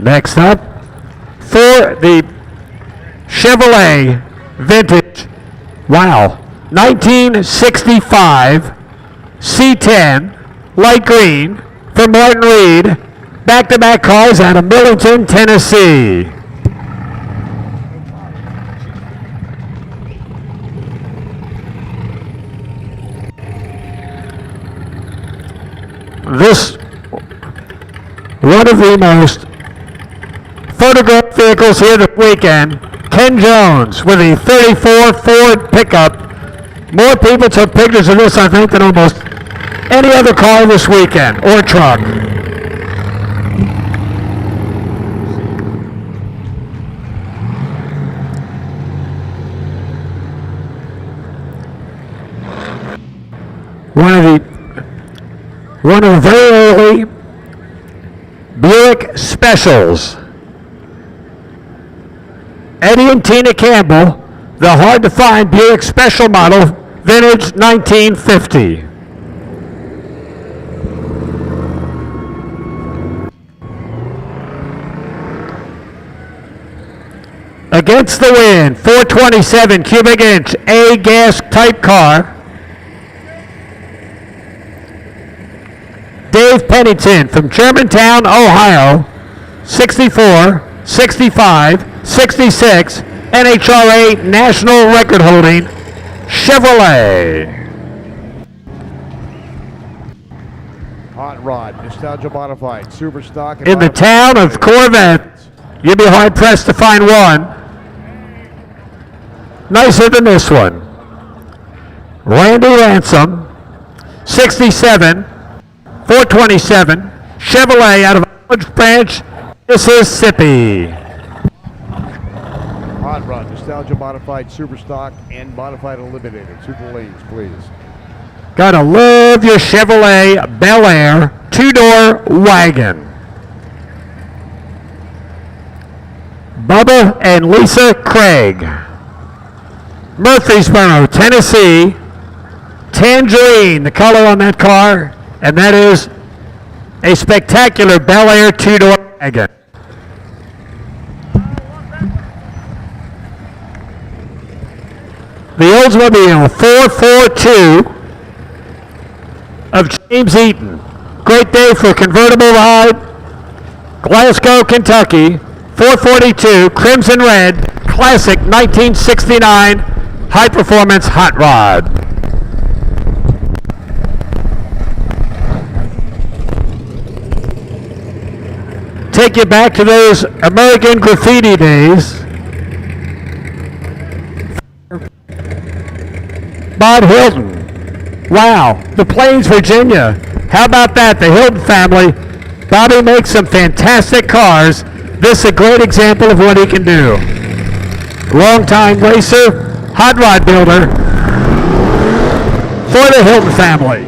Next up, for the Chevrolet Vintage, wow, 1965 C10, light green, from Martin Reed, back-to-back cars out of Millington, Tennessee. This, one of the most photographed vehicles here this weekend, Ken Jones with a 34 Ford pickup. More people took pictures of this, I think, than almost any other car this weekend, or truck. One of the very early Buick Specials. Eddie and Tina Campbell, the hard-to-find Buick Special model, vintage 1950. Against the wind, 427 cubic inch A-gas type car. Dave Pennington from Germantown, Ohio, 64, 65, 66, NHRA national record holding Chevrolet. Hot Rod, Nostalgia Modified, Superstock. In the town of Corvette, you'd be hard pressed to find one nicer than this one. Randy Ransom, 67, 427, Chevrolet out of Orange Branch, Mississippi. Hot Rod, Nostalgia Modified, Superstock, and Modified Eliminator. To the lanes, please. Gotta love your Chevrolet Bel Air two-door wagon. Bubba and Lisa Craig. Murfreesboro, Tennessee. Tangerine, the color on that car, and that is a spectacular Bel Air two-door wagon. The Oldsmobile 442 of James Eaton. Great day for a convertible ride. Glasgow, Kentucky, 442, Crimson Red, classic 1969, high performance hot rod. Take you back to those American graffiti days. Bob Hilton. Wow, the Plains, Virginia. How about that? The Hilton family. Bobby makes some fantastic cars. This is a great example of what he can do. Longtime racer, hot rod builder for the Hilton family.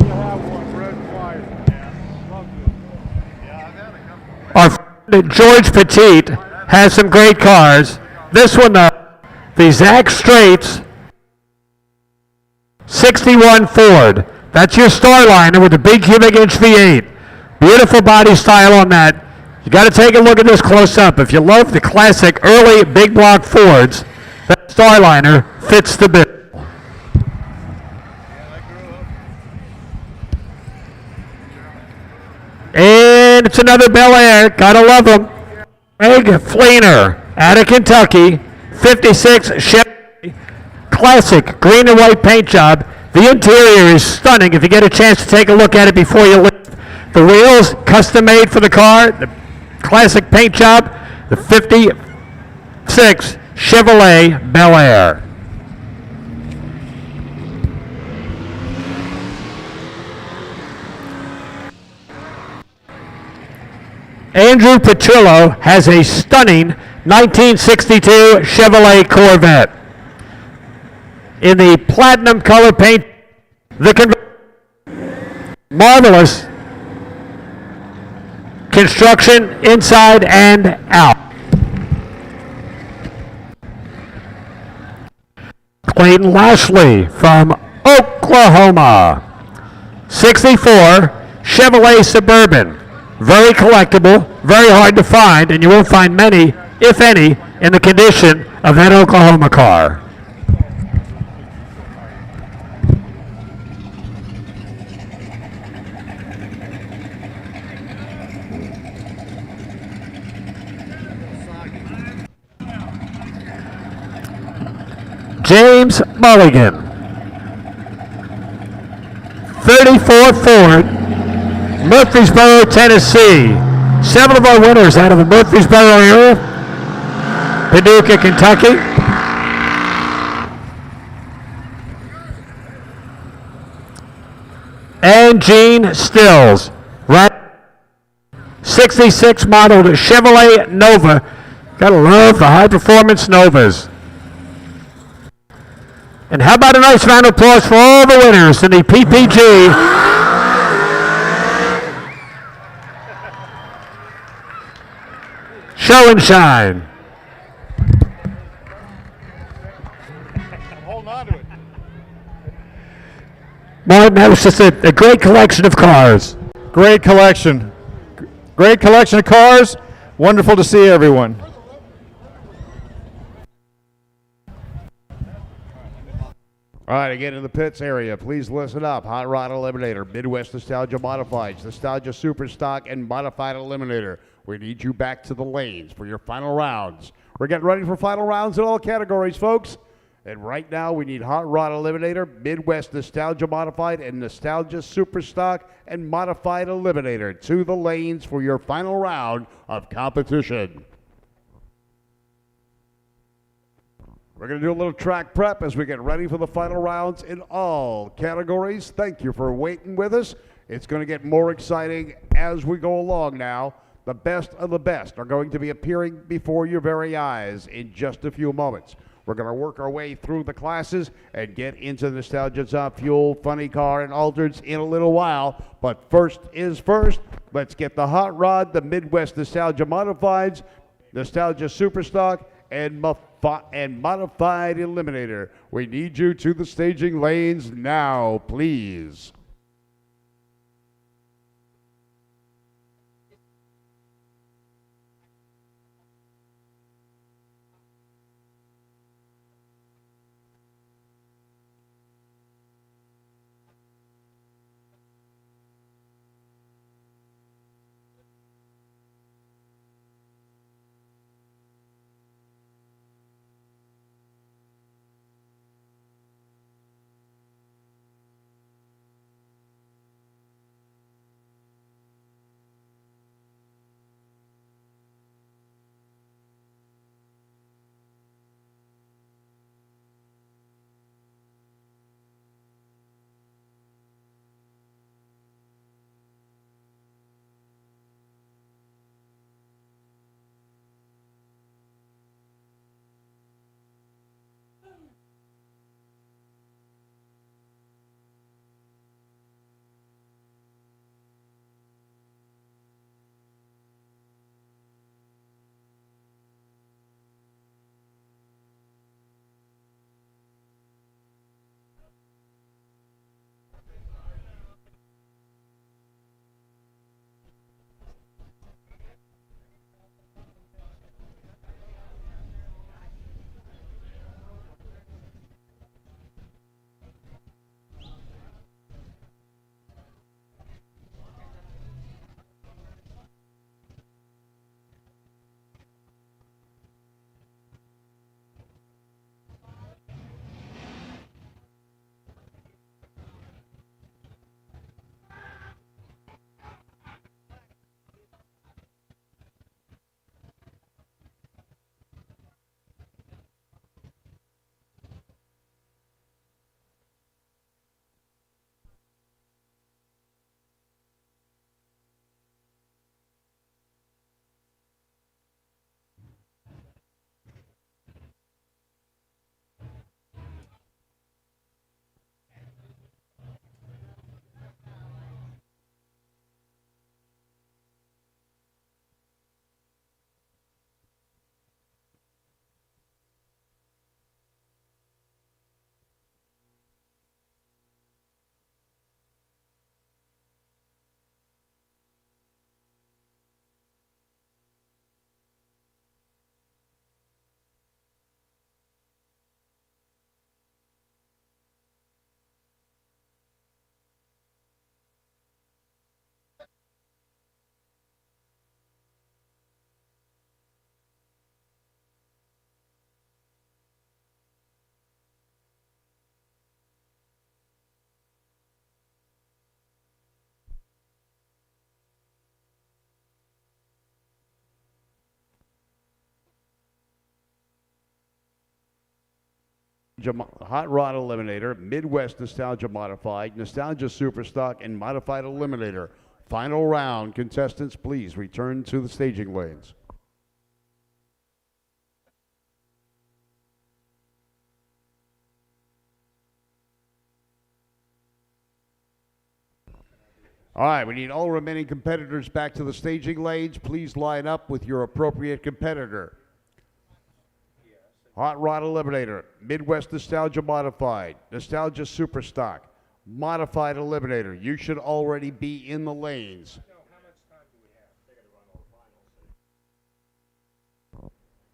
Our friend George Petit has some great cars. This one, the Zach Straits 61 Ford. That's your Starliner with the big cubic inch V8. Beautiful body style on that. You got to take a look at this close up. If you love the classic early big block Fords, that Starliner fits the bill. And it's another Bel Air. Gotta love them. Greg Fleener out of Kentucky, 56 Chevy, classic green and white paint job. The interior is stunning if you get a chance to take a look at it before you leave. The wheels, custom made for the car, the classic paint job, the 56 Chevrolet Bel Air. Andrew Petrillo has a stunning 1962 Chevrolet Corvette. In the platinum color paint, the marvelous construction inside and out. Clayton Lashley from Oklahoma. 64 Chevrolet Suburban. Very collectible, very hard to find, and you won't find many, if any, in the condition of that Oklahoma car. James Mulligan. 34 Ford, Murfreesboro, Tennessee. Several of our winners out of the Murfreesboro area. Paducah, Kentucky. And Gene Stills. Right. 66 model Chevrolet Nova. Gotta love the high performance Novas. And how about a nice round of applause for all the winners in the PPG Show and Shine. I'm holding on to it. Martin, that was just a great collection of cars. Great collection. Great collection of cars. Wonderful to see everyone. All right, again in the pits area, please listen up. Hot Rod Eliminator, Midwest Nostalgia Modifieds, Nostalgia Superstock, and Modified Eliminator. We need you back to the lanes for your final rounds. We're getting ready for final rounds in all categories, folks. And right now, we need Hot Rod Eliminator, Midwest Nostalgia Modified, and Nostalgia Superstock and Modified Eliminator to the lanes for your final round of competition. We're going to do a little track prep as we get ready for the final rounds in all categories. Thank you for waiting with us. It's going to get more exciting as we go along now. The best of the best are going to be appearing before your very eyes in just a few moments. We're going to work our way through the classes and get into the Nostalgia Top Fuel, Funny Car, and Altereds in a little while. But first is first. Let's get the Hot Rod, the Midwest Nostalgia Modifieds, Nostalgia Superstock, and Modified Eliminator. We need you to the staging lanes now, please. Hot Rod Eliminator, Midwest Nostalgia Modified, Nostalgia Superstock, and Modified Eliminator. Final round. Contestants, please return to the staging lanes. All right, we need all remaining competitors back to the staging lanes. Please line up with your appropriate competitor. Hot Rod Eliminator, Midwest Nostalgia Modified, Nostalgia Superstock, Modified Eliminator. You should already be in the lanes.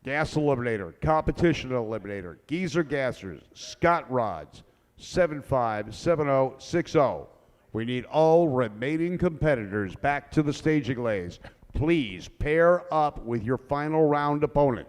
Gas Eliminator, Competition Eliminator, Geezer Gassers, Scott Rods, 757060. We need all remaining competitors back to the staging lanes. Please pair up with your final round opponent.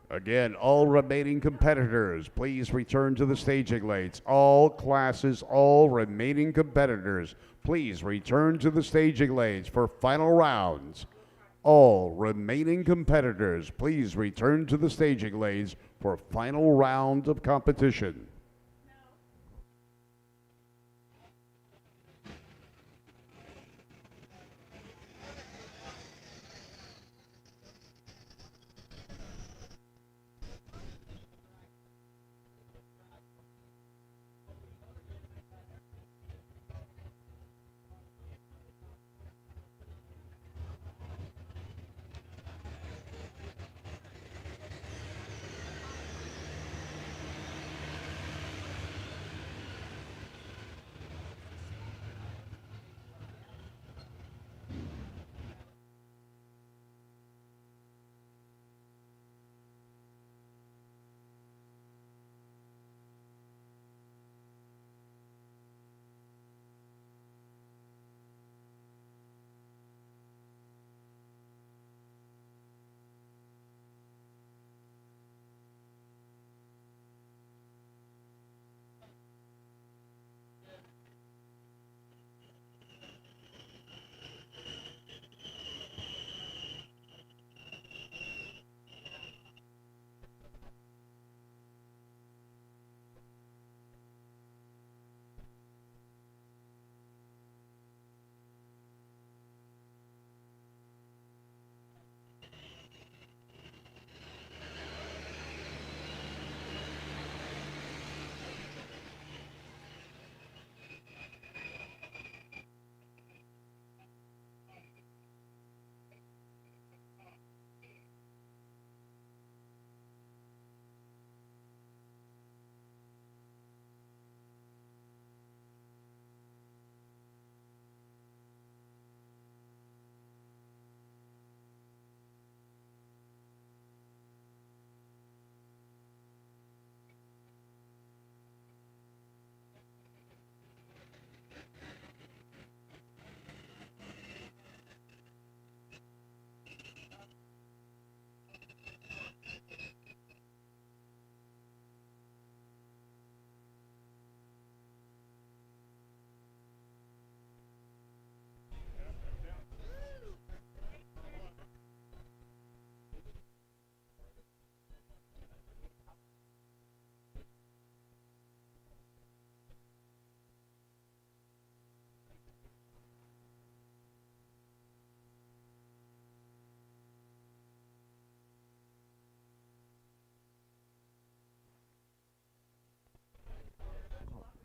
Again, all remaining competitors, please return to the staging lanes. All classes, all remaining competitors, please return to the staging lanes for final rounds. All remaining competitors, please return to the staging lanes for final round of competition.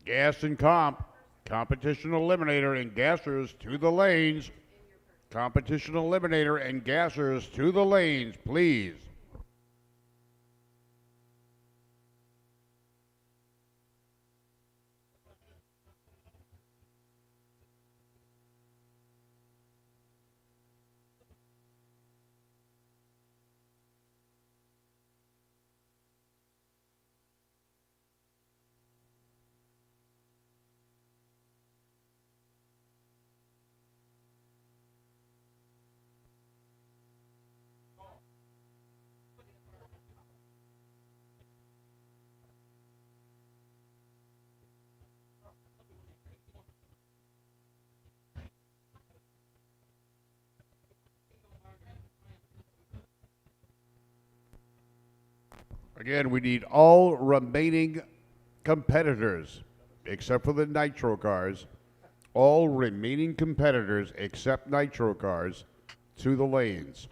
Gas and comp. Competition eliminator and gassers to the lanes. Competition eliminator and gassers to the lanes, please. Again, we need all remaining competitors, except for the nitro cars, all remaining competitors except nitro cars to the lanes.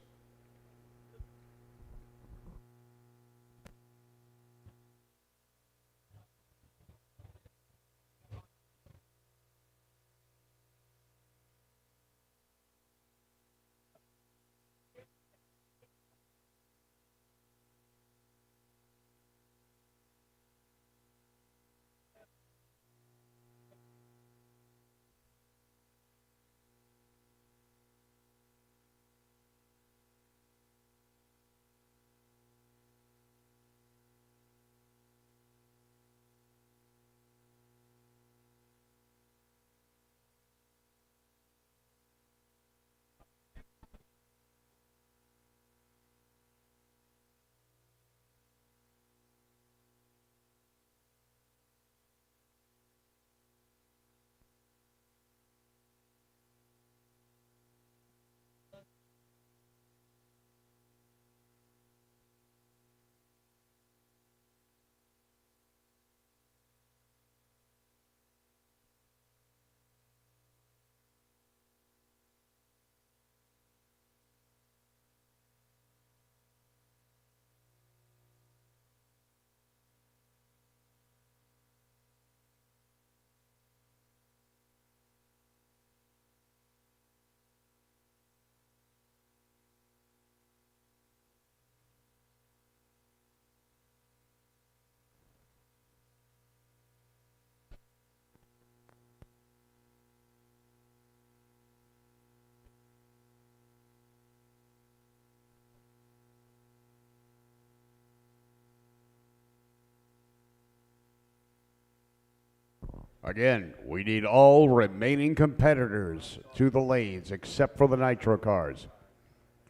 Again, we need all remaining competitors to the lanes except for the nitro cars.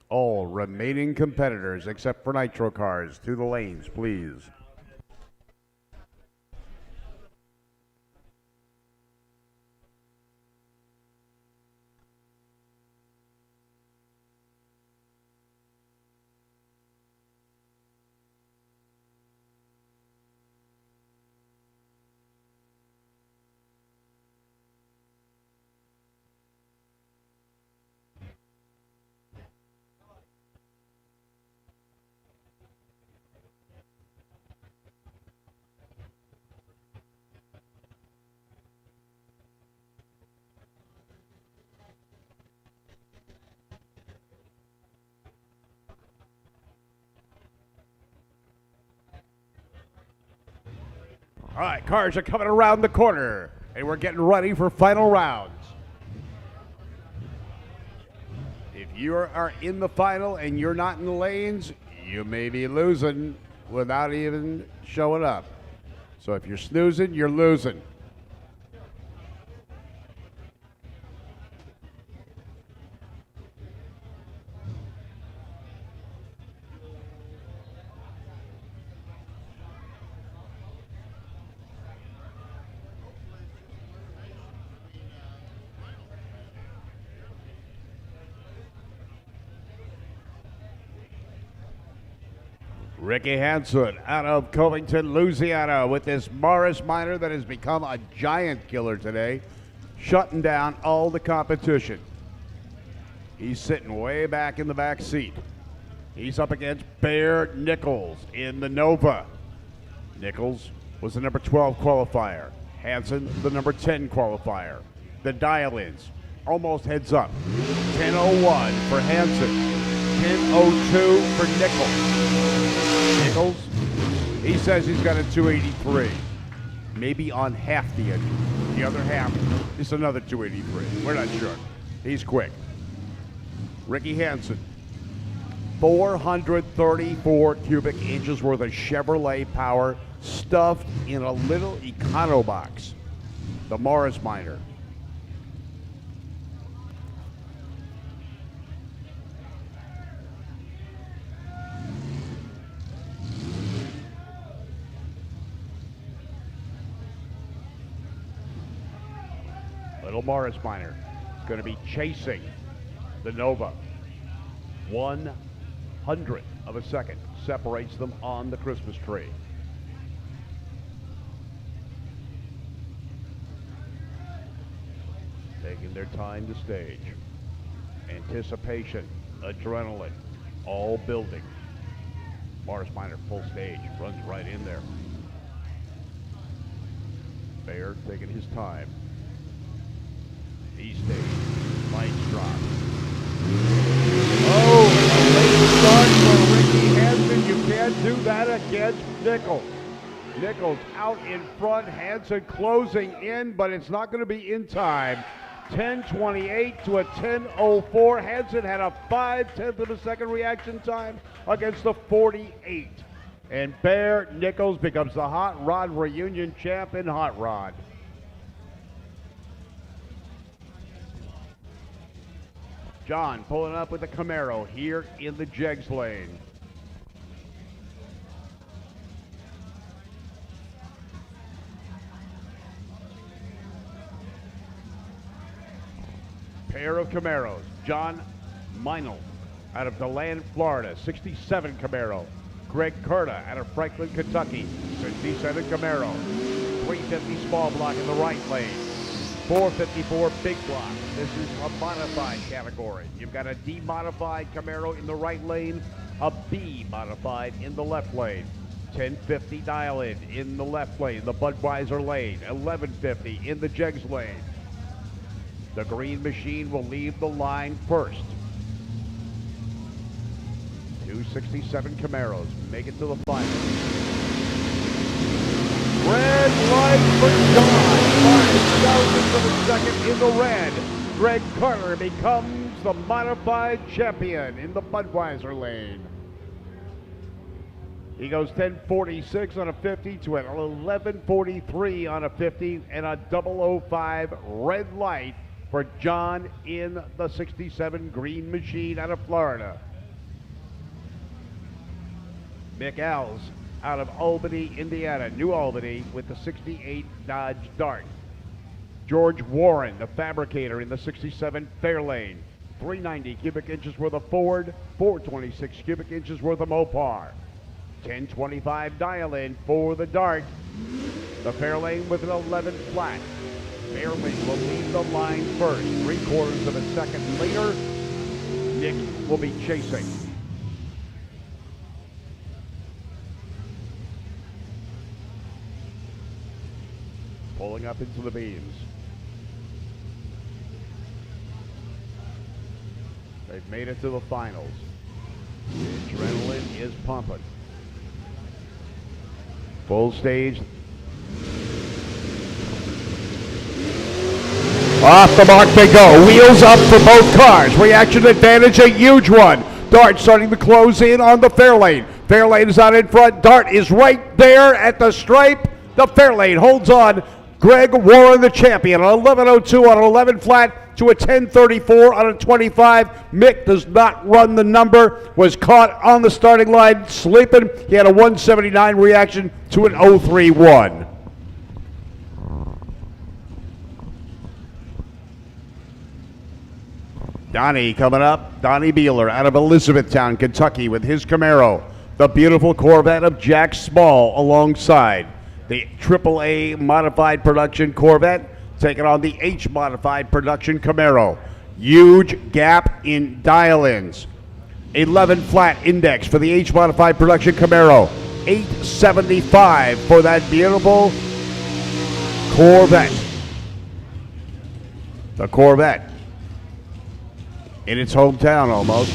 All remaining competitors except for nitro cars to the lanes, please. All right, cars are coming around the corner, and we're getting ready for final rounds. If you are in the final and you're not in the lanes, you may be losing without even showing up. So if you're snoozing, you're losing. Ricky Hansen out of Covington, Louisiana, with this Morris Minor that has become a giant killer today, shutting down all the competition. He's sitting way back in the back seat. He's up against Bear Nichols in the Nova. Nichols was the number 12 qualifier. Hansen, the number 10 qualifier. The dial-ins, almost heads up. 10:01 for Hansen. 10:02 for Nichols. Nichols, he says he's got a 283. Maybe on half the engine. The other half is another 283. We're not sure. He's quick. Ricky Hansen, 434 cubic inches worth of Chevrolet power stuffed in a little Econo box. The Morris Minor. Little Morris Minor is going to be chasing the Nova. 1/100 of a second separates them on the Christmas tree. Taking their time to stage. Anticipation, adrenaline, all building. Morris Minor full stage, runs right in there. Bayer taking his time. E-stage, lights drop. Oh, and a late start for Ricky Hansen. You can't do that against Nichols. Nichols out in front, Hansen closing in, but it's not going to be in time. 10:28 to a 10:04. Hansen had a 5/10 of a second reaction time against the 48. And Bear Nichols becomes the Hot Rod Reunion champ in Hot Rod. John pulling up with the Camaro here in the Jegs lane. Pair of Camaros. John Meinl out of DeLand, Florida, 67 Camaro. Greg Curta out of Franklin, Kentucky, 67 Camaro. 350 small block in the right lane. 454 big block. This is a modified category. You've got a D modified Camaro in the right lane, a B modified in the left lane. 1050 dial in the left lane, the Budweiser lane. 1150 in the Jegs lane. The green machine will leave the line first. 267 Camaros make it to the final. Red light for John. 5,000 for the second in the red. Greg Carter becomes the modified champion in the Budweiser lane. He goes 10:46 on a 50 to an 11:43 on a 50 and a 005 red light for John in the 67 green machine out of Florida. Mick Alls out of Albany, Indiana, New Albany, with the 68 Dodge Dart. George Warren, the fabricator in the 67 Fairlane. 390 cubic inches worth of Ford, 426 cubic inches worth of Mopar. 1025 dial-in for the Dart. The Fairlane with an 11 flat. Fairlane will leave the line first. 3/4 of a second later, Nick will be chasing. Pulling up into the beams. They've made it to the finals. The adrenaline is pumping. Full stage. Off the mark they go. Wheels up for both cars. Reaction advantage, a huge one. Dart starting to close in on the Fairlane. Fairlane is out in front. Dart is right there at the stripe. The Fairlane holds on. Greg Warren, the champion, an 11:02 on an 11 flat to a 10:34 on a 25. Mick does not run the number, was caught on the starting line sleeping. He had a 179 reaction to an 031. Donnie coming up. Donnie Beeler out of Elizabethtown, Kentucky with his Camaro. The beautiful Corvette of Jack Small alongside. The AAA modified production Corvette taking on the H modified production Camaro. Huge gap in dial-ins. 11 flat index for the H modified production Camaro. 875 for that beautiful Corvette. The Corvette. In its hometown almost.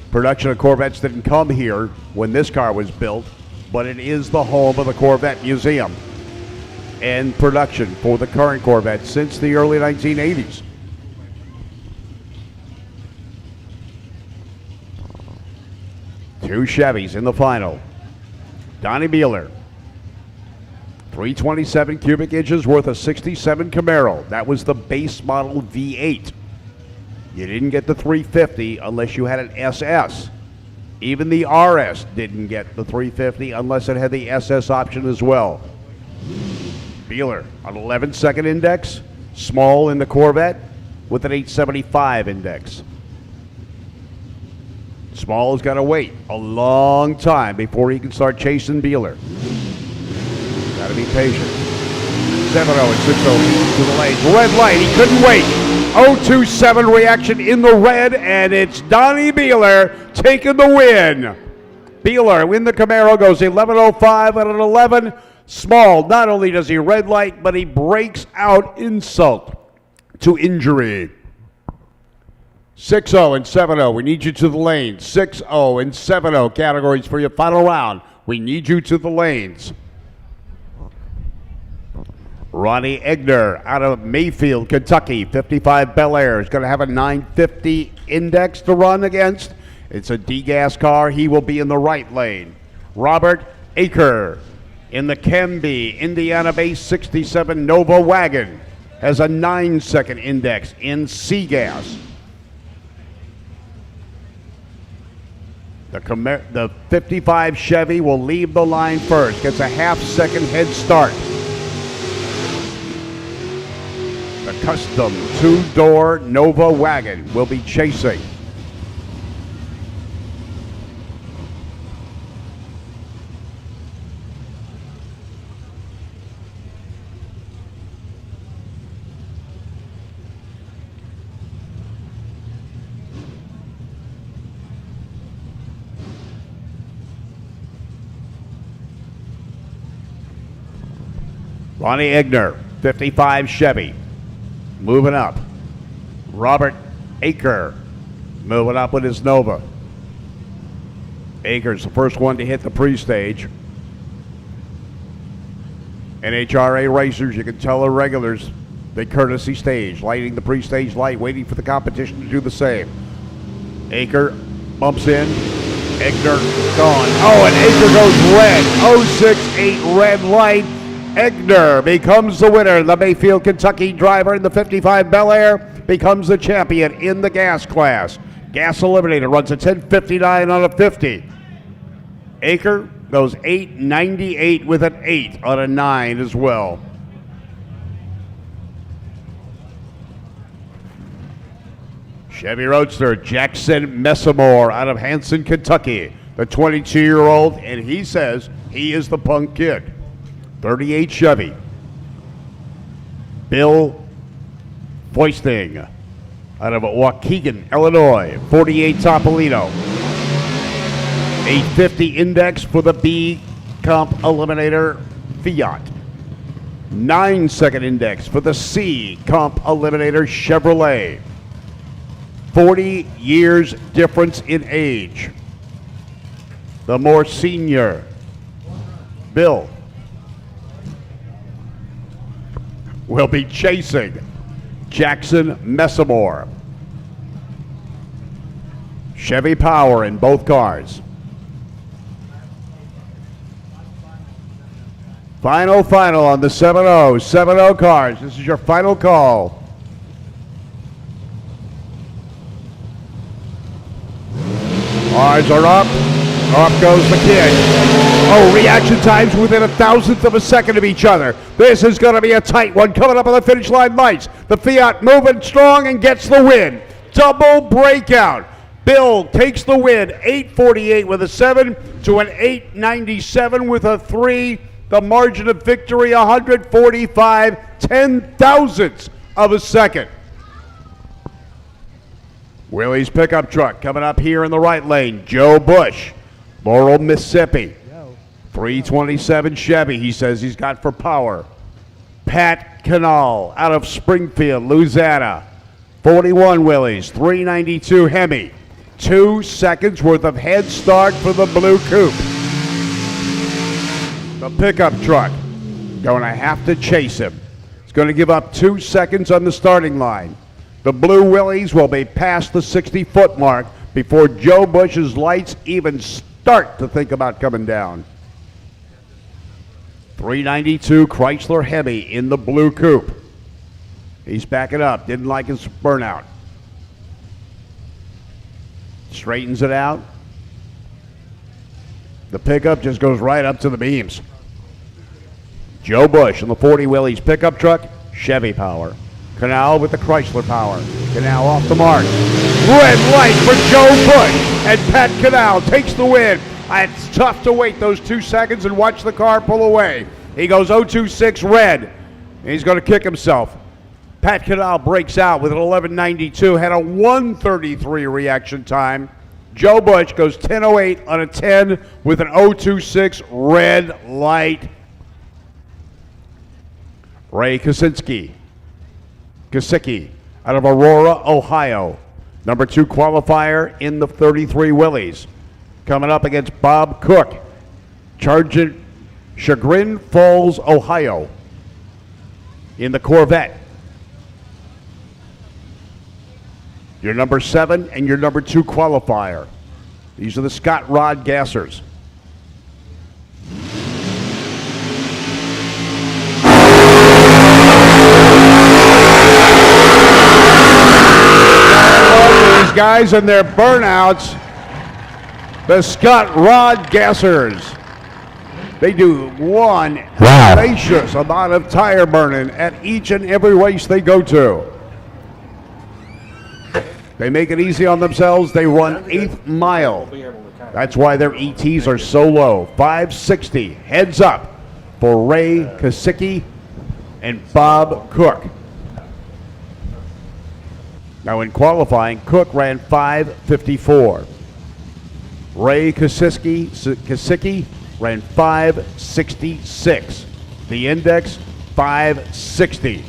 Production of Corvettes didn't come here when this car was built, but it is the home of the Corvette Museum and production for the current Corvette since the early 1980s. Two Chevys in the final. Donnie Beeler. 327 cubic inches worth of 67 Camaro. That was the base model V8. You didn't get the 350 unless you had an SS. Even the RS didn't get the 350 unless it had the SS option as well. Beeler, an 11-second index, small in the Corvette with an 875 index. Small has got to wait a long time before he can start chasing Beeler. Got to be patient. 7-0 and 6-0 to the lanes. Red light, he couldn't wait. 0-2-7 reaction in the red, and it's Donnie Beeler taking the win. Beeler in the Camaro goes 11.05 at an 11. Small, not only does he red light, but he breaks out insult to injury. 6-0 and 7-0. We need you to the lanes. 6-0 and 7-0 categories for your final round. We need you to the lanes. Ronnie Egner out of Mayfield, Kentucky, 55 Bel Air, is going to have a 950 index to run against. It's a D-gas car. He will be in the right lane. Robert Aker in the Kemby, Indiana-based 67 Nova wagon has a 9-second index in C-gas. The 55 Chevy will leave the line first, gets a half-second head start. The custom two-door Nova wagon will be chasing. Ronnie Egner, 55 Chevy. Moving up. Robert Aker moving up with his Nova. Aker's the first one to hit the pre-stage. NHRA racers, you can tell the regulars, they courtesy stage, lighting the pre-stage light, waiting for the competition to do the same. Aker bumps in. Egner gone. Oh, and Aker goes red. 068 red light. Egner becomes the winner. The Mayfield, Kentucky driver in the 55 Bel Air becomes the champion in the gas class. Gas Eliminator runs a 10:59 on a 50. Aker goes 8:98 with an 8 on a 9 as well. Chevy Roadster, Jackson Messamore out of Hanson, Kentucky, the 22-year-old, and he says he is the punk kid. 38 Chevy. Bill Foisting out of Waukegan, Illinois, 48 Topolino. 850 index for the B Comp Eliminator Fiat. 9-second index for the C Comp Eliminator Chevrolet. 40 years difference in age. The more senior, Bill, will be chasing Jackson Messamore. Chevy power in both cars. Final on the 7-0 cars. This is your final call. Cars are up. Up goes the kid. Oh, reaction times within 1,000th of a second of each other. This is going to be a tight one coming up on the finish line lights. The Fiat moving strong and gets the win. Double breakout. Bill takes the win. 8:48 with a 7 to an 8:97 with a 3. The margin of victory 145 10,000ths of a second. Willie's pickup truck coming up here in the right lane. Joe Bush, Laurel, Mississippi. 327 Chevy, he says he's got for power. Pat Canal out of Springfield, Louisiana. 41 Willys, 392 Hemi. 2 seconds worth of head start for the blue coupe. The pickup truck going to have to chase him. It's going to give up 2 seconds on the starting line. The blue Willys will be past the 60-foot mark before Joe Bush's lights even start to think about coming down. 392 Chrysler Hemi in the blue coupe. He's backing up, didn't like his burnout. Straightens it out. The pickup just goes right up to the beams. Joe Bush in the 40 Willys pickup truck, Chevy power. Canal with the Chrysler power. Canal off the mark. Red light for Joe Bush, and Pat Canal takes the win. It's tough to wait those 2 seconds and watch the car pull away. He goes 026 red. He's going to kick himself. Pat Canal breaks out with an 1192, had a 133 reaction time. Joe Bush goes 1008 on a 10 with an 026 red light. Ray Kosicki out of Aurora, Ohio. Number 2 qualifier in the 33 Willys. Coming up against Bob Cook, Chagrin Falls, Ohio, in the Corvette. Your number 7 and your number 2 qualifier. These are the Scott Rod Gassers. These guys and their burnouts, the Scott Rod Gassers. They do one hellacious amount of tire burning at each and every race they go to. They make it easy on themselves. They run 8th mile. That's why their ETs are so low. 560 heads up for Ray Kosicki and Bob Cook. Now in qualifying, Cook ran 554. Ray Kosicki ran 566. The index 560.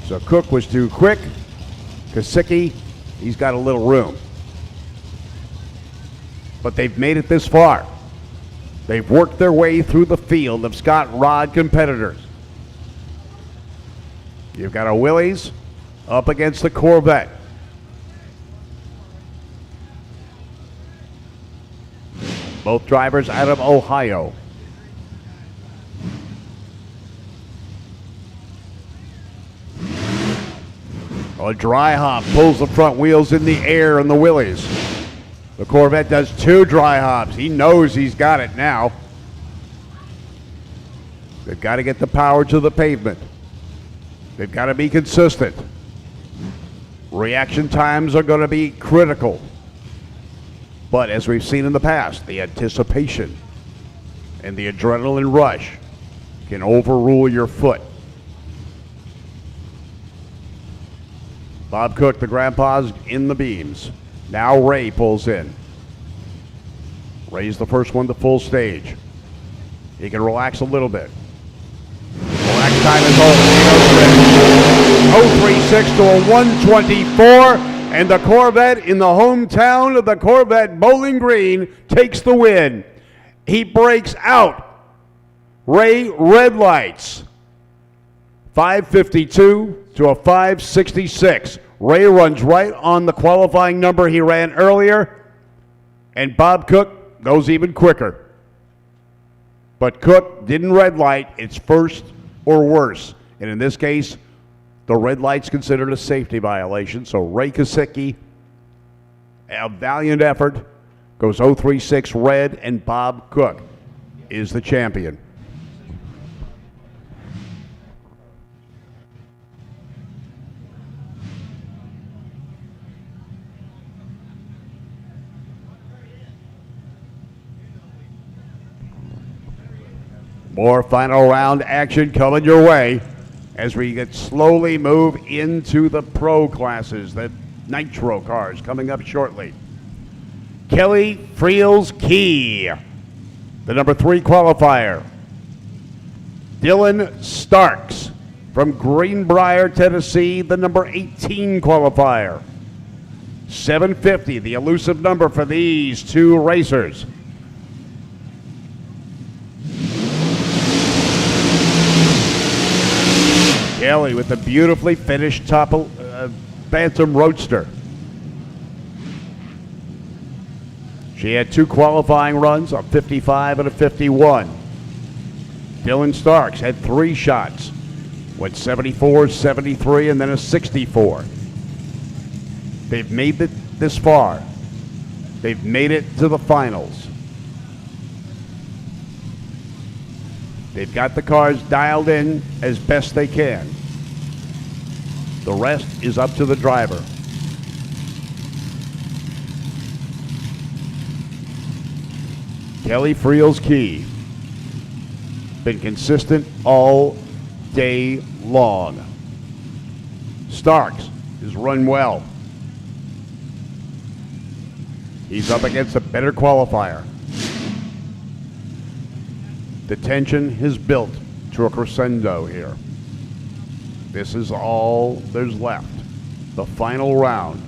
So Cook was too quick. Kosicki, he's got a little room. But they've made it this far. They've worked their way through the field of Scott Rod competitors. You've got a Willys up against the Corvette. Both drivers out of Ohio. A dry hop pulls the front wheels in the air in the Willys. The Corvette does 2 dry hops. He knows he's got it now. They've got to get the power to the pavement. They've got to be consistent. Reaction times are going to be critical. But as we've seen in the past, the anticipation and the adrenaline rush can overrule your foot. Bob Cook, the grandpa's in the beams. Now Ray pulls in. Ray's the first one to full stage. He can relax a little bit. Relax time is over. 036 to a 124. And the Corvette in the hometown of the Corvette Bowling Green takes the win. He breaks out. Ray red lights. 552 to a 566. Ray runs right on the qualifying number he ran earlier. And Bob Cook goes even quicker. But Cook didn't red light. It's first or worse. And in this case, the red light's considered a safety violation, so Ray Kosicki, a valiant effort, goes 036 red, and Bob Cook is the champion. More final round action coming your way as we get slowly move into the pro classes, the nitro cars coming up shortly. Kelly Friels Key, the number 3 qualifier. Dylan Starks From Greenbrier, Tennessee, the number 18 qualifier. 750, the elusive number for these two racers. Kelly with the beautifully finished top Bantam Roadster. She had two qualifying runs, a 55 and a 51. Dylan Starks had three shots, went 74, 73, and then a 64. They've made it this far. They've made it to the finals. They've got the cars dialed in as best they can. The rest is up to the driver. Kelly Friel's Key. Been consistent all day long. Starks has run well. He's up against a better qualifier. The tension has built to a crescendo here. This is all there's left. The final round.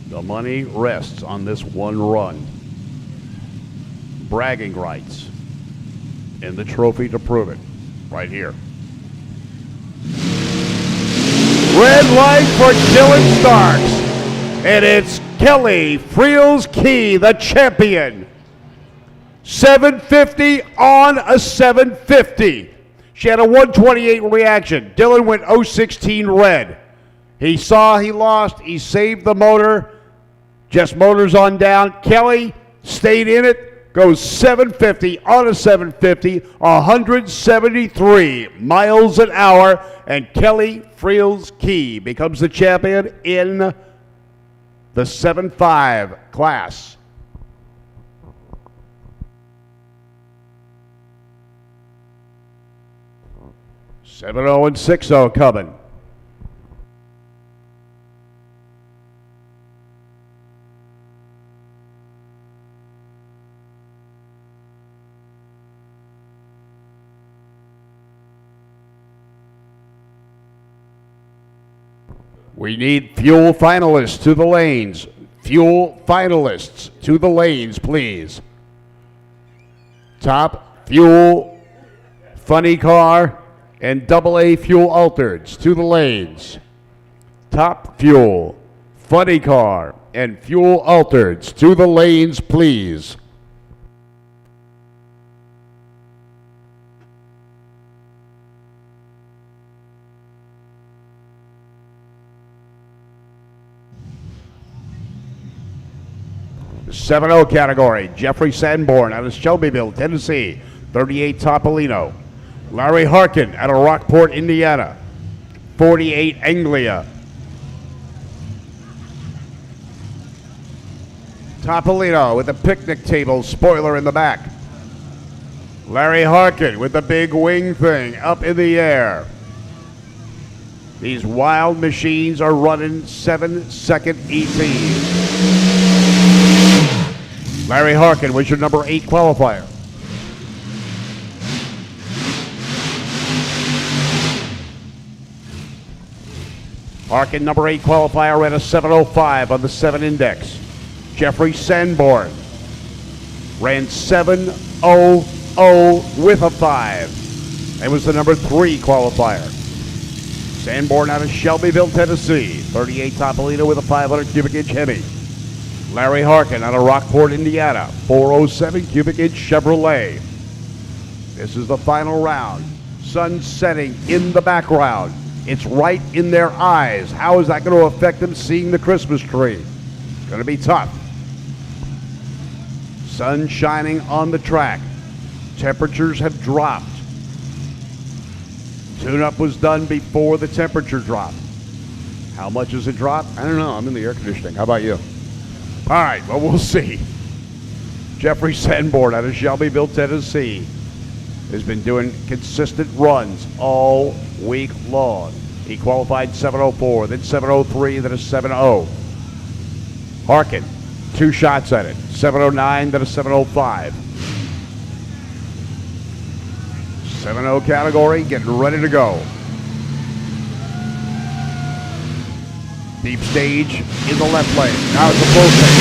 The money rests on this one run. Bragging rights and the trophy to prove it right here. Red light for Dylan Starks, and it's Kelly Friel's Key, the champion. 750 on a 750. She had a 128 reaction. Dylan went 016 red. He saw he lost. He saved the motor. Just motors on down. Kelly stayed in it. Goes 750 on a 750, 173 miles an hour, and Kelly Friel's Key becomes the champion in the 7.5 class. (7-0 and 6-0 coming. We need fuel finalists to the lanes. Fuel finalists to the lanes, please. Top fuel, funny car, and AA fuel altereds to the lanes. Top fuel, funny car, and fuel altereds to the lanes, please. The 7-0 category, Jeffrey Sanborn out of Shelbyville, Tennessee, 38 Topolino. Larry Harkin out of Rockport, Indiana, 48 Anglia. Topolino with a picnic table spoiler in the back. Larry Harkin with the big wing thing up in the air. These wild machines are running 7-second ETs. Larry Harkin was your number 8 qualifier. Harkin, number 8 qualifier, ran a 7:05 on the 7 index. Jeffrey Sanborn ran 7:00 with a 5 and was the number 3 qualifier. Sanborn out of Shelbyville, Tennessee, 38 Topolino with a 500 cubic inch Hemi. Larry Harkin out of Rockport, Indiana, 407 cubic inch Chevrolet. This is the final round. Sun setting in the background. It's right in their eyes. How is that going to affect them seeing the Christmas tree? It's going to be tough. Sun shining on the track. Temperatures have dropped. Tune-up was done before the temperature dropped. How much has it dropped? I don't know. I'm in the air conditioning. How about you? All right, well, we'll see. Jeffrey Sanborn out of Shelbyville, Tennessee, has been doing consistent runs all week long. He qualified 7:04, then 7:03, then a 7:0. Harkin, 2 shots at it. 709, then a 705. 7-0 category, getting ready to go. Deep stage in the left lane. Now it's a full stage.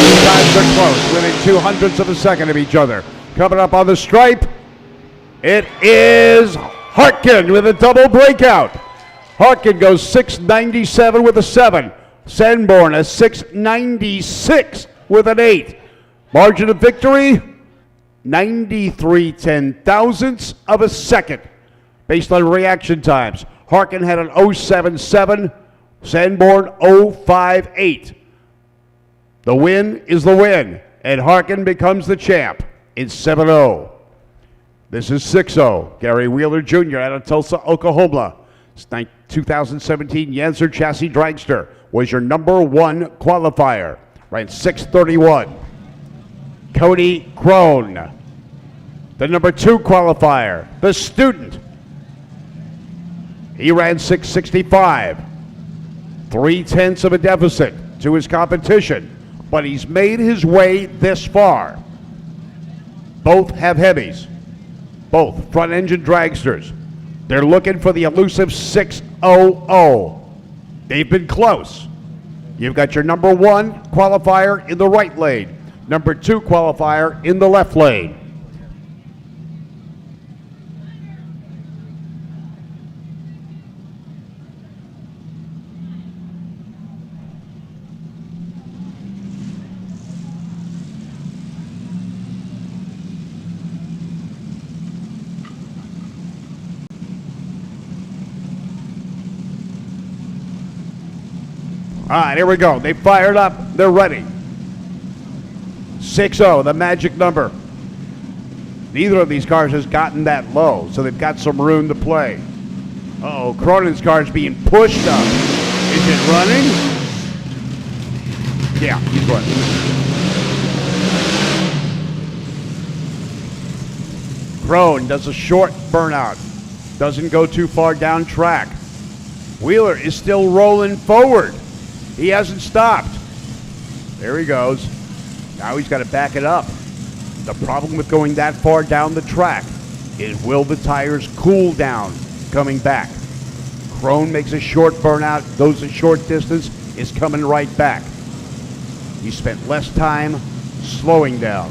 These guys are close, within 200ths of a second of each other. Coming up on the stripe, it is Harkin with a double breakout. Harkin goes 697 with a 7. Sanborn a 696 with an 8. Margin of victory, 93 ten-thousandths of a second based on reaction times. Harkin had an 077, Sanborn 058. The win is the win, and Harkin becomes the champ in 7-0. This is 6-0. Gary Wheeler Jr. out of Tulsa, Oklahoma. 2017 Yancer Chassis Dragster was your number 1 qualifier. Ran 631. Cody Crone, the number 2 qualifier, the student. He ran 665. 3/10 of a deficit to his competition, but he's made his way this far. Both have heavies, both front engine dragsters. They're looking for the elusive 600. They've been close. You've got your number 1 qualifier in the right lane, number 2 qualifier in the left lane. All right, here we go. They fired up. They're ready. 6-0, the magic number. Neither of these cars has gotten that low, so they've got some room to play. Uh-oh, Cronin's car is being pushed up. Is it running? Yeah, he's running. Crone does a short burnout. Doesn't go too far down track. Wheeler is still rolling forward. He hasn't stopped. There he goes. Now he's got to back it up. The problem with going that far down the track is, will the tires cool down coming back? Crone makes a short burnout, goes a short distance, is coming right back. He spent less time slowing down.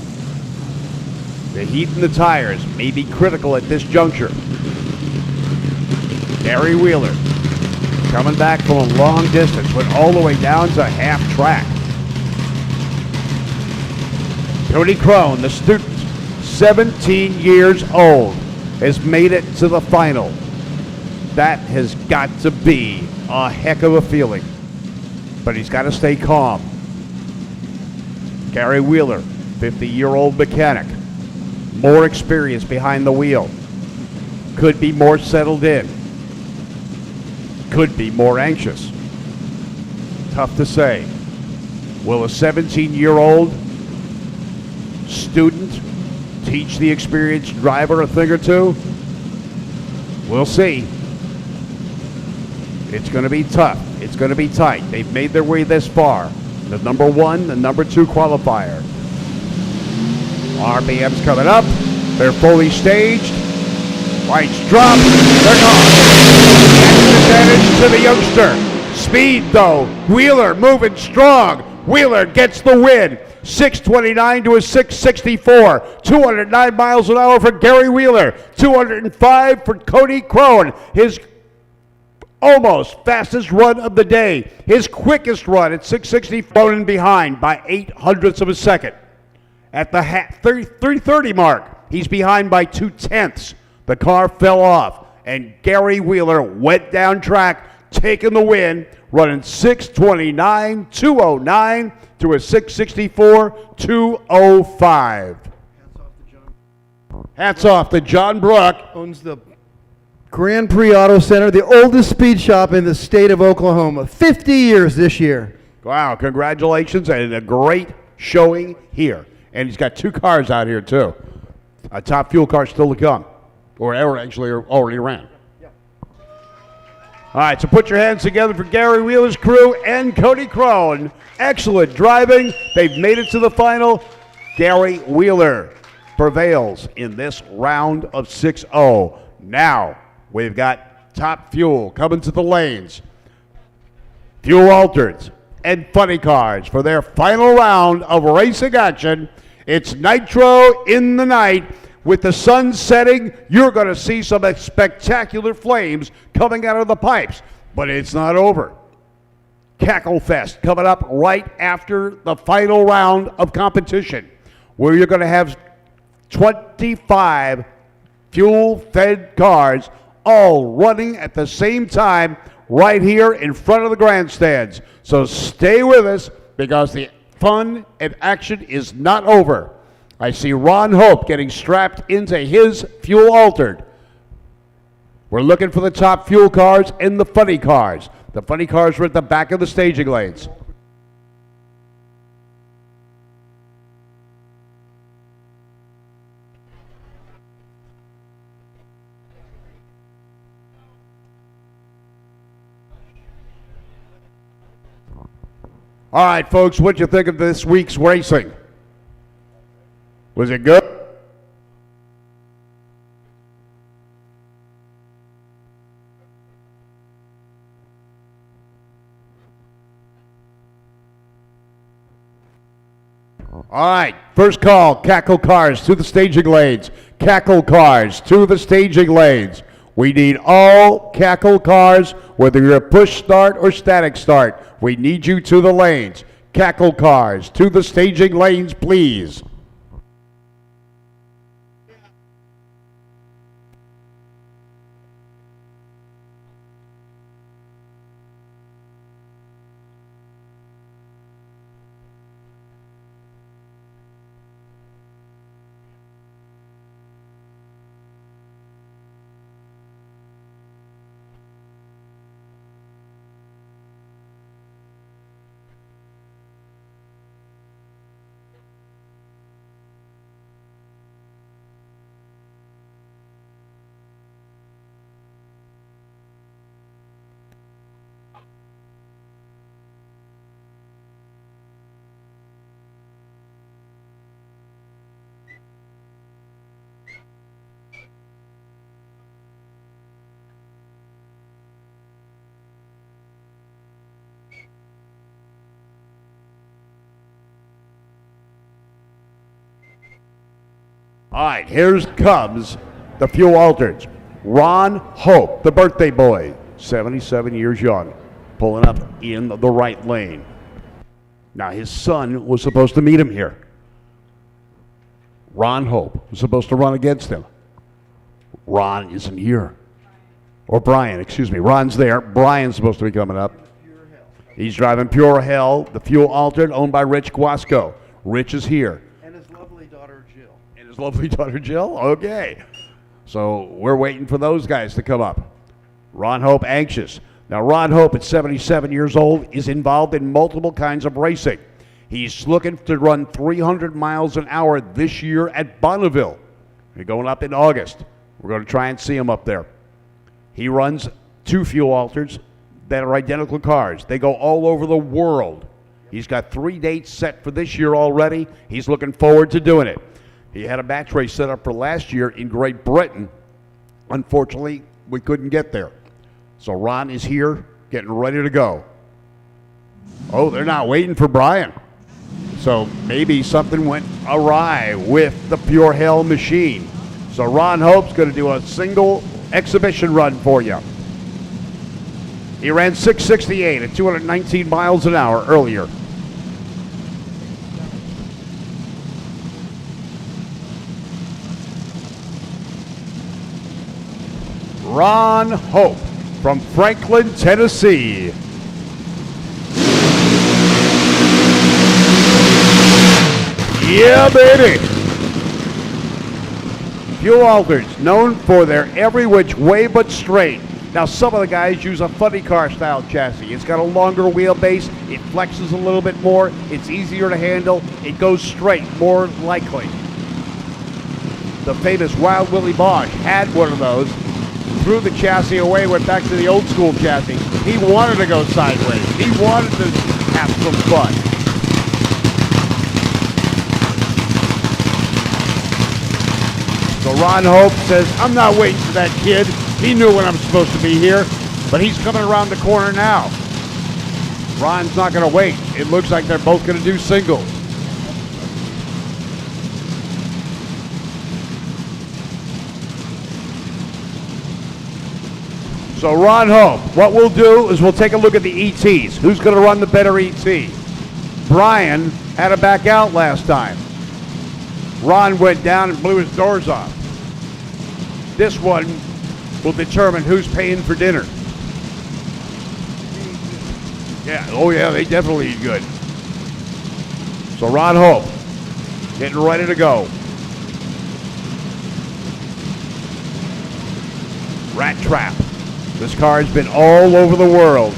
The heat in the tires may be critical at this juncture. Gary Wheeler coming back from a long distance, went all the way down to half track. Cody Crone, the student, 17 years old, has made it to the final. That has got to be a heck of a feeling. But he's got to stay calm. Gary Wheeler, 50-year-old mechanic, more experience behind the wheel, could be more settled in, could be more anxious. Tough to say. Will a 17-year-old student teach the experienced driver a thing or two? We'll see. It's going to be tough. It's going to be tight. They've made their way this far. The number 1, the number 2 qualifier. RPM's coming up. They're fully staged. Lights drop. They're gone. Advantage to the youngster. Speed, though. Wheeler moving strong. Wheeler gets the win. 629 to a 664. 209 miles an hour for Gary Wheeler. 205 for Cody Crone. His almost fastest run of the day. His quickest run at 660. Falling behind by 0.08 of a second. At the 330 mark, he's behind by 0.2. The car fell off, and Gary Wheeler went down track, taking the win, running 629, 209 to a 664, 205. Hats off to John Brook. Owns the Grand Prix Auto Center, the oldest speed shop in the state of Oklahoma. 50 years this year. Wow, congratulations, and a great showing here. And he's got 2 cars out here, too. A top fuel car still to come. Or actually already ran. All right, so put your hands together for Gary Wheeler's crew and Cody Crone. Excellent driving. They've made it to the final. Gary Wheeler prevails in this round of 6-0. Now we've got Top Fuel coming to the lanes. Fuel Altereds and Funny Cars for their final round of racing action. It's Nitro in the night. With the sun setting, you're going to see some spectacular flames coming out of the pipes. But it's not over. Cacklefest coming up right after the final round of competition, where you're going to have 25 fuel-fed cars all running at the same time right here in front of the grandstands. So stay with us because the fun and action is not over. I see Ron Hope getting strapped into his Fuel Altered. We're looking for the Top Fuel cars and the Funny Cars. The Funny Cars are at the back of the staging lanes. All right, folks, what'd you think of this week's racing? Was it good? All right, first call, Cackle Cars to the staging lanes. Cackle Cars to the staging lanes. We need all Cackle Cars, whether you're a push start or static start. We need you to the lanes. Cackle Cars to the staging lanes, please. All right, here comes the Fuel Altereds. Ron Hope, the birthday boy, 77 years young, pulling up in the right lane. Now, his son was supposed to meet him here. Ron Hope was supposed to run against him. Ron isn't here. Or Brian, excuse me. Ron's there. Brian's supposed to be coming up. He's driving Pure Hell, the Fuel Altered, owned by Rich Guasco. Rich is here. And his lovely daughter, Jill. And his lovely daughter, Jill? Okay. So we're waiting for those guys to come up. Ron Hope, anxious. Now, Ron Hope, at 77 years old, is involved in multiple kinds of racing. He's looking to run 300 miles an hour this year at Bonneville. We're going up in August. We're going to try and see him up there. He runs 2 Fuel Altereds that are identical cars. They go all over the world. He's got 3 dates set for this year already. He's looking forward to doing it. He had a match race set up for last year in Great Britain. Unfortunately, we couldn't get there. So Ron is here, getting ready to go. Oh, they're not waiting for Brian. So maybe something went awry with the Pure Hell machine. So Ron Hope's going to do a single exhibition run for you. He ran 668 at 219 miles an hour earlier. Ron Hope from Franklin, Tennessee. Yeah, baby. Fuel Altereds, known for their every which way but straight. Now, some of the guys use a funny car style chassis. It's got a longer wheelbase. It flexes a little bit more. It's easier to handle. It goes straight, more likely. The famous Wild Willie Bosch had one of those. threw the chassis away, went back to the old school chassis. He wanted to go sideways. He wanted to have some fun. So Ron Hope says, I'm not waiting for that kid. He knew when I'm supposed to be here, but he's coming around the corner now. Ron's not going to wait. It looks like they're both going to do singles. So Ron Hope, what we'll do is we'll take a look at the ETs. Who's going to run the better ET? Brian had to back out last time. Ron went down and blew his doors off. This one will determine who's paying for dinner. Yeah, oh yeah, they definitely eat good. So Ron Hope, getting ready to go. Rat Trap. This car has been all over the world.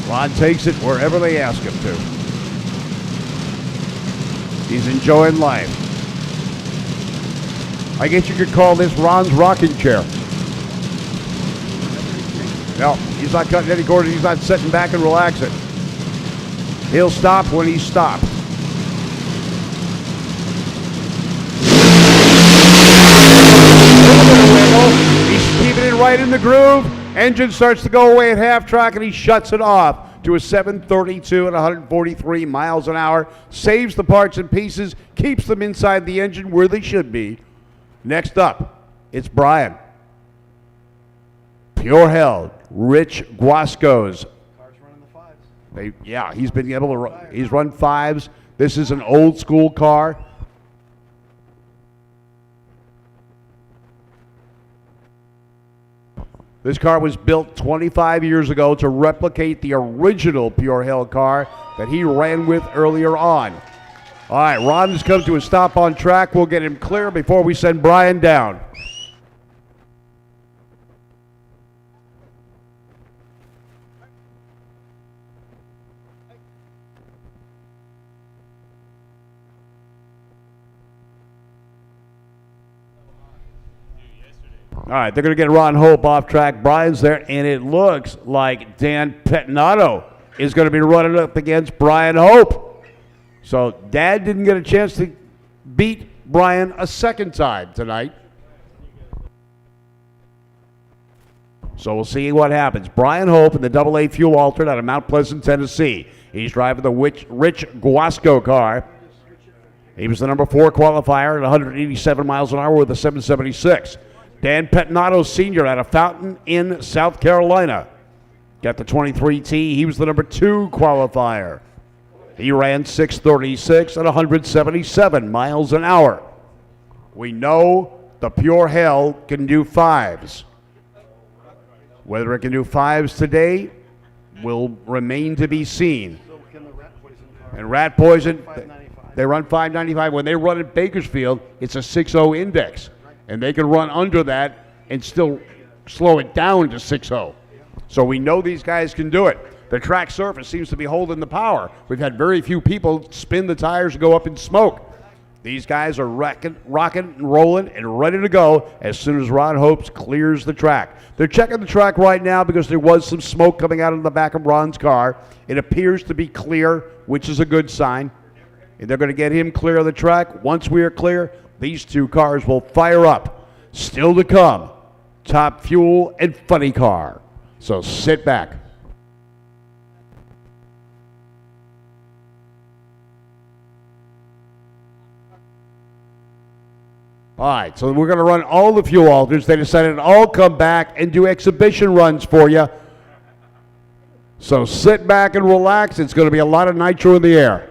Ron takes it wherever they ask him to. He's enjoying life. I guess you could call this Ron's rocking chair. No, he's not cutting any corners. He's not sitting back and relaxing. He'll stop when he's stopped. He's keeping it right in the groove. Engine starts to go away at half track and he shuts it off to a 732 at 143 miles an hour. Saves the parts and pieces, keeps them inside the engine where they should be. Next up, it's Brian. Pure Hell, Rich Guasco's. Car's running the 5s. Yeah, he's been able to run. He's run 5s. This is an old school car. This car was built 25 years ago to replicate the original Pure Hell car that he ran with earlier on. All right, Ron has come to a stop on track. We'll get him clear before we send Brian down. All right, they're going to get Ron Hope off track. Brian's there, and it looks like Dan Pettinato is going to be running up against Brian Hope. So Dad didn't get a chance to beat Brian a second time tonight. So we'll see what happens. Brian Hope in the AA fuel altered out of Mount Pleasant, Tennessee. He's driving the Rich Guasco car. He was the number 4 qualifier at 187 miles an hour with a 776. Dan Pettinato Sr. out of Fountain in South Carolina. Got the 23T. He was the number 2 qualifier. He ran 636 at 177 miles an hour. We know the Pure Hell can do 5s. Whether it can do 5s today will remain to be seen. And Rat Poison, they run 595. When they run at Bakersfield, it's a 6.0 index. And they can run under that and still slow it down to 6.0. So we know these guys can do it. The track surface seems to be holding the power. We've had very few people spin the tires and go up in smoke. These guys are rocking and rolling and ready to go as soon as Ron Hopes clears the track. They're checking the track right now because there was some smoke coming out of the back of Ron's car. It appears to be clear, which is a good sign. And they're going to get him clear of the track. Once we are clear, these two cars will fire up. Still to come, Top Fuel and Funny Car. So sit back. All right, so we're going to run all the fuel alters. They decided to all come back and do exhibition runs for you. So sit back and relax. It's going to be a lot of nitro in the air.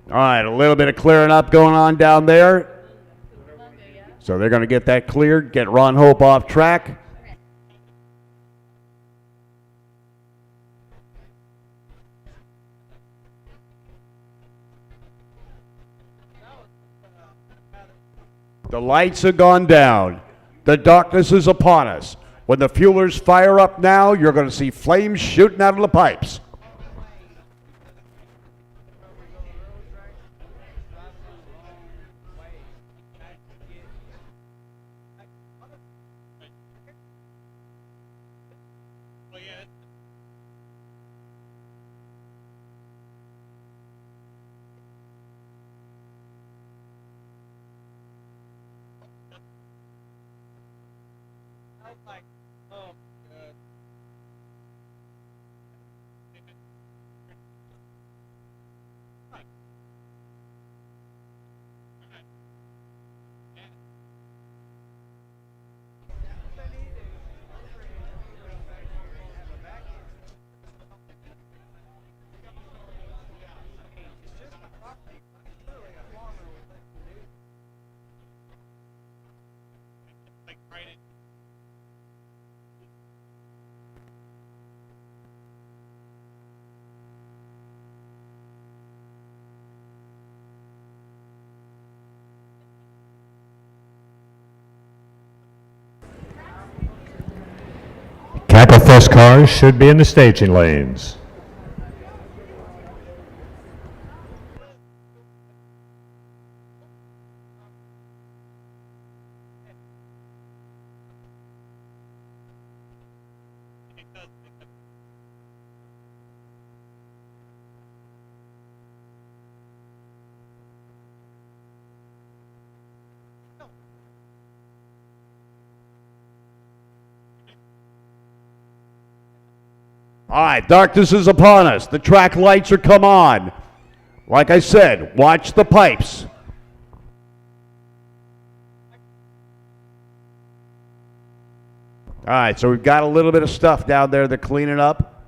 All right, a little bit of clearing up going on down there. So they're going to get that cleared, get Ron Hope off track. The lights have gone down. The darkness is upon us. When the fuelers fire up now, you're going to see flames shooting out of the pipes. Cacklefest cars should be in the staging lanes. All right, darkness is upon us. The track lights are come on. Like I said, watch the pipes. All right, so we've got a little bit of stuff down there to clean it up.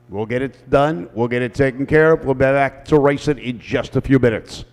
We'll get it done. We'll get it taken care of. We'll be back to race it in just a few minutes.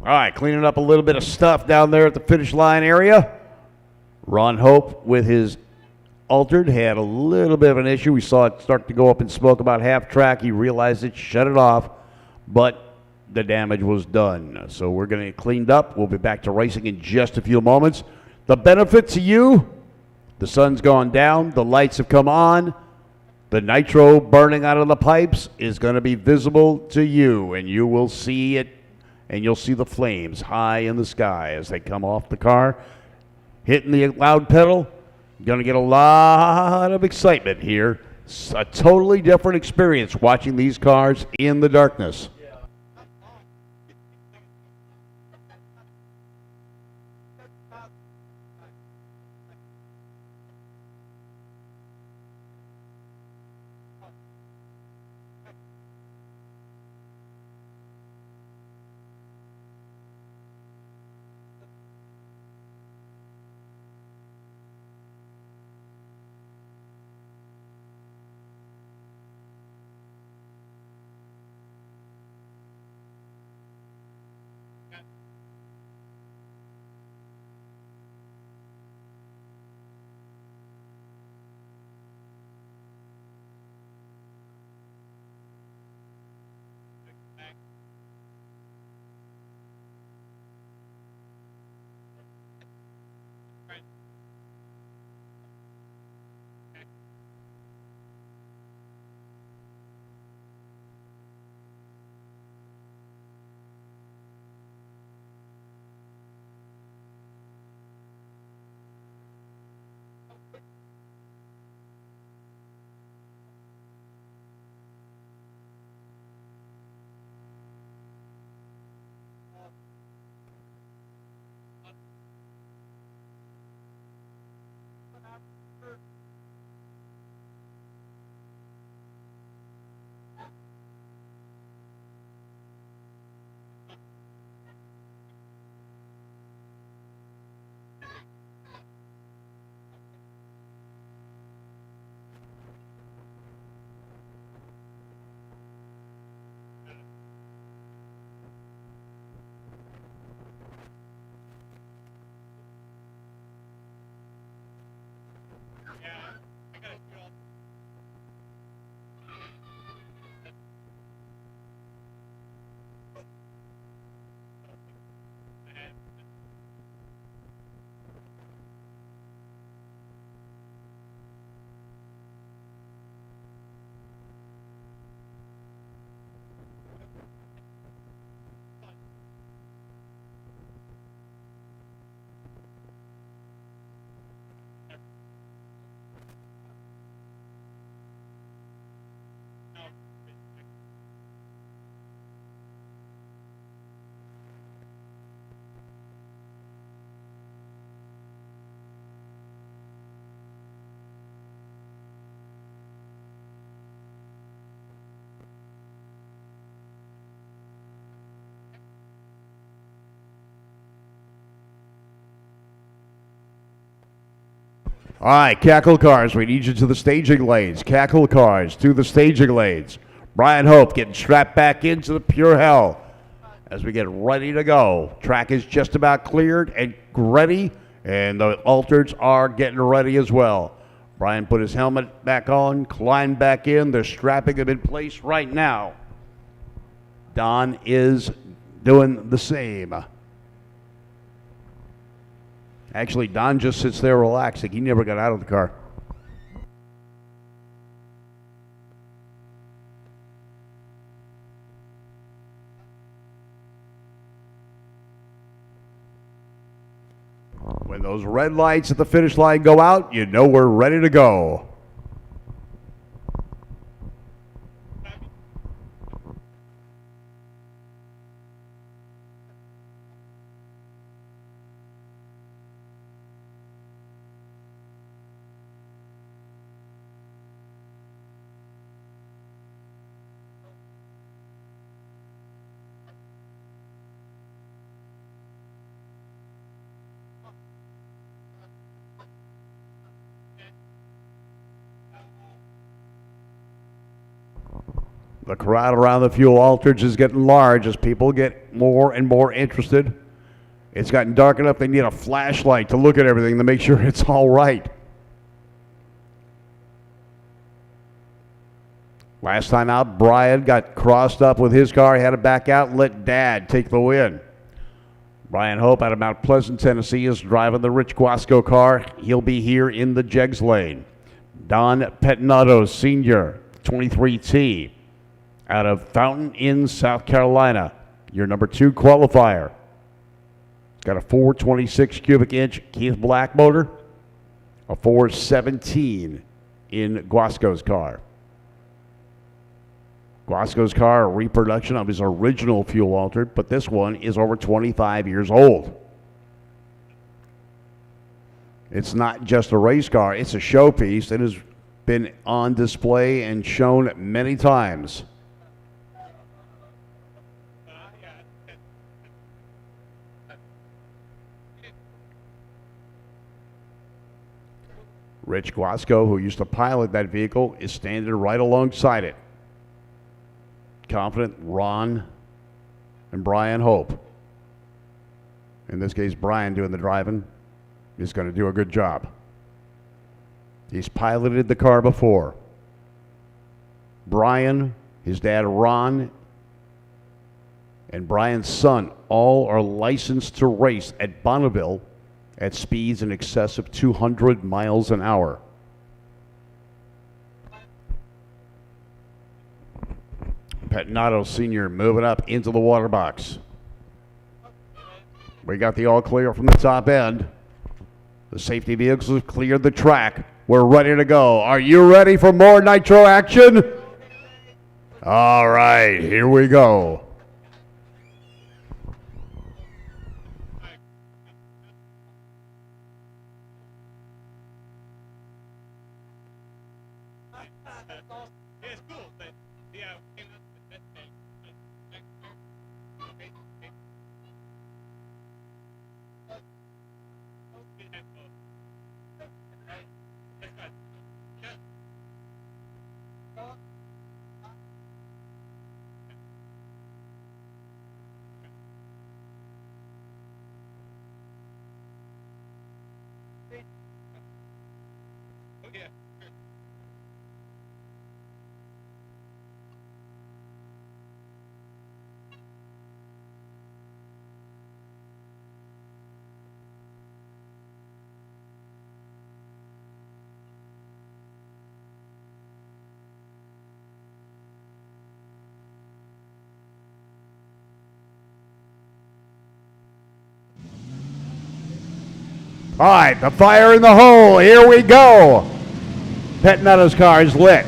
All right, cleaning up a little bit of stuff down there at the finish line area. Ron Hope with his altered had a little bit of an issue. We saw it start to go up in smoke about half track. He realized it, shut it off, but the damage was done. So we're going to get cleaned up. We'll be back to racing in just a few moments. The benefit to you, the sun's gone down, the lights have come on, the nitro burning out of the pipes is going to be visible to you, and you will see it, and you'll see the flames high in the sky as they come off the car, hitting the loud pedal. Going to get a lot of excitement here. It's a totally different experience watching these cars in the darkness. All right, Cackle cars, we need you to the staging lanes. Cackle cars to the staging lanes. Brian Hope getting strapped back into the pure hell as we get ready to go. Track is just about cleared and ready, and the altereds are getting ready as well. Brian put his helmet back on, climbed back in. They're strapping him in place right now. Don is doing the same. Actually, Don just sits there relaxing. He never got out of the car. When those red lights at the finish line go out, you know we're ready to go. The crowd around the fuel altars is getting large as people get more and more interested. It's gotten dark enough they need a flashlight to look at everything to make sure it's all right. Last time out, Brian got crossed up with his car. He had to back out and let Dad take the win. Brian Hope out of Mount Pleasant, Tennessee is driving the Rich Guasco car. He'll be here in the Jegs lane. Don Petinato Sr., 23T, out of Fountain Inn, South Carolina, your number 2 qualifier. It's got a 426 cubic inch Keith Black motor, a 417 in Guasco's car. Guasco's car, a reproduction of his original fuel altered, but this one is over 25 years old. It's not just a race car, it's a showpiece that has been on display and shown many times. Rich Guasco, who used to pilot that vehicle, is standing right alongside it. Confident Ron and Brian Hope. In this case, Brian doing the driving is going to do a good job. He's piloted the car before. Brian, his dad Ron, and Brian's son all are licensed to race at Bonneville at speeds in excess of 200 miles an hour. Petinato Sr. moving up into the water box. We got the all clear from the top end. The safety vehicles have cleared the track. We're ready to go. Are you ready for more nitro action? All right, here we go. All right, the fire in the hole. Here we go. Petinato's car is lit.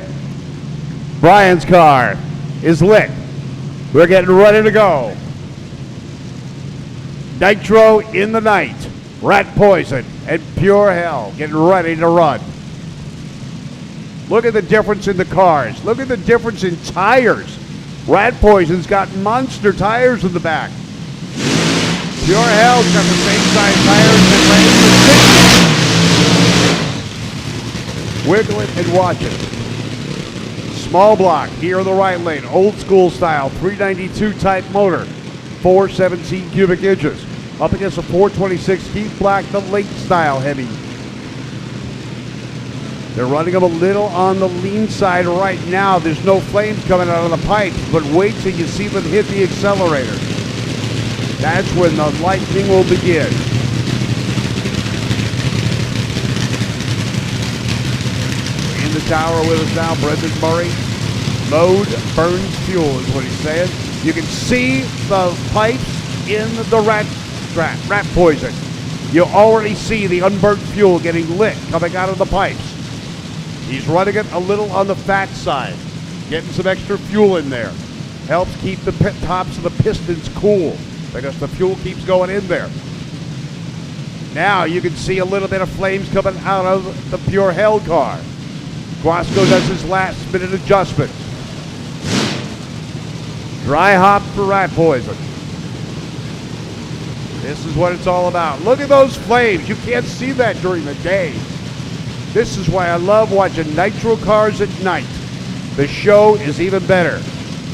Brian's car is lit. We're getting ready to go. Nitro in the night. Rat Poison and Pure Hell getting ready to run. Look at the difference in the cars. Look at the difference in tires. Rat Poison's got monster tires in the back. Pure Hell's got the same size tires that Rain. Wiggle it and watch it. Small block here in the right lane. Old school style 392 type motor. 417 cubic inches. Up against a 426 Keith Black, the late style heavy. They're running them a little on the lean side right now. There's no flames coming out of the pipes, but wait till you see them hit the accelerator. That's when the lightning will begin. In the tower with us now, Brendan Murray. Mode burns fuel is what he's saying. You can see the pipes in the rat poison. You already see the unburnt fuel getting lit coming out of the pipes. He's running it a little on the fat side, getting some extra fuel in there. Helps keep the tops of the pistons cool because the fuel keeps going in there. Now you can see a little bit of flames coming out of the Pure Hell car. Guasco does his last minute adjustment. Dry hop for rat poison. This is what it's all about. Look at those flames. You can't see that during the day. This is why I love watching nitro cars at night. The show is even better.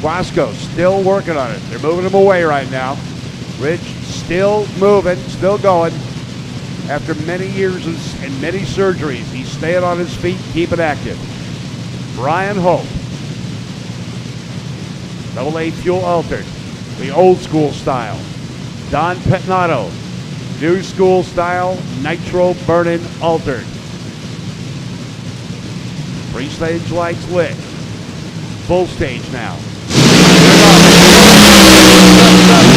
Wasco still working on it. They're moving him away right now. Rich still moving, still going. After many years and many surgeries, he's staying on his feet, keeping active. Brian Hope. AA fuel altered. The old school style. Don Petnato. New school style, nitro burning altered. Three-stage lights lit. Full stage now.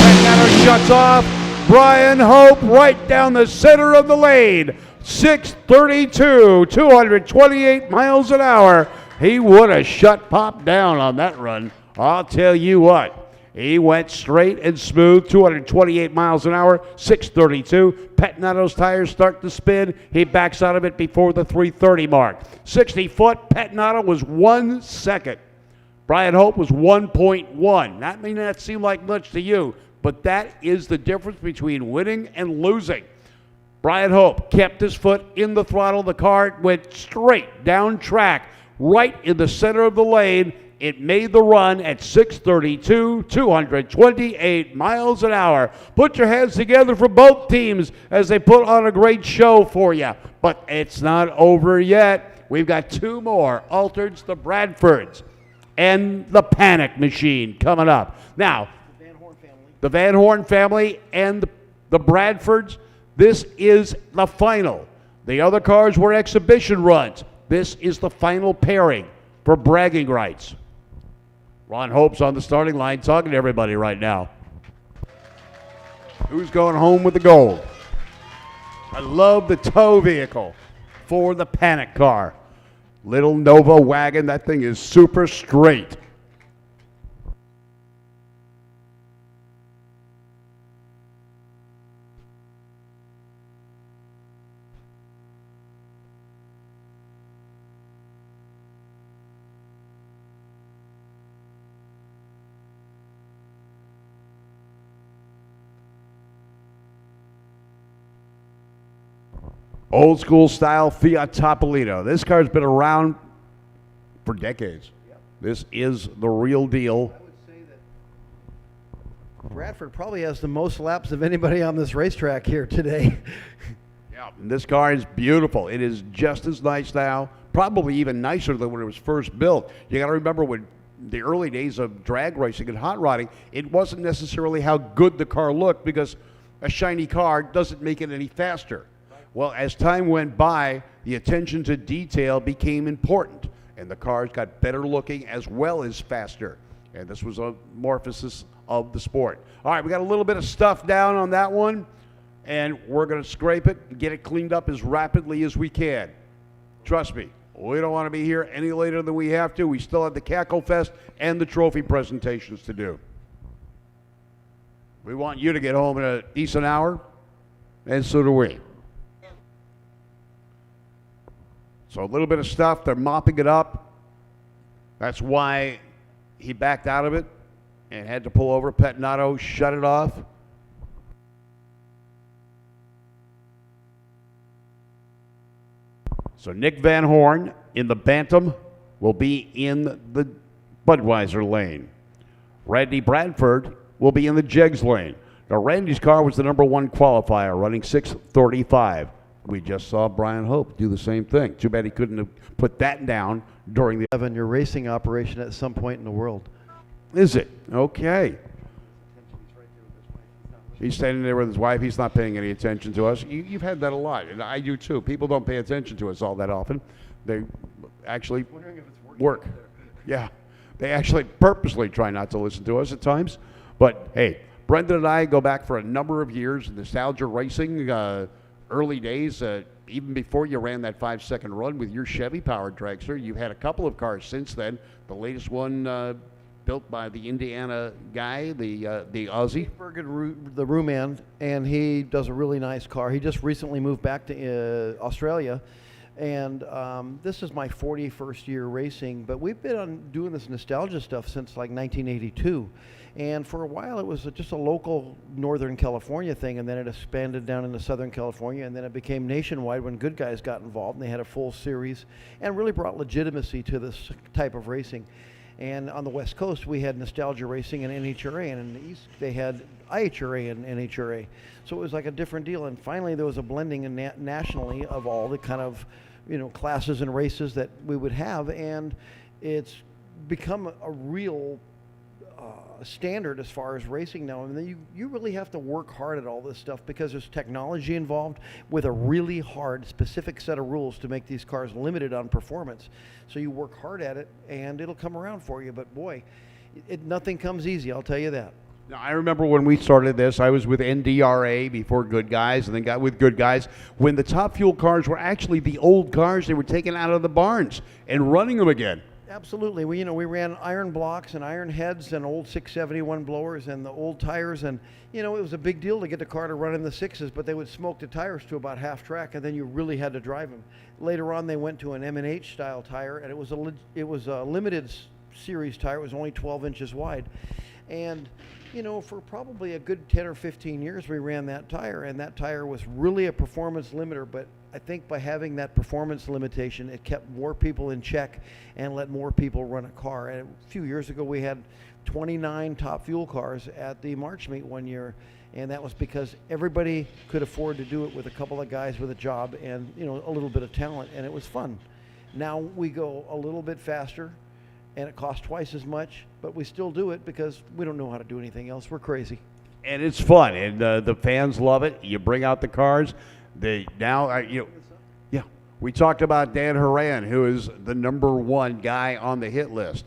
Petnato shuts off. Brian Hope right down the center of the lane. 632, 228 miles an hour. He would have shut Pop down on that run. I'll tell you what. He went straight and smooth, 228 miles an hour, 632. Petnato's tires start to spin. He backs out of it before the 330 mark. 60 foot, Petnato was 1 second. Brian Hope was 1.1. That may not seem like much to you, but that is the difference between winning and losing. Brian Hope kept his foot in the throttle. The car went straight down track, right in the center of the lane. It made the run at 632, 228 miles an hour. Put your hands together for both teams as they put on a great show for you. But it's not over yet. We've got two more, Altereds, the Bradfords, and the Panic Machine coming up. Now, the Van Horn family and the Bradfords, this is the final. The other cars were exhibition runs. This is the final pairing for bragging rights. Ron Hope's on the starting line talking to everybody right now. Who's going home with the gold? I love the tow vehicle for the Panic car. Little Nova wagon, that thing is super straight. Old school style Fiat Topolino. This car's been around for decades. Yep. This is the real deal. I would say that Bradford probably has the most laps of anybody on this racetrack here today. Yeah, and this car is beautiful. It is just as nice now, probably even nicer than when it was first built. You got to remember when the early days of drag racing and hot rodding, it wasn't necessarily how good the car looked because a shiny car doesn't make it any faster. Well, as time went by, the attention to detail became important, and the cars got better looking as well as faster. And this was a morphosis of the sport. All right, we got a little bit of stuff down on that one, and we're going to scrape it and get it cleaned up as rapidly as we can. Trust me, we don't want to be here any later than we have to. We still have the Cacklefest and the trophy presentations to do. We want you to get home in a decent hour, and so do we. So a little bit of stuff, they're mopping it up. That's why he backed out of it and had to pull over. Petnato shut it off. So Nick Van Horn in the Bantam will be in the Budweiser lane. Randy Bradford will be in the Jegs lane. Now Randy's car was the #1 qualifier, running 6:35. We just saw Brian Hope do the same thing. Too bad he couldn't have put that down during the... Having your racing operation at some point in the world. Is it? Okay. He's standing there with his wife. He's not paying any attention to us. You've had that a lot, and I do too. People don't pay attention to us all that often. They actually work. Yeah. They actually purposely try not to listen to us at times. But, hey, Brendan and I go back for a number of years. Nostalgia racing, early days, even before you ran that 5-second run with your Chevy-powered dragster. You've had a couple of cars since then. The latest one built by the Indiana guy, the Aussie. The Rooman, and he does a really nice car. He just recently moved back to Australia, and this is my 41st year racing, but we've been doing this nostalgia stuff since like 1982. And for a while, it was just a local Northern California thing, and then it expanded down into Southern California, and then it became nationwide when Good Guys got involved, and they had a full series, and really brought legitimacy to this type of racing. And on the West Coast, we had Nostalgia Racing and NHRA, and in the East, they had IHRA and NHRA. So it was like a different deal. And finally, there was a blending nationally of all the kind of, classes and races that we would have, and it's become a real standard as far as racing now. I mean, you really have to work hard at all this stuff because there's technology involved with a really hard, specific set of rules to make these cars limited on performance. So you work hard at it, and it'll come around for you. But boy, nothing comes easy, I'll tell you that. Now, I remember when we started this, I was with NDRA before Good Guys, and then got with Good Guys when the Top Fuel cars were actually the old cars they were taken out of the barns and running them again. Absolutely. We ran iron blocks and iron heads and old 671 blowers and the old tires, and it was a big deal to get the car to run in the sixes, but they would smoke the tires to about half track, and then you really had to drive them. Later on, they went to an M&H style tire, and it was a limited series tire. It was only 12 inches wide, and for probably a good 10 or 15 years, we ran that tire, and that tire was really a performance limiter. But I think by having that performance limitation, it kept more people in check and let more people run a car. And a few years ago, we had 29 Top Fuel cars at the March meet one year, and that was because everybody could afford to do it with a couple of guys with a job and a little bit of talent, and it was fun. Now we go a little bit faster, and it costs twice as much, but we still do it because we don't know how to do anything else. We're crazy. And it's fun, and the fans love it. You bring out the cars. We talked about Dan Horan, who is the #1 guy on the hit list,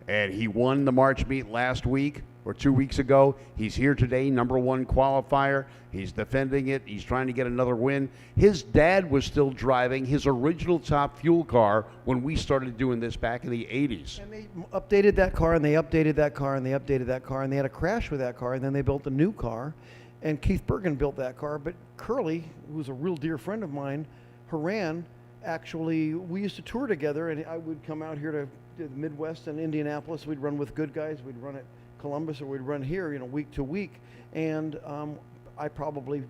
and he won the March meet last week or 2 weeks ago. He's here today, #1 qualifier. He's defending it. He's trying to get another win. His dad was still driving his original Top Fuel car when we started doing this back in the 80s. And they updated that car, and they updated that car, and they updated that car, and they had a crash with that car, and then they built a new car, and Keith Bergen built that car. But Curly, who's a real dear friend of mine, Horan, actually, we used to tour together, and I would come out here to the Midwest and Indianapolis. We'd run with Good Guys. We'd run at Columbus, or we'd run here, week to week. And I probably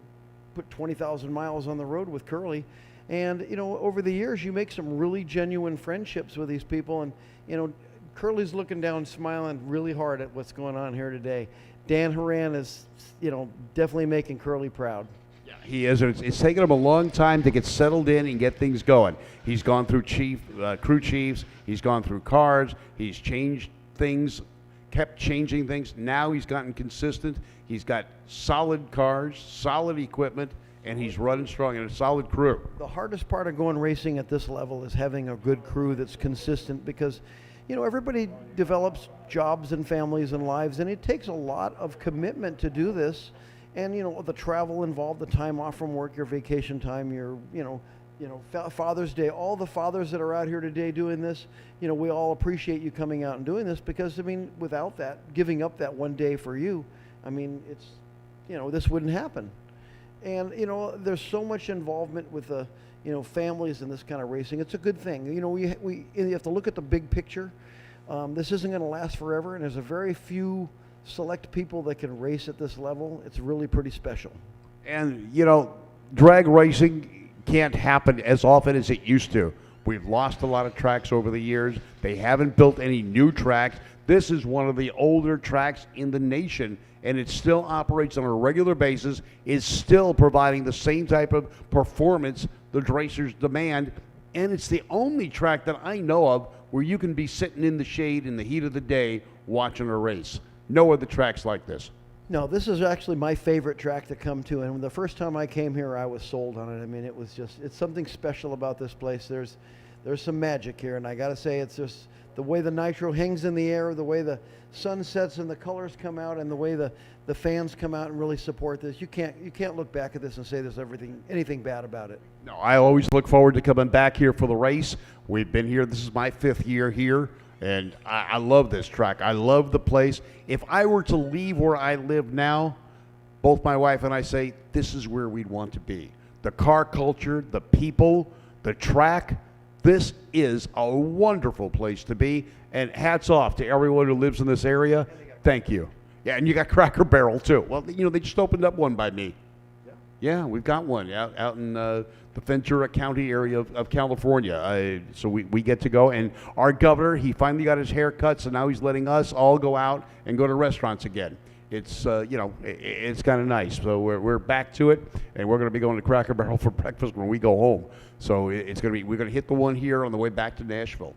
put 20,000 miles on the road with Curly. And, over the years, you make some really genuine friendships with these people. And, Curly's looking down, smiling really hard at what's going on here today. Dan Horan is, definitely making Curly proud. Yeah, he is. It's taken him a long time to get settled in and get things going. He's gone through crew chiefs. He's gone through cars. He's changed things, kept changing things. Now he's gotten consistent. He's got solid cars, solid equipment, and he's running strong and a solid crew. The hardest part of going racing at this level is having a good crew that's consistent because, everybody develops jobs and families and lives, and it takes a lot of commitment to do this. And, the travel involved, the time off from work, your vacation time, your, Father's Day, all the fathers that are out here today doing this, we all appreciate you coming out and doing this because, without that, giving up that one day for you, it's, this wouldn't happen. And, there's so much involvement with the, families in this kind of racing. It's a good thing. We you have to look at the big picture. This isn't going to last forever, and there's a very few select people that can race at this level. It's really pretty special. And, drag racing can't happen as often as it used to. We've lost a lot of tracks over the years. They haven't built any new tracks. This is one of the older tracks in the nation, and it still operates on a regular basis, is still providing the same type of performance the racers demand, and it's the only track that I know of where you can be sitting in the shade in the heat of the day watching a race. No other tracks like this. No, this is actually my favorite track to come to, and the first time I came here, I was sold on it. It was just, it's something special about this place. There's some magic here, and I got to say, it's just the way the nitro hangs in the air, the way the sun sets and the colors come out, and the way the fans come out and really support this. You can't look back at this and say there's anything bad about it. No, I always look forward to coming back here for the race. We've been here. This is my 5th year here. And I love this track. I love the place. If I were to leave where I live now, both my wife and I say this is where we'd want to be. The car culture, the people, the track, this is a wonderful place to be. And hats off to everyone who lives in this area. Thank you. Yeah, and you got Cracker Barrel too. Well, they just opened up one by me. Yeah, we've got one out in the Ventura County area of California. So we get to go, and our governor, he finally got his hair cut, so now he's letting us all go out and go to restaurants again. It's it's kind of nice. So we're back to it, and we're going to be going to Cracker Barrel for breakfast when we go home. So it's going to be, we're going to hit the one here on the way back to Nashville,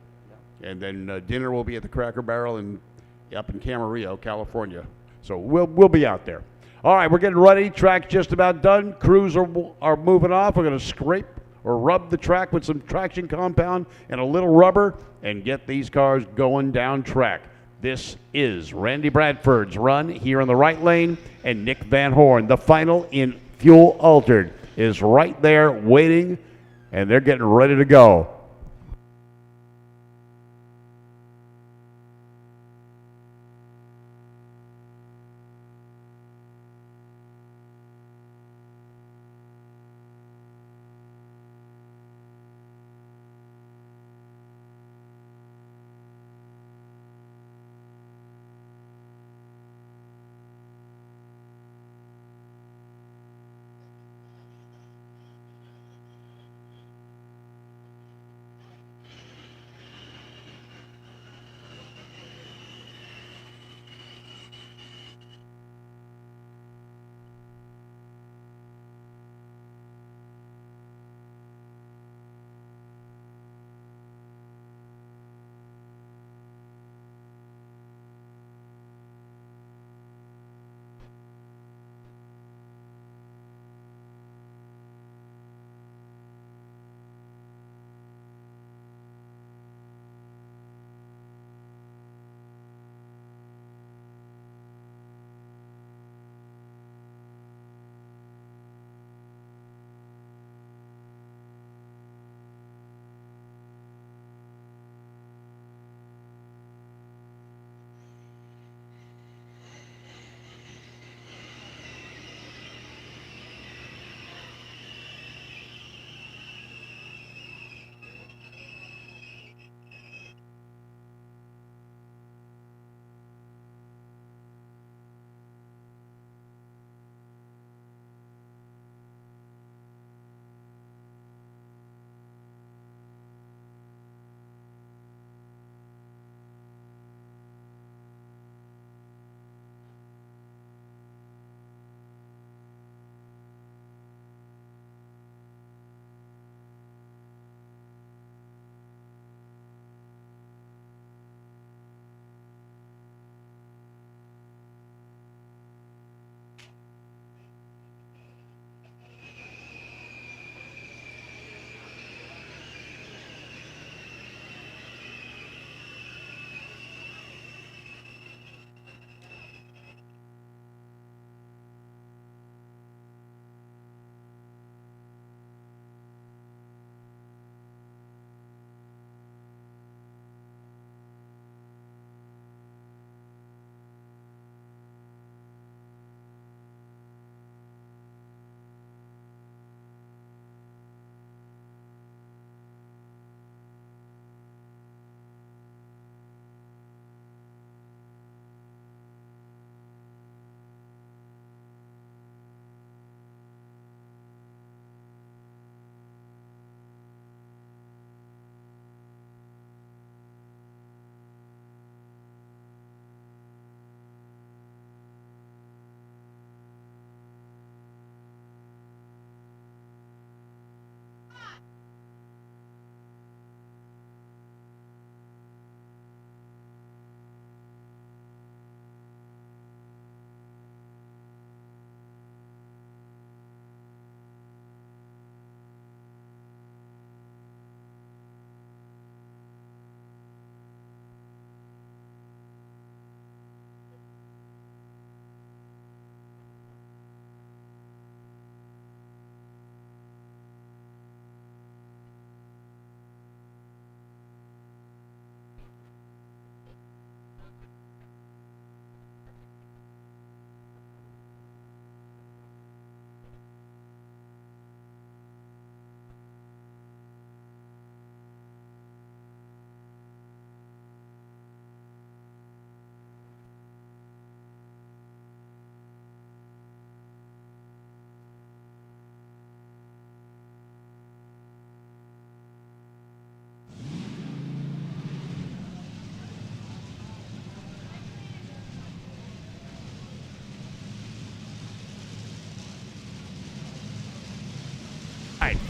and then dinner will be at the Cracker Barrel up in Camarillo, California. So we'll be out there. All right, we're getting ready. Track's just about done. Crews are moving off. We're going to scrape or rub the track with some traction compound and a little rubber and get these cars going down track. This is Randy Bradford's run here in the right lane, and Nick Van Horn, the final in fuel altered, is right there waiting, and they're getting ready to go.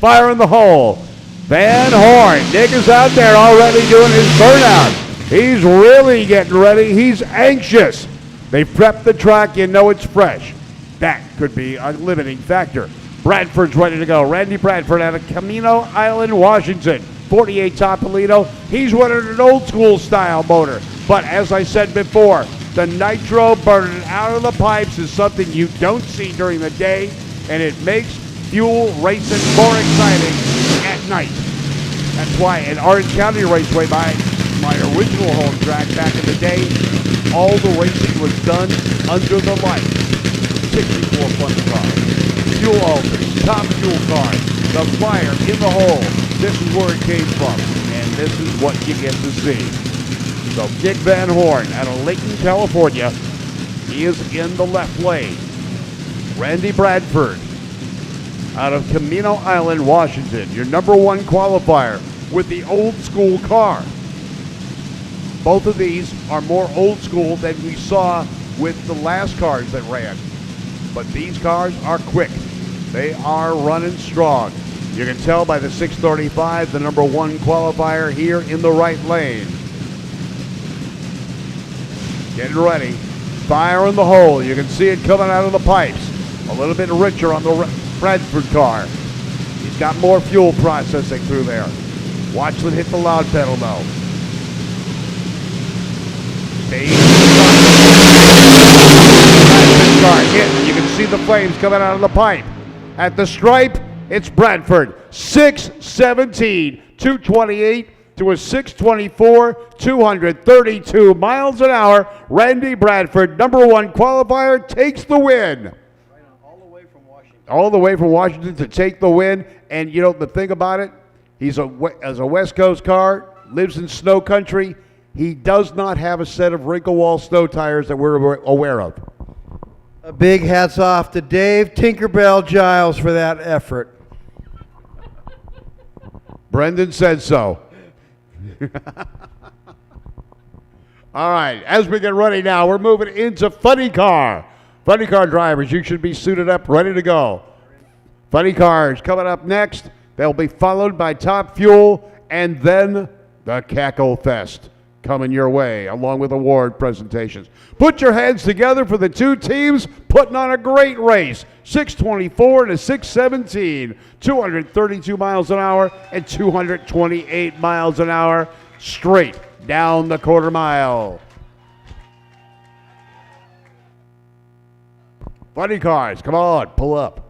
Fire in the hole. Van Horn. Nick is out there already doing his burnout. He's really getting ready. He's anxious. They prepped the track. You know it's fresh. That could be a limiting factor. Bradford's ready to go. Randy Bradford out of Camino Island, Washington. 48 Topolino. He's running an old school style motor. But as I said before, the nitro burning out of the pipes is something you don't see during the day, and it makes fuel racing more exciting at night. That's why at Orange County Raceway, my original home track back in the day, all the racing was done under the light. 64 fun cars, fuel alters, top fuel cars, the fire in the hole. This is where it came from, and this is what you get to see. So Dick Van Horn out of Layton, California, he is in the left lane. Randy Bradford out of Camino Island, Washington, your number one qualifier with the old school car. Both of these are more old school than we saw with the last cars that ran. But these cars are quick. They are running strong. You can tell by the 635, the number one qualifier here in the right lane. Getting ready. Fire in the hole. You can see it coming out of the pipes. A little bit richer on the Bradford car. He's got more fuel processing through there. Watch them hit the loud pedal though. Bradford car hit. You can see the flames coming out of the pipe. At the stripe, it's Bradford. 617, 228 to a 624, 232 miles an hour. Randy Bradford, number one qualifier, takes the win. All the way from Washington to take the win. And you know the thing about it, he's as a West Coast car, lives in snow country. He does not have a set of wrinkle wall snow tires that we're aware of. A big hats off to Dave Tinkerbell Giles for that effort. Brendan said so. All right, as we get ready now, we're moving into Funny Car. Funny Car drivers, you should be suited up, ready to go. Funny Cars coming up next. They'll be followed by Top Fuel and then the Cacklefest coming your way, along with award presentations. Put your hands together for the two teams putting on a great race. 624 to 617, 232 miles an hour and 228 miles an hour straight down the quarter mile. Funny Cars, come on, pull up.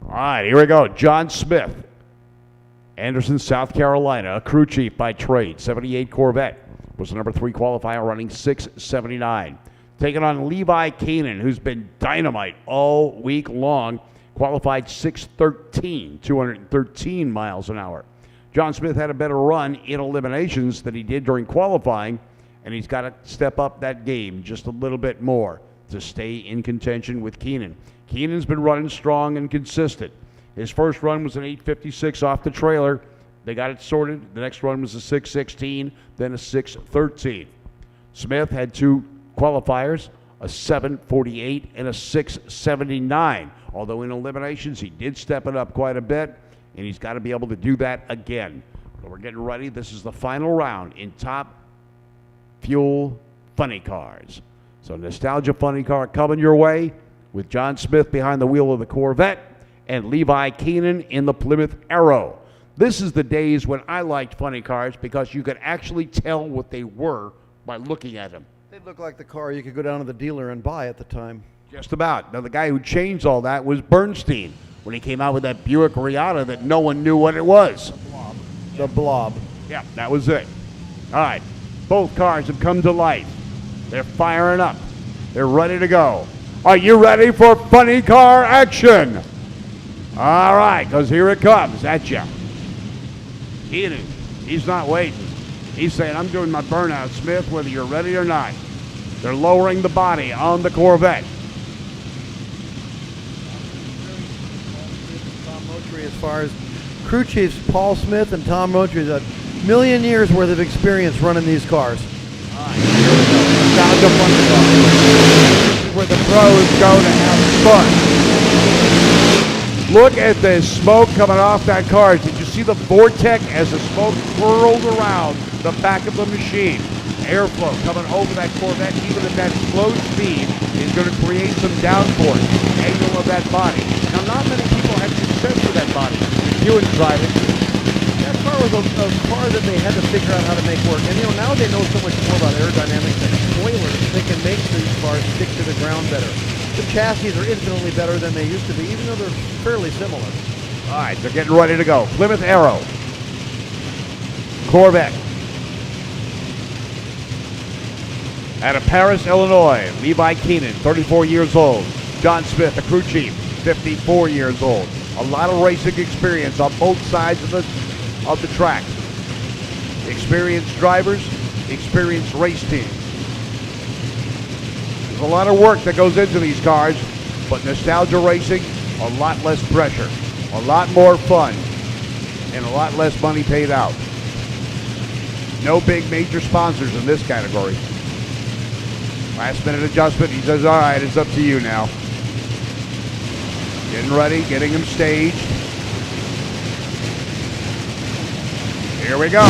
All right, here we go. John Smith, Anderson, South Carolina, a crew chief by trade, 78 Corvette, was the number 3 qualifier running 679. Taking on Levi Kanan, who's been dynamite all week long, qualified 613, 213 miles an hour. John Smith had a better run in eliminations than he did during qualifying, and he's got to step up that game just a little bit more to stay in contention with Keenan. Keenan's been running strong and consistent. His first run was an 856 off the trailer. They got it sorted. The next run was a 616, then a 613. Smith had 2 qualifiers, a 748 and a 679. Although in eliminations, he did step it up quite a bit, and he's got to be able to do that again. So we're getting ready. This is the final round in Top Fuel Funny Cars. So Nostalgia Funny Car coming your way with John Smith behind the wheel of the Corvette and Levi Keenan in the Plymouth Arrow. This is the days when I liked funny cars because you could actually tell what they were by looking at them. They looked like the car you could go down to the dealer and buy at the time. Just about. Now, the guy who changed all that was Bernstein when he came out with that Buick Riata that no one knew what it was. The Blob. Yeah, that was it. All right. Both cars have come to life. They're firing up. They're ready to go. Are you ready for funny car action? All right, because here it comes at you. Keenan, he's not waiting. He's saying, I'm doing my burnout, Smith, whether you're ready or not. They're lowering the body on the Corvette. Tom Motry, as far as crew chiefs, Paul Smith and Tom Motry, a million years worth of experience running these cars. All right, here we go. Nostalgia fun car. This is where the pros go to have fun. Look at the smoke coming off that car. Did you see the vortex as the smoke whirled around the back of the machine? Airflow coming over that Corvette, even at that slow speed, is going to create some downforce. Angle of that body. Now, not many people had success with that body. You and driving. That car was a car that they had to figure out how to make work. And now they know so much more about aerodynamics and spoilers. They can make these cars stick to the ground better. The chassis are infinitely better than they used to be, even though they're fairly similar. All right, they're getting ready to go. Plymouth Arrow. Corvette. Out of Paris, Illinois, Levi Keenan, 34 years old. John Smith, the crew chief, 54 years old. A lot of racing experience on both sides of the track. Experienced drivers, experienced race teams. There's a lot of work that goes into these cars, but nostalgia racing, a lot less pressure, a lot more fun, and a lot less money paid out. No big major sponsors in this category. Last minute adjustment, he says, all right, it's up to you now. Getting ready, getting him staged. Here we go.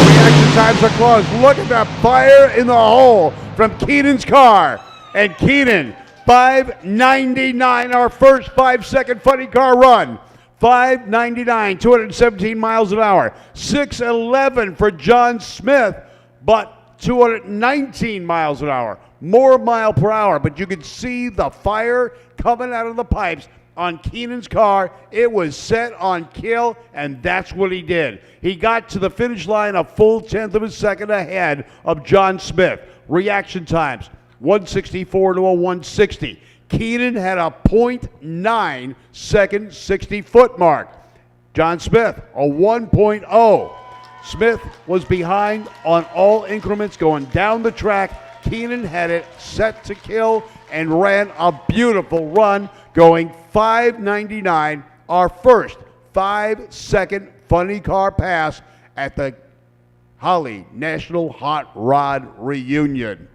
Reaction times are closed. Look at that fire in the hole from Keenan's car. And Keenan, 5:99, our first 5-second funny car run. 5:99, 217 miles an hour. 6:11 for John Smith, but 219 miles an hour. More mile per hour, but you can see the fire coming out of the pipes on Keenan's car. It was set on kill, and that's what he did. He got to the finish line a full 1/10 of a second ahead of John Smith. Reaction times, 164 to a 160. Keenan had a 0.9 second 60-foot mark. John Smith, a 1.0. Smith was behind on all increments going down the track. Keenan had it set to kill and ran a beautiful run going 5:99, our first 5-second funny car pass at the Holly National Hot Rod Reunion.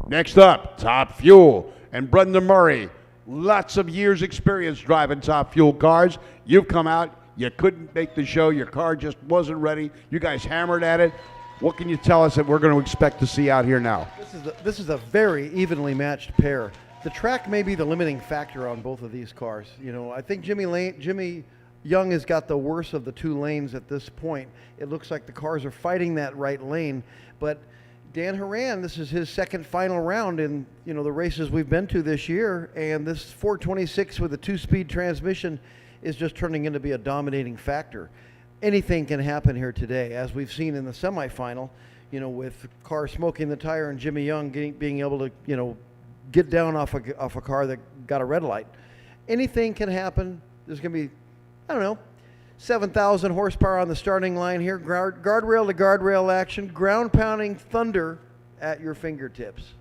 Next up, Top Fuel and Brendan Murray. Lots of years experience driving Top Fuel cars. You've come out, you couldn't make the show, your car just wasn't ready. You guys hammered at it. What can you tell us that we're going to expect to see out here now? This is a very evenly matched pair. The track may be the limiting factor on both of these cars. You know, I think Jimmy Young has got the worst of the two lanes at this point. It looks like the cars are fighting that right lane, but Dan Horan, this is his second final round in, you know, the races we've been to this year, and this 426 with a 2-speed transmission is just turning into be a dominating factor. Anything can happen here today, as we've seen in the semifinal, you know, with car smoking the tire and Jimmy Young being able to, you know, get down off a car that got a red light. Anything can happen. There's going to be, I don't know, 7,000 horsepower on the starting line here, guardrail to guardrail action, ground-pounding thunder at your fingertips.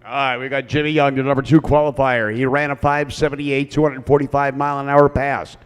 All right, we got Jimmy Young, the number 2 qualifier. He ran a 578, 245-mile-an-hour pass.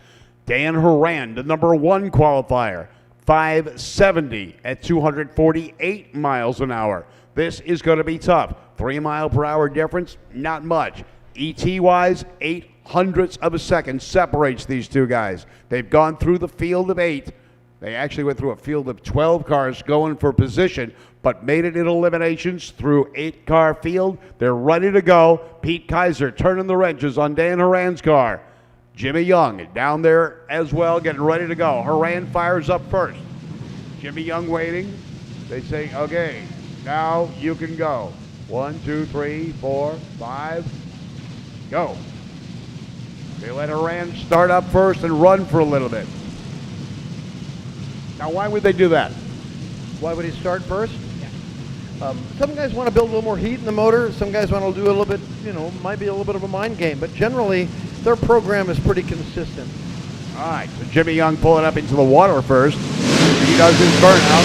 Dan Horan, the number 1 qualifier, 570 at 248 miles an hour. This is going to be tough. 3-mile-per-hour difference, not much. ET-wise, 0.08 of a second separates these two guys. They've gone through the field of 8. They actually went through a field of 12 cars going for position, but made it in eliminations through 8-car field. They're ready to go. Pete Kaiser turning the wrenches on Dan Horan's car. Jimmy Young down there as well, getting ready to go. Horan fires up first. Jimmy Young waiting. They say, okay, now you can go. 1, 2, 3, 4, 5, go. They let Horan start up first and run for a little bit. Now, why would they do that? Why would he start first? Some guys want to build a little more heat in the motor. Some guys want to do a little bit, might be a little bit of a mind game. But generally, their program is pretty consistent. All right, so Jimmy Young pulling up into the water first. He does his burnout.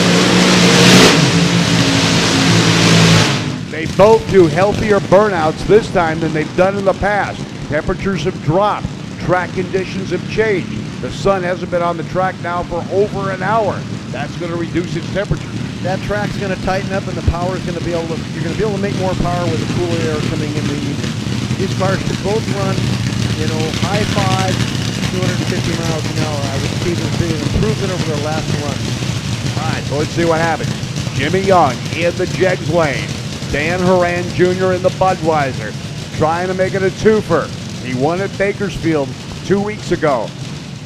They both do healthier burnouts this time than they've done in the past. Temperatures have dropped. Track conditions have changed. The sun hasn't been on the track now for over an hour. That's going to reduce its temperature. That track's going to tighten up, and the power is going to be able to. You're going to be able to make more power with the cooler air coming in the evening. These cars should both run, high five, 250 miles an hour. I would see this being an improvement over their last run. All right, so let's see what happens. Jimmy Young in the Jegs lane. Dan Horan Jr. in the Budweiser, trying to make it a twofer. He won at Bakersfield 2 weeks ago.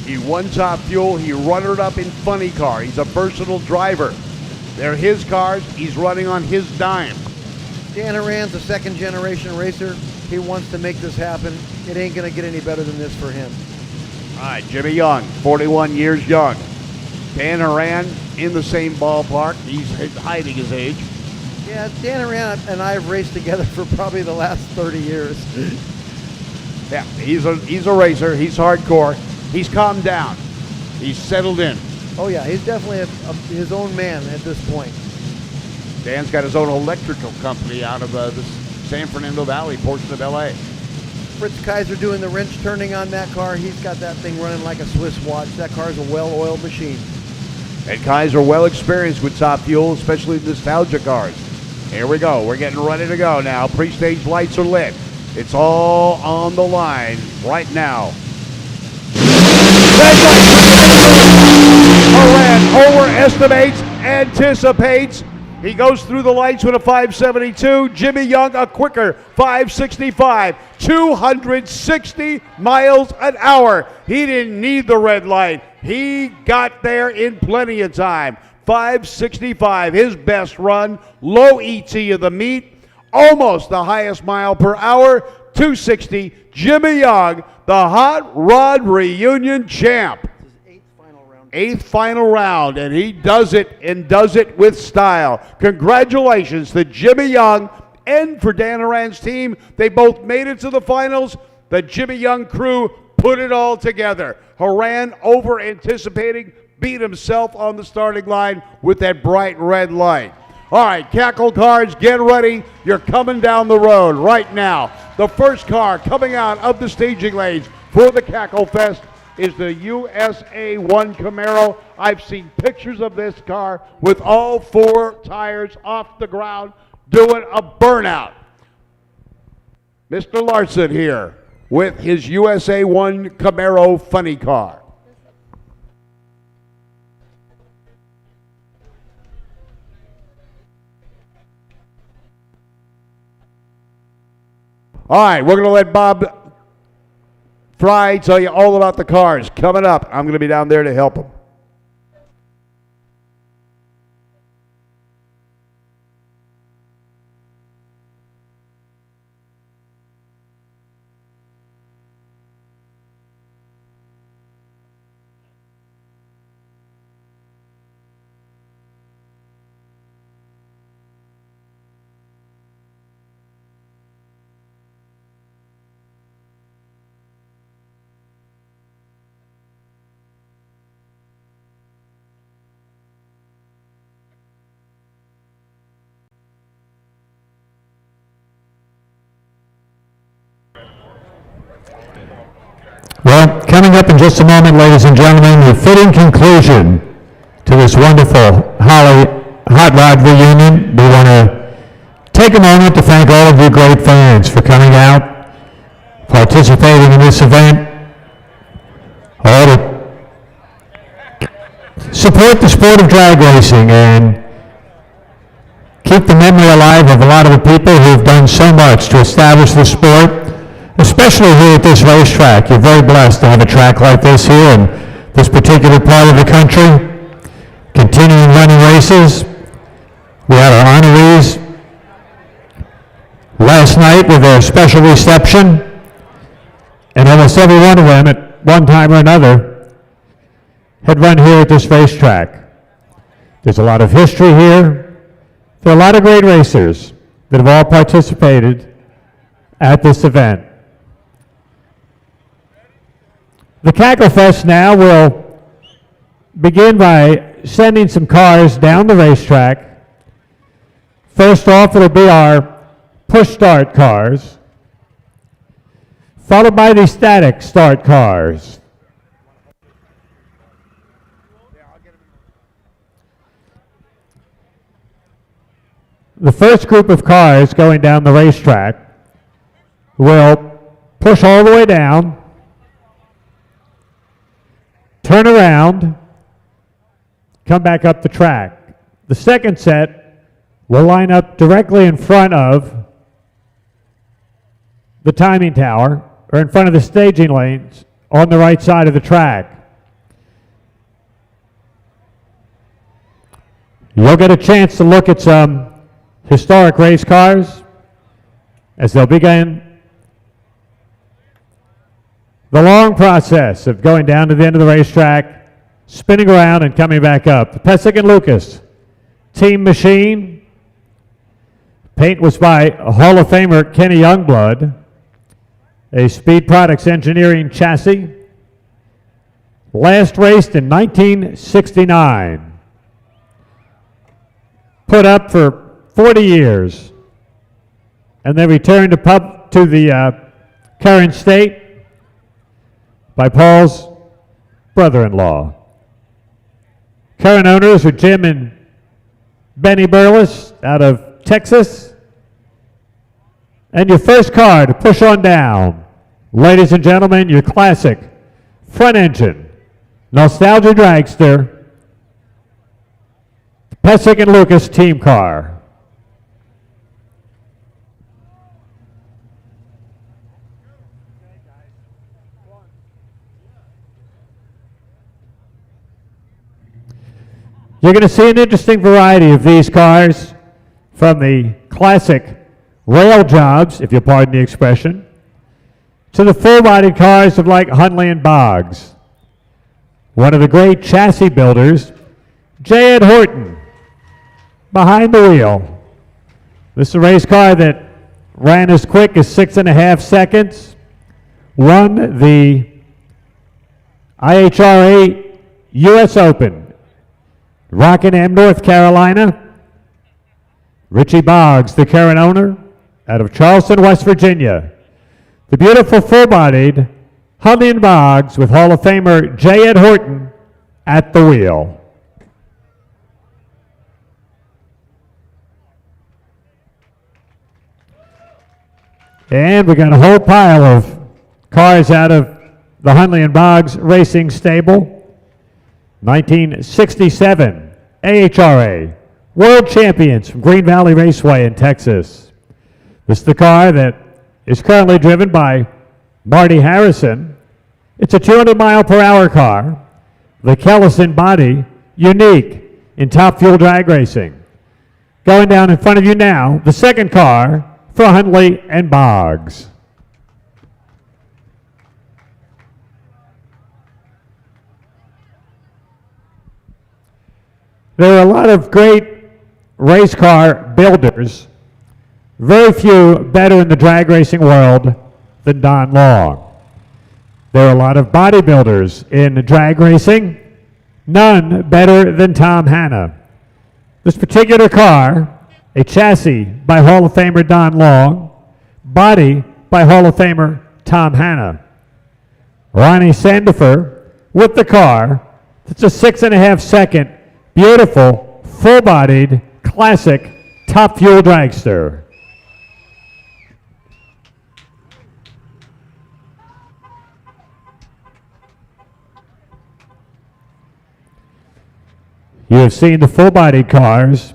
He won Top Fuel. He runnered up in Funny Car. He's a versatile driver. They're his cars. He's running on his dime. Dan Horan's a second-generation racer. He wants to make this happen. It ain't going to get any better than this for him. All right, Jimmy Young, 41 years young. Dan Horan in the same ballpark. He's hiding his age. Yeah, Dan Horan and I have raced together for probably the last 30 years. Yeah, he's a racer. He's hardcore. He's calmed down. He's settled in. Oh, yeah, he's definitely his own man at this point. Dan's got his own electrical company out of the San Fernando Valley portion of L.A. Fritz Kaiser doing the wrench turning on that car. He's got that thing running like a Swiss watch. That car's a well-oiled machine. And Kaiser well experienced with Top Fuel, especially nostalgia cars. Here we go. We're getting ready to go now. Pre-stage lights are lit. It's all on the line right now. Horan overestimates, anticipates. He goes through the lights with a 572. Jimmy Young, a quicker 565. 260 miles an hour. He didn't need the red light. He got there in plenty of time. 565, his best run. Low ET of the meet. Almost the highest mile per hour. 260. Jimmy Young, the Hot Rod Reunion champ. Eighth final round, and he does it, and does it with style. Congratulations to Jimmy Young and for Dan Horan's team. They both made it to the finals. The Jimmy Young crew put it all together. Horan, over anticipating, beat himself on the starting line with that bright red light. All right, Cackle cars, get ready. You're coming down the road right now. The first car coming out of the staging lanes for the Cacklefest is the USA 1 Camaro. I've seen pictures of this car with all four tires off the ground doing a burnout. Mr. Larson here with his USA 1 Camaro funny car. All right, we're going to let Bob Fry tell you all about the cars. Coming up, I'm going to be down there to help him. Well, coming up in just a moment, ladies and gentlemen, the fitting conclusion to this wonderful Hot Rod reunion. We want to take a moment to thank all of you great fans for coming out, participating in this event, all to support the sport of drag racing and keep the memory alive of a lot of the people who have done so much to establish the sport. Especially here at this racetrack. You're very blessed to have a track like this here in this particular part of the country. Continuing running races. We had our honorees last night with their special reception, and almost every one of them at one time or another had run here at this racetrack. There's a lot of history here. There are a lot of great racers that have all participated at this event. The Cacklefest now will begin by sending some cars down the racetrack. First off, it'll be our push start cars, followed by the static start cars. The first group of cars going down the racetrack will push all the way down, turn around, come back up the track. The second set will line up directly in front of the timing tower, or in front of the staging lanes on the right side of the track. You'll get a chance to look at some historic race cars as they'll begin the long process of going down to the end of the racetrack, spinning around and coming back up. The Pesic and Lucas Team Machine. Paint was by Hall of Famer Kenny Youngblood. A Speed Products Engineering chassis. Last raced in 1969. Put up for 40 years. And then returned to the current state by Paul's brother-in-law. Current owners are Jim and Benny Burles out of Texas. And your first car to push on down, ladies and gentlemen, your classic front engine, nostalgia dragster, Pesic and Lucas team car. You're going to see an interesting variety of these cars, from the classic rail jobs, if you'll pardon the expression, to the full-bodied cars of like Huntley and Boggs. One of the great chassis builders, J. Ed Horton, behind the wheel. This is a race car that ran as quick as 6.5 seconds, won the IHRA U.S. Open, Rockingham, North Carolina. Richie Boggs, the current owner, out of Charleston, West Virginia. The beautiful full-bodied Huntley and Boggs with Hall of Famer J. Ed Horton at the wheel. And we got a whole pile of cars out of the Huntley and Boggs Racing Stable. 1967 AHRA World Champions from Green Valley Raceway in Texas. This is the car that is currently driven by Marty Harrison. It's a 200-mile-per-hour car. The Kellison body, unique in top fuel drag racing. Going down in front of you now, the second car for Huntley and Boggs. There are a lot of great race car builders, very few better in the drag racing world than Don Long. There are a lot of bodybuilders in drag racing, none better than Tom Hanna. This particular car, a chassis by Hall of Famer Don Long, body by Hall of Famer Tom Hanna. Ronnie Sandifer with the car. It's a 6.5 second, beautiful, full-bodied, classic, top fuel dragster. You have seen the full-bodied cars.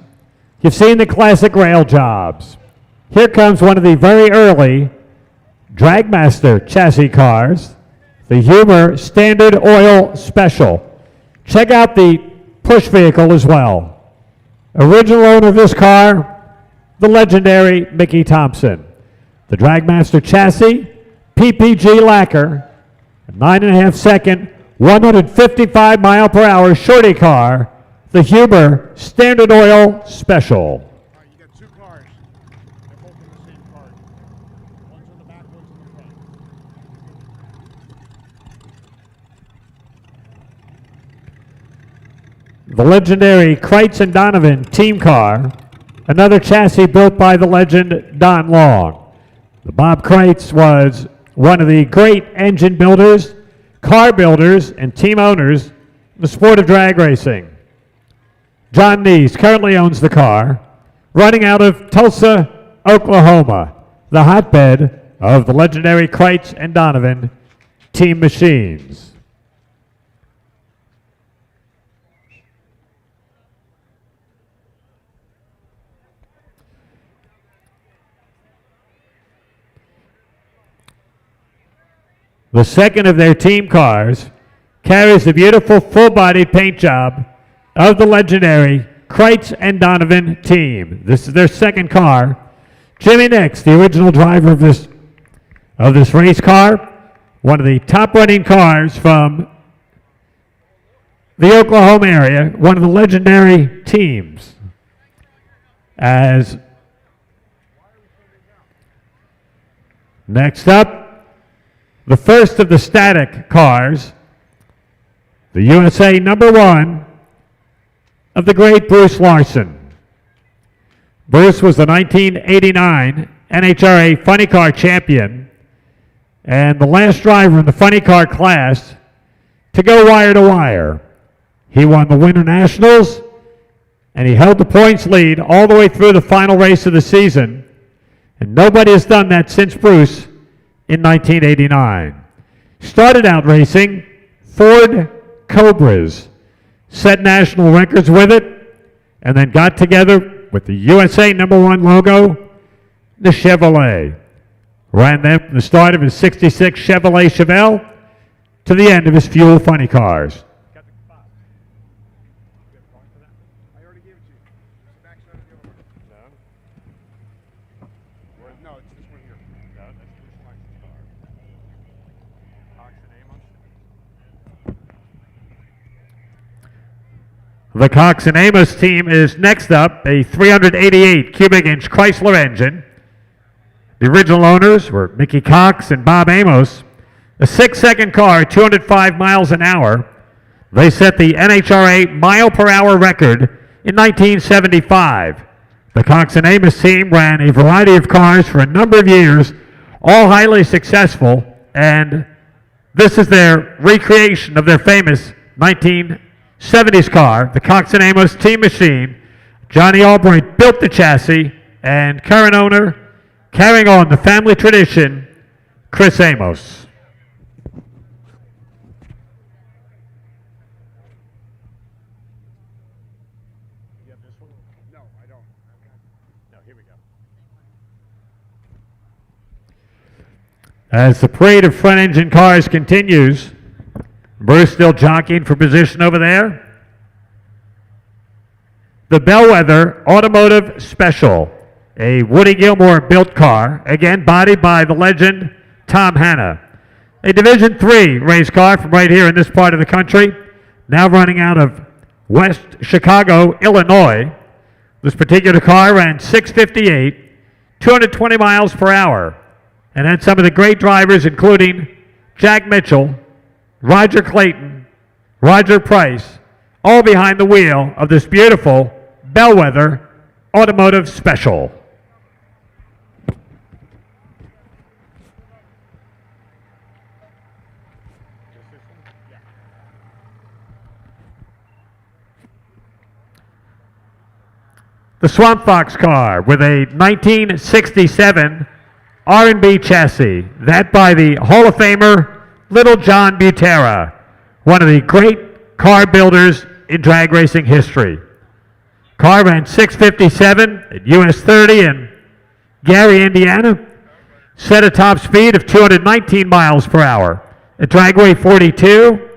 You've seen the classic rail jobs. Here comes one of the very early Dragmaster chassis cars, the Humor Standard Oil Special. Check out the push vehicle as well. Original owner of this car, the legendary Mickey Thompson. The Dragmaster chassis, PPG lacquer, a 9.5 second, 155 mile per hour shorty car, the Huber Standard Oil Special. the legendary Kreitz and Donovan team car, another chassis built by the legend Don Long. The Bob Kreitz was one of the great engine builders, car builders, and team owners in the sport of drag racing. John Neese currently owns the car, running out of Tulsa, Oklahoma, the hotbed of the legendary Kreitz and Donovan team machines. The second of their team cars carries the beautiful full-bodied paint job of the legendary Kreitz and Donovan team. This is their second car. Jimmy Nix, the original driver of this race car, one of the top running cars from the Oklahoma area, one of the legendary teams. As next up, the first of the static cars, the USA #1 of the great Bruce Larson. Bruce was the 1989 NHRA Funny Car champion and the last driver in the Funny Car class to go wire to wire. He won the Winter Nationals and he held the points lead all the way through the final race of the season, and nobody has done that since Bruce in 1989. Started out racing Ford Cobras, set national records with it, and then got together with the USA #1 logo, the Chevrolet. Ran them from the start of his '66 Chevrolet Chevelle to the end of his Fuel Funny Cars. The Cox and Amos team is next up, a 388 cubic inch Chrysler engine. The original owners were Mickey Cox and Bob Amos. A 6-second car, 205 miles an hour. They set the NHRA mile per hour record in 1975. The Cox and Amos team ran a variety of cars for a number of years, all highly successful, and this is their recreation of their famous 1970s car, the Cox and Amos team machine. Johnny Albright built the chassis, and current owner, carrying on the family tradition, Chris Amos. You have this one? No, I don't. No, here we go. As the parade of front engine cars continues, Bruce still jockeying for position over there. The Bellwether Automotive Special, a Woody Gilmore built car, again bodied by the legend Tom Hanna. A Division III race car from right here in this part of the country, now running out of West Chicago, Illinois. This particular car ran 658, 220 miles per hour, and had some of the great drivers including Jack Mitchell, Roger Clayton, Roger Price, all behind the wheel of this beautiful Bellwether Automotive Special. The Swamp Fox car with a 1967 R&B chassis, that by the Hall of Famer Little John Butera, one of the great car builders in drag racing history. Car ran 657 at US 30 in Gary, Indiana, set a top speed of 219 miles per hour at Dragway 42,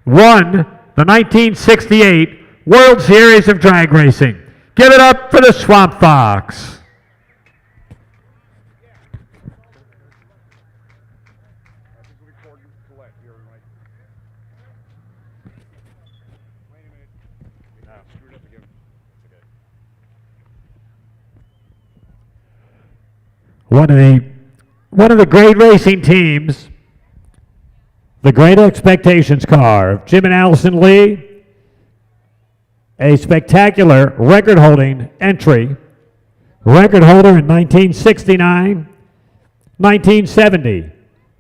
won the 1968 World Series of Drag Racing. Give it up for the Swamp Fox. One of the great racing teams, the Great Expectations car of Jim and Allison Lee, a spectacular record-holding entry. Record holder in 1969, 1970,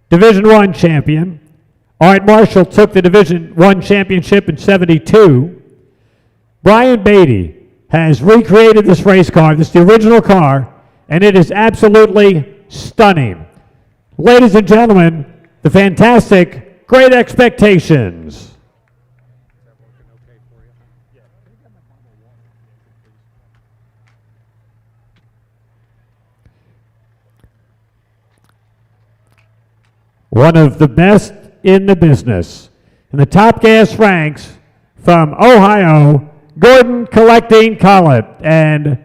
Division I champion. Art Marshall took the Division I championship in 72. Brian Beatty has recreated this race car. This is the original car, and it is absolutely stunning. Ladies and gentlemen, the fantastic Great Expectations. One of the best in the business. In the top gas ranks from Ohio, Gordon Collecting Collett. And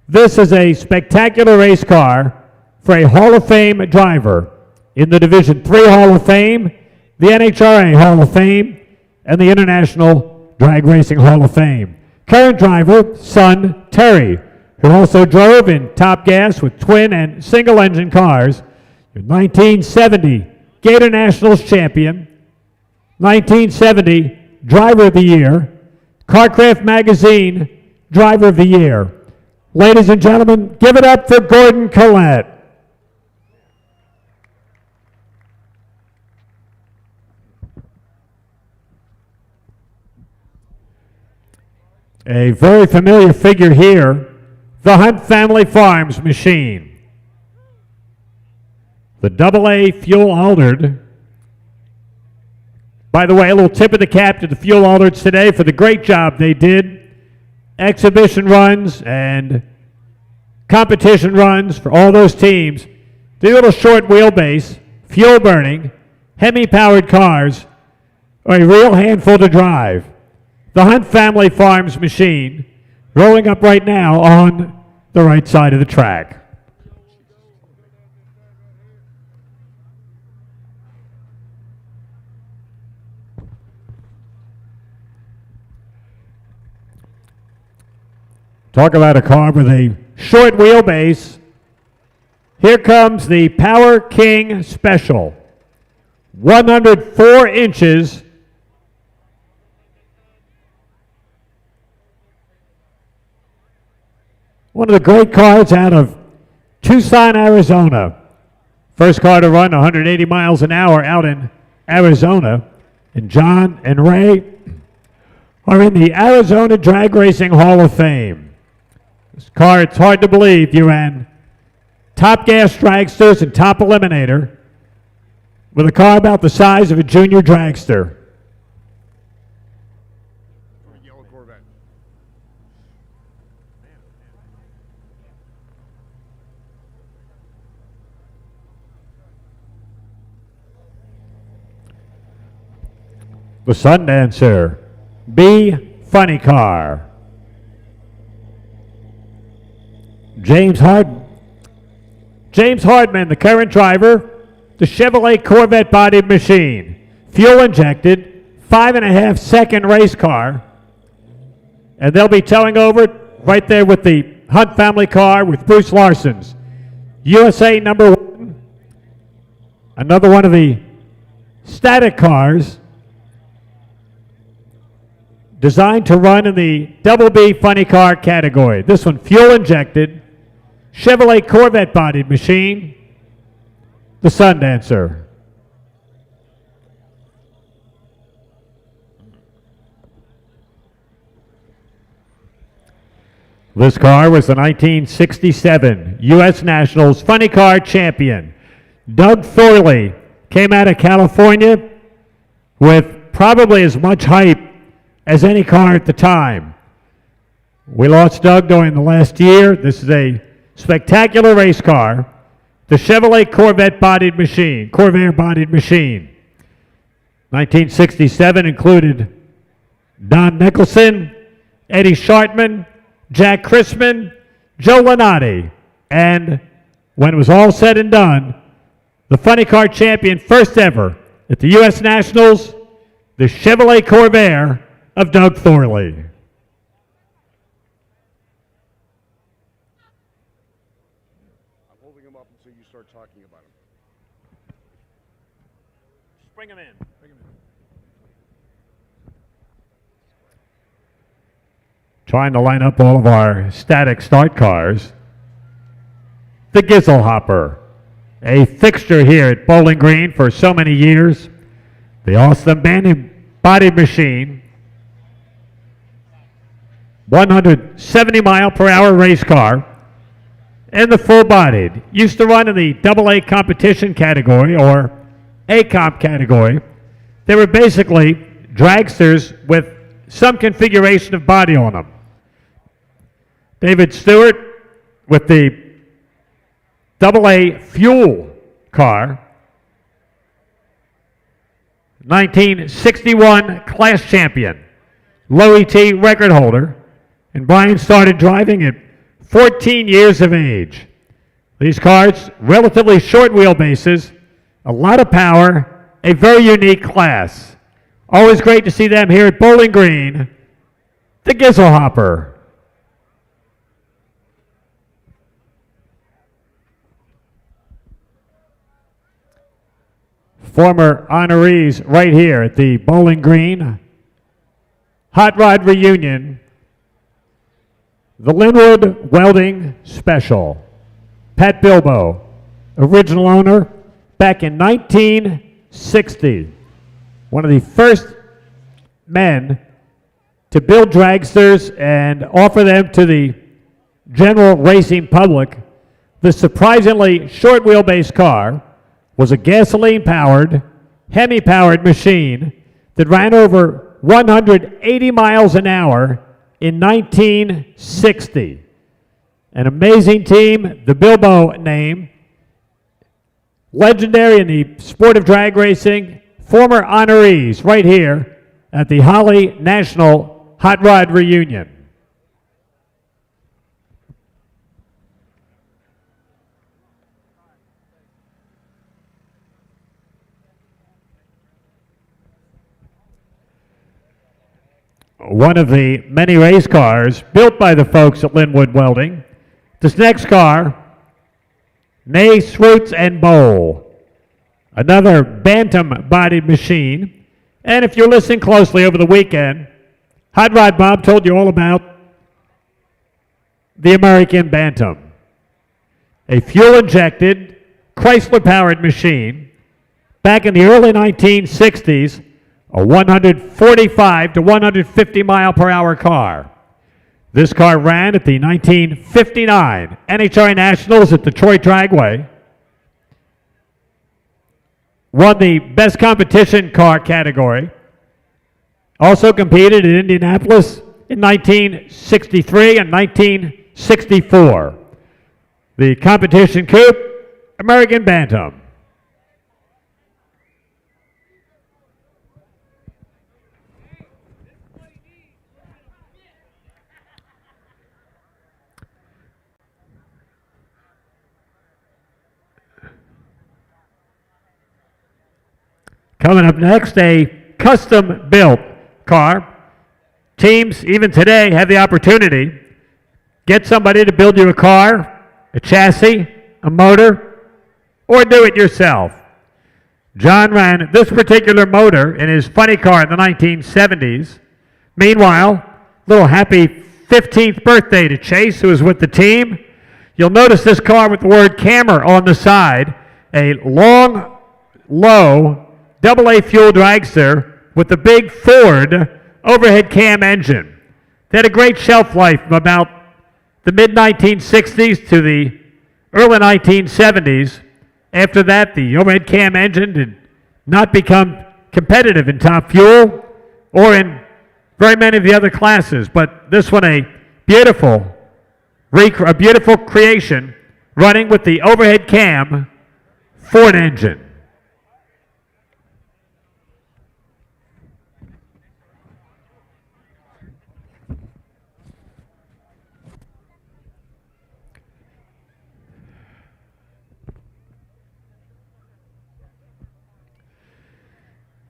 this is a spectacular race car for a Hall of Fame driver. In the Division III Hall of Fame, the NHRA Hall of Fame, and the International Drag Racing Hall of Fame. Current driver, son Terry, who also drove in top gas with twin and single engine cars. In 1970, Gator Nationals champion, 1970 Driver of the Year, Carcraft Magazine Driver of the Year. Ladies and gentlemen, give it up for Gordon Collett. A very familiar figure here, the Hunt Family Farms machine. The AA fuel altered. By the way, a little tip of the cap to the fuel altereds today for the great job they did. Exhibition runs and competition runs for all those teams. The little short wheelbase, fuel burning, Hemi-powered cars are a real handful to drive. The Hunt Family Farms machine rolling up right now on the right side of the track. Talk about a car with a short wheelbase. Here comes the Power King Special. 104 inches. One of the great cars out of Tucson, Arizona. First car to run 180 miles an hour out in Arizona. And John and Ray are in the Arizona Drag Racing Hall of Fame. This car, it's hard to believe you ran top gas dragsters and top eliminator with a car about the size of a junior dragster. The Sundancer, B Funny Car. James Hardman, the current driver, the Chevrolet Corvette bodied machine, fuel injected, 5.5 second race car, and they'll be towing over it right there with the Hunt family car with Bruce Larson's USA #1, another one of the static cars designed to run in the Double B Funny Car category. This one fuel injected, Chevrolet Corvette bodied machine, the Sundancer. This car was the 1967 U.S. Nationals Funny Car champion. Doug Thorley came out of California with probably as much hype as any car at the time. We lost Doug during the last year. This is a spectacular race car, the Chevrolet Corvette bodied machine, Corvair bodied machine. 1967 included Don Nicholson, Eddie Schartman, Jack Chrisman, Joe Lunati, and when it was all said and done, the Funny Car champion first ever at the U.S. Nationals, the Chevrolet Corvair of Doug Thorley. I'm holding them up until you start talking about them. Just bring them in. Bring them in. trying to line up all of our static start cars. The Gizzle Hopper, a fixture here at Bowling Green for so many years. The awesome body machine, 170-mile-per-hour race car, and the full-bodied. Used to run in the AA competition category or A-comp category. They were basically dragsters with some configuration of body on them. David Stewart with the AA fuel car, 1961 class champion, low ET record holder, and Brian started driving at 14 years of age. These cars, relatively short wheelbases, a lot of power, a very unique class. Always great to see them here at Bowling Green, the Gizzle Hopper. Former honorees right here at the Bowling Green Hot Rod Reunion, the Linwood Welding Special. Pat Bilbo, original owner, back in 1960. One of the first men to build dragsters and offer them to the general racing public. This surprisingly short wheelbase car was a gasoline-powered, Hemi-powered machine that ran over 180 miles an hour in 1960. An amazing team, the Bilbo name, legendary in the sport of drag racing, former honorees right here at the Holly National Hot Rod Reunion. One of the many race cars built by the folks at Linwood Welding. This next car, Nace, Roots, and Bowl. Another bantam-bodied machine. And if you're listening closely over the weekend, Hot Rod Bob told you all about the American Bantam. A fuel-injected, Chrysler-powered machine. Back in the early 1960s, a 145 to 150 mile per hour car. This car ran at the 1959 NHRA Nationals at Detroit Dragway. Won the best competition car category. Also competed in Indianapolis in 1963 and 1964. The competition coupe, American Bantam. Coming up next, a custom-built car. Teams, even today, have the opportunity. Get somebody to build you a car, a chassis, a motor, or do it yourself. John ran this particular motor in his funny car in the 1970s. Meanwhile, little happy 15th birthday to Chase, who is with the team. You'll notice this car with the word Cammer on the side, a long, low, AA fuel dragster with the big Ford overhead cam engine. They had a great shelf life from about the mid-1960s to the early 1970s. After that, the overhead cam engine did not become competitive in top fuel or in very many of the other classes, but this one a beautiful creation running with the overhead cam Ford engine.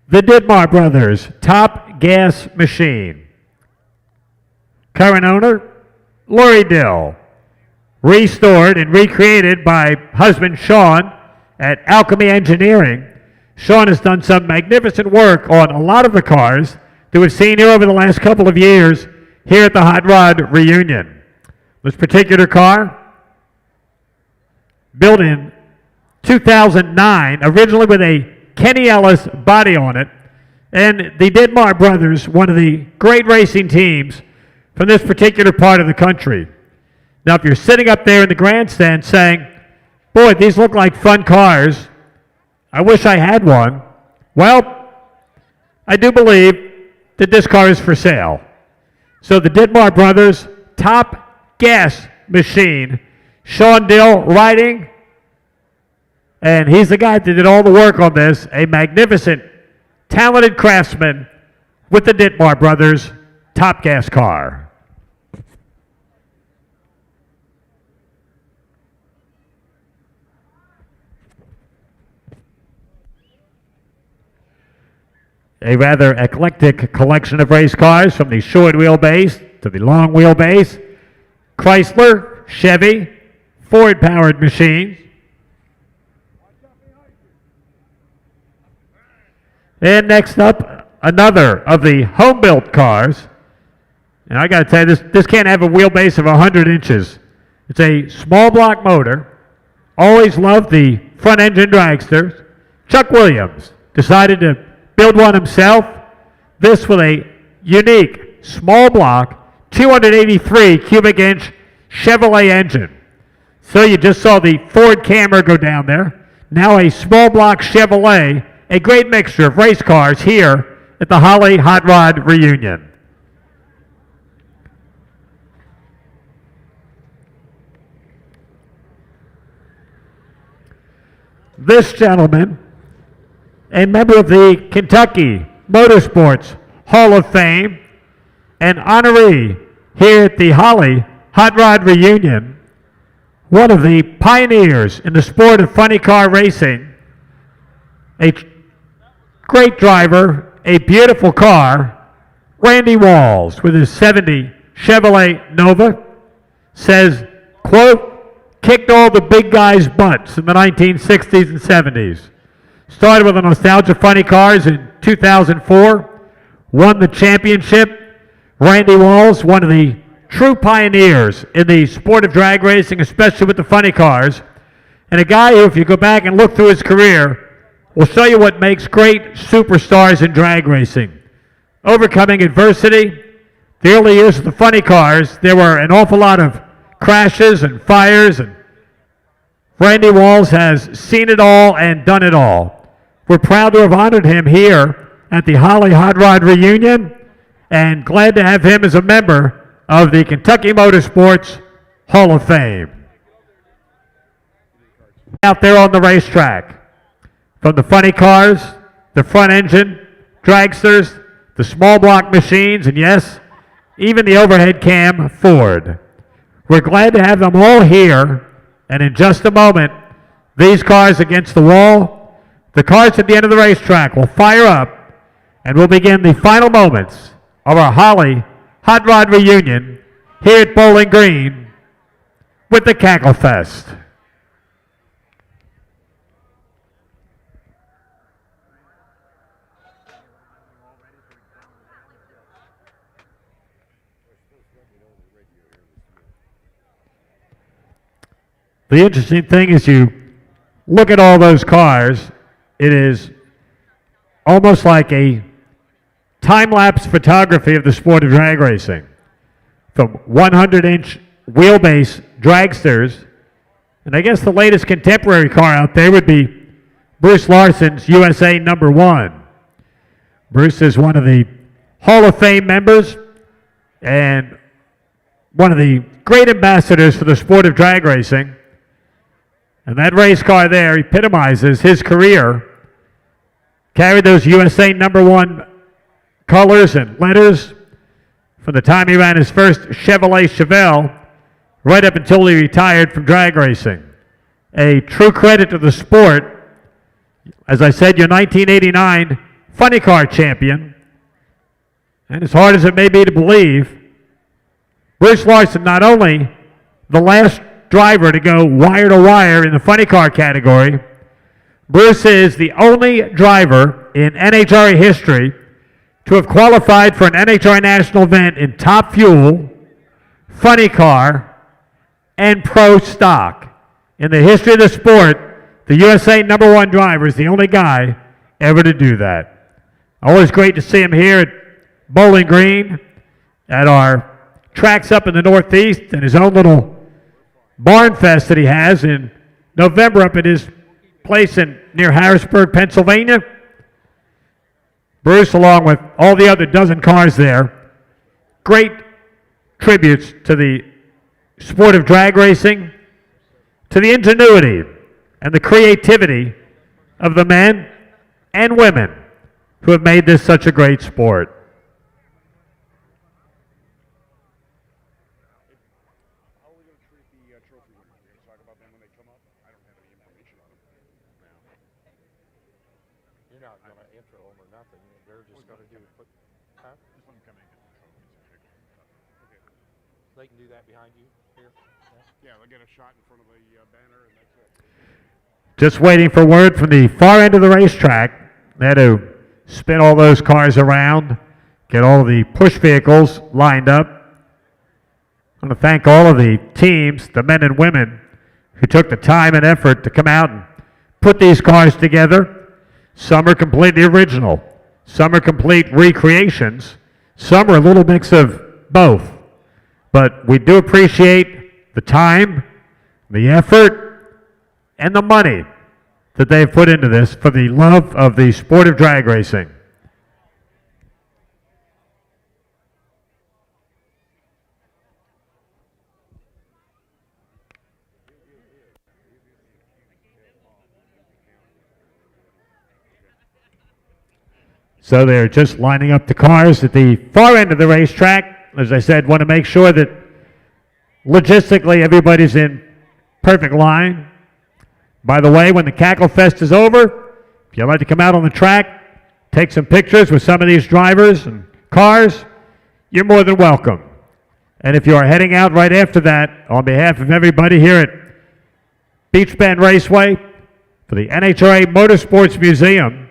The Didmar Brothers Top Gas Machine. Current owner, Lori Dill. Restored and recreated by husband Sean at Alchemy Engineering. Sean has done some magnificent work on a lot of the cars that we've seen here over the last couple of years. here at the Hot Rod Reunion. This particular car, built in 2009, originally with a Kenny Ellis body on it, and the Ditmar brothers, one of the great racing teams from this particular part of the country. Now, if you're sitting up there in the grandstand saying, boy, these look like fun cars, I wish I had one, well, I do believe that this car is for sale. So the Ditmar brothers, top gas machine, Sean Dill riding, and he's the guy that did all the work on this, a magnificent, talented craftsman with the Ditmar brothers, top gas car. A rather eclectic collection of race cars from the short wheelbase to the long wheelbase, Chrysler, Chevy, Ford-powered machines. And next up, another of the home-built cars. And I got to tell you, this can't have a wheelbase of 100 inches. It's a small block motor. Always loved the front-engine dragsters. Chuck Williams decided to build one himself. This with a unique, small block, 283 cubic inch Chevrolet engine. So you just saw the Ford Camry go down there. Now a small block Chevrolet, a great mixture of race cars here at the Holly Hot Rod Reunion. This gentleman, a member of the Kentucky Motorsports Hall of Fame, an honoree here at the Holly Hot Rod Reunion, one of the pioneers in the sport of funny car racing, a great driver, a beautiful car, Randy Walls with his 70 Chevrolet Nova, says, quote, kicked all the big guys' butts in the 1960s and 70s. Started with the Nostalgia Funny Cars in 2004, won the championship. Randy Walls, one of the true pioneers in the sport of drag racing, especially with the funny cars, and a guy who, if you go back and look through his career, will show you what makes great superstars in drag racing. Overcoming adversity. The early years of the funny cars, there were an awful lot of crashes and fires, and Randy Walls has seen it all and done it all. We're proud to have honored him here at the Holly Hot Rod Reunion, and glad to have him as a member of the Kentucky Motorsports Hall of Fame. Out there on the racetrack, from the funny cars, the front engine, dragsters, the small block machines, and yes, even the overhead cam Ford. We're glad to have them all here, and in just a moment, these cars against the wall, the cars at the end of the racetrack will fire up, and we'll begin the final moments of our Holly Hot Rod Reunion here at Bowling Green with the Cacklefest. The interesting thing is you look at all those cars, it is almost like a time-lapse photography of the sport of drag racing. From 100-inch wheelbase dragsters, and I guess the latest contemporary car out there would be Bruce Larson's USA number 1. Bruce is one of the Hall of Fame members and one of the great ambassadors for the sport of drag racing. And that race car there epitomizes his career. Carried those USA number 1 colors and letters from the time he ran his first Chevrolet Chevelle right up until he retired from drag racing. A true credit to the sport. As I said, your 1989 funny car champion. And as hard as it may be to believe, Bruce Larson, not only the last driver to go wire to wire in the funny car category, Bruce is the only driver in NHRA history to have qualified for an NHRA national event in top fuel, funny car, and pro stock. In the history of the sport, the USA #1 driver is the only guy ever to do that. Always great to see him here at Bowling Green, at our tracks up in the Northeast, and his own little barn fest that he has in November up at his place near Harrisburg, Pennsylvania. Bruce, along with all the other dozen cars there, great tributes to the sport of drag racing, to the ingenuity and the creativity of the men and women who have made this such a great sport. You're not going to intro them or nothing. They're just going to do put. Huh? They can do that behind you here. Yeah, they'll get a shot in front of the banner, and that's it. Just waiting for word from the far end of the racetrack. They had to spin all those cars around, get all the push vehicles lined up. I want to thank all of the teams, the men and women, who took the time and effort to come out and put these cars together. Some are completely original. Some are complete recreations. Some are a little mix of both. But we do appreciate the time, the effort, and the money that they've put into this for the love of the sport of drag racing. So they're just lining up the cars at the far end of the racetrack. As I said, want to make sure that logistically everybody's in perfect line. By the way, when the Cacklefest is over, if you'd like to come out on the track, take some pictures with some of these drivers and cars, you're more than welcome. And if you are heading out right after that, on behalf of everybody here at Beach Bend Raceway, for the NHRA Motorsports Museum,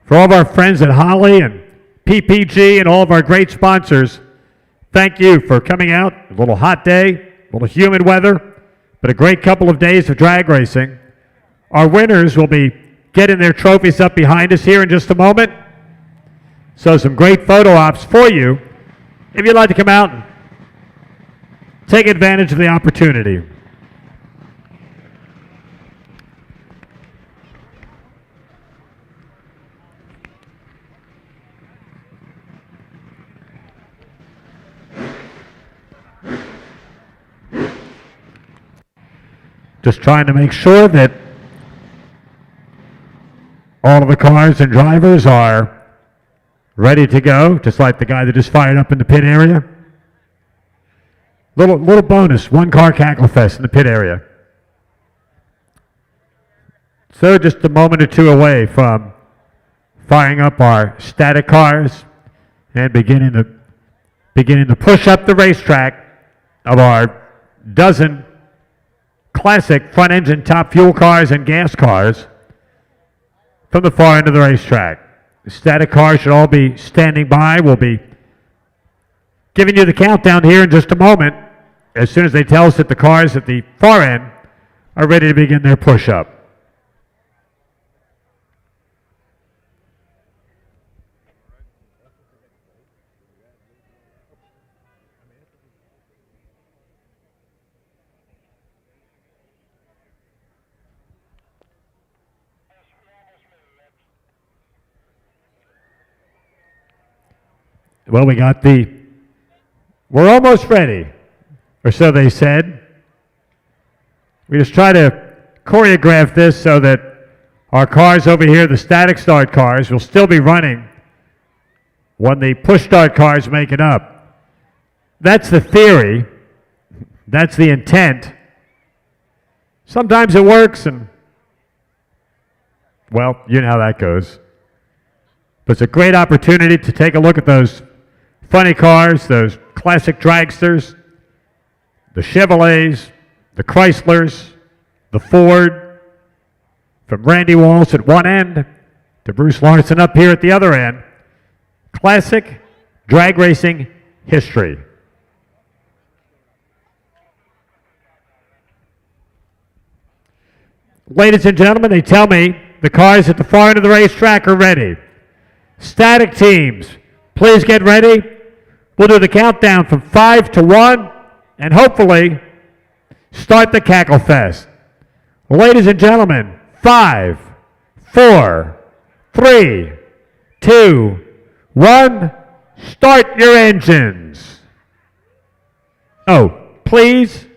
for all of our friends at Holly and PPG and all of our great sponsors, thank you for coming out. A little hot day, a little humid weather, but a great couple of days of drag racing. Our winners will be getting their trophies up behind us here in just a moment. So some great photo ops for you if you'd like to come out and take advantage of the opportunity. Just trying to make sure that all of the cars and drivers are ready to go, just like the guy that just fired up in the pit area. Little bonus, one car Cacklefest in the pit area. So just a moment or two away from firing up our static cars and beginning to push up the racetrack of our dozen classic front engine top fuel cars and gas cars from the far end of the racetrack. The static cars should all be standing by. We'll be giving you the countdown here in just a moment as soon as they tell us that the cars at the far end are ready to begin their push-up. Well, we're almost ready, or so they said. We just try to choreograph this so that our cars over here, the static start cars, will still be running when the push start cars make it up. That's the theory. That's the intent. Sometimes it works, and, well, you know how that goes. But it's a great opportunity to take a look at those funny cars, those classic dragsters, the Chevrolets, the Chryslers, the Ford, from Randy Walsh at one end to Bruce Larson up here at the other end. classic drag racing history. Ladies and gentlemen, they tell me the cars at the far end of the racetrack are ready. Static teams, please get ready. We'll do the countdown from 5 to 1 and hopefully start the Cacklefest. Ladies and gentlemen, 5, 4, 3, 2, 1, start your engines. Oh, please.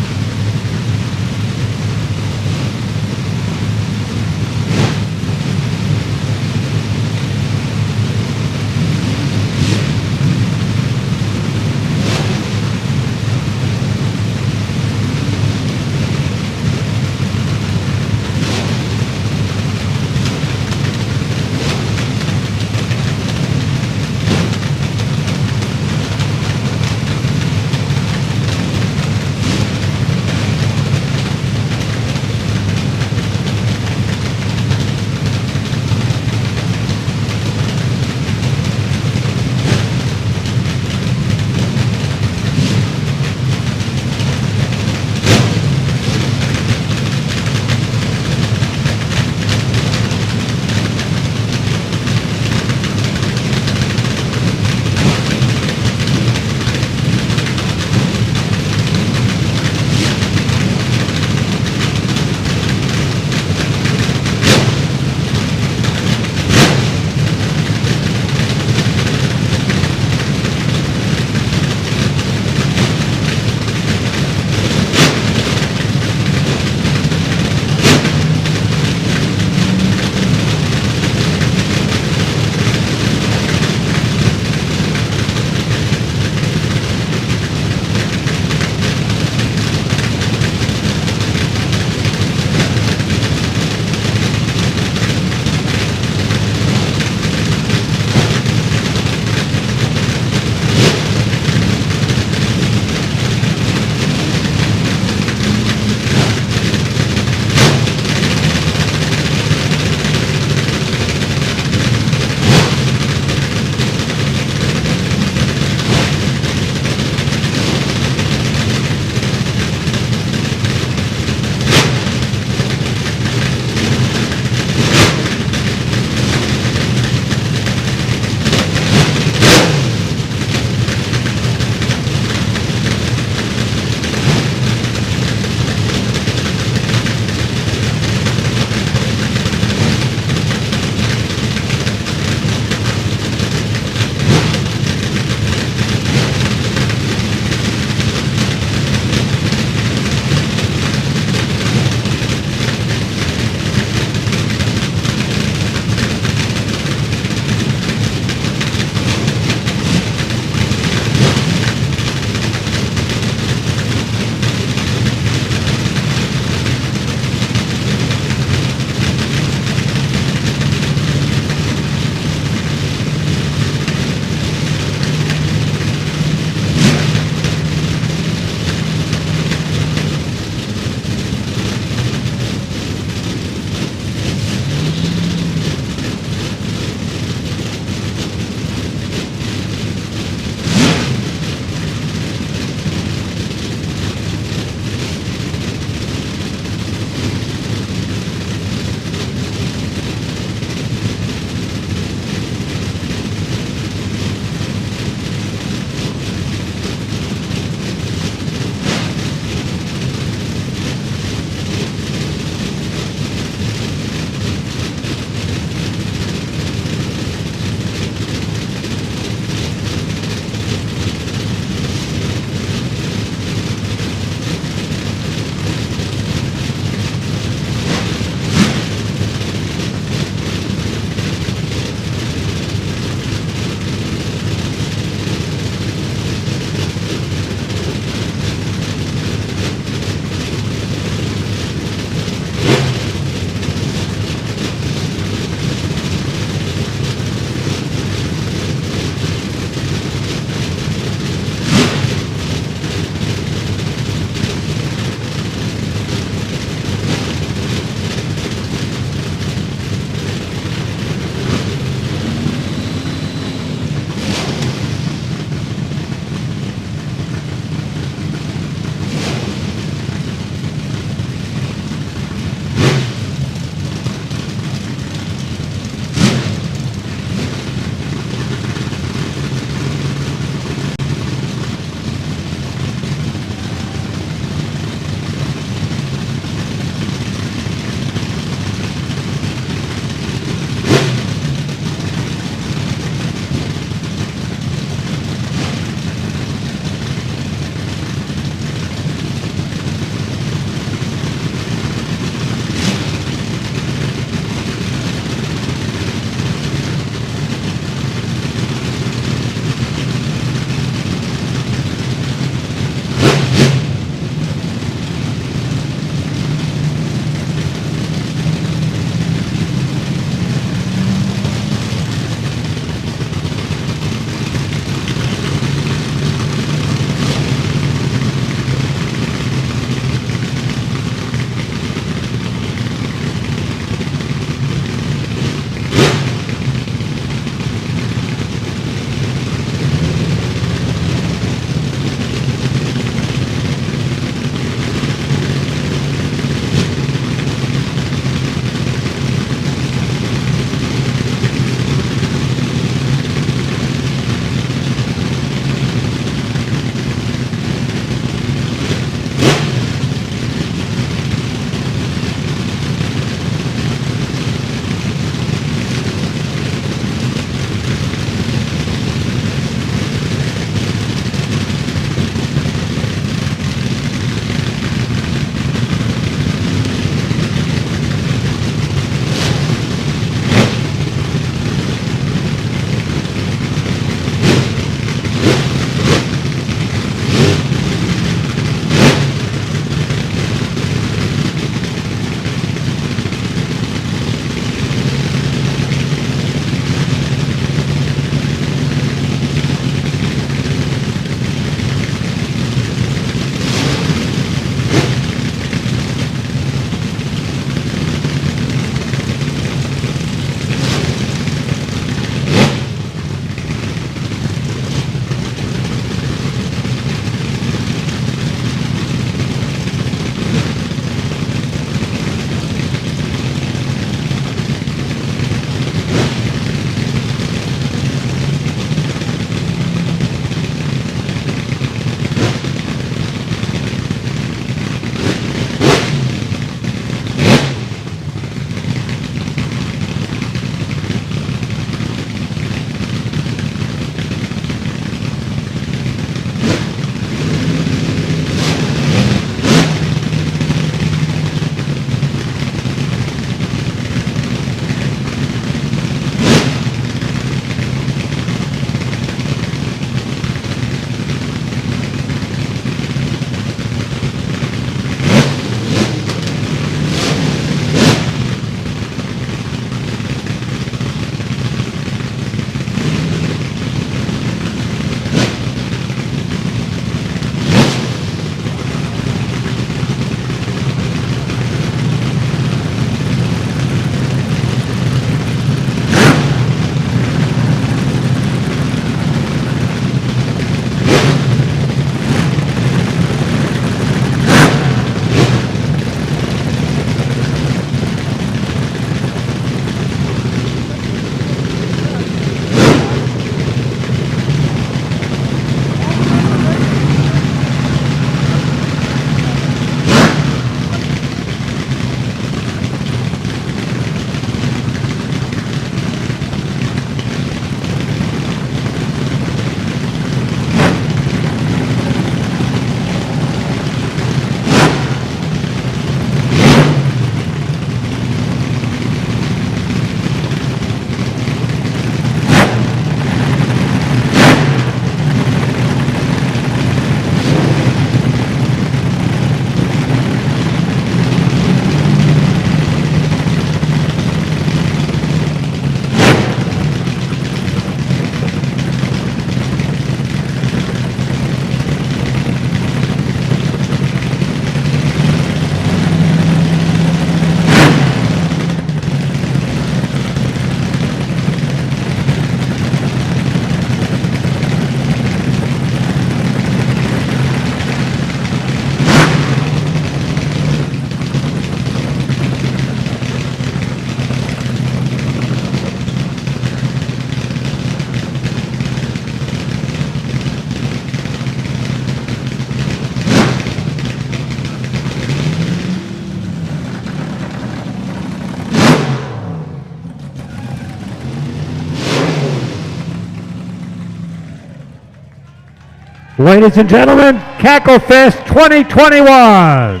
Ladies and gentlemen, Cacklefest 2021.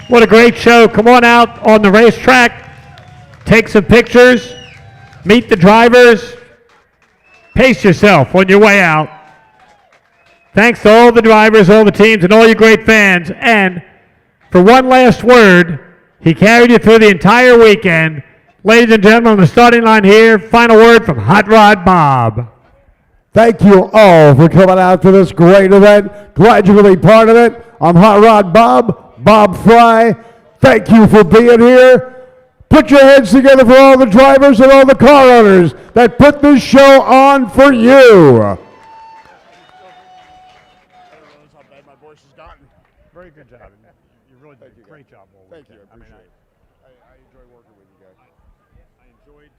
What a great show. Come on out on the racetrack, take some pictures, meet the drivers, pace yourself on your way out. Thanks to all the drivers, all the teams, and all you great fans. And for one last word, he carried you through the entire weekend. Ladies and gentlemen, on the starting line here, final word from Hot Rod Bob. Thank you all for coming out to this great event. Glad you could be part of it. I'm Hot Rod Bob Fry. Thank you for being here. Put your heads together for all the drivers and all the car owners that put this show on for you. Very good job. You really did a great job all weekend. Thank you. I appreciate it. I enjoy working with you guys. I enjoyed